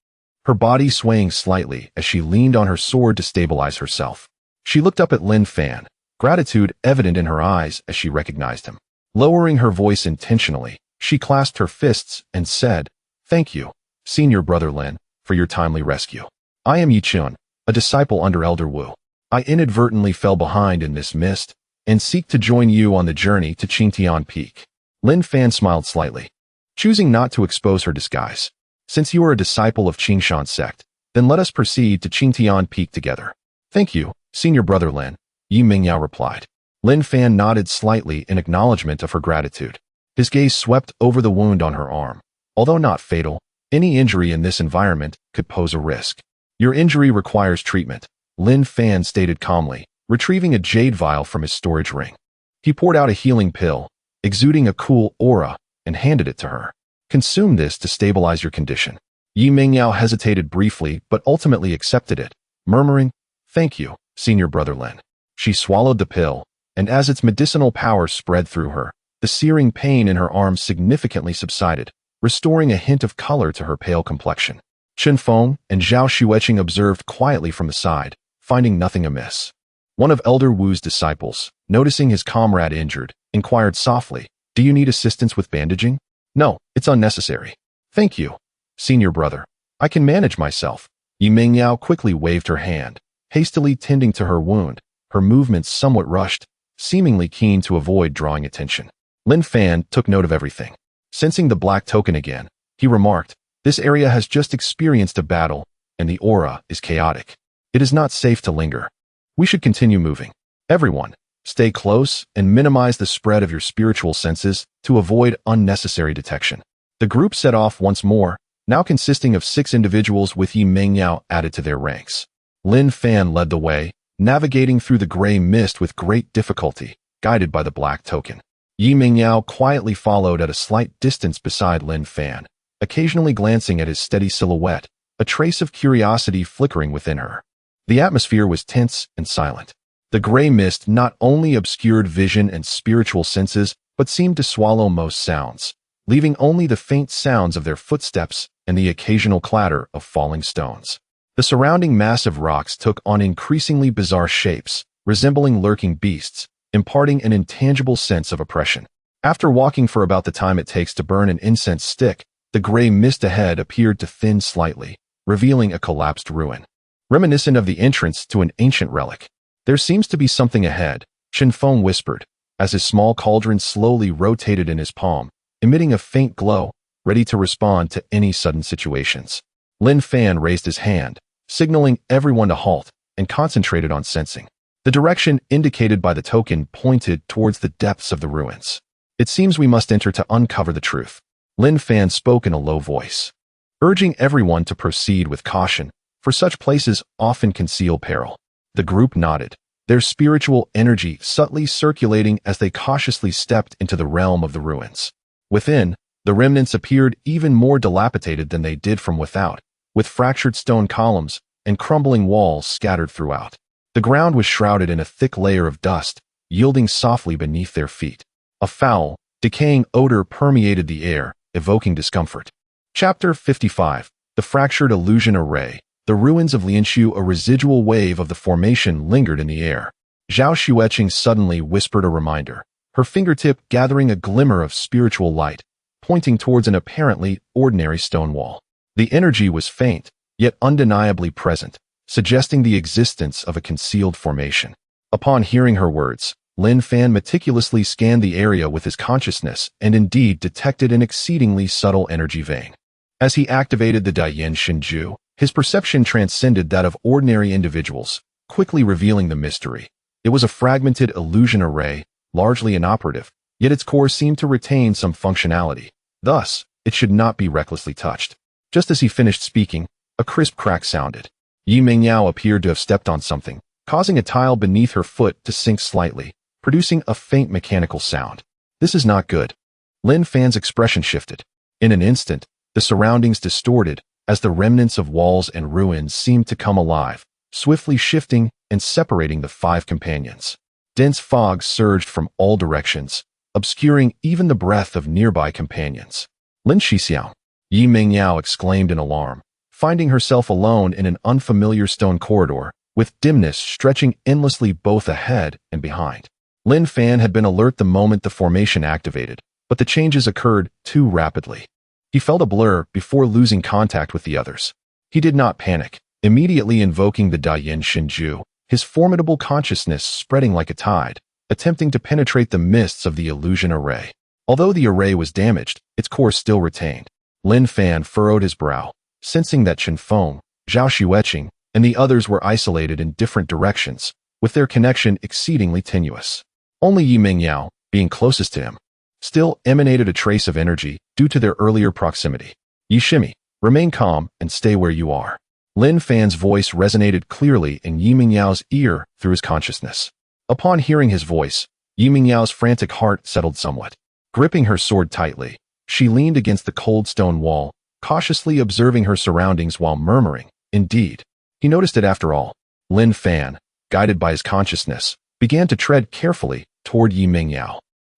A: her body swaying slightly as she leaned on her sword to stabilize herself. She looked up at Lin Fan, gratitude evident in her eyes as she recognized him. Lowering her voice intentionally, she clasped her fists and said, "Thank you, Senior Brother Lin, for your timely rescue. I am Yi Chun, a disciple under Elder Wu. I inadvertently fell behind in this mist and seek to join you on the journey to Qingtian Peak." Lin Fan smiled slightly, choosing not to expose her disguise. "Since you are a disciple of Qingshan sect, then let us proceed to Qingtian Peak together." "Thank you, Senior Brother Lin," Yi Mengyao replied. Lin Fan nodded slightly in acknowledgement of her gratitude. His gaze swept over the wound on her arm. Although not fatal, any injury in this environment could pose a risk. "Your injury requires treatment," Lin Fan stated calmly, retrieving a jade vial from his storage ring. He poured out a healing pill, exuding a cool aura, and handed it to her. "Consume this to stabilize your condition." Yi Mengyao hesitated briefly but ultimately accepted it, murmuring, "Thank you, Senior Brother Lin." She swallowed the pill, and as its medicinal power spread through her, the searing pain in her arms significantly subsided, restoring a hint of color to her pale complexion. Chen Feng and Zhao Xueqing observed quietly from the side, finding nothing amiss. One of Elder Wu's disciples, noticing his comrade injured, inquired softly, "Do you need assistance with bandaging?" "No, it's unnecessary. Thank you, senior brother. I can manage myself." Yi Mingyao quickly waved her hand, hastily tending to her wound, her movements somewhat rushed, seemingly keen to avoid drawing attention. Lin Fan took note of everything. Sensing the black token again, he remarked, "This area has just experienced a battle, and the aura is chaotic. It is not safe to linger. We should continue moving. Everyone, stay close and minimize the spread of your spiritual senses to avoid unnecessary detection." The group set off once more, now consisting of 6 individuals with Yi Mingyao added to their ranks. Lin Fan led the way, navigating through the gray mist with great difficulty, guided by the black token. Yi Mingyao quietly followed at a slight distance beside Lin Fan, occasionally glancing at his steady silhouette, a trace of curiosity flickering within her. The atmosphere was tense and silent. The gray mist not only obscured vision and spiritual senses, but seemed to swallow most sounds, leaving only the faint sounds of their footsteps and the occasional clatter of falling stones. The surrounding massive rocks took on increasingly bizarre shapes, resembling lurking beasts, imparting an intangible sense of oppression. After walking for about the time it takes to burn an incense stick, the gray mist ahead appeared to thin slightly, revealing a collapsed ruin, reminiscent of the entrance to an ancient relic. "There seems to be something ahead," Chen Feng whispered, as his small cauldron slowly rotated in his palm, emitting a faint glow, ready to respond to any sudden situations. Lin Fan raised his hand, signaling everyone to halt, and concentrated on sensing. The direction indicated by the token pointed towards the depths of the ruins. "It seems we must enter to uncover the truth." Lin Fan spoke in a low voice, urging everyone to proceed with caution, for such places often conceal peril. The group nodded, their spiritual energy subtly circulating as they cautiously stepped into the realm of the ruins. Within, the remnants appeared even more dilapidated than they did from without, with fractured stone columns and crumbling walls scattered throughout. The ground was shrouded in a thick layer of dust, yielding softly beneath their feet. A foul, decaying odor permeated the air, evoking discomfort. Chapter 55. The Fractured Illusion Array. The ruins of Lianshu. A residual wave of the formation lingered in the air. Zhao Xueqing suddenly whispered a reminder, her fingertip gathering a glimmer of spiritual light, pointing towards an apparently ordinary stone wall. The energy was faint, yet undeniably present, suggesting the existence of a concealed formation. Upon hearing her words, Lin Fan meticulously scanned the area with his consciousness and indeed detected an exceedingly subtle energy vein. As he activated the Dian Shinju, his perception transcended that of ordinary individuals, quickly revealing the mystery. It was a fragmented illusion array, largely inoperative, yet its core seemed to retain some functionality. Thus, it should not be recklessly touched. Just as he finished speaking, a crisp crack sounded. Yi Mingyao appeared to have stepped on something, causing a tile beneath her foot to sink slightly, producing a faint mechanical sound. "This is not good." Lin Fan's expression shifted. In an instant, the surroundings distorted as the remnants of walls and ruins seemed to come alive, swiftly shifting and separating the 5 companions. Dense fog surged from all directions, obscuring even the breath of nearby companions. "Lin Shixiao!" Yi Mingyao exclaimed in alarm, finding herself alone in an unfamiliar stone corridor, with dimness stretching endlessly both ahead and behind. Lin Fan had been alert the moment the formation activated, but the changes occurred too rapidly. He felt a blur before losing contact with the others. He did not panic, immediately invoking the Dian Shinju, his formidable consciousness spreading like a tide, attempting to penetrate the mists of the illusion array. Although the array was damaged, its core still retained. Lin Fan furrowed his brow, sensing that Chen Feng, Zhao Xueqing, and the others were isolated in different directions, with their connection exceedingly tenuous. Only Yi Mingyao, being closest to him, still emanated a trace of energy due to their earlier proximity. "Yi Shimi, remain calm and stay where you are." Lin Fan's voice resonated clearly in Yi Mingyao's ear through his consciousness. Upon hearing his voice, Yi Mingyao's frantic heart settled somewhat. Gripping her sword tightly, she leaned against the cold stone wall, cautiously observing her surroundings while murmuring, "Indeed." He noticed it after all. Lin Fan, guided by his consciousness, began to tread carefully, toward Yi Mingyao.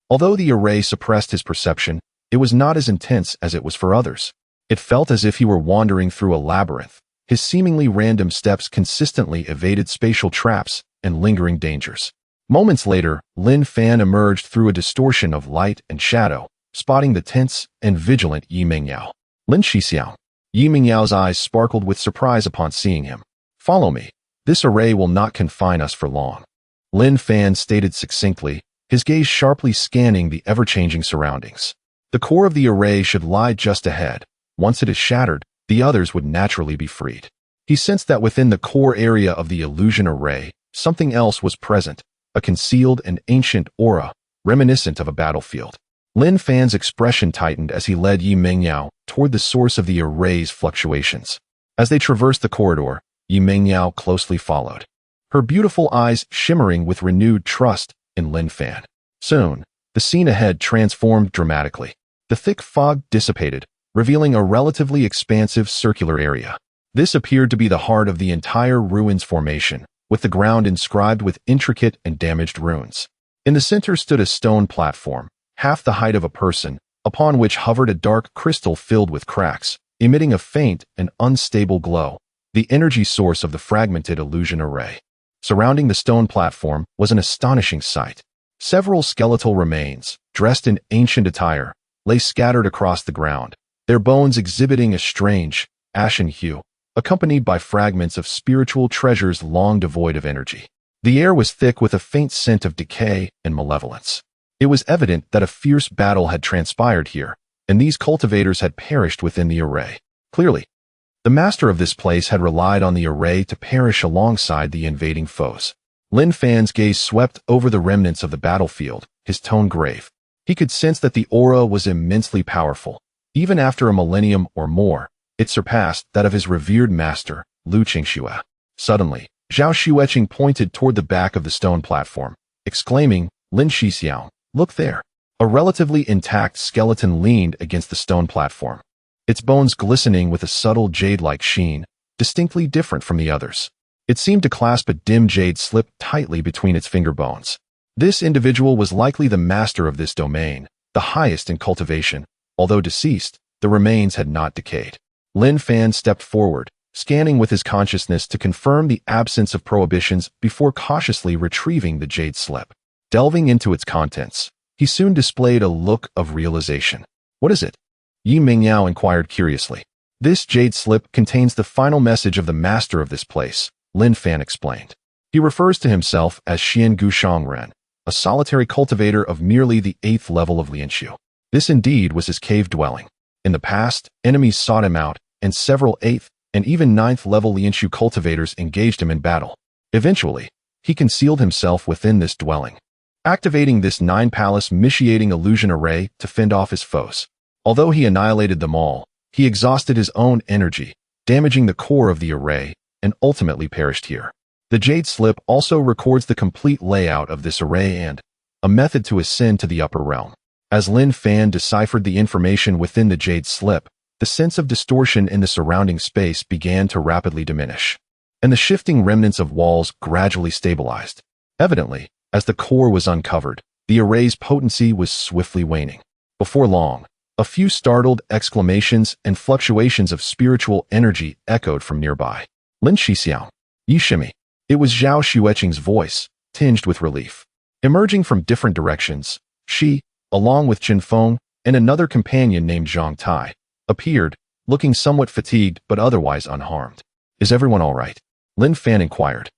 A: Although the array suppressed his perception, it was not as intense as it was for others. It felt as if he were wandering through a labyrinth. His seemingly random steps consistently evaded spatial traps and lingering dangers. Moments later, Lin Fan emerged through a distortion of light and shadow, spotting the tense and vigilant Yi Mingyao. Lin Xixiao. Yi Mingyao's eyes sparkled with surprise upon seeing him. "Follow me. This array will not confine us for long," Lin Fan stated succinctly, his gaze sharply scanning the ever-changing surroundings. The core of the array should lie just ahead. Once it is shattered, the others would naturally be freed. He sensed that within the core area of the illusion array, something else was present, a concealed and ancient aura, reminiscent of a battlefield. Lin Fan's expression tightened as he led Yi Mingyao toward the source of the array's fluctuations. As they traversed the corridor, Yi Mingyao closely followed, her beautiful eyes shimmering with renewed trust in Lin Fan. Soon, the scene ahead transformed dramatically. The thick fog dissipated, revealing a relatively expansive circular area. This appeared to be the heart of the entire ruins formation, with the ground inscribed with intricate and damaged runes. In the center stood a stone platform, half the height of a person, upon which hovered a dark crystal filled with cracks, emitting a faint and unstable glow, the energy source of the fragmented illusion array. Surrounding the stone platform was an astonishing sight. Several skeletal remains, dressed in ancient attire, lay scattered across the ground, their bones exhibiting a strange, ashen hue, accompanied by fragments of spiritual treasures long devoid of energy. The air was thick with a faint scent of decay and malevolence. It was evident that a fierce battle had transpired here, and these cultivators had perished within the array. Clearly, the master of this place had relied on the array to perish alongside the invading foes. Lin Fan's gaze swept over the remnants of the battlefield, his tone grave. He could sense that the aura was immensely powerful. Even after a millennium or more, it surpassed that of his revered master, Liu Qingxue. Suddenly, Zhao Xueqing pointed toward the back of the stone platform, exclaiming, "Lin Xixiao, look there." A relatively intact skeleton leaned against the stone platform, its bones glistening with a subtle jade-like sheen, distinctly different from the others. It seemed to clasp a dim jade slip tightly between its finger bones. This individual was likely the master of this domain, the highest in cultivation. Although deceased, the remains had not decayed. Lin Fan stepped forward, scanning with his consciousness to confirm the absence of prohibitions before cautiously retrieving the jade slip. Delving into its contents, he soon displayed a look of realization. "What is it?" Yi Mingyao inquired curiously. "This jade slip contains the final message of the master of this place," Lin Fan explained. He refers to himself as Xian Gushangren, a solitary cultivator of merely the 8th level of Lianshu. This indeed was his cave dwelling. In the past, enemies sought him out, and several 8th and even 9th level Lianshu cultivators engaged him in battle. Eventually, he concealed himself within this dwelling, activating this 9-palace mitiating illusion array to fend off his foes. Although he annihilated them all, he exhausted his own energy, damaging the core of the array, and ultimately perished here. The jade slip also records the complete layout of this array and a method to ascend to the upper realm. As Lin Fan deciphered the information within the jade slip, the sense of distortion in the surrounding space began to rapidly diminish, and the shifting remnants of walls gradually stabilized. Evidently, as the core was uncovered, the array's potency was swiftly waning. Before long, a few startled exclamations and fluctuations of spiritual energy echoed from nearby. "Lin Xixiao, Yishimi." It was Zhao Xueqing's voice, tinged with relief. Emerging from different directions, she, along with Jin Feng and another companion named Zhang Tai, appeared, looking somewhat fatigued but otherwise unharmed. "Is everyone all right?" Lin Fan inquired,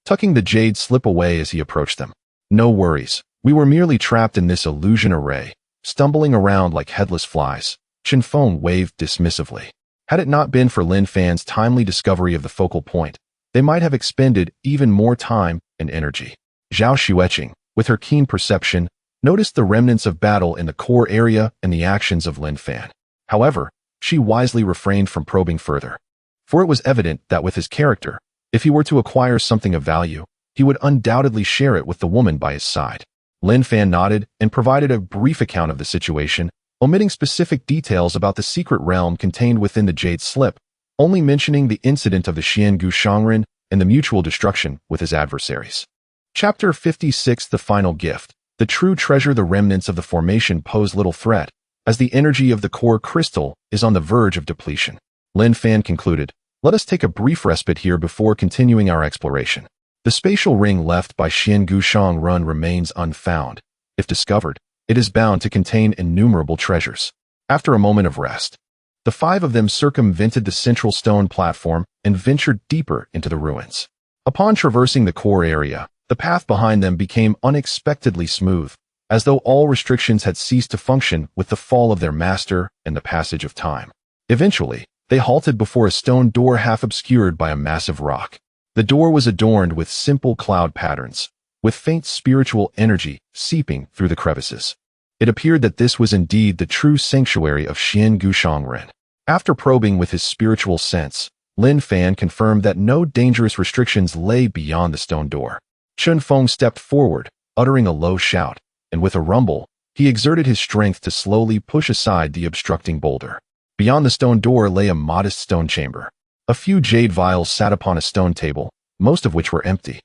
A: tucking the jade slip away as he approached them. "No worries. We were merely trapped in this illusion array, stumbling around like headless flies," Jin Feng waved dismissively. Had it not been for Lin Fan's timely discovery of the focal point, they might have expended even more time and energy. Zhao Xueqing, with her keen perception, noticed the remnants of battle in the core area and the actions of Lin Fan. However, she wisely refrained from probing further, for it was evident that with his character, if he were to acquire something of value, he would undoubtedly share it with the woman by his side. Lin Fan nodded and provided a brief account of the situation, omitting specific details about the secret realm contained within the jade slip, only mentioning the incident of the Xian Gushangren and the mutual destruction with his adversaries. Chapter 56: The Final Gift. The true treasure, the remnants of the formation, pose little threat, as the energy of the core crystal is on the verge of depletion. Lin Fan concluded, "Let us take a brief respite here before continuing our exploration." The spatial ring left by Xian Gushang Run remains unfound. If discovered, it is bound to contain innumerable treasures. After a moment of rest, the five of them circumvented the central stone platform and ventured deeper into the ruins. Upon traversing the core area, the path behind them became unexpectedly smooth, as though all restrictions had ceased to function with the fall of their master and the passage of time. Eventually, they halted before a stone door half obscured by a massive rock. The door was adorned with simple cloud patterns, with faint spiritual energy seeping through the crevices. It appeared that this was indeed the true sanctuary of Xian Gushang Ren. After probing with his spiritual sense, Lin Fan confirmed that no dangerous restrictions lay beyond the stone door. Chun Feng stepped forward, uttering a low shout, and with a rumble, he exerted his strength to slowly push aside the obstructing boulder. Beyond the stone door lay a modest stone chamber. A few jade vials sat upon a stone table, most of which were empty,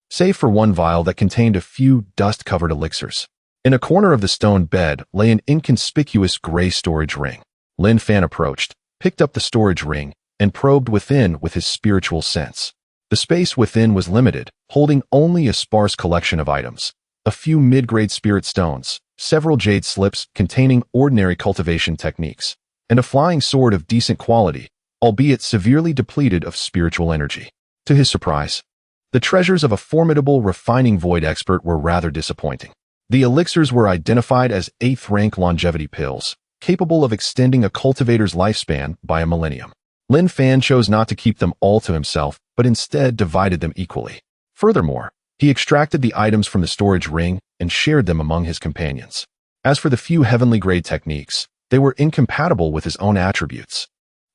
A: save for one vial that contained a few dust-covered elixirs. In a corner of the stone bed lay an inconspicuous gray storage ring. Lin Fan approached, picked up the storage ring, and probed within with his spiritual sense. The space within was limited, holding only a sparse collection of items. A few mid-grade spirit stones, several jade slips containing ordinary cultivation techniques, and a flying sword of decent quality, albeit severely depleted of spiritual energy. To his surprise, the treasures of a formidable refining void expert were rather disappointing. The elixirs were identified as 8th-rank longevity pills, capable of extending a cultivator's lifespan by a millennium. Lin Fan chose not to keep them all to himself, but instead divided them equally. Furthermore, he extracted the items from the storage ring and shared them among his companions. As for the few heavenly grade techniques, they were incompatible with his own attributes.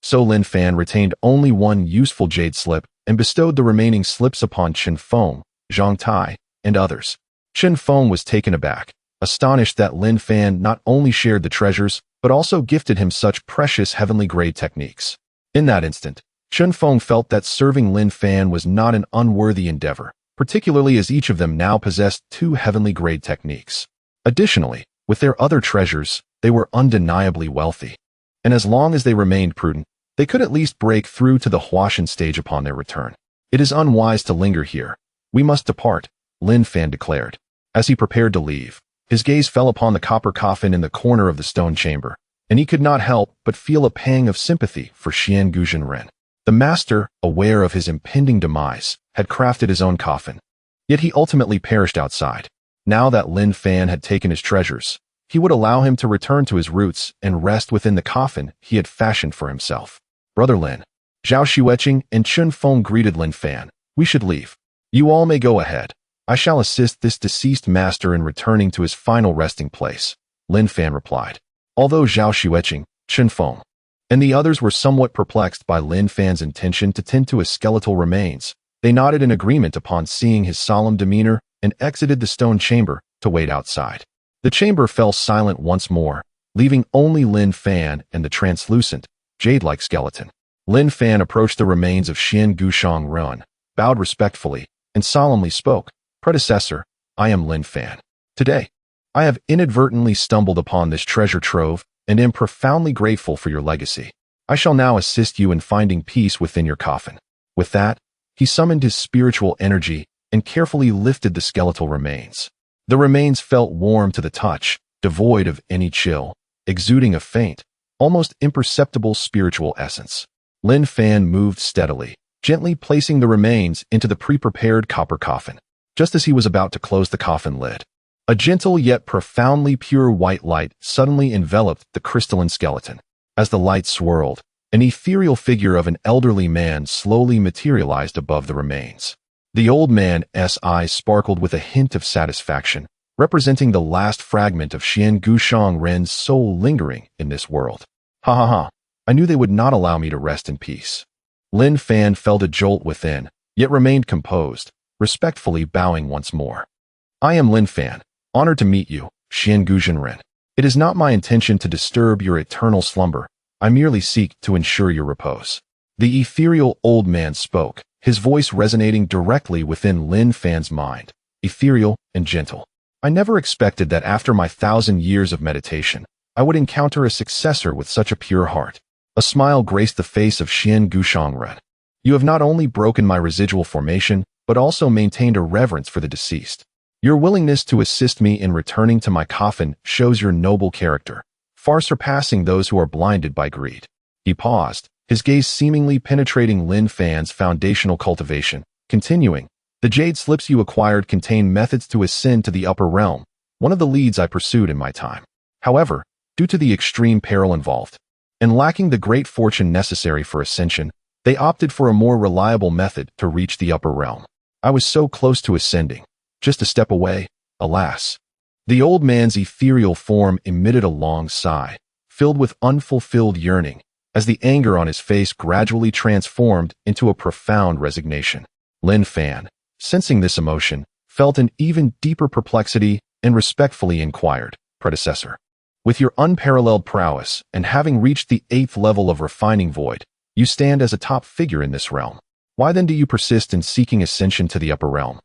A: So Lin Fan retained only one useful jade slip and bestowed the remaining slips upon Chen Feng, Zhang Tai, and others. Chen Feng was taken aback, astonished that Lin Fan not only shared the treasures, but also gifted him such precious heavenly grade techniques. In that instant, Chen Feng felt that serving Lin Fan was not an unworthy endeavor, particularly as each of them now possessed 2 heavenly grade techniques. Additionally, with their other treasures, they were undeniably wealthy. And as long as they remained prudent, they could at least break through to the Huashan stage upon their return. "It is unwise to linger here. We must depart," Lin Fan declared. As he prepared to leave, his gaze fell upon the copper coffin in the corner of the stone chamber, and he could not help but feel a pang of sympathy for Xian Gushang Ren. The master, aware of his impending demise, had crafted his own coffin. Yet he ultimately perished outside. Now that Lin Fan had taken his treasures, he would allow him to return to his roots and rest within the coffin he had fashioned for himself. "Brother Lin," Zhao Xueqing and Chun Feng greeted Lin Fan. "We should leave. You all may go ahead. I shall assist this deceased master in returning to his final resting place," Lin Fan replied. Although Zhao Xueqing, Chun Feng, and the others were somewhat perplexed by Lin Fan's intention to tend to his skeletal remains, they nodded in agreement upon seeing his solemn demeanor and exited the stone chamber to wait outside. The chamber fell silent once more, leaving only Lin Fan and the translucent, jade-like skeleton. Lin Fan approached the remains of Xian Gushang Ren, bowed respectfully, and solemnly spoke, "Predecessor, I am Lin Fan. Today, I have inadvertently stumbled upon this treasure trove and am profoundly grateful for your legacy. I shall now assist you in finding peace within your coffin." With that, he summoned his spiritual energy and carefully lifted the skeletal remains. The remains felt warm to the touch, devoid of any chill, exuding a faint, almost imperceptible spiritual essence. Lin Fan moved steadily, gently placing the remains into the pre-prepared copper coffin. Just as he was about to close the coffin lid, a gentle yet profoundly pure white light suddenly enveloped the crystalline skeleton. As the light swirled, an ethereal figure of an elderly man slowly materialized above the remains. The old man's eyes sparkled with a hint of satisfaction, representing the last fragment of Xian Gushang Ren's soul lingering in this world. "Ha ha ha, I knew they would not allow me to rest in peace." Lin Fan felt a jolt within, yet remained composed, respectfully bowing once more. "I am Lin Fan, honored to meet you, Xian Gushang Ren. It is not my intention to disturb your eternal slumber. I merely seek to ensure your repose." The ethereal old man spoke, his voice resonating directly within Lin Fan's mind, ethereal and gentle. I never expected that after my 1,000 years of meditation, I would encounter a successor with such a pure heart. A smile graced the face of Xian Gushangren. You have not only broken my residual formation, but also maintained a reverence for the deceased. Your willingness to assist me in returning to my coffin shows your noble character, far surpassing those who are blinded by greed. He paused, his gaze seemingly penetrating Lin Fan's foundational cultivation, continuing, the jade slips you acquired contain methods to ascend to the upper realm, one of the leads I pursued in my time. However, due to the extreme peril involved, and lacking the great fortune necessary for ascension, they opted for a more reliable method to reach the upper realm. I was so close to ascending, just a step away, alas. The old man's ethereal form emitted a long sigh, filled with unfulfilled yearning, as the anger on his face gradually transformed into a profound resignation. Lin Fan, sensing this emotion, felt an even deeper perplexity and respectfully inquired, predecessor. With your unparalleled prowess and having reached the 8th level of refining void, you stand as a top figure in this realm. Why then do you persist in seeking ascension to the upper realm?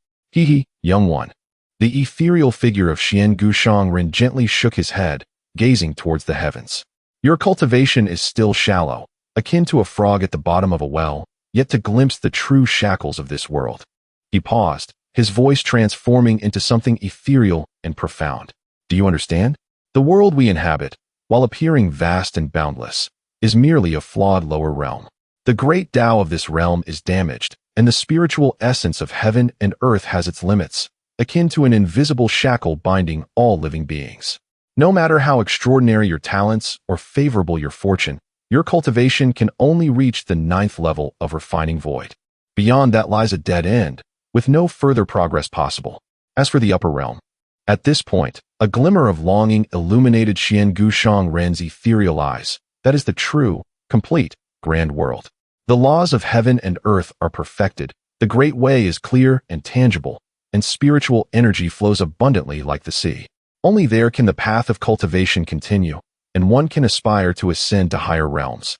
A: Young one. The ethereal figure of Xian Gushangren gently shook his head, gazing towards the heavens. Your cultivation is still shallow, akin to a frog at the bottom of a well, yet to glimpse the true shackles of this world. He paused, his voice transforming into something ethereal and profound. Do you understand? The world we inhabit, while appearing vast and boundless, is merely a flawed lower realm. The great Tao of this realm is damaged, and the spiritual essence of heaven and earth has its limits, akin to an invisible shackle binding all living beings. No matter how extraordinary your talents or favorable your fortune, your cultivation can only reach the 9th level of refining void. Beyond that lies a dead end, with no further progress possible. As for the upper realm, at this point, a glimmer of longing illuminated Xian Gushangren's ethereal eyes. That is the true, complete, grand world. The laws of heaven and earth are perfected, the great way is clear and tangible, and spiritual energy flows abundantly like the sea. Only there can the path of cultivation continue, and one can aspire to ascend to higher realms,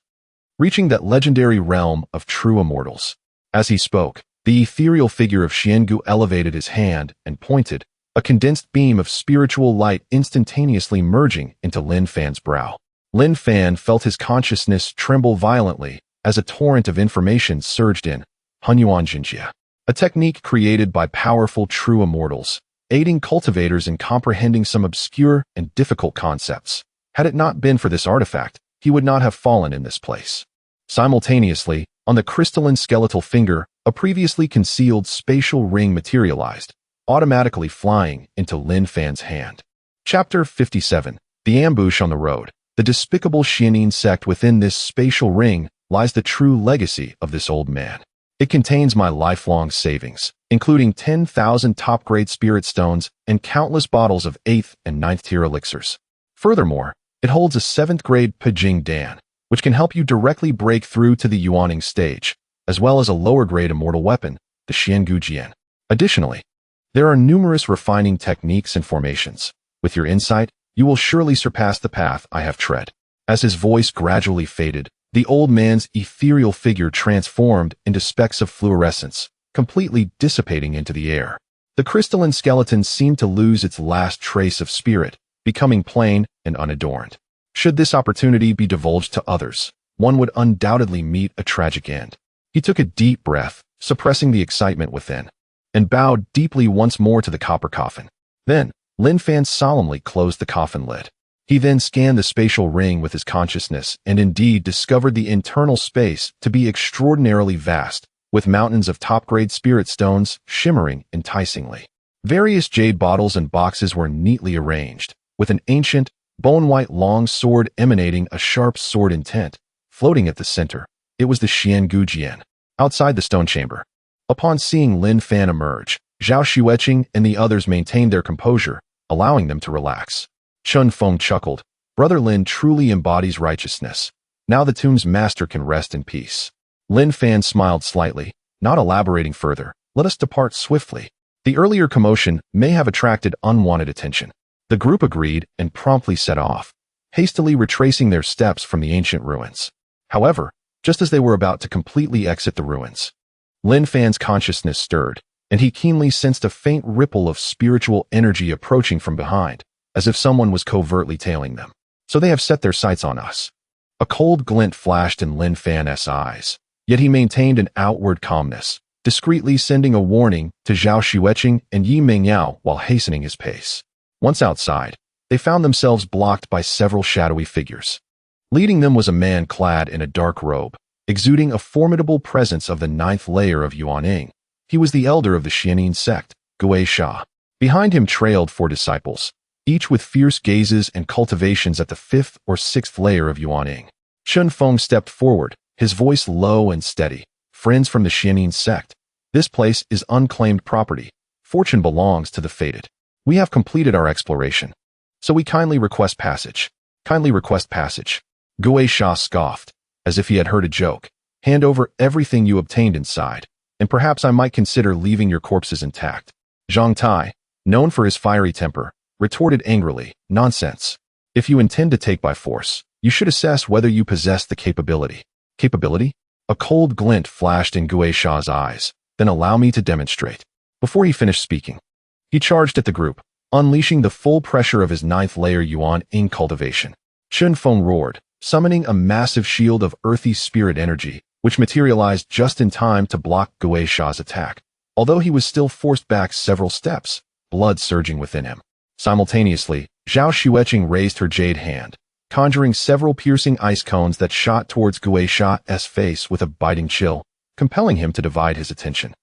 A: reaching that legendary realm of true immortals. As he spoke, the ethereal figure of Xiangu elevated his hand and pointed, a condensed beam of spiritual light instantaneously merging into Lin Fan's brow. Lin Fan felt his consciousness tremble violently as a torrent of information surged in, Hunyuan Jinjia, a technique created by powerful true immortals, aiding cultivators in comprehending some obscure and difficult concepts. Had it not been for this artifact, he would not have fallen in this place. Simultaneously, on the crystalline skeletal finger, a previously concealed spatial ring materialized, automatically flying into Lin Fan's hand. Chapter 57. The Ambush on the Road. The despicable Xianin sect within this spatial ring lies the true legacy of this old man. It contains my lifelong savings, including 10,000 top-grade spirit stones and countless bottles of 8th and 9th tier elixirs. Furthermore, it holds a 7th grade Pijing Dan, which can help you directly break through to the Yuaning stage, as well as a lower grade immortal weapon, the Xiangu Jian. Additionally, there are numerous refining techniques and formations. With your insight, you will surely surpass the path I have tread. As his voice gradually faded, the old man's ethereal figure transformed into specks of fluorescence, completely dissipating into the air. The crystalline skeleton seemed to lose its last trace of spirit, becoming plain and unadorned. Should this opportunity be divulged to others, one would undoubtedly meet a tragic end. He took a deep breath, suppressing the excitement within, and bowed deeply once more to the copper coffin. Then, Lin Fan solemnly closed the coffin lid. He then scanned the spatial ring with his consciousness and indeed discovered the internal space to be extraordinarily vast, with mountains of top-grade spirit stones shimmering enticingly. Various jade bottles and boxes were neatly arranged, with an ancient, bone-white long sword emanating a sharp sword intent, floating at the center. It was the Xiangu Jian. Outside the stone chamber, upon seeing Lin Fan emerge, Zhao Xueqing and the others maintained their composure, allowing them to relax. Chun Feng chuckled. Brother Lin truly embodies righteousness. Now the tomb's master can rest in peace. Lin Fan smiled slightly, not elaborating further. Let us depart swiftly. The earlier commotion may have attracted unwanted attention. The group agreed and promptly set off, hastily retracing their steps from the ancient ruins. However, just as they were about to completely exit the ruins, Lin Fan's consciousness stirred. and he keenly sensed a faint ripple of spiritual energy approaching from behind, as if someone was covertly tailing them. So they have set their sights on us. A cold glint flashed in Lin Fan's eyes, yet he maintained an outward calmness, discreetly sending a warning to Zhao Xueqing and Yi Mingyao while hastening his pace. Once outside, they found themselves blocked by several shadowy figures. Leading them was a man clad in a dark robe, exuding a formidable presence of the 9th layer of Yuaning. He was the elder of the Xianin sect, Gui Sha. Behind him trailed 4 disciples, each with fierce gazes and cultivations at the 5th or 6th layer of Yuaning. Chun Feng stepped forward, his voice low and steady. Friends from the Xianin sect, this place is unclaimed property. Fortune belongs to the fated. We have completed our exploration, so we kindly request passage. Kindly request passage. Gui Sha scoffed, as if he had heard a joke. Hand over everything you obtained inside, and perhaps I might consider leaving your corpses intact. Zhang Tai, known for his fiery temper, retorted angrily, nonsense. If you intend to take by force, you should assess whether you possess the capability. Capability? A cold glint flashed in Gui Sha's eyes. Then allow me to demonstrate. Before he finished speaking, he charged at the group, unleashing the full pressure of his 9th layer Yuan in cultivation. Chun Feng roared, summoning a massive shield of earthy spirit energy, which materialized just in time to block Gui Sha's attack. Although he was still forced back several steps, blood surging within him. Simultaneously, Zhao Xueqing raised her jade hand, conjuring several piercing ice cones that shot towards Gui Sha's face with a biting chill, compelling him to divide his attention.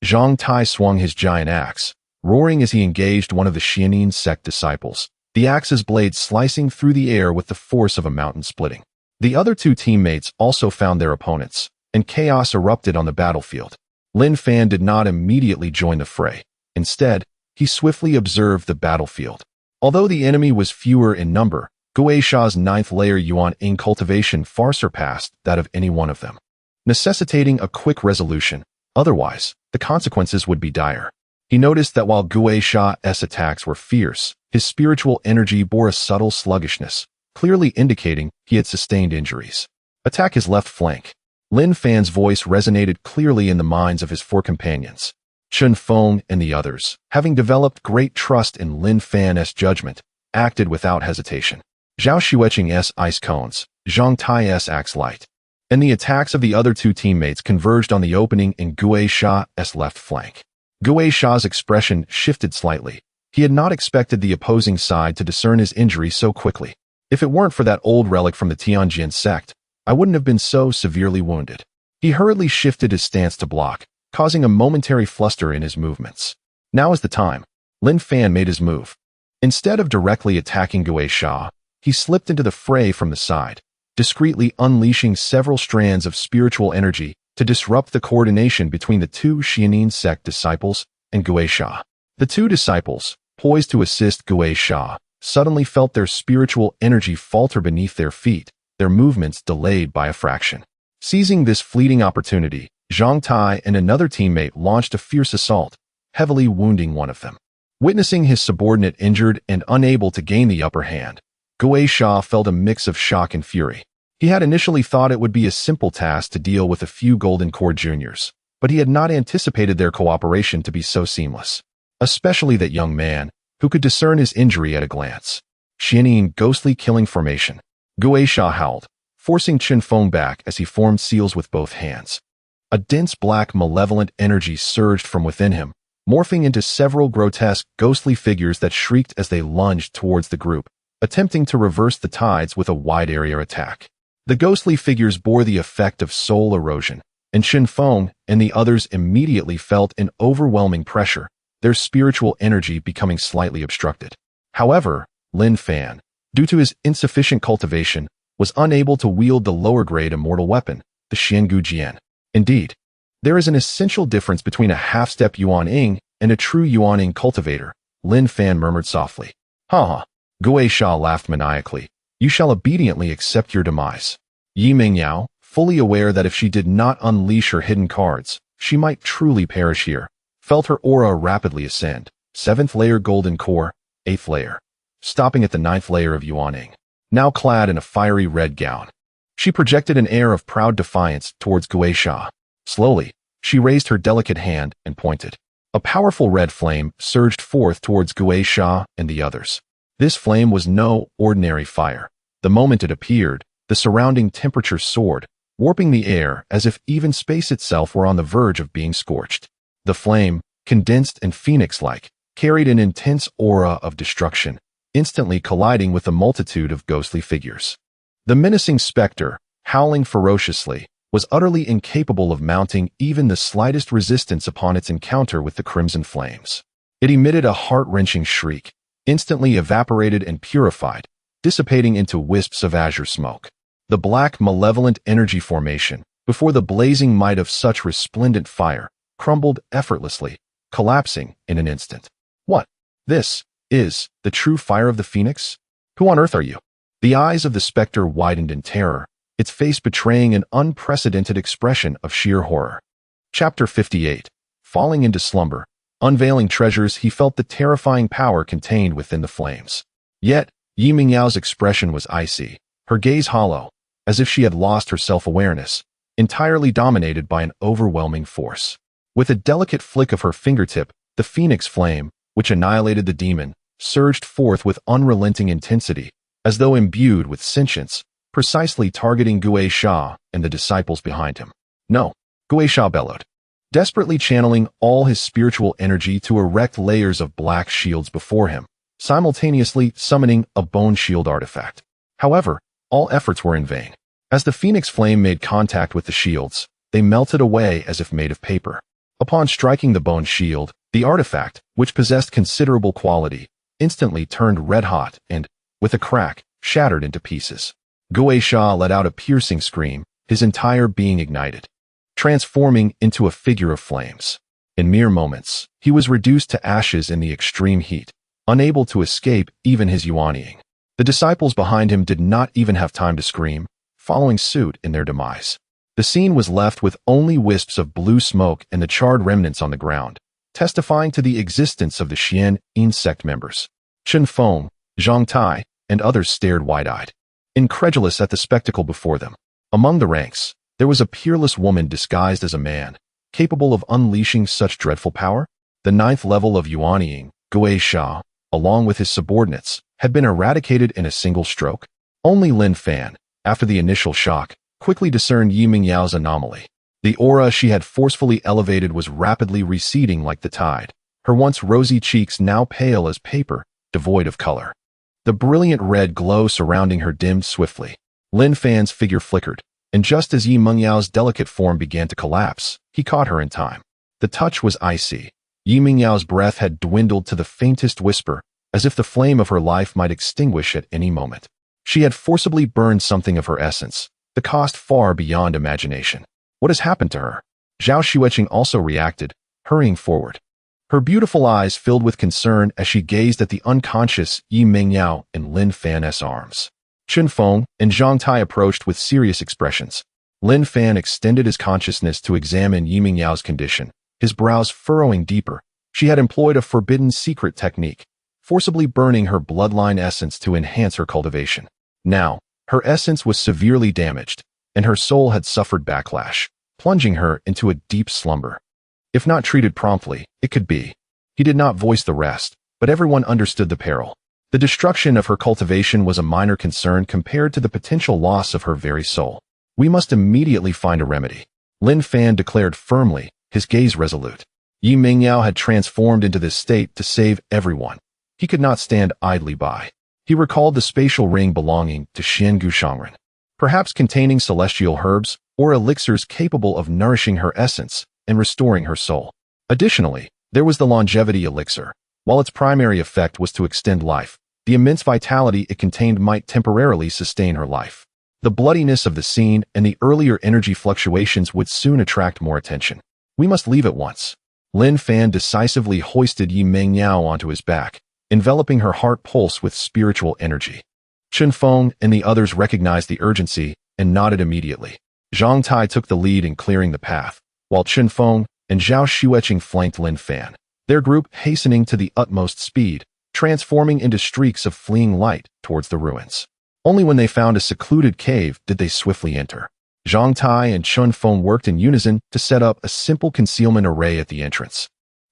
A: Zhang Tai swung his giant axe, roaring as he engaged one of the Xianin sect disciples, the axe's blade slicing through the air with the force of a mountain splitting. The other 2 teammates also found their opponents, and chaos erupted on the battlefield. Lin Fan did not immediately join the fray. Instead, he swiftly observed the battlefield. Although the enemy was fewer in number, Gui Sha's 9th layer Yuan in cultivation far surpassed that of any one of them, necessitating a quick resolution. Otherwise, the consequences would be dire. He noticed that while Gui Sha's attacks were fierce, his spiritual energy bore a subtle sluggishness, clearly indicating he had sustained injuries. Attack his left flank. Lin Fan's voice resonated clearly in the minds of his 4 companions. Chun Feng and the others, having developed great trust in Lin Fan's judgment, acted without hesitation. Zhao Xueqing's ice cones, Zhang Tai's axe light, and the attacks of the other 2 teammates converged on the opening in Gui Sha's left flank. Gui Sha's expression shifted slightly. He had not expected the opposing side to discern his injury so quickly. If it weren't for that old relic from the Tianjin sect, I wouldn't have been so severely wounded. He hurriedly shifted his stance to block, causing a momentary fluster in his movements. Now is the time. Lin Fan made his move. Instead of directly attacking Gui Sha, he slipped into the fray from the side, discreetly unleashing several strands of spiritual energy to disrupt the coordination between the 2 Xianin sect disciples and Gui Sha. The 2 disciples, poised to assist Gui Sha, suddenly felt their spiritual energy falter beneath their feet, their movements delayed by a fraction. Seizing this fleeting opportunity, Zhang Tai and another teammate launched a fierce assault, heavily wounding one of them. Witnessing his subordinate injured and unable to gain the upper hand, Gui Sha felt a mix of shock and fury. He had initially thought it would be a simple task to deal with a few Golden Core juniors, but he had not anticipated their cooperation to be so seamless. Especially that young man, who could discern his injury at a glance. Xianin ghostly killing formation. Gui Sha howled, forcing Chun Feng back as he formed seals with both hands. A dense black malevolent energy surged from within him, morphing into several grotesque ghostly figures that shrieked as they lunged towards the group, attempting to reverse the tides with a wide area attack. The ghostly figures bore the effect of soul erosion, and Chun Feng and the others immediately felt an overwhelming pressure, their spiritual energy becoming slightly obstructed. However, Lin Fan, due to his insufficient cultivation, was unable to wield the lower-grade immortal weapon, the Xiangu Jian. Indeed, there is an essential difference between a half-step Yuan-ing and a true Yuan-ing cultivator, Lin Fan murmured softly. Ha! Gui Sha laughed maniacally. You shall obediently accept your demise. Yi Mingyao, fully aware that if she did not unleash her hidden cards, she might truly perish here, felt her aura rapidly ascend. 7th layer golden core, 8th layer, stopping at the 9th layer of Yuaning, now clad in a fiery red gown. She projected an air of proud defiance towards Gui Sha. Slowly, she raised her delicate hand and pointed. A powerful red flame surged forth towards Gui Sha and the others. This flame was no ordinary fire. The moment it appeared, the surrounding temperature soared, warping the air as if even space itself were on the verge of being scorched. The flame, condensed and phoenix-like, carried an intense aura of destruction, instantly colliding with a multitude of ghostly figures. The menacing specter, howling ferociously, was utterly incapable of mounting even the slightest resistance upon its encounter with the crimson flames. It emitted a heart-wrenching shriek, instantly evaporated and purified, dissipating into wisps of azure smoke. The black, malevolent energy formation, before the blazing might of such resplendent fire, crumbled effortlessly, collapsing in an instant. What? This is the true fire of the phoenix? Who on earth are you? The eyes of the specter widened in terror, its face betraying an unprecedented expression of sheer horror. Chapter 58. Falling into slumber. Unveiling treasures, he felt the terrifying power contained within the flames. Yet, Yi Mingyao's expression was icy, her gaze hollow, as if she had lost her self-awareness, entirely dominated by an overwhelming force. With a delicate flick of her fingertip, the phoenix flame, which annihilated the demon, surged forth with unrelenting intensity, as though imbued with sentience, precisely targeting Gui Sha and the disciples behind him. No, Gui Sha bellowed, desperately channeling all his spiritual energy to erect layers of black shields before him, simultaneously summoning a bone shield artifact. However, all efforts were in vain. As the phoenix flame made contact with the shields, they melted away as if made of paper. Upon striking the bone shield, the artifact, which possessed considerable quality, instantly turned red-hot and, with a crack, shattered into pieces. Gui Sha let out a piercing scream, his entire being ignited, transforming into a figure of flames. In mere moments, he was reduced to ashes in the extreme heat, unable to escape even his yuanying. The disciples behind him did not even have time to scream, following suit in their demise. The scene was left with only wisps of blue smoke and the charred remnants on the ground, testifying to the existence of the Xian Yin sect members. Chen Feng, Zhang Tai, and others stared wide-eyed, incredulous at the spectacle before them. Among the ranks, there was a peerless woman disguised as a man, capable of unleashing such dreadful power. The 9th level of yuanying, Gui Sha, along with his subordinates, had been eradicated in a single stroke. Only Lin Fan, after the initial shock, quickly discerned Yi Mingyao's anomaly. The aura she had forcefully elevated was rapidly receding like the tide, her once rosy cheeks now pale as paper, devoid of color. The brilliant red glow surrounding her dimmed swiftly. Lin Fan's figure flickered, and just as Yi Mingyao's delicate form began to collapse, he caught her in time. The touch was icy. Yi Mingyao's breath had dwindled to the faintest whisper, as if the flame of her life might extinguish at any moment. She had forcibly burned something of her essence, the cost far beyond imagination. What has happened to her? Zhao Xueqing also reacted, hurrying forward. Her beautiful eyes filled with concern as she gazed at the unconscious Yi Mingyao in Lin Fan's arms. Chen Feng and Zhang Tai approached with serious expressions. Lin Fan extended his consciousness to examine Yi Mingyao's condition, his brows furrowing deeper. She had employed a forbidden secret technique, forcibly burning her bloodline essence to enhance her cultivation. Now, her essence was severely damaged, and her soul had suffered backlash, plunging her into a deep slumber. If not treated promptly, it could be. He did not voice the rest, but everyone understood the peril. The destruction of her cultivation was a minor concern compared to the potential loss of her very soul. We must immediately find a remedy. Lin Fan declared firmly, his gaze resolute. Yi Mingyao had transformed into this state to save everyone. He could not stand idly by. He recalled the spatial ring belonging to Xian Gushangren, perhaps containing celestial herbs or elixirs capable of nourishing her essence and restoring her soul. Additionally, there was the longevity elixir. While its primary effect was to extend life, the immense vitality it contained might temporarily sustain her life. The bloodiness of the scene and the earlier energy fluctuations would soon attract more attention. We must leave at once. Lin Fan decisively hoisted Yi Mingyao onto his back, enveloping her heart pulse with spiritual energy. Chen Feng and the others recognized the urgency and nodded immediately. Zhang Tai took the lead in clearing the path, while Chen Feng and Zhao Xueqing flanked Lin Fan, their group hastening to the utmost speed, transforming into streaks of fleeing light towards the ruins. Only when they found a secluded cave did they swiftly enter. Zhang Tai and Chen Feng worked in unison to set up a simple concealment array at the entrance.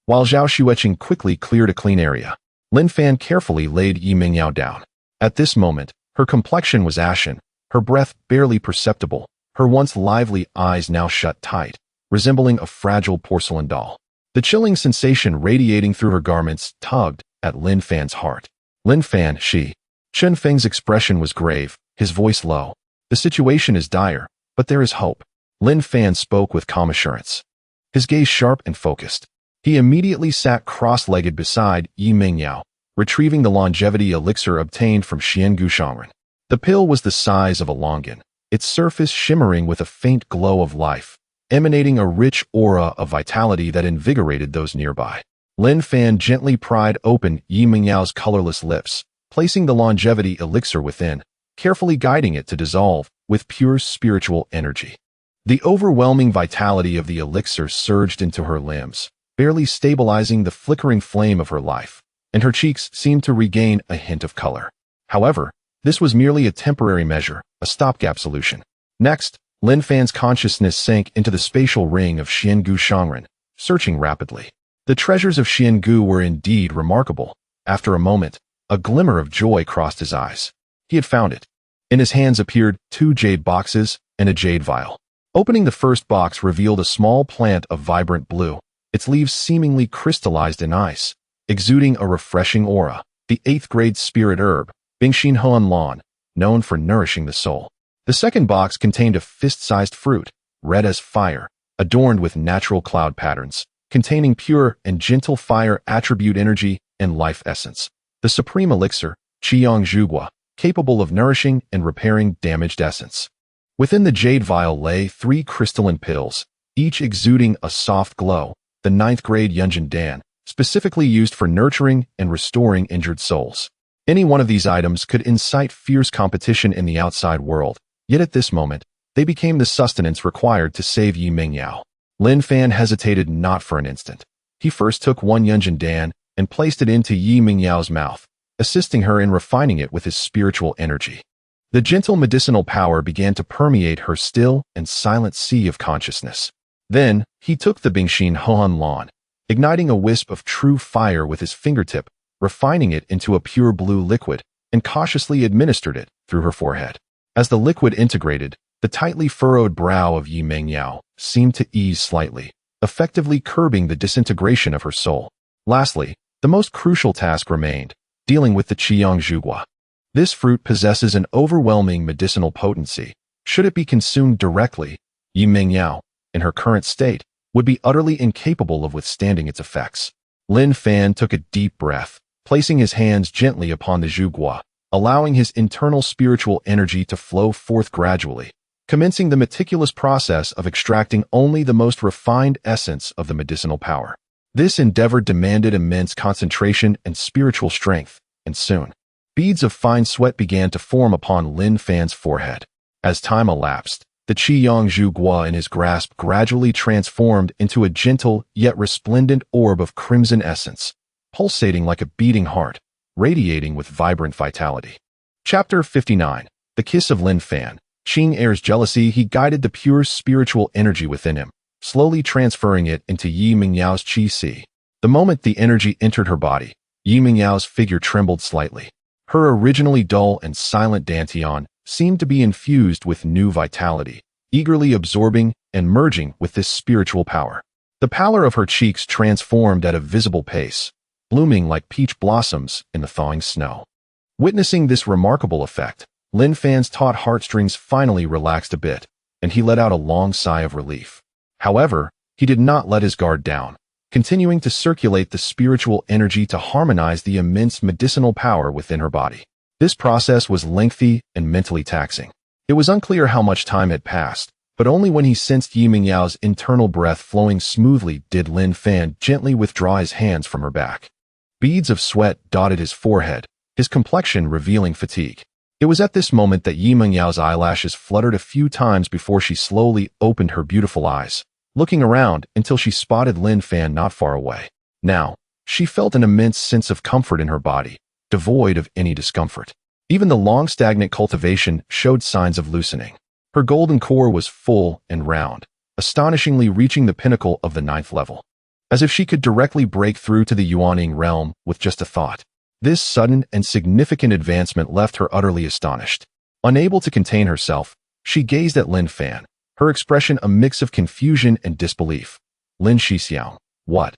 A: While Zhao Xueqing quickly cleared a clean area, Lin Fan carefully laid Yi Mingyao down. At this moment, her complexion was ashen, her breath barely perceptible, her once lively eyes now shut tight, resembling a fragile porcelain doll. The chilling sensation radiating through her garments tugged at Lin Fan's heart. Lin Fan, Chen Feng's expression was grave, his voice low. The situation is dire, but there is hope. Lin Fan spoke with calm assurance, his gaze sharp and focused. He immediately sat cross-legged beside Yi Mingyao, retrieving the longevity elixir obtained from Xian Gushangren. The pill was the size of a longan, its surface shimmering with a faint glow of life, emanating a rich aura of vitality that invigorated those nearby. Lin Fan gently pried open Yi Mingyao's colorless lips, placing the longevity elixir within, carefully guiding it to dissolve with pure spiritual energy. The overwhelming vitality of the elixir surged into her limbs, barely stabilizing the flickering flame of her life, and her cheeks seemed to regain a hint of color. However, this was merely a temporary measure, a stopgap solution. Next, Lin Fan's consciousness sank into the spatial ring of Xiangu Shangren, searching rapidly. The treasures of Xiangu were indeed remarkable. After a moment, a glimmer of joy crossed his eyes. He had found it. In his hands appeared 2 jade boxes and a jade vial. Opening the first box revealed a small plant of vibrant blue, its leaves seemingly crystallized in ice, exuding a refreshing aura. The 8th-grade spirit herb, Bingxin Hoan Lan, known for nourishing the soul. The second box contained a fist-sized fruit, red as fire, adorned with natural cloud patterns, containing pure and gentle fire attribute energy and life essence. The supreme elixir, Qiyang Zhugua, capable of nourishing and repairing damaged essence. Within the jade vial lay 3 crystalline pills, each exuding a soft glow, the 9th-grade Yunjin Dan, specifically used for nurturing and restoring injured souls. Any one of these items could incite fierce competition in the outside world, yet at this moment, they became the sustenance required to save Yi Mingyao. Lin Fan hesitated not for an instant. He first took 1 Yunjin Dan and placed it into Yi Mingyao's mouth, assisting her in refining it with his spiritual energy. The gentle medicinal power began to permeate her still and silent sea of consciousness. Then, he took the Bingxin Hoan Lan, igniting a wisp of true fire with his fingertip, refining it into a pure blue liquid, and cautiously administered it through her forehead. As the liquid integrated, the tightly furrowed brow of Yi Mingyao seemed to ease slightly, effectively curbing the disintegration of her soul. Lastly, the most crucial task remained, dealing with the Qiyang Zhugua. This fruit possesses an overwhelming medicinal potency. Should it be consumed directly, Yi Mingyao, in her current state, would be utterly incapable of withstanding its effects. Lin Fan took a deep breath, placing his hands gently upon the Zhugua, allowing his internal spiritual energy to flow forth gradually, commencing the meticulous process of extracting only the most refined essence of the medicinal power. This endeavor demanded immense concentration and spiritual strength, and soon, beads of fine sweat began to form upon Lin Fan's forehead. As time elapsed, the Qiyang Zhugua in his grasp gradually transformed into a gentle yet resplendent orb of crimson essence, pulsating like a beating heart, radiating with vibrant vitality. Chapter 59. The Kiss of Lin Fan. Qing Er's jealousy. He guided the pure spiritual energy within him, slowly transferring it into Yi Mingyao's qi. The moment the energy entered her body, Yi Mingyao's figure trembled slightly. Her originally dull and silent dantian seemed to be infused with new vitality, eagerly absorbing and merging with this spiritual power. The pallor of her cheeks transformed at a visible pace, blooming like peach blossoms in the thawing snow. Witnessing this remarkable effect, Lin Fan's taut heartstrings finally relaxed a bit, and he let out a long sigh of relief. However, he did not let his guard down, continuing to circulate the spiritual energy to harmonize the immense medicinal power within her body. This process was lengthy and mentally taxing. It was unclear how much time had passed, but only when he sensed Yi Mingyao's internal breath flowing smoothly did Lin Fan gently withdraw his hands from her back. Beads of sweat dotted his forehead, his complexion revealing fatigue. It was at this moment that Yi Mingyao's eyelashes fluttered a few times before she slowly opened her beautiful eyes, looking around until she spotted Lin Fan not far away. Now, she felt an immense sense of comfort in her body, devoid of any discomfort. Even the long stagnant cultivation showed signs of loosening. Her golden core was full and round, astonishingly reaching the pinnacle of the 9th level. as if she could directly break through to the Yuaning realm with just a thought. This sudden and significant advancement left her utterly astonished. Unable to contain herself, she gazed at Lin Fan, her expression a mix of confusion and disbelief. Lin Shixiao, what?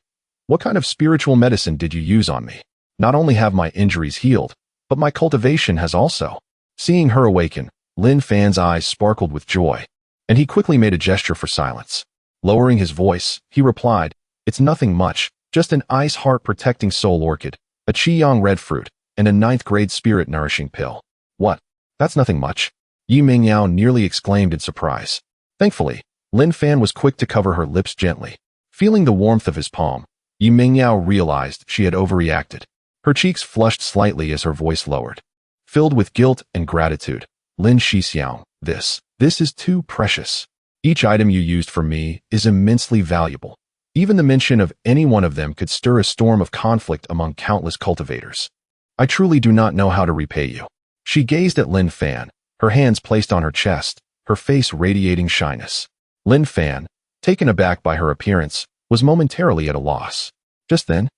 A: What kind of spiritual medicine did you use on me? Not only have my injuries healed, but my cultivation has also. Seeing her awaken, Lin Fan's eyes sparkled with joy, and he quickly made a gesture for silence. Lowering his voice, he replied, "It's nothing much, just an ice heart-protecting soul orchid, a Qiyang red fruit, and a 9th-grade spirit-nourishing pill." "What? That's nothing much?" Yi Mingyao nearly exclaimed in surprise. Thankfully, Lin Fan was quick to cover her lips gently. Feeling the warmth of his palm, Yi Mingyao realized she had overreacted. Her cheeks flushed slightly as her voice lowered. Filled with guilt and gratitude, "Lin Shixiao, this is too precious. Each item you used for me is immensely valuable. Even the mention of any one of them could stir a storm of conflict among countless cultivators. I truly do not know how to repay you." She gazed at Lin Fan, her hands placed on her chest, her face radiating shyness. Lin Fan, taken aback by her appearance, was momentarily at a loss. Just then,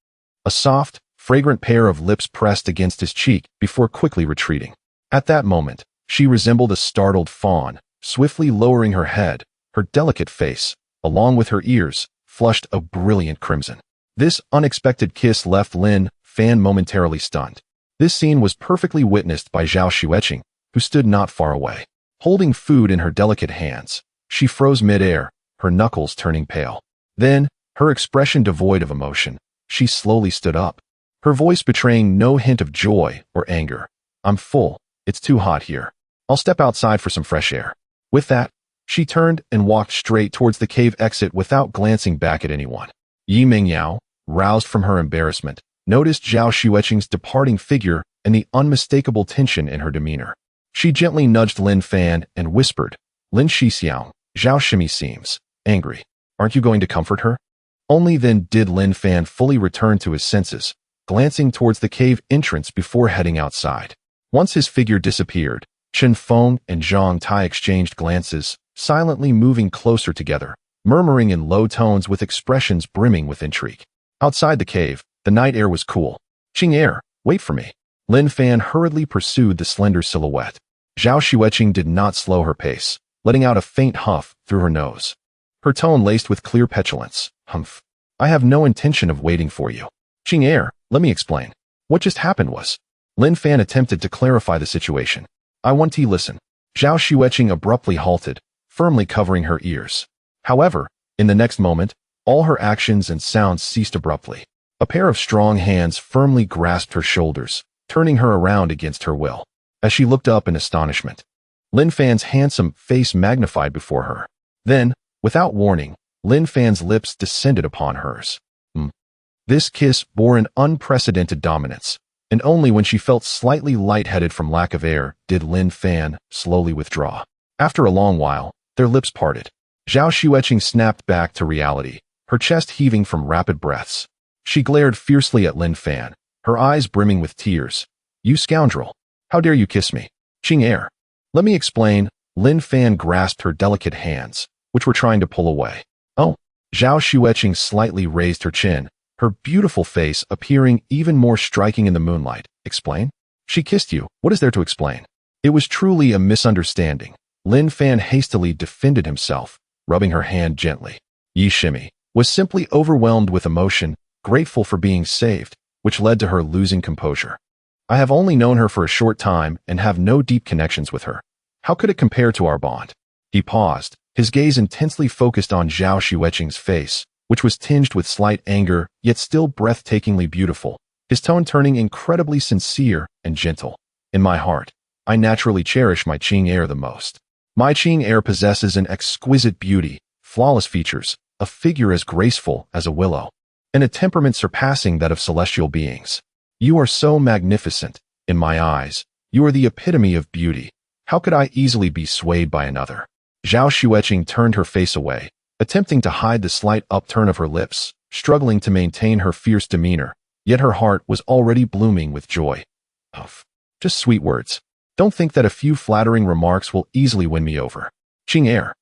A: a soft, fragrant pair of lips pressed against his cheek before quickly retreating. At that moment, she resembled a startled fawn, swiftly lowering her head, her delicate face, along with her ears, flushed a brilliant crimson. This unexpected kiss left Lin Fan momentarily stunned. This scene was perfectly witnessed by Zhao Xueqing, who stood not far away. Holding food in her delicate hands, she froze mid-air, her knuckles turning pale. Then, her expression devoid of emotion, she slowly stood up, her voice betraying no hint of joy or anger. "I'm full. It's too hot here. I'll step outside for some fresh air." With that, she turned and walked straight towards the cave exit without glancing back at anyone. Yi Mingyao, roused from her embarrassment, noticed Zhao Xueqing's departing figure and the unmistakable tension in her demeanor. She gently nudged Lin Fan and whispered, "Lin Shixiao, Zhao Shimi seems angry. Aren't you going to comfort her?" Only then did Lin Fan fully return to his senses, glancing towards the cave entrance before heading outside. Once his figure disappeared, Chen Feng and Zhang Tai exchanged glances, silently moving closer together, murmuring in low tones with expressions brimming with intrigue. Outside the cave, the night air was cool. "Qing'er, wait for me." Lin Fan hurriedly pursued the slender silhouette. Zhao Xueqing did not slow her pace, letting out a faint huff through her nose. Her tone laced with clear petulance. "Humph. I have no intention of waiting for you. Qing'er, let me explain. What just happened was..." Lin Fan attempted to clarify the situation. "I want to listen." Zhao Xueqing abruptly halted, firmly covering her ears. However, in the next moment, all her actions and sounds ceased abruptly. A pair of strong hands firmly grasped her shoulders, turning her around against her will. As she looked up in astonishment, Lin Fan's handsome face magnified before her. Then, without warning, Lin Fan's lips descended upon hers. This kiss bore an unprecedented dominance, and only when she felt slightly lightheaded from lack of air did Lin Fan slowly withdraw. After a long while, their lips parted. Zhao Xueqing snapped back to reality, her chest heaving from rapid breaths. She glared fiercely at Lin Fan, her eyes brimming with tears. "You scoundrel! How dare you kiss me? Qing'er, let me explain." Lin Fan grasped her delicate hands, which were trying to pull away. "Oh." Zhao Xueqing slightly raised her chin, her beautiful face appearing even more striking in the moonlight. "Explain? She kissed you. What is there to explain?" It was truly a misunderstanding. Lin Fan hastily defended himself, rubbing her hand gently. Yi Shimi was simply overwhelmed with emotion, grateful for being saved, which led to her losing composure. "I have only known her for a short time and have no deep connections with her. How could it compare to our bond?" He paused, his gaze intensely focused on Zhao Xueqing's face, which was tinged with slight anger, yet still breathtakingly beautiful, his tone turning incredibly sincere and gentle. "In my heart, I naturally cherish my Qing'er the most. My Qing'er possesses an exquisite beauty, flawless features, a figure as graceful as a willow, and a temperament surpassing that of celestial beings. You are so magnificent. In my eyes, you are the epitome of beauty. How could I easily be swayed by another?" Zhao Xueqing turned her face away, attempting to hide the slight upturn of her lips, struggling to maintain her fierce demeanor, yet her heart was already blooming with joy. Just sweet words. Don't think that a few flattering remarks will easily win me over. Qing'er,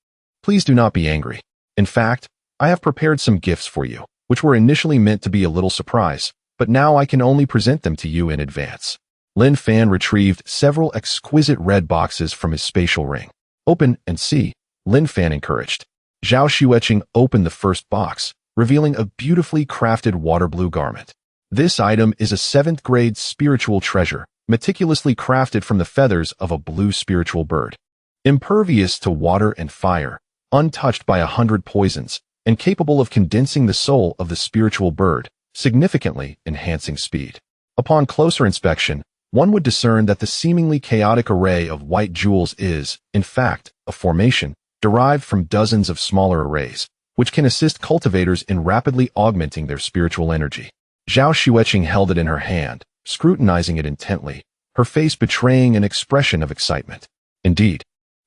A: please do not be angry. In fact, I have prepared some gifts for you. which were initially meant to be a little surprise, but now I can only present them to you in advance. Lin Fan retrieved several exquisite red boxes from his spatial ring. Open and see, Lin Fan encouraged. Zhao Xueqing opened the first box, revealing a beautifully crafted water blue garment. This item is a 7th grade spiritual treasure, meticulously crafted from the feathers of a blue spiritual bird. Impervious to water and fire, untouched by 100 poisons, and capable of condensing the soul of the spiritual bird, significantly enhancing speed. Upon closer inspection, one would discern that the seemingly chaotic array of white jewels is, in fact, a formation derived from dozens of smaller arrays, which can assist cultivators in rapidly augmenting their spiritual energy. Zhao Xueqing held it in her hand, scrutinizing it intently, her face betraying an expression of excitement. Indeed,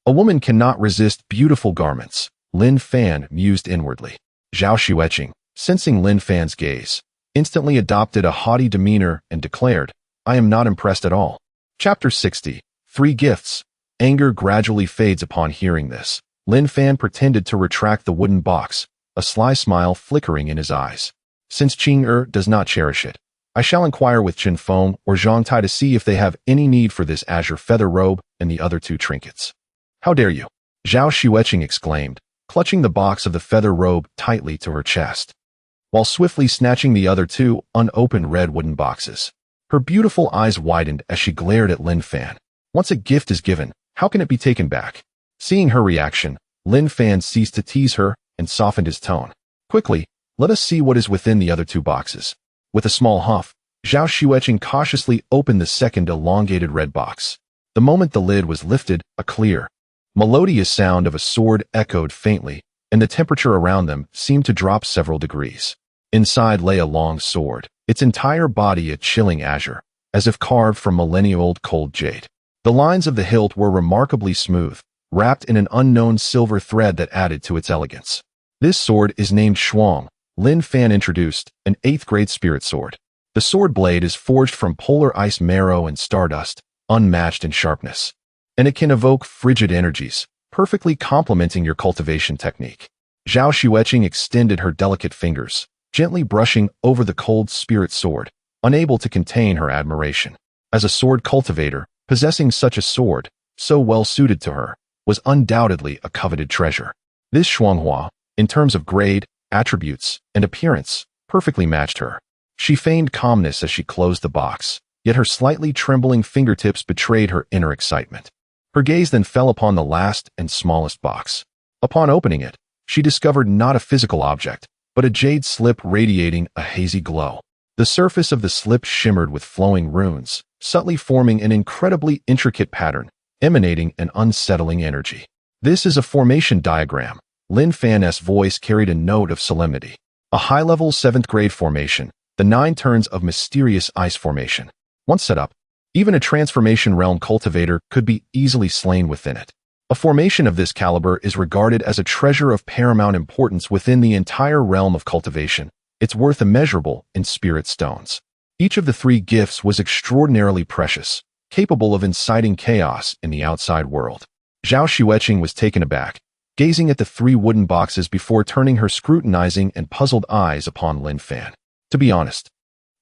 A: a woman cannot resist beautiful garments, Lin Fan mused inwardly. Zhao Xueqing, sensing Lin Fan's gaze, instantly adopted a haughty demeanor and declared, I am not impressed at all. Chapter 60. 3 Gifts. Anger gradually fades upon hearing this. Lin Fan pretended to retract the wooden box, a sly smile flickering in his eyes. Since Qing'er does not cherish it, I shall inquire with Chen Feng or Zhang Tai to see if they have any need for this azure feather robe and the other 2 trinkets. How dare you? Zhao Xueqing exclaimed, clutching the box of the feather robe tightly to her chest, while swiftly snatching the other 2 unopened red wooden boxes. Her beautiful eyes widened as she glared at Lin Fan. Once a gift is given, how can it be taken back? Seeing her reaction, Lin Fan ceased to tease her and softened his tone. Quickly, let us see what is within the other 2 boxes. With a small huff, Zhao Xueqing cautiously opened the second elongated red box. The moment the lid was lifted, a clear, melodious sound of a sword echoed faintly, and the temperature around them seemed to drop several degrees. Inside lay a long sword, its entire body a chilling azure, as if carved from millennia-old cold jade. The lines of the hilt were remarkably smooth, wrapped in an unknown silver thread that added to its elegance. This sword is named Shuang, Lin Fan introduced, an 8th grade spirit sword. The sword blade is forged from polar ice marrow and stardust, unmatched in sharpness, and it can evoke frigid energies, perfectly complementing your cultivation technique. Zhao Xueqing extended her delicate fingers, gently brushing over the cold spirit sword, unable to contain her admiration. As a sword cultivator, possessing such a sword, so well suited to her, was undoubtedly a coveted treasure. This Shuanghua, in terms of grade, attributes, and appearance, perfectly matched her. She feigned calmness as she closed the box, yet her slightly trembling fingertips betrayed her inner excitement. Her gaze then fell upon the last and smallest box. Upon opening it, she discovered not a physical object, but a jade slip radiating a hazy glow. The surface of the slip shimmered with flowing runes, subtly forming an incredibly intricate pattern, emanating an unsettling energy. This is a formation diagram. Lin Fan's voice carried a note of solemnity. A high-level 7th grade formation, the 9 turns of mysterious ice formation. Once set up, even a transformation realm cultivator could be easily slain within it. A formation of this caliber is regarded as a treasure of paramount importance within the entire realm of cultivation. Its worth immeasurable in spirit stones. Each of the 3 gifts was extraordinarily precious, capable of inciting chaos in the outside world. Zhao Xueqing was taken aback, gazing at the 3 wooden boxes before turning her scrutinizing and puzzled eyes upon Lin Fan. To be honest,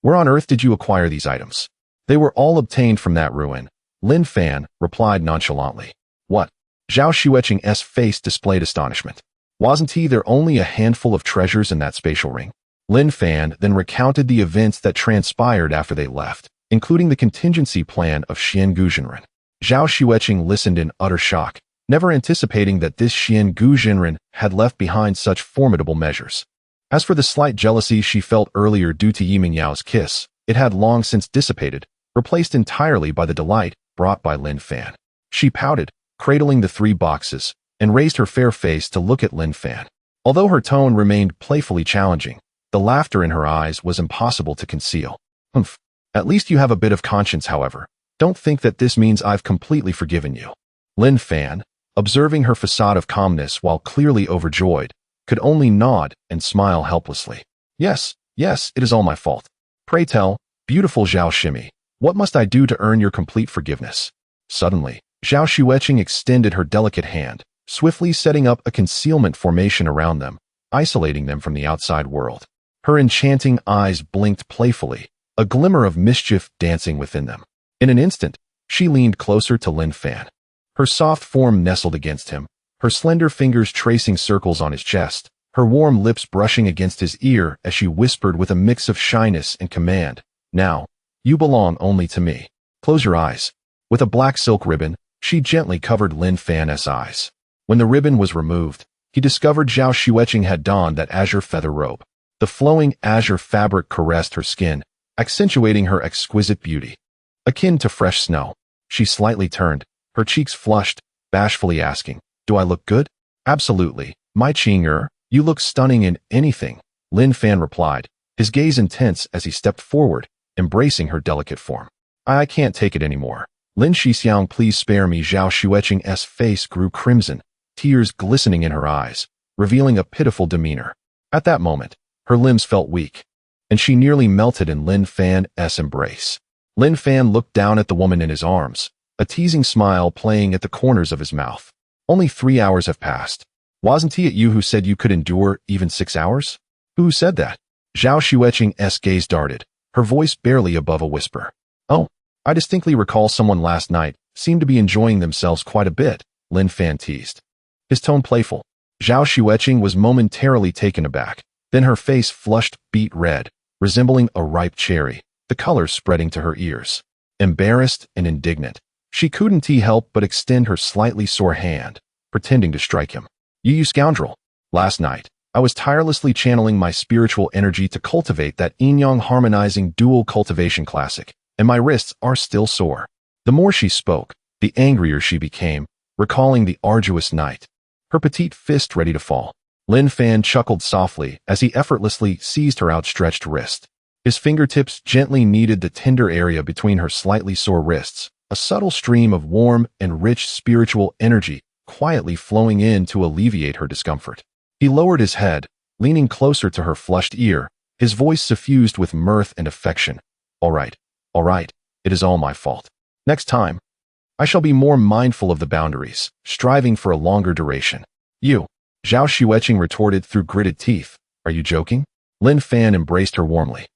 A: where on earth did you acquire these items? They were all obtained from that ruin, Lin Fan replied nonchalantly. What? Zhao Xueqing's face displayed astonishment. Wasn't there only a handful of treasures in that spatial ring? Lin Fan then recounted the events that transpired after they left, including the contingency plan of Xian Guzhenren. Zhao Xueqing listened in utter shock, never anticipating that this Xian Guzhenren had left behind such formidable measures. As for the slight jealousy she felt earlier due to Yiming Yao's kiss, it had long since dissipated, replaced entirely by the delight brought by Lin Fan. She pouted, cradling the 3 boxes, and raised her fair face to look at Lin Fan. Although her tone remained playfully challenging, the laughter in her eyes was impossible to conceal. Humph. At least you have a bit of conscience, however. Don't think that this means I've completely forgiven you. Lin Fan, observing her facade of calmness while clearly overjoyed, could only nod and smile helplessly. Yes, it is all my fault. Pray tell, beautiful Zhao Shimi, what must I do to earn your complete forgiveness? Suddenly, Zhao Xueqing extended her delicate hand, swiftly setting up a concealment formation around them, isolating them from the outside world. Her enchanting eyes blinked playfully, a glimmer of mischief dancing within them. In an instant, she leaned closer to Lin Fan. Her soft form nestled against him, her slender fingers tracing circles on his chest, her warm lips brushing against his ear as she whispered with a mix of shyness and command, "Now, you belong only to me. Close your eyes." With a black silk ribbon, she gently covered Lin Fan's eyes. When the ribbon was removed, he discovered Zhao Xueqing had donned that azure feather robe. The flowing azure fabric caressed her skin, accentuating her exquisite beauty. Akin to fresh snow, she slightly turned, her cheeks flushed, bashfully asking, "Do I look good?" "Absolutely, my Qing'er, you look stunning in anything," Lin Fan replied, his gaze intense as he stepped forward, embracing her delicate form. I can't take it anymore. Lin Shixiang, please spare me." Zhao Xueqing's face grew crimson, tears glistening in her eyes, revealing a pitiful demeanor. At that moment, her limbs felt weak, and she nearly melted in Lin Fan's embrace. Lin Fan looked down at the woman in his arms, a teasing smile playing at the corners of his mouth. "Only 3 hours have passed. Wasn't it you who said you could endure even 6 hours? Who said that?" Zhao Xueqing's gaze darted, her voice barely above a whisper. "Oh, I distinctly recall someone last night seemed to be enjoying themselves quite a bit," Lin Fan teased, his tone playful. Zhao Xueqing was momentarily taken aback. Then her face flushed beet red, resembling a ripe cherry, the color spreading to her ears. Embarrassed and indignant, she couldn't help but extend her slightly sore hand, pretending to strike him. You scoundrel! Last night, I was tirelessly channeling my spiritual energy to cultivate that yin-yang harmonizing dual cultivation classic, and my wrists are still sore." The more she spoke, the angrier she became, recalling the arduous night, her petite fist ready to fall. Lin Fan chuckled softly as he effortlessly seized her outstretched wrist. His fingertips gently kneaded the tender area between her slightly sore wrists, a subtle stream of warm and rich spiritual energy quietly flowing in to alleviate her discomfort. He lowered his head, leaning closer to her flushed ear, his voice suffused with mirth and affection. All right, it is all my fault. Next time, I shall be more mindful of the boundaries, striving for a longer duration." "You," Zhao Xueqing retorted through gritted teeth. "Are you joking?" Lin Fan embraced her warmly.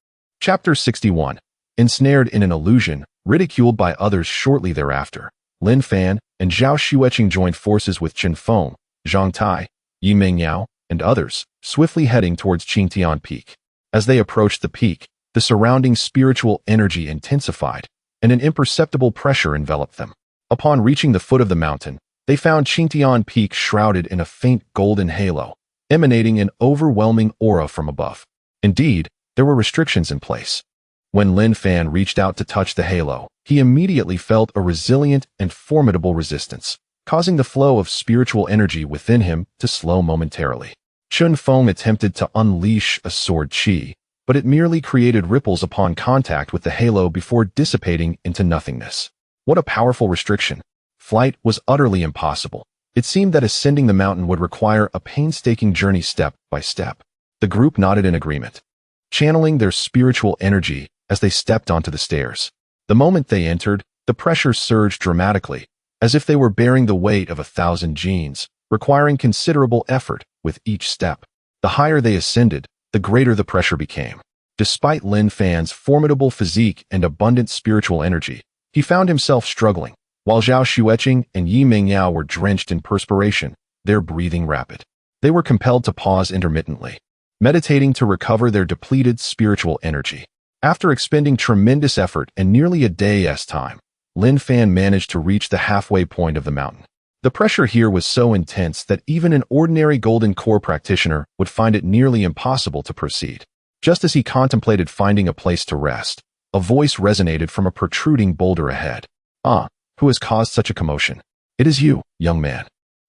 A: Chapter 61. Ensnared in an illusion, ridiculed by others shortly thereafter, Lin Fan and Zhao Xueqing joined forces with Chen Feng, Zhang Tai, Yi Mingyao, and others, swiftly heading towards Qingtian Peak. As they approached the peak, the surrounding spiritual energy intensified, and an imperceptible pressure enveloped them. Upon reaching the foot of the mountain, they found Qingtian Peak shrouded in a faint golden halo, emanating an overwhelming aura from above. Indeed, there were restrictions in place. When Lin Fan reached out to touch the halo, he immediately felt a resilient and formidable resistance, causing the flow of spiritual energy within him to slow momentarily. Chen Feng attempted to unleash a sword qi, but it merely created ripples upon contact with the halo before dissipating into nothingness. What a powerful restriction! Flight was utterly impossible. It seemed that ascending the mountain would require a painstaking journey step by step. The group nodded in agreement, channeling their spiritual energy as they stepped onto the stairs. The moment they entered, the pressure surged dramatically, as if they were bearing the weight of 1,000 genes, requiring considerable effort with each step. The higher they ascended, the greater the pressure became. Despite Lin Fan's formidable physique and abundant spiritual energy, he found himself struggling. While Zhao Xueqing and Yi Mingyao were drenched in perspiration, their breathing rapid. They were compelled to pause intermittently, meditating to recover their depleted spiritual energy. After expending tremendous effort and nearly a day's time, Lin Fan managed to reach the halfway point of the mountain. The pressure here was so intense that even an ordinary golden core practitioner would find it nearly impossible to proceed. Just as he contemplated finding a place to rest, a voice resonated from a protruding boulder ahead. "Ah, who has caused such a commotion?" "It is you, young man.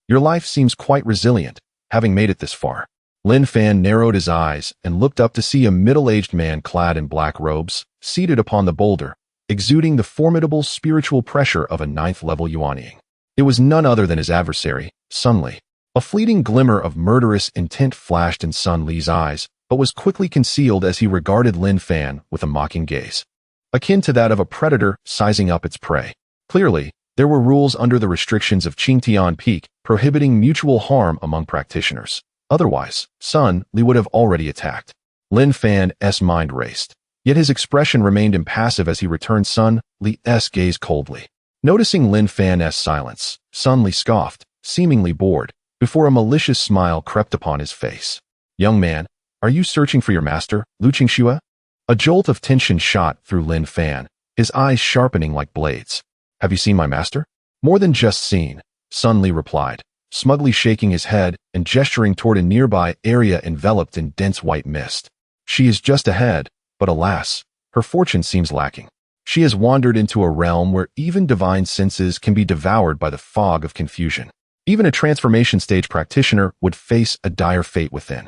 A: Your life seems quite resilient, having made it this far." Lin Fan narrowed his eyes and looked up to see a middle-aged man clad in black robes, seated upon the boulder, exuding the formidable spiritual pressure of a 9th-level Yuanying. It was none other than his adversary, Sun Li. A fleeting glimmer of murderous intent flashed in Sun Li's eyes, but was quickly concealed as he regarded Lin Fan with a mocking gaze, akin to that of a predator sizing up its prey. Clearly, there were rules under the restrictions of Qingtian Peak prohibiting mutual harm among practitioners. Otherwise, Sun Li would have already attacked. Lin Fan's mind raced. Yet his expression remained impassive as he returned Sun Li's gaze coldly. Noticing Lin Fan's silence, Sun Li scoffed, seemingly bored, before a malicious smile crept upon his face. "Young man, are you searching for your master, Liu Qingxue?" A jolt of tension shot through Lin Fan, his eyes sharpening like blades. "Have you seen my master?" "More than just seen," Sun Li replied, smugly shaking his head and gesturing toward a nearby area enveloped in dense white mist. "She is just ahead, but alas, her fortune seems lacking. She has wandered into a realm where even divine senses can be devoured by the fog of confusion. Even a transformation stage practitioner would face a dire fate within.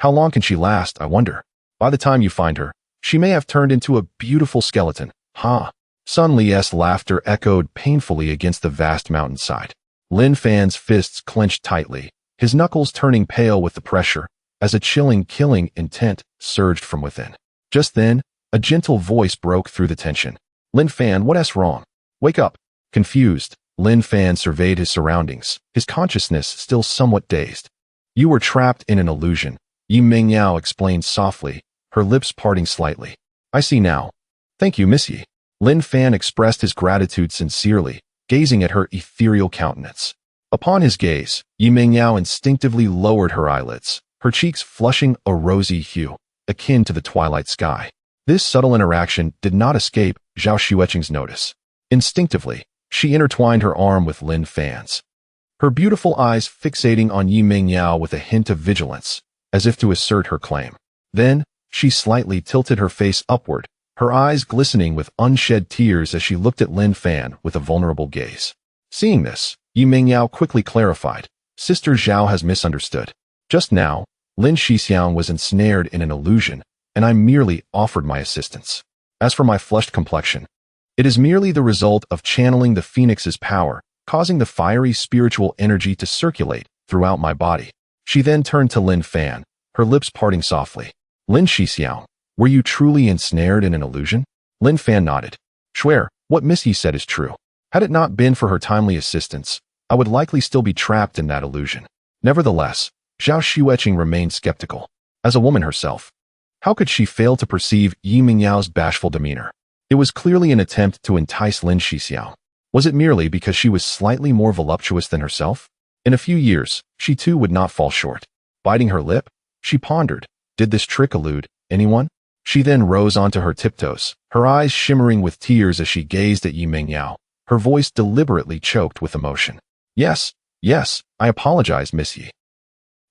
A: How long can she last, I wonder? By the time you find her, she may have turned into a beautiful skeleton, huh?" Sun Li's laughter echoed painfully against the vast mountainside. Lin Fan's fists clenched tightly, his knuckles turning pale with the pressure, as a chilling, killing intent surged from within. Just then, a gentle voice broke through the tension. "Lin Fan, what's wrong? Wake up." Confused, Lin Fan surveyed his surroundings, his consciousness still somewhat dazed. "You were trapped in an illusion," Yi Mingyao explained softly, her lips parting slightly. "I see now. Thank you, Miss Yi." Lin Fan expressed his gratitude sincerely, gazing at her ethereal countenance. Upon his gaze, Yi Mingyao instinctively lowered her eyelids, her cheeks flushing a rosy hue, akin to the twilight sky. This subtle interaction did not escape Zhao Xueqing's notice. Instinctively, she intertwined her arm with Lin Fan's, her beautiful eyes fixating on Yi Mingyao with a hint of vigilance, as if to assert her claim. Then, she slightly tilted her face upward, her eyes glistening with unshed tears as she looked at Lin Fan with a vulnerable gaze. Seeing this, Yi Mingyao quickly clarified, "Sister Zhao has misunderstood. Just now, Lin Shixiang was ensnared in an illusion, and I merely offered my assistance. As for my flushed complexion, it is merely the result of channeling the phoenix's power, causing the fiery spiritual energy to circulate throughout my body." She then turned to Lin Fan, her lips parting softly. "Lin Shixiang, were you truly ensnared in an illusion?" Lin Fan nodded. "Swear, what Miss Yi said is true. Had it not been for her timely assistance, I would likely still be trapped in that illusion." Nevertheless, Zhao Xueqing remained skeptical. As a woman herself, how could she fail to perceive Yi Mingyao's bashful demeanor? It was clearly an attempt to entice Lin Shixiang. Was it merely because she was slightly more voluptuous than herself? In a few years, she too would not fall short. Biting her lip, she pondered, did this trick elude anyone? She then rose onto her tiptoes, her eyes shimmering with tears as she gazed at Yi Mingyao, her voice deliberately choked with emotion. Yes, I apologize, Miss Yi.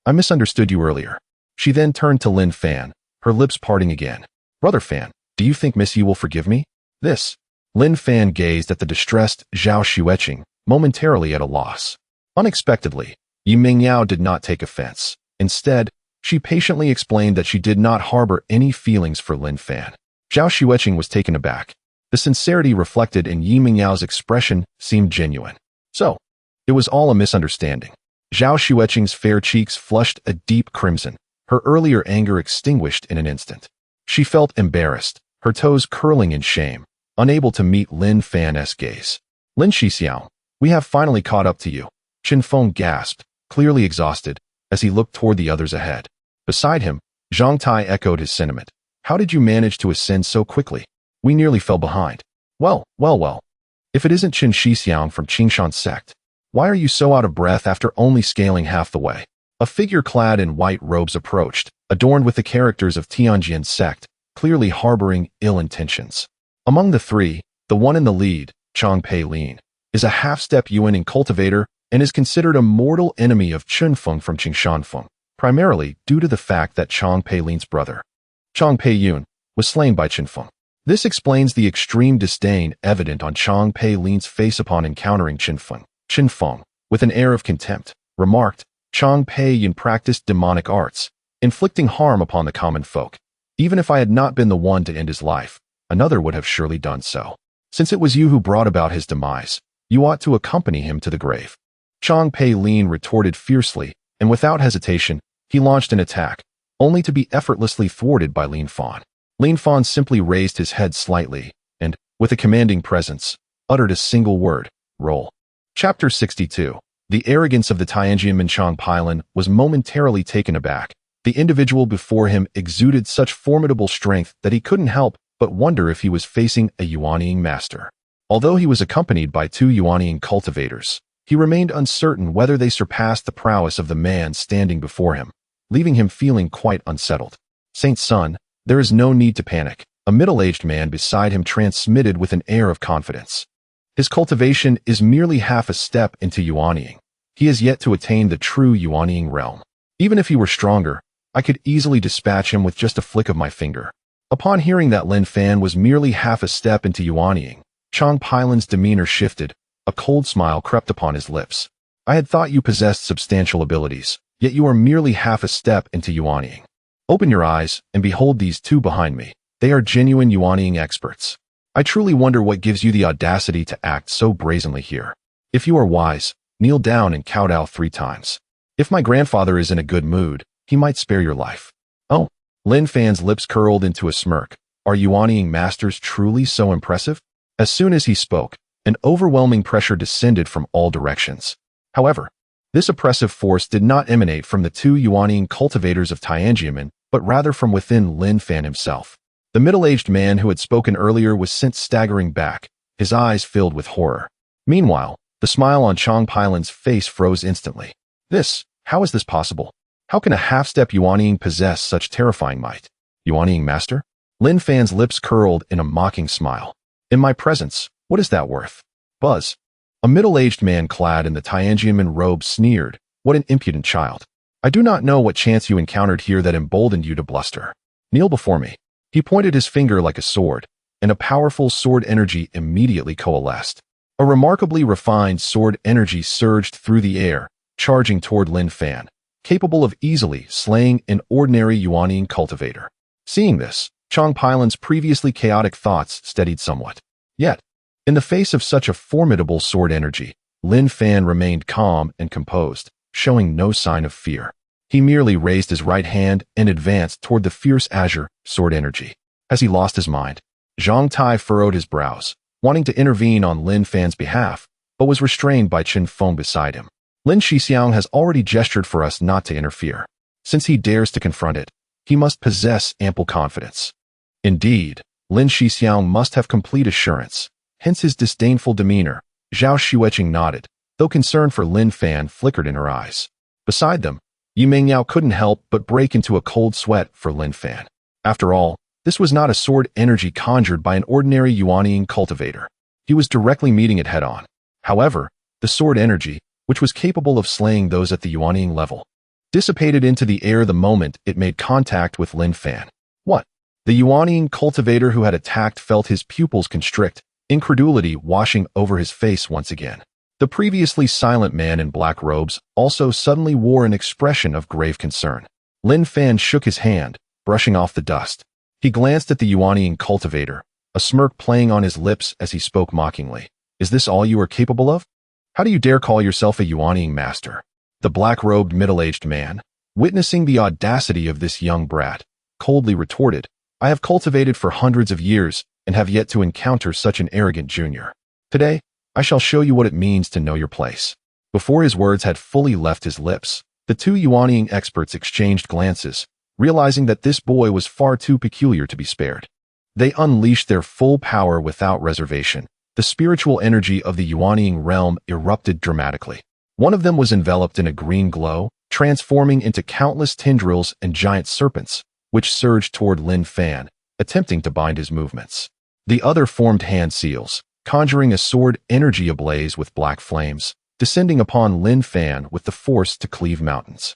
A: I misunderstood you earlier." She then turned to Lin Fan, her lips parting again. "Brother Fan, do you think Miss Yi will forgive me?" "This." Lin Fan gazed at the distressed Zhao Xueqing, momentarily at a loss. Unexpectedly, Yi Mingyao did not take offense. Instead, she patiently explained that she did not harbor any feelings for Lin Fan. Zhao Xueqing was taken aback. The sincerity reflected in Yi Mingyao's expression seemed genuine. So, it was all a misunderstanding. Zhao Xueqing's fair cheeks flushed a deep crimson, her earlier anger extinguished in an instant. She felt embarrassed, her toes curling in shame, unable to meet Lin Fan's gaze. "Lin Shixiao, we have finally caught up to you," Qin Feng gasped, clearly exhausted, as he looked toward the others ahead. Beside him, Zhang Tai echoed his sentiment. "How did you manage to ascend so quickly? We nearly fell behind." Well. If it isn't Qin Shixiang from Qingshan's sect, why are you so out of breath after only scaling half the way?" A figure clad in white robes approached, adorned with the characters of Tianjin's sect, clearly harboring ill intentions. Among the three, the one in the lead, Chang Pei Lin, is a half-step Yuan cultivator and is considered a mortal enemy of Chunfeng from Qingshanfeng, primarily due to the fact that Chang Pei Lin's brother, Chang Pei Yun, was slain by Qinfeng. This explains the extreme disdain evident on Chang Pei Lin's face upon encountering Qinfeng. Qinfeng, with an air of contempt, remarked, "Chang Pei Yun practiced demonic arts, inflicting harm upon the common folk. Even if I had not been the one to end his life, another would have surely done so. Since it was you who brought about his demise, you ought to accompany him to the grave." Chang Pei Lin retorted fiercely, and without hesitation, he launched an attack, only to be effortlessly thwarted by Lin Fan. Lin Fan simply raised his head slightly, and, with a commanding presence, uttered a single word, "Roll." Chapter 62. The arrogance of the Tianjin Minchang Pylon was momentarily taken aback, The individual before him exuded such formidable strength that he couldn't help but wonder if he was facing a Yuanying master. Although he was accompanied by two Yuanying cultivators, he remained uncertain whether they surpassed the prowess of the man standing before him, leaving him feeling quite unsettled. Saint's son, there is no need to panic, a middle-aged man beside him transmitted with an air of confidence. His cultivation is merely half a step into Yuanying. He has yet to attain the true Yuanying realm. Even if he were stronger, I could easily dispatch him with just a flick of my finger. Upon hearing that Lin Fan was merely half a step into Yuanying, Chang Pailan's demeanor shifted. A cold smile crept upon his lips. I had thought you possessed substantial abilities, yet you are merely half a step into Yuanying. Open your eyes and behold these two behind me. They are genuine Yuanying experts. I truly wonder what gives you the audacity to act so brazenly here. If you are wise, kneel down and kowtow 3 times. If my grandfather is in a good mood, he might spare your life. Oh, Lin Fan's lips curled into a smirk. Are Yuanying masters truly so impressive? As soon as he spoke, an overwhelming pressure descended from all directions. However, this oppressive force did not emanate from the two Yuanying cultivators of Tianjiamen, but rather from within Lin Fan himself. The middle-aged man who had spoken earlier was sent staggering back, his eyes filled with horror. Meanwhile, the smile on Chang Pailan's face froze instantly. How is this possible? How can a half-step Yuanying possess such terrifying might? Yuanying master? Lin Fan's lips curled in a mocking smile. In my presence, what is that worth? Buzz. A middle-aged man clad in the Tianjiamen robe sneered. What an impudent child. I do not know what chance you encountered here that emboldened you to bluster. Kneel before me. He pointed his finger like a sword, and a powerful sword energy immediately coalesced. A remarkably refined sword energy surged through the air, charging toward Lin Fan, capable of easily slaying an ordinary Yuanying cultivator. Seeing this, Chang Pailan's previously chaotic thoughts steadied somewhat. Yet, in the face of such a formidable sword energy, Lin Fan remained calm and composed, showing no sign of fear. He merely raised his right hand and advanced toward the fierce azure sword energy. Has he lost his mind? Zhang Tai furrowed his brows, wanting to intervene on Lin Fan's behalf, but was restrained by Chen Feng beside him. Lin Shixiang has already gestured for us not to interfere. Since he dares to confront it, he must possess ample confidence. Indeed, Lin Shixiang must have complete assurance, hence his disdainful demeanor. Zhao Xueqing nodded, though concern for Lin Fan flickered in her eyes. Beside them, Yu Mingyao couldn't help but break into a cold sweat for Lin Fan. After all, this was not a sword energy conjured by an ordinary Yuanying cultivator. He was directly meeting it head-on. However, the sword energy, which was capable of slaying those at the Yuanying level, dissipated into the air the moment it made contact with Lin Fan. What? The Yuanying cultivator who had attacked felt his pupils constrict, incredulity washing over his face once again. The previously silent man in black robes also suddenly wore an expression of grave concern. Lin Fan shook his hand, brushing off the dust. He glanced at the Yuanying cultivator, a smirk playing on his lips as he spoke mockingly. Is this all you are capable of? How do you dare call yourself a Yuanying master? The black-robed middle-aged man, witnessing the audacity of this young brat, coldly retorted, I have cultivated for hundreds of years and have yet to encounter such an arrogant junior. Today, I shall show you what it means to know your place. Before his words had fully left his lips, the two Yuanying experts exchanged glances, realizing that this boy was far too peculiar to be spared. They unleashed their full power without reservation. The spiritual energy of the Yuanying realm erupted dramatically. One of them was enveloped in a green glow, transforming into countless tendrils and giant serpents, which surged toward Lin Fan, attempting to bind his movements. The other formed hand seals, conjuring a sword energy ablaze with black flames, descending upon Lin Fan with the force to cleave mountains.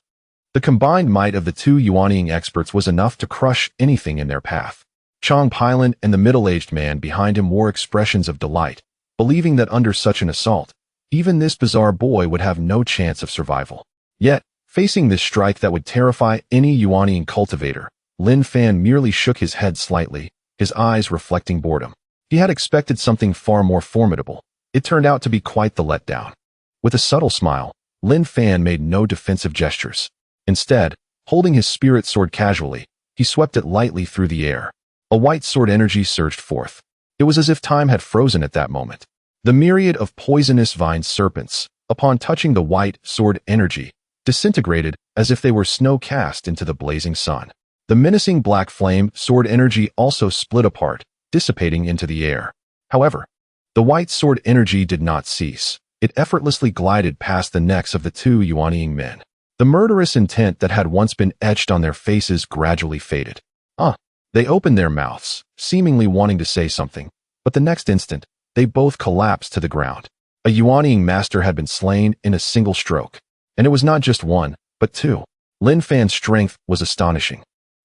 A: The combined might of the two Yuanying experts was enough to crush anything in their path. Chang Pailan and the middle-aged man behind him wore expressions of delight, believing that under such an assault, even this bizarre boy would have no chance of survival. Yet, facing this strike that would terrify any Yuanying cultivator, Lin Fan merely shook his head slightly, his eyes reflecting boredom. He had expected something far more formidable. It turned out to be quite the letdown. With a subtle smile, Lin Fan made no defensive gestures. Instead, holding his spirit sword casually, he swept it lightly through the air. A white sword energy surged forth. It was as if time had frozen at that moment. The myriad of poisonous vine serpents, upon touching the white sword energy, disintegrated as if they were snow cast into the blazing sun. The menacing black flame sword energy also split apart, dissipating into the air. However, the white sword energy did not cease. It effortlessly glided past the necks of the two Yuanying men. The murderous intent that had once been etched on their faces gradually faded. They opened their mouths, seemingly wanting to say something, but the next instant, they both collapsed to the ground. A Yuanying master had been slain in a single stroke. And it was not just one, but two. Lin Fan's strength was astonishing.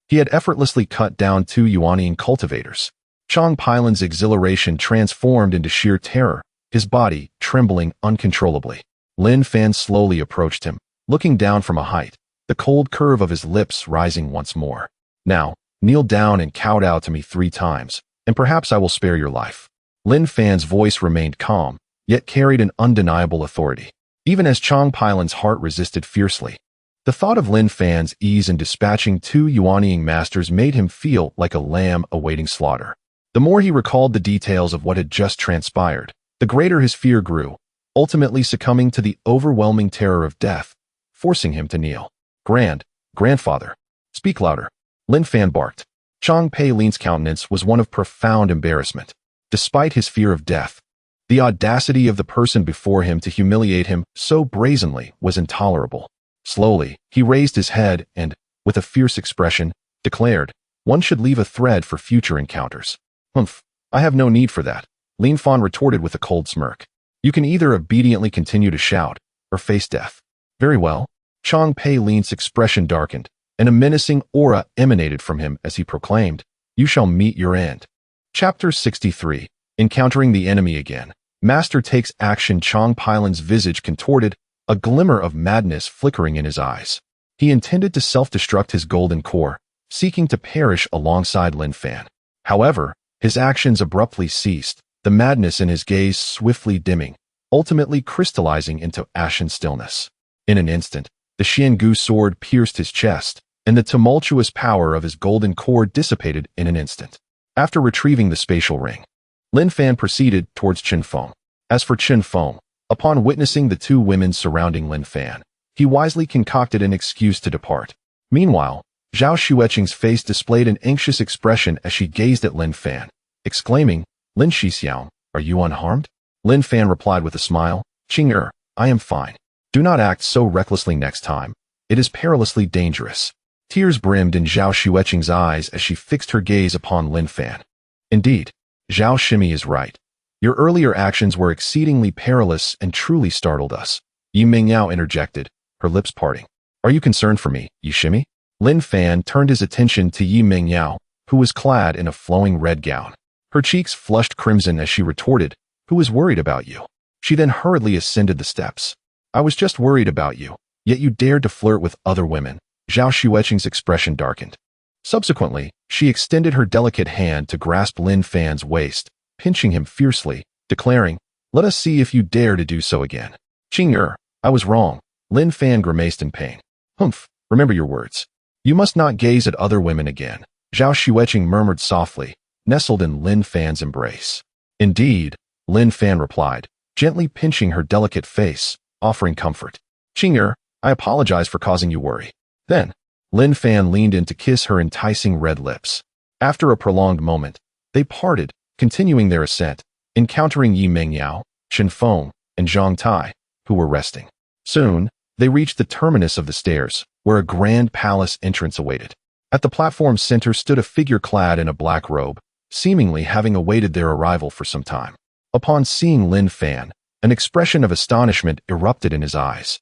A: He had effortlessly cut down two Yuanying cultivators. Chang Pailan's exhilaration transformed into sheer terror, his body trembling uncontrollably. Lin Fan slowly approached him, looking down from a height, the cold curve of his lips rising once more. Now, kneel down and kowtow to me 3 times, and perhaps I will spare your life. Lin Fan's voice remained calm, yet carried an undeniable authority. Even as Chang Pailan's heart resisted fiercely, the thought of Lin Fan's ease in dispatching two Yuanying masters made him feel like a lamb awaiting slaughter. The more he recalled the details of what had just transpired, the greater his fear grew, ultimately succumbing to the overwhelming terror of death, forcing him to kneel. Grandfather, speak louder. Lin Fan barked. Chang Pailan's countenance was one of profound embarrassment. Despite his fear of death, the audacity of the person before him to humiliate him so brazenly was intolerable. Slowly, he raised his head and, with a fierce expression, declared, "One should leave a thread for future encounters." "Humph, I have no need for that," Lin Fan retorted with a cold smirk. "You can either obediently continue to shout, or face death." "Very well." Chang Pailan's expression darkened, and a menacing aura emanated from him as he proclaimed, "You shall meet your end." Chapter 63. Encountering the enemy again. Master takes action. Chang Pailan's visage contorted, a glimmer of madness flickering in his eyes. He intended to self-destruct his golden core, seeking to perish alongside Lin Fan. However, his actions abruptly ceased, the madness in his gaze swiftly dimming, ultimately crystallizing into ashen stillness. In an instant, the Xiangu sword pierced his chest, and the tumultuous power of his golden core dissipated in an instant. After retrieving the spatial ring, Lin Fan proceeded towards Chen Feng. As for Chen Feng, upon witnessing the two women surrounding Lin Fan, he wisely concocted an excuse to depart. Meanwhile, Zhao Xueqing's face displayed an anxious expression as she gazed at Lin Fan, exclaiming, "Lin Shixiao, are you unharmed?" Lin Fan replied with a smile, "Qing'er, I am fine. Do not act so recklessly next time. It is perilously dangerous." Tears brimmed in Zhao Xueqing's eyes as she fixed her gaze upon Lin Fan. "Indeed, Zhao Shimi is right. Your earlier actions were exceedingly perilous and truly startled us," Yi Mingyao interjected, her lips parting. "Are you concerned for me, Yi Shimi?" Lin Fan turned his attention to Yi Mingyao, who was clad in a flowing red gown. Her cheeks flushed crimson as she retorted, "Who is worried about you?" She then hurriedly ascended the steps. "I was just worried about you, yet you dared to flirt with other women." Zhao Xueqing's expression darkened. Subsequently, she extended her delicate hand to grasp Lin Fan's waist, pinching him fiercely, declaring, "Let us see if you dare to do so again." "Qing'er, I was wrong." Lin Fan grimaced in pain. "Humph, remember your words. You must not gaze at other women again," Zhao Xueqing murmured softly, nestled in Lin Fan's embrace. "Indeed," Lin Fan replied, gently pinching her delicate face, offering comfort. "Qing'er, I apologize for causing you worry." Then, Lin Fan leaned in to kiss her enticing red lips. After a prolonged moment, they parted, continuing their ascent, encountering Yi Mingyao, Chen Feng, and Zhang Tai, who were resting. Soon, they reached the terminus of the stairs, where a grand palace entrance awaited. At the platform's center stood a figure clad in a black robe, seemingly having awaited their arrival for some time. Upon seeing Lin Fan, an expression of astonishment erupted in his eyes.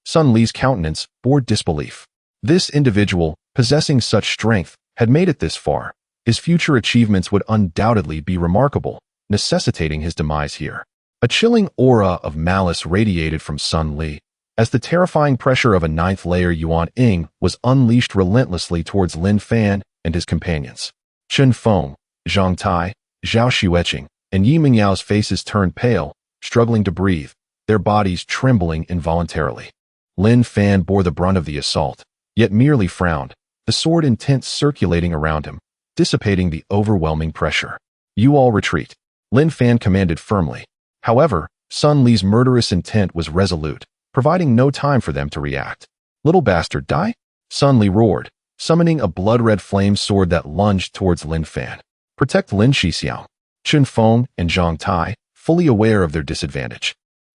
A: Sun Li's countenance bore disbelief. This individual, possessing such strength, had made it this far. His future achievements would undoubtedly be remarkable, necessitating his demise here. A chilling aura of malice radiated from Sun Li, as the terrifying pressure of a ninth-layer Yuan Ying was unleashed relentlessly towards Lin Fan and his companions. Chen Feng, Zhang Tai, Zhao Xueqing, and Yi Mingyao's faces turned pale, struggling to breathe, their bodies trembling involuntarily. Lin Fan bore the brunt of the assault, yet merely frowned, the sword intent circulating around him, dissipating the overwhelming pressure. "You all retreat," Lin Fan commanded firmly. However, Sun Li's murderous intent was resolute, providing no time for them to react. Little bastard, die? Sun Li roared, summoning a blood-red flame sword that lunged towards Lin Fan. Protect Lin Shixiang. Chun Feng and Zhang Tai, fully aware of their disadvantage,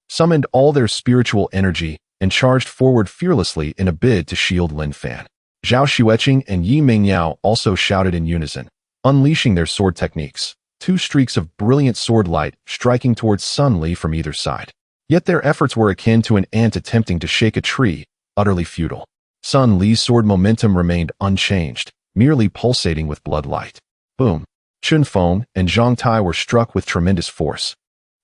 A: summoned all their spiritual energy and charged forward fearlessly in a bid to shield Lin Fan. Zhao Xueqing and Yi Mingyao also shouted in unison, unleashing their sword techniques, two streaks of brilliant sword light striking towards Sun Li from either side. Yet their efforts were akin to an ant attempting to shake a tree, utterly futile. Sun Li's sword momentum remained unchanged, merely pulsating with blood light. Boom! Chun Feng and Zhang Tai were struck with tremendous force.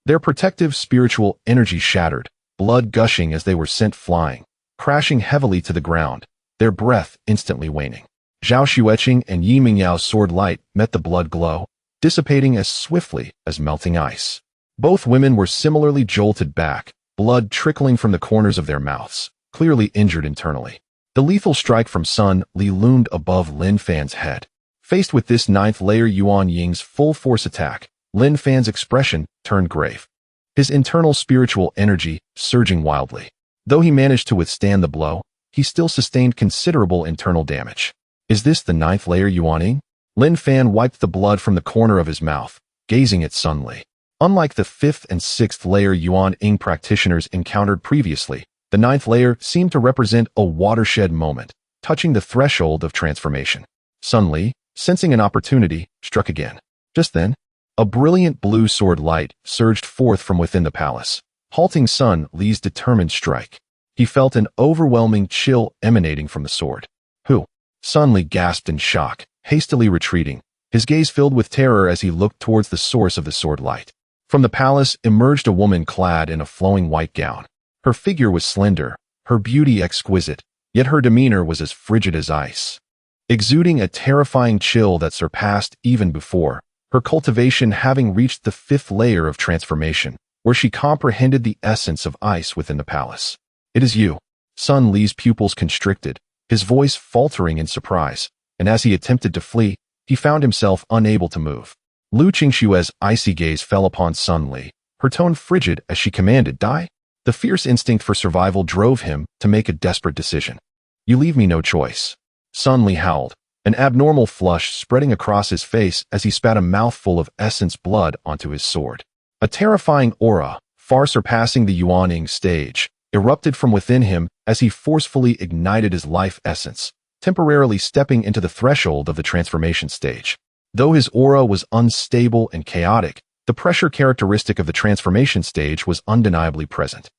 A: Their protective spiritual energy shattered, blood gushing as they were sent flying, crashing heavily to the ground, their breath instantly waning. Zhao Xueqing and Yi Mingyao's sword light met the blood glow, dissipating as swiftly as melting ice. Both women were similarly jolted back, blood trickling from the corners of their mouths, clearly injured internally. The lethal strike from Sun Li loomed above Lin Fan's head. Faced with this ninth-layer Yuan Ying's full-force attack, Lin Fan's expression turned grave, his internal spiritual energy surging wildly. Though he managed to withstand the blow, he still sustained considerable internal damage. Is this the ninth-layer Yuan Ying? Lin Fan wiped the blood from the corner of his mouth, gazing at Sun Li. Unlike the fifth and sixth-layer Yuan Ying practitioners encountered previously, the ninth layer seemed to represent a watershed moment, touching the threshold of transformation. Sun Li, sensing an opportunity, struck again. Just then, a brilliant blue sword light surged forth from within the palace, halting Sun Li's determined strike. He felt an overwhelming chill emanating from the sword. Who? Sun Li gasped in shock, hastily retreating, his gaze filled with terror as he looked towards the source of the sword light. From the palace emerged a woman clad in a flowing white gown. Her figure was slender, her beauty exquisite, yet her demeanor was as frigid as ice. Exuding a terrifying chill that surpassed even before, her cultivation having reached the fifth layer of transformation, where she comprehended the essence of ice within the palace. It is you. Sun Li's pupils constricted, his voice faltering in surprise, and as he attempted to flee, he found himself unable to move. Liu Qingxue's icy gaze fell upon Sun Li, her tone frigid as she commanded, die? The fierce instinct for survival drove him to make a desperate decision. You leave me no choice. Sun Li howled, an abnormal flush spreading across his face as he spat a mouthful of essence blood onto his sword. A terrifying aura, far surpassing the Yuan Ying stage, erupted from within him as he forcefully ignited his life essence, temporarily stepping into the threshold of the transformation stage. Though his aura was unstable and chaotic, the pressure characteristic of the transformation stage was undeniably present.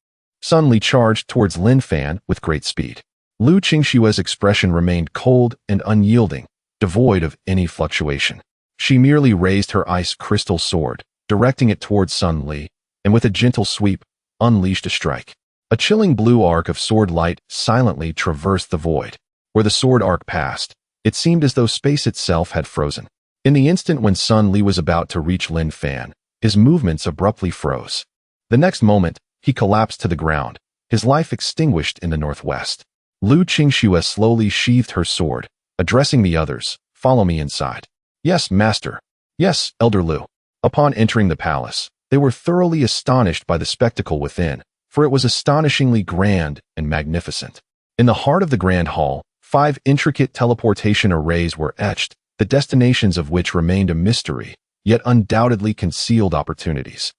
A: Sun Li charged towards Lin Fan with great speed. Liu Qingxue's expression remained cold and unyielding, devoid of any fluctuation. She merely raised her ice crystal sword, directing it towards Sun Li, and with a gentle sweep, unleashed a strike. A chilling blue arc of sword light silently traversed the void. Where the sword arc passed, it seemed as though space itself had frozen. In the instant when Sun Li was about to reach Lin Fan, his movements abruptly froze. The next moment, he collapsed to the ground, his life extinguished in the northwest. Liu Qingxue slowly sheathed her sword, addressing the others, follow me inside. Yes, master. Yes, Elder Liu. Upon entering the palace, they were thoroughly astonished by the spectacle within, for it was astonishingly grand and magnificent. In the heart of the grand hall, 5 intricate teleportation arrays were etched, the destinations of which remained a mystery, yet undoubtedly concealed opportunities.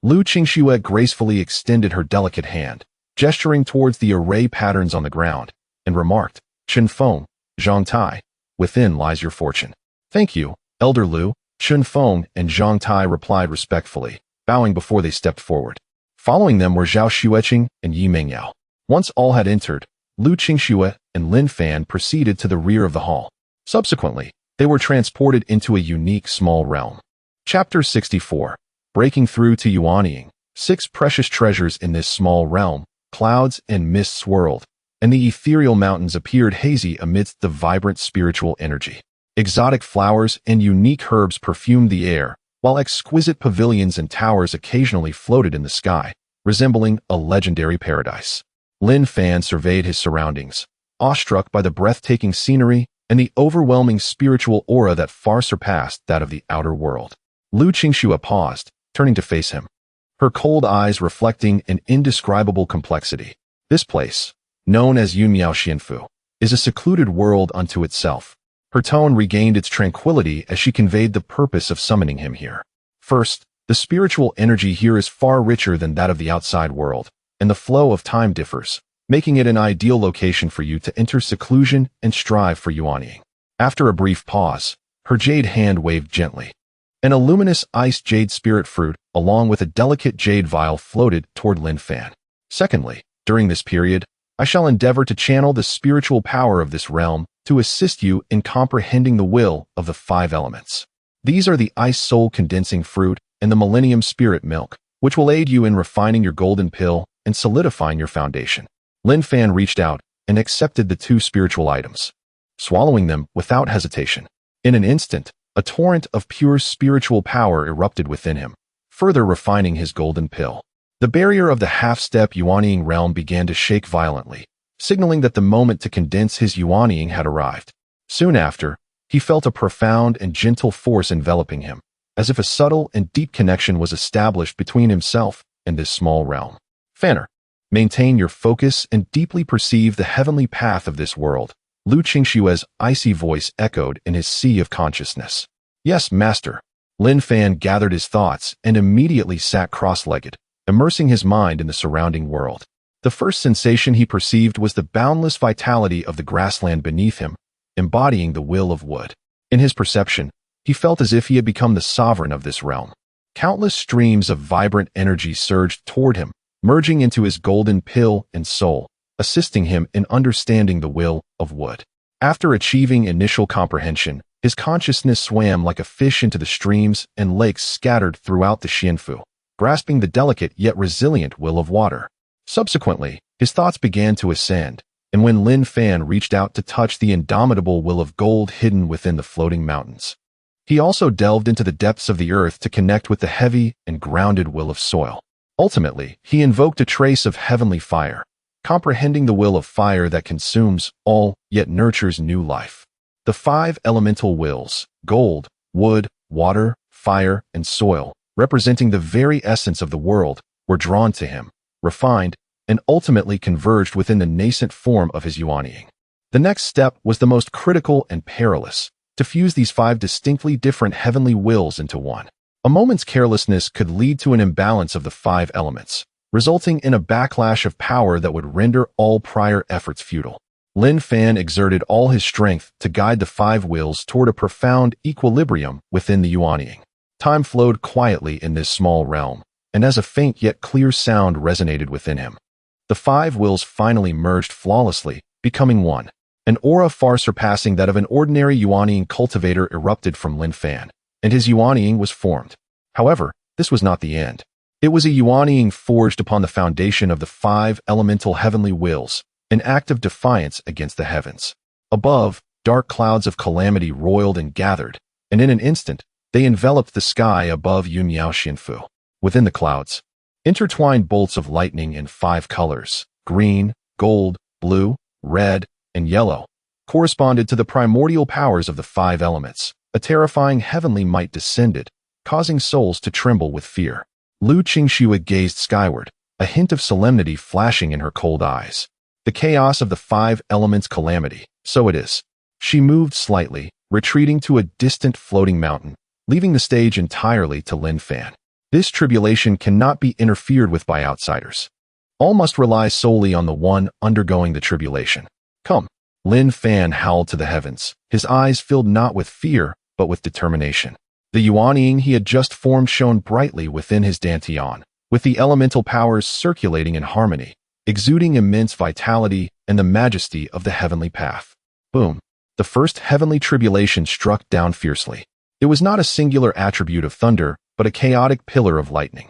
A: Liu Qingxue gracefully extended her delicate hand, gesturing towards the array patterns on the ground, and remarked, Chun Feng, Zhang Tai, within lies your fortune. Thank you, Elder Liu. Chun Feng and Zhang Tai replied respectfully, bowing before they stepped forward. Following them were Zhao Xueqing and Yi Mingyao. Once all had entered, Liu Qingxue and Lin Fan proceeded to the rear of the hall. Subsequently, they were transported into a unique small realm. Chapter 64. Breaking through to Yuan Ying. 6 precious treasures in this small realm, clouds and mist swirled, and the ethereal mountains appeared hazy amidst the vibrant spiritual energy. Exotic flowers and unique herbs perfumed the air, while exquisite pavilions and towers occasionally floated in the sky, resembling a legendary paradise. Lin Fan surveyed his surroundings, awestruck by the breathtaking scenery and the overwhelming spiritual aura that far surpassed that of the outer world. Liu Qingxue paused, turning to face him, her cold eyes reflecting an indescribable complexity. This place, known as Yunmiao Xianfu, is a secluded world unto itself. Her tone regained its tranquility as she conveyed the purpose of summoning him here. First, the spiritual energy here is far richer than that of the outside world, and the flow of time differs, making it an ideal location for you to enter seclusion and strive for yuanying. After a brief pause, her jade hand waved gently. An luminous ice jade spirit fruit, along with a delicate jade vial, floated toward Lin Fan. Secondly, during this period, I shall endeavor to channel the spiritual power of this realm to assist you in comprehending the will of the 5 elements. These are the ice soul condensing fruit and the millennium spirit milk, which will aid you in refining your golden pill and solidifying your foundation. Lin Fan reached out and accepted the 2 spiritual items, swallowing them without hesitation. In an instant, a torrent of pure spiritual power erupted within him, further refining his golden pill. The barrier of the half-step yuanying realm began to shake violently, signaling that the moment to condense his yuanying had arrived. Soon after, he felt a profound and gentle force enveloping him, as if a subtle and deep connection was established between himself and this small realm. Fanner, maintain your focus and deeply perceive the heavenly path of this world. Liu Qingxue's icy voice echoed in his sea of consciousness. Yes, master. Lin Fan gathered his thoughts and immediately sat cross-legged, immersing his mind in the surrounding world. The first sensation he perceived was the boundless vitality of the grassland beneath him, embodying the will of wood. In his perception, he felt as if he had become the sovereign of this realm. Countless streams of vibrant energy surged toward him, merging into his golden pill and soul, assisting him in understanding the will of wood. After achieving initial comprehension, his consciousness swam like a fish into the streams and lakes scattered throughout the Xianfu, grasping the delicate yet resilient will of water. Subsequently, his thoughts began to ascend, and when Lin Fan reached out to touch the indomitable will of gold hidden within the floating mountains, he also delved into the depths of the earth to connect with the heavy and grounded will of soil. Ultimately, he invoked a trace of heavenly fire, comprehending the will of fire that consumes all, yet nurtures new life. The 5 elemental wills, gold, wood, water, fire, and soil, representing the very essence of the world, were drawn to him, refined, and ultimately converged within the nascent form of his yuanying. The next step was the most critical and perilous, to fuse these 5 distinctly different heavenly wills into one. A moment's carelessness could lead to an imbalance of the 5 elements, resulting in a backlash of power that would render all prior efforts futile. Lin Fan exerted all his strength to guide the 5 wills toward a profound equilibrium within the yuanying. Time flowed quietly in this small realm, and as a faint yet clear sound resonated within him, the 5 wills finally merged flawlessly, becoming one. An aura far surpassing that of an ordinary yuanying cultivator erupted from Lin Fan, and his yuanying was formed. However, this was not the end. It was a yuanying forged upon the foundation of the 5 elemental heavenly wills, an act of defiance against the heavens. Above, dark clouds of calamity roiled and gathered, and in an instant, they enveloped the sky above Yunmiao Xianfu. Within the clouds, intertwined bolts of lightning in 5 colors, green, gold, blue, red, and yellow, corresponded to the primordial powers of the 5 elements. A terrifying heavenly might descended, causing souls to tremble with fear. Liu Qingxue gazed skyward, a hint of solemnity flashing in her cold eyes. The chaos of the 5 elements' calamity, so it is. She moved slightly, retreating to a distant floating mountain, leaving the stage entirely to Lin Fan. This tribulation cannot be interfered with by outsiders. All must rely solely on the one undergoing the tribulation. Come. Lin Fan howled to the heavens, his eyes filled not with fear, but with determination. The yuanying he had just formed shone brightly within his dantian, with the elemental powers circulating in harmony, exuding immense vitality and the majesty of the heavenly path. Boom. The first heavenly tribulation struck down fiercely. It was not a singular attribute of thunder, but a chaotic pillar of lightning,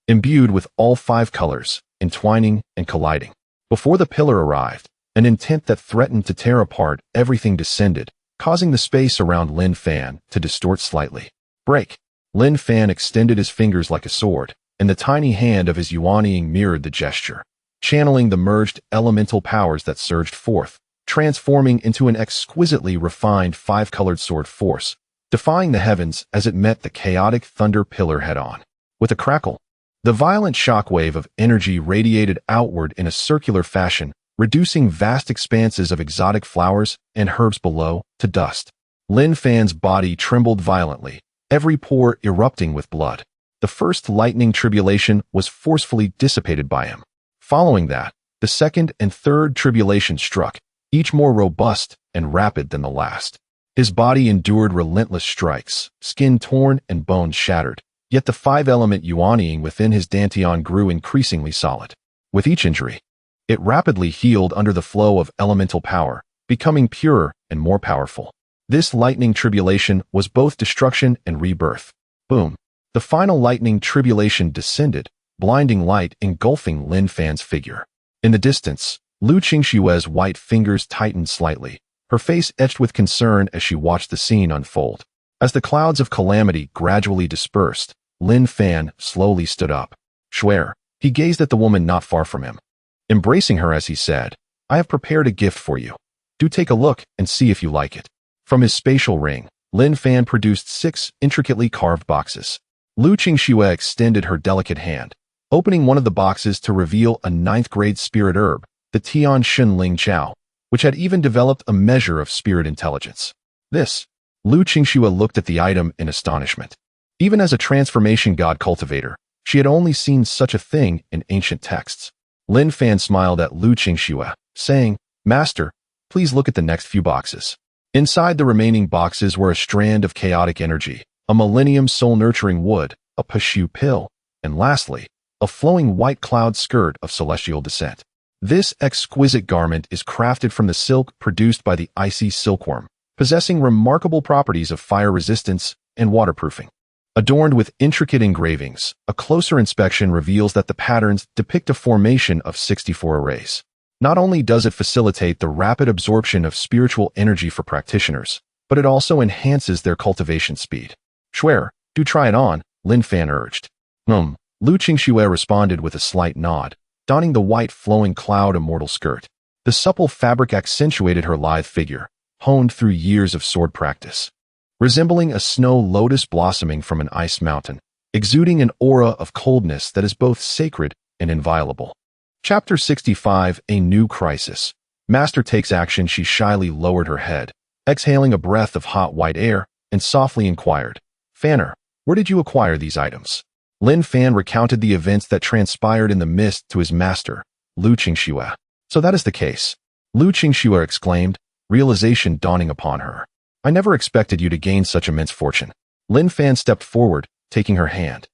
A: imbued with all 5 colors, entwining and colliding. Before the pillar arrived, an intent that threatened to tear apart everything descended, causing the space around Lin Fan to distort slightly. Break. Lin Fan extended his fingers like a sword, and the tiny hand of his yuanying mirrored the gesture, channeling the merged elemental powers that surged forth, transforming into an exquisitely refined 5-colored sword force, defying the heavens as it met the chaotic thunder pillar head-on. With a crackle, the violent shockwave of energy radiated outward in a circular fashion, reducing vast expanses of exotic flowers and herbs below to dust. Lin Fan's body trembled violently, every pore erupting with blood. The first lightning tribulation was forcefully dissipated by him. Following that, the second and third tribulation struck, each more robust and rapid than the last. His body endured relentless strikes, skin torn and bones shattered, yet the five-element yuanying within his dantian grew increasingly solid. With each injury, it rapidly healed under the flow of elemental power, becoming purer and more powerful. This lightning tribulation was both destruction and rebirth. Boom. The final lightning tribulation descended, blinding light engulfing Lin Fan's figure. In the distance, Liu Qingxue's white fingers tightened slightly, her face etched with concern as she watched the scene unfold. As the clouds of calamity gradually dispersed, Lin Fan slowly stood up. Swear, he gazed at the woman not far from him. Embracing her as he said, "I have prepared a gift for you. Do take a look and see if you like it." From his spatial ring, Lin Fan produced 6 intricately carved boxes. Liu Qingxue extended her delicate hand, opening one of the boxes to reveal a 9th-grade spirit herb, the Tian Shen Ling Chao, which had even developed a measure of spirit intelligence. This, Liu Qingxue looked at the item in astonishment. Even as a transformation god cultivator, she had only seen such a thing in ancient texts. Lin Fan smiled at Liu Qingxue, saying, "Master, please look at the next few boxes." Inside the remaining boxes were a strand of chaotic energy, a millennium soul-nurturing wood, a pashu pill, and lastly, a flowing white cloud skirt of celestial descent. This exquisite garment is crafted from the silk produced by the icy silkworm, possessing remarkable properties of fire resistance and waterproofing. Adorned with intricate engravings, a closer inspection reveals that the patterns depict a formation of 64 arrays. Not only does it facilitate the rapid absorption of spiritual energy for practitioners, but it also enhances their cultivation speed. "Swear, do try it on," Lin Fan urged. Liu Qingxue responded with a slight nod, donning the white flowing cloud immortal skirt. The supple fabric accentuated her lithe figure, honed through years of sword practice. Resembling a snow lotus blossoming from an ice mountain, exuding an aura of coldness that is both sacred and inviolable. Chapter 65, A New Crisis. Master takes action. She shyly lowered her head, exhaling a breath of hot white air, and softly inquired, "Fanner, where did you acquire these items?" Lin Fan recounted the events that transpired in the mist to his master, Liu Qingxue. "So that is the case," Liu Qingxue exclaimed, realization dawning upon her. "I never expected you to gain such immense fortune." Lin Fan stepped forward, taking her hand,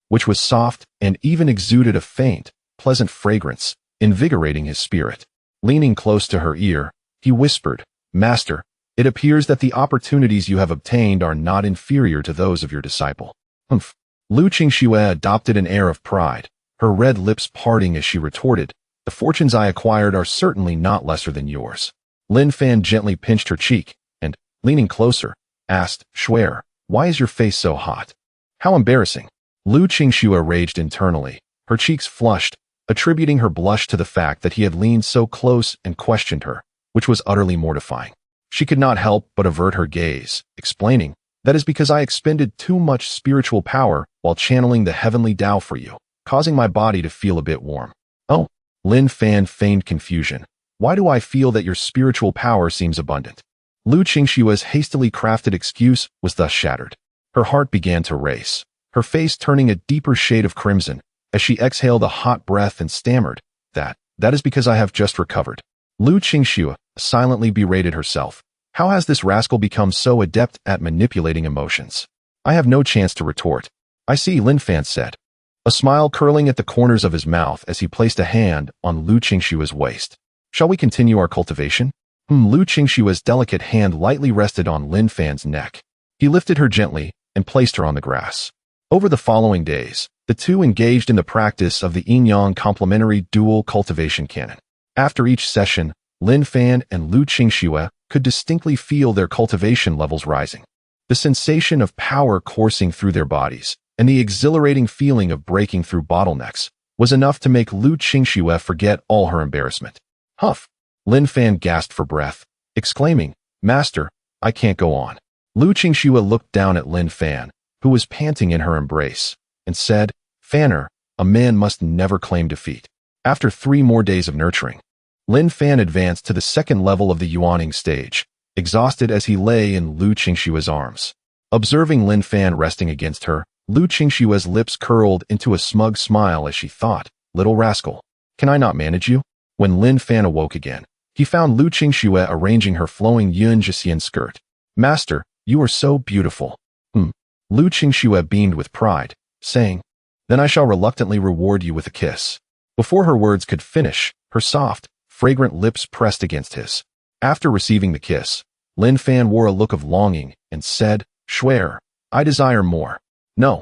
A: which was soft and even exuded a faint, pleasant fragrance, invigorating his spirit. Leaning close to her ear, he whispered, "Master, it appears that the opportunities you have obtained are not inferior to those of your disciple." Humph. Liu Qingxue adopted an air of pride, her red lips parting as she retorted, "The fortunes I acquired are certainly not lesser than yours." Lin Fan gently pinched her cheek, and, leaning closer, asked, "Swear, why is your face so hot?" "How embarrassing." Liu Qingxue raged internally, her cheeks flushed, attributing her blush to the fact that he had leaned so close and questioned her, which was utterly mortifying. She could not help but avert her gaze, explaining, "That is because I expended too much spiritual power while channeling the heavenly Tao for you, causing my body to feel a bit warm." "Oh." Lin Fan feigned confusion. "Why do I feel that your spiritual power seems abundant?" Liu Qingxue's hastily crafted excuse was thus shattered. Her heart began to race, her face turning a deeper shade of crimson, as she exhaled a hot breath and stammered, That is because I have just recovered." Liu Qingxue silently berated herself. How has this rascal become so adept at manipulating emotions? "I have no chance to retort." "I see," Lin Fan said, a smile curling at the corners of his mouth as he placed a hand on Liu Qingxue's waist. "Shall we continue our cultivation?" Liu Qingxue's delicate hand lightly rested on Lin Fan's neck. He lifted her gently and placed her on the grass. Over the following days, the two engaged in the practice of the yin-yang complementary dual cultivation canon. After each session, Lin Fan and Liu Qingxue could distinctly feel their cultivation levels rising. The sensation of power coursing through their bodies and the exhilarating feeling of breaking through bottlenecks was enough to make Liu Qingxue forget all her embarrassment. "Huff!" Lin Fan gasped for breath, exclaiming, "Master, I can't go on." Liu Qingxue looked down at Lin Fan, who was panting in her embrace, and said, "Fanner, a man must never claim defeat." After 3 more days of nurturing, Lin Fan advanced to the second level of the Yuaning stage, exhausted as he lay in Liu Qingxue's arms. Observing Lin Fan resting against her, Liu Qingxue's lips curled into a smug smile as she thought, "Little rascal, can I not manage you?" When Lin Fan awoke again, he found Liu Qingxue arranging her flowing yun jixian skirt. "Master, you are so beautiful." Liu Qingxue beamed with pride, saying, "Then I shall reluctantly reward you with a kiss." Before her words could finish, her soft, fragrant lips pressed against his. After receiving the kiss, Lin Fan wore a look of longing and said, "Swear, I desire more." "No.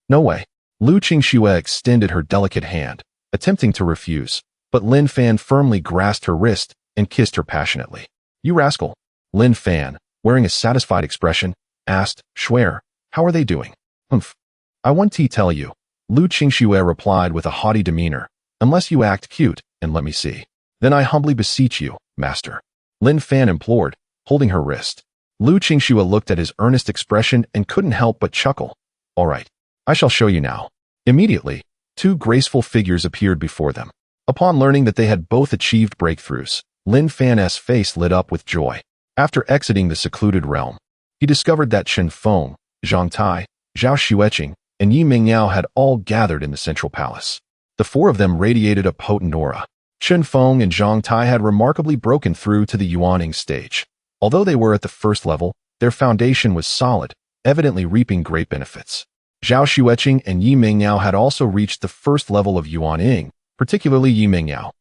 A: No way." Liu Qingxue extended her delicate hand, attempting to refuse, but Lin Fan firmly grasped her wrist and kissed her passionately. "You rascal." Lin Fan, wearing a satisfied expression, asked, "Swear, how are they doing?" "Humph. I want to tell you," Liu Qingxue replied with a haughty demeanor, "unless you act cute and let me see. Then I humbly beseech you, master." Lin Fan implored, holding her wrist. Liu Qingxue looked at his earnest expression and couldn't help but chuckle. "All right, I shall show you now." Immediately, two graceful figures appeared before them. Upon learning that they had both achieved breakthroughs, Lin Fan's face lit up with joy. After exiting the secluded realm, he discovered that Chen Feng, Zhang Tai, Zhao Xueqing, and Yi Mingyao had all gathered in the central palace. The four of them radiated a potent aura. Chen Feng and Zhang Tai had remarkably broken through to the Yuaning stage. Although they were at the first level, their foundation was solid, evidently reaping great benefits. Zhao Xueqing and Yi Mingyao had also reached the first level of Yuaning, particularly Yi Mingyao,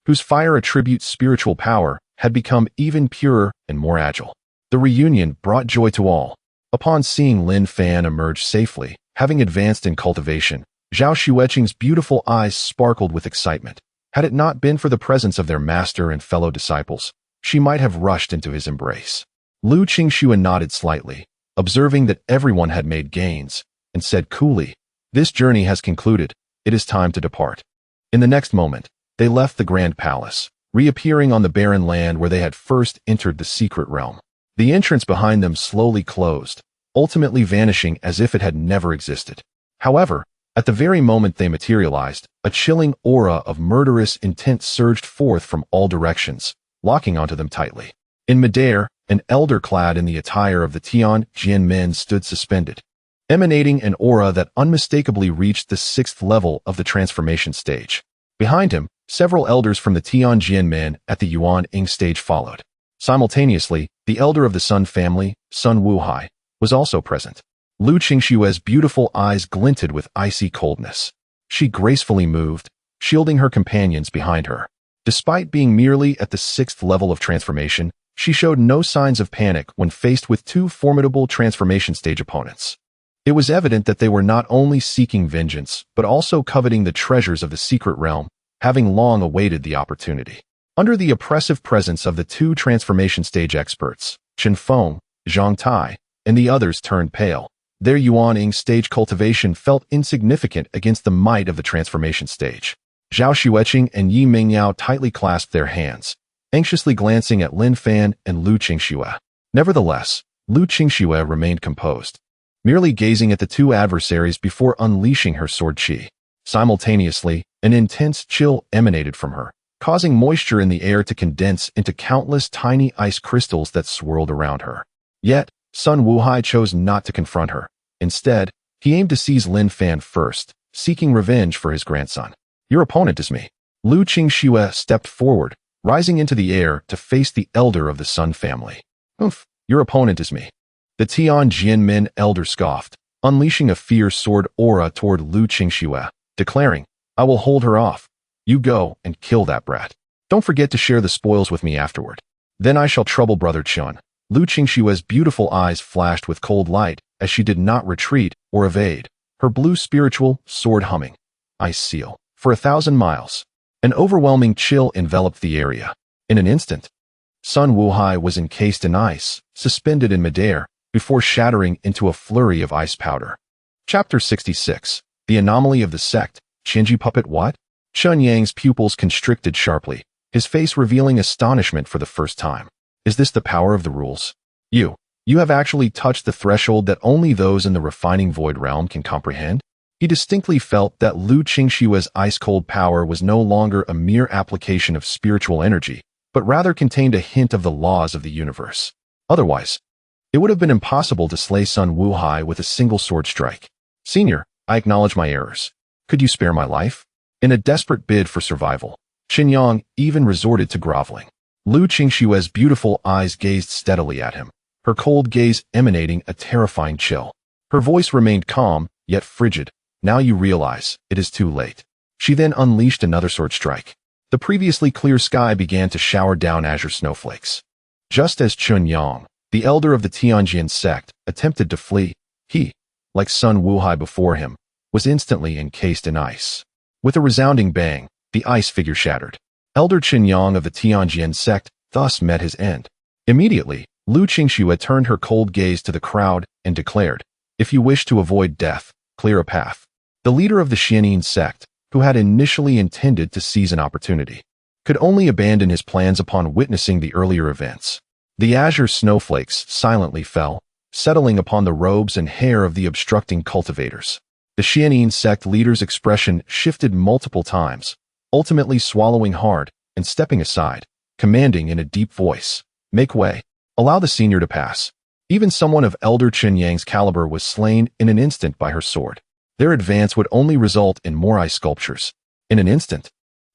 A: whose fire attribute spiritual power had become even purer and more agile. The reunion brought joy to all. Upon seeing Lin Fan emerge safely, having advanced in cultivation, Zhao Xueqing's beautiful eyes sparkled with excitement. Had it not been for the presence of their master and fellow disciples, she might have rushed into his embrace. Liu Qingxue nodded slightly, observing that everyone had made gains, and said coolly, "This journey has concluded. It is time to depart." In the next moment, they left the grand palace, reappearing on the barren land where they had first entered the secret realm. The entrance behind them slowly closed, ultimately vanishing as if it had never existed. However, at the very moment they materialized, a chilling aura of murderous intent surged forth from all directions, locking onto them tightly. In midair, an elder clad in the attire of the Tianjin men stood suspended, emanating an aura that unmistakably reached the sixth level of the transformation stage. Behind him, several elders from the Tianjin men at the Yuaning stage followed. Simultaneously, the elder of the Sun family, Sun Wuhai, was also present. Liu Qingxue's beautiful eyes glinted with icy coldness. She gracefully moved, shielding her companions behind her. Despite being merely at the sixth level of transformation, she showed no signs of panic when faced with two formidable transformation stage opponents. It was evident that they were not only seeking vengeance, but also coveting the treasures of the secret realm, having long awaited the opportunity. Under the oppressive presence of the two transformation stage experts, Chen Feng, Zhang Tai, and the others turned pale. Their Yuaning stage cultivation felt insignificant against the might of the transformation stage. Zhao Xueqing and Yi Mingyao tightly clasped their hands, anxiously glancing at Lin Fan and Liu Qingxue. Nevertheless, Liu Qingxue remained composed, merely gazing at the two adversaries before unleashing her sword qi. Simultaneously, an intense chill emanated from her, causing moisture in the air to condense into countless tiny ice crystals that swirled around her. Yet, Sun Wuhai chose not to confront her. Instead, he aimed to seize Lin Fan first, seeking revenge for his grandson. "Your opponent is me." Liu Qingxue stepped forward, rising into the air to face the elder of the Sun family. "Oof, your opponent is me." The Tianjin men elder scoffed, unleashing a fierce sword aura toward Liu Qingxue, declaring, "I will hold her off. You go and kill that brat. Don't forget to share the spoils with me afterward. Then I shall trouble Brother Chun." Liu Qingxue's beautiful eyes flashed with cold light as she did not retreat or evade, her blue spiritual sword humming. Ice seal. For 1,000 miles. An overwhelming chill enveloped the area. In an instant, Sun Wuhai was encased in ice, suspended in midair, before shattering into a flurry of ice powder. Chapter 66. The Anomaly of the Sect. Qinji Puppet What? Chun Yang's pupils constricted sharply, his face revealing astonishment for the first time. Is this the power of the rules? You have actually touched the threshold that only those in the refining void realm can comprehend? He distinctly felt that Liu Qingxue's ice-cold power was no longer a mere application of spiritual energy, but rather contained a hint of the laws of the universe. Otherwise, it would have been impossible to slay Sun Wuhai with a single sword strike. Senior, I acknowledge my errors. Could you spare my life? In a desperate bid for survival, Qin Yang even resorted to groveling. Liu Qingxue's beautiful eyes gazed steadily at him, her cold gaze emanating a terrifying chill. Her voice remained calm, yet frigid. Now you realize, it is too late. She then unleashed another sword strike. The previously clear sky began to shower down azure snowflakes. Just as Qin Yang, the elder of the Tianjin sect, attempted to flee, he, like Sun Wuhai before him, was instantly encased in ice. With a resounding bang, the ice figure shattered. Elder Qin Yang of the Tianjin sect thus met his end. Immediately, Liu Qingxue turned her cold gaze to the crowd and declared, "If you wish to avoid death, clear a path." The leader of the Xianin sect, who had initially intended to seize an opportunity, could only abandon his plans upon witnessing the earlier events. The azure snowflakes silently fell, settling upon the robes and hair of the obstructing cultivators. The Xianin sect leader's expression shifted multiple times, ultimately swallowing hard and stepping aside, commanding in a deep voice, "Make way. Allow the senior to pass." Even someone of Elder Qin Yang's caliber was slain in an instant by her sword. Their advance would only result in more ice sculptures. In an instant,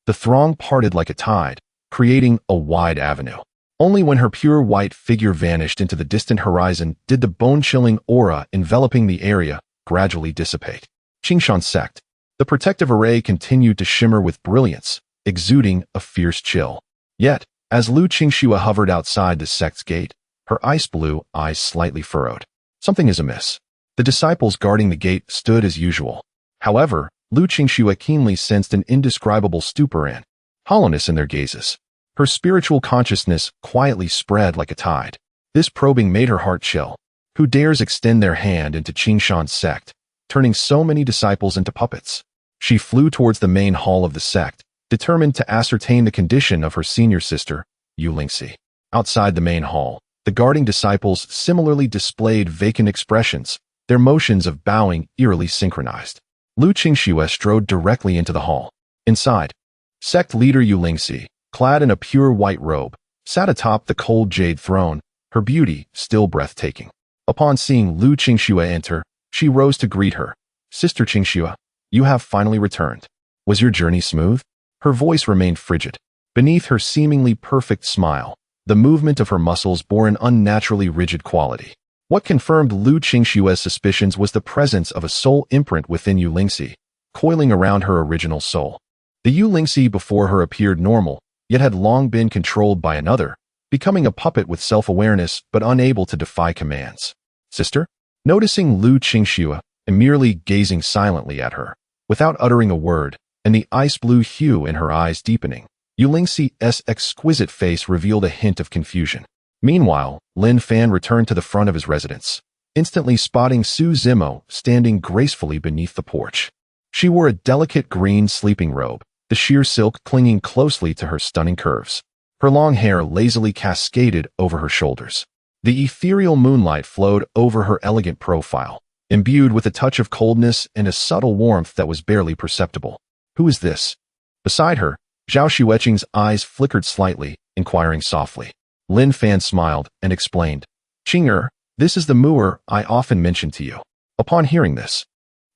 A: the throng parted like a tide, creating a wide avenue. Only when her pure white figure vanished into the distant horizon did the bone-chilling aura enveloping the area gradually dissipate. Qingshan sect. The protective array continued to shimmer with brilliance, exuding a fierce chill. Yet, as Liu Qingxue hovered outside the sect's gate, her ice-blue eyes slightly furrowed. Something is amiss. The disciples guarding the gate stood as usual. However, Liu Qingxue keenly sensed an indescribable stupor and hollowness in their gazes. Her spiritual consciousness quietly spread like a tide. This probing made her heart chill. Who dares extend their hand into Qingshan's sect, turning so many disciples into puppets? She flew towards the main hall of the sect, determined to ascertain the condition of her senior sister, Yu Lingxi. Outside the main hall, the guarding disciples similarly displayed vacant expressions, their motions of bowing eerily synchronized. Liu Qingxue strode directly into the hall. Inside, sect leader Yu Lingxi, clad in a pure white robe, sat atop the cold jade throne, her beauty still breathtaking. Upon seeing Liu Qingxue enter, she rose to greet her. "Sister Qingxue, you have finally returned. Was your journey smooth?" Her voice remained frigid. Beneath her seemingly perfect smile, the movement of her muscles bore an unnaturally rigid quality. What confirmed Liu Qingxue's suspicions was the presence of a soul imprint within Yu Lingxi, coiling around her original soul. The Yu Lingxi before her appeared normal, yet had long been controlled by another, becoming a puppet with self-awareness but unable to defy commands. "Sister?" Noticing Liu Qingxue, and merely gazing silently at her, without uttering a word, and the ice-blue hue in her eyes deepening, Yu Lingxi's exquisite face revealed a hint of confusion. Meanwhile, Lin Fan returned to the front of his residence, instantly spotting Su Zimo standing gracefully beneath the porch. She wore a delicate green sleeping robe, the sheer silk clinging closely to her stunning curves. Her long hair lazily cascaded over her shoulders. The ethereal moonlight flowed over her elegant profile, imbued with a touch of coldness and a subtle warmth that was barely perceptible. "Who is this?" Beside her, Zhao Xueqing's eyes flickered slightly, inquiring softly. Lin Fan smiled and explained, "Qing'er, this is the Mu'er I often mention to you." Upon hearing this,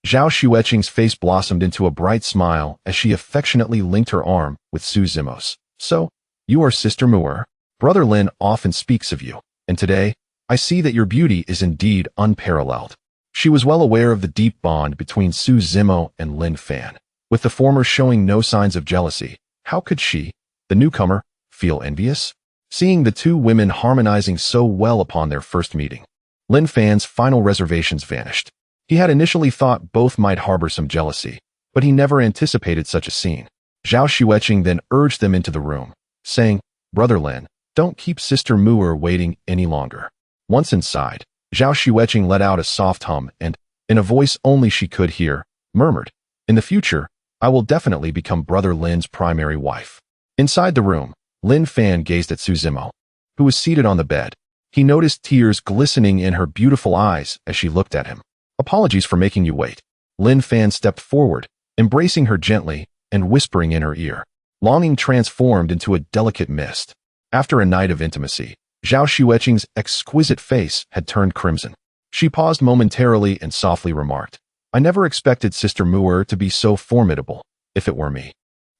A: Zhao Xueqing's face blossomed into a bright smile as she affectionately linked her arm with Su Zimo's. "So, you are Sister Mu'er? Brother Lin often speaks of you, and today, I see that your beauty is indeed unparalleled." She was well aware of the deep bond between Su Zimo and Lin Fan. With the former showing no signs of jealousy, how could she, the newcomer, feel envious? Seeing the two women harmonizing so well upon their first meeting, Lin Fan's final reservations vanished. He had initially thought both might harbor some jealousy, but he never anticipated such a scene. Zhao Xueqing then urged them into the room, saying, "Brother Lin, don't keep Sister Mu'er waiting any longer." Once inside, Zhao Xueqing let out a soft hum and, in a voice only she could hear, murmured, "In the future, I will definitely become Brother Lin's primary wife." Inside the room, Lin Fan gazed at Su Zimo, who was seated on the bed. He noticed tears glistening in her beautiful eyes as she looked at him. "Apologies for making you wait. Lin Fan stepped forward, embracing her gently and whispering in her ear. Longing transformed into a delicate mist. After a night of intimacy, Zhao Xueqing's exquisite face had turned crimson. She paused momentarily and softly remarked, "I never expected Sister Mu'er to be so formidable. If it were me,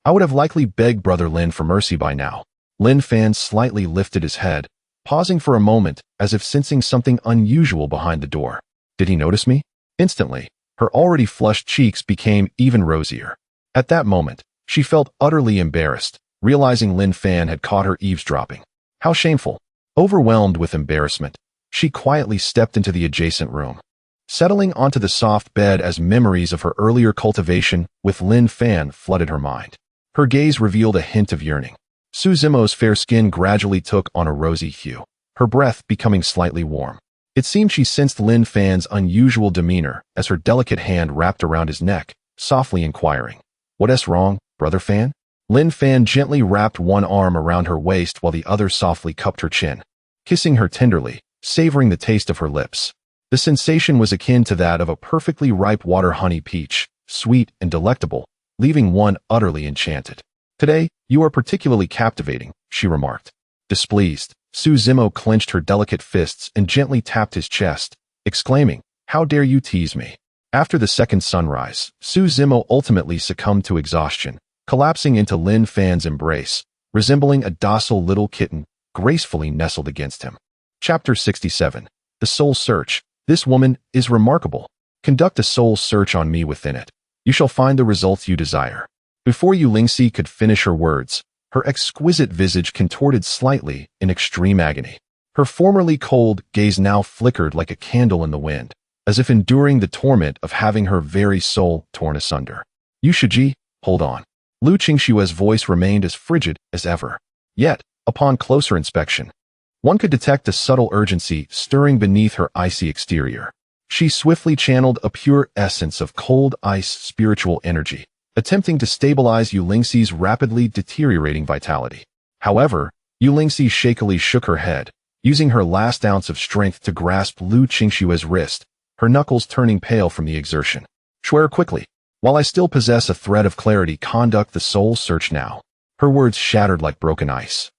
A: I would have likely begged Brother Lin for mercy by now." Lin Fan slightly lifted his head, pausing for a moment as if sensing something unusual behind the door. Did he notice me? Instantly, her already flushed cheeks became even rosier. At that moment, she felt utterly embarrassed, realizing Lin Fan had caught her eavesdropping. How shameful. Overwhelmed with embarrassment, she quietly stepped into the adjacent room. Settling onto the soft bed as memories of her earlier cultivation with Lin Fan flooded her mind. Her gaze revealed a hint of yearning. Su Zimo's fair skin gradually took on a rosy hue, her breath becoming slightly warm. It seemed she sensed Lin Fan's unusual demeanor as her delicate hand wrapped around his neck, softly inquiring, "What's wrong, Brother Fan?" Lin Fan gently wrapped one arm around her waist while the other softly cupped her chin, kissing her tenderly, savoring the taste of her lips. The sensation was akin to that of a perfectly ripe water honey peach, sweet and delectable, leaving one utterly enchanted. "Today, you are particularly captivating," she remarked. Displeased, Su Zimo clenched her delicate fists and gently tapped his chest, exclaiming, "How dare you tease me?" After the second sunrise, Su Zimo ultimately succumbed to exhaustion, collapsing into Lin Fan's embrace, resembling a docile little kitten gracefully nestled against him. Chapter 67. The Soul Search. This woman is remarkable. Conduct a soul search on me within it. You shall find the results you desire. Before Yu Lingxi could finish her words, her exquisite visage contorted slightly in extreme agony. Her formerly cold gaze now flickered like a candle in the wind, as if enduring the torment of having her very soul torn asunder. "Yu Shiji, hold on." Liu Qingxue's voice remained as frigid as ever. Yet, upon closer inspection, one could detect a subtle urgency stirring beneath her icy exterior. She swiftly channeled a pure essence of cold ice spiritual energy, attempting to stabilize Yu Lingxi's rapidly deteriorating vitality. However, Yu Lingxi shakily shook her head, using her last ounce of strength to grasp Liu Qingxue's wrist, her knuckles turning pale from the exertion. "Swear quickly. While I still possess a thread of clarity, conduct the soul search now." Her words shattered like broken ice,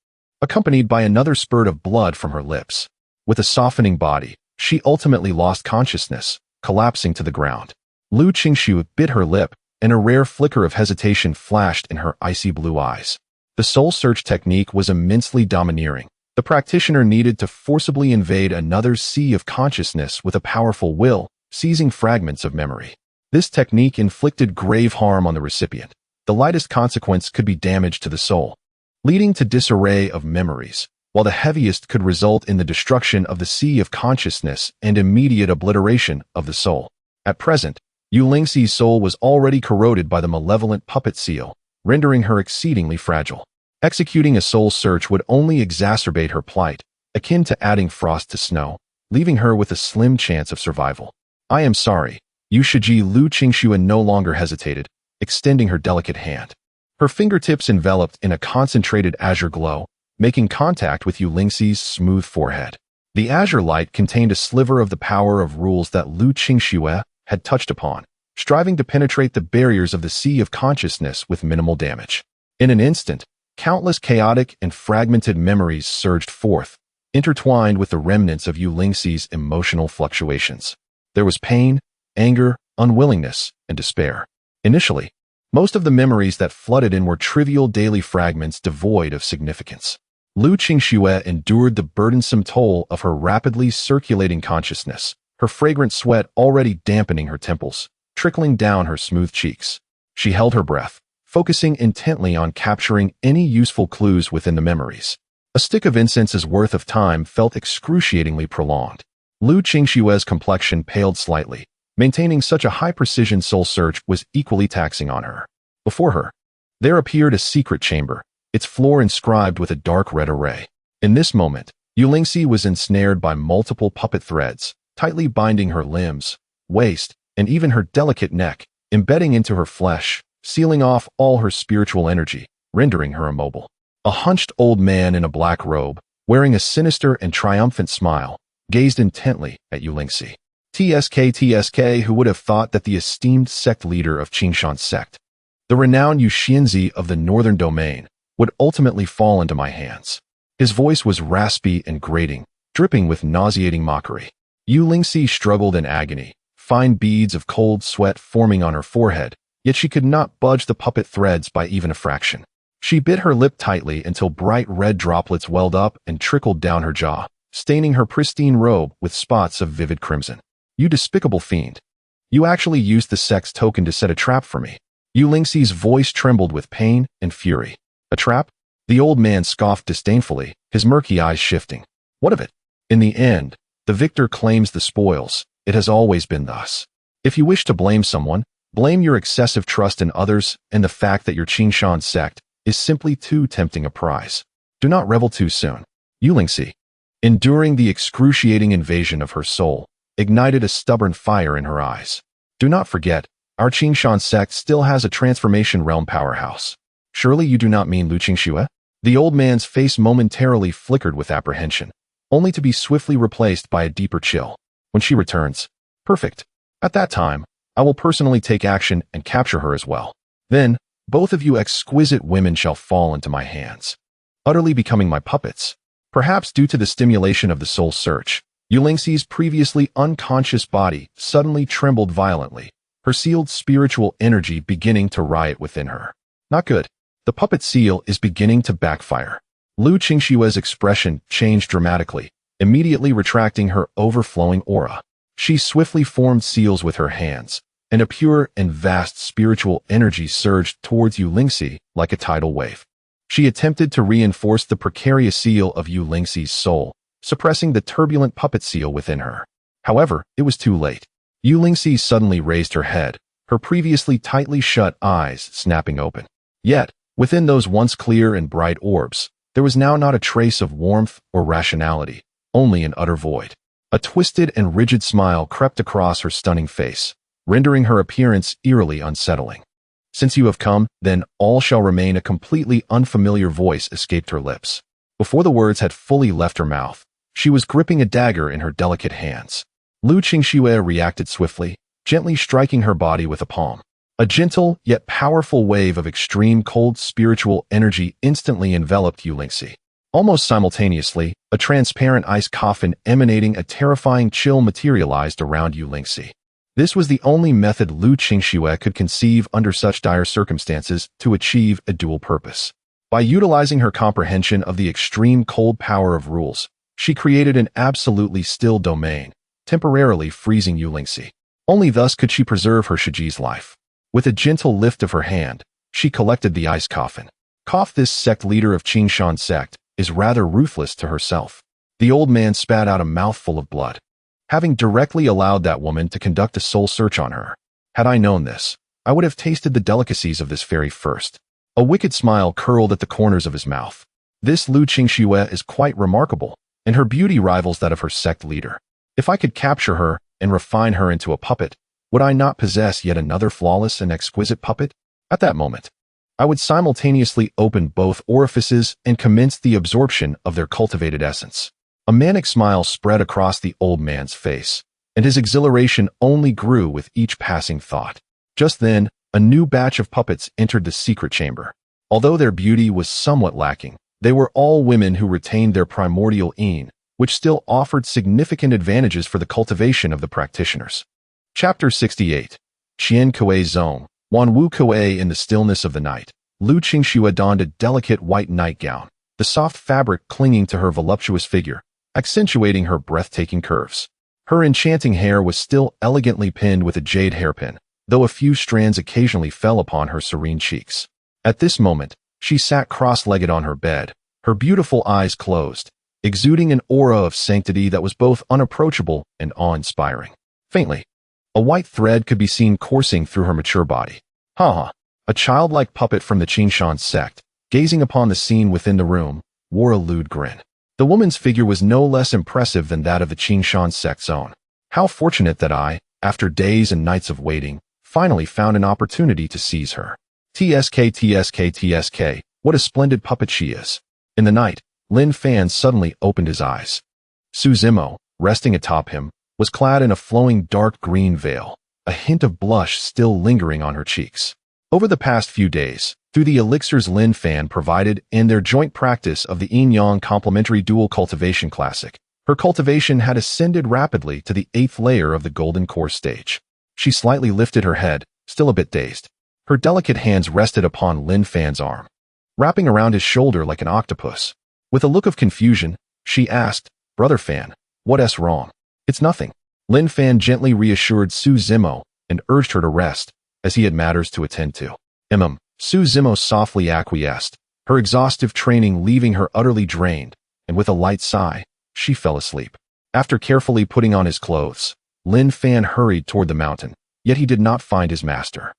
A: accompanied by another spurt of blood from her lips. With a softening body, she ultimately lost consciousness, collapsing to the ground. Liu Qingxue bit her lip, and a rare flicker of hesitation flashed in her icy blue eyes. The soul search technique was immensely domineering. The practitioner needed to forcibly invade another's sea of consciousness with a powerful will, seizing fragments of memory. This technique inflicted grave harm on the recipient. The lightest consequence could be damage to the soul, leading to disarray of memories, while the heaviest could result in the destruction of the sea of consciousness and immediate obliteration of the soul. At present, Yu Lingxi's soul was already corroded by the malevolent puppet seal, rendering her exceedingly fragile. Executing a soul search would only exacerbate her plight, akin to adding frost to snow, leaving her with a slim chance of survival. "I am sorry." Yu Shiji. Liu Qingxue no longer hesitated, extending her delicate hand. Her fingertips enveloped in a concentrated azure glow, making contact with Yu Lingxi's smooth forehead. The azure light contained a sliver of the power of rules that Liu Qingxue had touched upon, striving to penetrate the barriers of the sea of consciousness with minimal damage. In an instant, countless chaotic and fragmented memories surged forth, intertwined with the remnants of Yu Lingxi's emotional fluctuations. There was pain, anger, unwillingness, and despair. Initially, most of the memories that flooded in were trivial daily fragments devoid of significance. Liu Qingxue endured the burdensome toll of her rapidly circulating consciousness, her fragrant sweat already dampening her temples, trickling down her smooth cheeks. She held her breath, focusing intently on capturing any useful clues within the memories. A stick of incense's worth of time felt excruciatingly prolonged. Liu Qingxue's complexion paled slightly. Maintaining such a high-precision soul search was equally taxing on her. Before her, there appeared a secret chamber, its floor inscribed with a dark red array. In this moment, Yu Lingxi was ensnared by multiple puppet threads, tightly binding her limbs, waist, and even her delicate neck, embedding into her flesh, sealing off all her spiritual energy, rendering her immobile. A hunched old man in a black robe, wearing a sinister and triumphant smile, gazed intently at Yu Lingxi. TSK, who would have thought that the esteemed sect leader of Qingxue sect, the renowned Yu Xianzi of the northern domain, would ultimately fall into my hands. His voice was raspy and grating, dripping with nauseating mockery. Yu Lingxi struggled in agony, fine beads of cold sweat forming on her forehead, yet she could not budge the puppet threads by even a fraction. She bit her lip tightly until bright red droplets welled up and trickled down her jaw, staining her pristine robe with spots of vivid crimson. You despicable fiend. You actually used the sect's token to set a trap for me. Yu Lingxi's voice trembled with pain and fury. A trap? The old man scoffed disdainfully, his murky eyes shifting. What of it? In the end, the victor claims the spoils. It has always been thus. If you wish to blame someone, blame your excessive trust in others and the fact that your Qingxue sect is simply too tempting a prize. Do not revel too soon. Yu Lingxi, enduring the excruciating invasion of her soul, ignited a stubborn fire in her eyes. Do not forget, our Qingxue sect still has a transformation realm powerhouse. Surely you do not mean Liu Qingxue? The old man's face momentarily flickered with apprehension, only to be swiftly replaced by a deeper chill. When she returns, perfect. At that time, I will personally take action and capture her as well. Then, both of you exquisite women shall fall into my hands, utterly becoming my puppets. Perhaps due to the stimulation of the soul search, Yu Lingxi's previously unconscious body suddenly trembled violently, her sealed spiritual energy beginning to riot within her. Not good. The puppet seal is beginning to backfire. Liu Qingxue's expression changed dramatically, immediately retracting her overflowing aura. She swiftly formed seals with her hands, and a pure and vast spiritual energy surged towards Yu Lingxi like a tidal wave. She attempted to reinforce the precarious seal of Yu Lingxi's soul, suppressing the turbulent puppet seal within her. However, it was too late. Yu Lingxi suddenly raised her head, her previously tightly shut eyes snapping open. Yet, within those once clear and bright orbs, there was now not a trace of warmth or rationality, only an utter void. A twisted and rigid smile crept across her stunning face, rendering her appearance eerily unsettling. Since you have come, then all shall remain. A completely unfamiliar voice escaped her lips. Before the words had fully left her mouth, she was gripping a dagger in her delicate hands. Liu Qingxue reacted swiftly, gently striking her body with a palm. A gentle yet powerful wave of extreme cold spiritual energy instantly enveloped Yu Lingxi. Almost simultaneously, a transparent ice coffin emanating a terrifying chill materialized around Yu Lingxi. This was the only method Liu Qingxue could conceive under such dire circumstances to achieve a dual purpose. By utilizing her comprehension of the extreme cold power of rules, she created an absolutely still domain, temporarily freezing Yu Lingxi. Only thus could she preserve her Shiji's life. With a gentle lift of her hand, she collected the ice coffin. This sect leader of Qingxue sect is rather ruthless to herself. The old man spat out a mouthful of blood. Having directly allowed that woman to conduct a soul search on her. Had I known this, I would have tasted the delicacies of this fairy first. A wicked smile curled at the corners of his mouth. This Liu Qingxue is quite remarkable, and her beauty rivals that of her sect leader. If I could capture her and refine her into a puppet, would I not possess yet another flawless and exquisite puppet? At that moment, I would simultaneously open both orifices and commence the absorption of their cultivated essence. A manic smile spread across the old man's face, and his exhilaration only grew with each passing thought. Just then, a new batch of puppets entered the secret chamber. Although their beauty was somewhat lacking, they were all women who retained their primordial yin, which still offered significant advantages for the cultivation of the practitioners. Chapter 68. Qian Kuei Zone. Wan Wu Kuei. In the stillness of the night, Liu Qingxue donned a delicate white nightgown, the soft fabric clinging to her voluptuous figure, accentuating her breathtaking curves. Her enchanting hair was still elegantly pinned with a jade hairpin, though a few strands occasionally fell upon her serene cheeks. At this moment, she sat cross-legged on her bed, her beautiful eyes closed, exuding an aura of sanctity that was both unapproachable and awe-inspiring. Faintly, a white thread could be seen coursing through her mature body. A childlike puppet from the Qingxue sect, gazing upon the scene within the room, wore a lewd grin. The woman's figure was no less impressive than that of the Qingxue sect's own. How fortunate that I, after days and nights of waiting, finally found an opportunity to seize her. TSK, what a splendid puppet she is. In the night, Lin Fan suddenly opened his eyes. Su Zimo, resting atop him, was clad in a flowing dark green veil, a hint of blush still lingering on her cheeks. Over the past few days, through the elixirs Lin Fan provided and their joint practice of the yin-yang complementary dual cultivation classic, her cultivation had ascended rapidly to the 8th layer of the golden core stage. She slightly lifted her head, still a bit dazed. Her delicate hands rested upon Lin Fan's arm, wrapping around his shoulder like an octopus. With a look of confusion, she asked, "Brother Fan, what's wrong?" "It's nothing." Lin Fan gently reassured Su Zimo and urged her to rest, as he had matters to attend to. Su Zimo softly acquiesced, her exhaustive training leaving her utterly drained, and with a light sigh, she fell asleep. After carefully putting on his clothes, Lin Fan hurried toward the mountain, yet he did not find his master.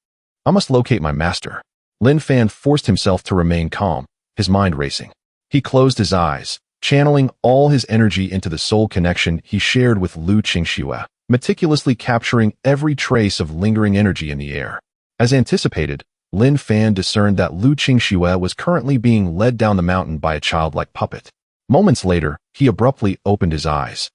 A: "I must locate my master." Lin Fan forced himself to remain calm, his mind racing. He closed his eyes, channeling all his energy into the soul connection he shared with Liu Qingxue, meticulously capturing every trace of lingering energy in the air. As anticipated, Lin Fan discerned that Liu Qingxue was currently being led down the mountain by a childlike puppet. Moments later, he abruptly opened his eyes,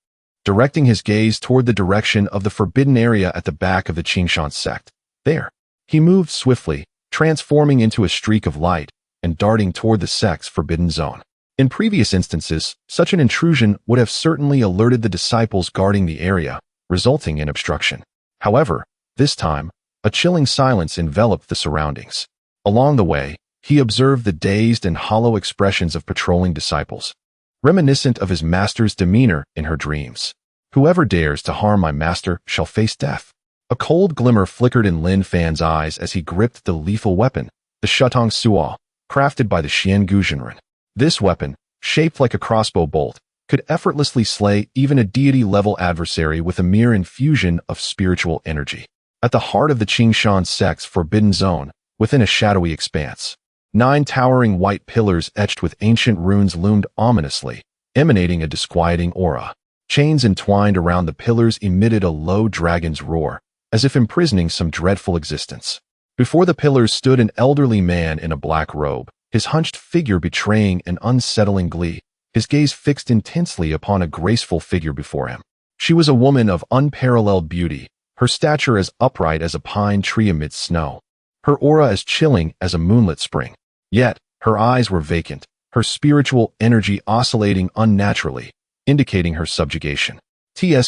A: directing his gaze toward the direction of the forbidden area at the back of the Qingxue sect. There, he moved swiftly, transforming into a streak of light and darting toward the sect's forbidden zone. In previous instances, such an intrusion would have certainly alerted the disciples guarding the area, resulting in obstruction. However, this time, a chilling silence enveloped the surroundings. Along the way, he observed the dazed and hollow expressions of patrolling disciples, reminiscent of his master's demeanor in her dreams. "Whoever dares to harm my master shall face death." A cold glimmer flickered in Lin Fan's eyes as he gripped the lethal weapon, the Shutong Suo, crafted by the Xian Guzhenren. This weapon, shaped like a crossbow bolt, could effortlessly slay even a deity-level adversary with a mere infusion of spiritual energy. At the heart of the Qingxue sect's forbidden zone, within a shadowy expanse, 9 towering white pillars etched with ancient runes loomed ominously, emanating a disquieting aura. Chains entwined around the pillars emitted a low dragon's roar, as if imprisoning some dreadful existence. Before the pillars stood an elderly man in a black robe, his hunched figure betraying an unsettling glee, his gaze fixed intensely upon a graceful figure before him. She was a woman of unparalleled beauty, her stature as upright as a pine tree amidst snow, her aura as chilling as a moonlit spring. Yet, her eyes were vacant, her spiritual energy oscillating unnaturally, indicating her subjugation. TSK.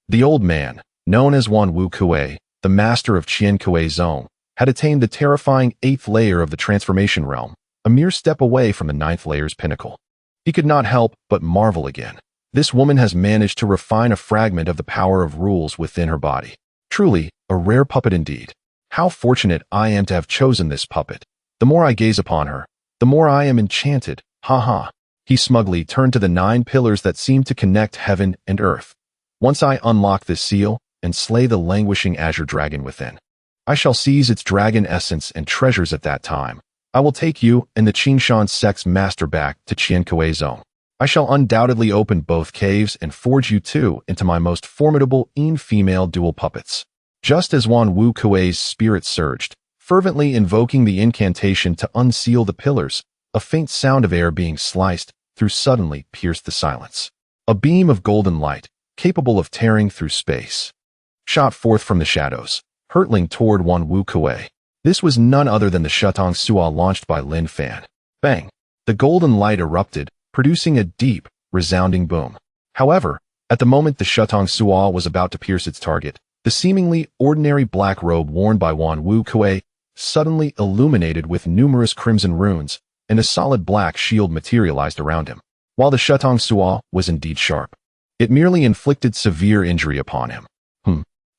A: The old man, known as Wan Wu Kuei, the master of Qian Kuei Zone, had attained the terrifying 8th layer of the transformation realm, a mere step away from the 9th layer's pinnacle. He could not help but marvel again. This woman has managed to refine a fragment of the power of rules within her body. Truly, a rare puppet indeed. How fortunate I am to have chosen this puppet. The more I gaze upon her, the more I am enchanted. Ha ha. He smugly turned to the 9 pillars that seemed to connect heaven and earth. "Once I unlock this seal and slay the languishing azure dragon within, I shall seize its dragon essence and treasures at that time. I will take you and the Qingxue sect's master back to Qian Kuei Zone. I shall undoubtedly open both caves and forge you two into my most formidable female dual puppets." Just as Wan Wu Kuei's spirit surged, fervently invoking the incantation to unseal the pillars, a faint sound of air being sliced through suddenly pierced the silence. A beam of golden light, capable of tearing through space, shot forth from the shadows, hurtling toward Wan Wu Kuei. This was none other than the Shutong Suo launched by Lin Fan. Bang! The golden light erupted, producing a deep, resounding boom. However, at the moment the Shutong Suo was about to pierce its target, the seemingly ordinary black robe worn by Wan Wu Kuei suddenly illuminated with numerous crimson runes, and a solid black shield materialized around him. While the Shutong Suo was indeed sharp, it merely inflicted severe injury upon him.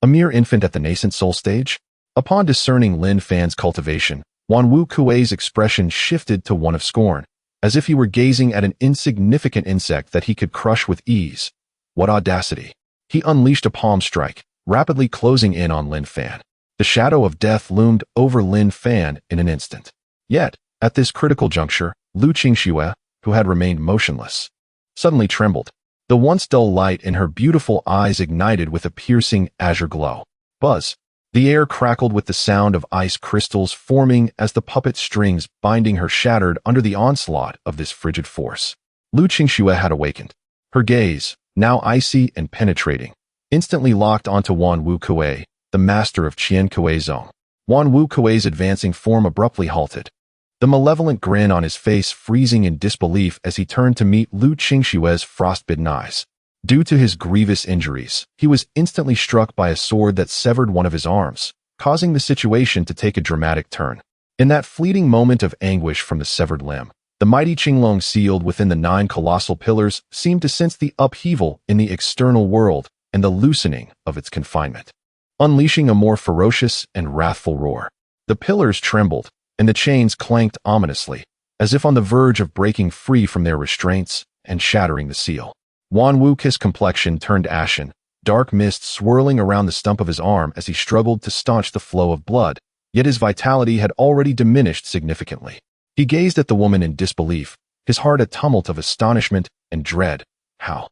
A: A mere infant at the nascent soul stage? Upon discerning Lin Fan's cultivation, Wan Wu Kuei's expression shifted to one of scorn, as if he were gazing at an insignificant insect that he could crush with ease. What audacity! He unleashed a palm strike, rapidly closing in on Lin Fan. The shadow of death loomed over Lin Fan in an instant. Yet, at this critical juncture, Liu Qingxue, who had remained motionless, suddenly trembled. The once dull light in her beautiful eyes ignited with a piercing azure glow. Buzz! The air crackled with the sound of ice crystals forming as the puppet strings binding her shattered under the onslaught of this frigid force. Liu Qingxue had awakened. Her gaze, now icy and penetrating, instantly locked onto Wan Wu Kuei, the master of Qian Kuei Zong. Wan Wu Kuei's advancing form abruptly halted, the malevolent grin on his face freezing in disbelief as he turned to meet Liu Qingxue's frostbitten eyes. Due to his grievous injuries, he was instantly struck by a sword that severed one of his arms, causing the situation to take a dramatic turn. In that fleeting moment of anguish from the severed limb, the mighty Qinglong sealed within the 9 colossal pillars seemed to sense the upheaval in the external world and the loosening of its confinement, unleashing a more ferocious and wrathful roar. The pillars trembled, and the chains clanked ominously, as if on the verge of breaking free from their restraints and shattering the seal. Wan Wu's complexion turned ashen, dark mist swirling around the stump of his arm as he struggled to staunch the flow of blood, yet his vitality had already diminished significantly. He gazed at the woman in disbelief, his heart a tumult of astonishment and dread. How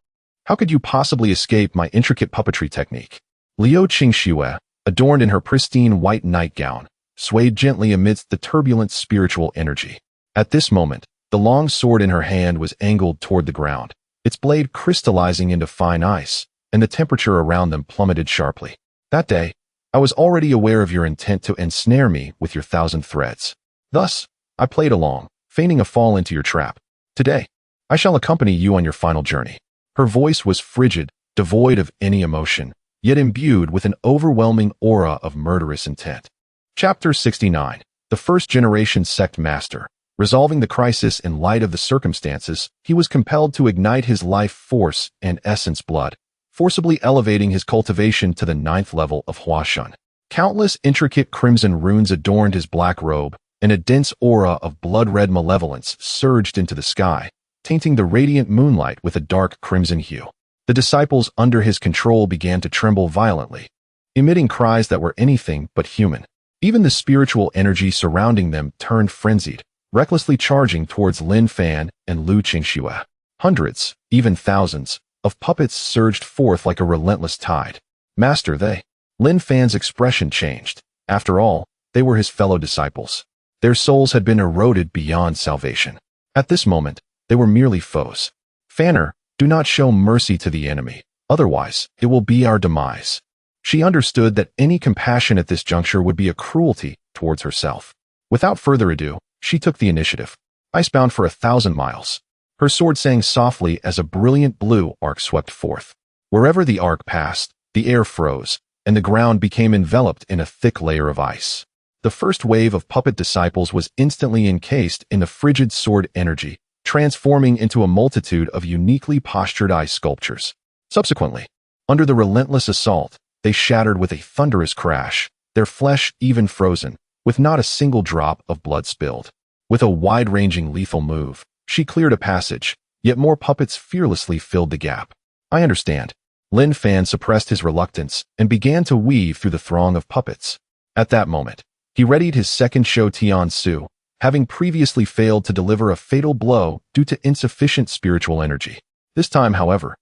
A: could you possibly escape my intricate puppetry technique? Liu Qingxue, adorned in her pristine white nightgown, swayed gently amidst the turbulent spiritual energy. At this moment, the long sword in her hand was angled toward the ground, its blade crystallizing into fine ice, and the temperature around them plummeted sharply. That day, I was already aware of your intent to ensnare me with your 1,000 threads. Thus, I played along, feigning a fall into your trap. Today, I shall accompany you on your final journey. Her voice was frigid, devoid of any emotion, yet imbued with an overwhelming aura of murderous intent. Chapter 69. The first-generation sect master. Resolving the crisis in light of the circumstances, he was compelled to ignite his life force and essence blood, forcibly elevating his cultivation to the 9th level of Huashan. Countless intricate crimson runes adorned his black robe, and a dense aura of blood-red malevolence surged into the sky, tainting the radiant moonlight with a dark crimson hue. The disciples under his control began to tremble violently, emitting cries that were anything but human. Even the spiritual energy surrounding them turned frenzied, recklessly charging towards Lin Fan and Liu Qingxue. Hundreds, even thousands, of puppets surged forth like a relentless tide. Master, they. Lin Fan's expression changed. After all, they were his fellow disciples. Their souls had been eroded beyond salvation. At this moment, they were merely foes. Fanner, do not show mercy to the enemy, otherwise it will be our demise. She understood that any compassion at this juncture would be a cruelty towards herself. Without further ado, she took the initiative, icebound for 1,000 miles. Her sword sang softly as a brilliant blue arc swept forth. Wherever the arc passed, the air froze, and the ground became enveloped in a thick layer of ice. The first wave of puppet disciples was instantly encased in the frigid sword energy, transforming into a multitude of uniquely postured ice sculptures. Subsequently, under the relentless assault, they shattered with a thunderous crash, their flesh even frozen, with not a single drop of blood spilled. With a wide-ranging lethal move, she cleared a passage, yet more puppets fearlessly filled the gap. I understand. Lin Fan suppressed his reluctance and began to weave through the throng of puppets. At that moment, he readied his second Shou Tian Su, having previously failed to deliver a fatal blow due to insufficient spiritual energy. This time, however,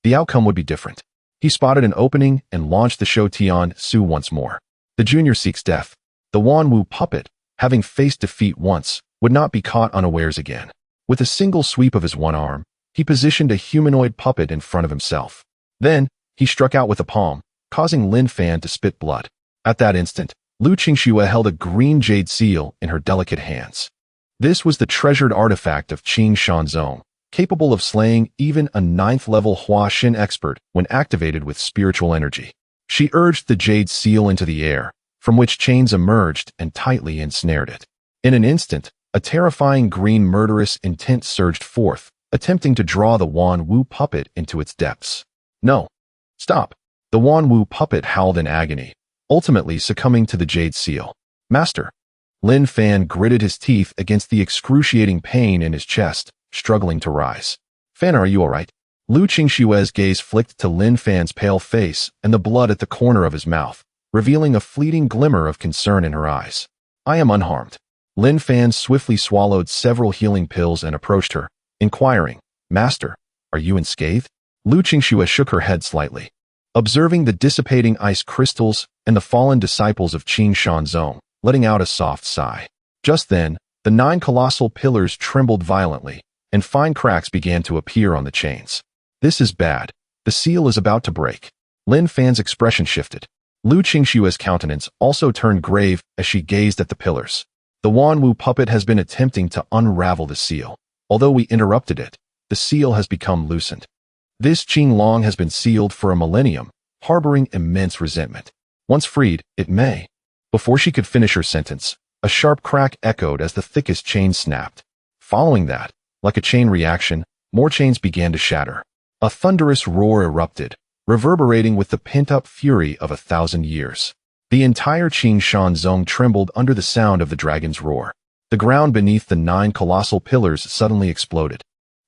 A: the outcome would be different. He spotted an opening and launched the Shou Tian Su once more. The junior seeks death. The Wan Wu puppet, having faced defeat once, would not be caught unawares again. With a single sweep of his one arm, he positioned a humanoid puppet in front of himself. Then, he struck out with a palm, causing Lin Fan to spit blood. At that instant, Liu Qingxue held a green jade seal in her delicate hands. This was the treasured artifact of Qing Shanzong, capable of slaying even a 9th-level Hua Xin expert when activated with spiritual energy. She urged the jade seal into the air, from which chains emerged and tightly ensnared it. In an instant, a terrifying green murderous intent surged forth, attempting to draw the Wan Wu puppet into its depths. No. Stop. The Wan Wu puppet howled in agony, ultimately succumbing to the jade seal. Master. Lin Fan gritted his teeth against the excruciating pain in his chest, struggling to rise. Fan, are you all right? Liu Qingxue's gaze flicked to Lin Fan's pale face and the blood at the corner of his mouth, revealing a fleeting glimmer of concern in her eyes. I am unharmed. Lin Fan swiftly swallowed several healing pills and approached her, inquiring, Master, are you unscathed? Liu Qingxue shook her head slightly. Observing the dissipating ice crystals and the fallen disciples of Qing Shanzong, letting out a soft sigh. Just then, the 9 colossal pillars trembled violently, and fine cracks began to appear on the chains. This is bad. The seal is about to break. Lin Fan's expression shifted. Liu Qingxue's countenance also turned grave as she gazed at the pillars. The Wanwu puppet has been attempting to unravel the seal. Although we interrupted it, the seal has become loosened. This Qinglong has been sealed for a millennium, harboring immense resentment. Once freed, it may. Before she could finish her sentence, a sharp crack echoed as the thickest chain snapped. Following that, like a chain reaction, more chains began to shatter. A thunderous roar erupted, reverberating with the pent-up fury of 1,000 years. The entire Qingshan Zone trembled under the sound of the dragon's roar. The ground beneath the 9 colossal pillars suddenly exploded,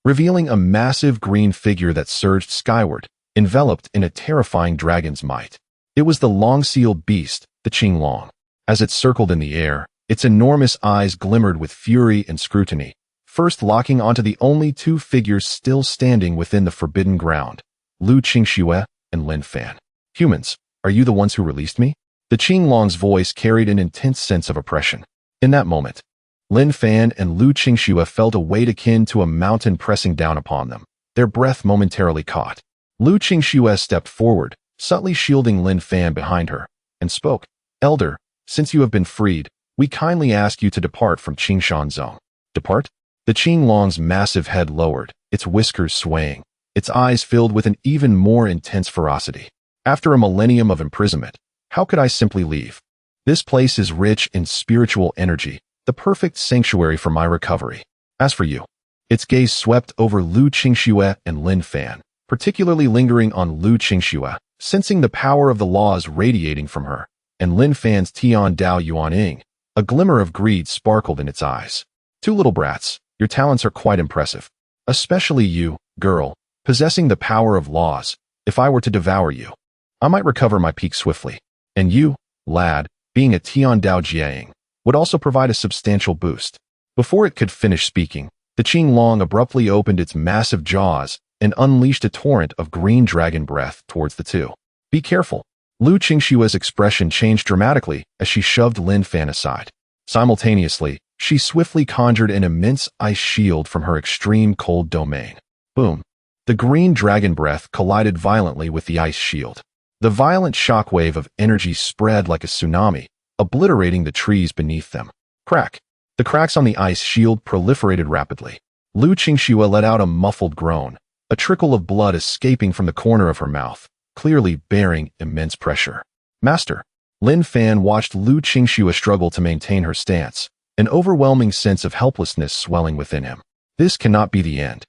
A: revealing a massive green figure that surged skyward, enveloped in a terrifying dragon's might. It was the long-sealed beast, the Qinglong. As it circled in the air, its enormous eyes glimmered with fury and scrutiny, first locking onto the only 2 figures still standing within the forbidden ground, Liu Qingxue and Lin Fan. Humans, are you the ones who released me? The Qinglong's voice carried an intense sense of oppression. In that moment, Lin Fan and Liu Qingxue felt a weight akin to a mountain pressing down upon them, their breath momentarily caught. Liu Qingxue stepped forward, subtly shielding Lin Fan behind her, and spoke, "Elder, since you have been freed, we kindly ask you to depart from Qingshan Zone." Depart? The Qinglong's massive head lowered, its whiskers swaying, its eyes filled with an even more intense ferocity. After a millennium of imprisonment, how could I simply leave? This place is rich in spiritual energy, the perfect sanctuary for my recovery. As for you, its gaze swept over Liu Qingxue and Lin Fan, particularly lingering on Liu Qingxue, sensing the power of the laws radiating from her, and Lin Fan's Tian Dao Yuaning. A glimmer of greed sparkled in its eyes. "Two little brats, your talents are quite impressive. Especially you, girl, possessing the power of laws. If I were to devour you, I might recover my peak swiftly. And you, lad, being a Tian Dao Jiang, would also provide a substantial boost." Before it could finish speaking, the Qinglong abruptly opened its massive jaws and unleashed a torrent of green dragon breath towards the two. "Be careful." Liu Qingxue's expression changed dramatically as she shoved Lin Fan aside. Simultaneously, she swiftly conjured an immense ice shield from her extreme cold domain. Boom. The green dragon breath collided violently with the ice shield. The violent shockwave of energy spread like a tsunami, obliterating the trees beneath them. Crack. The cracks on the ice shield proliferated rapidly. Liu Qingxue let out a muffled groan, a trickle of blood escaping from the corner of her mouth, clearly bearing immense pressure. "Master." Lin Fan watched Liu Qingxue struggle to maintain her stance, an overwhelming sense of helplessness swelling within him. This cannot be the end.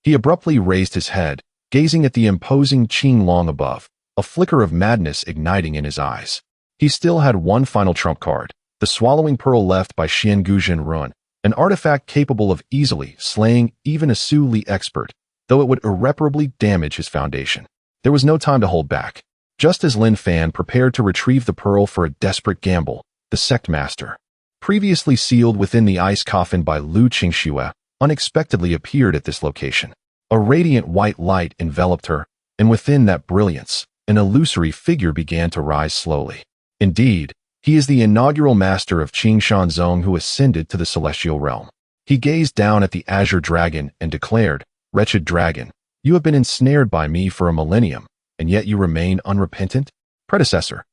A: He abruptly raised his head, gazing at the imposing Qinglong above, a flicker of madness igniting in his eyes. He still had one final trump card, the swallowing pearl left by Xian Guzhen Run, an artifact capable of easily slaying even a Su Li expert, though it would irreparably damage his foundation. There was no time to hold back. Just as Lin Fan prepared to retrieve the pearl for a desperate gamble, the sect master, previously sealed within the ice coffin by Liu Qingxue, unexpectedly appeared at this location. A radiant white light enveloped her, and within that brilliance, an illusory figure began to rise slowly. Indeed, he is the inaugural master of Qingshan Zone who ascended to the celestial realm. He gazed down at the azure dragon and declared, "Wretched dragon, you have been ensnared by me for a millennium, and yet you remain unrepentant? Predecessor,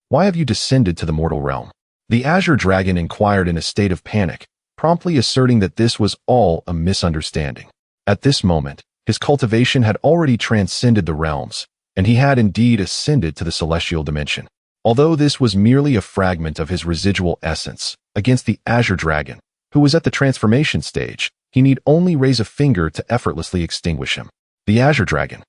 A: why have you descended to the mortal realm?" The azure dragon inquired in a state of panic, promptly asserting that this was all a misunderstanding. At this moment, his cultivation had already transcended the realms, and he had indeed ascended to the celestial dimension. Although this was merely a fragment of his residual essence, against the azure dragon, who was at the transformation stage, he need only raise a finger to effortlessly extinguish him. The azure dragon,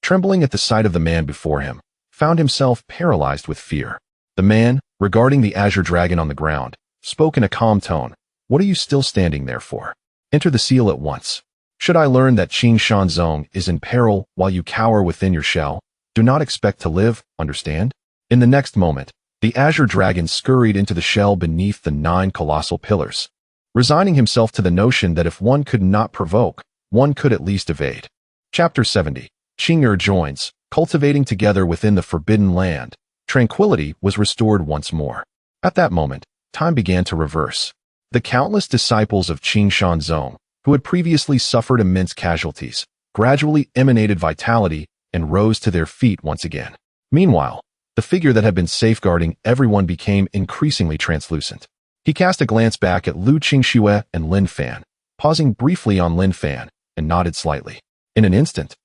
A: trembling at the sight of the man before him, found himself paralyzed with fear. The man, regarding the azure dragon on the ground, spoke in a calm tone. "What are you still standing there for? Enter the seal at once. Should I learn that Qingshan Zone is in peril while you cower within your shell, do not expect to live, understand?" In the next moment, the azure dragon scurried into the shell beneath the 9 colossal pillars, resigning himself to the notion that if one could not provoke, one could at least evade. Chapter 70. Qing'er joins, cultivating together within the forbidden land. Tranquility was restored once more. At that moment, time began to reverse. The countless disciples of Qingshan Zone, who had previously suffered immense casualties, gradually emanated vitality and rose to their feet once again. Meanwhile, the figure that had been safeguarding everyone became increasingly translucent. He cast a glance back at Liu Qingxue and Lin Fan, pausing briefly on Lin Fan, and nodded slightly. In an instant,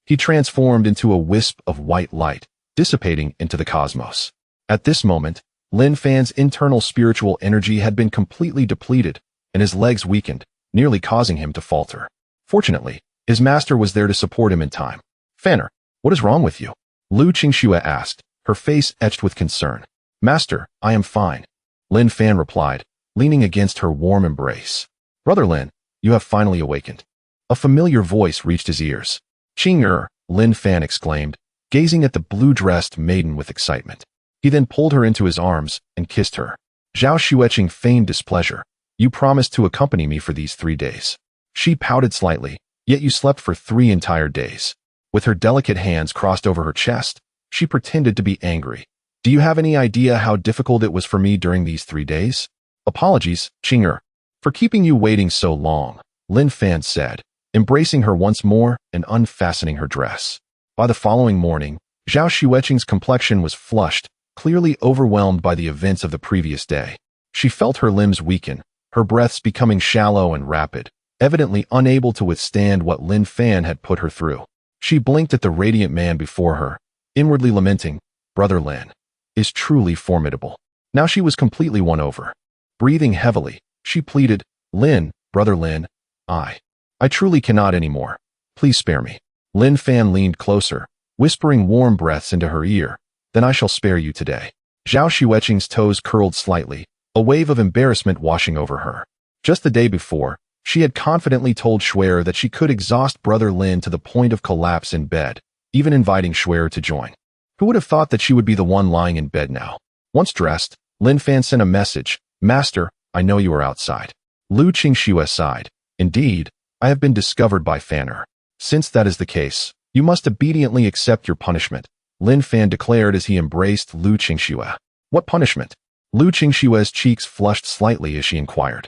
A: he transformed into a wisp of white light, dissipating into the cosmos. At this moment, Lin Fan's internal spiritual energy had been completely depleted, and his legs weakened, nearly causing him to falter. Fortunately, his master was there to support him in time. "Fanner, what is wrong with you?" Liu Qingxue asked, her face etched with concern. "Master, I am fine," Lin Fan replied, leaning against her warm embrace. "Brother Lin, you have finally awakened." A familiar voice reached his ears. "Qing'er," Lin Fan exclaimed, gazing at the blue-dressed maiden with excitement. He then pulled her into his arms and kissed her. Zhao Xueqing feigned displeasure. "You promised to accompany me for these 3 days." She pouted slightly, "Yet you slept for 3 entire days." With her delicate hands crossed over her chest, she pretended to be angry. "Do you have any idea how difficult it was for me during these 3 days? Apologies, Qing'er, for keeping you waiting so long," Lin Fan said, embracing her once more and unfastening her dress. By the following morning, Zhao Xueqing's complexion was flushed, clearly overwhelmed by the events of the previous day. She felt her limbs weaken, her breaths becoming shallow and rapid, evidently unable to withstand what Lin Fan had put her through. She blinked at the radiant man before her, inwardly lamenting, "Brother Lin is truly formidable." Now she was completely won over. Breathing heavily, she pleaded, "Lin, Brother Lin, I truly cannot anymore. Please spare me." Lin Fan leaned closer, whispering warm breaths into her ear, "Then I shall spare you today." Zhao Xueqing's toes curled slightly, a wave of embarrassment washing over her. Just the day before, she had confidently told Xuer that she could exhaust Brother Lin to the point of collapse in bed, even inviting Xuer to join. Who would have thought that she would be the one lying in bed now? Once dressed, Lin Fan sent a message, "Master, I know you are outside." Liu Qingxue sighed, "Indeed, I have been discovered by Fanner. Since that is the case, you must obediently accept your punishment," Lin Fan declared as he embraced Liu Qingxue. "What punishment?" Liu Qingxue's cheeks flushed slightly as she inquired.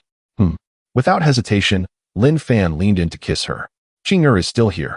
A: Without hesitation, Lin Fan leaned in to kiss her. "Qing'er is still here."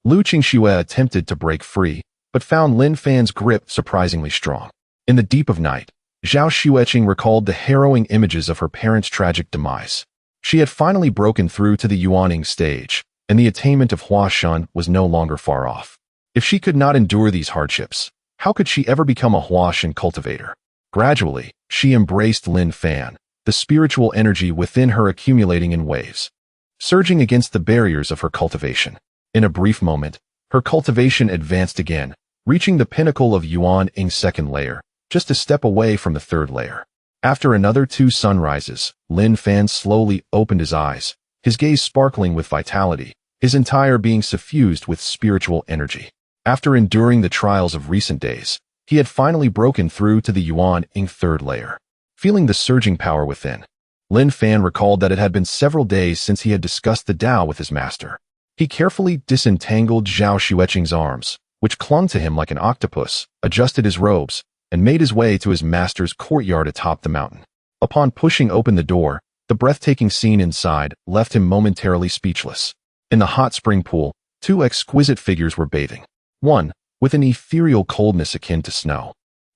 A: Liu Qingxue attempted to break free, but found Lin Fan's grip surprisingly strong. In the deep of night, Zhao Xueqing recalled the harrowing images of her parents' tragic demise. She had finally broken through to the Yuaning stage, and the attainment of Huashan was no longer far off. If she could not endure these hardships, how could she ever become a Huashan cultivator? Gradually, she embraced Lin Fan, the spiritual energy within her accumulating in waves, surging against the barriers of her cultivation. In a brief moment, her cultivation advanced again, reaching the pinnacle of Yuaning's second layer, just a step away from the third layer. After another 2 sunrises, Lin Fan slowly opened his eyes, his gaze sparkling with vitality, his entire being suffused with spiritual energy. After enduring the trials of recent days, he had finally broken through to the Yuaning third layer. Feeling the surging power within, Lin Fan recalled that it had been several days since he had discussed the Tao with his master. He carefully disentangled Zhao Xueqing's arms, which clung to him like an octopus, adjusted his robes, and made his way to his master's courtyard atop the mountain. Upon pushing open the door, the breathtaking scene inside left him momentarily speechless. In the hot spring pool, 2 exquisite figures were bathing. One, with an ethereal coldness akin to snow,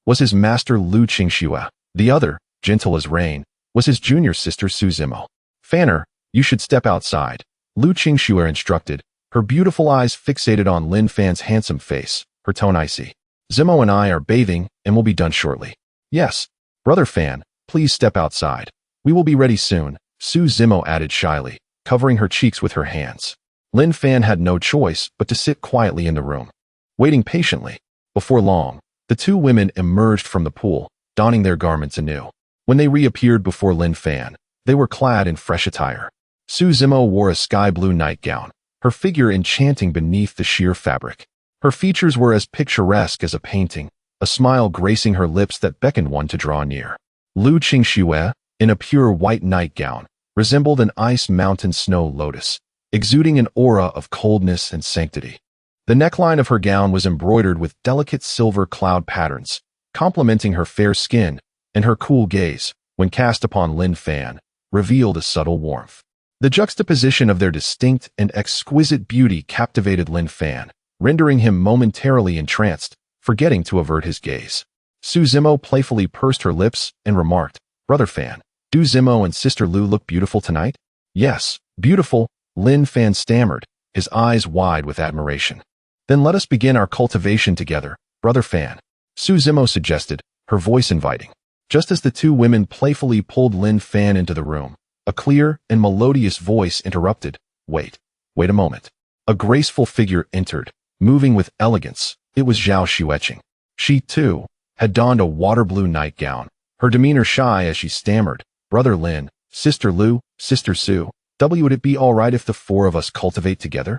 A: was his master Liu Qingxue. The other, gentle as rain, was his junior sister Su Zimo. "Fanner, you should step outside," Liu Qingxue instructed, her beautiful eyes fixated on Lin Fan's handsome face, her tone icy. "Zimo and I are bathing and will be done shortly." "Yes, Brother Fan, please step outside. We will be ready soon," Su Zimo added shyly, covering her cheeks with her hands. Lin Fan had no choice but to sit quietly in the room, waiting patiently. Before long, the 2 women emerged from the pool, donning their garments anew. When they reappeared before Lin Fan, they were clad in fresh attire. Su Zimo wore a sky-blue nightgown, her figure enchanting beneath the sheer fabric. Her features were as picturesque as a painting, a smile gracing her lips that beckoned one to draw near. Liu Qingxue, in a pure white nightgown, resembled an ice mountain snow lotus, exuding an aura of coldness and sanctity. The neckline of her gown was embroidered with delicate silver cloud patterns, complementing her fair skin, and her cool gaze, when cast upon Lin Fan, revealed a subtle warmth. The juxtaposition of their distinct and exquisite beauty captivated Lin Fan, rendering him momentarily entranced, forgetting to avert his gaze. Su Zimo playfully pursed her lips and remarked, "Brother Fan, do Zimo and Sister Liu look beautiful tonight?" "Yes, beautiful," Lin Fan stammered, his eyes wide with admiration. "Then let us begin our cultivation together, Brother Fan," Su Zimo suggested, her voice inviting. Just as the two women playfully pulled Lin Fan into the room, a clear and melodious voice interrupted, Wait a moment." A graceful figure entered, moving with elegance. It was Zhao Xueqing. She, too, had donned a water blue nightgown, her demeanor shy as she stammered, "Brother Lin, Sister Liu, Sister Su, would it be all right if the four of us cultivate together?"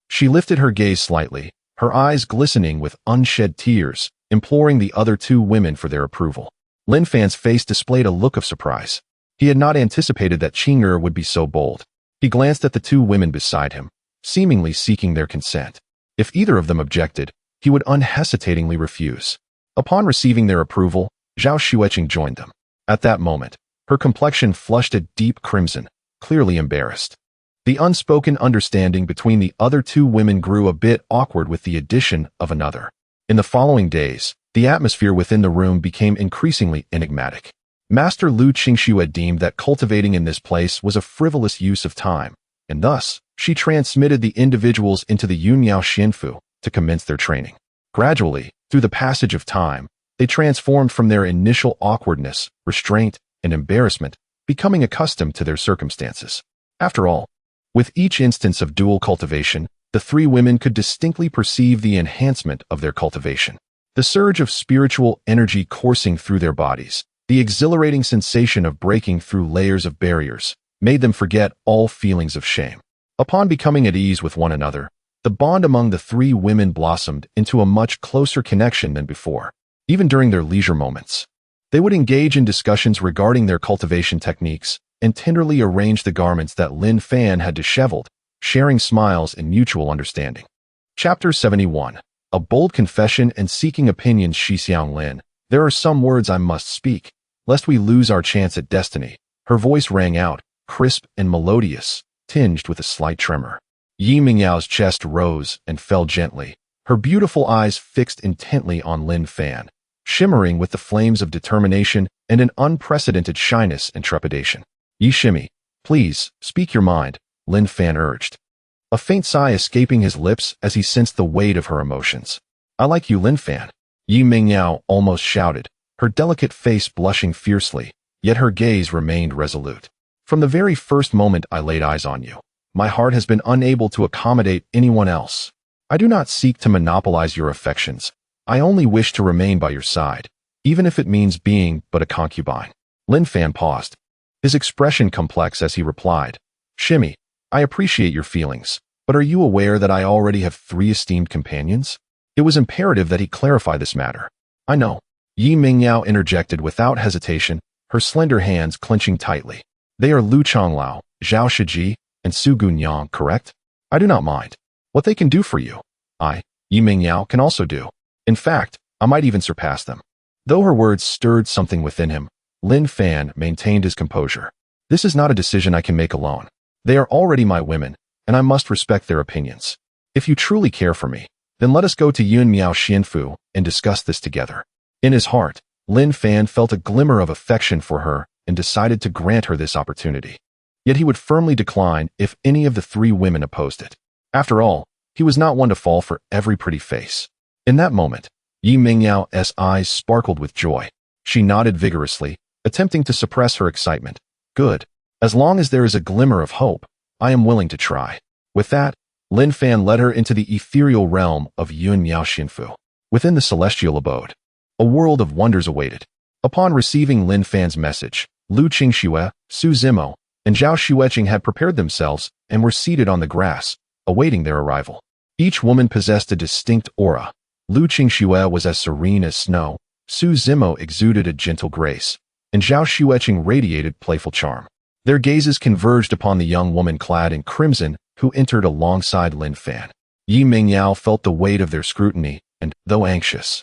A: She lifted her gaze slightly, her eyes glistening with unshed tears, imploring the other two women for their approval. Lin Fan's face displayed a look of surprise. He had not anticipated that Qing'er would be so bold. He glanced at the two women beside him, seemingly seeking their consent. If either of them objected, he would unhesitatingly refuse. Upon receiving their approval, Zhao Xueqing joined them. At that moment, her complexion flushed a deep crimson, clearly embarrassed. The unspoken understanding between the other two women grew a bit awkward with the addition of another. In the following days, the atmosphere within the room became increasingly enigmatic. Master Liu Qingxue deemed that cultivating in this place was a frivolous use of time, and thus, she transmitted the individuals into the Yunyao Xianfu to commence their training. Gradually, through the passage of time, they transformed from their initial awkwardness, restraint, and embarrassment, becoming accustomed to their circumstances. After all, with each instance of dual cultivation, the three women could distinctly perceive the enhancement of their cultivation. The surge of spiritual energy coursing through their bodies, the exhilarating sensation of breaking through layers of barriers, made them forget all feelings of shame. Upon becoming at ease with one another, the bond among the three women blossomed into a much closer connection than before. Even during their leisure moments, they would engage in discussions regarding their cultivation techniques and tenderly arrange the garments that Lin Fan had disheveled, sharing smiles and mutual understanding. Chapter 71. A bold confession and seeking opinions. Xixiang Lin, there are some words I must speak, lest we lose our chance at destiny. Her voice rang out, crisp and melodious, tinged with a slight tremor. Yi Mingyao's chest rose and fell gently, her beautiful eyes fixed intently on Lin Fan, shimmering with the flames of determination and an unprecedented shyness and trepidation. "Yi Shimi, please, speak your mind," Lin Fan urged, a faint sigh escaping his lips as he sensed the weight of her emotions. "I like you, Lin Fan," Yi Mingyao almost shouted, her delicate face blushing fiercely, yet her gaze remained resolute. "From the very first moment I laid eyes on you, my heart has been unable to accommodate anyone else. I do not seek to monopolize your affections. I only wish to remain by your side, even if it means being but a concubine." Lin Fan paused, his expression complex as he replied, "Shimi, I appreciate your feelings, but are you aware that I already have 3 esteemed companions?" It was imperative that he clarify this matter. "I know," Yi Mingyao interjected without hesitation, her slender hands clenching tightly. "They are Lu Changlao, Zhao Shiji, and Su Gunyang, correct? I do not mind. What they can do for you, Yi Mingyao, can also do. In fact, I might even surpass them." Though her words stirred something within him, Lin Fan maintained his composure. "This is not a decision I can make alone. They are already my women, and I must respect their opinions. If you truly care for me, then let us go to Yunmiao Xianfu and discuss this together." In his heart, Lin Fan felt a glimmer of affection for her and decided to grant her this opportunity. Yet he would firmly decline if any of the 3 women opposed it. After all, he was not one to fall for every pretty face. In that moment, Yi Mingyao's eyes sparkled with joy. She nodded vigorously, attempting to suppress her excitement. "Good. As long as there is a glimmer of hope, I am willing to try." With that, Lin Fan led her into the ethereal realm of Yunmiao Xianfu. Within the celestial abode, a world of wonders awaited. Upon receiving Lin Fan's message, Liu Qingxue, Su Zimo, and Zhao Xueqing had prepared themselves and were seated on the grass, awaiting their arrival. Each woman possessed a distinct aura. Liu Qingxue was as serene as snow, Su Zimo exuded a gentle grace, and Zhao Xueqing radiated playful charm. Their gazes converged upon the young woman clad in crimson who entered alongside Lin Fan. Yi Mingyao felt the weight of their scrutiny and, though anxious,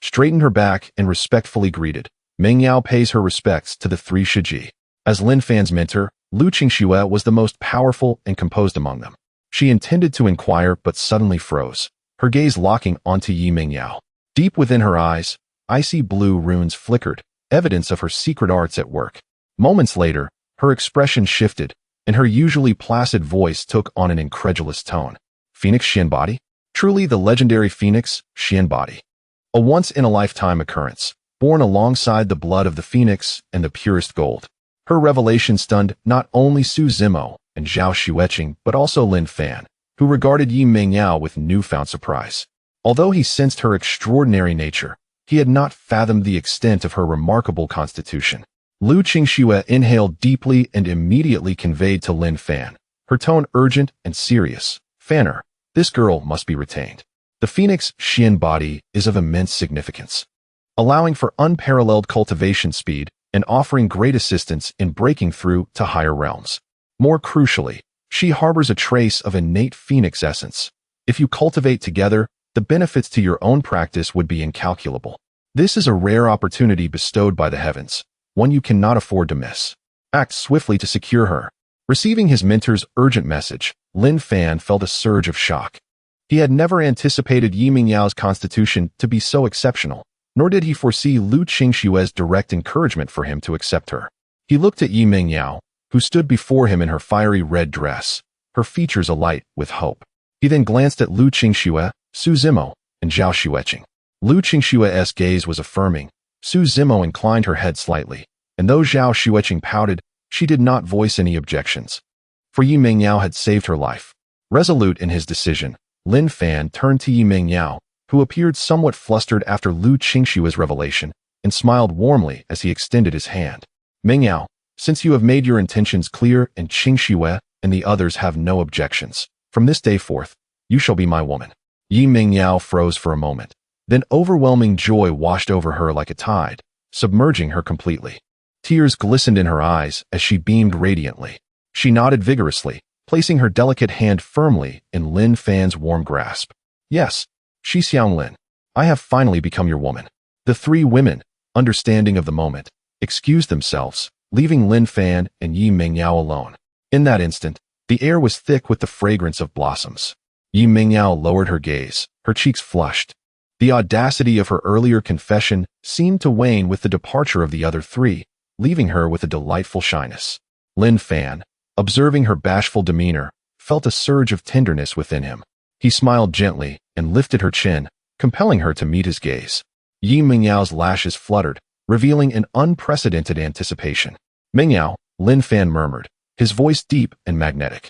A: straightened her back and respectfully greeted. Mingyao pays her respects to the 3 Shiji. As Lin Fan's mentor, Liu Qingxue was the most powerful and composed among them. She intended to inquire but suddenly froze, her gaze locking onto Yi Mingyao. Deep within her eyes, icy blue runes flickered, evidence of her secret arts at work. Moments later, her expression shifted, and her usually placid voice took on an incredulous tone. Phoenix Xianbody? Truly the legendary Phoenix Xianbody. A once-in-a-lifetime occurrence, born alongside the blood of the phoenix and the purest gold. Her revelation stunned not only Su Zimo and Zhao Xueqing but also Lin Fan, who regarded Yi Mingyao with newfound surprise. Although he sensed her extraordinary nature, he had not fathomed the extent of her remarkable constitution. Liu Qingxue inhaled deeply and immediately conveyed to Lin Fan, her tone urgent and serious. Fanner, this girl must be retained. The Phoenix Xianbody is of immense significance, allowing for unparalleled cultivation speed and offering great assistance in breaking through to higher realms. More crucially, she harbors a trace of innate Phoenix essence. If you cultivate together, the benefits to your own practice would be incalculable. This is a rare opportunity bestowed by the heavens, one you cannot afford to miss. Act swiftly to secure her. Receiving his mentor's urgent message, Lin Fan felt a surge of shock. He had never anticipated Yi Mingyao's constitution to be so exceptional, nor did he foresee Liu Qingxue's direct encouragement for him to accept her. He looked at Yi Mingyao, who stood before him in her fiery red dress, her features alight with hope. He then glanced at Liu Qingxue, Su Zimo, and Zhao Xueqing. Liu Qingxue's gaze was affirming. Su Zimo inclined her head slightly, and though Zhao Xueqing pouted, she did not voice any objections. For Yi Mingyao had saved her life. Resolute in his decision, Lin Fan turned to Yi Mingyao, who appeared somewhat flustered after Liu Qingxue's revelation, and smiled warmly as he extended his hand. Mingyao, since you have made your intentions clear and Qingxue and the others have no objections, from this day forth, you shall be my woman. Yi Mingyao froze for a moment. Then overwhelming joy washed over her like a tide, submerging her completely. Tears glistened in her eyes as she beamed radiantly. She nodded vigorously, placing her delicate hand firmly in Lin Fan's warm grasp. Yes, Shi Xianglin, I have finally become your woman. The three women, understanding of the moment, excused themselves, leaving Lin Fan and Yi Mingyao alone. In that instant, the air was thick with the fragrance of blossoms. Yi Mingyao lowered her gaze, her cheeks flushed. The audacity of her earlier confession seemed to wane with the departure of the other three, leaving her with a delightful shyness. Lin Fan, observing her bashful demeanor, felt a surge of tenderness within him. He smiled gently and lifted her chin, compelling her to meet his gaze. Yi Mingyao's lashes fluttered, revealing an unprecedented anticipation. Mingyao, Lin Fan murmured, his voice deep and magnetic.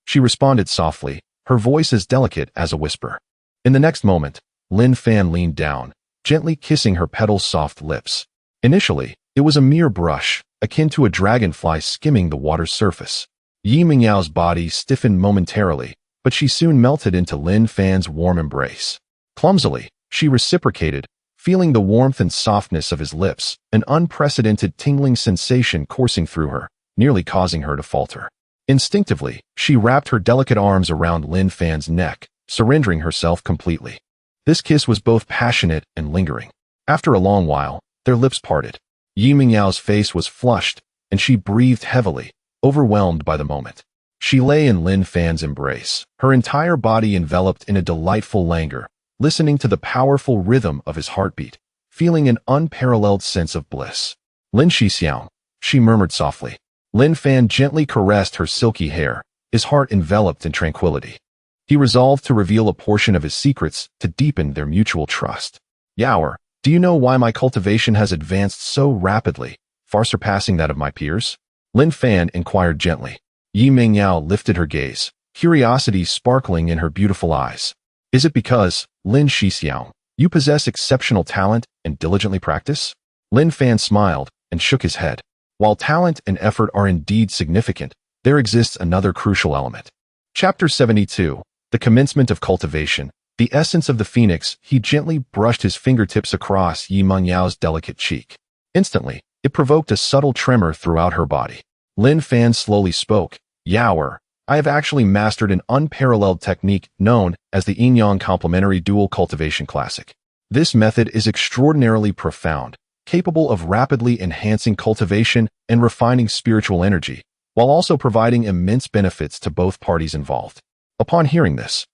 A: She responded softly, her voice as delicate as a whisper. In the next moment, Lin Fan leaned down, gently kissing her petal's soft lips. Initially, it was a mere brush, akin to a dragonfly skimming the water's surface. Yi Mingyao's body stiffened momentarily, but she soon melted into Lin Fan's warm embrace. Clumsily, she reciprocated, feeling the warmth and softness of his lips, an unprecedented tingling sensation coursing through her, nearly causing her to falter. Instinctively, she wrapped her delicate arms around Lin Fan's neck, surrendering herself completely. This kiss was both passionate and lingering. After a long while, their lips parted. Yi Mingyao's face was flushed, and she breathed heavily, overwhelmed by the moment. She lay in Lin Fan's embrace, her entire body enveloped in a delightful languor, listening to the powerful rhythm of his heartbeat, feeling an unparalleled sense of bliss. Lin Xixiang, she murmured softly. Lin Fan gently caressed her silky hair, his heart enveloped in tranquility. He resolved to reveal a portion of his secrets to deepen their mutual trust. Yaoer, do you know why my cultivation has advanced so rapidly, far surpassing that of my peers? Lin Fan inquired gently. Yi Mingyao lifted her gaze, curiosity sparkling in her beautiful eyes. Is it because, Lin Xixiang, you possess exceptional talent and diligently practice? Lin Fan smiled and shook his head. While talent and effort are indeed significant, there exists another crucial element. Chapter 72. The commencement of cultivation. The essence of the phoenix. He gently brushed his fingertips across Yi Mingyao's delicate cheek. Instantly, it provoked a subtle tremor throughout her body. Lin Fan slowly spoke. Yaoer, I have actually mastered an unparalleled technique known as the Yin-Yang complementary dual cultivation classic. This method is extraordinarily profound, capable of rapidly enhancing cultivation and refining spiritual energy, while also providing immense benefits to both parties involved. Upon hearing this,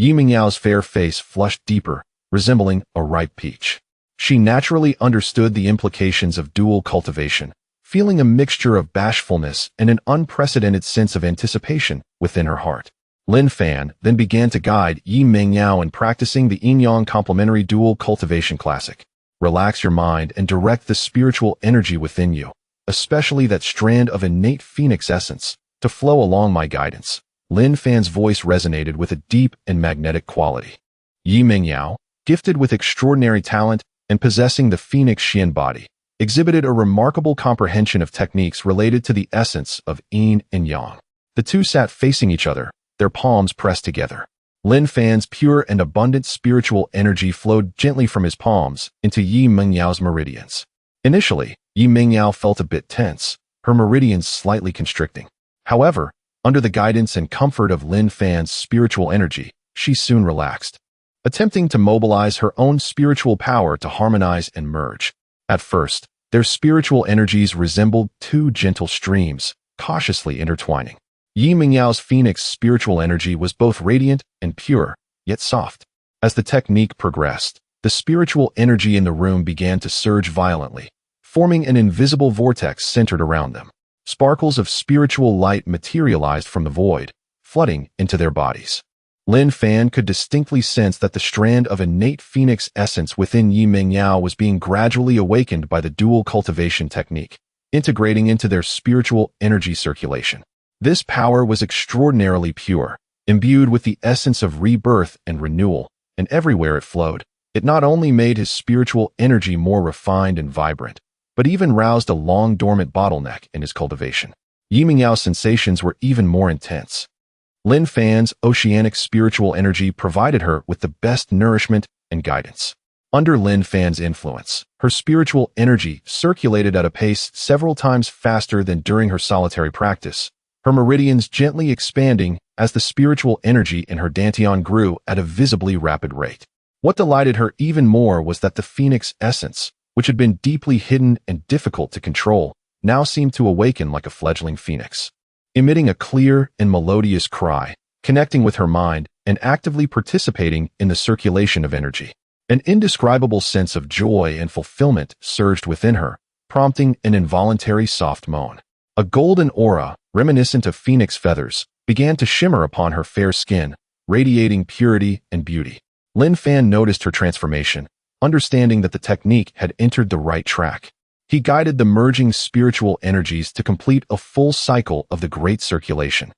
A: Yi Mingyao's fair face flushed deeper, resembling a ripe peach. She naturally understood the implications of dual cultivation, feeling a mixture of bashfulness and an unprecedented sense of anticipation within her heart. Lin Fan then began to guide Yi Mingyao in practicing the yin-yang complementary dual cultivation classic. Relax your mind and direct the spiritual energy within you, especially that strand of innate phoenix essence, to flow along my guidance. Lin Fan's voice resonated with a deep and magnetic quality. Yi Mingyao, gifted with extraordinary talent and possessing the phoenix Xian body, exhibited a remarkable comprehension of techniques related to the essence of yin and yang. The two sat facing each other, their palms pressed together. Lin Fan's pure and abundant spiritual energy flowed gently from his palms into Yi Mingyao's meridians. Initially, Yi Mingyao felt a bit tense, her meridians slightly constricting. However, under the guidance and comfort of Lin Fan's spiritual energy, she soon relaxed, attempting to mobilize her own spiritual power to harmonize and merge. At first, their spiritual energies resembled two gentle streams, cautiously intertwining. Yi Mingyao's phoenix spiritual energy was both radiant and pure, yet soft. As the technique progressed, the spiritual energy in the room began to surge violently, forming an invisible vortex centered around them. Sparkles of spiritual light materialized from the void, flooding into their bodies. Lin Fan could distinctly sense that the strand of innate phoenix essence within Yi Mingyao was being gradually awakened by the dual cultivation technique, integrating into their spiritual energy circulation. This power was extraordinarily pure, imbued with the essence of rebirth and renewal, and everywhere it flowed, it not only made his spiritual energy more refined and vibrant, but even roused a long-dormant bottleneck in his cultivation. Yi Mingyao's sensations were even more intense. Lin Fan's oceanic spiritual energy provided her with the best nourishment and guidance. Under Lin Fan's influence, her spiritual energy circulated at a pace several times faster than during her solitary practice, her meridians gently expanding as the spiritual energy in her dantian grew at a visibly rapid rate. What delighted her even more was that the phoenix essence, which had been deeply hidden and difficult to control, now seemed to awaken like a fledgling phoenix. Emitting a clear and melodious cry, connecting with her mind and actively participating in the circulation of energy. An indescribable sense of joy and fulfillment surged within her, prompting an involuntary soft moan. A golden aura, reminiscent of phoenix feathers, began to shimmer upon her fair skin, radiating purity and beauty. Lin Fan noticed her transformation, understanding that the technique had entered the right track. He guided the merging spiritual energies to complete a full cycle of the great circulation,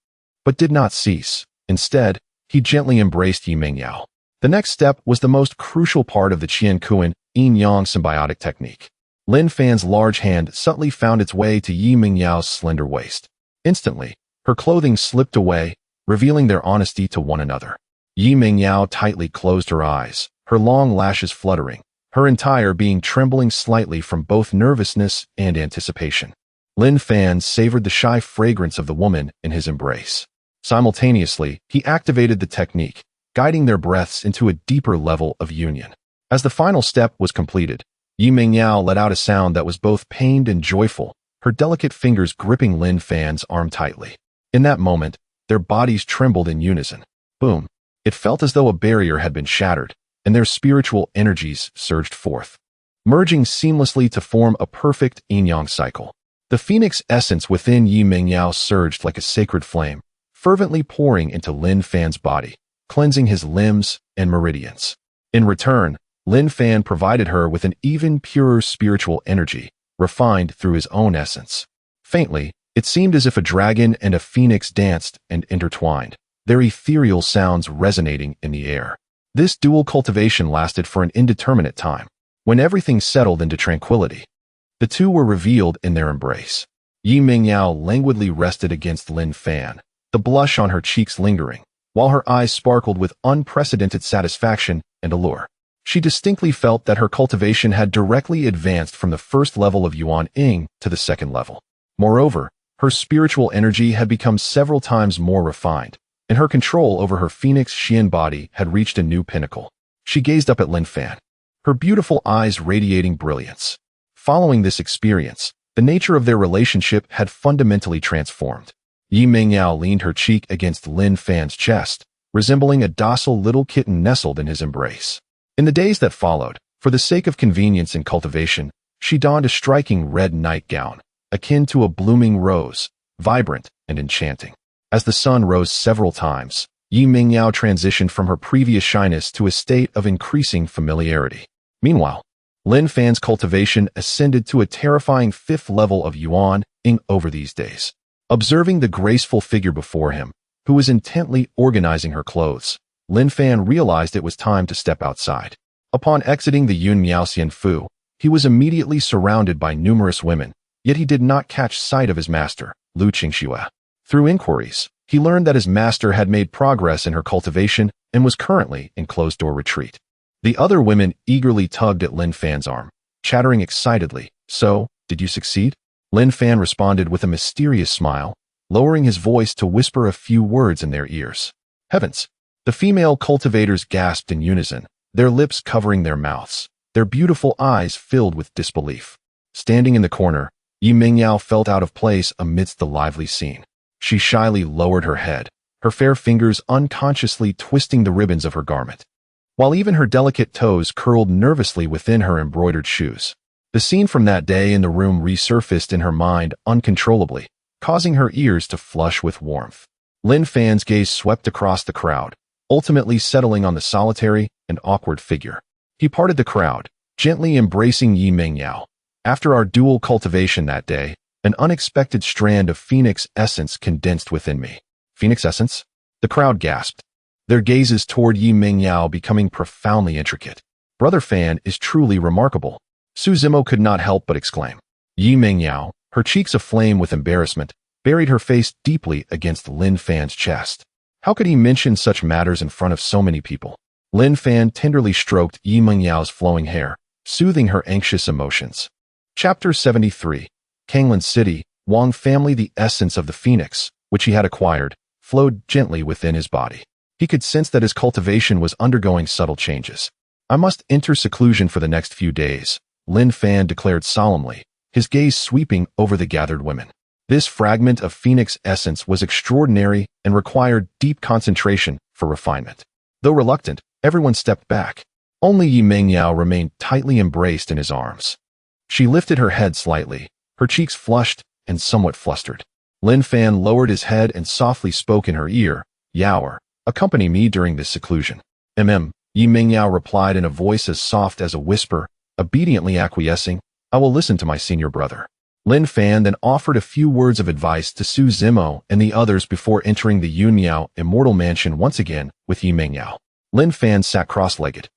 A: but did not cease. Instead, he gently embraced Yi Mingyao. The next step was the most crucial part of the Qian-Kuan yin-yang symbiotic technique. Lin Fan's large hand subtly found its way to Yi Mingyao's slender waist. Instantly, her clothing slipped away, revealing their honesty to one another. Yi Mingyao tightly closed her eyes, her long lashes fluttering, her entire being trembling slightly from both nervousness and anticipation. Lin Fan savored the shy fragrance of the woman in his embrace. Simultaneously, he activated the technique, guiding their breaths into a deeper level of union. As the final step was completed, Yi Mingyao let out a sound that was both pained and joyful, her delicate fingers gripping Lin Fan's arm tightly. In that moment, their bodies trembled in unison. Boom! It felt as though a barrier had been shattered, and their spiritual energies surged forth, merging seamlessly to form a perfect yin-yang cycle. The phoenix essence within Yi Mingyao surged like a sacred flame, fervently pouring into Lin Fan's body, cleansing his limbs and meridians. In return, Lin Fan provided her with an even purer spiritual energy, refined through his own essence. Faintly, it seemed as if a dragon and a phoenix danced and intertwined, their ethereal sounds resonating in the air. This dual cultivation lasted for an indeterminate time. When everything settled into tranquility, the two were revealed in their embrace. Yi Mingyao languidly rested against Lin Fan, the blush on her cheeks lingering, while her eyes sparkled with unprecedented satisfaction and allure. She distinctly felt that her cultivation had directly advanced from the first level of Yuan Ying to the second level. Moreover, her spiritual energy had become several times more refined, and her control over her phoenix Xian body had reached a new pinnacle. She gazed up at Lin Fan, her beautiful eyes radiating brilliance. Following this experience, the nature of their relationship had fundamentally transformed. Yi Mingyao leaned her cheek against Lin Fan's chest, resembling a docile little kitten nestled in his embrace. In the days that followed, for the sake of convenience and cultivation, she donned a striking red nightgown, akin to a blooming rose, vibrant and enchanting. As the sun rose several times, Yi Mingyao transitioned from her previous shyness to a state of increasing familiarity. Meanwhile, Lin Fan's cultivation ascended to a terrifying 5th level of yuan-ing over these days. Observing the graceful figure before him, who was intently organizing her clothes, Lin Fan realized it was time to step outside. Upon exiting the Yun Miaoxian Fu, he was immediately surrounded by numerous women, yet he did not catch sight of his master, Liu Qingxue. Through inquiries, he learned that his master had made progress in her cultivation and was currently in closed-door retreat. The other women eagerly tugged at Lin Fan's arm, chattering excitedly. "So, did you succeed?" Lin Fan responded with a mysterious smile, lowering his voice to whisper a few words in their ears. Heavens! The female cultivators gasped in unison, their lips covering their mouths, their beautiful eyes filled with disbelief. Standing in the corner, Yi Mingyao felt out of place amidst the lively scene. She shyly lowered her head, her fair fingers unconsciously twisting the ribbons of her garment, while even her delicate toes curled nervously within her embroidered shoes. The scene from that day in the room resurfaced in her mind uncontrollably, causing her ears to flush with warmth. Lin Fan's gaze swept across the crowd, ultimately settling on the solitary and awkward figure. He parted the crowd, gently embracing Yi Mingyao. After our dual cultivation that day, an unexpected strand of phoenix essence condensed within me. Phoenix essence? The crowd gasped, their gazes toward Yi Mingyao becoming profoundly intricate. Brother Fan is truly remarkable, Su Zimo could not help but exclaim. Yi Mingyao, her cheeks aflame with embarrassment, buried her face deeply against Lin Fan's chest. How could he mention such matters in front of so many people? Lin Fan tenderly stroked Yi Mingyao's flowing hair, soothing her anxious emotions. Chapter 73. Kanglan City, Wang family. The essence of the phoenix, which he had acquired, flowed gently within his body. He could sense that his cultivation was undergoing subtle changes. "I must enter seclusion for the next few days," Lin Fan declared solemnly, his gaze sweeping over the gathered women. This fragment of phoenix essence was extraordinary and required deep concentration for refinement. Though reluctant, everyone stepped back. Only Yi Mingyao remained tightly embraced in his arms. She lifted her head slightly, her cheeks flushed and somewhat flustered. Lin Fan lowered his head and softly spoke in her ear, "Yaoer, accompany me during this seclusion." Yi Mingyao replied in a voice as soft as a whisper, obediently acquiescing, "I will listen to my senior brother." Lin Fan then offered a few words of advice to Su Zimo and the others before entering the Yunmiao immortal mansion once again with Yi Mingyao. Lin Fan sat cross-legged,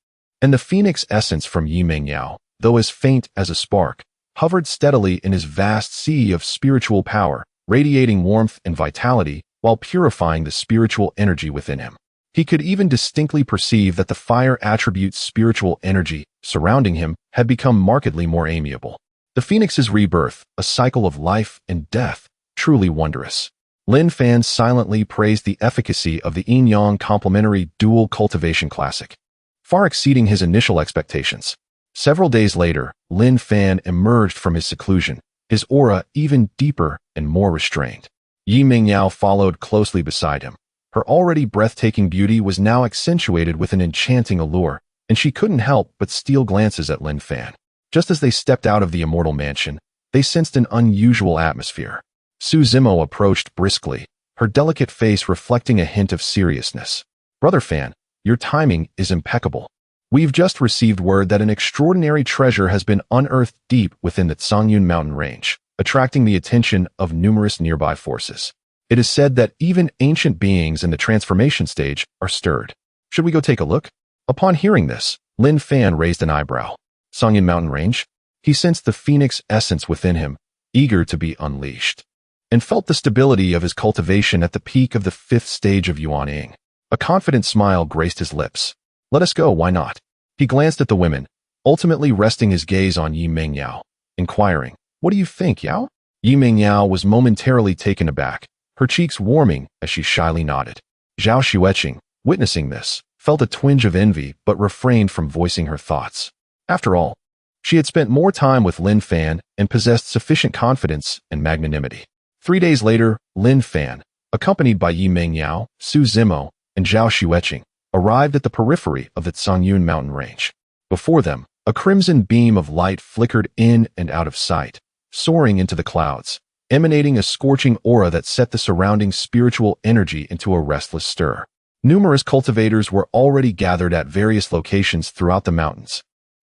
A: and the phoenix essence from Yi Mingyao, though as faint as a spark, hovered steadily in his vast sea of spiritual power, radiating warmth and vitality while purifying the spiritual energy within him. He could even distinctly perceive that the fire attribute's spiritual energy surrounding him had become markedly more amiable. The phoenix's rebirth, a cycle of life and death, truly wondrous. Lin Fan silently praised the efficacy of the yin-yang complementary dual cultivation classic, far exceeding his initial expectations. Several days later, Lin Fan emerged from his seclusion, his aura even deeper and more restrained. Yi Mingyao followed closely beside him. Her already breathtaking beauty was now accentuated with an enchanting allure, and she couldn't help but steal glances at Lin Fan. Just as they stepped out of the immortal mansion, they sensed an unusual atmosphere. Su Zimo approached briskly, her delicate face reflecting a hint of seriousness. "Brother Fan, your timing is impeccable. We've just received word that an extraordinary treasure has been unearthed deep within the Tsangyun mountain range, attracting the attention of numerous nearby forces. It is said that even ancient beings in the transformation stage are stirred. Should we go take a look?" Upon hearing this, Lin Fan raised an eyebrow. Tsangyun mountain range? He sensed the phoenix essence within him, eager to be unleashed, and felt the stability of his cultivation at the peak of the 5th stage of yuan-ing. A confident smile graced his lips. "Let us go, why not?" He glanced at the women, ultimately resting his gaze on Yi Mingyao, inquiring, "What do you think, Yao?" Yi Mingyao was momentarily taken aback, her cheeks warming as she shyly nodded. Zhao Xueqing, witnessing this, felt a twinge of envy but refrained from voicing her thoughts. After all, she had spent more time with Lin Fan and possessed sufficient confidence and magnanimity. 3 days later, Lin Fan, accompanied by Yi Mingyao, Su Zimo, and Zhao Xueqing arrived at the periphery of the Cangyun mountain range. Before them, a crimson beam of light flickered in and out of sight, soaring into the clouds, emanating a scorching aura that set the surrounding spiritual energy into a restless stir. Numerous cultivators were already gathered at various locations throughout the mountains,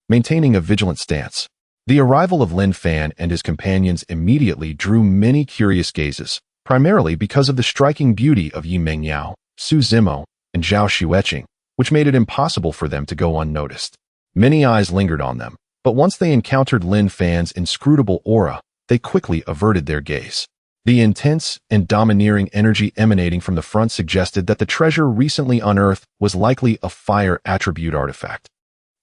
A: maintaining a vigilant stance. The arrival of Lin Fan and his companions immediately drew many curious gazes, primarily because of the striking beauty of Yi Mengyao, Su Zimo, and Zhao Xueqing, which made it impossible for them to go unnoticed. Many eyes lingered on them, but once they encountered Lin Fan's inscrutable aura, they quickly averted their gaze. The intense and domineering energy emanating from the front suggested that the treasure recently unearthed was likely a fire attribute artifact.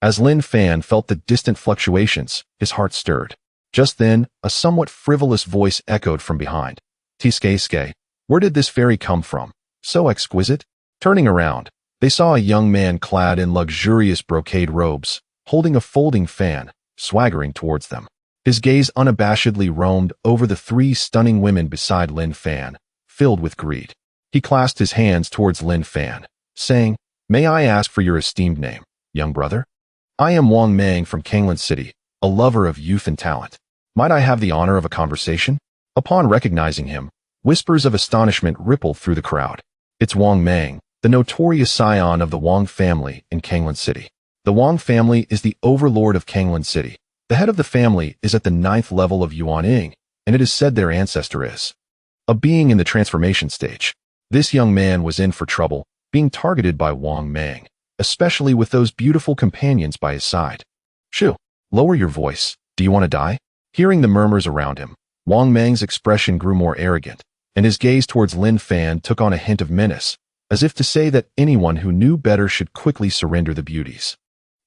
A: As Lin Fan felt the distant fluctuations, his heart stirred. Just then, a somewhat frivolous voice echoed from behind. "Tiske, where did this fairy come from? So exquisite?" Turning around, they saw a young man clad in luxurious brocade robes, holding a folding fan, swaggering towards them. His gaze unabashedly roamed over the three stunning women beside Lin Fan, filled with greed. He clasped his hands towards Lin Fan, saying, "May I ask for your esteemed name, young brother? I am Wang Mang from Kanglan City, a lover of youth and talent. Might I have the honor of a conversation?" Upon recognizing him, whispers of astonishment rippled through the crowd. It's Wang Mang, the notorious scion of the Wang family in Kanglan City. The Wang family is the overlord of Kanglan City. The head of the family is at the 9th level of Yuanying, and it is said their ancestor is a being in the transformation stage. This young man was in for trouble, being targeted by Wang Mang, especially with those beautiful companions by his side. "Shoo, lower your voice. Do you want to die?" Hearing the murmurs around him, Wang Mang's expression grew more arrogant, and his gaze towards Lin Fan took on a hint of menace, as if to say that anyone who knew better should quickly surrender the beauties.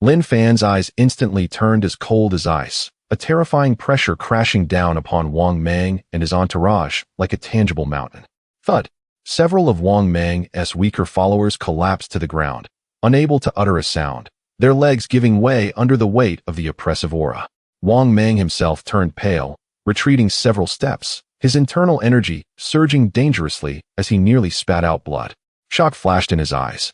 A: Lin Fan's eyes instantly turned as cold as ice, a terrifying pressure crashing down upon Wang Mang and his entourage like a tangible mountain. Thud! Several of Wang Mang's weaker followers collapsed to the ground, unable to utter a sound, their legs giving way under the weight of the oppressive aura. Wang Mang himself turned pale, retreating several steps, his internal energy surging dangerously as he nearly spat out blood. Shock flashed in his eyes.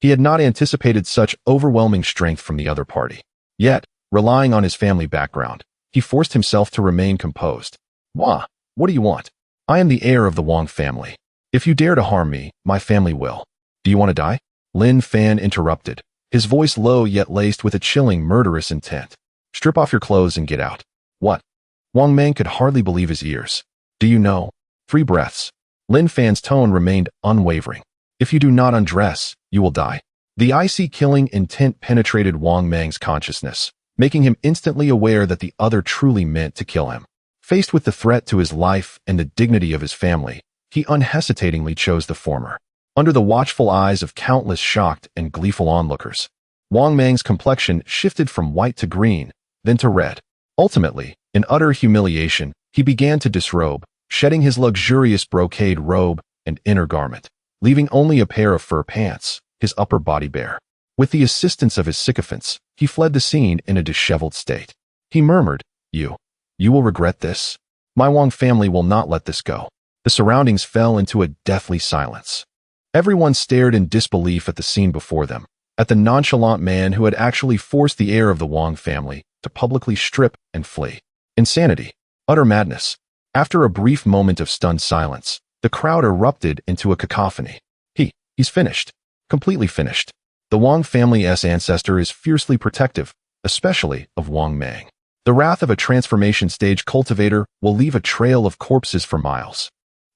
A: He had not anticipated such overwhelming strength from the other party. Yet, relying on his family background, he forced himself to remain composed. "Wah, what do you want? I am the heir of the Wang family. If you dare to harm me, my family will. Do you want to die?" Lin Fan interrupted, his voice low yet laced with a chilling, murderous intent. "Strip off your clothes and get out." "What?" Wang Mang could hardly believe his ears. "Do you know?" 3 breaths. Lin Fan's tone remained unwavering. "If you do not undress, you will die." The icy killing intent penetrated Wang Mang's consciousness, making him instantly aware that the other truly meant to kill him. Faced with the threat to his life and the dignity of his family, he unhesitatingly chose the former. Under the watchful eyes of countless shocked and gleeful onlookers, Wang Mang's complexion shifted from white to green, then to red. Ultimately, in utter humiliation, he began to disrobe, shedding his luxurious brocade robe and inner garment, leaving only a pair of fur pants, his upper body bare. With the assistance of his sycophants, he fled the scene in a disheveled state. He murmured, You will regret this. My Wang family will not let this go." The surroundings fell into a deathly silence. Everyone stared in disbelief at the scene before them, at the nonchalant man who had actually forced the heir of the Wang family to publicly strip and flee. Insanity. Utter madness. After a brief moment of stunned silence, the crowd erupted into a cacophony. He's finished. Completely finished. The Wang family's ancestor is fiercely protective, especially of Wang Mang. The wrath of a transformation stage cultivator will leave a trail of corpses for miles.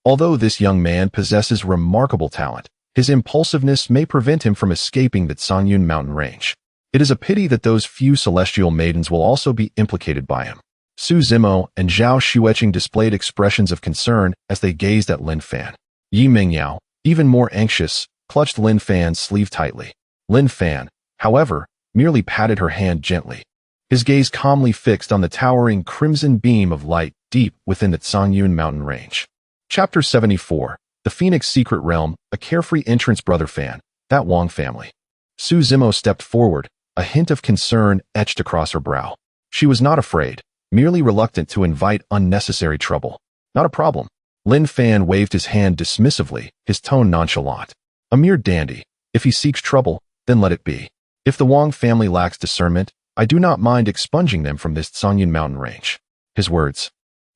A: Although this young man possesses remarkable talent, his impulsiveness may prevent him from escaping the Cangyun mountain range. It is a pity that those few celestial maidens will also be implicated by him. Su Zimo and Zhao Xueqing displayed expressions of concern as they gazed at Lin Fan. Yi Mengyao, even more anxious, clutched Lin Fan's sleeve tightly. Lin Fan, however, merely patted her hand gently, his gaze calmly fixed on the towering crimson beam of light deep within the Cangyun mountain range. Chapter 74, The Phoenix Secret Realm, a carefree entrance. Brother Fan, that Wang family. Su Zimo stepped forward, a hint of concern etched across her brow. She was not afraid, merely reluctant to invite unnecessary trouble. Not a problem. Lin Fan waved his hand dismissively, his tone nonchalant. A mere dandy, If he seeks trouble, then let it be. If the Wang family lacks discernment, I do not mind expunging them from this Zhongyan mountain range. His words,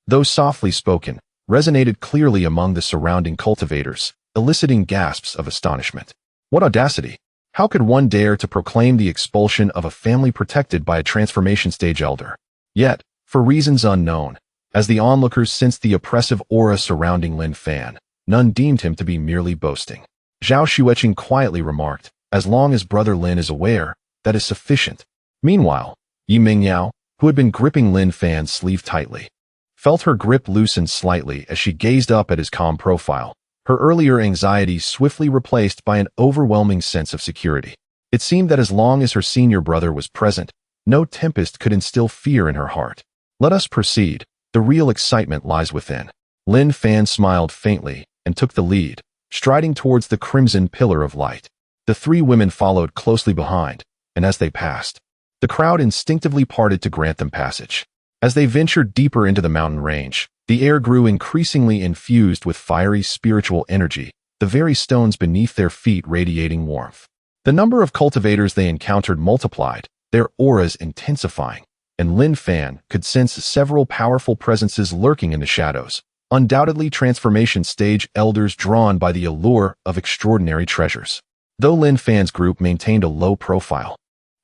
A: though softly spoken, resonated clearly among the surrounding cultivators, eliciting gasps of astonishment. What audacity! How could one dare to proclaim the expulsion of a family protected by a transformation stage elder? Yet, for reasons unknown, as the onlookers sensed the oppressive aura surrounding Lin Fan, none deemed him to be merely boasting. Zhao Xueqing quietly remarked, as long as Brother Lin is aware, that is sufficient. Meanwhile, Yi Mingyao, who had been gripping Lin Fan's sleeve tightly, felt her grip loosen slightly as she gazed up at his calm profile, her earlier anxiety swiftly replaced by an overwhelming sense of security. It seemed that as long as her senior brother was present, no tempest could instill fear in her heart. Let us proceed. The real excitement lies within. Lin Fan smiled faintly and took the lead, striding towards the crimson pillar of light. The three women followed closely behind, and as they passed, the crowd instinctively parted to grant them passage. As they ventured deeper into the mountain range, the air grew increasingly infused with fiery spiritual energy, the very stones beneath their feet radiating warmth. The number of cultivators they encountered multiplied, their auras intensifying, and Lin Fan could sense several powerful presences lurking in the shadows, undoubtedly transformation stage elders drawn by the allure of extraordinary treasures. Though Lin Fan's group maintained a low profile,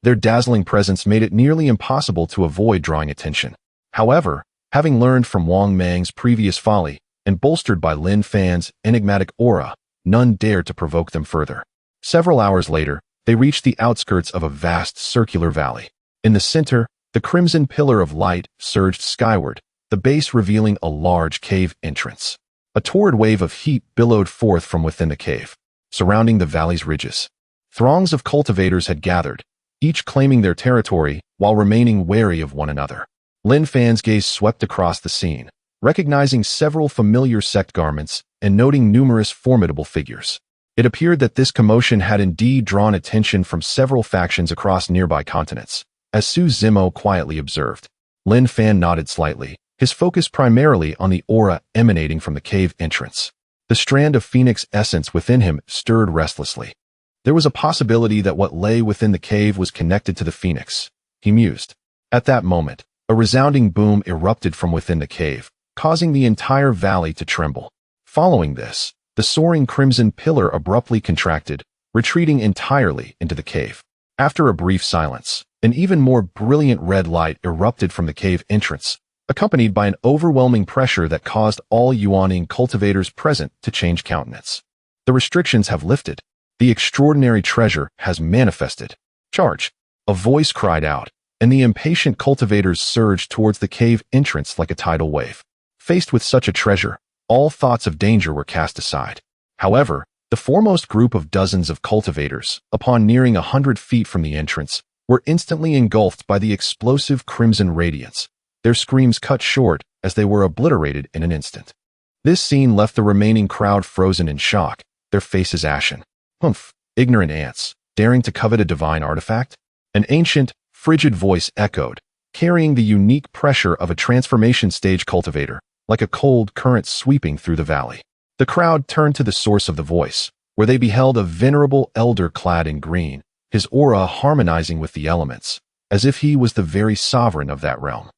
A: their dazzling presence made it nearly impossible to avoid drawing attention. However, having learned from Wang Mang's previous folly and bolstered by Lin Fan's enigmatic aura, none dared to provoke them further. Several hours later, they reached the outskirts of a vast circular valley. In the center, the crimson pillar of light surged skyward, the base revealing a large cave entrance. A torrid wave of heat billowed forth from within the cave, surrounding the valley's ridges. Throngs of cultivators had gathered, each claiming their territory while remaining wary of one another. Lin Fan's gaze swept across the scene, recognizing several familiar sect garments and noting numerous formidable figures. It appeared that this commotion had indeed drawn attention from several factions across nearby continents. As Su Zimo quietly observed, Lin Fan nodded slightly, his focus primarily on the aura emanating from the cave entrance. The strand of phoenix essence within him stirred restlessly. There was a possibility that what lay within the cave was connected to the phoenix, he mused. At that moment, a resounding boom erupted from within the cave, causing the entire valley to tremble. Following this, the soaring crimson pillar abruptly contracted, retreating entirely into the cave. After a brief silence, an even more brilliant red light erupted from the cave entrance, accompanied by an overwhelming pressure that caused all Yuaning cultivators present to change countenance. The restrictions have lifted. The extraordinary treasure has manifested. Charge! A voice cried out, and the impatient cultivators surged towards the cave entrance like a tidal wave. Faced with such a treasure, all thoughts of danger were cast aside. However, the foremost group of dozens of cultivators, upon nearing 100 feet from the entrance, were instantly engulfed by the explosive crimson radiance. Their screams cut short as they were obliterated in an instant. This scene left the remaining crowd frozen in shock, their faces ashen. Humph, ignorant ants, daring to covet a divine artifact? An ancient, frigid voice echoed, carrying the unique pressure of a transformation stage cultivator, like a cold current sweeping through the valley. The crowd turned to the source of the voice, where they beheld a venerable elder clad in green, his aura harmonizing with the elements, as if he was the very sovereign of that realm.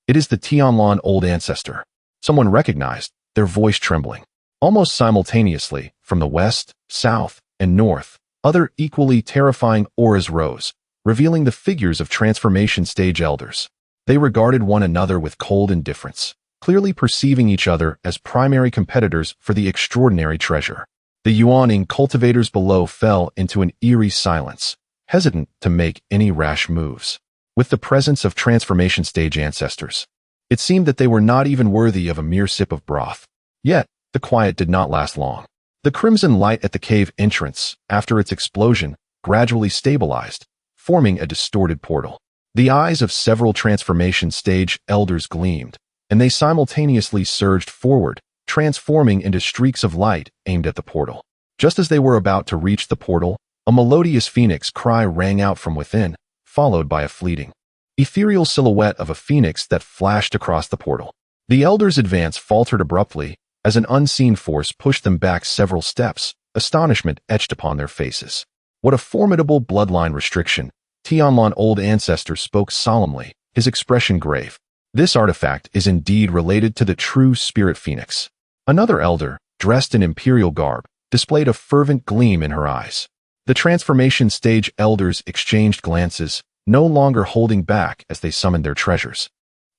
A: It is the Tianlan Old Ancestor. Someone recognized, their voice trembling. Almost simultaneously, from the west, south, and north, other equally terrifying auras rose, revealing the figures of transformation stage elders. They regarded one another with cold indifference, clearly perceiving each other as primary competitors for the extraordinary treasure. The Yuaning cultivators below fell into an eerie silence, hesitant to make any rash moves. With the presence of transformation stage ancestors, it seemed that they were not even worthy of a mere sip of broth. Yet, the quiet did not last long. The crimson light at the cave entrance, after its explosion, gradually stabilized, forming a distorted portal. The eyes of several transformation stage elders gleamed, and they simultaneously surged forward, transforming into streaks of light aimed at the portal. Just as they were about to reach the portal, a melodious phoenix cry rang out from within, followed by a fleeting, ethereal silhouette of a phoenix that flashed across the portal. The elders' advance faltered abruptly as an unseen force pushed them back several steps, astonishment etched upon their faces. What a formidable bloodline restriction. Tianlan old ancestor spoke solemnly, his expression grave. This artifact is indeed related to the true spirit phoenix. Another elder, dressed in imperial garb, displayed a fervent gleam in her eyes. The transformation stage elders exchanged glances, no longer holding back as they summoned their treasures,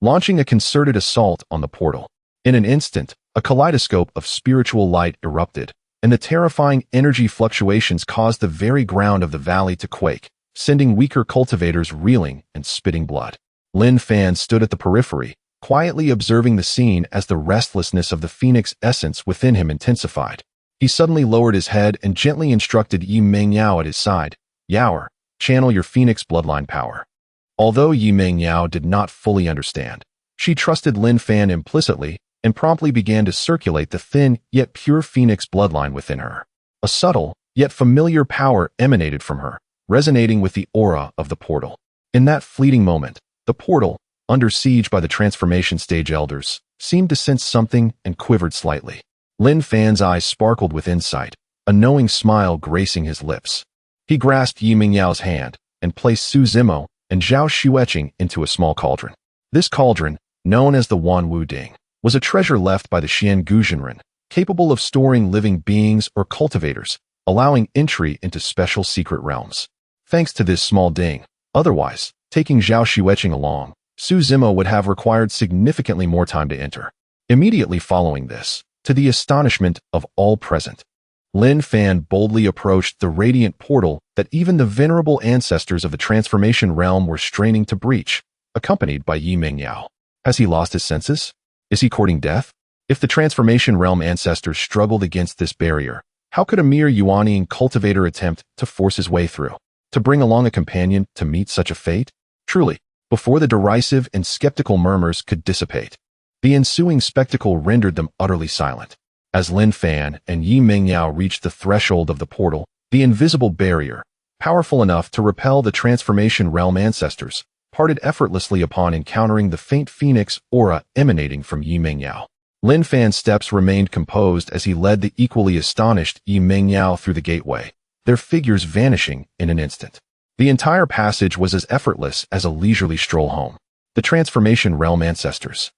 A: launching a concerted assault on the portal. In an instant, a kaleidoscope of spiritual light erupted, and the terrifying energy fluctuations caused the very ground of the valley to quake, sending weaker cultivators reeling and spitting blood. Lin Fan stood at the periphery, quietly observing the scene as the restlessness of the phoenix essence within him intensified. He suddenly lowered his head and gently instructed Yi Mengyao at his side, "Yaoer, channel your phoenix bloodline power." Although Yi Mengyao did not fully understand, she trusted Lin Fan implicitly and promptly began to circulate the thin yet pure phoenix bloodline within her. A subtle yet familiar power emanated from her, resonating with the aura of the portal. In that fleeting moment, the portal, under siege by the transformation stage elders, seemed to sense something and quivered slightly. Lin Fan's eyes sparkled with insight, a knowing smile gracing his lips. He grasped Yi Mingyao's hand and placed Su Zimo and Zhao Xueqing into a small cauldron. This cauldron, known as the Wan Wu Ding, was a treasure left by the Xian Guzhenren, capable of storing living beings or cultivators, allowing entry into special secret realms. Thanks to this small ding, otherwise, taking Zhao Xueqing along, Su Zimo would have required significantly more time to enter. Immediately following this, to the astonishment of all present, Lin Fan boldly approached the radiant portal that even the venerable ancestors of the transformation realm were straining to breach, accompanied by Yi Mengyao. Has he lost his senses? Is he courting death? If the transformation realm ancestors struggled against this barrier, how could a mere Yuanian cultivator attempt to force his way through? To bring along a companion to meet such a fate? Truly, before the derisive and skeptical murmurs could dissipate, the ensuing spectacle rendered them utterly silent. As Lin Fan and Yi Mengyao reached the threshold of the portal, the invisible barrier, powerful enough to repel the transformation realm ancestors, parted effortlessly upon encountering the faint phoenix aura emanating from Yi Mengyao. Lin Fan's steps remained composed as he led the equally astonished Yi Mengyao through the gateway, their figures vanishing in an instant. The entire passage was as effortless as a leisurely stroll home. The transformation realm ancestors,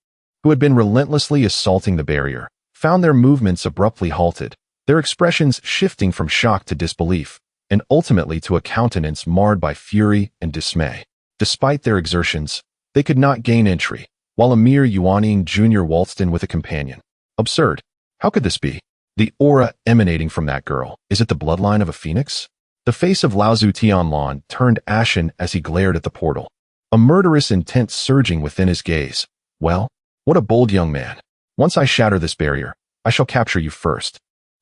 A: who had been relentlessly assaulting the barrier, found their movements abruptly halted, their expressions shifting from shock to disbelief, and ultimately to a countenance marred by fury and dismay. Despite their exertions, they could not gain entry, while a mere Yuanian junior waltzed in with a companion. Absurd. How could this be? The aura emanating from that girl, is it the bloodline of a phoenix? The face of Laozu Tianlan turned ashen as he glared at the portal, a murderous intent surging within his gaze. Well, what a bold young man. Once I shatter this barrier, I shall capture you first.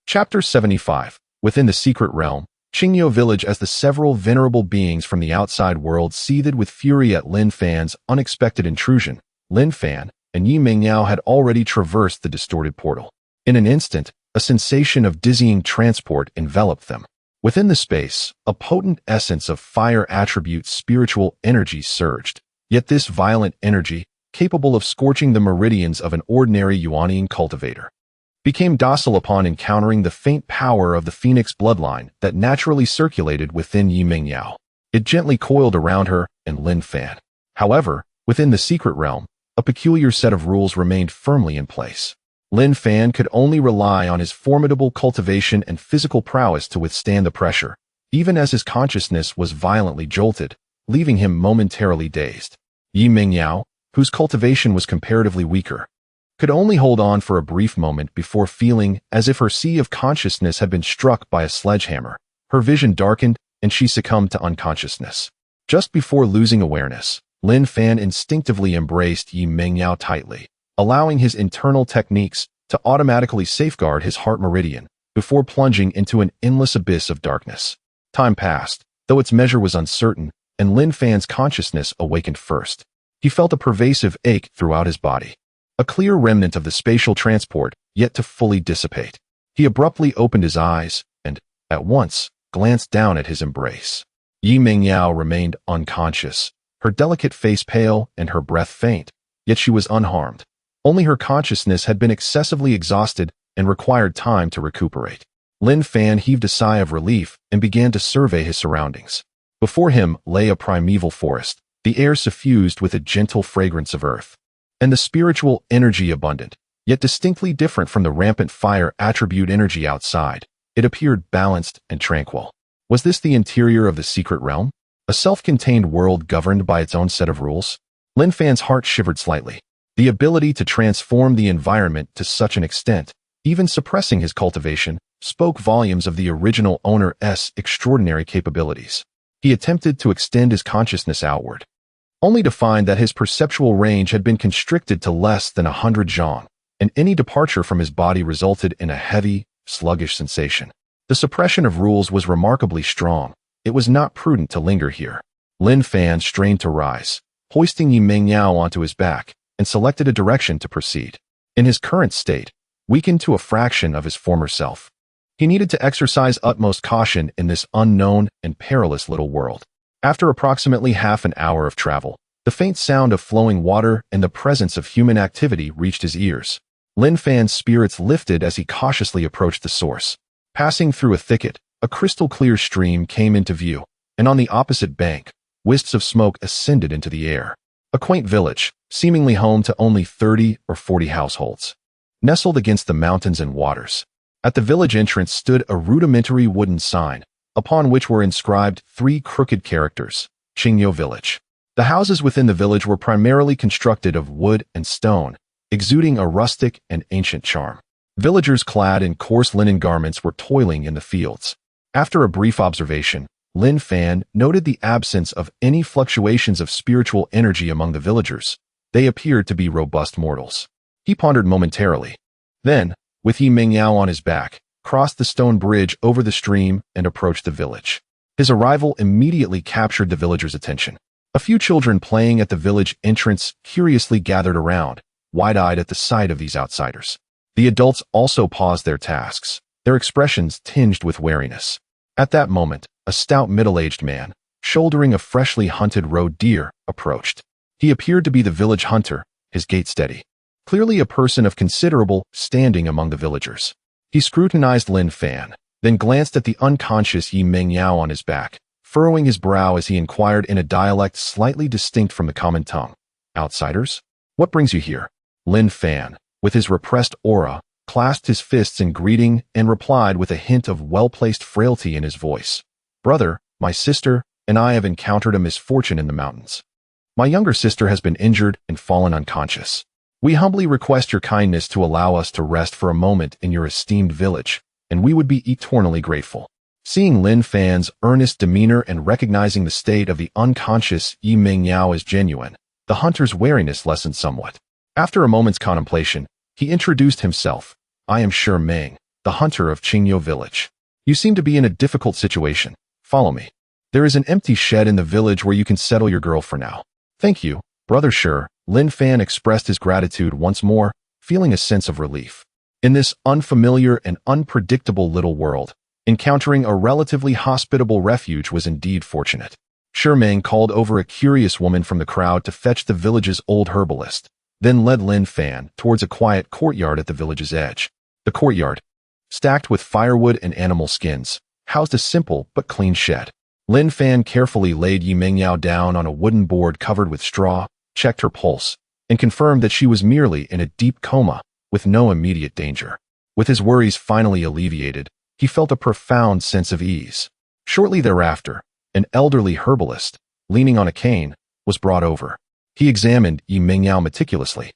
A: Chapter 75. Within the secret realm, Qingxue village, as the several venerable beings from the outside world seethed with fury at Lin Fan's unexpected intrusion, Lin Fan and Yi Mengyao had already traversed the distorted portal. In an instant, a sensation of dizzying transport enveloped them. Within the space, a potent essence of fire attribute spiritual energy surged. Yet this violent energy, capable of scorching the meridians of an ordinary Yuanian cultivator, became docile upon encountering the faint power of the phoenix bloodline that naturally circulated within Yi Mengyao. It gently coiled around her and Lin Fan. However, within the secret realm, a peculiar set of rules remained firmly in place. Lin Fan could only rely on his formidable cultivation and physical prowess to withstand the pressure, even as his consciousness was violently jolted, leaving him momentarily dazed. Yi Mengyao, whose cultivation was comparatively weaker, could only hold on for a brief moment before feeling as if her sea of consciousness had been struck by a sledgehammer. Her vision darkened, and she succumbed to unconsciousness. Just before losing awareness, Lin Fan instinctively embraced Yi Mengyao tightly, allowing his internal techniques to automatically safeguard his heart meridian before plunging into an endless abyss of darkness. Time passed, though its measure was uncertain, and Lin Fan's consciousness awakened first. He felt a pervasive ache throughout his body, a clear remnant of the spatial transport yet to fully dissipate. He abruptly opened his eyes and, at once, glanced down at his embrace. Yi Mengyao remained unconscious, her delicate face pale and her breath faint, yet she was unharmed. Only her consciousness had been excessively exhausted and required time to recuperate. Lin Fan heaved a sigh of relief and began to survey his surroundings. Before him lay a primeval forest, the air suffused with a gentle fragrance of earth, and the spiritual energy abundant, yet distinctly different from the rampant fire attribute energy outside. It appeared balanced and tranquil. Was this the interior of the secret realm? A self-contained world governed by its own set of rules? Lin Fan's heart shivered slightly. The ability to transform the environment to such an extent, even suppressing his cultivation, spoke volumes of the original owner's extraordinary capabilities. He attempted to extend his consciousness outward, only to find that his perceptual range had been constricted to less than 100 zhang, and any departure from his body resulted in a heavy, sluggish sensation. The suppression of rules was remarkably strong. It was not prudent to linger here. Lin Fan strained to rise, hoisting Yi Mengyao onto his back, and selected a direction to proceed. In his current state, weakened to a fraction of his former self, he needed to exercise utmost caution in this unknown and perilous little world. After approximately half an hour of travel, the faint sound of flowing water and the presence of human activity reached his ears. Lin Fan's spirits lifted as he cautiously approached the source. Passing through a thicket, a crystal-clear stream came into view, and on the opposite bank, wisps of smoke ascended into the air. A quaint village, seemingly home to only 30 or 40 households, nestled against the mountains and waters. At the village entrance stood a rudimentary wooden sign, upon which were inscribed 3 crooked characters, Qingxue Village. The houses within the village were primarily constructed of wood and stone, exuding a rustic and ancient charm. Villagers clad in coarse linen garments were toiling in the fields. After a brief observation, Lin Fan noted the absence of any fluctuations of spiritual energy among the villagers. They appeared to be robust mortals. He pondered momentarily. Then, with Yi Mengyao on his back, crossed the stone bridge over the stream and approached the village. His arrival immediately captured the villagers' attention. A few children playing at the village entrance curiously gathered around, wide-eyed at the sight of these outsiders. The adults also paused their tasks, their expressions tinged with wariness. At that moment, a stout middle-aged man, shouldering a freshly hunted roe deer, approached. He appeared to be the village hunter, his gait steady. Clearly a person of considerable standing among the villagers. He scrutinized Lin Fan, then glanced at the unconscious Yi Mengyao on his back, furrowing his brow as he inquired in a dialect slightly distinct from the common tongue. "Outsiders? What brings you here?" Lin Fan, with his repressed aura, clasped his fists in greeting and replied with a hint of well-placed frailty in his voice. "Brother, my sister, and I have encountered a misfortune in the mountains. My younger sister has been injured and fallen unconscious. We humbly request your kindness to allow us to rest for a moment in your esteemed village, and we would be eternally grateful." Seeing Lin Fan's earnest demeanor and recognizing the state of the unconscious Yi Mengyao as genuine, the hunter's wariness lessened somewhat. After a moment's contemplation, he introduced himself. "I am Shi Meng, the hunter of Qingxue Village. You seem to be in a difficult situation. Follow me. There is an empty shed in the village where you can settle your girl for now." "Thank you, Brother Shi." Lin Fan expressed his gratitude once more, feeling a sense of relief. In this unfamiliar and unpredictable little world, encountering a relatively hospitable refuge was indeed fortunate. Shi Meng called over a curious woman from the crowd to fetch the village's old herbalist, then led Lin Fan towards a quiet courtyard at the village's edge. The courtyard, stacked with firewood and animal skins, housed a simple but clean shed. Lin Fan carefully laid Yi Mengyao down on a wooden board covered with straw, checked her pulse, and confirmed that she was merely in a deep coma, with no immediate danger. With his worries finally alleviated, he felt a profound sense of ease. Shortly thereafter, an elderly herbalist, leaning on a cane, was brought over. He examined Yi Mengyao meticulously,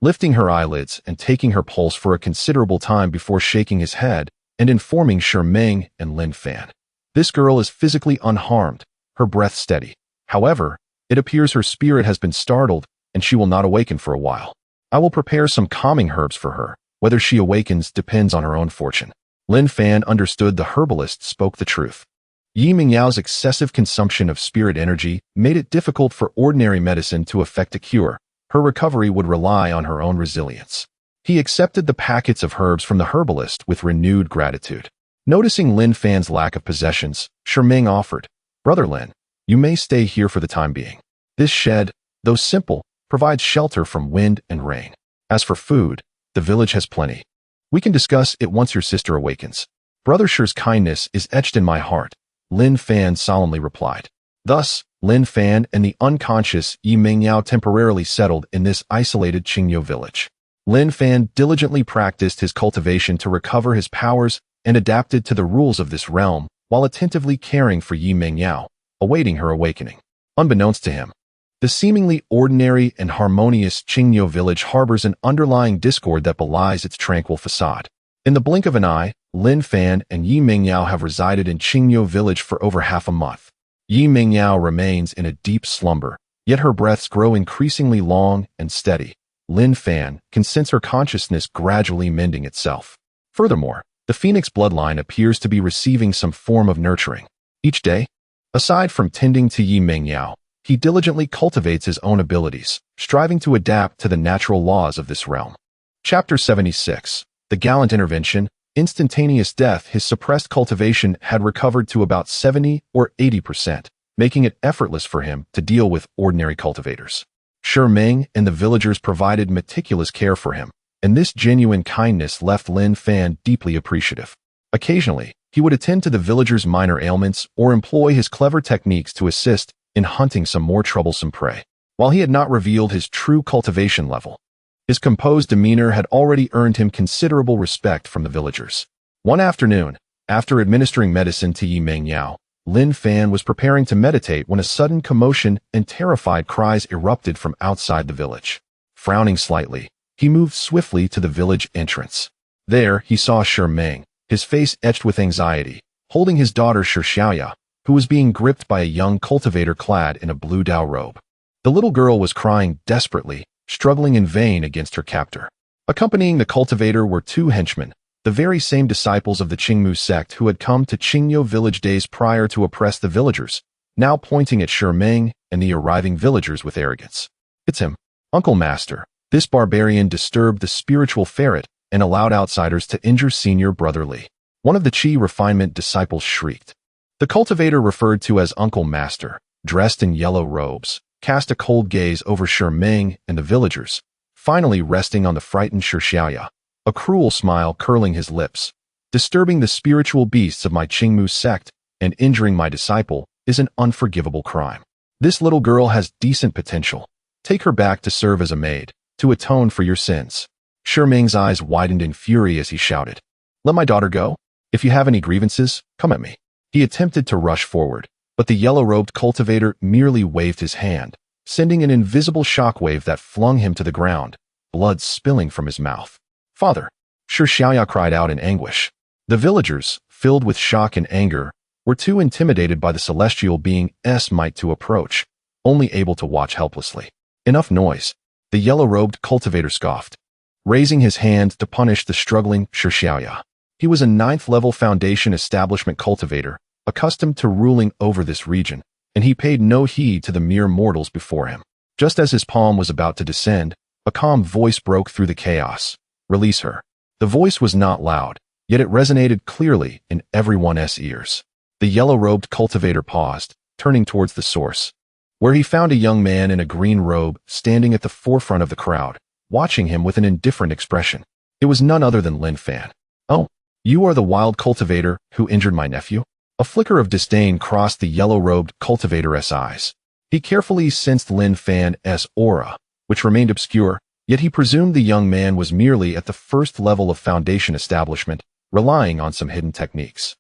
A: lifting her eyelids and taking her pulse for a considerable time before shaking his head and informing Shi Meng and Lin Fan. "This girl is physically unharmed, her breath steady. However, it appears her spirit has been startled and she will not awaken for a while. I will prepare some calming herbs for her. Whether she awakens depends on her own fortune." Lin Fan understood the herbalist spoke the truth. Yi Mengyao's excessive consumption of spirit energy made it difficult for ordinary medicine to effect a cure. Her recovery would rely on her own resilience. He accepted the packets of herbs from the herbalist with renewed gratitude. Noticing Lin Fan's lack of possessions, Shi Meng offered, "Brother Lin, you may stay here for the time being. This shed, though simple, provides shelter from wind and rain. As for food, the village has plenty. We can discuss it once your sister awakens." Brother Shi's kindness is etched in my heart, Lin Fan solemnly replied. Thus, Lin Fan and the unconscious Yi Mingyao temporarily settled in this isolated Qingyu village. Lin Fan diligently practiced his cultivation to recover his powers and adapted to the rules of this realm while attentively caring for Yi Mingyao, awaiting her awakening. Unbeknownst to him, the seemingly ordinary and harmonious Qingyu village harbors an underlying discord that belies its tranquil facade. In the blink of an eye, Lin Fan and Yi Mingyao have resided in Qingyu village for over half a month. Yi Mingyao remains in a deep slumber, yet her breaths grow increasingly long and steady. Lin Fan can sense her consciousness gradually mending itself. Furthermore, the phoenix bloodline appears to be receiving some form of nurturing. Each day, aside from tending to Yi Mingyao, he diligently cultivates his own abilities, striving to adapt to the natural laws of this realm. Chapter 76. The Gallant Intervention. Instantaneous death. His suppressed cultivation had recovered to about 70 or 80%, making it effortless for him to deal with ordinary cultivators. Shi Ming and the villagers provided meticulous care for him, and this genuine kindness left Lin Fan deeply appreciative. Occasionally, he would attend to the villagers' minor ailments or employ his clever techniques to assist in hunting some more troublesome prey. While he had not revealed his true cultivation level, his composed demeanor had already earned him considerable respect from the villagers. One afternoon, after administering medicine to Yi Mingyao, Lin Fan was preparing to meditate when a sudden commotion and terrified cries erupted from outside the village. Frowning slightly, he moved swiftly to the village entrance. There, he saw Shi Ming, his face etched with anxiety, holding his daughter Shi Xiaoya, who was being gripped by a young cultivator clad in a blue Dao robe. The little girl was crying desperately, struggling in vain against her captor. Accompanying the cultivator were two henchmen, the very same disciples of the Qingmu sect who had come to Qingyu village days prior to oppress the villagers, now pointing at Shi Ming and the arriving villagers with arrogance. "It's him, Uncle Master." This barbarian disturbed the spiritual ferret and allowed outsiders to injure senior brother Li. One of the Qi refinement disciples shrieked. The cultivator, referred to as Uncle Master, dressed in yellow robes, cast a cold gaze over Shi Ming and the villagers, finally resting on the frightened Shi Xiaoya, a cruel smile curling his lips. "Disturbing the spiritual beasts of my Qingmu sect and injuring my disciple is an unforgivable crime. This little girl has decent potential. Take her back to serve as a maid, to atone for your sins." Shi Ming's eyes widened in fury as he shouted, "Let my daughter go. If you have any grievances, come at me." He attempted to rush forward, but the yellow-robed cultivator merely waved his hand, sending an invisible shockwave that flung him to the ground, blood spilling from his mouth. "Father!" Shi Xiaoya cried out in anguish. The villagers, filled with shock and anger, were too intimidated by the celestial being's might to approach, only able to watch helplessly. "Enough noise," the yellow-robed cultivator scoffed, raising his hand to punish the struggling Shi Xiaoya. He was a 9th-level Foundation establishment cultivator, accustomed to ruling over this region, and he paid no heed to the mere mortals before him. Just as his palm was about to descend, a calm voice broke through the chaos. "Release her." The voice was not loud, yet it resonated clearly in everyone's ears. The yellow-robed cultivator paused, turning towards the source, where he found a young man in a green robe standing at the forefront of the crowd, watching him with an indifferent expression. It was none other than Lin Fan. "Oh, you are the wild cultivator who injured my nephew?" A flicker of disdain crossed the yellow-robed cultivator's eyes. He carefully sensed Lin Fan's aura, which remained obscure, yet he presumed the young man was merely at the first level of Foundation establishment, relying on some hidden techniques.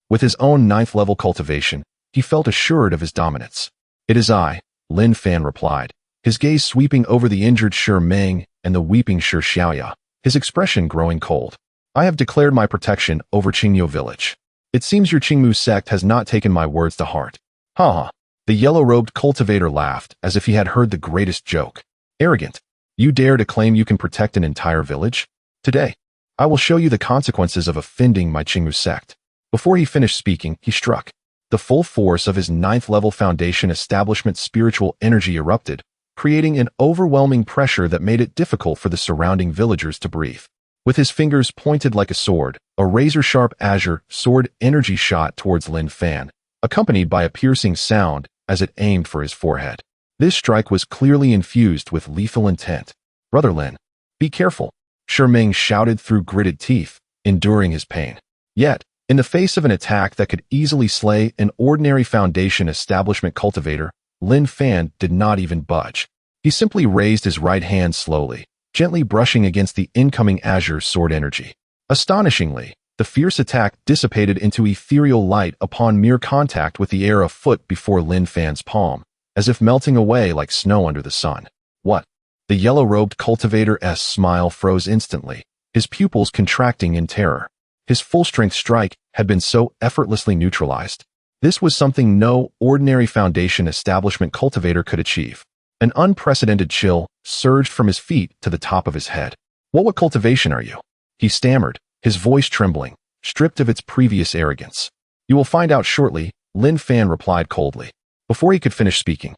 A: With his own 9th-level cultivation, he felt assured of his dominance. "It is I," Lin Fan replied, his gaze sweeping over the injured Shi Ming and the weeping Shi Xiaoya, his expression growing cold. "I have declared my protection over Qingyu village. It seems your Qingmu sect has not taken my words to heart." "Ha ha." The yellow-robed cultivator laughed as if he had heard the greatest joke. "Arrogant. You dare to claim you can protect an entire village? Today, I will show you the consequences of offending my Qingmu sect." Before he finished speaking, he struck. The full force of his 9th-level Foundation establishment spiritual energy erupted, creating an overwhelming pressure that made it difficult for the surrounding villagers to breathe. With his fingers pointed like a sword, a razor-sharp azure sword energy shot towards Lin Fan, accompanied by a piercing sound as it aimed for his forehead. This strike was clearly infused with lethal intent. "Brother Lin, be careful," Shi Ming shouted through gritted teeth, enduring his pain. Yet, In the face of an attack that could easily slay an ordinary Foundation establishment cultivator, Lin Fan did not even budge. He simply raised his right hand slowly, gently brushing against the incoming azure sword energy. Astonishingly, the fierce attack dissipated into ethereal light upon mere contact with the air a foot before Lin Fan's palm, as if melting away like snow under the sun. What? The yellow-robed cultivator's smile froze instantly, his pupils contracting in terror. His full-strength strike had been so effortlessly neutralized. This was something no ordinary Foundation establishment cultivator could achieve. An unprecedented chill surged from his feet to the top of his head. What cultivation are you? He stammered, his voice trembling, stripped of its previous arrogance. You will find out shortly, Lin Fan replied coldly. Before he could finish speaking,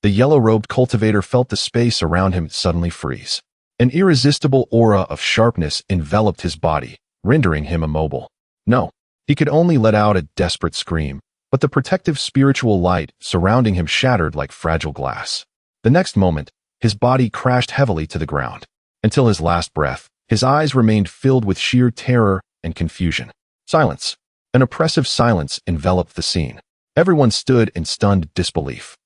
A: the yellow-robed cultivator felt the space around him suddenly freeze. An irresistible aura of sharpness enveloped his body, rendering him immobile. No, he could only let out a desperate scream, but the protective spiritual light surrounding him shattered like fragile glass. The next moment, his body crashed heavily to the ground. Until his last breath, his eyes remained filled with sheer terror and confusion. Silence. An oppressive silence enveloped the scene. Everyone stood in stunned disbelief.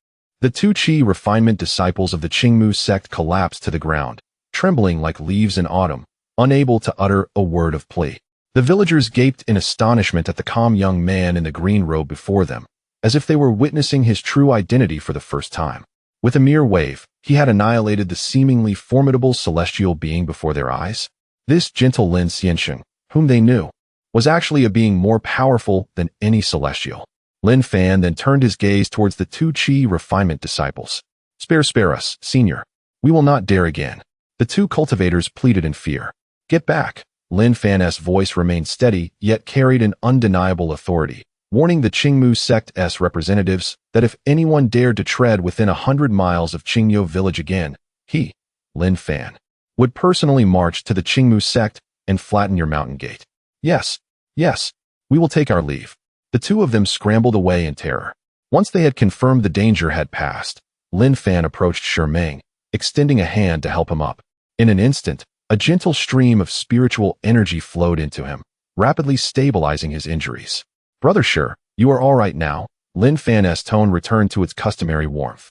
A: The two Qi refinement disciples of the Qingmu sect collapsed to the ground, trembling like leaves in autumn, unable to utter a word of plea. The villagers gaped in astonishment at the calm young man in the green robe before them, as if they were witnessing his true identity for the first time. With a mere wave, he had annihilated the seemingly formidable celestial being before their eyes. This gentle Lin Xiansheng, whom they knew, was actually a being more powerful than any celestial. Lin Fan then turned his gaze towards the two Qi refinement disciples. Spare us, senior. We will not dare again. The two cultivators pleaded in fear. Get back. Lin Fan's voice remained steady, yet carried an undeniable authority, warning the Qingmu sect's representatives that if anyone dared to tread within 100 miles of Qingyou village again, he, Lin Fan, would personally march to the Qingmu sect and flatten your mountain gate. Yes, we will take our leave. The two of them scrambled away in terror. Once they had confirmed the danger had passed, Lin Fan approached Meng, extending a hand to help him up. In an instant, a gentle stream of spiritual energy flowed into him, rapidly stabilizing his injuries. Brother Shi, you are all right now. Lin Fan's tone returned to its customary warmth.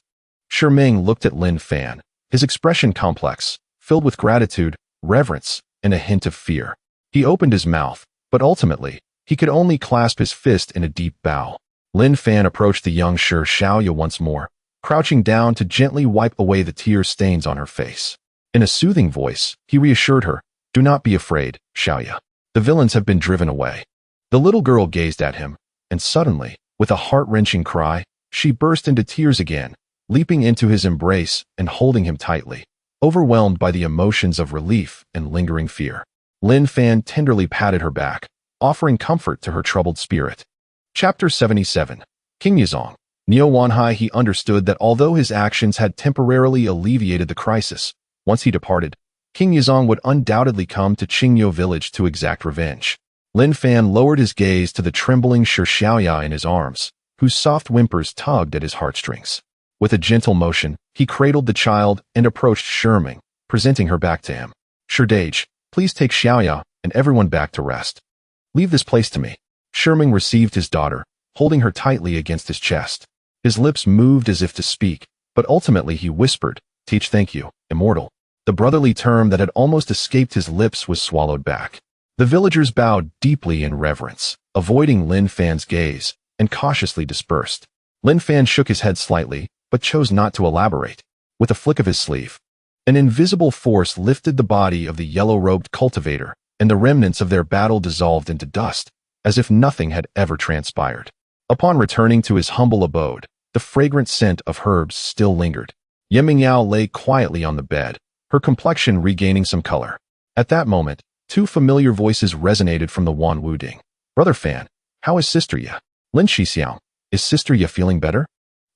A: Meng looked at Lin Fan, his expression complex, filled with gratitude, reverence, and a hint of fear. He opened his mouth, but ultimately, he could only clasp his fist in a deep bow. Lin Fan approached the young Shi Xiaoya once more, crouching down to gently wipe away the tear stains on her face. In a soothing voice, he reassured her, Do not be afraid, Xiaoya. The villains have been driven away. The little girl gazed at him, and suddenly, with a heart-wrenching cry, she burst into tears again, leaping into his embrace and holding him tightly, overwhelmed by the emotions of relief and lingering fear. Lin Fan tenderly patted her back, offering comfort to her troubled spirit. Chapter 77. King Yizong. Neo Wanhai. He understood that although his actions had temporarily alleviated the crisis, once he departed, King Yizong would undoubtedly come to Qingyou village to exact revenge. Lin Fan lowered his gaze to the trembling Shi Xiaoya in his arms, whose soft whimpers tugged at his heartstrings. With a gentle motion, he cradled the child and approached Meng, presenting her back to him. Sherdage, please take Xiaoya and everyone back to rest. Leave this place to me. Meng received his daughter, holding her tightly against his chest. His lips moved as if to speak, but ultimately he whispered, Teach thank you, immortal. The brotherly term that had almost escaped his lips was swallowed back. The villagers bowed deeply in reverence, avoiding Lin Fan's gaze, and cautiously dispersed. Lin Fan shook his head slightly, but chose not to elaborate. With a flick of his sleeve, an invisible force lifted the body of the yellow-robed cultivator, and the remnants of their battle dissolved into dust, as if nothing had ever transpired. Upon returning to his humble abode, the fragrant scent of herbs still lingered. Yemingyao lay quietly on the bed, her complexion regaining some color. At that moment, two familiar voices resonated from the Wan Wuding. Brother Fan, how is Sister Ya? Lin Shixiao, is Sister Ya feeling better?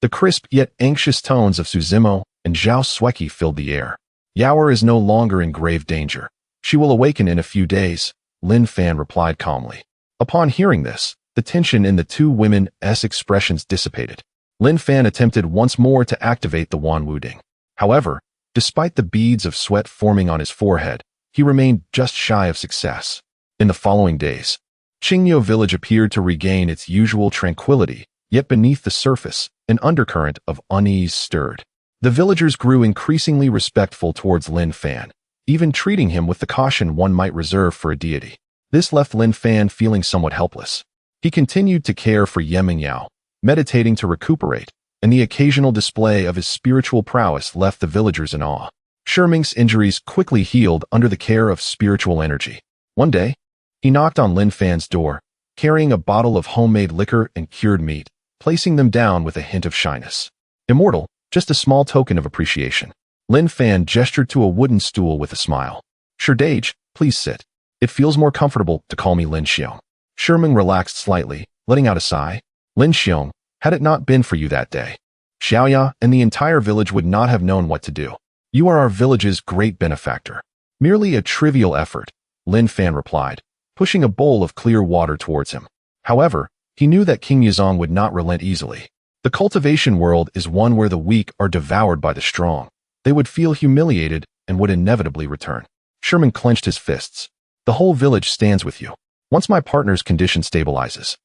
A: The crisp yet anxious tones of Suzimo and Zhao Sueki filled the air. Yaoer is no longer in grave danger. She will awaken in a few days, Lin Fan replied calmly. Upon hearing this, the tension in the two women's expressions dissipated. Lin Fan attempted once more to activate the Wan Wuding. However, despite the beads of sweat forming on his forehead, he remained just shy of success. In the following days, Qingxue village appeared to regain its usual tranquility, yet beneath the surface, an undercurrent of unease stirred. The villagers grew increasingly respectful towards Lin Fan, even treating him with the caution one might reserve for a deity. This left Lin Fan feeling somewhat helpless. He continued to care for Yao, meditating to recuperate, and the occasional display of his spiritual prowess left the villagers in awe. Shimi's injuries quickly healed under the care of spiritual energy. One day, he knocked on Lin Fan's door, carrying a bottle of homemade liquor and cured meat, placing them down with a hint of shyness. Immortal, just a small token of appreciation. Lin Fan gestured to a wooden stool with a smile. Sherdage, please sit. It feels more comfortable to call me Lin Xiong. Shimi relaxed slightly, letting out a sigh. Lin Xiong, had it not been for you that day, Xiaoya and the entire village would not have known what to do. You are our village's great benefactor. Merely a trivial effort, Lin Fan replied, pushing a bowl of clear water towards him. However, he knew that King Yizong would not relent easily. The cultivation world is one where the weak are devoured by the strong. They would feel humiliated and would inevitably return. Shimi clenched his fists. The whole village stands with you. Once my partner's condition stabilizes,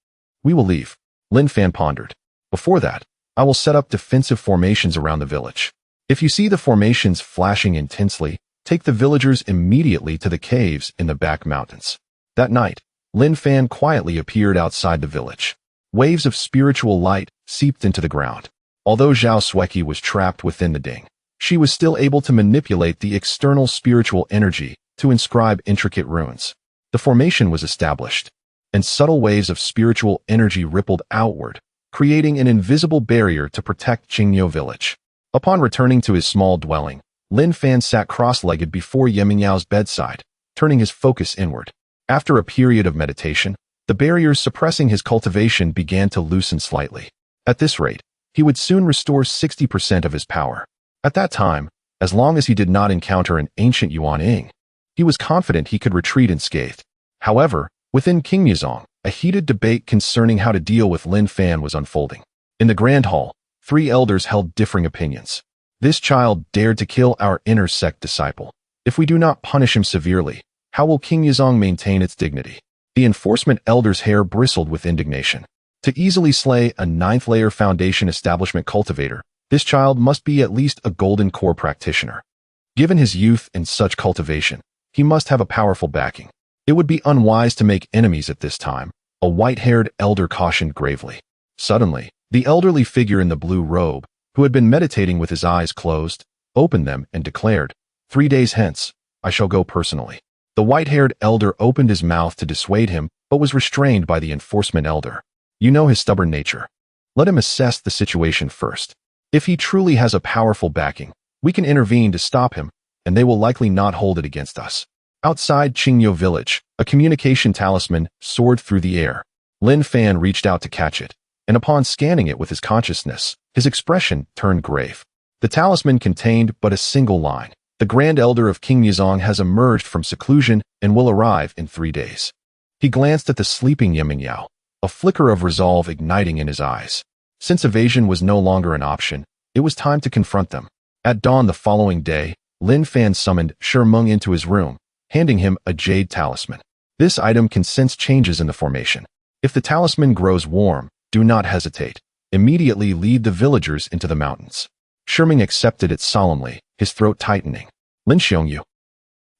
A: we will leave. Lin Fan pondered. Before that, I will set up defensive formations around the village. If you see the formations flashing intensely, take the villagers immediately to the caves in the back mountains. That night, Lin Fan quietly appeared outside the village. Waves of spiritual light seeped into the ground. Although Zhao Sueki was trapped within the ding, she was still able to manipulate the external spiritual energy to inscribe intricate runes. The formation was established, and subtle waves of spiritual energy rippled outward, creating an invisible barrier to protect Qingxue village. Upon returning to his small dwelling, Lin Fan sat cross-legged before Yao bedside, turning his focus inward. After a period of meditation, the barriers suppressing his cultivation began to loosen slightly. At this rate, he would soon restore 60% of his power. At that time, as long as he did not encounter an ancient Yuan Ying, he was confident he could retreat unscathed. However, within King Yizong, a heated debate concerning how to deal with Lin Fan was unfolding. In the Grand Hall, 3 elders held differing opinions. This child dared to kill our inner sect disciple. If we do not punish him severely, how will King Yizong maintain its dignity? The enforcement elder's hair bristled with indignation. To easily slay a 9th-layer foundation establishment cultivator, this child must be at least a golden core practitioner. Given his youth and such cultivation, he must have a powerful backing. It would be unwise to make enemies at this time, a white-haired elder cautioned gravely. Suddenly, the elderly figure in the blue robe, who had been meditating with his eyes closed, opened them and declared, 3 days hence, I shall go personally. The white-haired elder opened his mouth to dissuade him, but was restrained by the enforcement elder. You know his stubborn nature. Let him assess the situation first. If he truly has a powerful backing, we can intervene to stop him, and they will likely not hold it against us. Outside Qingxue village, a communication talisman soared through the air. Lin Fan reached out to catch it, and upon scanning it with his consciousness, his expression turned grave. The talisman contained but a single line. The Grand Elder of King Yizong has emerged from seclusion and will arrive in 3 days. He glanced at the sleeping Yao, a flicker of resolve igniting in his eyes. Since evasion was no longer an option, it was time to confront them. At dawn the following day, Lin Fan summoned Shimi into his room, handing him a jade talisman. This item can sense changes in the formation. If the talisman grows warm, do not hesitate. Immediately lead the villagers into the mountains. Shimi accepted it solemnly, his throat tightening. Lin Xiongyu.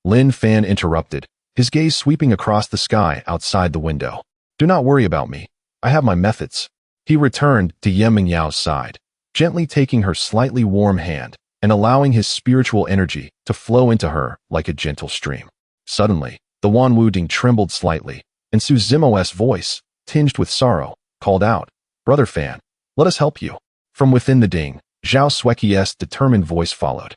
A: Lin Fan interrupted, his gaze sweeping across the sky outside the window. Do not worry about me. I have my methods. He returned to Yao's side, gently taking her slightly warm hand and allowing his spiritual energy to flow into her like a gentle stream. Suddenly, the Wan Wu Ding trembled slightly, and Su Zimo's voice, tinged with sorrow, called out, Brother Fan, let us help you. From within the ding, Zhao Sueki's determined voice followed.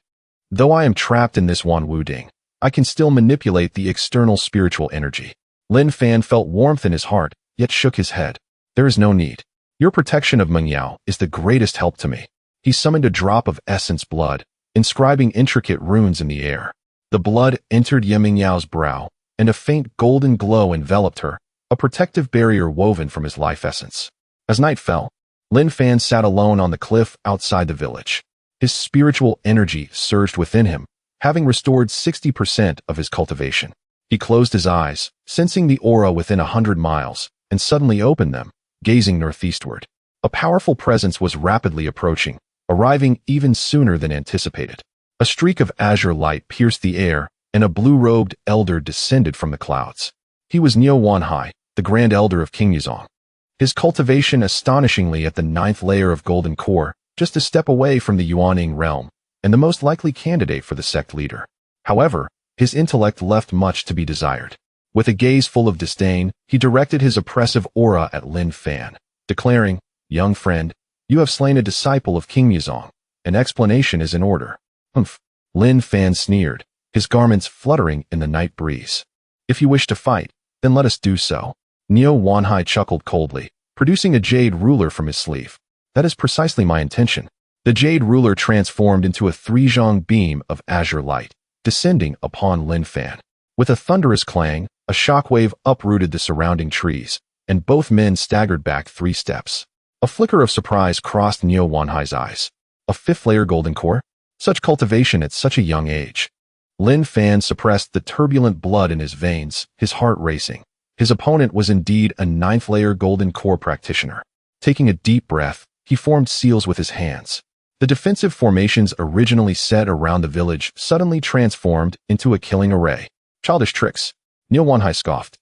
A: Though I am trapped in this Wan Wu Ding, I can still manipulate the external spiritual energy. Lin Fan felt warmth in his heart, yet shook his head. There is no need. Your protection of Meng Yao is the greatest help to me. He summoned a drop of essence blood, inscribing intricate runes in the air. The blood entered Meng Yao's brow, and a faint golden glow enveloped her, a protective barrier woven from his life essence. As night fell, Lin Fan sat alone on the cliff outside the village. His spiritual energy surged within him, having restored 60% of his cultivation. He closed his eyes, sensing the aura within 100 miles, and suddenly opened them, gazing northeastward. A powerful presence was rapidly approaching, arriving even sooner than anticipated. A streak of azure light pierced the air, and a blue-robed elder descended from the clouds. He was Niu Wanhai, the Grand Elder of Qingxue. His cultivation astonishingly at the 9th layer of golden core, just a step away from the Yuaning realm, and the most likely candidate for the sect leader. However, his intellect left much to be desired. With a gaze full of disdain, he directed his oppressive aura at Lin Fan, declaring, "Young friend, you have slain a disciple of Qingxue. An explanation is in order." "Humph." Lin Fan sneered, his garments fluttering in the night breeze. "If you wish to fight, then let us do so." Niu Wanhai chuckled coldly, producing a jade ruler from his sleeve. "That is precisely my intention." The jade ruler transformed into a three-zhong beam of azure light, descending upon Lin Fan. With a thunderous clang, a shockwave uprooted the surrounding trees, and both men staggered back 3 steps. A flicker of surprise crossed Niu Wanhai's eyes. A 5th-layer golden core? Such cultivation at such a young age. Lin Fan suppressed the turbulent blood in his veins, his heart racing. His opponent was indeed a 9th-layer golden core practitioner. Taking a deep breath, he formed seals with his hands. The defensive formations originally set around the village suddenly transformed into a killing array. Childish tricks. Niu Wanhai scoffed.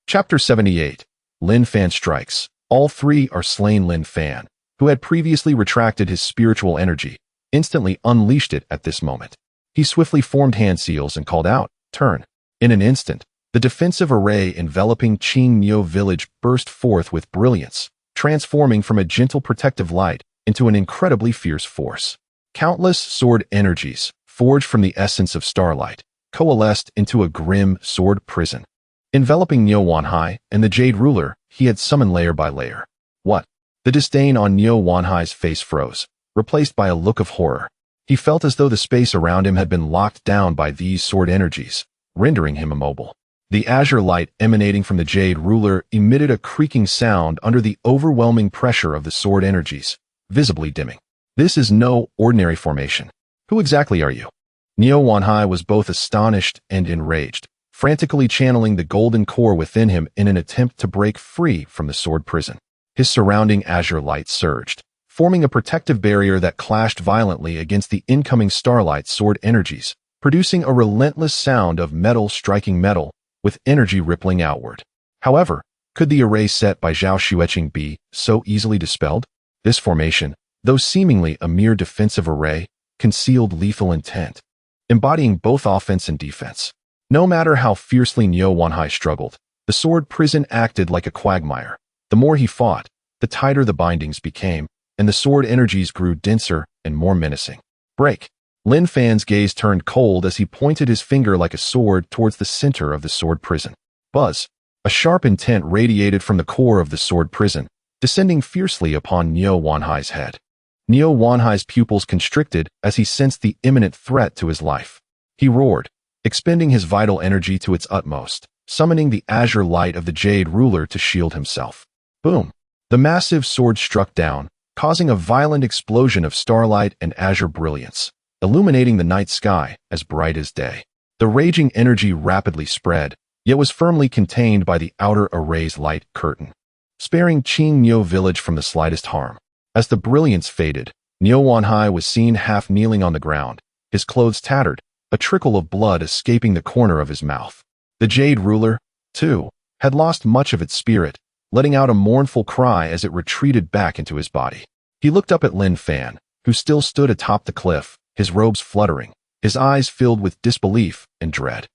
A: Chapter 78. Lin Fan strikes. All 3 are slain. Lin Fan, who had previously retracted his spiritual energy, instantly unleashed it at this moment. He swiftly formed hand seals and called out, "Turn." In an instant, the defensive array enveloping Qingxue village burst forth with brilliance, transforming from a gentle protective light into an incredibly fierce force. Countless sword energies, forged from the essence of starlight, coalesced into a grim sword prison. Enveloping Niu Wanhai and the jade ruler, he had summoned layer by layer. What? The disdain on Niu Wanhai's face froze, replaced by a look of horror. He felt as though the space around him had been locked down by these sword energies, rendering him immobile. The azure light emanating from the jade ruler emitted a creaking sound under the overwhelming pressure of the sword energies, visibly dimming. "This is no ordinary formation. Who exactly are you?" Niu Wanhai was both astonished and enraged, frantically channeling the golden core within him in an attempt to break free from the sword prison. His surrounding azure light surged, forming a protective barrier that clashed violently against the incoming starlight sword energies, producing a relentless sound of metal striking metal, with energy rippling outward. However, could the array set by Zhao Xueqing be so easily dispelled? This formation, though seemingly a mere defensive array, concealed lethal intent, embodying both offense and defense. No matter how fiercely Niu Wanhai struggled, the sword prison acted like a quagmire. The more he fought, the tighter the bindings became, and the sword energies grew denser and more menacing. "Break." Lin Fan's gaze turned cold as he pointed his finger like a sword towards the center of the sword prison. Buzz. A sharp intent radiated from the core of the sword prison, descending fiercely upon Niu Wanhai's head. Niu Wanhai's pupils constricted as he sensed the imminent threat to his life. He roared, expending his vital energy to its utmost, summoning the azure light of the jade ruler to shield himself. Boom! The massive sword struck down, causing a violent explosion of starlight and azure brilliance, illuminating the night sky as bright as day. The raging energy rapidly spread, yet was firmly contained by the outer array's light curtain, sparing Qingxue village from the slightest harm. As the brilliance faded, Niu Wanhai was seen half kneeling on the ground, his clothes tattered, a trickle of blood escaping the corner of his mouth. The jade ruler, too, had lost much of its spirit, letting out a mournful cry as it retreated back into his body. He looked up at Lin Fan, who still stood atop the cliff, his robes fluttering, his eyes filled with disbelief and dread.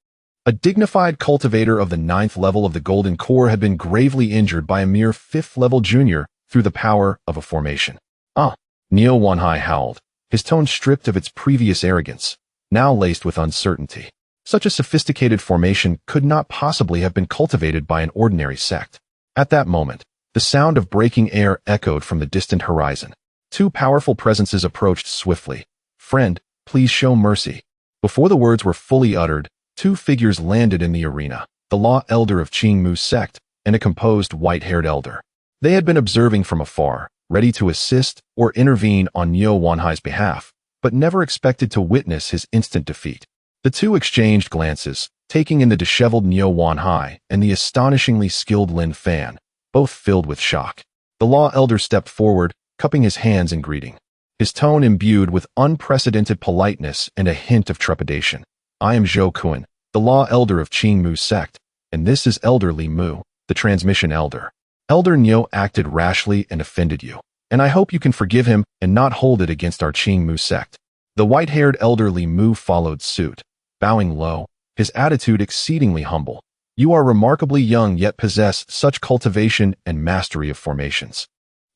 A: A dignified cultivator of the 9th level of the Golden Core had been gravely injured by a mere 5th-level junior through the power of a formation. "Ah!" Niu Wanhai howled, his tone stripped of its previous arrogance, now laced with uncertainty. Such a sophisticated formation could not possibly have been cultivated by an ordinary sect. At that moment, the sound of breaking air echoed from the distant horizon. 2 powerful presences approached swiftly. "Friend, please show mercy." Before the words were fully uttered, 2 figures landed in the arena, the law elder of Qingmu's sect and a composed white-haired elder. They had been observing from afar, ready to assist or intervene on Niu Wanhai's behalf, but never expected to witness his instant defeat. The 2 exchanged glances, taking in the disheveled Niu Wanhai and the astonishingly skilled Lin Fan, both filled with shock. The law elder stepped forward, cupping his hands in greeting, his tone imbued with unprecedented politeness and a hint of trepidation. I am Zhou Kuan, the law elder of Qingmu's sect, and this is Elder Li Mu, the transmission elder. Elder Niu acted rashly and offended you, and I hope you can forgive him and not hold it against our Qingmu sect. The white-haired Elder Li Mu followed suit, bowing low, his attitude exceedingly humble. You are remarkably young yet possess such cultivation and mastery of formations.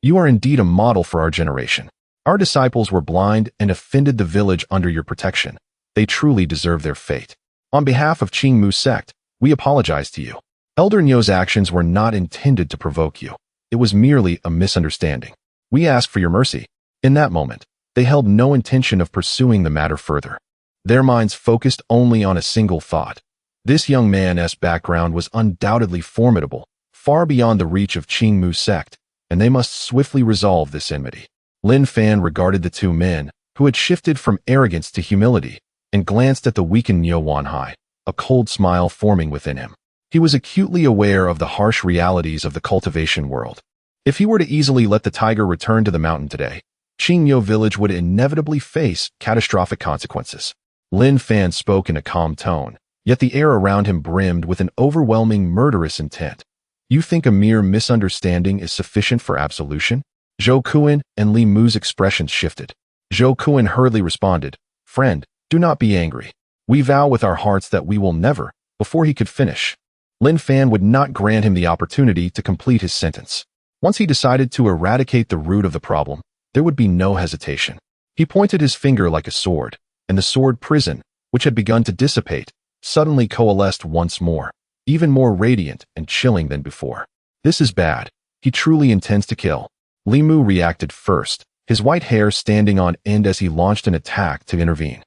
A: You are indeed a model for our generation. Our disciples were blind and offended the village under your protection. They truly deserve their fate. On behalf of Qingmu's sect, we apologize to you. Elder Niu's actions were not intended to provoke you. It was merely a misunderstanding. We ask for your mercy. In that moment, they held no intention of pursuing the matter further. Their minds focused only on a single thought. This young man's background was undoubtedly formidable, far beyond the reach of Qingmu's sect, and they must swiftly resolve this enmity. Lin Fan regarded the two men, who had shifted from arrogance to humility, and glanced at the weakened Niu Wanhai, a cold smile forming within him. He was acutely aware of the harsh realities of the cultivation world. If he were to easily let the tiger return to the mountain today, Qingmu village would inevitably face catastrophic consequences. Lin Fan spoke in a calm tone, yet the air around him brimmed with an overwhelming murderous intent. You think a mere misunderstanding is sufficient for absolution? Zhou Kuan and Li Mu's expressions shifted. Zhou Kuan hurriedly responded, Friend, do not be angry. We vow with our hearts that we will never, before he could finish. Lin Fan would not grant him the opportunity to complete his sentence. Once he decided to eradicate the root of the problem, there would be no hesitation. He pointed his finger like a sword, and the sword prison, which had begun to dissipate, suddenly coalesced once more, even more radiant and chilling than before. This is bad. He truly intends to kill. Li Mu reacted first, his white hair standing on end as he launched an attack to intervene.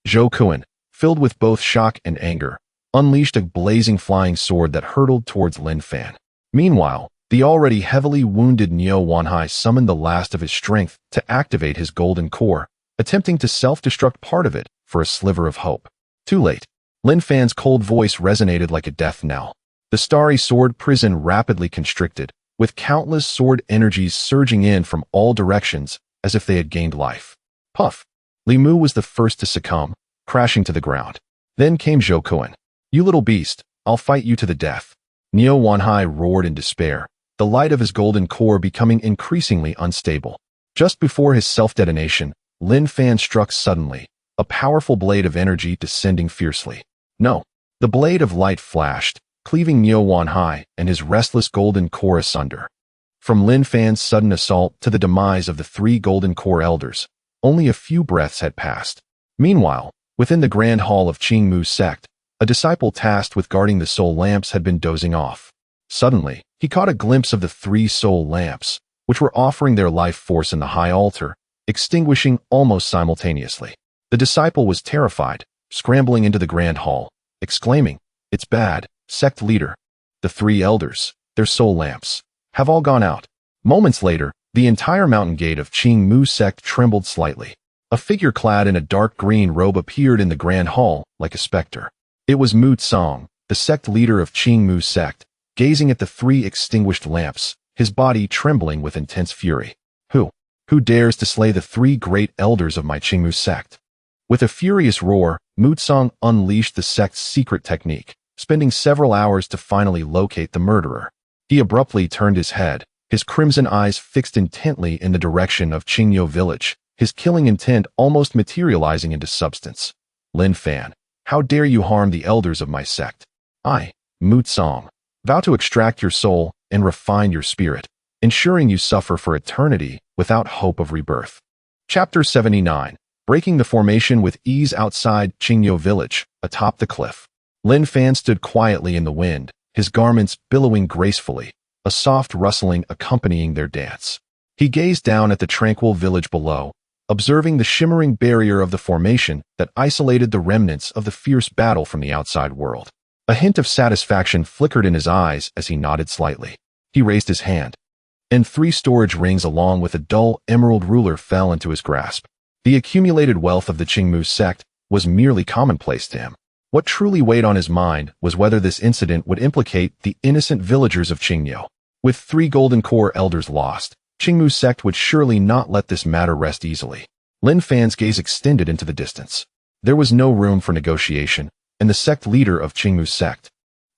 A: Zhou Kuan, filled with both shock and anger, unleashed a blazing flying sword that hurtled towards Lin Fan. Meanwhile, the already heavily wounded Niu Wanhai summoned the last of his strength to activate his golden core, attempting to self-destruct part of it for a sliver of hope. Too late. Lin Fan's cold voice resonated like a death knell. The starry sword prison rapidly constricted, with countless sword energies surging in from all directions as if they had gained life. Puff! Li Mu was the first to succumb, crashing to the ground. Then came Zhou Kuan. You little beast, I'll fight you to the death. Niu Wanhai roared in despair, the light of his golden core becoming increasingly unstable. Just before his self-detonation, Lin Fan struck suddenly, a powerful blade of energy descending fiercely. No. The blade of light flashed, cleaving Niu Wanhai and his restless golden core asunder. From Lin Fan's sudden assault to the demise of the three golden core elders, only a few breaths had passed. Meanwhile, within the grand hall of Qingmu's sect, a disciple tasked with guarding the soul lamps had been dozing off. Suddenly, he caught a glimpse of the three soul lamps, which were offering their life force in the high altar, extinguishing almost simultaneously. The disciple was terrified, scrambling into the grand hall, exclaiming, It's bad, sect leader. The three elders, their soul lamps, have all gone out. Moments later, the entire mountain gate of Qingmu's sect trembled slightly. A figure clad in a dark green robe appeared in the grand hall like a specter. It was Mu Tsang, the sect leader of Qingmu's sect, gazing at the three extinguished lamps, his body trembling with intense fury. Who dares to slay the three great elders of my Qingmu sect? With a furious roar, Mu Tsang unleashed the sect's secret technique, spending several hours to finally locate the murderer. He abruptly turned his head, his crimson eyes fixed intently in the direction of Qingmu village, his killing intent almost materializing into substance. Lin Fan, how dare you harm the elders of my sect? I, Mu Tsang, vow to extract your soul and refine your spirit, ensuring you suffer for eternity without hope of rebirth. Chapter 79. Breaking the formation with ease outside Qingmu village, atop the cliff. Lin Fan stood quietly in the wind, his garments billowing gracefully, a soft rustling accompanying their dance. He gazed down at the tranquil village below, observing the shimmering barrier of the formation that isolated the remnants of the fierce battle from the outside world. A hint of satisfaction flickered in his eyes as he nodded slightly. He raised his hand, and 3 storage rings along with a dull emerald ruler fell into his grasp. The accumulated wealth of the Qingmu sect was merely commonplace to him. What truly weighed on his mind was whether this incident would implicate the innocent villagers of Qingyu. With 3 golden core elders lost, Qingmu's sect would surely not let this matter rest easily. Lin Fan's gaze extended into the distance. There was no room for negotiation, and the sect leader of Qingmu's sect,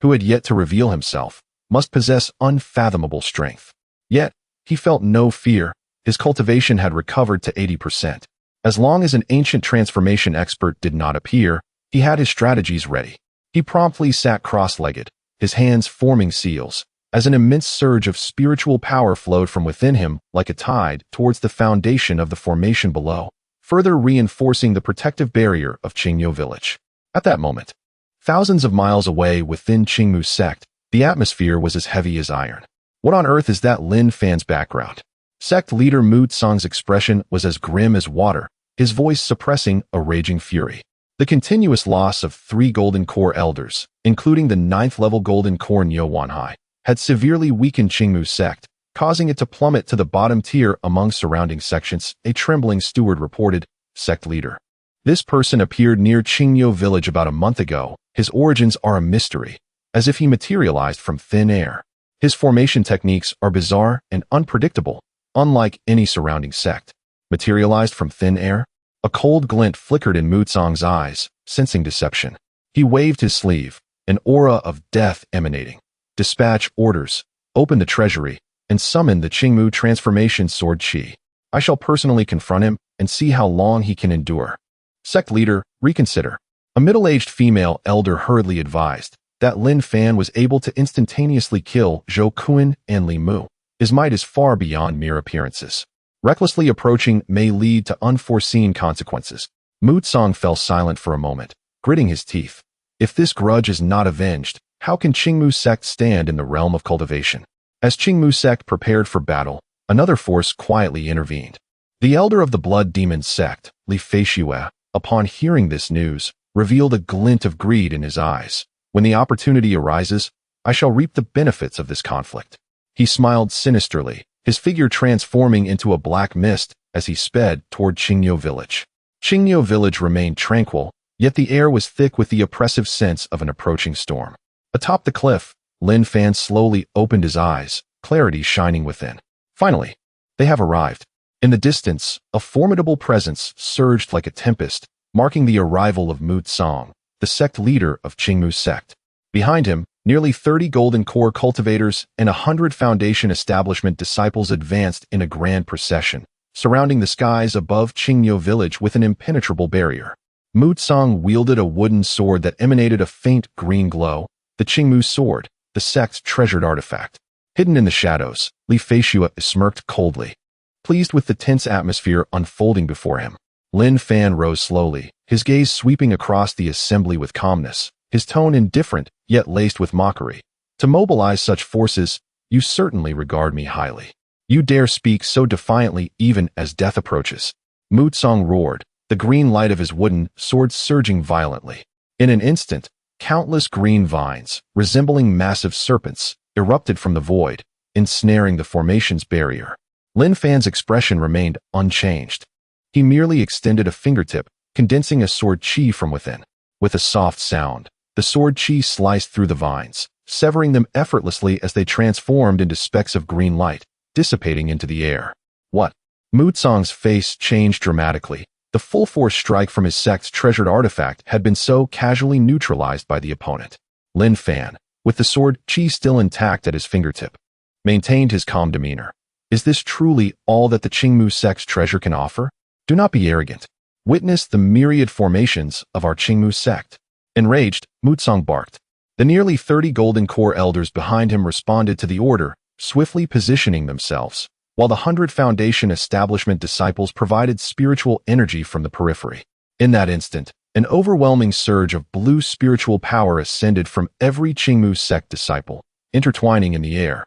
A: who had yet to reveal himself, must possess unfathomable strength. Yet, he felt no fear. His cultivation had recovered to 80%. As long as an ancient transformation expert did not appear, he had his strategies ready. He promptly sat cross-legged, his hands forming seals, as an immense surge of spiritual power flowed from within him like a tide towards the foundation of the formation below, further reinforcing the protective barrier of Qingyu village. At that moment, thousands of miles away within Qingmu's sect, the atmosphere was as heavy as iron. What on earth is that? Lin Fan's background. Sect leader Mu Tsang's expression was as grim as water, his voice suppressing a raging fury. The continuous loss of 3 golden core elders, including the 9th-level golden core Nyo Wanhai, had severely weakened Qingmu's sect, causing it to plummet to the bottom tier among surrounding sections, a trembling steward reported. Sect leader. This person appeared near Qingyu village about a month ago. His origins are a mystery, as if he materialized from thin air. His formation techniques are bizarre and unpredictable, unlike any surrounding sect. Materialized from thin air? A cold glint flickered in Mu Tsang's eyes, sensing deception. He waved his sleeve, an aura of death emanating. Dispatch orders, open the treasury, and summon the Qingmu transformation sword Qi. I shall personally confront him and see how long he can endure. Sect leader, reconsider. A middle-aged female elder hurriedly advised that Lin Fan was able to instantaneously kill Zhou Kun and Li Mu. His might is far beyond mere appearances. Recklessly approaching may lead to unforeseen consequences. Mu Tsang fell silent for a moment, gritting his teeth. If this grudge is not avenged, how can Qingmu's sect stand in the realm of cultivation? As Qingmu's sect prepared for battle, another force quietly intervened. The elder of the blood demon sect, Li Fan, upon hearing this news, revealed a glint of greed in his eyes. When the opportunity arises, I shall reap the benefits of this conflict. He smiled sinisterly, his figure transforming into a black mist as he sped toward Qingyu village. Qingyu village remained tranquil, yet the air was thick with the oppressive sense of an approaching storm. Atop the cliff, Lin Fan slowly opened his eyes, clarity shining within. Finally, they have arrived. In the distance, a formidable presence surged like a tempest, marking the arrival of Mu Tsang, the sect leader of Qingmu's sect. Behind him, nearly 30 golden core cultivators and 100 foundation establishment disciples advanced in a grand procession, surrounding the skies above Qingyu village with an impenetrable barrier. Mu Tsang wielded a wooden sword that emanated a faint green glow, the Qingmu sword, the sect's treasured artifact. Hidden in the shadows, Li Fan smirked coldly, pleased with the tense atmosphere unfolding before him. Lin Fan rose slowly, his gaze sweeping across the assembly with calmness, his tone indifferent, yet laced with mockery. To mobilize such forces, you certainly regard me highly. You dare speak so defiantly even as death approaches. Mu Tsang roared, the green light of his wooden sword surging violently. In an instant, countless green vines, resembling massive serpents, erupted from the void, ensnaring the formation's barrier. Lin Fan's expression remained unchanged. He merely extended a fingertip, condensing a sword Qi from within. With a soft sound, the sword Qi sliced through the vines, severing them effortlessly as they transformed into specks of green light, dissipating into the air. What? Mu Tsang's face changed dramatically. The full force strike from his sect's treasured artifact had been so casually neutralized by the opponent. Lin Fan, with the sword Qi still intact at his fingertip, maintained his calm demeanor. Is this truly all that the Qingmu sect's treasure can offer? Do not be arrogant. Witness the myriad formations of our Qingmu sect. Enraged, Mu Tsang barked. The nearly 30 golden core elders behind him responded to the order, swiftly positioning themselves, while the 100 foundation establishment disciples provided spiritual energy from the periphery. In that instant, an overwhelming surge of blue spiritual power ascended from every Qingmu sect disciple, intertwining in the air,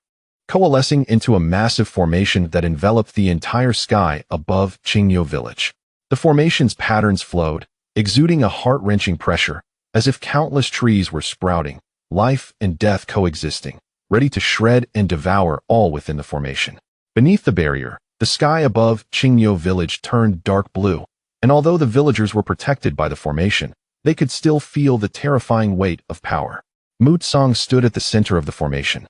A: coalescing into a massive formation that enveloped the entire sky above Qingyu village. The formation's patterns flowed, exuding a heart-wrenching pressure, as if countless trees were sprouting, life and death coexisting, ready to shred and devour all within the formation. Beneath the barrier, the sky above Qingyu village turned dark blue, and although the villagers were protected by the formation, they could still feel the terrifying weight of power. Mu Tsang stood at the center of the formation,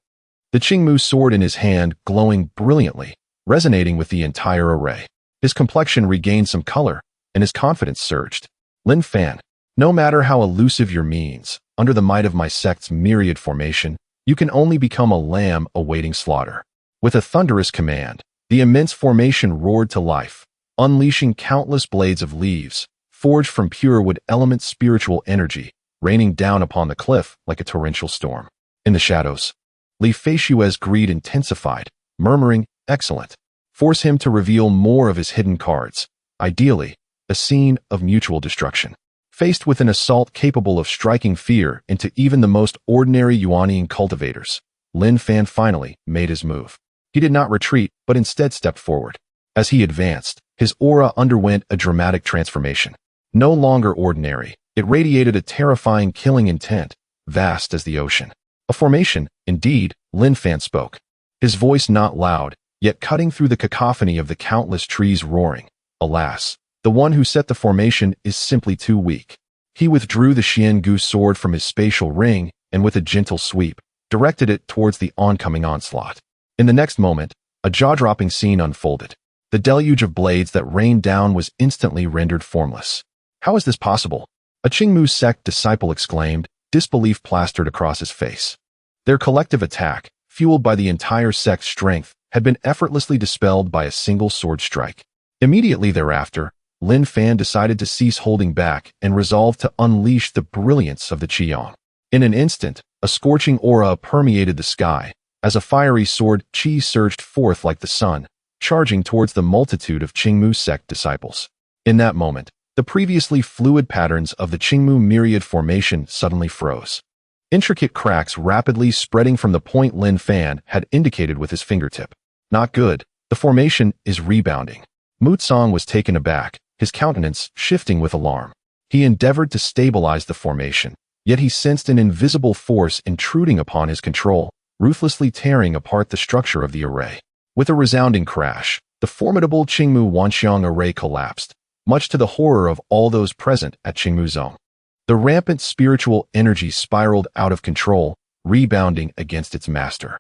A: the Qingmu sword in his hand glowing brilliantly, resonating with the entire array. His complexion regained some color, and his confidence surged. Lin Fan, no matter how elusive your means, under the might of my sect's myriad formation, you can only become a lamb awaiting slaughter. With a thunderous command, the immense formation roared to life, unleashing countless blades of leaves, forged from pure wood element spiritual energy, raining down upon the cliff like a torrential storm. In the shadows, Li Feishue's greed intensified, murmuring, "Excellent. Force him to reveal more of his hidden cards. Ideally, a scene of mutual destruction." Faced with an assault capable of striking fear into even the most ordinary Yuanian cultivators, Lin Fan finally made his move. He did not retreat, but instead stepped forward. As he advanced, his aura underwent a dramatic transformation. No longer ordinary, it radiated a terrifying killing intent, vast as the ocean. A formation, indeed, Lin Fan spoke. His voice not loud, yet cutting through the cacophony of the countless trees roaring. Alas, the one who set the formation is simply too weak. He withdrew the Xiangu sword from his spatial ring and with a gentle sweep, directed it towards the oncoming onslaught. In the next moment, a jaw-dropping scene unfolded. The deluge of blades that rained down was instantly rendered formless. How is this possible? A Qingmu sect disciple exclaimed, disbelief plastered across his face. Their collective attack, fueled by the entire sect's strength, had been effortlessly dispelled by a single sword strike. Immediately thereafter, Lin Fan decided to cease holding back and resolved to unleash the brilliance of the Qiyong. In an instant, a scorching aura permeated the sky, as a fiery sword Qi surged forth like the sun, charging towards the multitude of Qingmu sect disciples. In that moment, the previously fluid patterns of the Qingmu myriad formation suddenly froze. Intricate cracks rapidly spreading from the point Lin Fan had indicated with his fingertip. Not good. The formation is rebounding. Mu Tsang was taken aback, his countenance shifting with alarm. He endeavored to stabilize the formation, yet he sensed an invisible force intruding upon his control, ruthlessly tearing apart the structure of the array. With a resounding crash, the formidable Qingmu Wanxiang array collapsed, much to the horror of all those present at Qingmu Zone. The rampant spiritual energy spiraled out of control, rebounding against its master.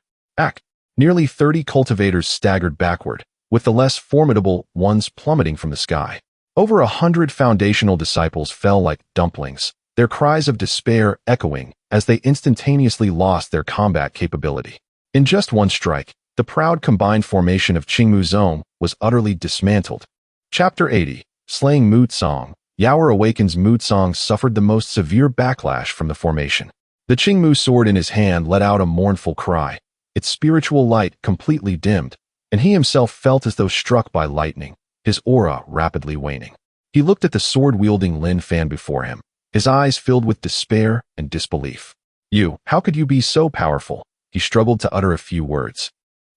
A: Nearly 30 cultivators staggered backward, with the less formidable ones plummeting from the sky. Over 100 foundational disciples fell like dumplings, their cries of despair echoing as they instantaneously lost their combat capability. In just one strike, the proud combined formation of Qingmu Zone was utterly dismantled. Chapter 80, Slaying Mu Tsang. Yaoer awakens. Mu Tsang suffered the most severe backlash from the formation. The Qingmu sword in his hand let out a mournful cry, its spiritual light completely dimmed, and he himself felt as though struck by lightning, his aura rapidly waning. He looked at the sword-wielding Lin Fan before him, his eyes filled with despair and disbelief. How could you be so powerful? He struggled to utter a few words.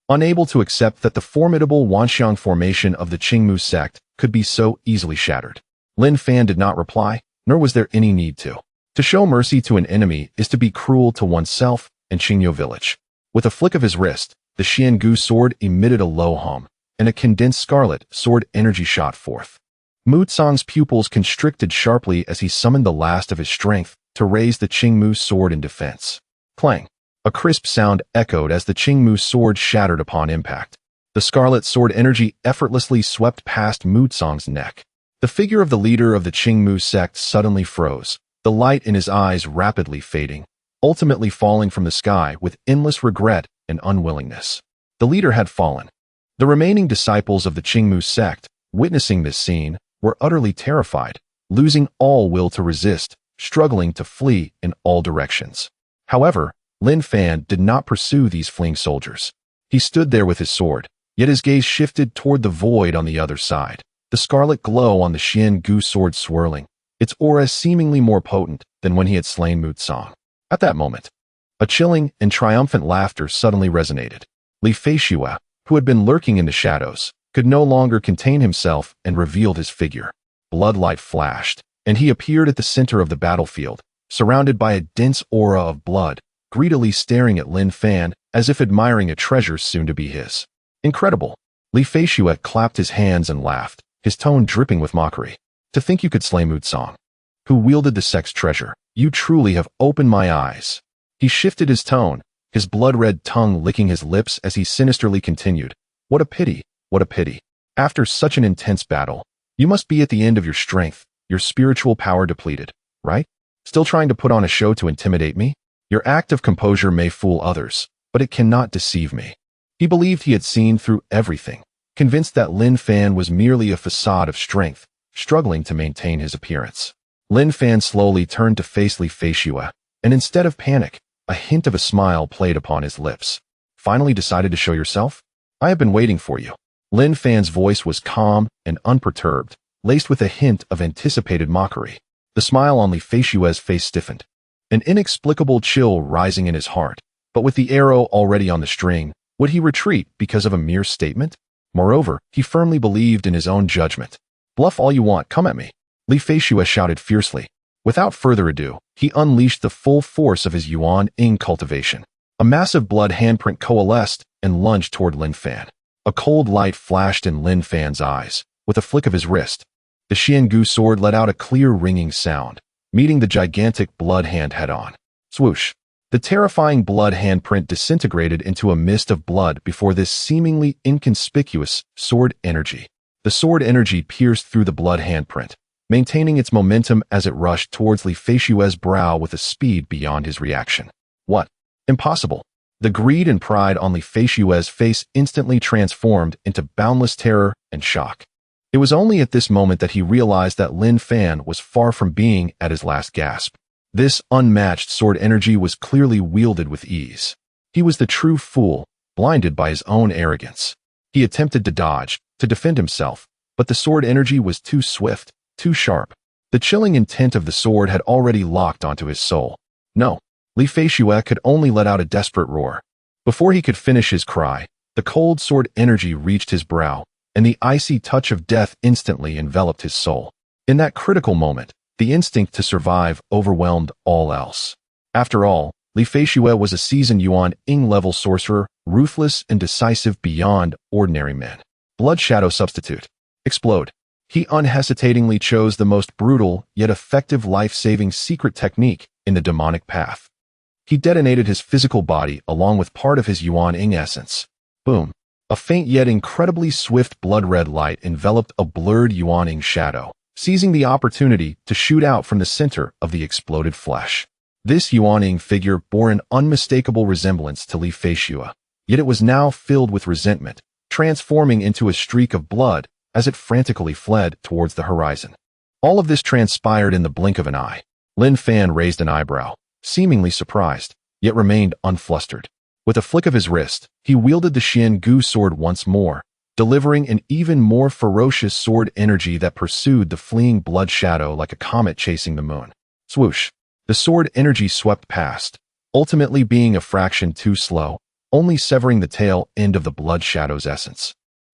A: Unable to accept that the formidable Wanxiang formation of the Qingmu sect could be so easily shattered. Lin Fan did not reply, nor was there any need to. To show mercy to an enemy is to be cruel to oneself and Qingyo village. With a flick of his wrist, the Xiangu sword emitted a low hum, and a condensed scarlet sword energy shot forth. Mu Tsang's pupils constricted sharply as he summoned the last of his strength to raise the Qingmu sword in defense. Clang! A crisp sound echoed as the Qingmu sword shattered upon impact. The scarlet sword energy effortlessly swept past Mu Tsang's neck. The figure of the leader of the Qingmu sect suddenly froze, the light in his eyes rapidly fading, ultimately falling from the sky with endless regret and unwillingness. The leader had fallen. The remaining disciples of the Qingmu sect, witnessing this scene, were utterly terrified, losing all will to resist, struggling to flee in all directions. However, Lin Fan did not pursue these fleeing soldiers. He stood there with his sword, yet his gaze shifted toward the void on the other side, the scarlet glow on the Xiangu sword swirling, its aura seemingly more potent than when he had slain Mu Tsang. At that moment, a chilling and triumphant laughter suddenly resonated. Li Feishue, who had been lurking in the shadows, could no longer contain himself and revealed his figure. Bloodlight flashed, and he appeared at the center of the battlefield, surrounded by a dense aura of blood, greedily staring at Lin Fan as if admiring a treasure soon to be his. Incredible! Li Feishue clapped his hands and laughed, his tone dripping with mockery. To think you could slay Mu Tsang. who wielded the sect's treasure. You truly have opened my eyes. He shifted his tone, his blood-red tongue licking his lips as he sinisterly continued. What a pity, what a pity. After such an intense battle, you must be at the end of your strength, your spiritual power depleted, right? Still trying to put on a show to intimidate me? Your act of composure may fool others, but it cannot deceive me. He believed he had seen through everything, convinced that Lin Fan was merely a facade of strength, struggling to maintain his appearance. Lin Fan slowly turned to face Li Feixue, and instead of panic, a hint of a smile played upon his lips. Finally decided to show yourself? I have been waiting for you. Lin Fan's voice was calm and unperturbed, laced with a hint of anticipated mockery. The smile on Li Feixue's face stiffened, an inexplicable chill rising in his heart. But with the arrow already on the string, would he retreat because of a mere statement? Moreover, he firmly believed in his own judgment. Bluff all you want, come at me. Li Feixue shouted fiercely. Without further ado, he unleashed the full force of his Yuan-Ing cultivation. A massive blood handprint coalesced and lunged toward Lin Fan. A cold light flashed in Lin Fan's eyes. With a flick of his wrist, the Xiangu sword let out a clear ringing sound, meeting the gigantic blood hand head-on. Swoosh! The terrifying blood handprint disintegrated into a mist of blood before this seemingly inconspicuous sword energy. The sword energy pierced through the blood handprint, maintaining its momentum as it rushed towards Li Feixue's brow with a speed beyond his reaction. What? Impossible! The greed and pride on Li Feixue's face instantly transformed into boundless terror and shock. It was only at this moment that he realized that Lin Fan was far from being at his last gasp. This unmatched sword energy was clearly wielded with ease. He was the true fool, blinded by his own arrogance. He attempted to dodge, to defend himself, but the sword energy was too swift, too sharp. The chilling intent of the sword had already locked onto his soul. No, Li Feixue could only let out a desperate roar. Before he could finish his cry, the cold sword energy reached his brow, and the icy touch of death instantly enveloped his soul. In that critical moment, the instinct to survive overwhelmed all else. After all, Li Feixue was a seasoned Yuan-Ing level sorcerer, ruthless and decisive beyond ordinary men. Blood Shadow Substitute. Explode. He unhesitatingly chose the most brutal yet effective life-saving secret technique in the demonic path. He detonated his physical body along with part of his Yuan-Ing essence. Boom. A faint yet incredibly swift blood-red light enveloped a blurred Yuan-Ing shadow, seizing the opportunity to shoot out from the center of the exploded flesh. This Yuan-Ing figure bore an unmistakable resemblance to Li Feixue, yet it was now filled with resentment, transforming into a streak of blood as it frantically fled towards the horizon. All of this transpired in the blink of an eye. Lin Fan raised an eyebrow, seemingly surprised, yet remained unflustered. With a flick of his wrist, he wielded the Xiangu sword once more, delivering an even more ferocious sword energy that pursued the fleeing blood shadow like a comet chasing the moon. Swoosh! The sword energy swept past, ultimately being a fraction too slow, only severing the tail end of the blood shadow's essence,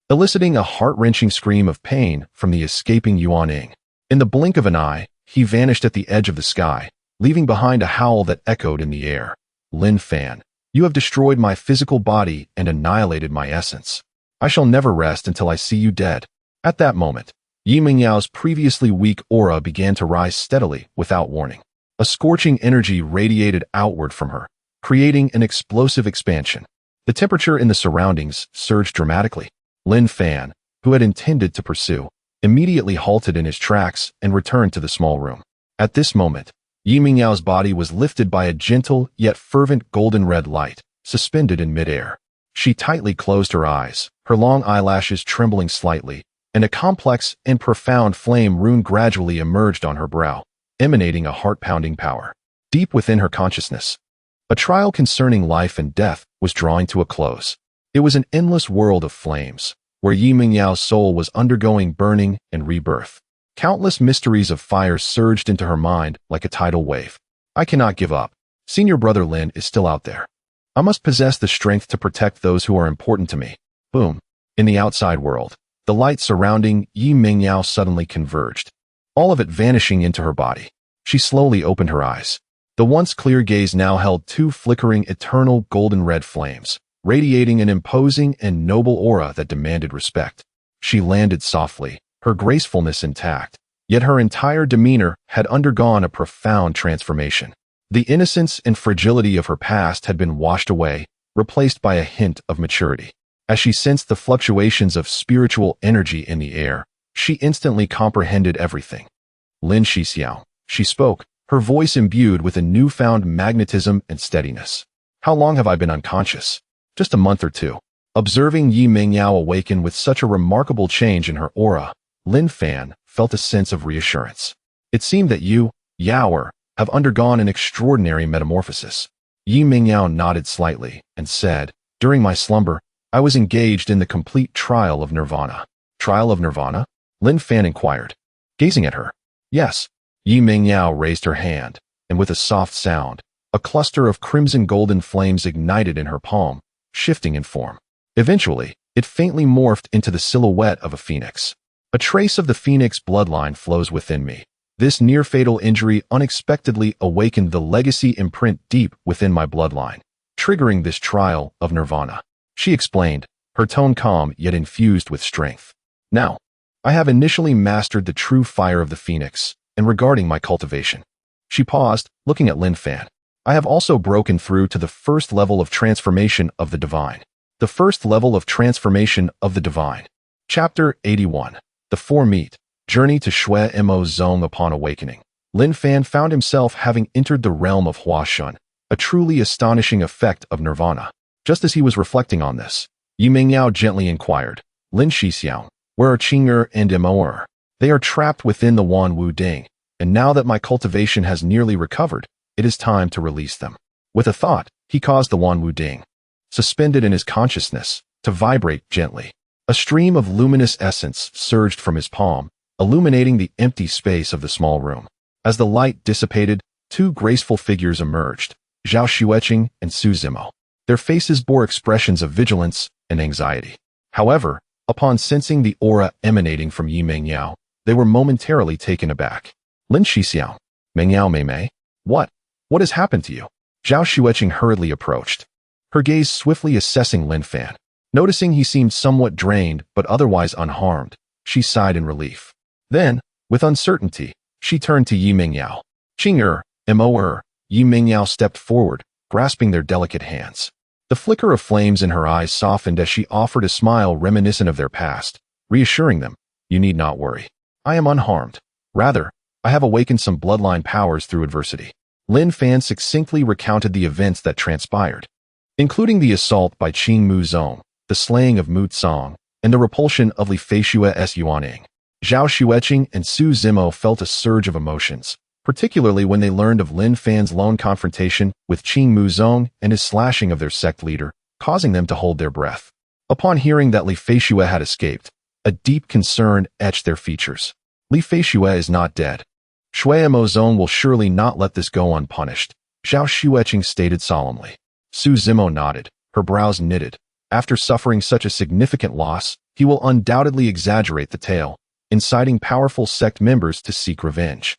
A: eliciting a heart-wrenching scream of pain from the escaping Yuan-Ing. In the blink of an eye, he vanished at the edge of the sky, leaving behind a howl that echoed in the air. Lin Fan, you have destroyed my physical body and annihilated my essence. I shall never rest until I see you dead. At that moment, Yi Mingyao's previously weak aura began to rise steadily without warning. A scorching energy radiated outward from her, creating an explosive expansion. The temperature in the surroundings surged dramatically. Lin Fan, who had intended to pursue, immediately halted in his tracks and returned to the small room. At this moment, Yi Mingyao's body was lifted by a gentle yet fervent golden-red light, suspended in midair. She tightly closed her eyes, her long eyelashes trembling slightly, and a complex and profound flame rune gradually emerged on her brow, emanating a heart-pounding power. Deep within her consciousness, a trial concerning life and death was drawing to a close. It was an endless world of flames, where Yi Mingyao's soul was undergoing burning and rebirth. Countless mysteries of fire surged into her mind like a tidal wave. I cannot give up. Senior brother Lin is still out there. I must possess the strength to protect those who are important to me. Boom. In the outside world, the light surrounding Yi Mingyao suddenly converged, all of it vanishing into her body. She slowly opened her eyes. The once clear gaze now held two flickering eternal golden-red flames, radiating an imposing and noble aura that demanded respect. She landed softly, her gracefulness intact, Yet her entire demeanor had undergone a profound transformation. The innocence and fragility of her past had been washed away, replaced by a hint of maturity. As she sensed the fluctuations of spiritual energy in the air, she instantly comprehended everything. Lin Xixiao, she spoke, her voice imbued with a newfound magnetism and steadiness. How long have I been unconscious? Just a month or two. Observing Yi Mingyao awaken with such a remarkable change in her aura, Lin Fan felt a sense of reassurance. It seemed that you, Yaoer, have undergone an extraordinary metamorphosis. Yi Mingyao nodded slightly and said, during my slumber, I was engaged in the complete trial of nirvana. Trial of nirvana? Lin Fan inquired, gazing at her. Yes. Yi Mingyao raised her hand, and with a soft sound, a cluster of crimson golden flames ignited in her palm, shifting in form. Eventually, it faintly morphed into the silhouette of a phoenix. A trace of the phoenix bloodline flows within me. This near-fatal injury unexpectedly awakened the legacy imprint deep within my bloodline, triggering this trial of nirvana. She explained, her tone calm yet infused with strength. Now, I have initially mastered the true fire of the phoenix, and regarding my cultivation. She paused, looking at Lin Fan. I have also broken through to the first level of transformation of the divine. The first level of transformation of the divine. Chapter 81. The Four Meet. Journey to Shui Mo Zong upon awakening. Lin Fan found himself having entered the realm of Hua Shun, a truly astonishing effect of nirvana. Just as he was reflecting on this, Yi Mingyao gently inquired, Lin Xixiao, where are Qing'er and Imoer? They are trapped within the Wan Wu Ding, and now that my cultivation has nearly recovered, it is time to release them. With a thought, he caused the Wan Wu Ding, suspended in his consciousness, to vibrate gently. A stream of luminous essence surged from his palm, illuminating the empty space of the small room. As the light dissipated, two graceful figures emerged, Zhao Xueqing and Su Zimo. Their faces bore expressions of vigilance and anxiety. However, upon sensing the aura emanating from Yi Mingyao, they were momentarily taken aback. Lin Xixiao, Mingyao Meimei, what has happened to you? Zhao Xueqing hurriedly approached, her gaze swiftly assessing Lin Fan. Noticing he seemed somewhat drained but otherwise unharmed, she sighed in relief. Then, with uncertainty, she turned to Yi Mingyao. Qing'er, Imoer. Yi Mingyao stepped forward, grasping their delicate hands. The flicker of flames in her eyes softened as she offered a smile reminiscent of their past, reassuring them, you need not worry. I am unharmed. Rather, I have awakened some bloodline powers through adversity. Lin Fan succinctly recounted the events that transpired, including the assault by Qing Mu Zong, the slaying of Mu Tsong, and the repulsion of Li Feishua's Yuaning. Zhao Xueqing and Su Zimo felt a surge of emotions, particularly when they learned of Lin Fan's lone confrontation with Qing Mu Zong and his slashing of their sect leader, causing them to hold their breath. Upon hearing that Li Feishua had escaped, a deep concern etched their features. Li Feishua is not dead. Shui Mo Zong will surely not let this go unpunished, Zhao Xueqing stated solemnly. Su Zimo nodded, her brows knitted. After suffering such a significant loss, he will undoubtedly exaggerate the tale, inciting powerful sect members to seek revenge.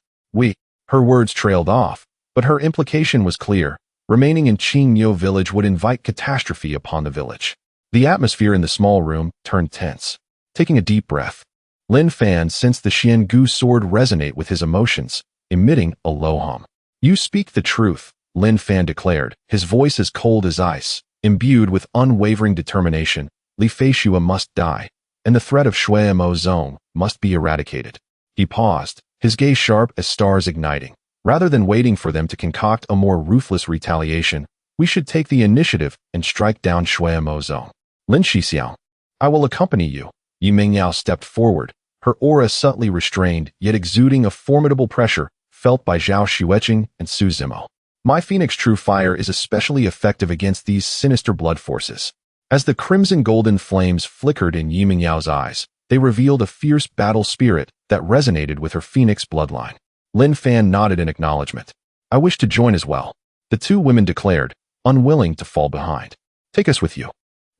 A: Her words trailed off, but her implication was clear. Remaining in Qingmyo village would invite catastrophe upon the village. The atmosphere in the small room turned tense. Taking a deep breath, Lin Fan sensed the Xiangu sword resonate with his emotions, emitting a low hum. You speak the truth, Lin Fan declared, his voice as cold as ice. Imbued with unwavering determination, Li Feishua must die, and the threat of Shui Mo Zong must be eradicated. He paused, his gaze sharp as stars igniting. Rather than waiting for them to concoct a more ruthless retaliation, we should take the initiative and strike down Shui Mo Zong. Lin Xixiao, I will accompany you. Yi Mingyao stepped forward, her aura subtly restrained yet exuding a formidable pressure felt by Zhao Xueqing and Su Zimo. My Phoenix True Fire is especially effective against these sinister blood forces. As the crimson golden flames flickered in Yi Mingyao's eyes, they revealed a fierce battle spirit that resonated with her Phoenix bloodline. Lin Fan nodded in acknowledgement. I wish to join as well, the two women declared, unwilling to fall behind. Take us with you.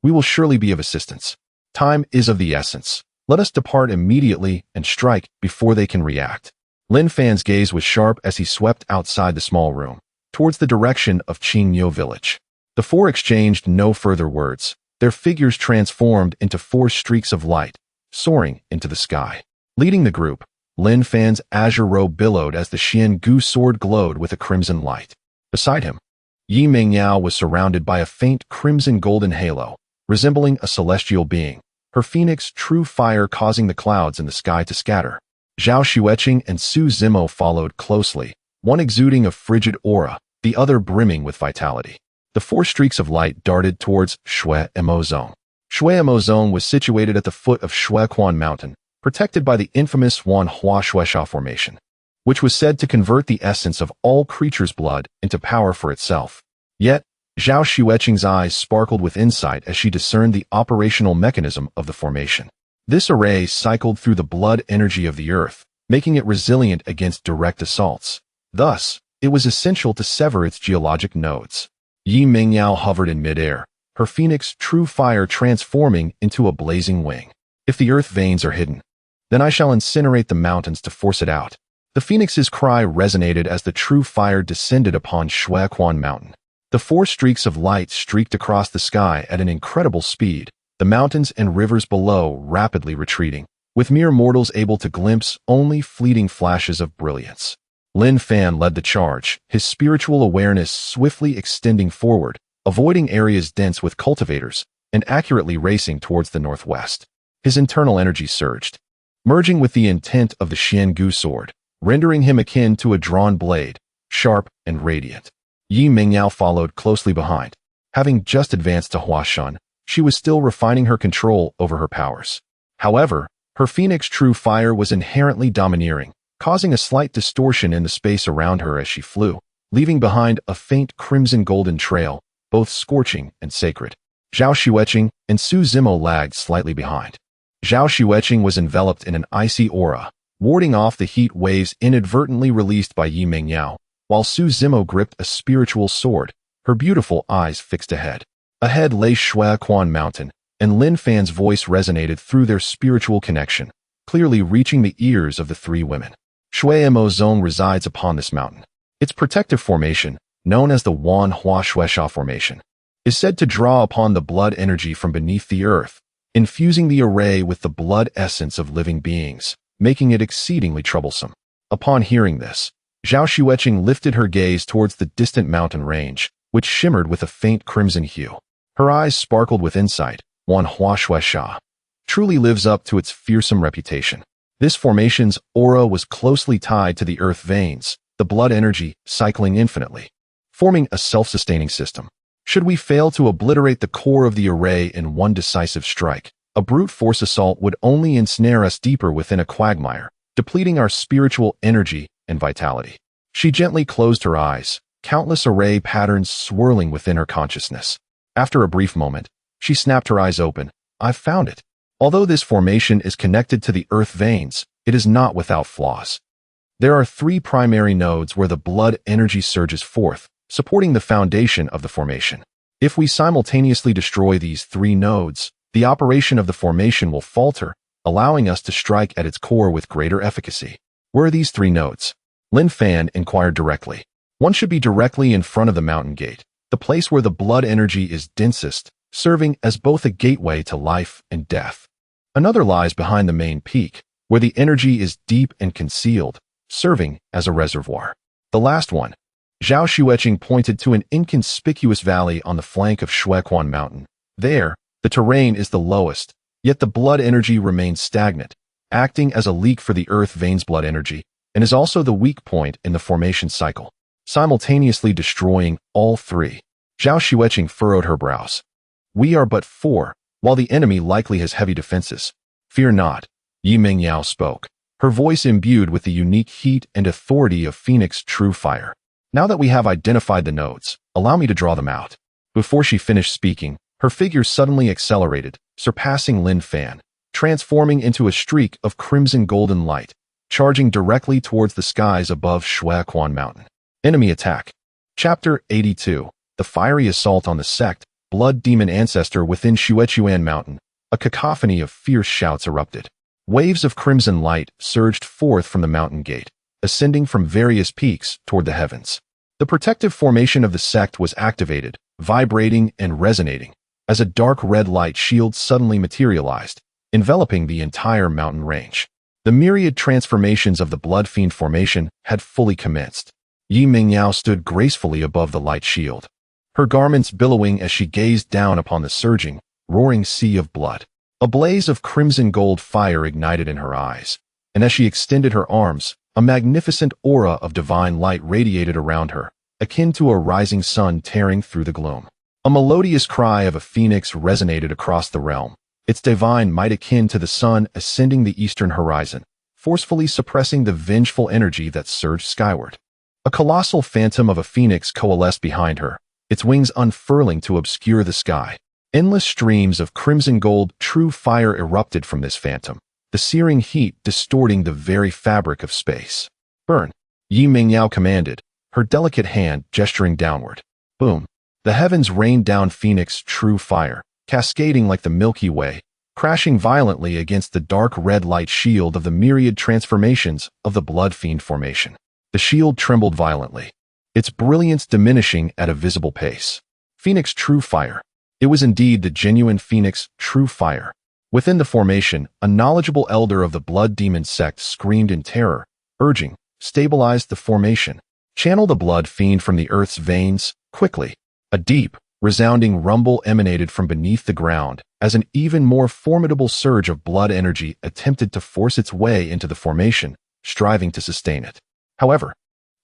A: We will surely be of assistance. Time is of the essence. Let us depart immediately and strike before they can react. Lin Fan's gaze was sharp as he swept outside the small room, towards the direction of Qingmyo village. The four exchanged no further words. Their figures transformed into four streaks of light, soaring into the sky. Leading the group, Lin Fan's azure robe billowed as the Xian sword glowed with a crimson light. Beside him, Yi Mingyao was surrounded by a faint crimson-golden halo, resembling a celestial being, her phoenix true fire causing the clouds in the sky to scatter. Zhao Xueqing and Su Zimo followed closely, one exuding a frigid aura, the other brimming with vitality. The 4 streaks of light darted towards Shui Emo Zone. Shui Emo Zone was situated at the foot of Shuequan Mountain, protected by the infamous Wan Hua Shuesha Formation, which was said to convert the essence of all creatures' blood into power for itself. Yet, Zhao Xueqing's eyes sparkled with insight as she discerned the operational mechanism of the formation. This array cycled through the blood energy of the earth, making it resilient against direct assaults. Thus, it was essential to sever its geologic nodes. Yi Mingyao hovered in midair, her phoenix true fire transforming into a blazing wing. If the earth veins are hidden, then I shall incinerate the mountains to force it out. The phoenix's cry resonated as the true fire descended upon Shuequan Mountain. The 4 streaks of light streaked across the sky at an incredible speed, the mountains and rivers below rapidly retreating, with mere mortals able to glimpse only fleeting flashes of brilliance. Lin Fan led the charge, his spiritual awareness swiftly extending forward, avoiding areas dense with cultivators, and accurately racing towards the northwest. His internal energy surged, merging with the intent of the Xian sword, rendering him akin to a drawn blade, sharp and radiant. Yi Mingyao followed closely behind. Having just advanced to Huashan, she was still refining her control over her powers. However, her phoenix true fire was inherently domineering, causing a slight distortion in the space around her as she flew, leaving behind a faint crimson-golden trail, both scorching and sacred. Zhao Xueqing and Su Zimo lagged slightly behind. Zhao Xueqing was enveloped in an icy aura, warding off the heat waves inadvertently released by Yi Mingyao, while Su Zimo gripped a spiritual sword, her beautiful eyes fixed ahead. Ahead lay Shuequan Mountain, and Lin Fan's voice resonated through their spiritual connection, clearly reaching the ears of the 3 women. Shui Emo Zone resides upon this mountain. Its protective formation, known as the Wan Hua Shuesha Formation, is said to draw upon the blood energy from beneath the earth, infusing the array with the blood essence of living beings, making it exceedingly troublesome. Upon hearing this, Zhao Xueqing lifted her gaze towards the distant mountain range, which shimmered with a faint crimson hue. Her eyes sparkled with insight. Wan Hua Shuesha truly lives up to its fearsome reputation. This formation's aura was closely tied to the earth veins, the blood energy cycling infinitely, forming a self-sustaining system. Should we fail to obliterate the core of the array in one decisive strike, a brute force assault would only ensnare us deeper within a quagmire, depleting our spiritual energy and vitality. She gently closed her eyes, countless array patterns swirling within her consciousness. After a brief moment, she snapped her eyes open. I've found it. Although this formation is connected to the earth veins, it is not without flaws. There are 3 primary nodes where the blood energy surges forth, supporting the foundation of the formation. If we simultaneously destroy these 3 nodes, the operation of the formation will falter, allowing us to strike at its core with greater efficacy. Where are these 3 nodes? Lin Fan inquired directly. One should be directly in front of the mountain gate, the place where the blood energy is densest, serving as both a gateway to life and death. Another lies behind the main peak, where the energy is deep and concealed, serving as a reservoir. The last one, Zhao Xueqing pointed to an inconspicuous valley on the flank of Shuequan Mountain. There, the terrain is the lowest, yet the blood energy remains stagnant, acting as a leak for the earth veins blood energy, and is also the weak point in the formation cycle, simultaneously destroying all 3. Zhao Xueqing furrowed her brows. We are but 4, while the enemy likely has heavy defenses. Fear not, Yi Mingyao spoke, her voice imbued with the unique heat and authority of Phoenix true fire. Now that we have identified the nodes, allow me to draw them out. Before she finished speaking, her figure suddenly accelerated, surpassing Lin Fan, transforming into a streak of crimson golden light, charging directly towards the skies above Shuequan Mountain. Enemy attack. Chapter 82. The fiery assault on the sect, blood demon ancestor within Shuechuan Mountain. A cacophony of fierce shouts erupted. Waves of crimson light surged forth from the mountain gate, ascending from various peaks toward the heavens. The protective formation of the sect was activated, vibrating and resonating, as a dark red light shield suddenly materialized, enveloping the entire mountain range. The myriad transformations of the Blood Fiend formation had fully commenced. Yi Mingyao stood gracefully above the light shield, her garments billowing as she gazed down upon the surging, roaring sea of blood. A blaze of crimson gold fire ignited in her eyes, and as she extended her arms, a magnificent aura of divine light radiated around her, akin to a rising sun tearing through the gloom. A melodious cry of a phoenix resonated across the realm, its divine might akin to the sun ascending the eastern horizon, forcefully suppressing the vengeful energy that surged skyward. A colossal phantom of a phoenix coalesced behind her, its wings unfurling to obscure the sky. Endless streams of crimson gold true fire erupted from this phantom, the searing heat distorting the very fabric of space. Burn! Yi Mingyao commanded, her delicate hand gesturing downward. Boom! The heavens rained down phoenix true fire, cascading like the Milky Way, crashing violently against the dark red light shield of the myriad transformations of the Blood Fiend formation. The shield trembled violently, its brilliance diminishing at a visible pace. Phoenix true fire. It was indeed the genuine Phoenix true fire. Within the formation, a knowledgeable elder of the Blood Demon sect screamed in terror, urging, "Stabilize the formation. Channel the Blood Fiend from the earth's veins, quickly." A deep, resounding rumble emanated from beneath the ground as an even more formidable surge of blood energy attempted to force its way into the formation, striving to sustain it. However,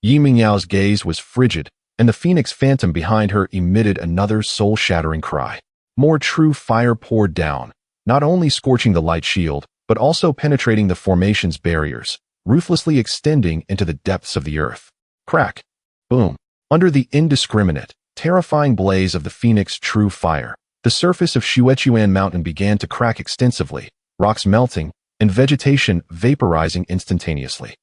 A: Yi Mingyao's gaze was frigid, and the phoenix phantom behind her emitted another soul-shattering cry. More true fire poured down, not only scorching the light shield, but also penetrating the formation's barriers, ruthlessly extending into the depths of the earth. Crack! Boom! Under the indiscriminate, terrifying blaze of the phoenix true fire, the surface of Xuechuan Mountain began to crack extensively, rocks melting, and vegetation vaporizing instantaneously.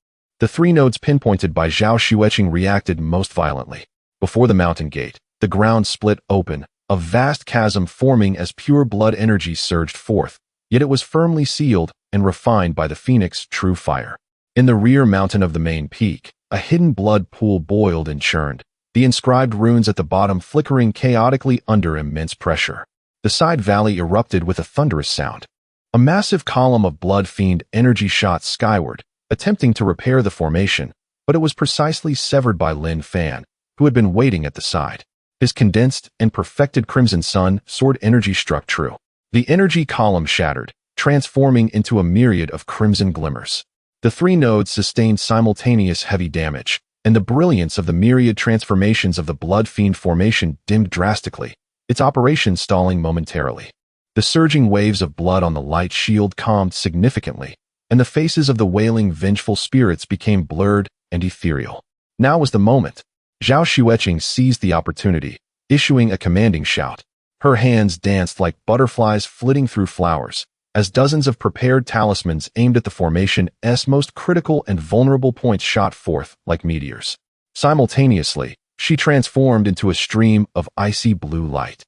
A: The three nodes pinpointed by Zhao Xueqing reacted most violently. Before the mountain gate, the ground split open, a vast chasm forming as pure blood energy surged forth, yet it was firmly sealed and refined by the phoenix true fire. In the rear mountain of the main peak, a hidden blood pool boiled and churned, the inscribed runes at the bottom flickering chaotically under immense pressure. The side valley erupted with a thunderous sound. A massive column of blood fiend energy shot skyward, attempting to repair the formation, but it was precisely severed by Lin Fan, who had been waiting at the side. His condensed and perfected crimson sun sword energy struck true. The energy column shattered, transforming into a myriad of crimson glimmers. The three nodes sustained simultaneous heavy damage, and the brilliance of the myriad transformations of the Blood Fiend formation dimmed drastically, its operation stalling momentarily. The surging waves of blood on the light shield calmed significantly, and the faces of the wailing vengeful spirits became blurred and ethereal. Now was the moment. Zhao Xueqing seized the opportunity, issuing a commanding shout. Her hands danced like butterflies flitting through flowers, as dozens of prepared talismans aimed at the formation's most critical and vulnerable points shot forth like meteors. Simultaneously, she transformed into a stream of icy blue light,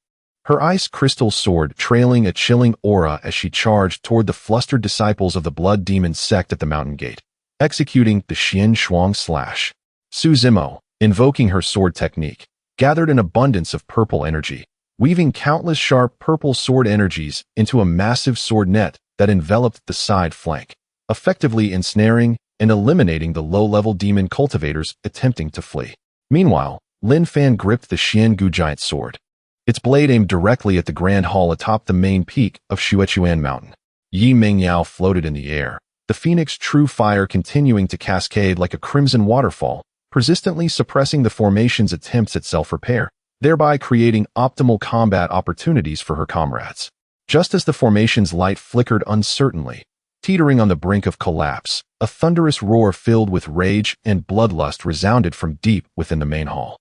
A: her ice crystal sword trailing a chilling aura as she charged toward the flustered disciples of the Blood Demon sect at the mountain gate, executing the Xian Shuang slash. Su Zimo, invoking her sword technique, gathered an abundance of purple energy, weaving countless sharp purple sword energies into a massive sword net that enveloped the side flank, effectively ensnaring and eliminating the low-level demon cultivators attempting to flee. Meanwhile, Lin Fan gripped the Xiangu giant sword, its blade aimed directly at the grand hall atop the main peak of Xuechuan Mountain. Yi Mingyao floated in the air, the phoenix true fire continuing to cascade like a crimson waterfall, persistently suppressing the formation's attempts at self-repair, thereby creating optimal combat opportunities for her comrades. Just as the formation's light flickered uncertainly, teetering on the brink of collapse, a thunderous roar filled with rage and bloodlust resounded from deep within the main hall.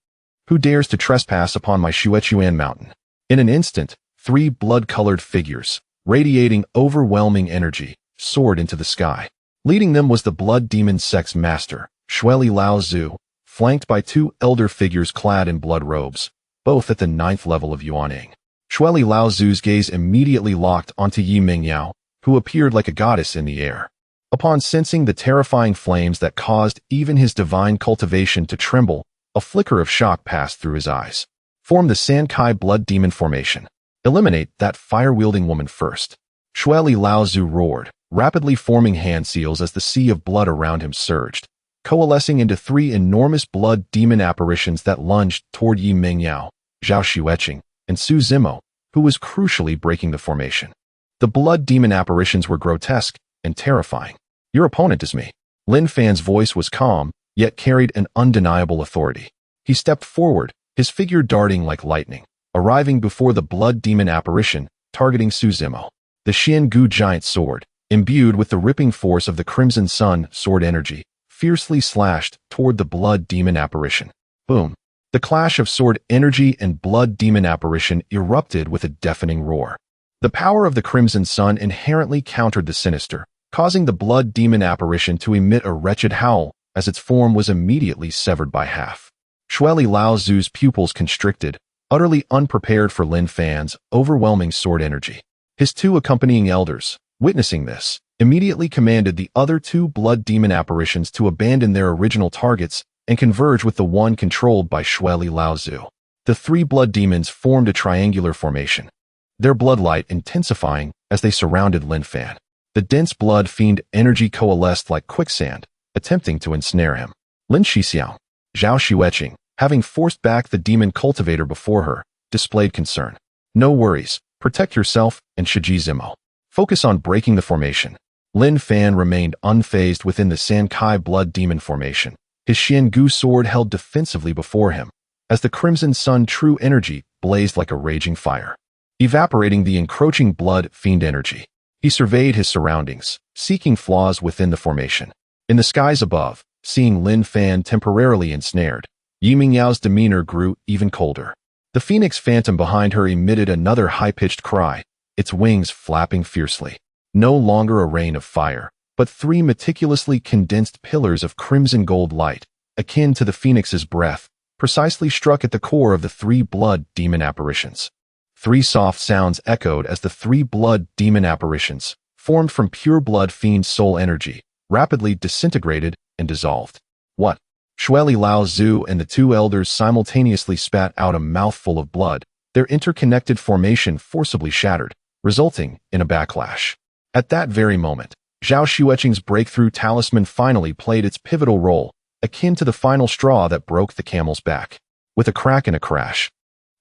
A: Who dares to trespass upon my Xuechuan Mountain? In an instant, three blood-colored figures, radiating overwhelming energy, soared into the sky. Leading them was the Blood Demon sect's master, Shueli Lao Zhu, flanked by two elder figures clad in blood robes, both at the 9th level of Yuanying. Shueli Lao Zhu's gaze immediately locked onto Yi Mingyao, who appeared like a goddess in the air. Upon sensing the terrifying flames that caused even his divine cultivation to tremble, a flicker of shock passed through his eyes. Form the Sankai Blood Demon formation. Eliminate that fire-wielding woman first. Shueli Lao Zhu roared, rapidly forming hand seals as the sea of blood around him surged, coalescing into three enormous blood demon apparitions that lunged toward Yi Mingyao, Zhao Xueqing, and Su Zimo, who was crucially breaking the formation. The blood demon apparitions were grotesque and terrifying. "Your opponent is me." Lin Fan's voice was calm, yet carried an undeniable authority. He stepped forward, his figure darting like lightning, arriving before the blood demon apparition, targeting Su Zimo. The Xiangu giant sword, imbued with the ripping force of the Crimson Sun sword energy, fiercely slashed toward the blood demon apparition. Boom! The clash of sword energy and blood demon apparition erupted with a deafening roar. The power of the Crimson Sun inherently countered the sinister, causing the blood demon apparition to emit a wretched howl as its form was immediately severed by half. Shueli Laozu's pupils constricted, utterly unprepared for Lin Fan's overwhelming sword energy. His two accompanying elders, witnessing this, immediately commanded the other two blood demon apparitions to abandon their original targets and converge with the one controlled by Shueli Laozu. The three blood demons formed a triangular formation, their bloodlight intensifying as they surrounded Lin Fan. The dense blood fiend energy coalesced like quicksand, attempting to ensnare him. Lin Shixiao, Zhao Xueqing, having forced back the demon cultivator before her, displayed concern. "No worries, protect yourself and Shiji Zimo. Focus on breaking the formation." Lin Fan remained unfazed within the Sankai blood demon formation, his Xiangu sword held defensively before him, as the Crimson Sun true energy blazed like a raging fire, evaporating the encroaching blood fiend energy. He surveyed his surroundings, seeking flaws within the formation. In the skies above, seeing Lin Fan temporarily ensnared, Yi Mingyao's demeanor grew even colder. The phoenix phantom behind her emitted another high-pitched cry, its wings flapping fiercely. No longer a rain of fire, but three meticulously condensed pillars of crimson gold light, akin to the phoenix's breath, precisely struck at the core of the three blood demon apparitions. Three soft sounds echoed as the three blood demon apparitions, formed from pure blood fiend soul energy, rapidly disintegrated and dissolved. "What?" Shueli Laozu and the two elders simultaneously spat out a mouthful of blood, their interconnected formation forcibly shattered, resulting in a backlash. At that very moment, Zhao Xueqing's breakthrough talisman finally played its pivotal role, akin to the final straw that broke the camel's back. With a crack and a crash,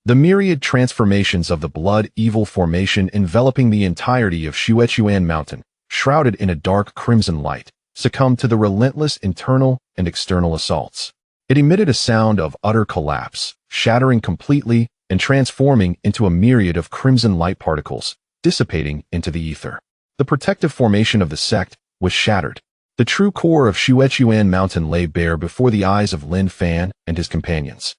A: the myriad transformations of the blood evil formation enveloping the entirety of Xuechuan Mountain, shrouded in a dark crimson light, succumbed to the relentless internal and external assaults. It emitted a sound of utter collapse, shattering completely and transforming into a myriad of crimson light particles, dissipating into the ether. The protective formation of the sect was shattered. The true core of Xuechuan Mountain lay bare before the eyes of Lin Fan and his companions,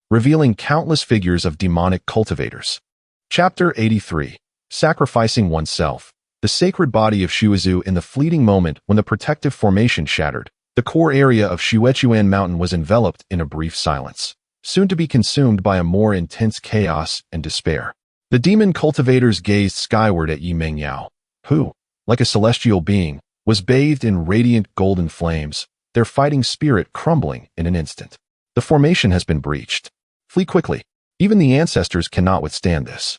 A: revealing countless figures of demonic cultivators. Chapter 83. Sacrificing Oneself. The sacred body of Shuizu. In the fleeting moment when the protective formation shattered, the core area of Xuechuan Mountain was enveloped in a brief silence, soon to be consumed by a more intense chaos and despair. The demon cultivators gazed skyward at Yi Mingyao, who, like a celestial being, was bathed in radiant golden flames, their fighting spirit crumbling in an instant. "The formation has been breached. Flee quickly. Even the ancestors cannot withstand this."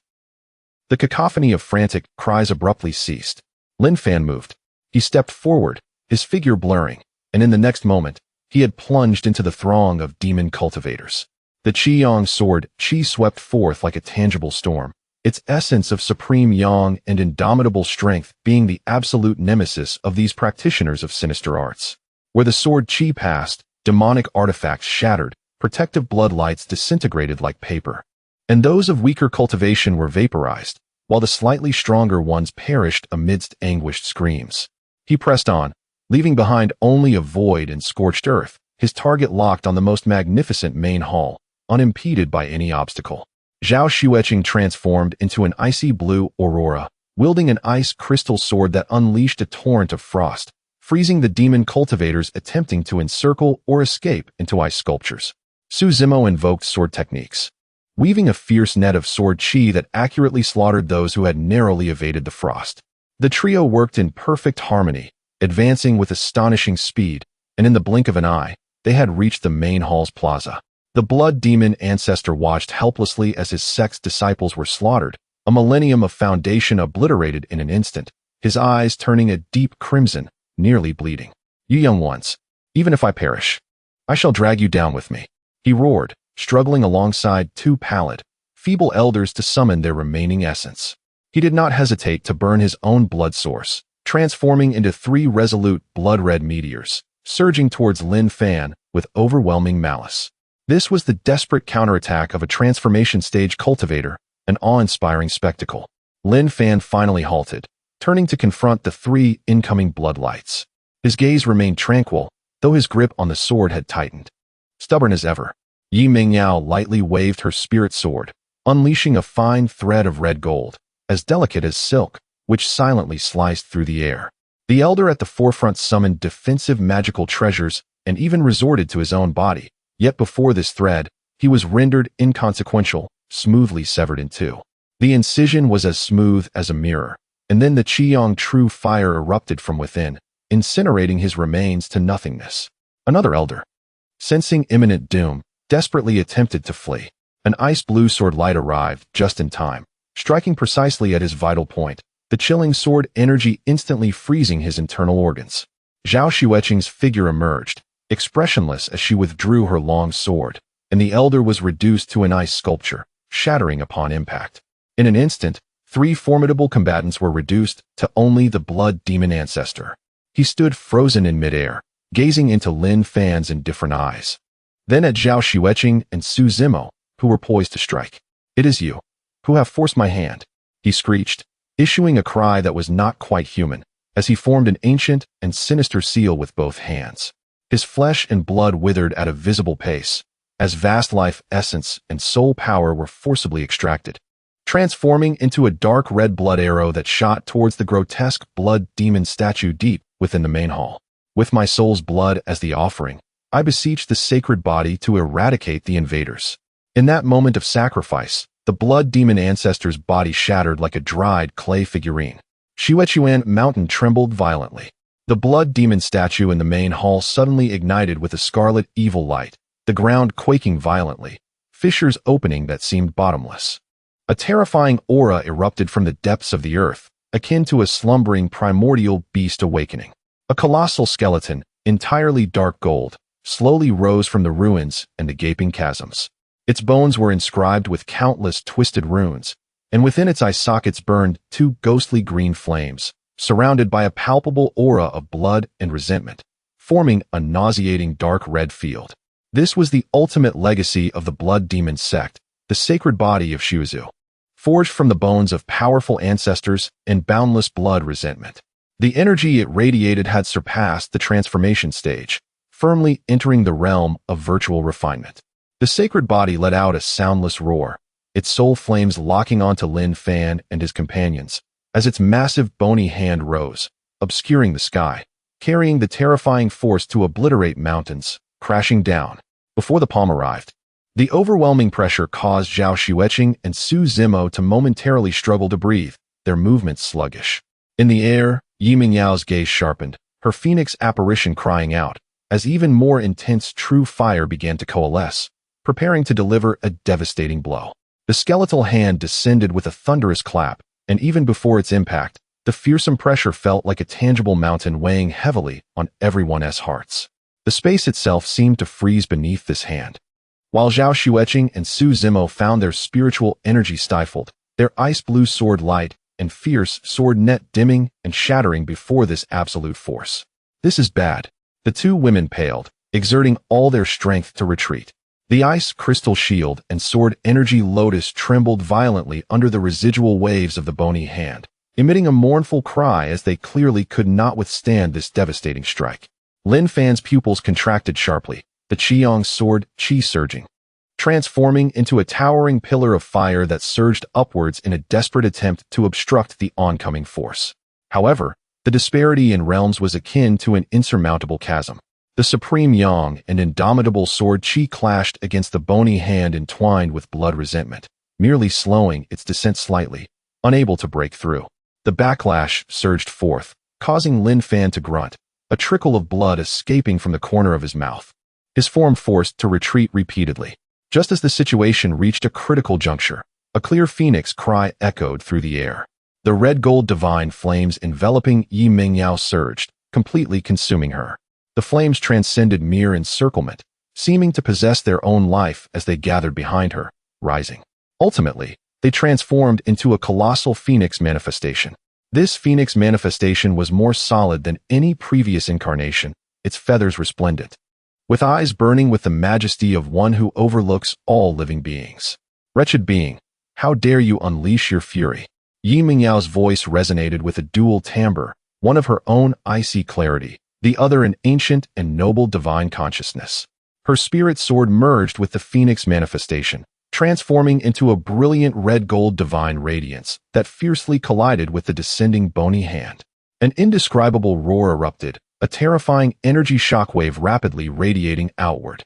A: The cacophony of frantic cries abruptly ceased. Lin Fan moved. He stepped forward, his figure blurring, and in the next moment, he had plunged into the throng of demon cultivators. The Qiyang sword, Qi swept forth like a tangible storm, its essence of supreme yang and indomitable strength being the absolute nemesis of these practitioners of sinister arts. Where the sword Qi passed, demonic artifacts shattered, protective bloodlights disintegrated like paper, and those of weaker cultivation were vaporized, while the slightly stronger ones perished amidst anguished screams. He pressed on, leaving behind only a void and scorched earth, his target locked on the most magnificent main hall, unimpeded by any obstacle. Zhao Xueqing transformed into an icy blue aurora, wielding an ice crystal sword that unleashed a torrent of frost, freezing the demon cultivators attempting to encircle or escape into ice sculptures. Su Zimo invoked sword techniques, weaving a fierce net of sword chi that accurately slaughtered those who had narrowly evaded the frost. The trio worked in perfect harmony, advancing with astonishing speed, and in the blink of an eye, they had reached the main hall's plaza. The blood demon ancestor watched helplessly as his sect's disciples were slaughtered, a millennium of foundation obliterated in an instant, his eyes turning a deep crimson, nearly bleeding. "You young ones, even if I perish, I shall drag you down with me," he roared, struggling alongside two pallid, feeble elders to summon their remaining essence. He did not hesitate to burn his own blood source, transforming into three resolute blood-red meteors, surging towards Lin Fan with overwhelming malice. This was the desperate counterattack of a transformation stage cultivator, an awe-inspiring spectacle. Lin Fan finally halted, turning to confront the three incoming bloodlights. His gaze remained tranquil, though his grip on the sword had tightened. Stubborn as ever, Yi Mingyao lightly waved her spirit sword, unleashing a fine thread of red gold, as delicate as silk, which silently sliced through the air. The elder at the forefront summoned defensive magical treasures and even resorted to his own body, yet before this thread, he was rendered inconsequential, smoothly severed in two. The incision was as smooth as a mirror, and then the Qiyang true fire erupted from within, incinerating his remains to nothingness. Another elder, sensing imminent doom, desperately attempted to flee. An ice-blue sword light arrived just in time, striking precisely at his vital point, the chilling sword energy instantly freezing his internal organs. Zhao Xueqing's figure emerged, expressionless as she withdrew her long sword, and the elder was reduced to an ice sculpture, shattering upon impact. In an instant, three formidable combatants were reduced to only the blood demon ancestor. He stood frozen in midair, gazing into Lin Fan's indifferent eyes. Then at Zhao Xueqing and Su Zimo, who were poised to strike. "It is you, who have forced my hand," he screeched, issuing a cry that was not quite human, as he formed an ancient and sinister seal with both hands. His flesh and blood withered at a visible pace, as vast life essence and soul power were forcibly extracted, transforming into a dark red blood arrow that shot towards the grotesque blood demon statue deep within the main hall. "With my soul's blood as the offering, I beseech the sacred body to eradicate the invaders." In that moment of sacrifice, the blood demon ancestor's body shattered like a dried clay figurine. Xuechuan Mountain trembled violently. The blood demon statue in the main hall suddenly ignited with a scarlet evil light, the ground quaking violently, fissures opening that seemed bottomless. A terrifying aura erupted from the depths of the earth, akin to a slumbering primordial beast awakening. A colossal skeleton, entirely dark gold, slowly rose from the ruins and the gaping chasms. Its bones were inscribed with countless twisted runes, and within its eye sockets burned two ghostly green flames, surrounded by a palpable aura of blood and resentment, forming a nauseating dark red field. This was the ultimate legacy of the blood demon sect, the sacred body of Shuzu, forged from the bones of powerful ancestors and boundless blood resentment. The energy it radiated had surpassed the transformation stage, firmly entering the realm of virtual refinement. The sacred body let out a soundless roar, its soul flames locking onto Lin Fan and his companions, as its massive bony hand rose, obscuring the sky, carrying the terrifying force to obliterate mountains, crashing down. Before the palm arrived, the overwhelming pressure caused Zhao Xueqing and Su Zimo to momentarily struggle to breathe, their movements sluggish. In the air, Yi Mingyao's gaze sharpened, her phoenix apparition crying out, as even more intense true fire began to coalesce, preparing to deliver a devastating blow. The skeletal hand descended with a thunderous clap, and even before its impact, the fearsome pressure felt like a tangible mountain weighing heavily on everyone's hearts. The space itself seemed to freeze beneath this hand. While Zhao Xueqing and Su Zimo found their spiritual energy stifled, their ice-blue sword light and fierce sword net dimming and shattering before this absolute force. "This is bad." The two women paled, exerting all their strength to retreat. The ice crystal shield and sword energy lotus trembled violently under the residual waves of the bony hand, emitting a mournful cry as they clearly could not withstand this devastating strike. Lin Fan's pupils contracted sharply, the Qiyang sword qi surging, transforming into a towering pillar of fire that surged upwards in a desperate attempt to obstruct the oncoming force. However, the disparity in realms was akin to an insurmountable chasm. The supreme yang and indomitable sword qi clashed against the bony hand entwined with blood resentment, merely slowing its descent slightly, unable to break through. The backlash surged forth, causing Lin Fan to grunt, a trickle of blood escaping from the corner of his mouth. His form forced to retreat repeatedly. Just as the situation reached a critical juncture, a clear phoenix cry echoed through the air. The red-gold divine flames enveloping Yi Mingyao surged, completely consuming her. The flames transcended mere encirclement, seeming to possess their own life as they gathered behind her, rising. Ultimately, they transformed into a colossal phoenix manifestation. This phoenix manifestation was more solid than any previous incarnation, its feathers resplendent, with eyes burning with the majesty of one who overlooks all living beings. Wretched being, how dare you unleash your fury? Yi Mingyao's voice resonated with a dual timbre, one of her own icy clarity, the other an ancient and noble divine consciousness. Her spirit sword merged with the phoenix manifestation, transforming into a brilliant red-gold divine radiance that fiercely collided with the descending bony hand. An indescribable roar erupted, a terrifying energy shockwave rapidly radiating outward.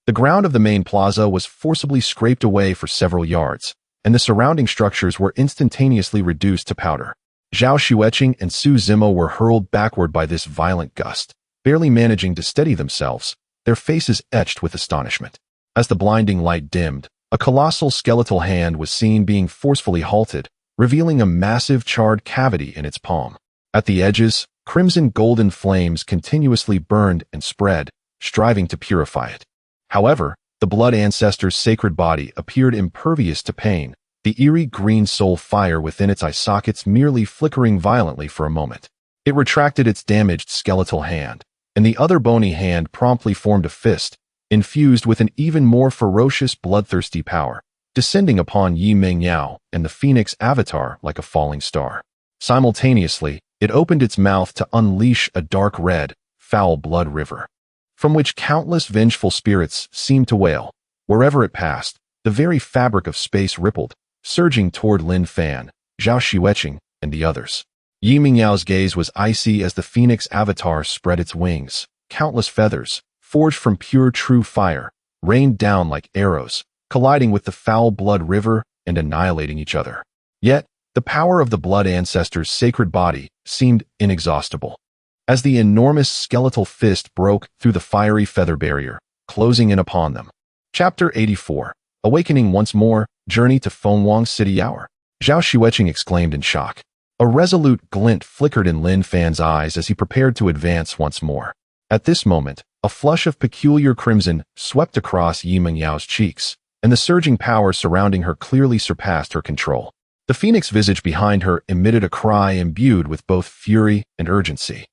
A: The ground of the main plaza was forcibly scraped away for several yards, and the surrounding structures were instantaneously reduced to powder. Zhao Xueqing and Su Zimo were hurled backward by this violent gust, barely managing to steady themselves, their faces etched with astonishment. As the blinding light dimmed, a colossal skeletal hand was seen being forcefully halted, revealing a massive charred cavity in its palm. At the edges, crimson golden flames continuously burned and spread, striving to purify it. However, the blood ancestor's sacred body appeared impervious to pain, the eerie green soul fire within its eye sockets merely flickering violently for a moment. It retracted its damaged skeletal hand, and the other bony hand promptly formed a fist, infused with an even more ferocious bloodthirsty power, descending upon Yi Mingyao and the phoenix avatar like a falling star. Simultaneously, it opened its mouth to unleash a dark red, foul blood river, from which countless vengeful spirits seemed to wail. Wherever it passed, the very fabric of space rippled, surging toward Lin Fan, Zhao Xueqing, and the others. Yi Mingyao's gaze was icy as the phoenix avatar spread its wings. Countless feathers, forged from pure true fire, rained down like arrows, colliding with the foul blood river and annihilating each other. Yet, the power of the blood ancestor's sacred body seemed inexhaustible. As the enormous skeletal fist broke through the fiery feather barrier, closing in upon them. Chapter 84. Awakening once more, Journey to Fenghuang City Hour. Zhao Xueqing exclaimed in shock. A resolute glint flickered in Lin Fan's eyes as he prepared to advance once more. At this moment, a flush of peculiar crimson swept across Yi Mingyao's cheeks, and the surging power surrounding her clearly surpassed her control. The phoenix visage behind her emitted a cry imbued with both fury and urgency,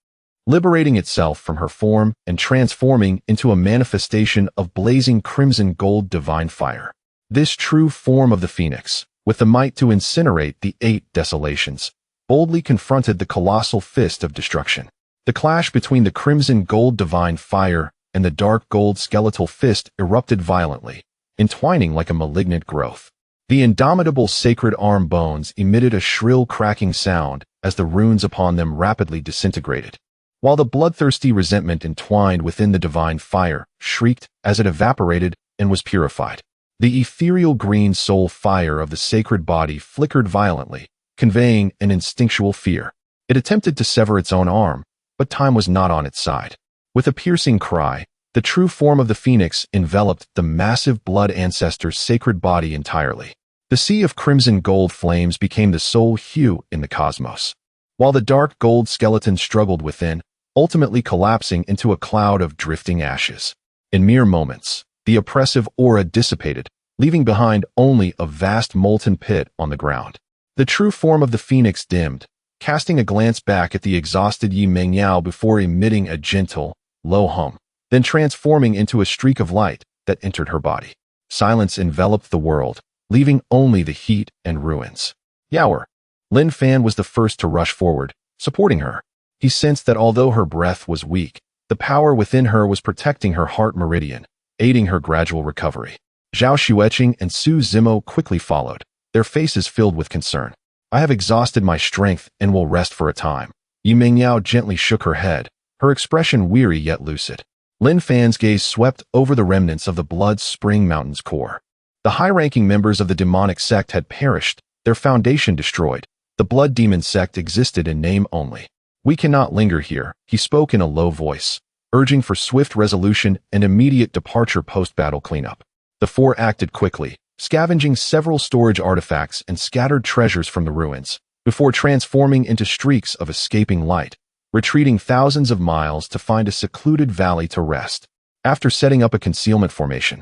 A: liberating itself from her form and transforming into a manifestation of blazing crimson gold divine fire. This true form of the phoenix, with the might to incinerate the 8 desolations, boldly confronted the colossal fist of destruction. The clash between the crimson gold divine fire and the dark gold skeletal fist erupted violently, entwining like a malignant growth. The indomitable sacred arm bones emitted a shrill cracking sound as the runes upon them rapidly disintegrated, while the bloodthirsty resentment entwined within the divine fire shrieked as it evaporated and was purified. The ethereal green soul fire of the sacred body flickered violently, conveying an instinctual fear. It attempted to sever its own arm, but time was not on its side. With a piercing cry, the true form of the phoenix enveloped the massive blood ancestor's sacred body entirely. The sea of crimson gold flames became the sole hue in the cosmos, while the dark gold skeleton struggled within, ultimately collapsing into a cloud of drifting ashes. In mere moments, the oppressive aura dissipated, leaving behind only a vast molten pit on the ground. The true form of the phoenix dimmed, casting a glance back at the exhausted Yi Mingyao before emitting a gentle, low hum, then transforming into a streak of light that entered her body. Silence enveloped the world, leaving only the heat and ruins. Yower. Lin Fan was the first to rush forward, supporting her. He sensed that although her breath was weak, the power within her was protecting her heart meridian, aiding her gradual recovery. Zhao Xueqing and Su Zimo quickly followed, their faces filled with concern. I have exhausted my strength and will rest for a time. Yi Mingyao gently shook her head, her expression weary yet lucid. Lin Fan's gaze swept over the remnants of the Blood Spring Mountain's core. The high-ranking members of the demonic sect had perished, their foundation destroyed. The Blood Demon sect existed in name only. We cannot linger here, he spoke in a low voice, urging for swift resolution and immediate departure post-battle cleanup. The 4 acted quickly, scavenging several storage artifacts and scattered treasures from the ruins, before transforming into streaks of escaping light, retreating thousands of miles to find a secluded valley to rest. After setting up a concealment formation,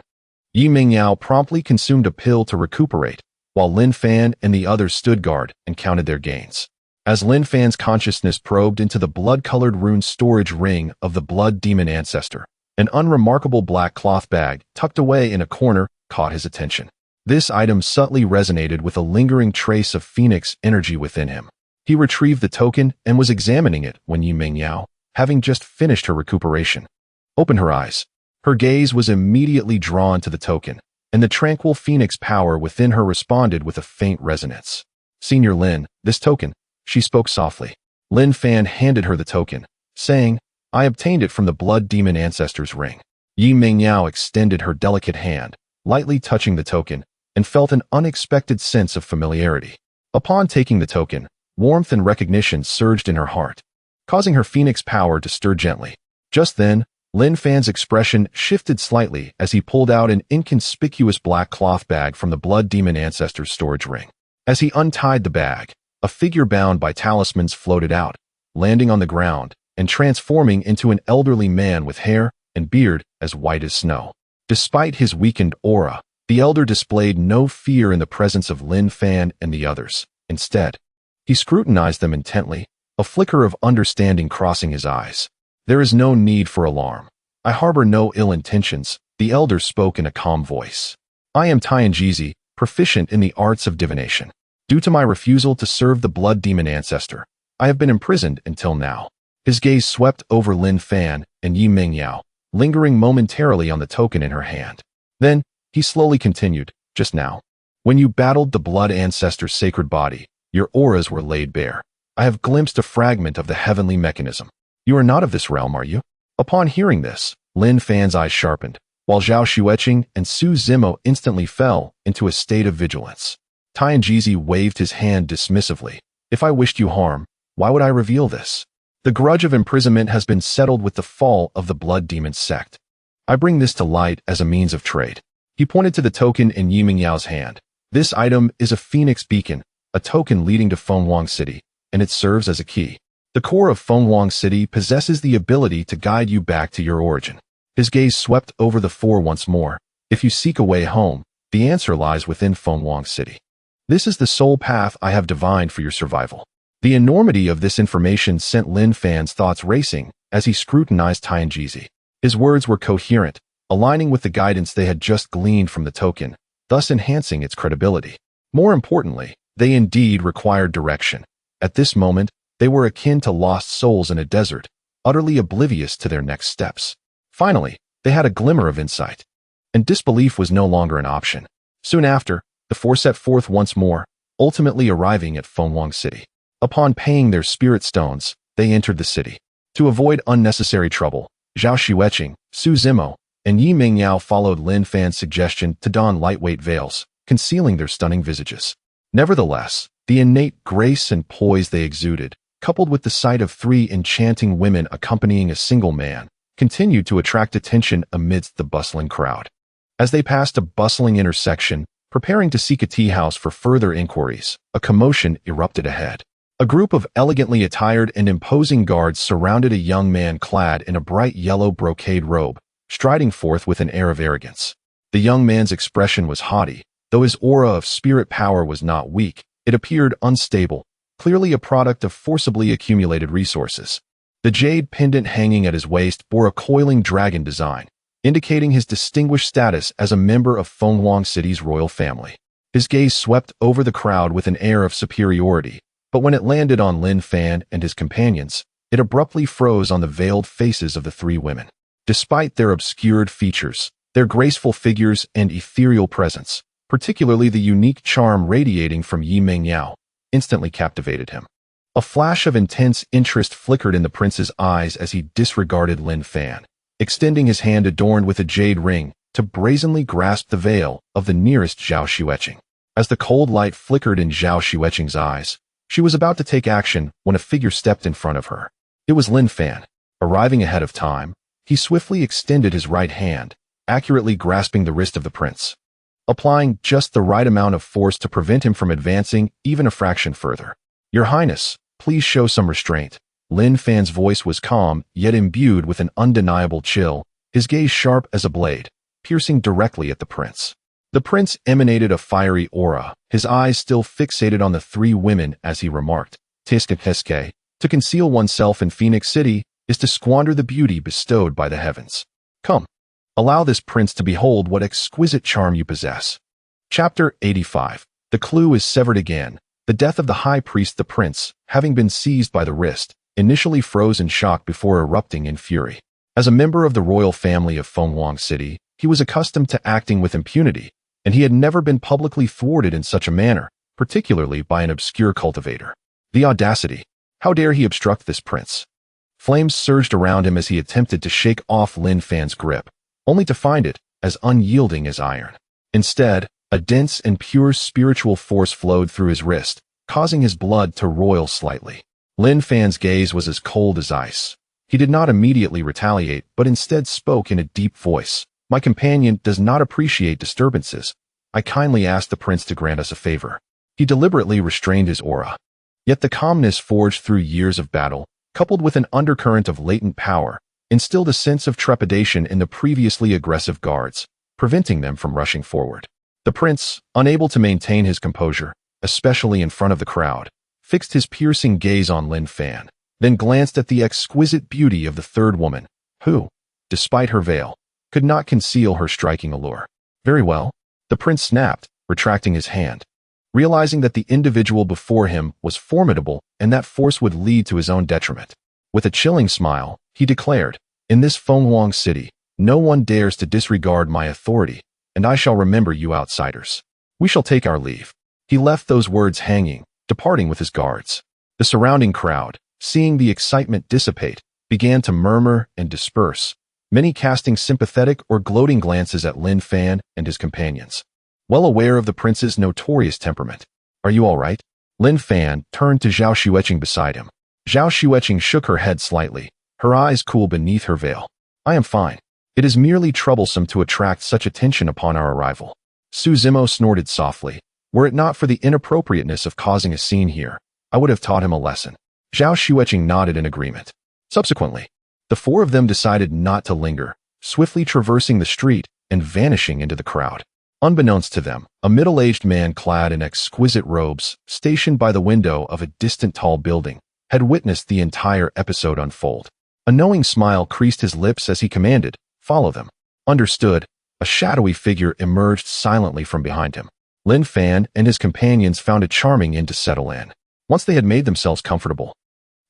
A: Yi Mingyao promptly consumed a pill to recuperate, while Lin Fan and the others stood guard and counted their gains. As Lin Fan's consciousness probed into the blood-colored rune storage ring of the blood demon ancestor, an unremarkable black cloth bag tucked away in a corner caught his attention. This item subtly resonated with a lingering trace of phoenix energy within him. He retrieved the token and was examining it when Yi Mingyao, having just finished her recuperation, opened her eyes. Her gaze was immediately drawn to the token, and the tranquil phoenix power within her responded with a faint resonance. "Senior Lin, this token," she spoke softly. Lin Fan handed her the token, saying, "I obtained it from the blood demon ancestor's ring." Yi Mingyao extended her delicate hand, lightly touching the token, and felt an unexpected sense of familiarity. Upon taking the token, warmth and recognition surged in her heart, causing her phoenix power to stir gently. Just then, Lin Fan's expression shifted slightly as he pulled out an inconspicuous black cloth bag from the blood demon ancestor's storage ring. As he untied the bag, a figure bound by talismans floated out, landing on the ground and transforming into an elderly man with hair and beard as white as snow. Despite his weakened aura, the elder displayed no fear in the presence of Lin Fan and the others. Instead, he scrutinized them intently, a flicker of understanding crossing his eyes. "There is no need for alarm. I harbor no ill intentions," the elder spoke in a calm voice. "I am Tianjizi, proficient in the arts of divination. Due to my refusal to serve the blood demon ancestor, I have been imprisoned until now." His gaze swept over Lin Fan and Yi Mingyao, lingering momentarily on the token in her hand. Then, he slowly continued, "Just now, when you battled the blood ancestor's sacred body, your auras were laid bare. I have glimpsed a fragment of the heavenly mechanism. You are not of this realm, are you?" Upon hearing this, Lin Fan's eyes sharpened, while Zhao Xueqing and Su Zimo instantly fell into a state of vigilance. Tianjizi waved his hand dismissively. "If I wished you harm, why would I reveal this? The grudge of imprisonment has been settled with the fall of the blood demon sect. I bring this to light as a means of trade." He pointed to the token in Yi Mingyao's hand. "This item is a phoenix beacon, a token leading to Fenghuang City, and it serves as a key. The core of Fenghuang City possesses the ability to guide you back to your origin." His gaze swept over the four once more. "If you seek a way home, the answer lies within Fenghuang City. This is the sole path I have divined for your survival." The enormity of this information sent Lin Fan's thoughts racing as he scrutinized Tianjizi. His words were coherent, aligning with the guidance they had just gleaned from the token, thus enhancing its credibility. More importantly, they indeed required direction. At this moment, they were akin to lost souls in a desert, utterly oblivious to their next steps. Finally, they had a glimmer of insight, and disbelief was no longer an option. Soon after, the four set forth once more, ultimately arriving at Fenghuang City. Upon paying their spirit stones, they entered the city. To avoid unnecessary trouble, Zhao Xueqing, Su Zimo, and Yi Mingyao followed Lin Fan's suggestion to don lightweight veils, concealing their stunning visages. Nevertheless, the innate grace and poise they exuded, coupled with the sight of three enchanting women accompanying a single man, continued to attract attention amidst the bustling crowd. As they passed a bustling intersection, preparing to seek a tea house for further inquiries, a commotion erupted ahead. A group of elegantly attired and imposing guards surrounded a young man clad in a bright yellow brocade robe, striding forth with an air of arrogance. The young man's expression was haughty, though his aura of spirit power was not weak. It appeared unstable, clearly a product of forcibly accumulated resources. The jade pendant hanging at his waist bore a coiling dragon design, indicating his distinguished status as a member of Fenghuang City's royal family. His gaze swept over the crowd with an air of superiority, but when it landed on Lin Fan and his companions, it abruptly froze on the veiled faces of the three women. Despite their obscured features, their graceful figures and ethereal presence, particularly the unique charm radiating from Yi Mingyao, instantly captivated him. A flash of intense interest flickered in the prince's eyes as he disregarded Lin Fan, extending his hand adorned with a jade ring to brazenly grasp the veil of the nearest Zhao Xueqing. As the cold light flickered in Zhao Xueqing's eyes, she was about to take action when a figure stepped in front of her. It was Lin Fan. Arriving ahead of time, he swiftly extended his right hand, accurately grasping the wrist of the prince, applying just the right amount of force to prevent him from advancing even a fraction further. Your Highness, please show some restraint. Lin Fan's voice was calm, yet imbued with an undeniable chill, his gaze sharp as a blade, piercing directly at the prince. The prince emanated a fiery aura, his eyes still fixated on the three women as he remarked, "Tiske, to conceal oneself in Phoenix City is to squander the beauty bestowed by the heavens. Come, allow this prince to behold what exquisite charm you possess." Chapter 85. The clue is severed again. The death of the high priest the prince, having been seized by the wrist, initially froze in shock before erupting in fury. As a member of the royal family of Fenghuang City, he was accustomed to acting with impunity, and he had never been publicly thwarted in such a manner, particularly by an obscure cultivator. The audacity! How dare he obstruct this prince? Flames surged around him as he attempted to shake off Lin Fan's grip, only to find it as unyielding as iron. Instead, a dense and pure spiritual force flowed through his wrist, causing his blood to roil slightly. Lin Fan's gaze was as cold as ice. He did not immediately retaliate, but instead spoke in a deep voice. "My companion does not appreciate disturbances. I kindly ask the prince to grant us a favor." He deliberately restrained his aura. Yet the calmness forged through years of battle, coupled with an undercurrent of latent power, instilled a sense of trepidation in the previously aggressive guards, preventing them from rushing forward. The prince, unable to maintain his composure, especially in front of the crowd, fixed his piercing gaze on Lin Fan, then glanced at the exquisite beauty of the third woman, who, despite her veil, could not conceal her striking allure. "Very well," the prince snapped, retracting his hand. Realizing that the individual before him was formidable and that force would lead to his own detriment. With a chilling smile, he declared, "In this Fenghuang City, no one dares to disregard my authority, and I shall remember you outsiders. We shall take our leave." He left those words hanging, departing with his guards. The surrounding crowd, seeing the excitement dissipate, began to murmur and disperse, many casting sympathetic or gloating glances at Lin Fan and his companions. Well aware of the prince's notorious temperament, "Are you all right?" Lin Fan turned to Zhao Xueqing beside him. Zhao Xueqing shook her head slightly, her eyes cool beneath her veil. "I am fine. It is merely troublesome to attract such attention upon our arrival." Su Zimo snorted softly. "Were it not for the inappropriateness of causing a scene here, I would have taught him a lesson." Zhao Xueqing nodded in agreement. Subsequently, the four of them decided not to linger, swiftly traversing the street and vanishing into the crowd. Unbeknownst to them, a middle-aged man clad in exquisite robes, stationed by the window of a distant tall building, had witnessed the entire episode unfold. A knowing smile creased his lips as he commanded, "Follow them." Understood, a shadowy figure emerged silently from behind him. Lin Fan and his companions found a charming inn to settle in. Once they had made themselves comfortable,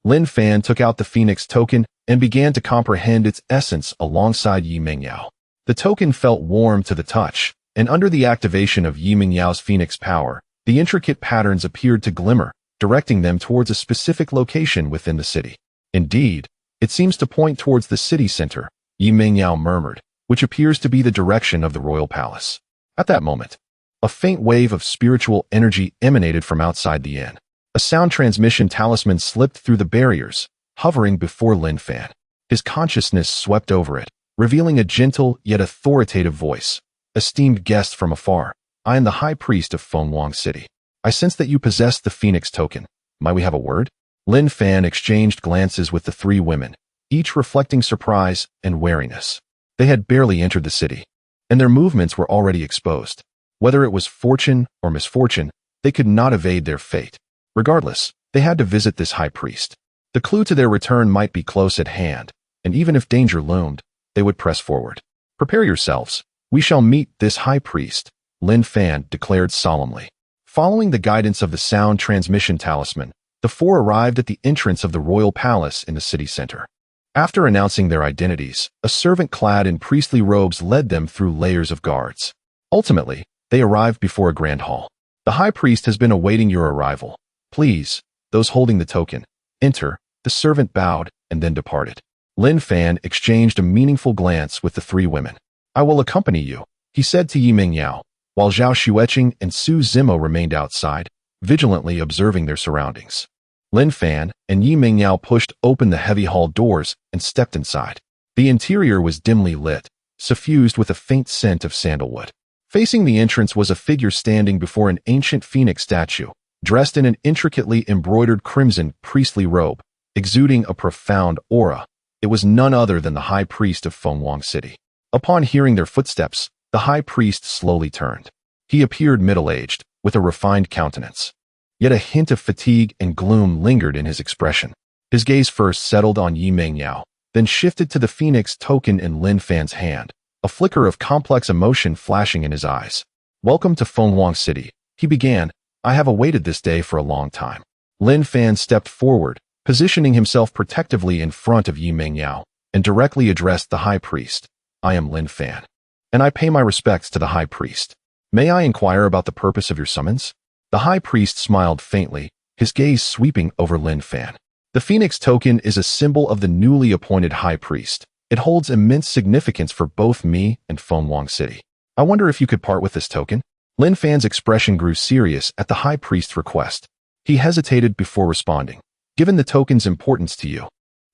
A: Lin Fan took out the Phoenix token and began to comprehend its essence alongside Yi Mingyao. The token felt warm to the touch, and under the activation of Yi Mingyao's Phoenix power, the intricate patterns appeared to glimmer, directing them towards a specific location within the city. "Indeed, it seems to point towards the city center," Yi Mingyao murmured, "which appears to be the direction of the royal palace." At that moment, a faint wave of spiritual energy emanated from outside the inn. A sound transmission talisman slipped through the barriers, hovering before Lin Fan. His consciousness swept over it, revealing a gentle yet authoritative voice. "Esteemed guest from afar, I am the High Priest of Fenghuang City. I sense that you possess the Phoenix token. Might we have a word?" Lin Fan exchanged glances with the three women, each reflecting surprise and wariness. They had barely entered the city, and their movements were already exposed. Whether it was fortune or misfortune, they could not evade their fate. Regardless, they had to visit this high priest. The clue to their return might be close at hand, and even if danger loomed, they would press forward. "Prepare yourselves. We shall meet this high priest," Lin Fan declared solemnly. Following the guidance of the sound transmission talisman, the four arrived at the entrance of the royal palace in the city center. After announcing their identities, a servant clad in priestly robes led them through layers of guards. Ultimately, they arrived before a grand hall. "The high priest has been awaiting your arrival. Please, those holding the token, enter." The servant bowed and then departed. Lin Fan exchanged a meaningful glance with the three women. "I will accompany you," he said to Yi Mingyao, while Zhao Xueqing and Su Zimo remained outside, vigilantly observing their surroundings. Lin Fan and Yi Mingyao pushed open the heavy hall doors and stepped inside. The interior was dimly lit, suffused with a faint scent of sandalwood. Facing the entrance was a figure standing before an ancient phoenix statue, dressed in an intricately embroidered crimson priestly robe, exuding a profound aura. It was none other than the high priest of Fenghuang City. Upon hearing their footsteps, the high priest slowly turned. He appeared middle-aged, with a refined countenance. Yet a hint of fatigue and gloom lingered in his expression. His gaze first settled on Yi Mengyao, then shifted to the phoenix token in Lin Fan's hand, a flicker of complex emotion flashing in his eyes. "Welcome to Fenghuang City," he began. "I have awaited this day for a long time." Lin Fan stepped forward, positioning himself protectively in front of Yi Mengyao, and directly addressed the high priest. "I am Lin Fan, and I pay my respects to the high priest. May I inquire about the purpose of your summons?" The high priest smiled faintly, his gaze sweeping over Lin Fan. The phoenix token is a symbol of the newly appointed high priest. It holds immense significance for both me and Fenghuang City. I wonder if you could part with this token? Lin Fan's expression grew serious at the high priest's request. He hesitated before responding. "Given the token's importance to you,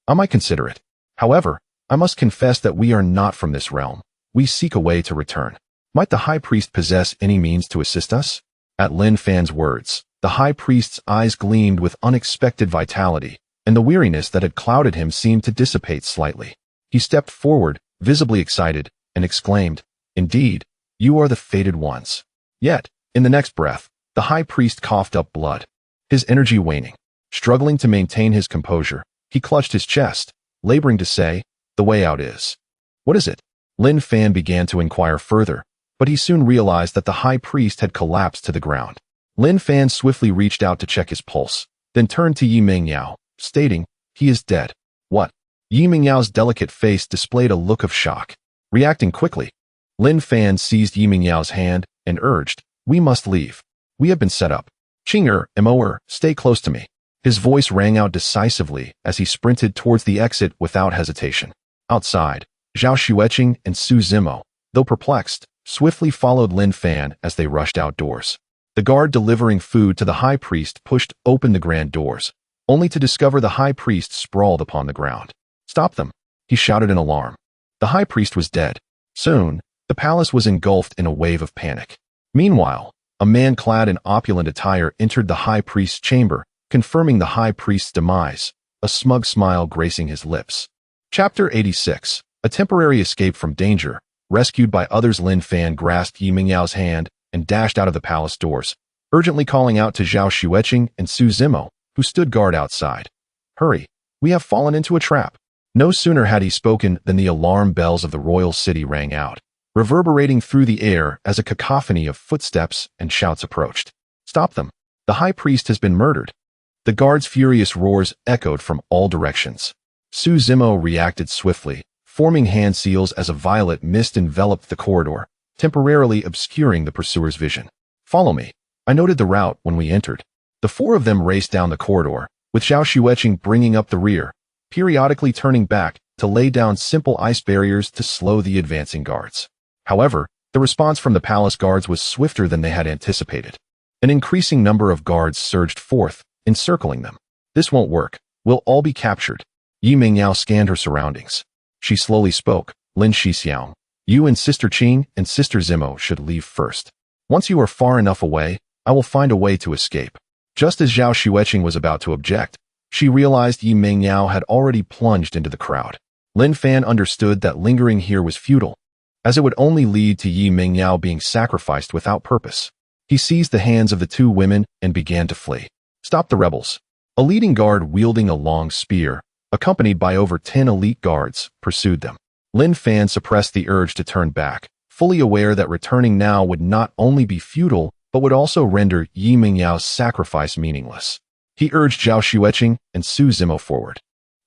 A: I might consider it. However, I must confess that we are not from this realm. We seek a way to return. Might the high priest possess any means to assist us?" At Lin Fan's words, the high priest's eyes gleamed with unexpected vitality, and the weariness that had clouded him seemed to dissipate slightly. He stepped forward, visibly excited, and exclaimed, "Indeed, you are the fated ones." Yet, in the next breath, the high priest coughed up blood, his energy waning. Struggling to maintain his composure, he clutched his chest, laboring to say, "The way out is." "What is it?" Lin Fan began to inquire further, but he soon realized that the high priest had collapsed to the ground. Lin Fan swiftly reached out to check his pulse, then turned to Yi Mengyao, stating, "He is dead." "What?" Yi Mengyao's delicate face displayed a look of shock. Reacting quickly, Lin Fan seized Yi Mengyao's hand and urged, "We must leave. We have been set up. Qing'er, Mo'er, stay close to me." His voice rang out decisively as he sprinted towards the exit without hesitation. Outside, Zhao Xueqing and Su Zimo, though perplexed, swiftly followed Lin Fan as they rushed outdoors. The guard delivering food to the high priest pushed open the grand doors, only to discover the high priest sprawled upon the ground. "Stop them!" he shouted in alarm. The high priest was dead. Soon, the palace was engulfed in a wave of panic. Meanwhile, a man clad in opulent attire entered the high priest's chamber, confirming the high priest's demise, a smug smile gracing his lips. Chapter 86. A temporary escape from danger. Rescued by others, Lin Fan grasped Yi Mengyao's hand and dashed out of the palace doors, urgently calling out to Zhao Xueqing and Su Zimo, who stood guard outside. "Hurry, we have fallen into a trap." No sooner had he spoken than the alarm bells of the royal city rang out, reverberating through the air as a cacophony of footsteps and shouts approached. "Stop them! The high priest has been murdered." The guards' furious roars echoed from all directions. Su Zimo reacted swiftly, forming hand seals as a violet mist enveloped the corridor, temporarily obscuring the pursuer's vision. "Follow me." I noted the route when we entered. The four of them raced down the corridor, with Zhao Xueqing bringing up the rear, periodically turning back to lay down simple ice barriers to slow the advancing guards. However, the response from the palace guards was swifter than they had anticipated. An increasing number of guards surged forth, encircling them. "This won't work. We'll all be captured." Yi Mengyao scanned her surroundings. She slowly spoke, "Lin Shixiang, you and Sister Qing and Sister Zimo should leave first. Once you are far enough away, I will find a way to escape." Just as Zhao Xueqing was about to object, she realized Yi Mengyao had already plunged into the crowd. Lin Fan understood that lingering here was futile, as it would only lead to Yi Mengyao being sacrificed without purpose. He seized the hands of the two women and began to flee. "Stop the rebels!" A leading guard wielding a long spear, accompanied by over 10 elite guards, pursued them. Lin Fan suppressed the urge to turn back, fully aware that returning now would not only be futile, but would also render Yi Mengyao's sacrifice meaningless. He urged Zhao Xueqing and Su Zimo forward,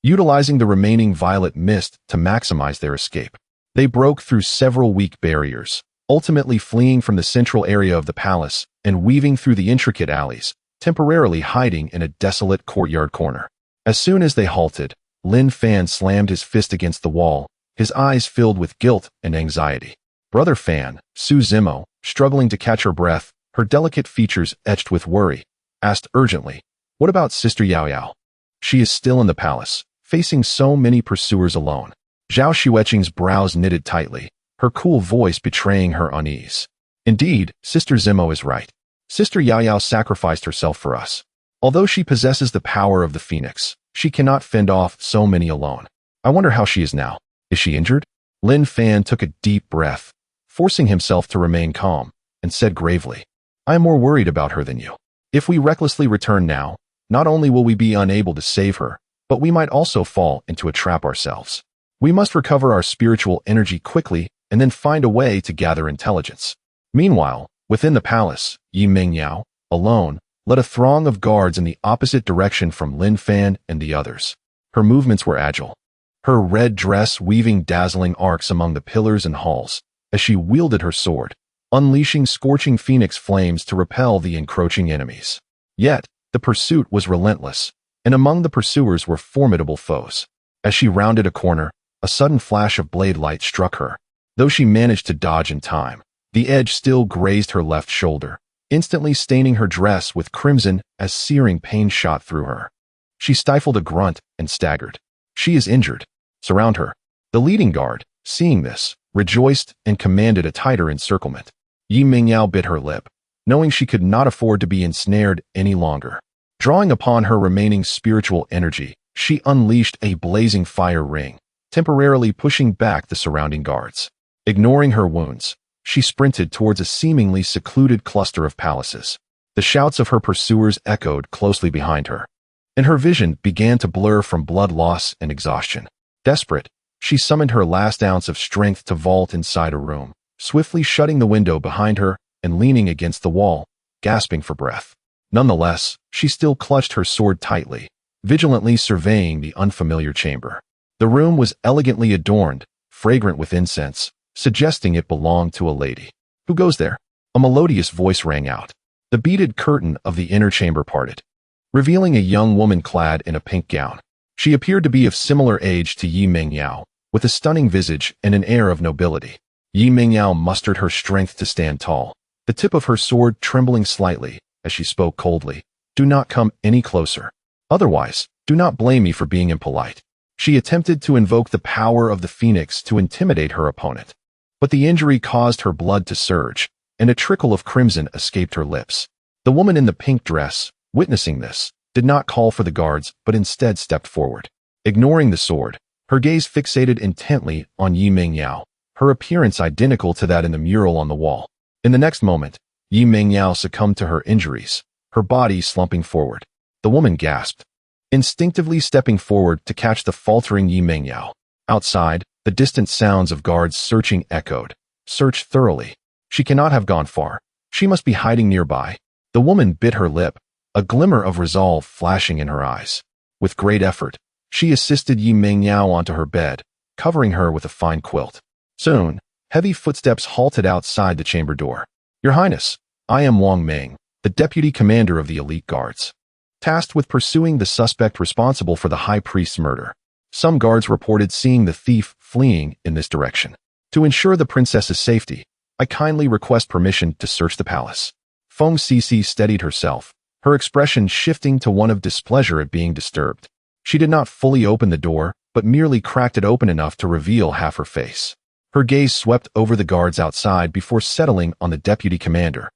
A: utilizing the remaining violet mist to maximize their escape. They broke through several weak barriers, ultimately fleeing from the central area of the palace and weaving through the intricate alleys, temporarily hiding in a desolate courtyard corner. As soon as they halted, Lin Fan slammed his fist against the wall, his eyes filled with guilt and anxiety. "Brother Fan," Su Zimo, struggling to catch her breath, her delicate features etched with worry, asked urgently, "What about Sister Yao Yao? She is still in the palace, facing so many pursuers alone." Zhao Xueqing's brows knitted tightly, her cool voice betraying her unease. "Indeed, Sister Zimo is right. Sister Yao Yao sacrificed herself for us. Although she possesses the power of the phoenix, she cannot fend off so many alone. I wonder how she is now. Is she injured? Lin Fan took a deep breath, forcing himself to remain calm, and said gravely, I am more worried about her than you. If we recklessly return now, not only will we be unable to save her, but we might also fall into a trap ourselves. We must recover our spiritual energy quickly and then find a way to gather intelligence. Meanwhile, within the palace, Yi Mingyao, alone, led a throng of guards in the opposite direction from Lin Fan and the others. Her movements were agile, her red dress weaving dazzling arcs among the pillars and halls, as she wielded her sword, unleashing scorching phoenix flames to repel the encroaching enemies. Yet, the pursuit was relentless, and among the pursuers were formidable foes. As she rounded a corner, a sudden flash of blade light struck her. Though she managed to dodge in time, the edge still grazed her left shoulder, instantly staining her dress with crimson as searing pain shot through her. She stifled a grunt and staggered. She is injured. Surround her. The leading guard, seeing this, rejoiced and commanded a tighter encirclement. Yi Mingyao bit her lip, knowing she could not afford to be ensnared any longer. Drawing upon her remaining spiritual energy, she unleashed a blazing fire ring, temporarily pushing back the surrounding guards. Ignoring her wounds, she sprinted towards a seemingly secluded cluster of palaces. The shouts of her pursuers echoed closely behind her, and her vision began to blur from blood loss and exhaustion. Desperate, she summoned her last ounce of strength to vault inside a room, swiftly shutting the window behind her and leaning against the wall, gasping for breath. Nonetheless, she still clutched her sword tightly, vigilantly surveying the unfamiliar chamber. The room was elegantly adorned, fragrant with incense, suggesting it belonged to a lady. Who goes there? A melodious voice rang out. The beaded curtain of the inner chamber parted, revealing a young woman clad in a pink gown. She appeared to be of similar age to Yi Mingyao, with a stunning visage and an air of nobility. Yi Mingyao mustered her strength to stand tall, the tip of her sword trembling slightly as she spoke coldly. Do not come any closer. Otherwise, do not blame me for being impolite. She attempted to invoke the power of the phoenix to intimidate her opponent, but the injury caused her blood to surge, and a trickle of crimson escaped her lips. The woman in the pink dress, witnessing this, did not call for the guards but instead stepped forward. Ignoring the sword, her gaze fixated intently on Yi Mingyao, her appearance identical to that in the mural on the wall. In the next moment, Yi Mingyao succumbed to her injuries, her body slumping forward. The woman gasped, instinctively stepping forward to catch the faltering Yi Mingyao. Outside, the distant sounds of guards searching echoed. Search thoroughly. She cannot have gone far. She must be hiding nearby. The woman bit her lip, a glimmer of resolve flashing in her eyes. With great effort, she assisted Yi Mingyao onto her bed, covering her with a fine quilt. Soon, heavy footsteps halted outside the chamber door. Your Highness, I am Wang Ming, the deputy commander of the elite guards, tasked with pursuing the suspect responsible for the high priest's murder. Some guards reported seeing the thief fleeing in this direction. To ensure the princess's safety, I kindly request permission to search the palace. Feng Cixi steadied herself, her expression shifting to one of displeasure at being disturbed. She did not fully open the door, but merely cracked it open enough to reveal half her face. Her gaze swept over the guards outside before settling on the deputy commander.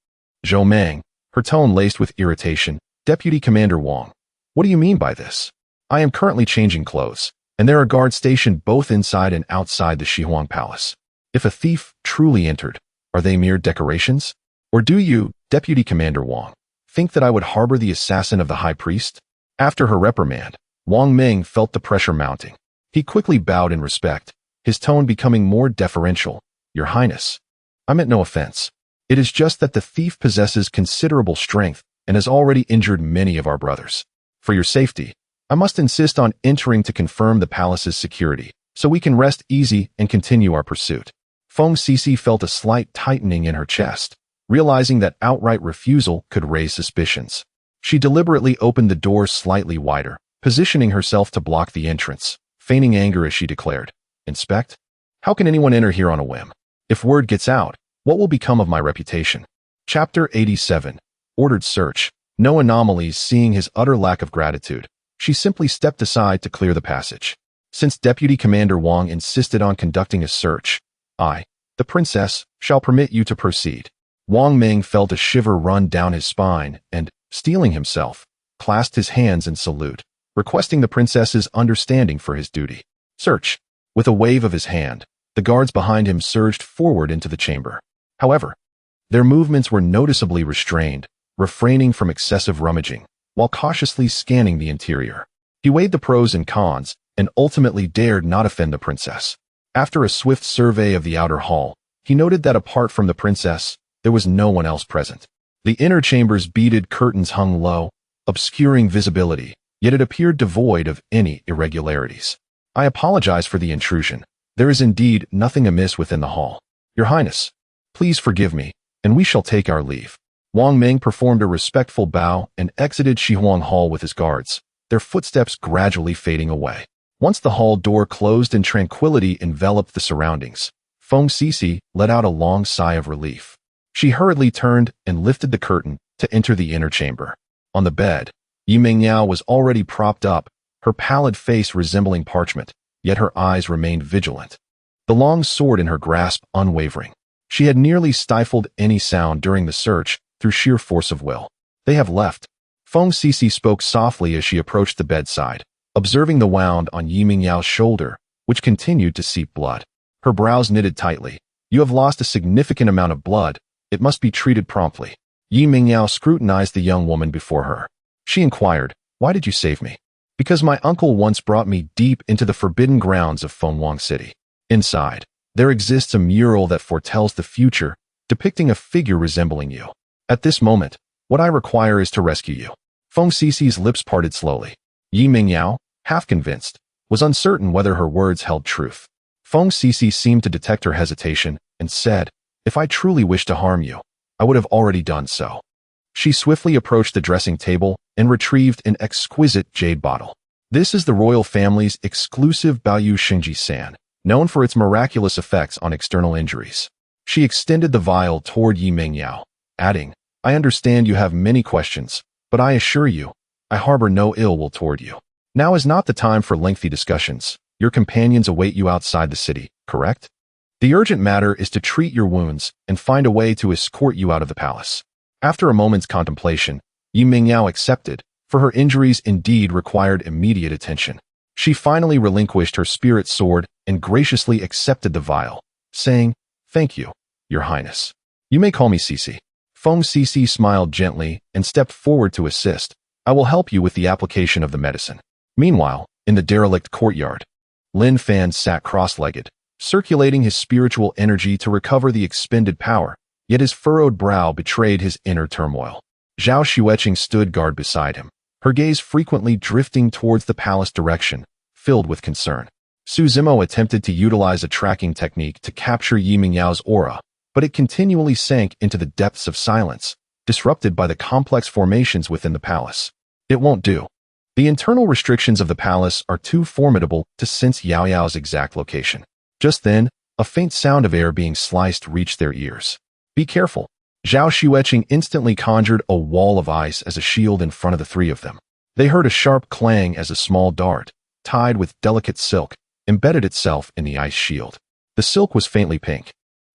A: Zhou Meng, her tone laced with irritation. Deputy Commander Wang, what do you mean by this? I am currently changing clothes, and there are guards stationed both inside and outside the Shihuang Palace. If a thief truly entered, are they mere decorations? Or do you, Deputy Commander Wang, think that I would harbor the assassin of the High Priest? After her reprimand, Wang Ming felt the pressure mounting. He quickly bowed in respect, his tone becoming more deferential. Your Highness, I meant no offense. It is just that the thief possesses considerable strength and has already injured many of our brothers. For your safety, I must insist on entering to confirm the palace's security, so we can rest easy and continue our pursuit. Feng Cixi felt a slight tightening in her chest, realizing that outright refusal could raise suspicions. She deliberately opened the door slightly wider, positioning herself to block the entrance, feigning anger as she declared, Inspect? How can anyone enter here on a whim? If word gets out, what will become of my reputation? Chapter 87. Ordered search. No anomalies. Seeing his utter lack of gratitude, she simply stepped aside to clear the passage. Since Deputy Commander Wang insisted on conducting a search, I, the princess, shall permit you to proceed. Wang Ming felt a shiver run down his spine and, steeling himself, clasped his hands in salute, requesting the princess's understanding for his duty. Search. With a wave of his hand, the guards behind him surged forward into the chamber. However, their movements were noticeably restrained, refraining from excessive rummaging, while cautiously scanning the interior. He weighed the pros and cons, and ultimately dared not offend the princess. After a swift survey of the outer hall, he noted that apart from the princess, there was no one else present. The inner chamber's beaded curtains hung low, obscuring visibility, yet it appeared devoid of any irregularities. I apologize for the intrusion. There is indeed nothing amiss within the hall. Your Highness, please forgive me, and we shall take our leave. Wang Ming performed a respectful bow and exited Shihuang Hall with his guards, their footsteps gradually fading away. Once the hall door closed and tranquility enveloped the surroundings, Feng Sisi let out a long sigh of relief. She hurriedly turned and lifted the curtain to enter the inner chamber. On the bed, Yi Mingyao was already propped up, her pallid face resembling parchment, yet her eyes remained vigilant. The long sword in her grasp unwavering. She had nearly stifled any sound during the search through sheer force of will. They have left. Feng Sisi spoke softly as she approached the bedside, observing the wound on Yi Mingyao's shoulder, which continued to seep blood. Her brows knitted tightly. You have lost a significant amount of blood. It must be treated promptly. Yi Mingyao scrutinized the young woman before her. She inquired, why did you save me? Because my uncle once brought me deep into the forbidden grounds of Fengwang City. Inside, there exists a mural that foretells the future, depicting a figure resembling you. At this moment, what I require is to rescue you. Feng Sisi's lips parted slowly. Yi Mingyao, half convinced, was uncertain whether her words held truth. Feng Sisi seemed to detect her hesitation and said, if I truly wished to harm you, I would have already done so. She swiftly approached the dressing table and retrieved an exquisite jade bottle. This is the royal family's exclusive Baoyu Xingji San, known for its miraculous effects on external injuries. She extended the vial toward Yi Mingyao, adding, I understand you have many questions, but I assure you, I harbor no ill will toward you. Now is not the time for lengthy discussions. Your companions await you outside the city, correct? The urgent matter is to treat your wounds and find a way to escort you out of the palace. After a moment's contemplation, Yi Mingyao accepted, for her injuries indeed required immediate attention. She finally relinquished her spirit sword and graciously accepted the vial, saying, Thank you, Your Highness. You may call me Sisi. Feng Sisi smiled gently and stepped forward to assist. I will help you with the application of the medicine. Meanwhile, in the derelict courtyard, Lin Fan sat cross-legged, circulating his spiritual energy to recover the expended power, yet his furrowed brow betrayed his inner turmoil. Zhao Xueqing stood guard beside him, her gaze frequently drifting towards the palace direction, filled with concern. Su Zimo attempted to utilize a tracking technique to capture Yi Mingyao's aura, but it continually sank into the depths of silence, disrupted by the complex formations within the palace. It won't do. The internal restrictions of the palace are too formidable to sense Yao Yao's exact location. Just then, a faint sound of air being sliced reached their ears. Be careful. Zhao Xueqing instantly conjured a wall of ice as a shield in front of the three of them. They heard a sharp clang as a small dart, tied with delicate silk, embedded itself in the ice shield. The silk was faintly pink,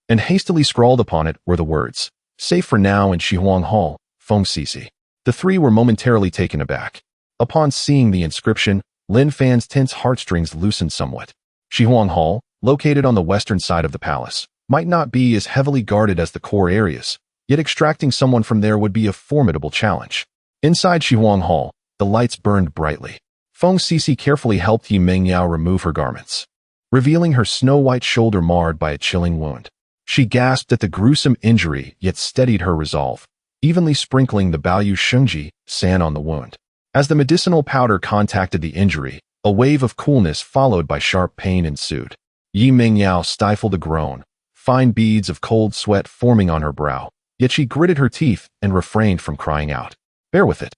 A: and hastily scrawled upon it were the words, Safe for now in Shihuang Hall, Feng Sisi. The three were momentarily taken aback. Upon seeing the inscription, Lin Fan's tense heartstrings loosened somewhat. Shihuang Hall, located on the western side of the palace, might not be as heavily guarded as the core areas, yet extracting someone from there would be a formidable challenge. Inside Shihuang Hall, the lights burned brightly. Feng Sisi carefully helped Yi Mingyao remove her garments, revealing her snow-white shoulder marred by a chilling wound. She gasped at the gruesome injury, yet steadied her resolve, evenly sprinkling the Baoyu Xingji San on the wound. As the medicinal powder contacted the injury, a wave of coolness followed by sharp pain ensued. Yi Mingyao stifled a groan, fine beads of cold sweat forming on her brow, yet she gritted her teeth and refrained from crying out. Bear with it.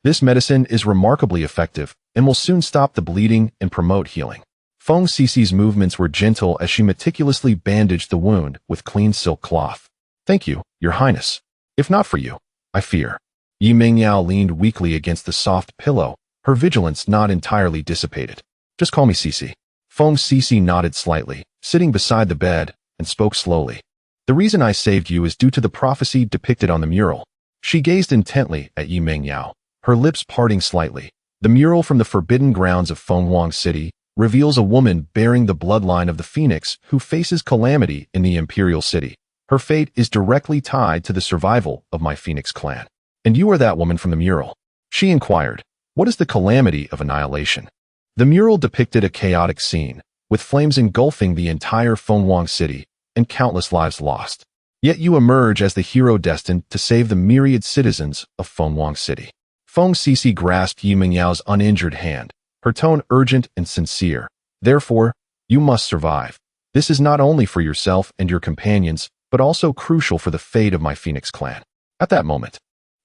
A: This medicine is remarkably effective and will soon stop the bleeding and promote healing. Feng Sisi's movements were gentle as she meticulously bandaged the wound with clean silk cloth. Thank you, Your Highness. If not for you, I fear. Yi Mingyao leaned weakly against the soft pillow, her vigilance not entirely dissipated. Just call me Sisi. Feng Sisi nodded slightly, sitting beside the bed, and spoke slowly. The reason I saved you is due to the prophecy depicted on the mural. She gazed intently at Yi Mengyao, her lips parting slightly. The mural from the forbidden grounds of Fenghuang City reveals a woman bearing the bloodline of the phoenix who faces calamity in the imperial city. Her fate is directly tied to the survival of my phoenix clan. And you are that woman from the mural. She inquired, what is the calamity of annihilation? The mural depicted a chaotic scene, with flames engulfing the entire Fenghuang City and countless lives lost. Yet you emerge as the hero destined to save the myriad citizens of Fenghuang City. Feng Sisi grasped Yi Mengyao's uninjured hand, her tone urgent and sincere. Therefore, you must survive. This is not only for yourself and your companions, but also crucial for the fate of my phoenix clan. At that moment,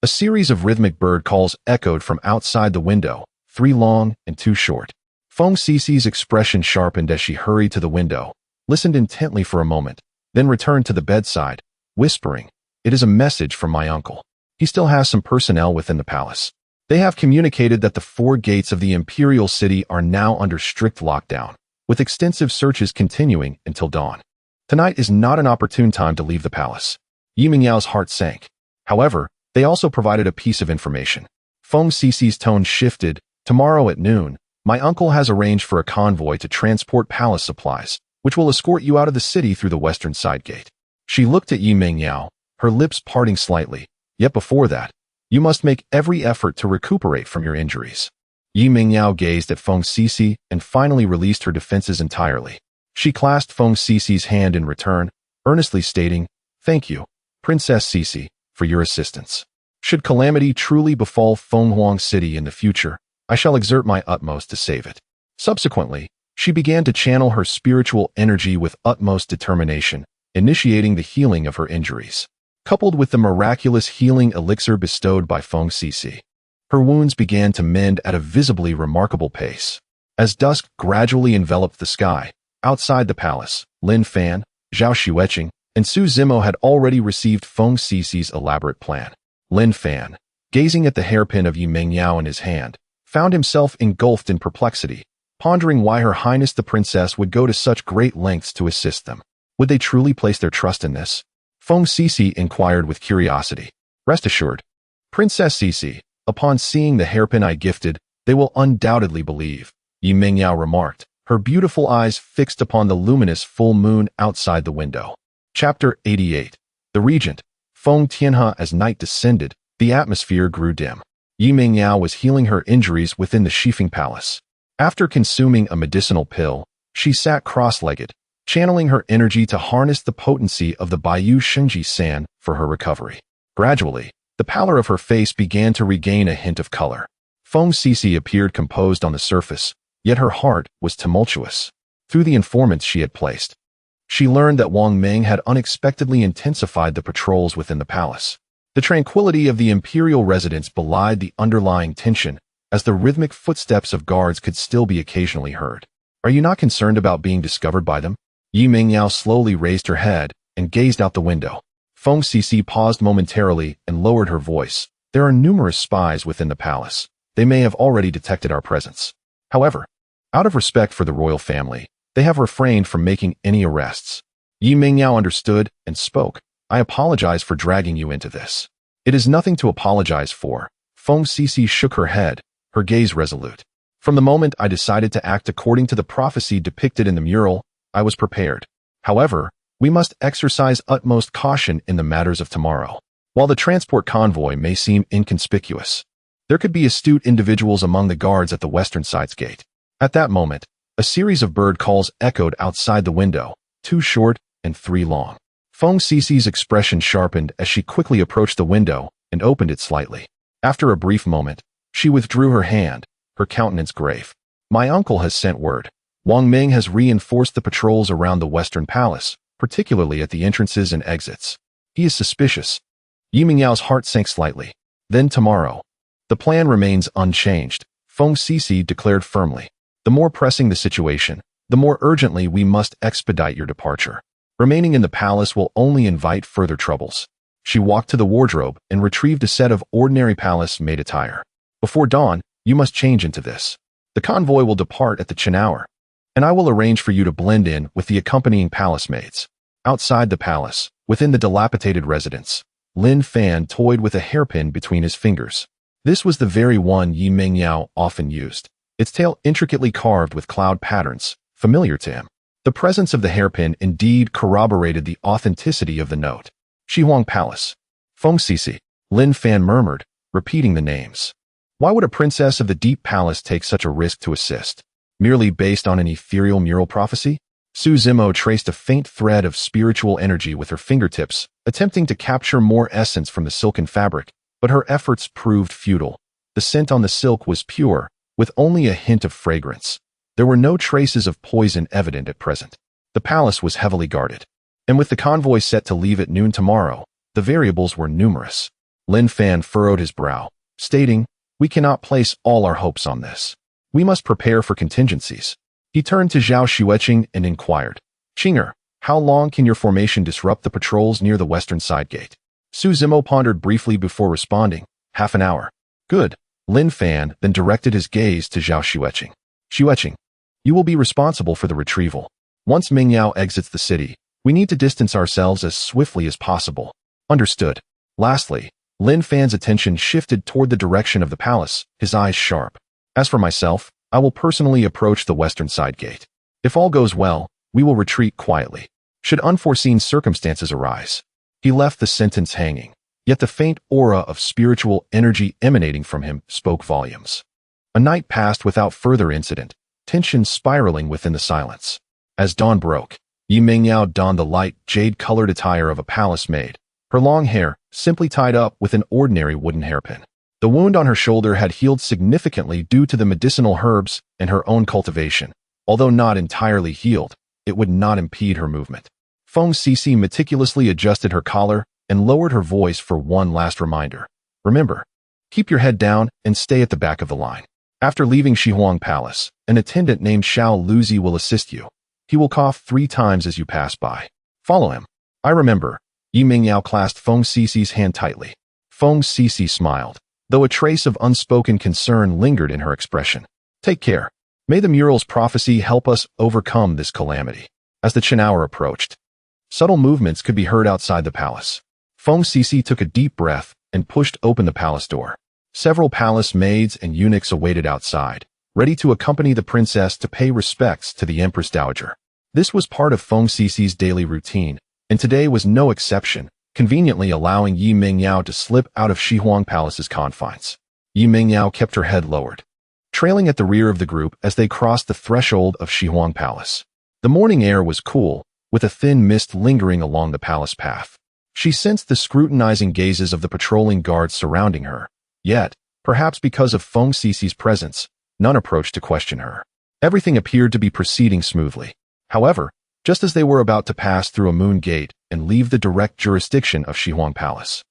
A: a series of rhythmic bird calls echoed from outside the window, 3 long and 2 short. Feng Sisi's expression sharpened as she hurried to the window, listened intently for a moment, then returned to the bedside, whispering, "It is a message from my uncle. He still has some personnel within the palace. They have communicated that the 4 gates of the imperial city are now under strict lockdown, with extensive searches continuing until dawn. Tonight is not an opportune time to leave the palace." Yi Mengyao's heart sank. However, they also provided a piece of information. Feng Sisi's tone shifted. "Tomorrow at noon, my uncle has arranged for a convoy to transport palace supplies, which will escort you out of the city through the western side gate." She looked at Yi Mengyao, her lips parting slightly. "Yet before that, you must make every effort to recuperate from your injuries." Yi Mengyao gazed at Feng Sisi and finally released her defenses entirely. She clasped Feng Sisi's hand in return, earnestly stating, "Thank you, Princess Sisi, for your assistance. Should calamity truly befall Fenghuang City in the future, I shall exert my utmost to save it." Subsequently, she began to channel her spiritual energy with utmost determination, initiating the healing of her injuries. Coupled with the miraculous healing elixir bestowed by Feng Sisi, her wounds began to mend at a visibly remarkable pace. As dusk gradually enveloped the sky, outside the palace, Lin Fan, Zhao Xueqing, and Su Zimo had already received Feng Sisi's elaborate plan. Lin Fan, gazing at the hairpin of Yi Mengyao in his hand, found himself engulfed in perplexity, pondering why Her Highness the Princess would go to such great lengths to assist them. Would they truly place their trust in this? Feng Sisi inquired with curiosity. "Rest assured, Princess Sisi, upon seeing the hairpin I gifted, they will undoubtedly believe," Yi Mengyao remarked, her beautiful eyes fixed upon the luminous full moon outside the window. Chapter 88. The Regent. Feng Tianhe. As night descended, the atmosphere grew dim. Yi Mengyao was healing her injuries within the Shifeng Palace. After consuming a medicinal pill, she sat cross-legged, channeling her energy to harness the potency of the Baiyu Shengji San for her recovery. Gradually, the pallor of her face began to regain a hint of color. Feng Sisi appeared composed on the surface, yet her heart was tumultuous. Through the informants she had placed, she learned that Wang Meng had unexpectedly intensified the patrols within the palace. The tranquility of the imperial residence belied the underlying tension, as the rhythmic footsteps of guards could still be occasionally heard. "Are you not concerned about being discovered by them?" Yi Mengyao slowly raised her head and gazed out the window. Feng Sisi paused momentarily and lowered her voice. "There are numerous spies within the palace. They may have already detected our presence. However, out of respect for the royal family, they have refrained from making any arrests." Yi Mengyao understood and spoke. "I apologize for dragging you into this." "It is nothing to apologize for." Feng Sisi shook her head, her gaze resolute. "From the moment I decided to act according to the prophecy depicted in the mural, I was prepared. However, we must exercise utmost caution in the matters of tomorrow. While the transport convoy may seem inconspicuous, there could be astute individuals among the guards at the western side's gate." At that moment, a series of bird calls echoed outside the window, 2 short and 3 long. Feng Sisi's expression sharpened as she quickly approached the window and opened it slightly. After a brief moment, she withdrew her hand, her countenance grave. "My uncle has sent word. Wang Meng has reinforced the patrols around the western palace, particularly at the entrances and exits. He is suspicious." Yi Mengyao's heart sank slightly. "Then tomorrow, the plan remains unchanged," Feng Sisi declared firmly. "The more pressing the situation, the more urgently we must expedite your departure. Remaining in the palace will only invite further troubles." She walked to the wardrobe and retrieved a set of ordinary palace-made attire. "Before dawn, you must change into this. The convoy will depart at the Chen hour, and I will arrange for you to blend in with the accompanying palace maids." Outside the palace, Within the dilapidated residence, Lin Fan toyed with a hairpin between his fingers. This was the very one Yi Mingyao often used, its tail intricately carved with cloud patterns, familiar to him. The presence of the hairpin indeed corroborated the authenticity of the note. Shihuang Palace. Feng Sisi. Lin Fan murmured, repeating the names. Why would a princess of the Deep Palace take such a risk to assist? Merely based on an ethereal mural prophecy? Su Zimo traced a faint thread of spiritual energy with her fingertips, attempting to capture more essence from the silken fabric, but her efforts proved futile. The scent on the silk was pure, with only a hint of fragrance. There were no traces of poison evident at present. The palace was heavily guarded, and with the convoy set to leave at noon tomorrow, the variables were numerous. Lin Fan furrowed his brow, stating, "We cannot place all our hopes on this. We must prepare for contingencies." He turned to Zhao Xueqing and inquired, "Qing'er, how long can your formation disrupt the patrols near the western side gate?" Su Zimo pondered briefly before responding, "Half an hour." "Good." Lin Fan then directed his gaze to Zhao Xueqing. "Xueqing, you will be responsible for the retrieval. Once Mingyao exits the city, we need to distance ourselves as swiftly as possible." "Understood." Lastly, Lin Fan's attention shifted toward the direction of the palace, his eyes sharp. "As for myself, I will personally approach the western side gate. If all goes well, we will retreat quietly. Should unforeseen circumstances arise." He left the sentence hanging, yet the faint aura of spiritual energy emanating from him spoke volumes. A night passed without further incident, tension spiraling within the silence. As dawn broke, Yi Mingyao donned the light, jade-colored attire of a palace maid, her long hair simply tied up with an ordinary wooden hairpin. The wound on her shoulder had healed significantly due to the medicinal herbs and her own cultivation. Although not entirely healed, it would not impede her movement. Feng Sisi meticulously adjusted her collar and lowered her voice for one last reminder. "Remember, keep your head down and stay at the back of the line. After leaving Shihuang Palace, an attendant named Xiao Luzi will assist you. He will cough 3 times as you pass by. Follow him." "I remember." Yi Mingyao clasped Feng Sisi's hand tightly. Feng Sisi smiled, though a trace of unspoken concern lingered in her expression. "Take care. May the mural's prophecy help us overcome this calamity." As the Chen hour approached, subtle movements could be heard outside the palace. Feng Sisi took a deep breath and pushed open the palace door. Several palace maids and eunuchs awaited outside, ready to accompany the princess to pay respects to the Empress Dowager. This was part of Feng Sisi's daily routine, and today was no exception, conveniently allowing Yi Mingyao to slip out of Shihuang Palace's confines. Yi Mingyao kept her head lowered, trailing at the rear of the group as they crossed the threshold of Shihuang Palace. The morning air was cool, with a thin mist lingering along the palace path. She sensed the scrutinizing gazes of the patrolling guards surrounding her, yet, perhaps because of Feng Sisi's presence, none approached to question her. Everything appeared to be proceeding smoothly. However, just as they were about to pass through a moon gate and leave the direct jurisdiction of Shihuang Palace,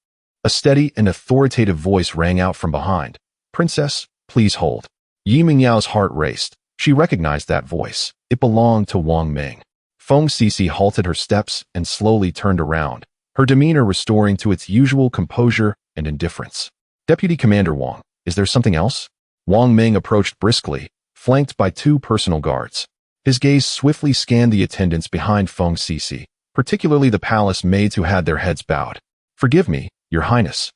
A: a steady and authoritative voice rang out from behind. "Princess, please hold." Yi Mingyao's heart raced. She recognized that voice. It belonged to Wang Ming. Feng Sisi halted her steps and slowly turned around, her demeanor restoring to its usual composure and indifference. "Deputy Commander Wang, is there something else?" Wang Ming approached briskly, flanked by 2 personal guards. His gaze swiftly scanned the attendants behind Feng Sisi, particularly the palace maids who had their heads bowed. "Forgive me, Your Highness."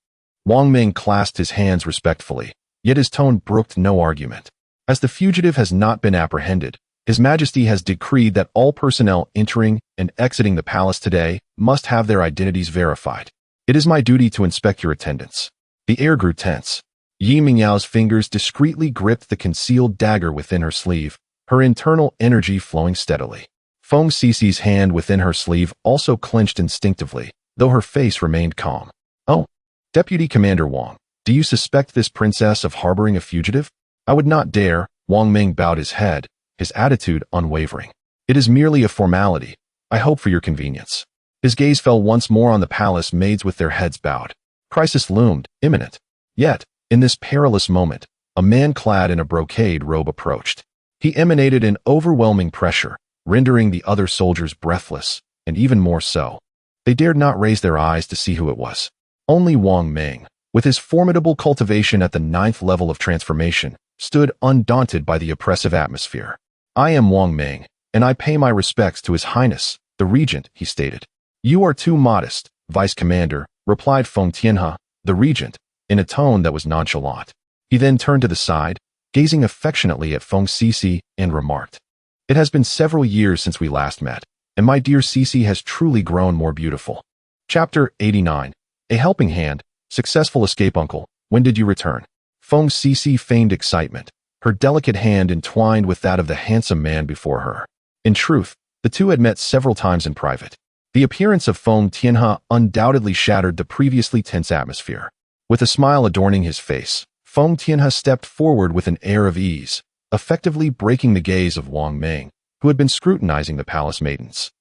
A: Wang Ming clasped his hands respectfully, yet his tone brooked no argument. "As the fugitive has not been apprehended, His Majesty has decreed that all personnel entering and exiting the palace today must have their identities verified. It is my duty to inspect your attendants." The air grew tense. Yi Mingyao's fingers discreetly gripped the concealed dagger within her sleeve, her internal energy flowing steadily. Feng Sisi's hand within her sleeve also clenched instinctively, though her face remained calm. "Oh, Deputy Commander Wang, do you suspect this princess of harboring a fugitive?" "I would not dare." Wang Ming bowed his head, his attitude unwavering. "It is merely a formality. I hope for your convenience." His gaze fell once more on the palace maids with their heads bowed. Crisis loomed, imminent. Yet, in this perilous moment, a man clad in a brocade robe approached. He emanated an overwhelming pressure, rendering the other soldiers breathless, and even more so. They dared not raise their eyes to see who it was. Only Wang Ming, with his formidable cultivation at the 9th level of transformation, stood undaunted by the oppressive atmosphere. "I am Wang Ming, and I pay my respects to His Highness, the Regent," he stated. "You are too modest, Vice Commander," replied Feng Tianhe, the regent, in a tone that was nonchalant. He then turned to the side, gazing affectionately at Feng Cece, and remarked, "It has been several years since we last met, and my dear Cece has truly grown more beautiful." Chapter 89. A Helping Hand. Successful escape, uncle. When did you return? Feng Cece feigned excitement, her delicate hand entwined with that of the handsome man before her. In truth, the two had met several times in private. The appearance of Feng Tianhe undoubtedly shattered the previously tense atmosphere. With a smile adorning his face, Feng Tianhe stepped forward with an air of ease, effectively breaking the gaze of Wang Ming, who had been scrutinizing the palace maidens.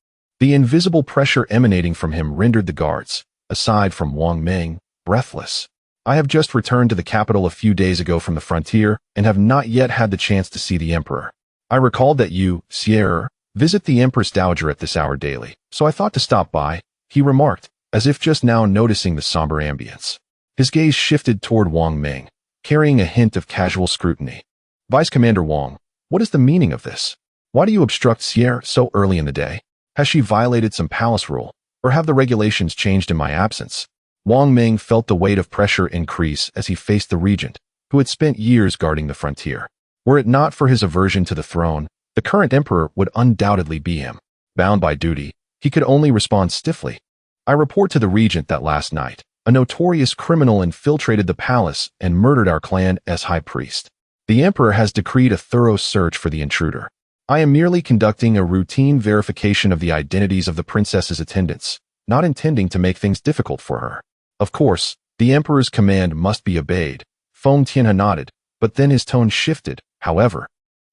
A: The invisible pressure emanating from him rendered the guards, aside from Wang Ming, breathless. "I have just returned to the capital a few days ago from the frontier and have not yet had the chance to see the emperor. I recalled that you, Sierra, visit the Empress Dowager at this hour daily, so I thought to stop by," he remarked, as if just now noticing the somber ambience. His gaze shifted toward Wang Ming, carrying a hint of casual scrutiny. "Vice Commander Wang, what is the meaning of this? Why do you obstruct Sierra so early in the day? Has she violated some palace rule, or have the regulations changed in my absence?" Wang Ming felt the weight of pressure increase as he faced the regent, who had spent years guarding the frontier. Were it not for his aversion to the throne, the current emperor would undoubtedly be him. Bound by duty, he could only respond stiffly. "I report to the regent that last night, a notorious criminal infiltrated the palace and murdered our clan as high priest. The emperor has decreed a thorough search for the intruder. I am merely conducting a routine verification of the identities of the princess's attendants, not intending to make things difficult for her." "Of course, the emperor's command must be obeyed," Feng Tianhe nodded, but then his tone shifted. "However,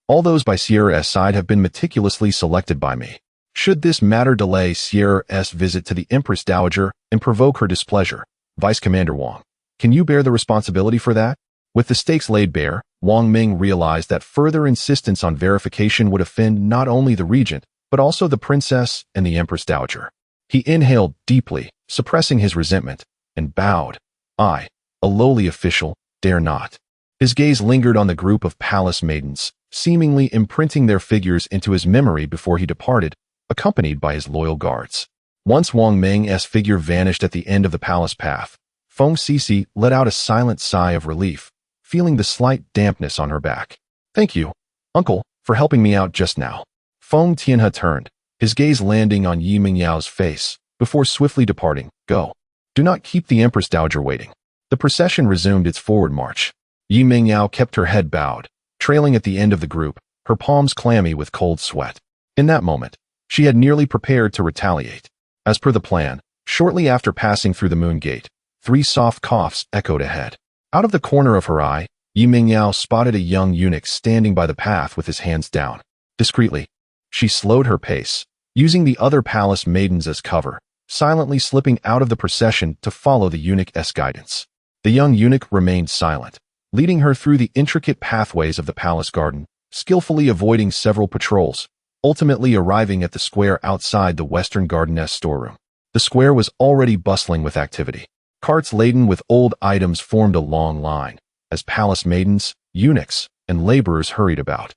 A: all those by Sierra's side have been meticulously selected by me. Should this matter delay Sierra's visit to the Empress Dowager and provoke her displeasure, Vice Commander Wang, can you bear the responsibility for that?" With the stakes laid bare, Wang Ming realized that further insistence on verification would offend not only the regent, but also the princess and the Empress Dowager. He inhaled deeply, suppressing his resentment, and bowed. "I, a lowly official, dare not." His gaze lingered on the group of palace maidens, seemingly imprinting their figures into his memory before he departed, accompanied by his loyal guards. Once Wang Ming's figure vanished at the end of the palace path, Feng Cece let out a silent sigh of relief, feeling the slight dampness on her back. "Thank you, uncle, for helping me out just now." Feng Tianhe turned, his gaze landing on Yi Mingyao's face, before swiftly departing. "Go. Do not keep the Empress Dowager waiting." The procession resumed its forward march. Yi Mingyao kept her head bowed, trailing at the end of the group, her palms clammy with cold sweat. In that moment, she had nearly prepared to retaliate. As per the plan, shortly after passing through the moon gate, 3 soft coughs echoed ahead. Out of the corner of her eye, Yi Mingyao spotted a young eunuch standing by the path with his hands down. Discreetly, she slowed her pace, using the other palace maidens as cover, silently slipping out of the procession to follow the eunuch's guidance. The young eunuch remained silent, leading her through the intricate pathways of the palace garden, skillfully avoiding several patrols, ultimately arriving at the square outside the Western Garden's storeroom. The square was already bustling with activity. Carts laden with old items formed a long line, as palace maidens, eunuchs, and laborers hurried about.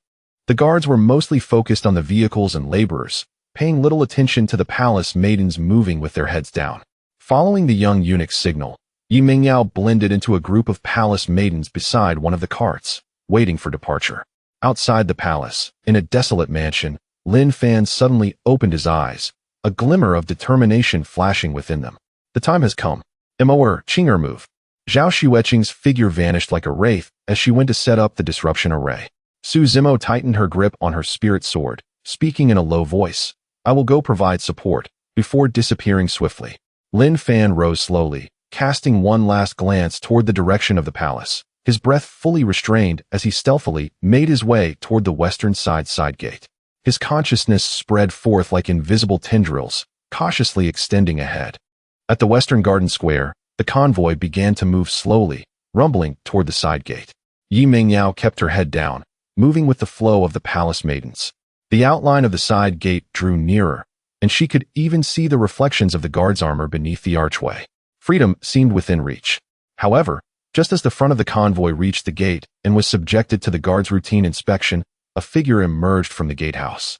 A: The guards were mostly focused on the vehicles and laborers, paying little attention to the palace maidens moving with their heads down. Following the young eunuch's signal, Yi Mingyao blended into a group of palace maidens beside one of the carts, waiting for departure. Outside the palace, in a desolate mansion, Lin Fan suddenly opened his eyes, a glimmer of determination flashing within them. "The time has come. Moer Qing'er move." Zhao Xueqing's figure vanished like a wraith as she went to set up the disruption array. Su Zimo tightened her grip on her spirit sword, speaking in a low voice. "I will go provide support," before disappearing swiftly. Lin Fan rose slowly, casting one last glance toward the direction of the palace, his breath fully restrained as he stealthily made his way toward the western side gate. His consciousness spread forth like invisible tendrils, cautiously extending ahead. At the Western Garden Square, the convoy began to move slowly, rumbling toward the side gate. Yi Mingyao kept her head down, moving with the flow of the palace maidens. The outline of the side gate drew nearer, and she could even see the reflections of the guard's armor beneath the archway. Freedom seemed within reach. However, just as the front of the convoy reached the gate and was subjected to the guard's routine inspection, a figure emerged from the gatehouse.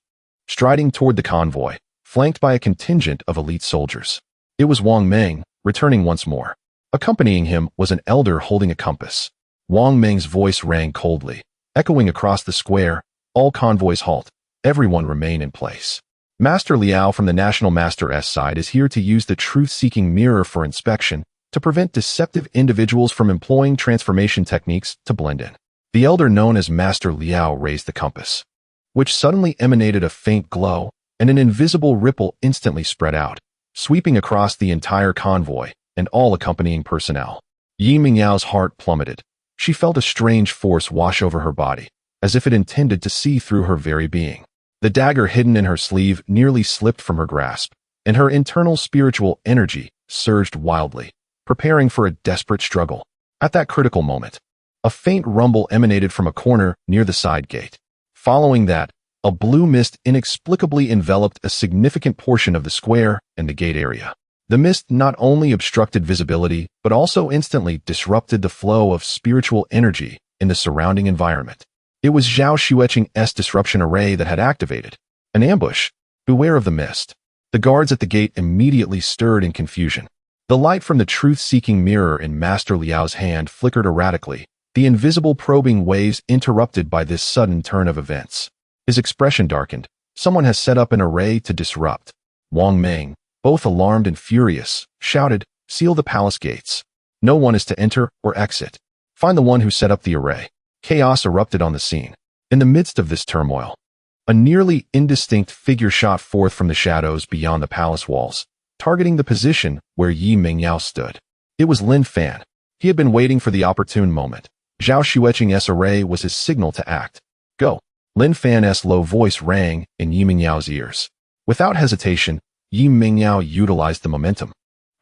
A: Striding toward the convoy, flanked by a contingent of elite soldiers. It was Wang Meng, returning once more. Accompanying him was an elder holding a compass. Wang Meng's voice rang coldly, echoing across the square. All convoys halt. Everyone remain in place. Master Liao from the National Master's side is here to use the truth-seeking mirror for inspection to prevent deceptive individuals from employing transformation techniques to blend in. The elder known as Master Liao raised the compass, which suddenly emanated a faint glow, and an invisible ripple instantly spread out, sweeping across the entire convoy and all accompanying personnel. Yi Mingyao's heart plummeted. She felt a strange force wash over her body, as if it intended to see through her very being. The dagger hidden in her sleeve nearly slipped from her grasp, and her internal spiritual energy surged wildly, preparing for a desperate struggle. At that critical moment, a faint rumble emanated from a corner near the side gate. Following that, a blue mist inexplicably enveloped a significant portion of the square and the gate area. The mist not only obstructed visibility, but also instantly disrupted the flow of spiritual energy in the surrounding environment. It was Zhao Xueqing's disruption array that had activated. An ambush. Beware of the mist. The guards at the gate immediately stirred in confusion. The light from the truth-seeking mirror in Master Liao's hand flickered erratically, the invisible probing waves interrupted by this sudden turn of events. His expression darkened. Someone has set up an array to disrupt. Wang Meng, both alarmed and furious, shouted, "Seal the palace gates. No one is to enter or exit. Find the one who set up the array." Chaos erupted on the scene. In the midst of this turmoil, a nearly indistinct figure shot forth from the shadows beyond the palace walls, targeting the position where Yi Mingyao stood. It was Lin Fan. He had been waiting for the opportune moment. Zhao Xueqing's array was his signal to act. "Go." Lin Fan's low voice rang in Yi Mingyao's ears. Without hesitation, Yi Mingyao utilized the momentum,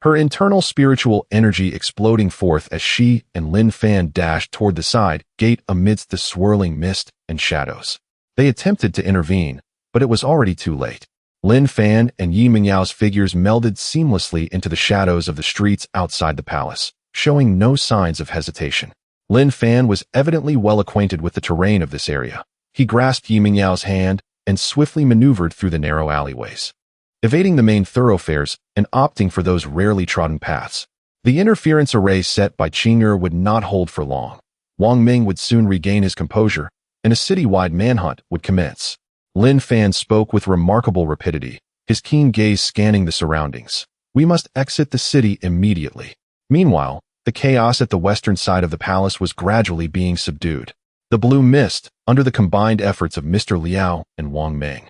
A: her internal spiritual energy exploding forth as she and Lin Fan dashed toward the side gate amidst the swirling mist and shadows. They attempted to intervene, but it was already too late. Lin Fan and Yi Mingyao's figures melded seamlessly into the shadows of the streets outside the palace, showing no signs of hesitation. Lin Fan was evidently well acquainted with the terrain of this area. He grasped Yi Mingyao's hand and swiftly maneuvered through the narrow alleyways, evading the main thoroughfares and opting for those rarely trodden paths. The interference array set by Qing'er would not hold for long. Wang Ming would soon regain his composure, and a city-wide manhunt would commence. Lin Fan spoke with remarkable rapidity, his keen gaze scanning the surroundings. "We must exit the city immediately." Meanwhile, the chaos at the western side of the palace was gradually being subdued. The blue mist, under the combined efforts of Mr. Liao and Wang Ming,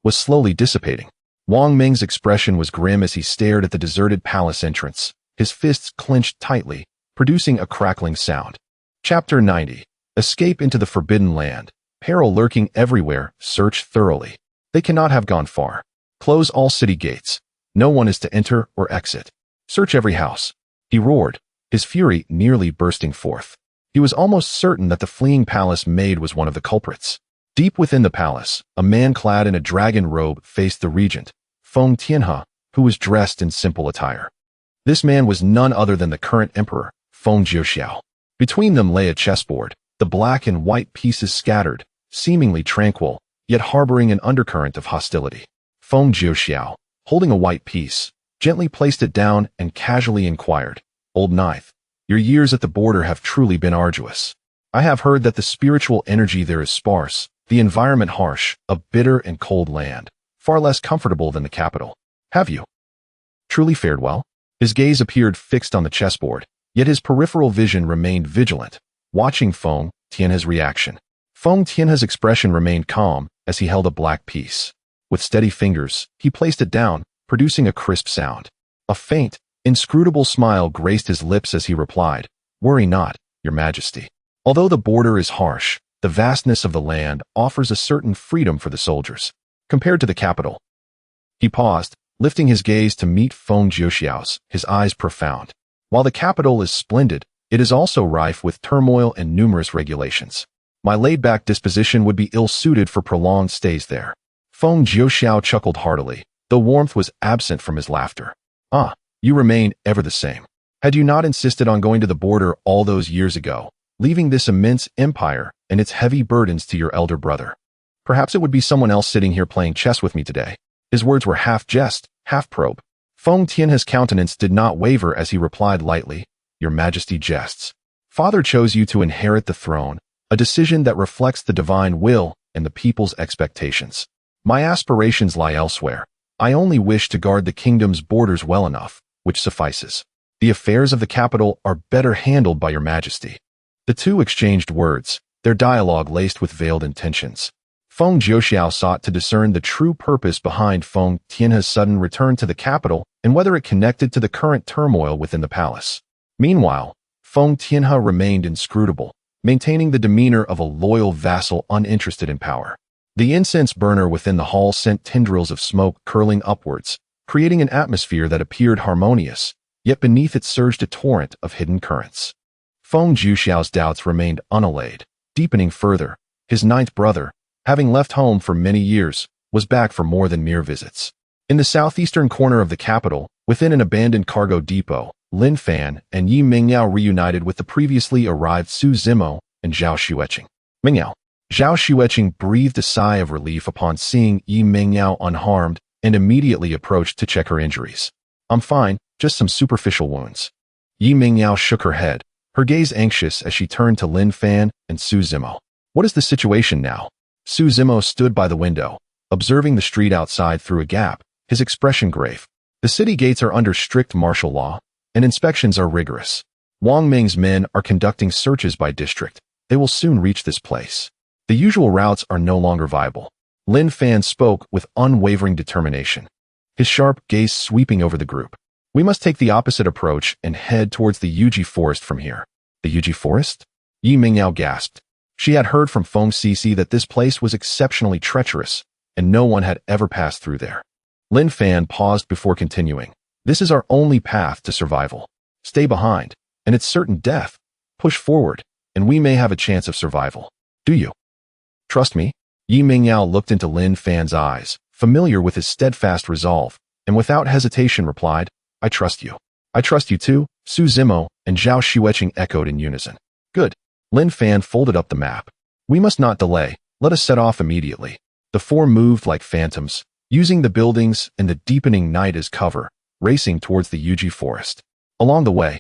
A: was slowly dissipating. Wang Ming's expression was grim as he stared at the deserted palace entrance, his fists clenched tightly, producing a crackling sound. Chapter 90. Escape into the Forbidden Land. Peril lurking everywhere, search thoroughly. They cannot have gone far. Close all city gates. No one is to enter or exit. Search every house. He roared, his fury nearly bursting forth. He was almost certain that the fleeing palace maid was one of the culprits. Deep within the palace, a man clad in a dragon robe faced the regent, Feng Tianhe, who was dressed in simple attire. This man was none other than the current emperor, Feng Jiuxiao. Between them lay a chessboard, the black and white pieces scattered, seemingly tranquil, yet harboring an undercurrent of hostility. Feng Jiuxiao, holding a white piece, gently placed it down and casually inquired, "Old Ninth, your years at the border have truly been arduous. I have heard that the spiritual energy there is sparse, the environment harsh, a bitter and cold land, far less comfortable than the capital. Have you truly fared well?" His gaze appeared fixed on the chessboard, yet his peripheral vision remained vigilant, watching Feng Tianhe's reaction. Feng Tianhe's expression remained calm as he held a black piece. With steady fingers, he placed it down, producing a crisp sound. A faint, inscrutable smile graced his lips as he replied, "Worry not, Your Majesty. Although the border is harsh, the vastness of the land offers a certain freedom for the soldiers, compared to the capital." He paused, lifting his gaze to meet Feng Jiuxiao's, his eyes profound. "While the capital is splendid, it is also rife with turmoil and numerous regulations. My laid-back disposition would be ill-suited for prolonged stays there." Feng Jiuxiao chuckled heartily, though warmth was absent from his laughter. "Ah, you remain ever the same. Had you not insisted on going to the border all those years ago, leaving this immense empire and its heavy burdens to your elder brother, perhaps it would be someone else sitting here playing chess with me today." His words were half jest, half probe. Feng Tianhe's countenance did not waver as he replied lightly, "Your Majesty jests. Father chose you to inherit the throne, a decision that reflects the divine will and the people's expectations. My aspirations lie elsewhere. I only wish to guard the kingdom's borders well enough, which suffices. The affairs of the capital are better handled by your Majesty." The two exchanged words, their dialogue laced with veiled intentions. Feng Jiuxiao sought to discern the true purpose behind Feng Tianhe's sudden return to the capital and whether it connected to the current turmoil within the palace. Meanwhile, Feng Tianhe remained inscrutable, maintaining the demeanor of a loyal vassal uninterested in power. The incense burner within the hall sent tendrils of smoke curling upwards, creating an atmosphere that appeared harmonious, yet beneath it surged a torrent of hidden currents. Feng Jiuxiao's doubts remained unallayed, deepening further. His ninth brother, having left home for many years, was back for more than mere visits. In the southeastern corner of the capital, within an abandoned cargo depot, Lin Fan and Yi Mingyao reunited with the previously arrived Su Zimo and Zhao Xueqing. Mingyao. Zhao Xueqing breathed a sigh of relief upon seeing Yi Mingyao unharmed and immediately approached to check her injuries. "I'm fine, just some superficial wounds." Yi Mingyao shook her head, her gaze anxious as she turned to Lin Fan and Su Zimo. "What is the situation now?" Su Zimo stood by the window, observing the street outside through a gap, his expression grave. "The city gates are under strict martial law, and inspections are rigorous. Wang Ming's men are conducting searches by district. They will soon reach this place. The usual routes are no longer viable." Lin Fan spoke with unwavering determination, his sharp gaze sweeping over the group. "We must take the opposite approach and head towards the Yuji forest from here." "The Yuji forest?" Yi Mingyao gasped. She had heard from Feng Cici that this place was exceptionally treacherous, and no one had ever passed through there. Lin Fan paused before continuing. "This is our only path to survival. Stay behind, and it's certain death. Push forward, and we may have a chance of survival. Do you trust me?" Yi Mingyao looked into Lin Fan's eyes, familiar with his steadfast resolve, and without hesitation replied, "I trust you." "I trust you too," Su Zimo and Zhao Xueqing echoed in unison. "Good." Lin Fan folded up the map. "We must not delay. Let us set off immediately." The four moved like phantoms, using the buildings and the deepening night as cover, racing towards the Yuji forest. Along the way,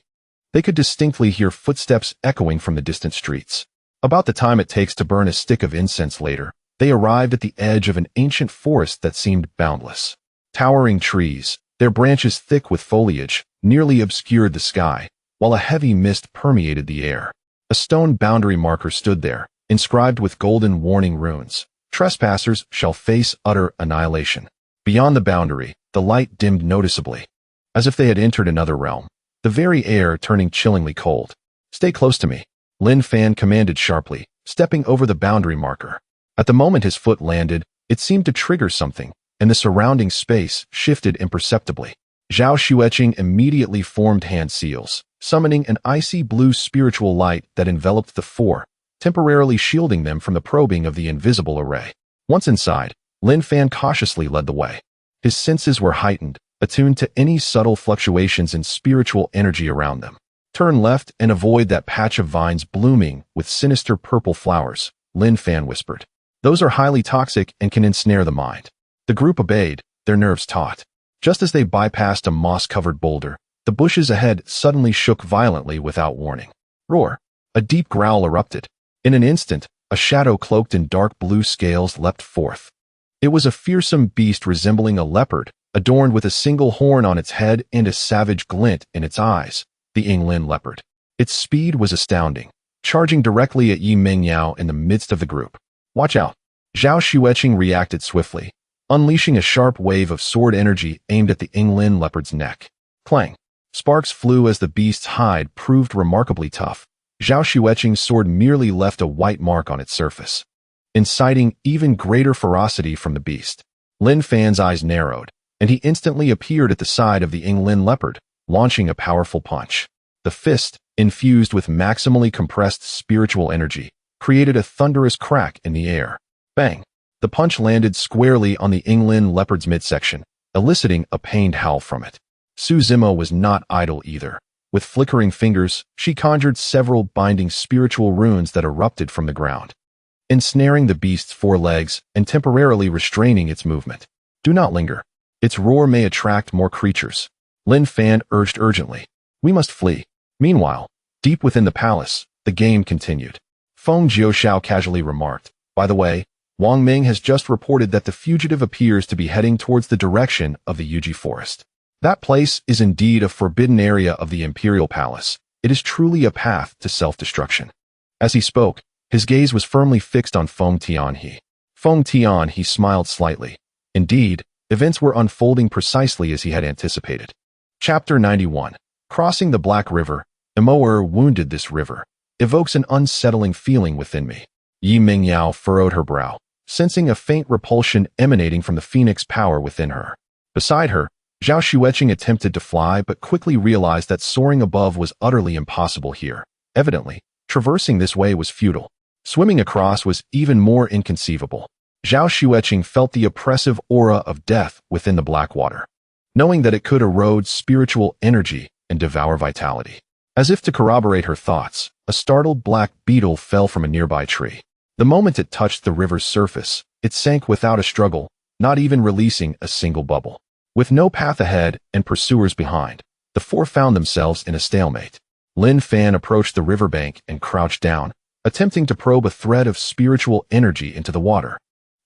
A: they could distinctly hear footsteps echoing from the distant streets. About the time it takes to burn a stick of incense later, they arrived at the edge of an ancient forest that seemed boundless. Towering trees, their branches thick with foliage, nearly obscured the sky, while a heavy mist permeated the air. A stone boundary marker stood there, inscribed with golden warning runes. "Trespassers shall face utter annihilation." Beyond the boundary, the light dimmed noticeably, as if they had entered another realm, the very air turning chillingly cold. "Stay close to me," Lin Fan commanded sharply, stepping over the boundary marker. At the moment his foot landed, it seemed to trigger something, and the surrounding space shifted imperceptibly. Zhao Xueqing immediately formed hand seals, summoning an icy blue spiritual light that enveloped the four, temporarily shielding them from the probing of the invisible array. Once inside, Lin Fan cautiously led the way. His senses were heightened, attuned to any subtle fluctuations in spiritual energy around them. "Turn left and avoid that patch of vines blooming with sinister purple flowers," Lin Fan whispered. "Those are highly toxic and can ensnare the mind." The group obeyed, their nerves taut. Just as they bypassed a moss-covered boulder, the bushes ahead suddenly shook violently without warning. Roar! A deep growl erupted. In an instant, a shadow cloaked in dark blue scales leapt forth. It was a fearsome beast resembling a leopard, adorned with a single horn on its head and a savage glint in its eyes, the Yinglin leopard. Its speed was astounding, charging directly at Yi Mingyao in the midst of the group. "Watch out!" Zhao Xueqing reacted swiftly, unleashing a sharp wave of sword energy aimed at the Yinglin leopard's neck. Clang! Sparks flew as the beast's hide proved remarkably tough. Zhao Xueqing's sword merely left a white mark on its surface, inciting even greater ferocity from the beast. Lin Fan's eyes narrowed, and he instantly appeared at the side of the Yinglin leopard, launching a powerful punch. The fist, infused with maximally compressed spiritual energy, created a thunderous crack in the air. Bang! The punch landed squarely on the Yinglin leopard's midsection, eliciting a pained howl from it. Su Zimo was not idle either. With flickering fingers, she conjured several binding spiritual runes that erupted from the ground, ensnaring the beast's four legs and temporarily restraining its movement. Do not linger. Its roar may attract more creatures. Lin Fan urged urgently. We must flee. Meanwhile, deep within the palace, the game continued. Feng Jiuxiao casually remarked, by the way, Wang Ming has just reported that the fugitive appears to be heading towards the direction of the Yuji forest. That place is indeed a forbidden area of the imperial palace. It is truly a path to self-destruction. As he spoke, his gaze was firmly fixed on Feng Tianhe. Feng Tianhe smiled slightly. Indeed, events were unfolding precisely as he had anticipated. Chapter 91. Crossing the Black River. Emoer wounded this river. Evokes an unsettling feeling within me. Yi Mingyao furrowed her brow, sensing a faint repulsion emanating from the phoenix power within her. Beside her, Zhao Xueqing attempted to fly but quickly realized that soaring above was utterly impossible here. Evidently, traversing this way was futile. Swimming across was even more inconceivable. Zhao Xueqing felt the oppressive aura of death within the black water, knowing that it could erode spiritual energy and devour vitality. As if to corroborate her thoughts, a startled black beetle fell from a nearby tree. The moment it touched the river's surface, it sank without a struggle, not even releasing a single bubble. With no path ahead and pursuers behind, the four found themselves in a stalemate. Lin Fan approached the riverbank and crouched down, attempting to probe a thread of spiritual energy into the water.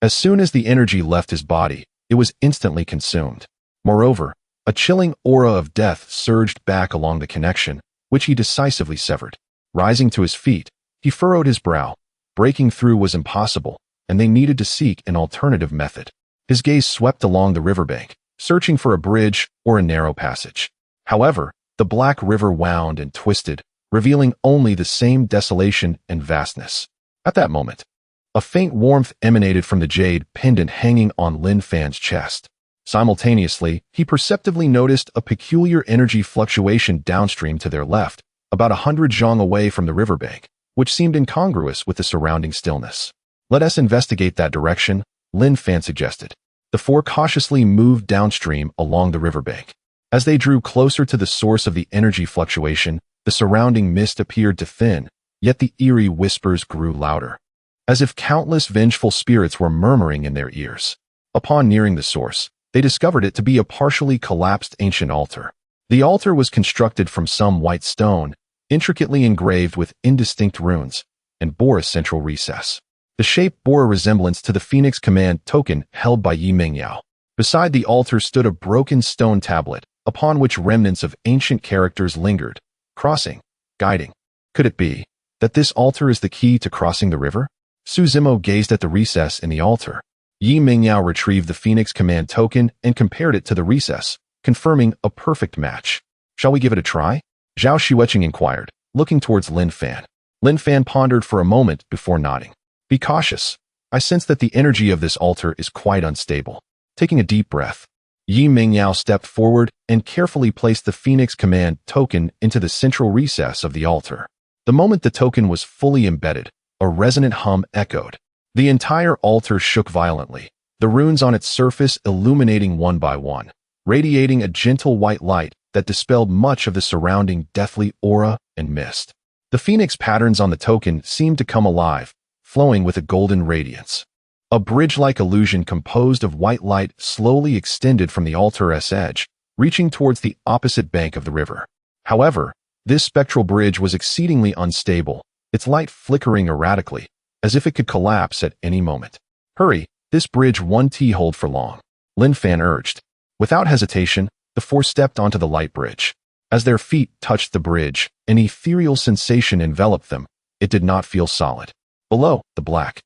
A: As soon as the energy left his body, it was instantly consumed. Moreover, a chilling aura of death surged back along the connection, which he decisively severed. Rising to his feet, he furrowed his brow. Breaking through was impossible, and they needed to seek an alternative method. His gaze swept along the riverbank, searching for a bridge or a narrow passage. However, the black river wound and twisted, revealing only the same desolation and vastness. At that moment, a faint warmth emanated from the jade pendant hanging on Lin Fan's chest. Simultaneously, he perceptibly noticed a peculiar energy fluctuation downstream to their left, about 100 zhang away from the riverbank, which seemed incongruous with the surrounding stillness. Let us investigate that direction, Lin Fan suggested. The four cautiously moved downstream along the riverbank. As they drew closer to the source of the energy fluctuation, the surrounding mist appeared to thin, yet the eerie whispers grew louder, as if countless vengeful spirits were murmuring in their ears. Upon nearing the source, they discovered it to be a partially collapsed ancient altar. The altar was constructed from some white stone, intricately engraved with indistinct runes, and bore a central recess. The shape bore a resemblance to the Phoenix Command token held by Yi Mingyao. Beside the altar stood a broken stone tablet, upon which remnants of ancient characters lingered, crossing, guiding. Could it be that this altar is the key to crossing the river? Su Zimo gazed at the recess in the altar. Yi Mingyao retrieved the Phoenix Command token and compared it to the recess, confirming a perfect match. Shall we give it a try? Zhao Xueqing inquired, looking towards Lin Fan. Lin Fan pondered for a moment before nodding. Be cautious. I sense that the energy of this altar is quite unstable. Taking a deep breath, Yi Mingyao stepped forward and carefully placed the Phoenix Command token into the central recess of the altar. The moment the token was fully embedded, a resonant hum echoed. The entire altar shook violently, the runes on its surface illuminating one by one, radiating a gentle white light that dispelled much of the surrounding deathly aura and mist. The phoenix patterns on the token seemed to come alive, flowing with a golden radiance. A bridge-like illusion composed of white light slowly extended from the altar's edge, reaching towards the opposite bank of the river. However, this spectral bridge was exceedingly unstable, its light flickering erratically, as if it could collapse at any moment. Hurry, this bridge won't hold for long, Lin Fan urged. Without hesitation, the four stepped onto the light bridge. As their feet touched the bridge, an ethereal sensation enveloped them. It did not feel solid. Below, the black,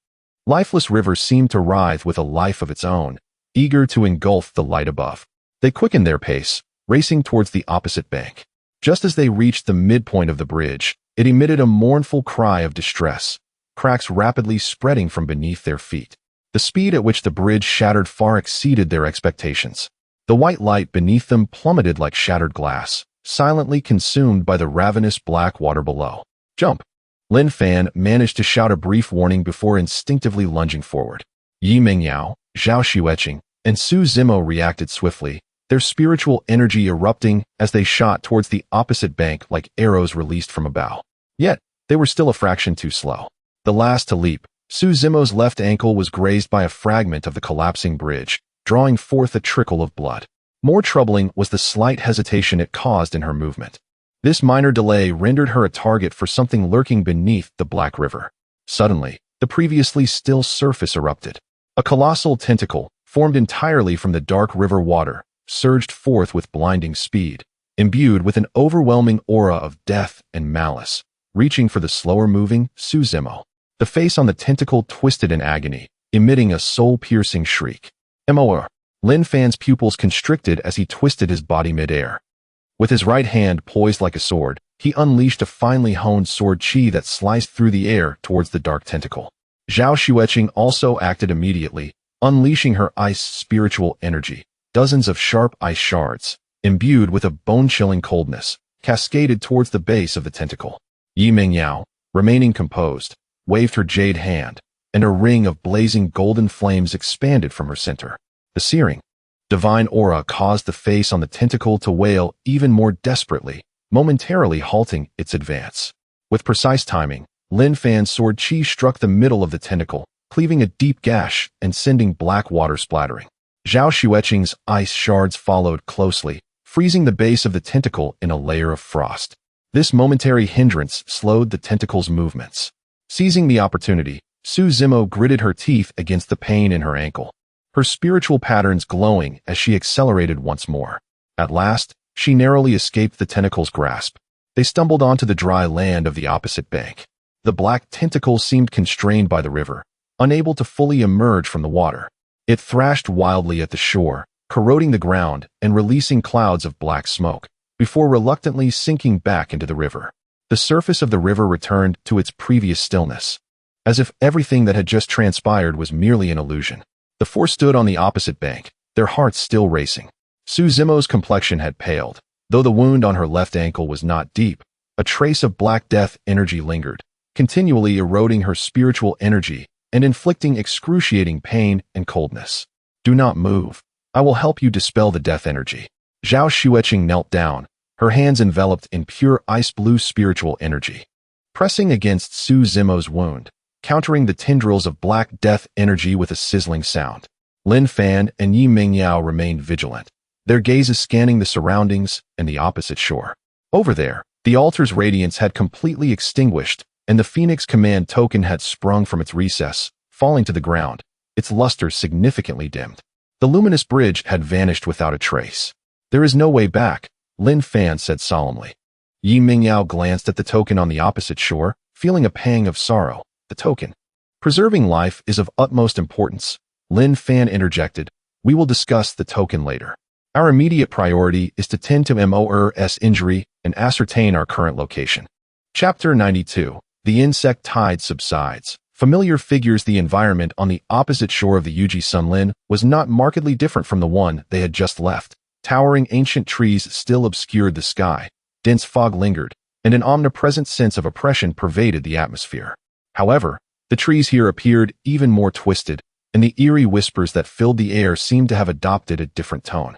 A: lifeless river seemed to writhe with a life of its own, eager to engulf the light above. They quickened their pace, racing towards the opposite bank. Just as they reached the midpoint of the bridge, it emitted a mournful cry of distress, cracks rapidly spreading from beneath their feet. The speed at which the bridge shattered far exceeded their expectations. The white light beneath them plummeted like shattered glass, silently consumed by the ravenous black water below. Jump! Lin Fan managed to shout a brief warning before instinctively lunging forward. Yi Mingyao, Zhao Xueqing, and Su Zimo reacted swiftly, their spiritual energy erupting as they shot towards the opposite bank like arrows released from a bow. Yet, they were still a fraction too slow. The last to leap, Su Zimo's left ankle was grazed by a fragment of the collapsing bridge, drawing forth a trickle of blood. More troubling was the slight hesitation it caused in her movement. This minor delay rendered her a target for something lurking beneath the black river. Suddenly, the previously still surface erupted. A colossal tentacle, formed entirely from the dark river water, surged forth with blinding speed, imbued with an overwhelming aura of death and malice, reaching for the slower-moving Su Zimo. The face on the tentacle twisted in agony, emitting a soul-piercing shriek. Lin Fan's pupils constricted as he twisted his body mid-air. With his right hand poised like a sword, he unleashed a finely honed sword chi that sliced through the air towards the dark tentacle. Zhao Xueqing also acted immediately, unleashing her ice spiritual energy. Dozens of sharp ice shards, imbued with a bone-chilling coldness, cascaded towards the base of the tentacle. Yi Mingyao, remaining composed, waved her jade hand, and a ring of blazing golden flames expanded from her center. The searing, divine aura caused the face on the tentacle to wail even more desperately, momentarily halting its advance. With precise timing, Lin Fan's sword chi struck the middle of the tentacle, cleaving a deep gash and sending black water splattering. Zhao Xueqing's ice shards followed closely, freezing the base of the tentacle in a layer of frost. This momentary hindrance slowed the tentacle's movements. Seizing the opportunity, Su Zimo gritted her teeth against the pain in her ankle, her spiritual patterns glowing as she accelerated once more. At last, she narrowly escaped the tentacle's grasp. They stumbled onto the dry land of the opposite bank. The black tentacle seemed constrained by the river, unable to fully emerge from the water. It thrashed wildly at the shore, corroding the ground and releasing clouds of black smoke, before reluctantly sinking back into the river. The surface of the river returned to its previous stillness, as if everything that had just transpired was merely an illusion. The four stood on the opposite bank, their hearts still racing. Su Zimo's complexion had paled, though the wound on her left ankle was not deep. A trace of black death energy lingered, continually eroding her spiritual energy and inflicting excruciating pain and coldness. Do not move. I will help you dispel the death energy. Zhao Xueqing knelt down, her hands enveloped in pure ice-blue spiritual energy, pressing against Su Zimo's wound, countering the tendrils of black death energy with a sizzling sound. Lin Fan and Yi Mingyao remained vigilant, their gazes scanning the surroundings and the opposite shore. Over there, the altar's radiance had completely extinguished, and the Phoenix command token had sprung from its recess, falling to the ground, its luster significantly dimmed. The luminous bridge had vanished without a trace. There is no way back, Lin Fan said solemnly. Yi Mingyao glanced at the token on the opposite shore, feeling a pang of sorrow. The token. Preserving life is of utmost importance, Lin Fan interjected. We will discuss the token later. Our immediate priority is to tend to Mor's injury and ascertain our current location. Chapter 92. The insect tide subsides. Familiar figures. The environment on the opposite shore of the Yuji Sunlin was not markedly different from the one they had just left. Towering ancient trees still obscured the sky, dense fog lingered, and an omnipresent sense of oppression pervaded the atmosphere. However, the trees here appeared even more twisted, and the eerie whispers that filled the air seemed to have adopted a different tone.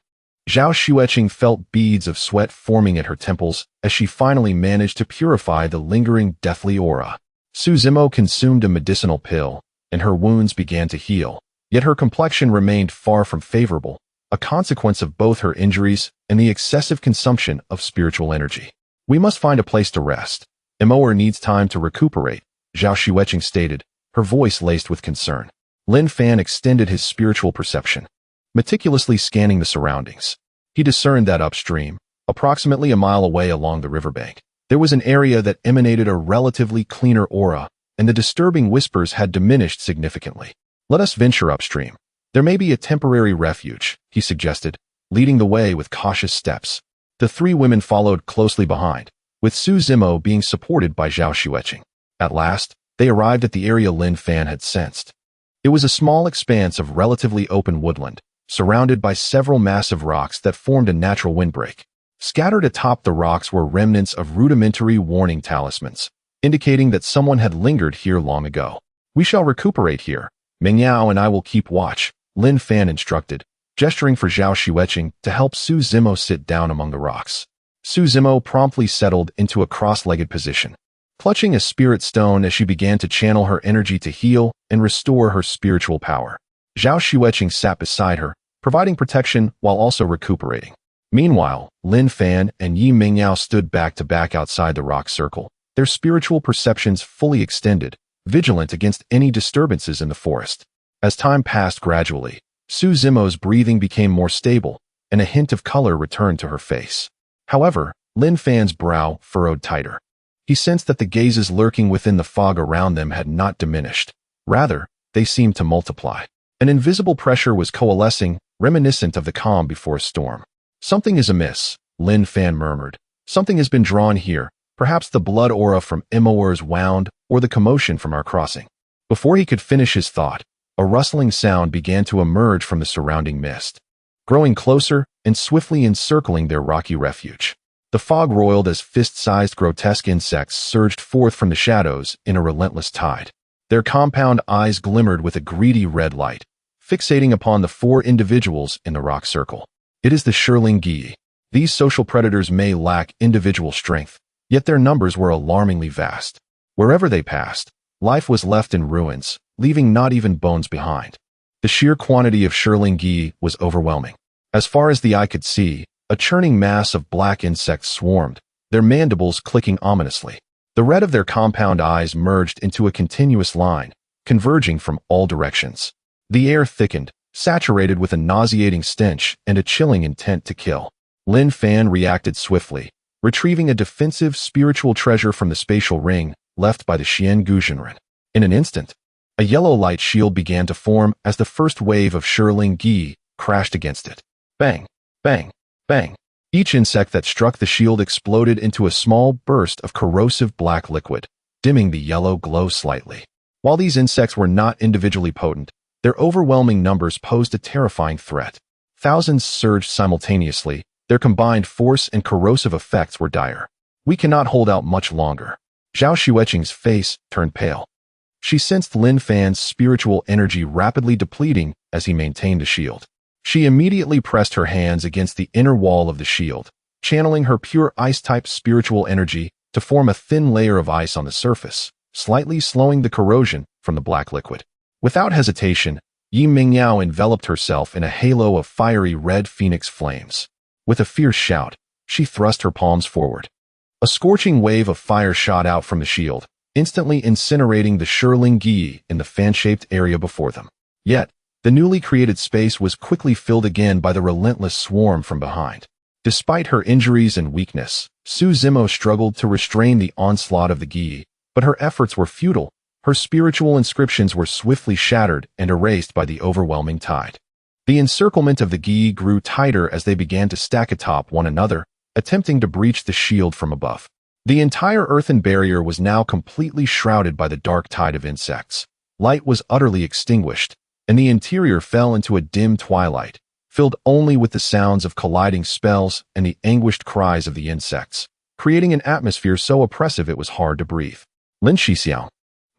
A: Zhao Xueqing felt beads of sweat forming at her temples as she finally managed to purify the lingering deathly aura. Su Zimo consumed a medicinal pill, and her wounds began to heal, yet her complexion remained far from favorable, a consequence of both her injuries and the excessive consumption of spiritual energy. We must find a place to rest. Mor needs time to recuperate, Zhao Xueqing stated, her voice laced with concern. Lin Fan extended his spiritual perception, meticulously scanning the surroundings. He discerned that upstream, approximately a mile away along the riverbank, there was an area that emanated a relatively cleaner aura, and the disturbing whispers had diminished significantly. Let us venture upstream. There may be a temporary refuge, he suggested, leading the way with cautious steps. The three women followed closely behind, with Su Zimo being supported by Zhao Xueqing. At last, they arrived at the area Lin Fan had sensed. It was a small expanse of relatively open woodland, surrounded by several massive rocks that formed a natural windbreak. Scattered atop the rocks were remnants of rudimentary warning talismans, indicating that someone had lingered here long ago. We shall recuperate here. Mingyao and I will keep watch, Lin Fan instructed, gesturing for Zhao Xueqing to help Su Zimo sit down among the rocks. Su Zimo promptly settled into a cross-legged position, clutching a spirit stone as she began to channel her energy to heal and restore her spiritual power. Zhao Xueqing sat beside her, providing protection while also recuperating. Meanwhile, Lin Fan and Yi Mingyao stood back to back outside the rock circle, their spiritual perceptions fully extended, vigilant against any disturbances in the forest. As time passed gradually, Su Zimo's breathing became more stable, and a hint of color returned to her face. However, Lin Fan's brow furrowed tighter. He sensed that the gazes lurking within the fog around them had not diminished. Rather, they seemed to multiply. An invisible pressure was coalescing, reminiscent of the calm before a storm. "Something is amiss," Lin Fan murmured. "Something has been drawn here, perhaps the blood aura from Imoer's wound or the commotion from our crossing." Before he could finish his thought, a rustling sound began to emerge from the surrounding mist, growing closer and swiftly encircling their rocky refuge. The fog roiled as fist-sized grotesque insects surged forth from the shadows in a relentless tide. Their compound eyes glimmered with a greedy red light, fixating upon the 4 individuals in the rock circle. It is the Shirling. These social predators may lack individual strength, yet their numbers were alarmingly vast. Wherever they passed, life was left in ruins, leaving not even bones behind. The sheer quantity of Shirling was overwhelming. As far as the eye could see, a churning mass of black insects swarmed, their mandibles clicking ominously. The red of their compound eyes merged into a continuous line, converging from all directions. The air thickened, saturated with a nauseating stench and a chilling intent to kill. Lin Fan reacted swiftly, retrieving a defensive spiritual treasure from the spatial ring left by the Xian Guzhenren. In an instant, a yellow light shield began to form as the first wave of Shirling crashed against it. Bang, bang, bang. Each insect that struck the shield exploded into a small burst of corrosive black liquid, dimming the yellow glow slightly. While these insects were not individually potent, their overwhelming numbers posed a terrifying threat. Thousands surged simultaneously, their combined force and corrosive effects were dire. "We cannot hold out much longer." Zhao Xueqing's face turned pale. She sensed Lin Fan's spiritual energy rapidly depleting as he maintained the shield. She immediately pressed her hands against the inner wall of the shield, channeling her pure ice-type spiritual energy to form a thin layer of ice on the surface, slightly slowing the corrosion from the black liquid. Without hesitation, Yi Mingyao enveloped herself in a halo of fiery red phoenix flames. With a fierce shout, she thrust her palms forward. A scorching wave of fire shot out from the shield, instantly incinerating the Shirling in the fan-shaped area before them. Yet, the newly created space was quickly filled again by the relentless swarm from behind. Despite her injuries and weakness, Su Zimo struggled to restrain the onslaught of the Gi, but her efforts were futile. Her spiritual inscriptions were swiftly shattered and erased by the overwhelming tide. The encirclement of the Gi grew tighter as they began to stack atop one another, attempting to breach the shield from above. The entire earthen barrier was now completely shrouded by the dark tide of insects. Light was utterly extinguished, and the interior fell into a dim twilight, filled only with the sounds of colliding spells and the anguished cries of the insects, creating an atmosphere so oppressive it was hard to breathe. "Lin Xixiao,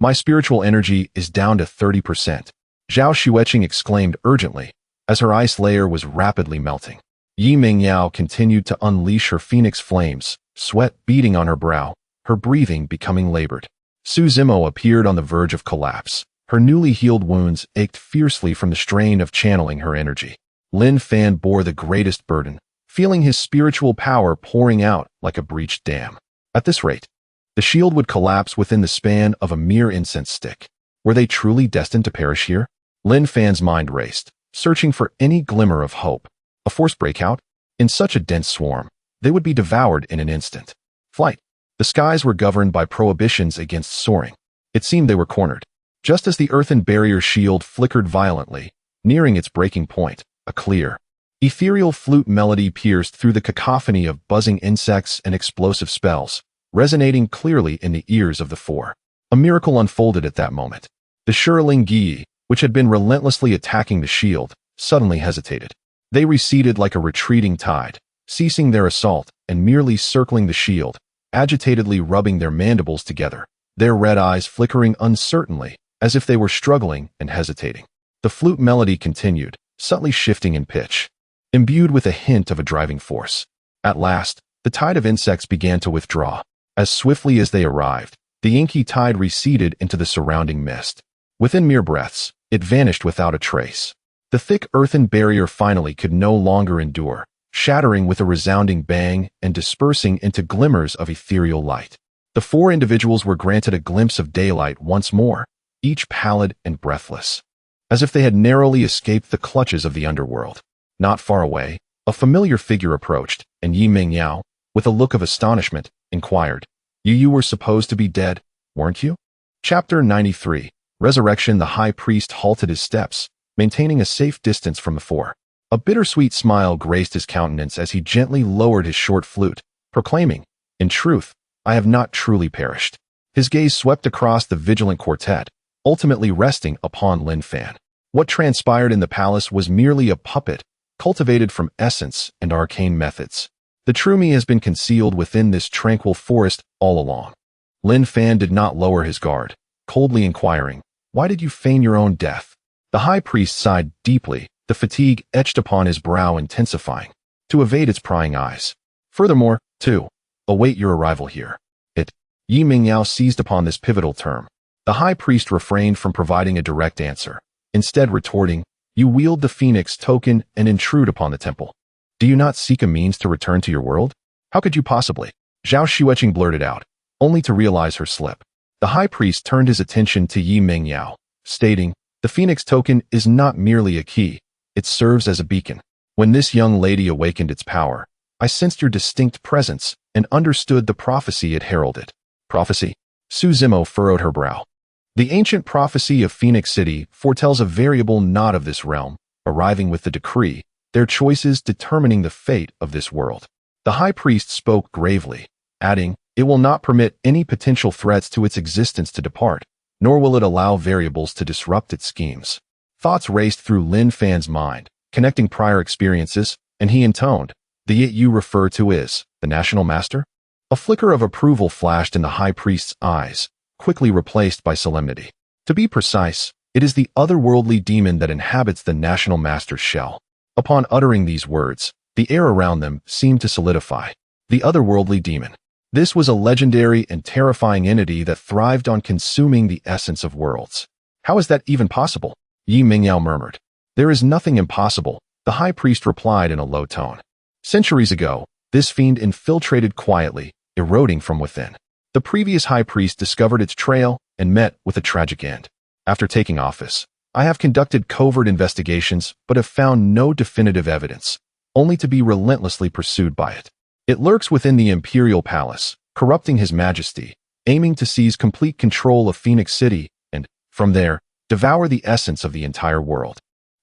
A: my spiritual energy is down to 30%. Zhao Xueqing exclaimed urgently, as her ice layer was rapidly melting. Yi Mingyao continued to unleash her phoenix flames, sweat beading on her brow, her breathing becoming labored. Su Zimo appeared on the verge of collapse. Her newly healed wounds ached fiercely from the strain of channeling her energy. Lin Fan bore the greatest burden, feeling his spiritual power pouring out like a breached dam. At this rate, the shield would collapse within the span of a mere incense stick. Were they truly destined to perish here? Lin Fan's mind raced, searching for any glimmer of hope. A forced breakout? In such a dense swarm, they would be devoured in an instant. Flight. The skies were governed by prohibitions against soaring. It seemed they were cornered. Just as the earthen barrier shield flickered violently, nearing its breaking point, a clear, ethereal flute melody pierced through the cacophony of buzzing insects and explosive spells, resonating clearly in the ears of the four. A miracle unfolded at that moment. The Shirling Gi, which had been relentlessly attacking the shield, suddenly hesitated. They receded like a retreating tide, ceasing their assault and merely circling the shield, agitatedly rubbing their mandibles together, their red eyes flickering uncertainly, as if they were struggling and hesitating. The flute melody continued, subtly shifting in pitch, imbued with a hint of a driving force. At last, the tide of insects began to withdraw. As swiftly as they arrived, the inky tide receded into the surrounding mist. Within mere breaths, it vanished without a trace. The thick earthen barrier finally could no longer endure, shattering with a resounding bang and dispersing into glimmers of ethereal light. The four individuals were granted a glimpse of daylight once more, each pallid and breathless, as if they had narrowly escaped the clutches of the underworld. Not far away, a familiar figure approached, and Yi Mingyao, with a look of astonishment, inquired, You were supposed to be dead, weren't you?" Chapter 93. Resurrection. The high priest halted his steps, maintaining a safe distance from the four. A bittersweet smile graced his countenance as he gently lowered his short flute, proclaiming, "In truth, I have not truly perished." His gaze swept across the vigilant quartet, ultimately resting upon Lin Fan. What transpired in the palace was merely a puppet, cultivated from essence and arcane methods. The true me has been concealed within this tranquil forest all along. Lin Fan did not lower his guard, coldly inquiring, "Why did you feign your own death?" The high priest sighed deeply, the fatigue etched upon his brow intensifying, to evade its prying eyes. "Furthermore, to await your arrival here." Yi Mingyao seized upon this pivotal term. The high priest refrained from providing a direct answer, instead retorting, "You wield the phoenix token and intrude upon the temple. Do you not seek a means to return to your world? How could you possibly?" Zhao Xueqing blurted out, only to realize her slip. The high priest turned his attention to Yi Mingyao, stating, "The phoenix token is not merely a key, it serves as a beacon. When this young lady awakened its power, I sensed your distinct presence and understood the prophecy it heralded." Prophecy? Su Zimo furrowed her brow. The ancient prophecy of Phoenix City foretells a variable not of this realm, arriving with the decree, their choices determining the fate of this world. The high priest spoke gravely, adding, "It will not permit any potential threats to its existence to depart, nor will it allow variables to disrupt its schemes." Thoughts raced through Lin Fan's mind, connecting prior experiences, and he intoned, "The it you refer to is the National Master?" A flicker of approval flashed in the high priest's eyes, quickly replaced by solemnity. "To be precise, it is the otherworldly demon that inhabits the National Master's shell." Upon uttering these words, the air around them seemed to solidify. The otherworldly demon. This was a legendary and terrifying entity that thrived on consuming the essence of worlds. "How is that even possible?" Yi Mingyao murmured. "There is nothing impossible," the high priest replied in a low tone. "Centuries ago, this fiend infiltrated quietly, eroding from within. The previous high priest discovered its trail and met with a tragic end. After taking office, I have conducted covert investigations but have found no definitive evidence, only to be relentlessly pursued by it. It lurks within the imperial palace, corrupting his majesty, aiming to seize complete control of Phoenix City and, from there, devour the essence of the entire world.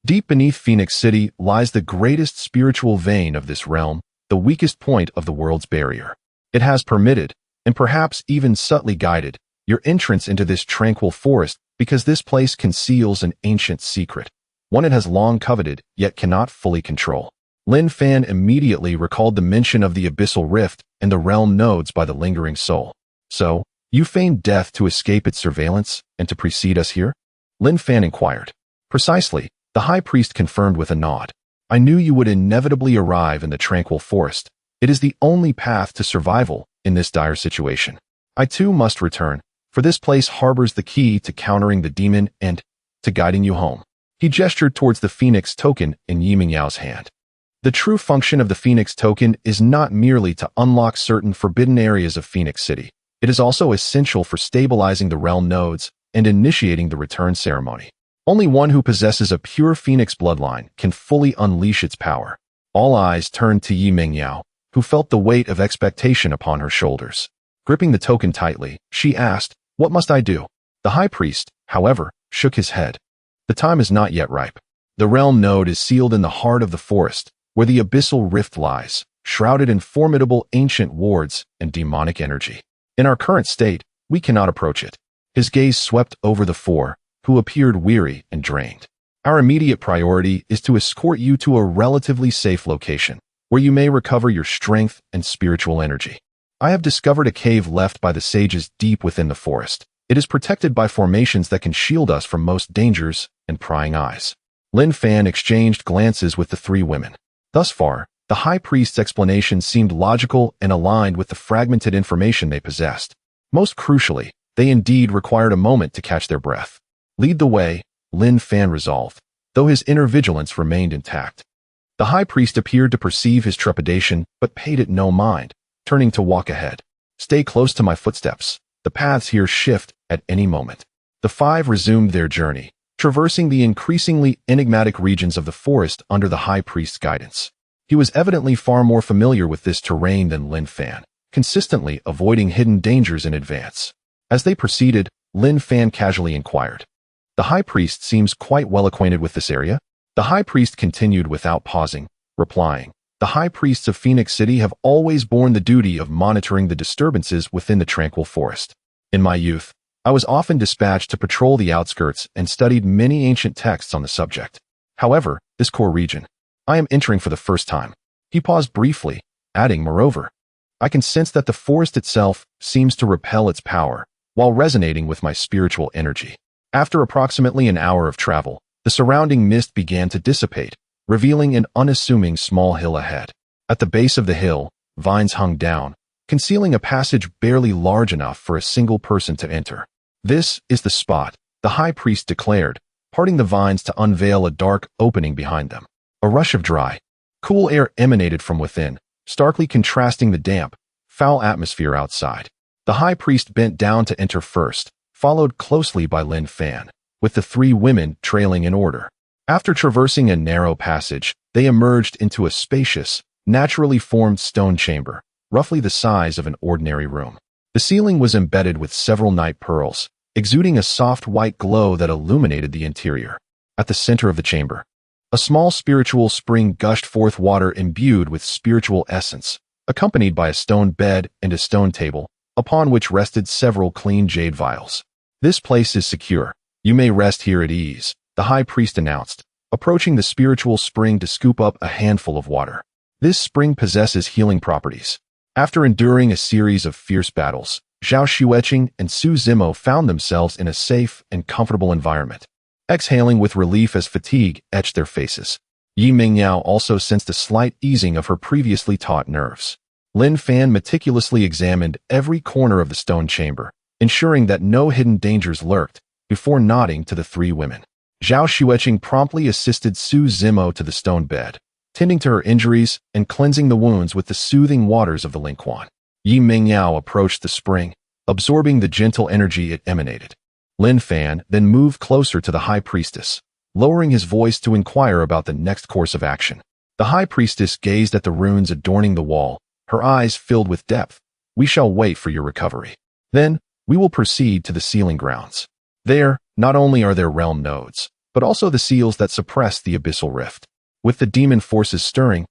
A: Deep beneath Phoenix City lies the greatest spiritual vein of this realm, the weakest point of the world's barrier. It has permitted, and perhaps even subtly guided, your entrance into this tranquil forest because this place conceals an ancient secret, one it has long coveted yet cannot fully control." Lin Fan immediately recalled the mention of the abyssal rift and the realm nodes by the lingering soul. "So, you feigned death to escape its surveillance and to precede us here?" Lin Fan inquired. "Precisely," the high priest confirmed with a nod. "I knew you would inevitably arrive in the tranquil forest. It is the only path to survival in this dire situation. I too must return, for this place harbors the key to countering the demon and to guiding you home." He gestured towards the phoenix token in Yi Mingyao's hand. The true function of the phoenix token is not merely to unlock certain forbidden areas of Phoenix City. It is also essential for stabilizing the realm nodes and initiating the return ceremony. Only one who possesses a pure phoenix bloodline can fully unleash its power. All eyes turned to Yi Mingyao, who felt the weight of expectation upon her shoulders. Gripping the token tightly, she asked, "What must I do?" The high priest, however, shook his head. "The time is not yet ripe. The realm node is sealed in the heart of the forest, where the abyssal rift lies, shrouded in formidable ancient wards and demonic energy. In our current state, we cannot approach it." His gaze swept over the four, who appeared weary and drained. "Our immediate priority is to escort you to a relatively safe location, where you may recover your strength and spiritual energy. I have discovered a cave left by the sages deep within the forest. It is protected by formations that can shield us from most dangers and prying eyes." Lin Fan exchanged glances with the three women. Thus far, the high priest's explanation seemed logical and aligned with the fragmented information they possessed. Most crucially, they indeed required a moment to catch their breath. "Lead the way," Lin Fan resolved, though his inner vigilance remained intact. The high priest appeared to perceive his trepidation, but paid it no mind, turning to walk ahead. Stay close to my footsteps. The paths here shift at any moment. The five resumed their journey, traversing the increasingly enigmatic regions of the forest under the high priest's guidance. He was evidently far more familiar with this terrain than Lin Fan, consistently avoiding hidden dangers in advance. As they proceeded, Lin Fan casually inquired, "The high priest seems quite well acquainted with this area?" The high priest continued without pausing, replying, "The high priests of Phoenix City have always borne the duty of monitoring the disturbances within the tranquil forest. In my youth, I was often dispatched to patrol the outskirts and studied many ancient texts on the subject. However, this core region, I am entering for the first time." He paused briefly, adding, "Moreover, I can sense that the forest itself seems to repel its power, while resonating with my spiritual energy." After approximately an hour of travel, the surrounding mist began to dissipate, revealing an unassuming small hill ahead. At the base of the hill, vines hung down, concealing a passage barely large enough for a single person to enter. "This is the spot," the high priest declared, parting the vines to unveil a dark opening behind them. A rush of dry, cool air emanated from within, starkly contrasting the damp, foul atmosphere outside. The high priest bent down to enter first, followed closely by Lin Fan, with the three women trailing in order. After traversing a narrow passage, they emerged into a spacious, naturally formed stone chamber, roughly the size of an ordinary room. The ceiling was embedded with several night pearls, exuding a soft white glow that illuminated the interior. At the center of the chamber, a small spiritual spring gushed forth water imbued with spiritual essence, accompanied by a stone bed and a stone table, upon which rested several clean jade vials. "This place is secure. You may rest here at ease," the high priest announced, approaching the spiritual spring to scoop up a handful of water. This spring possesses healing properties. After enduring a series of fierce battles, Zhao Xueqing and Su Zimo found themselves in a safe and comfortable environment, exhaling with relief as fatigue etched their faces. Yi Mingyao also sensed a slight easing of her previously taut nerves. Lin Fan meticulously examined every corner of the stone chamber, ensuring that no hidden dangers lurked, before nodding to the three women. Zhao Xueqing promptly assisted Su Zimo to the stone bed, tending to her injuries and cleansing the wounds with the soothing waters of the Lingquan. Yi Mingyao approached the spring, absorbing the gentle energy it emanated. Lin Fan then moved closer to the high priestess, lowering his voice to inquire about the next course of action. The high priestess gazed at the runes adorning the wall, her eyes filled with depth. "We shall wait for your recovery. Then, we will proceed to the sealing grounds. There, not only are there realm nodes, but also the seals that suppress the abyssal rift. With the demon forces stirring,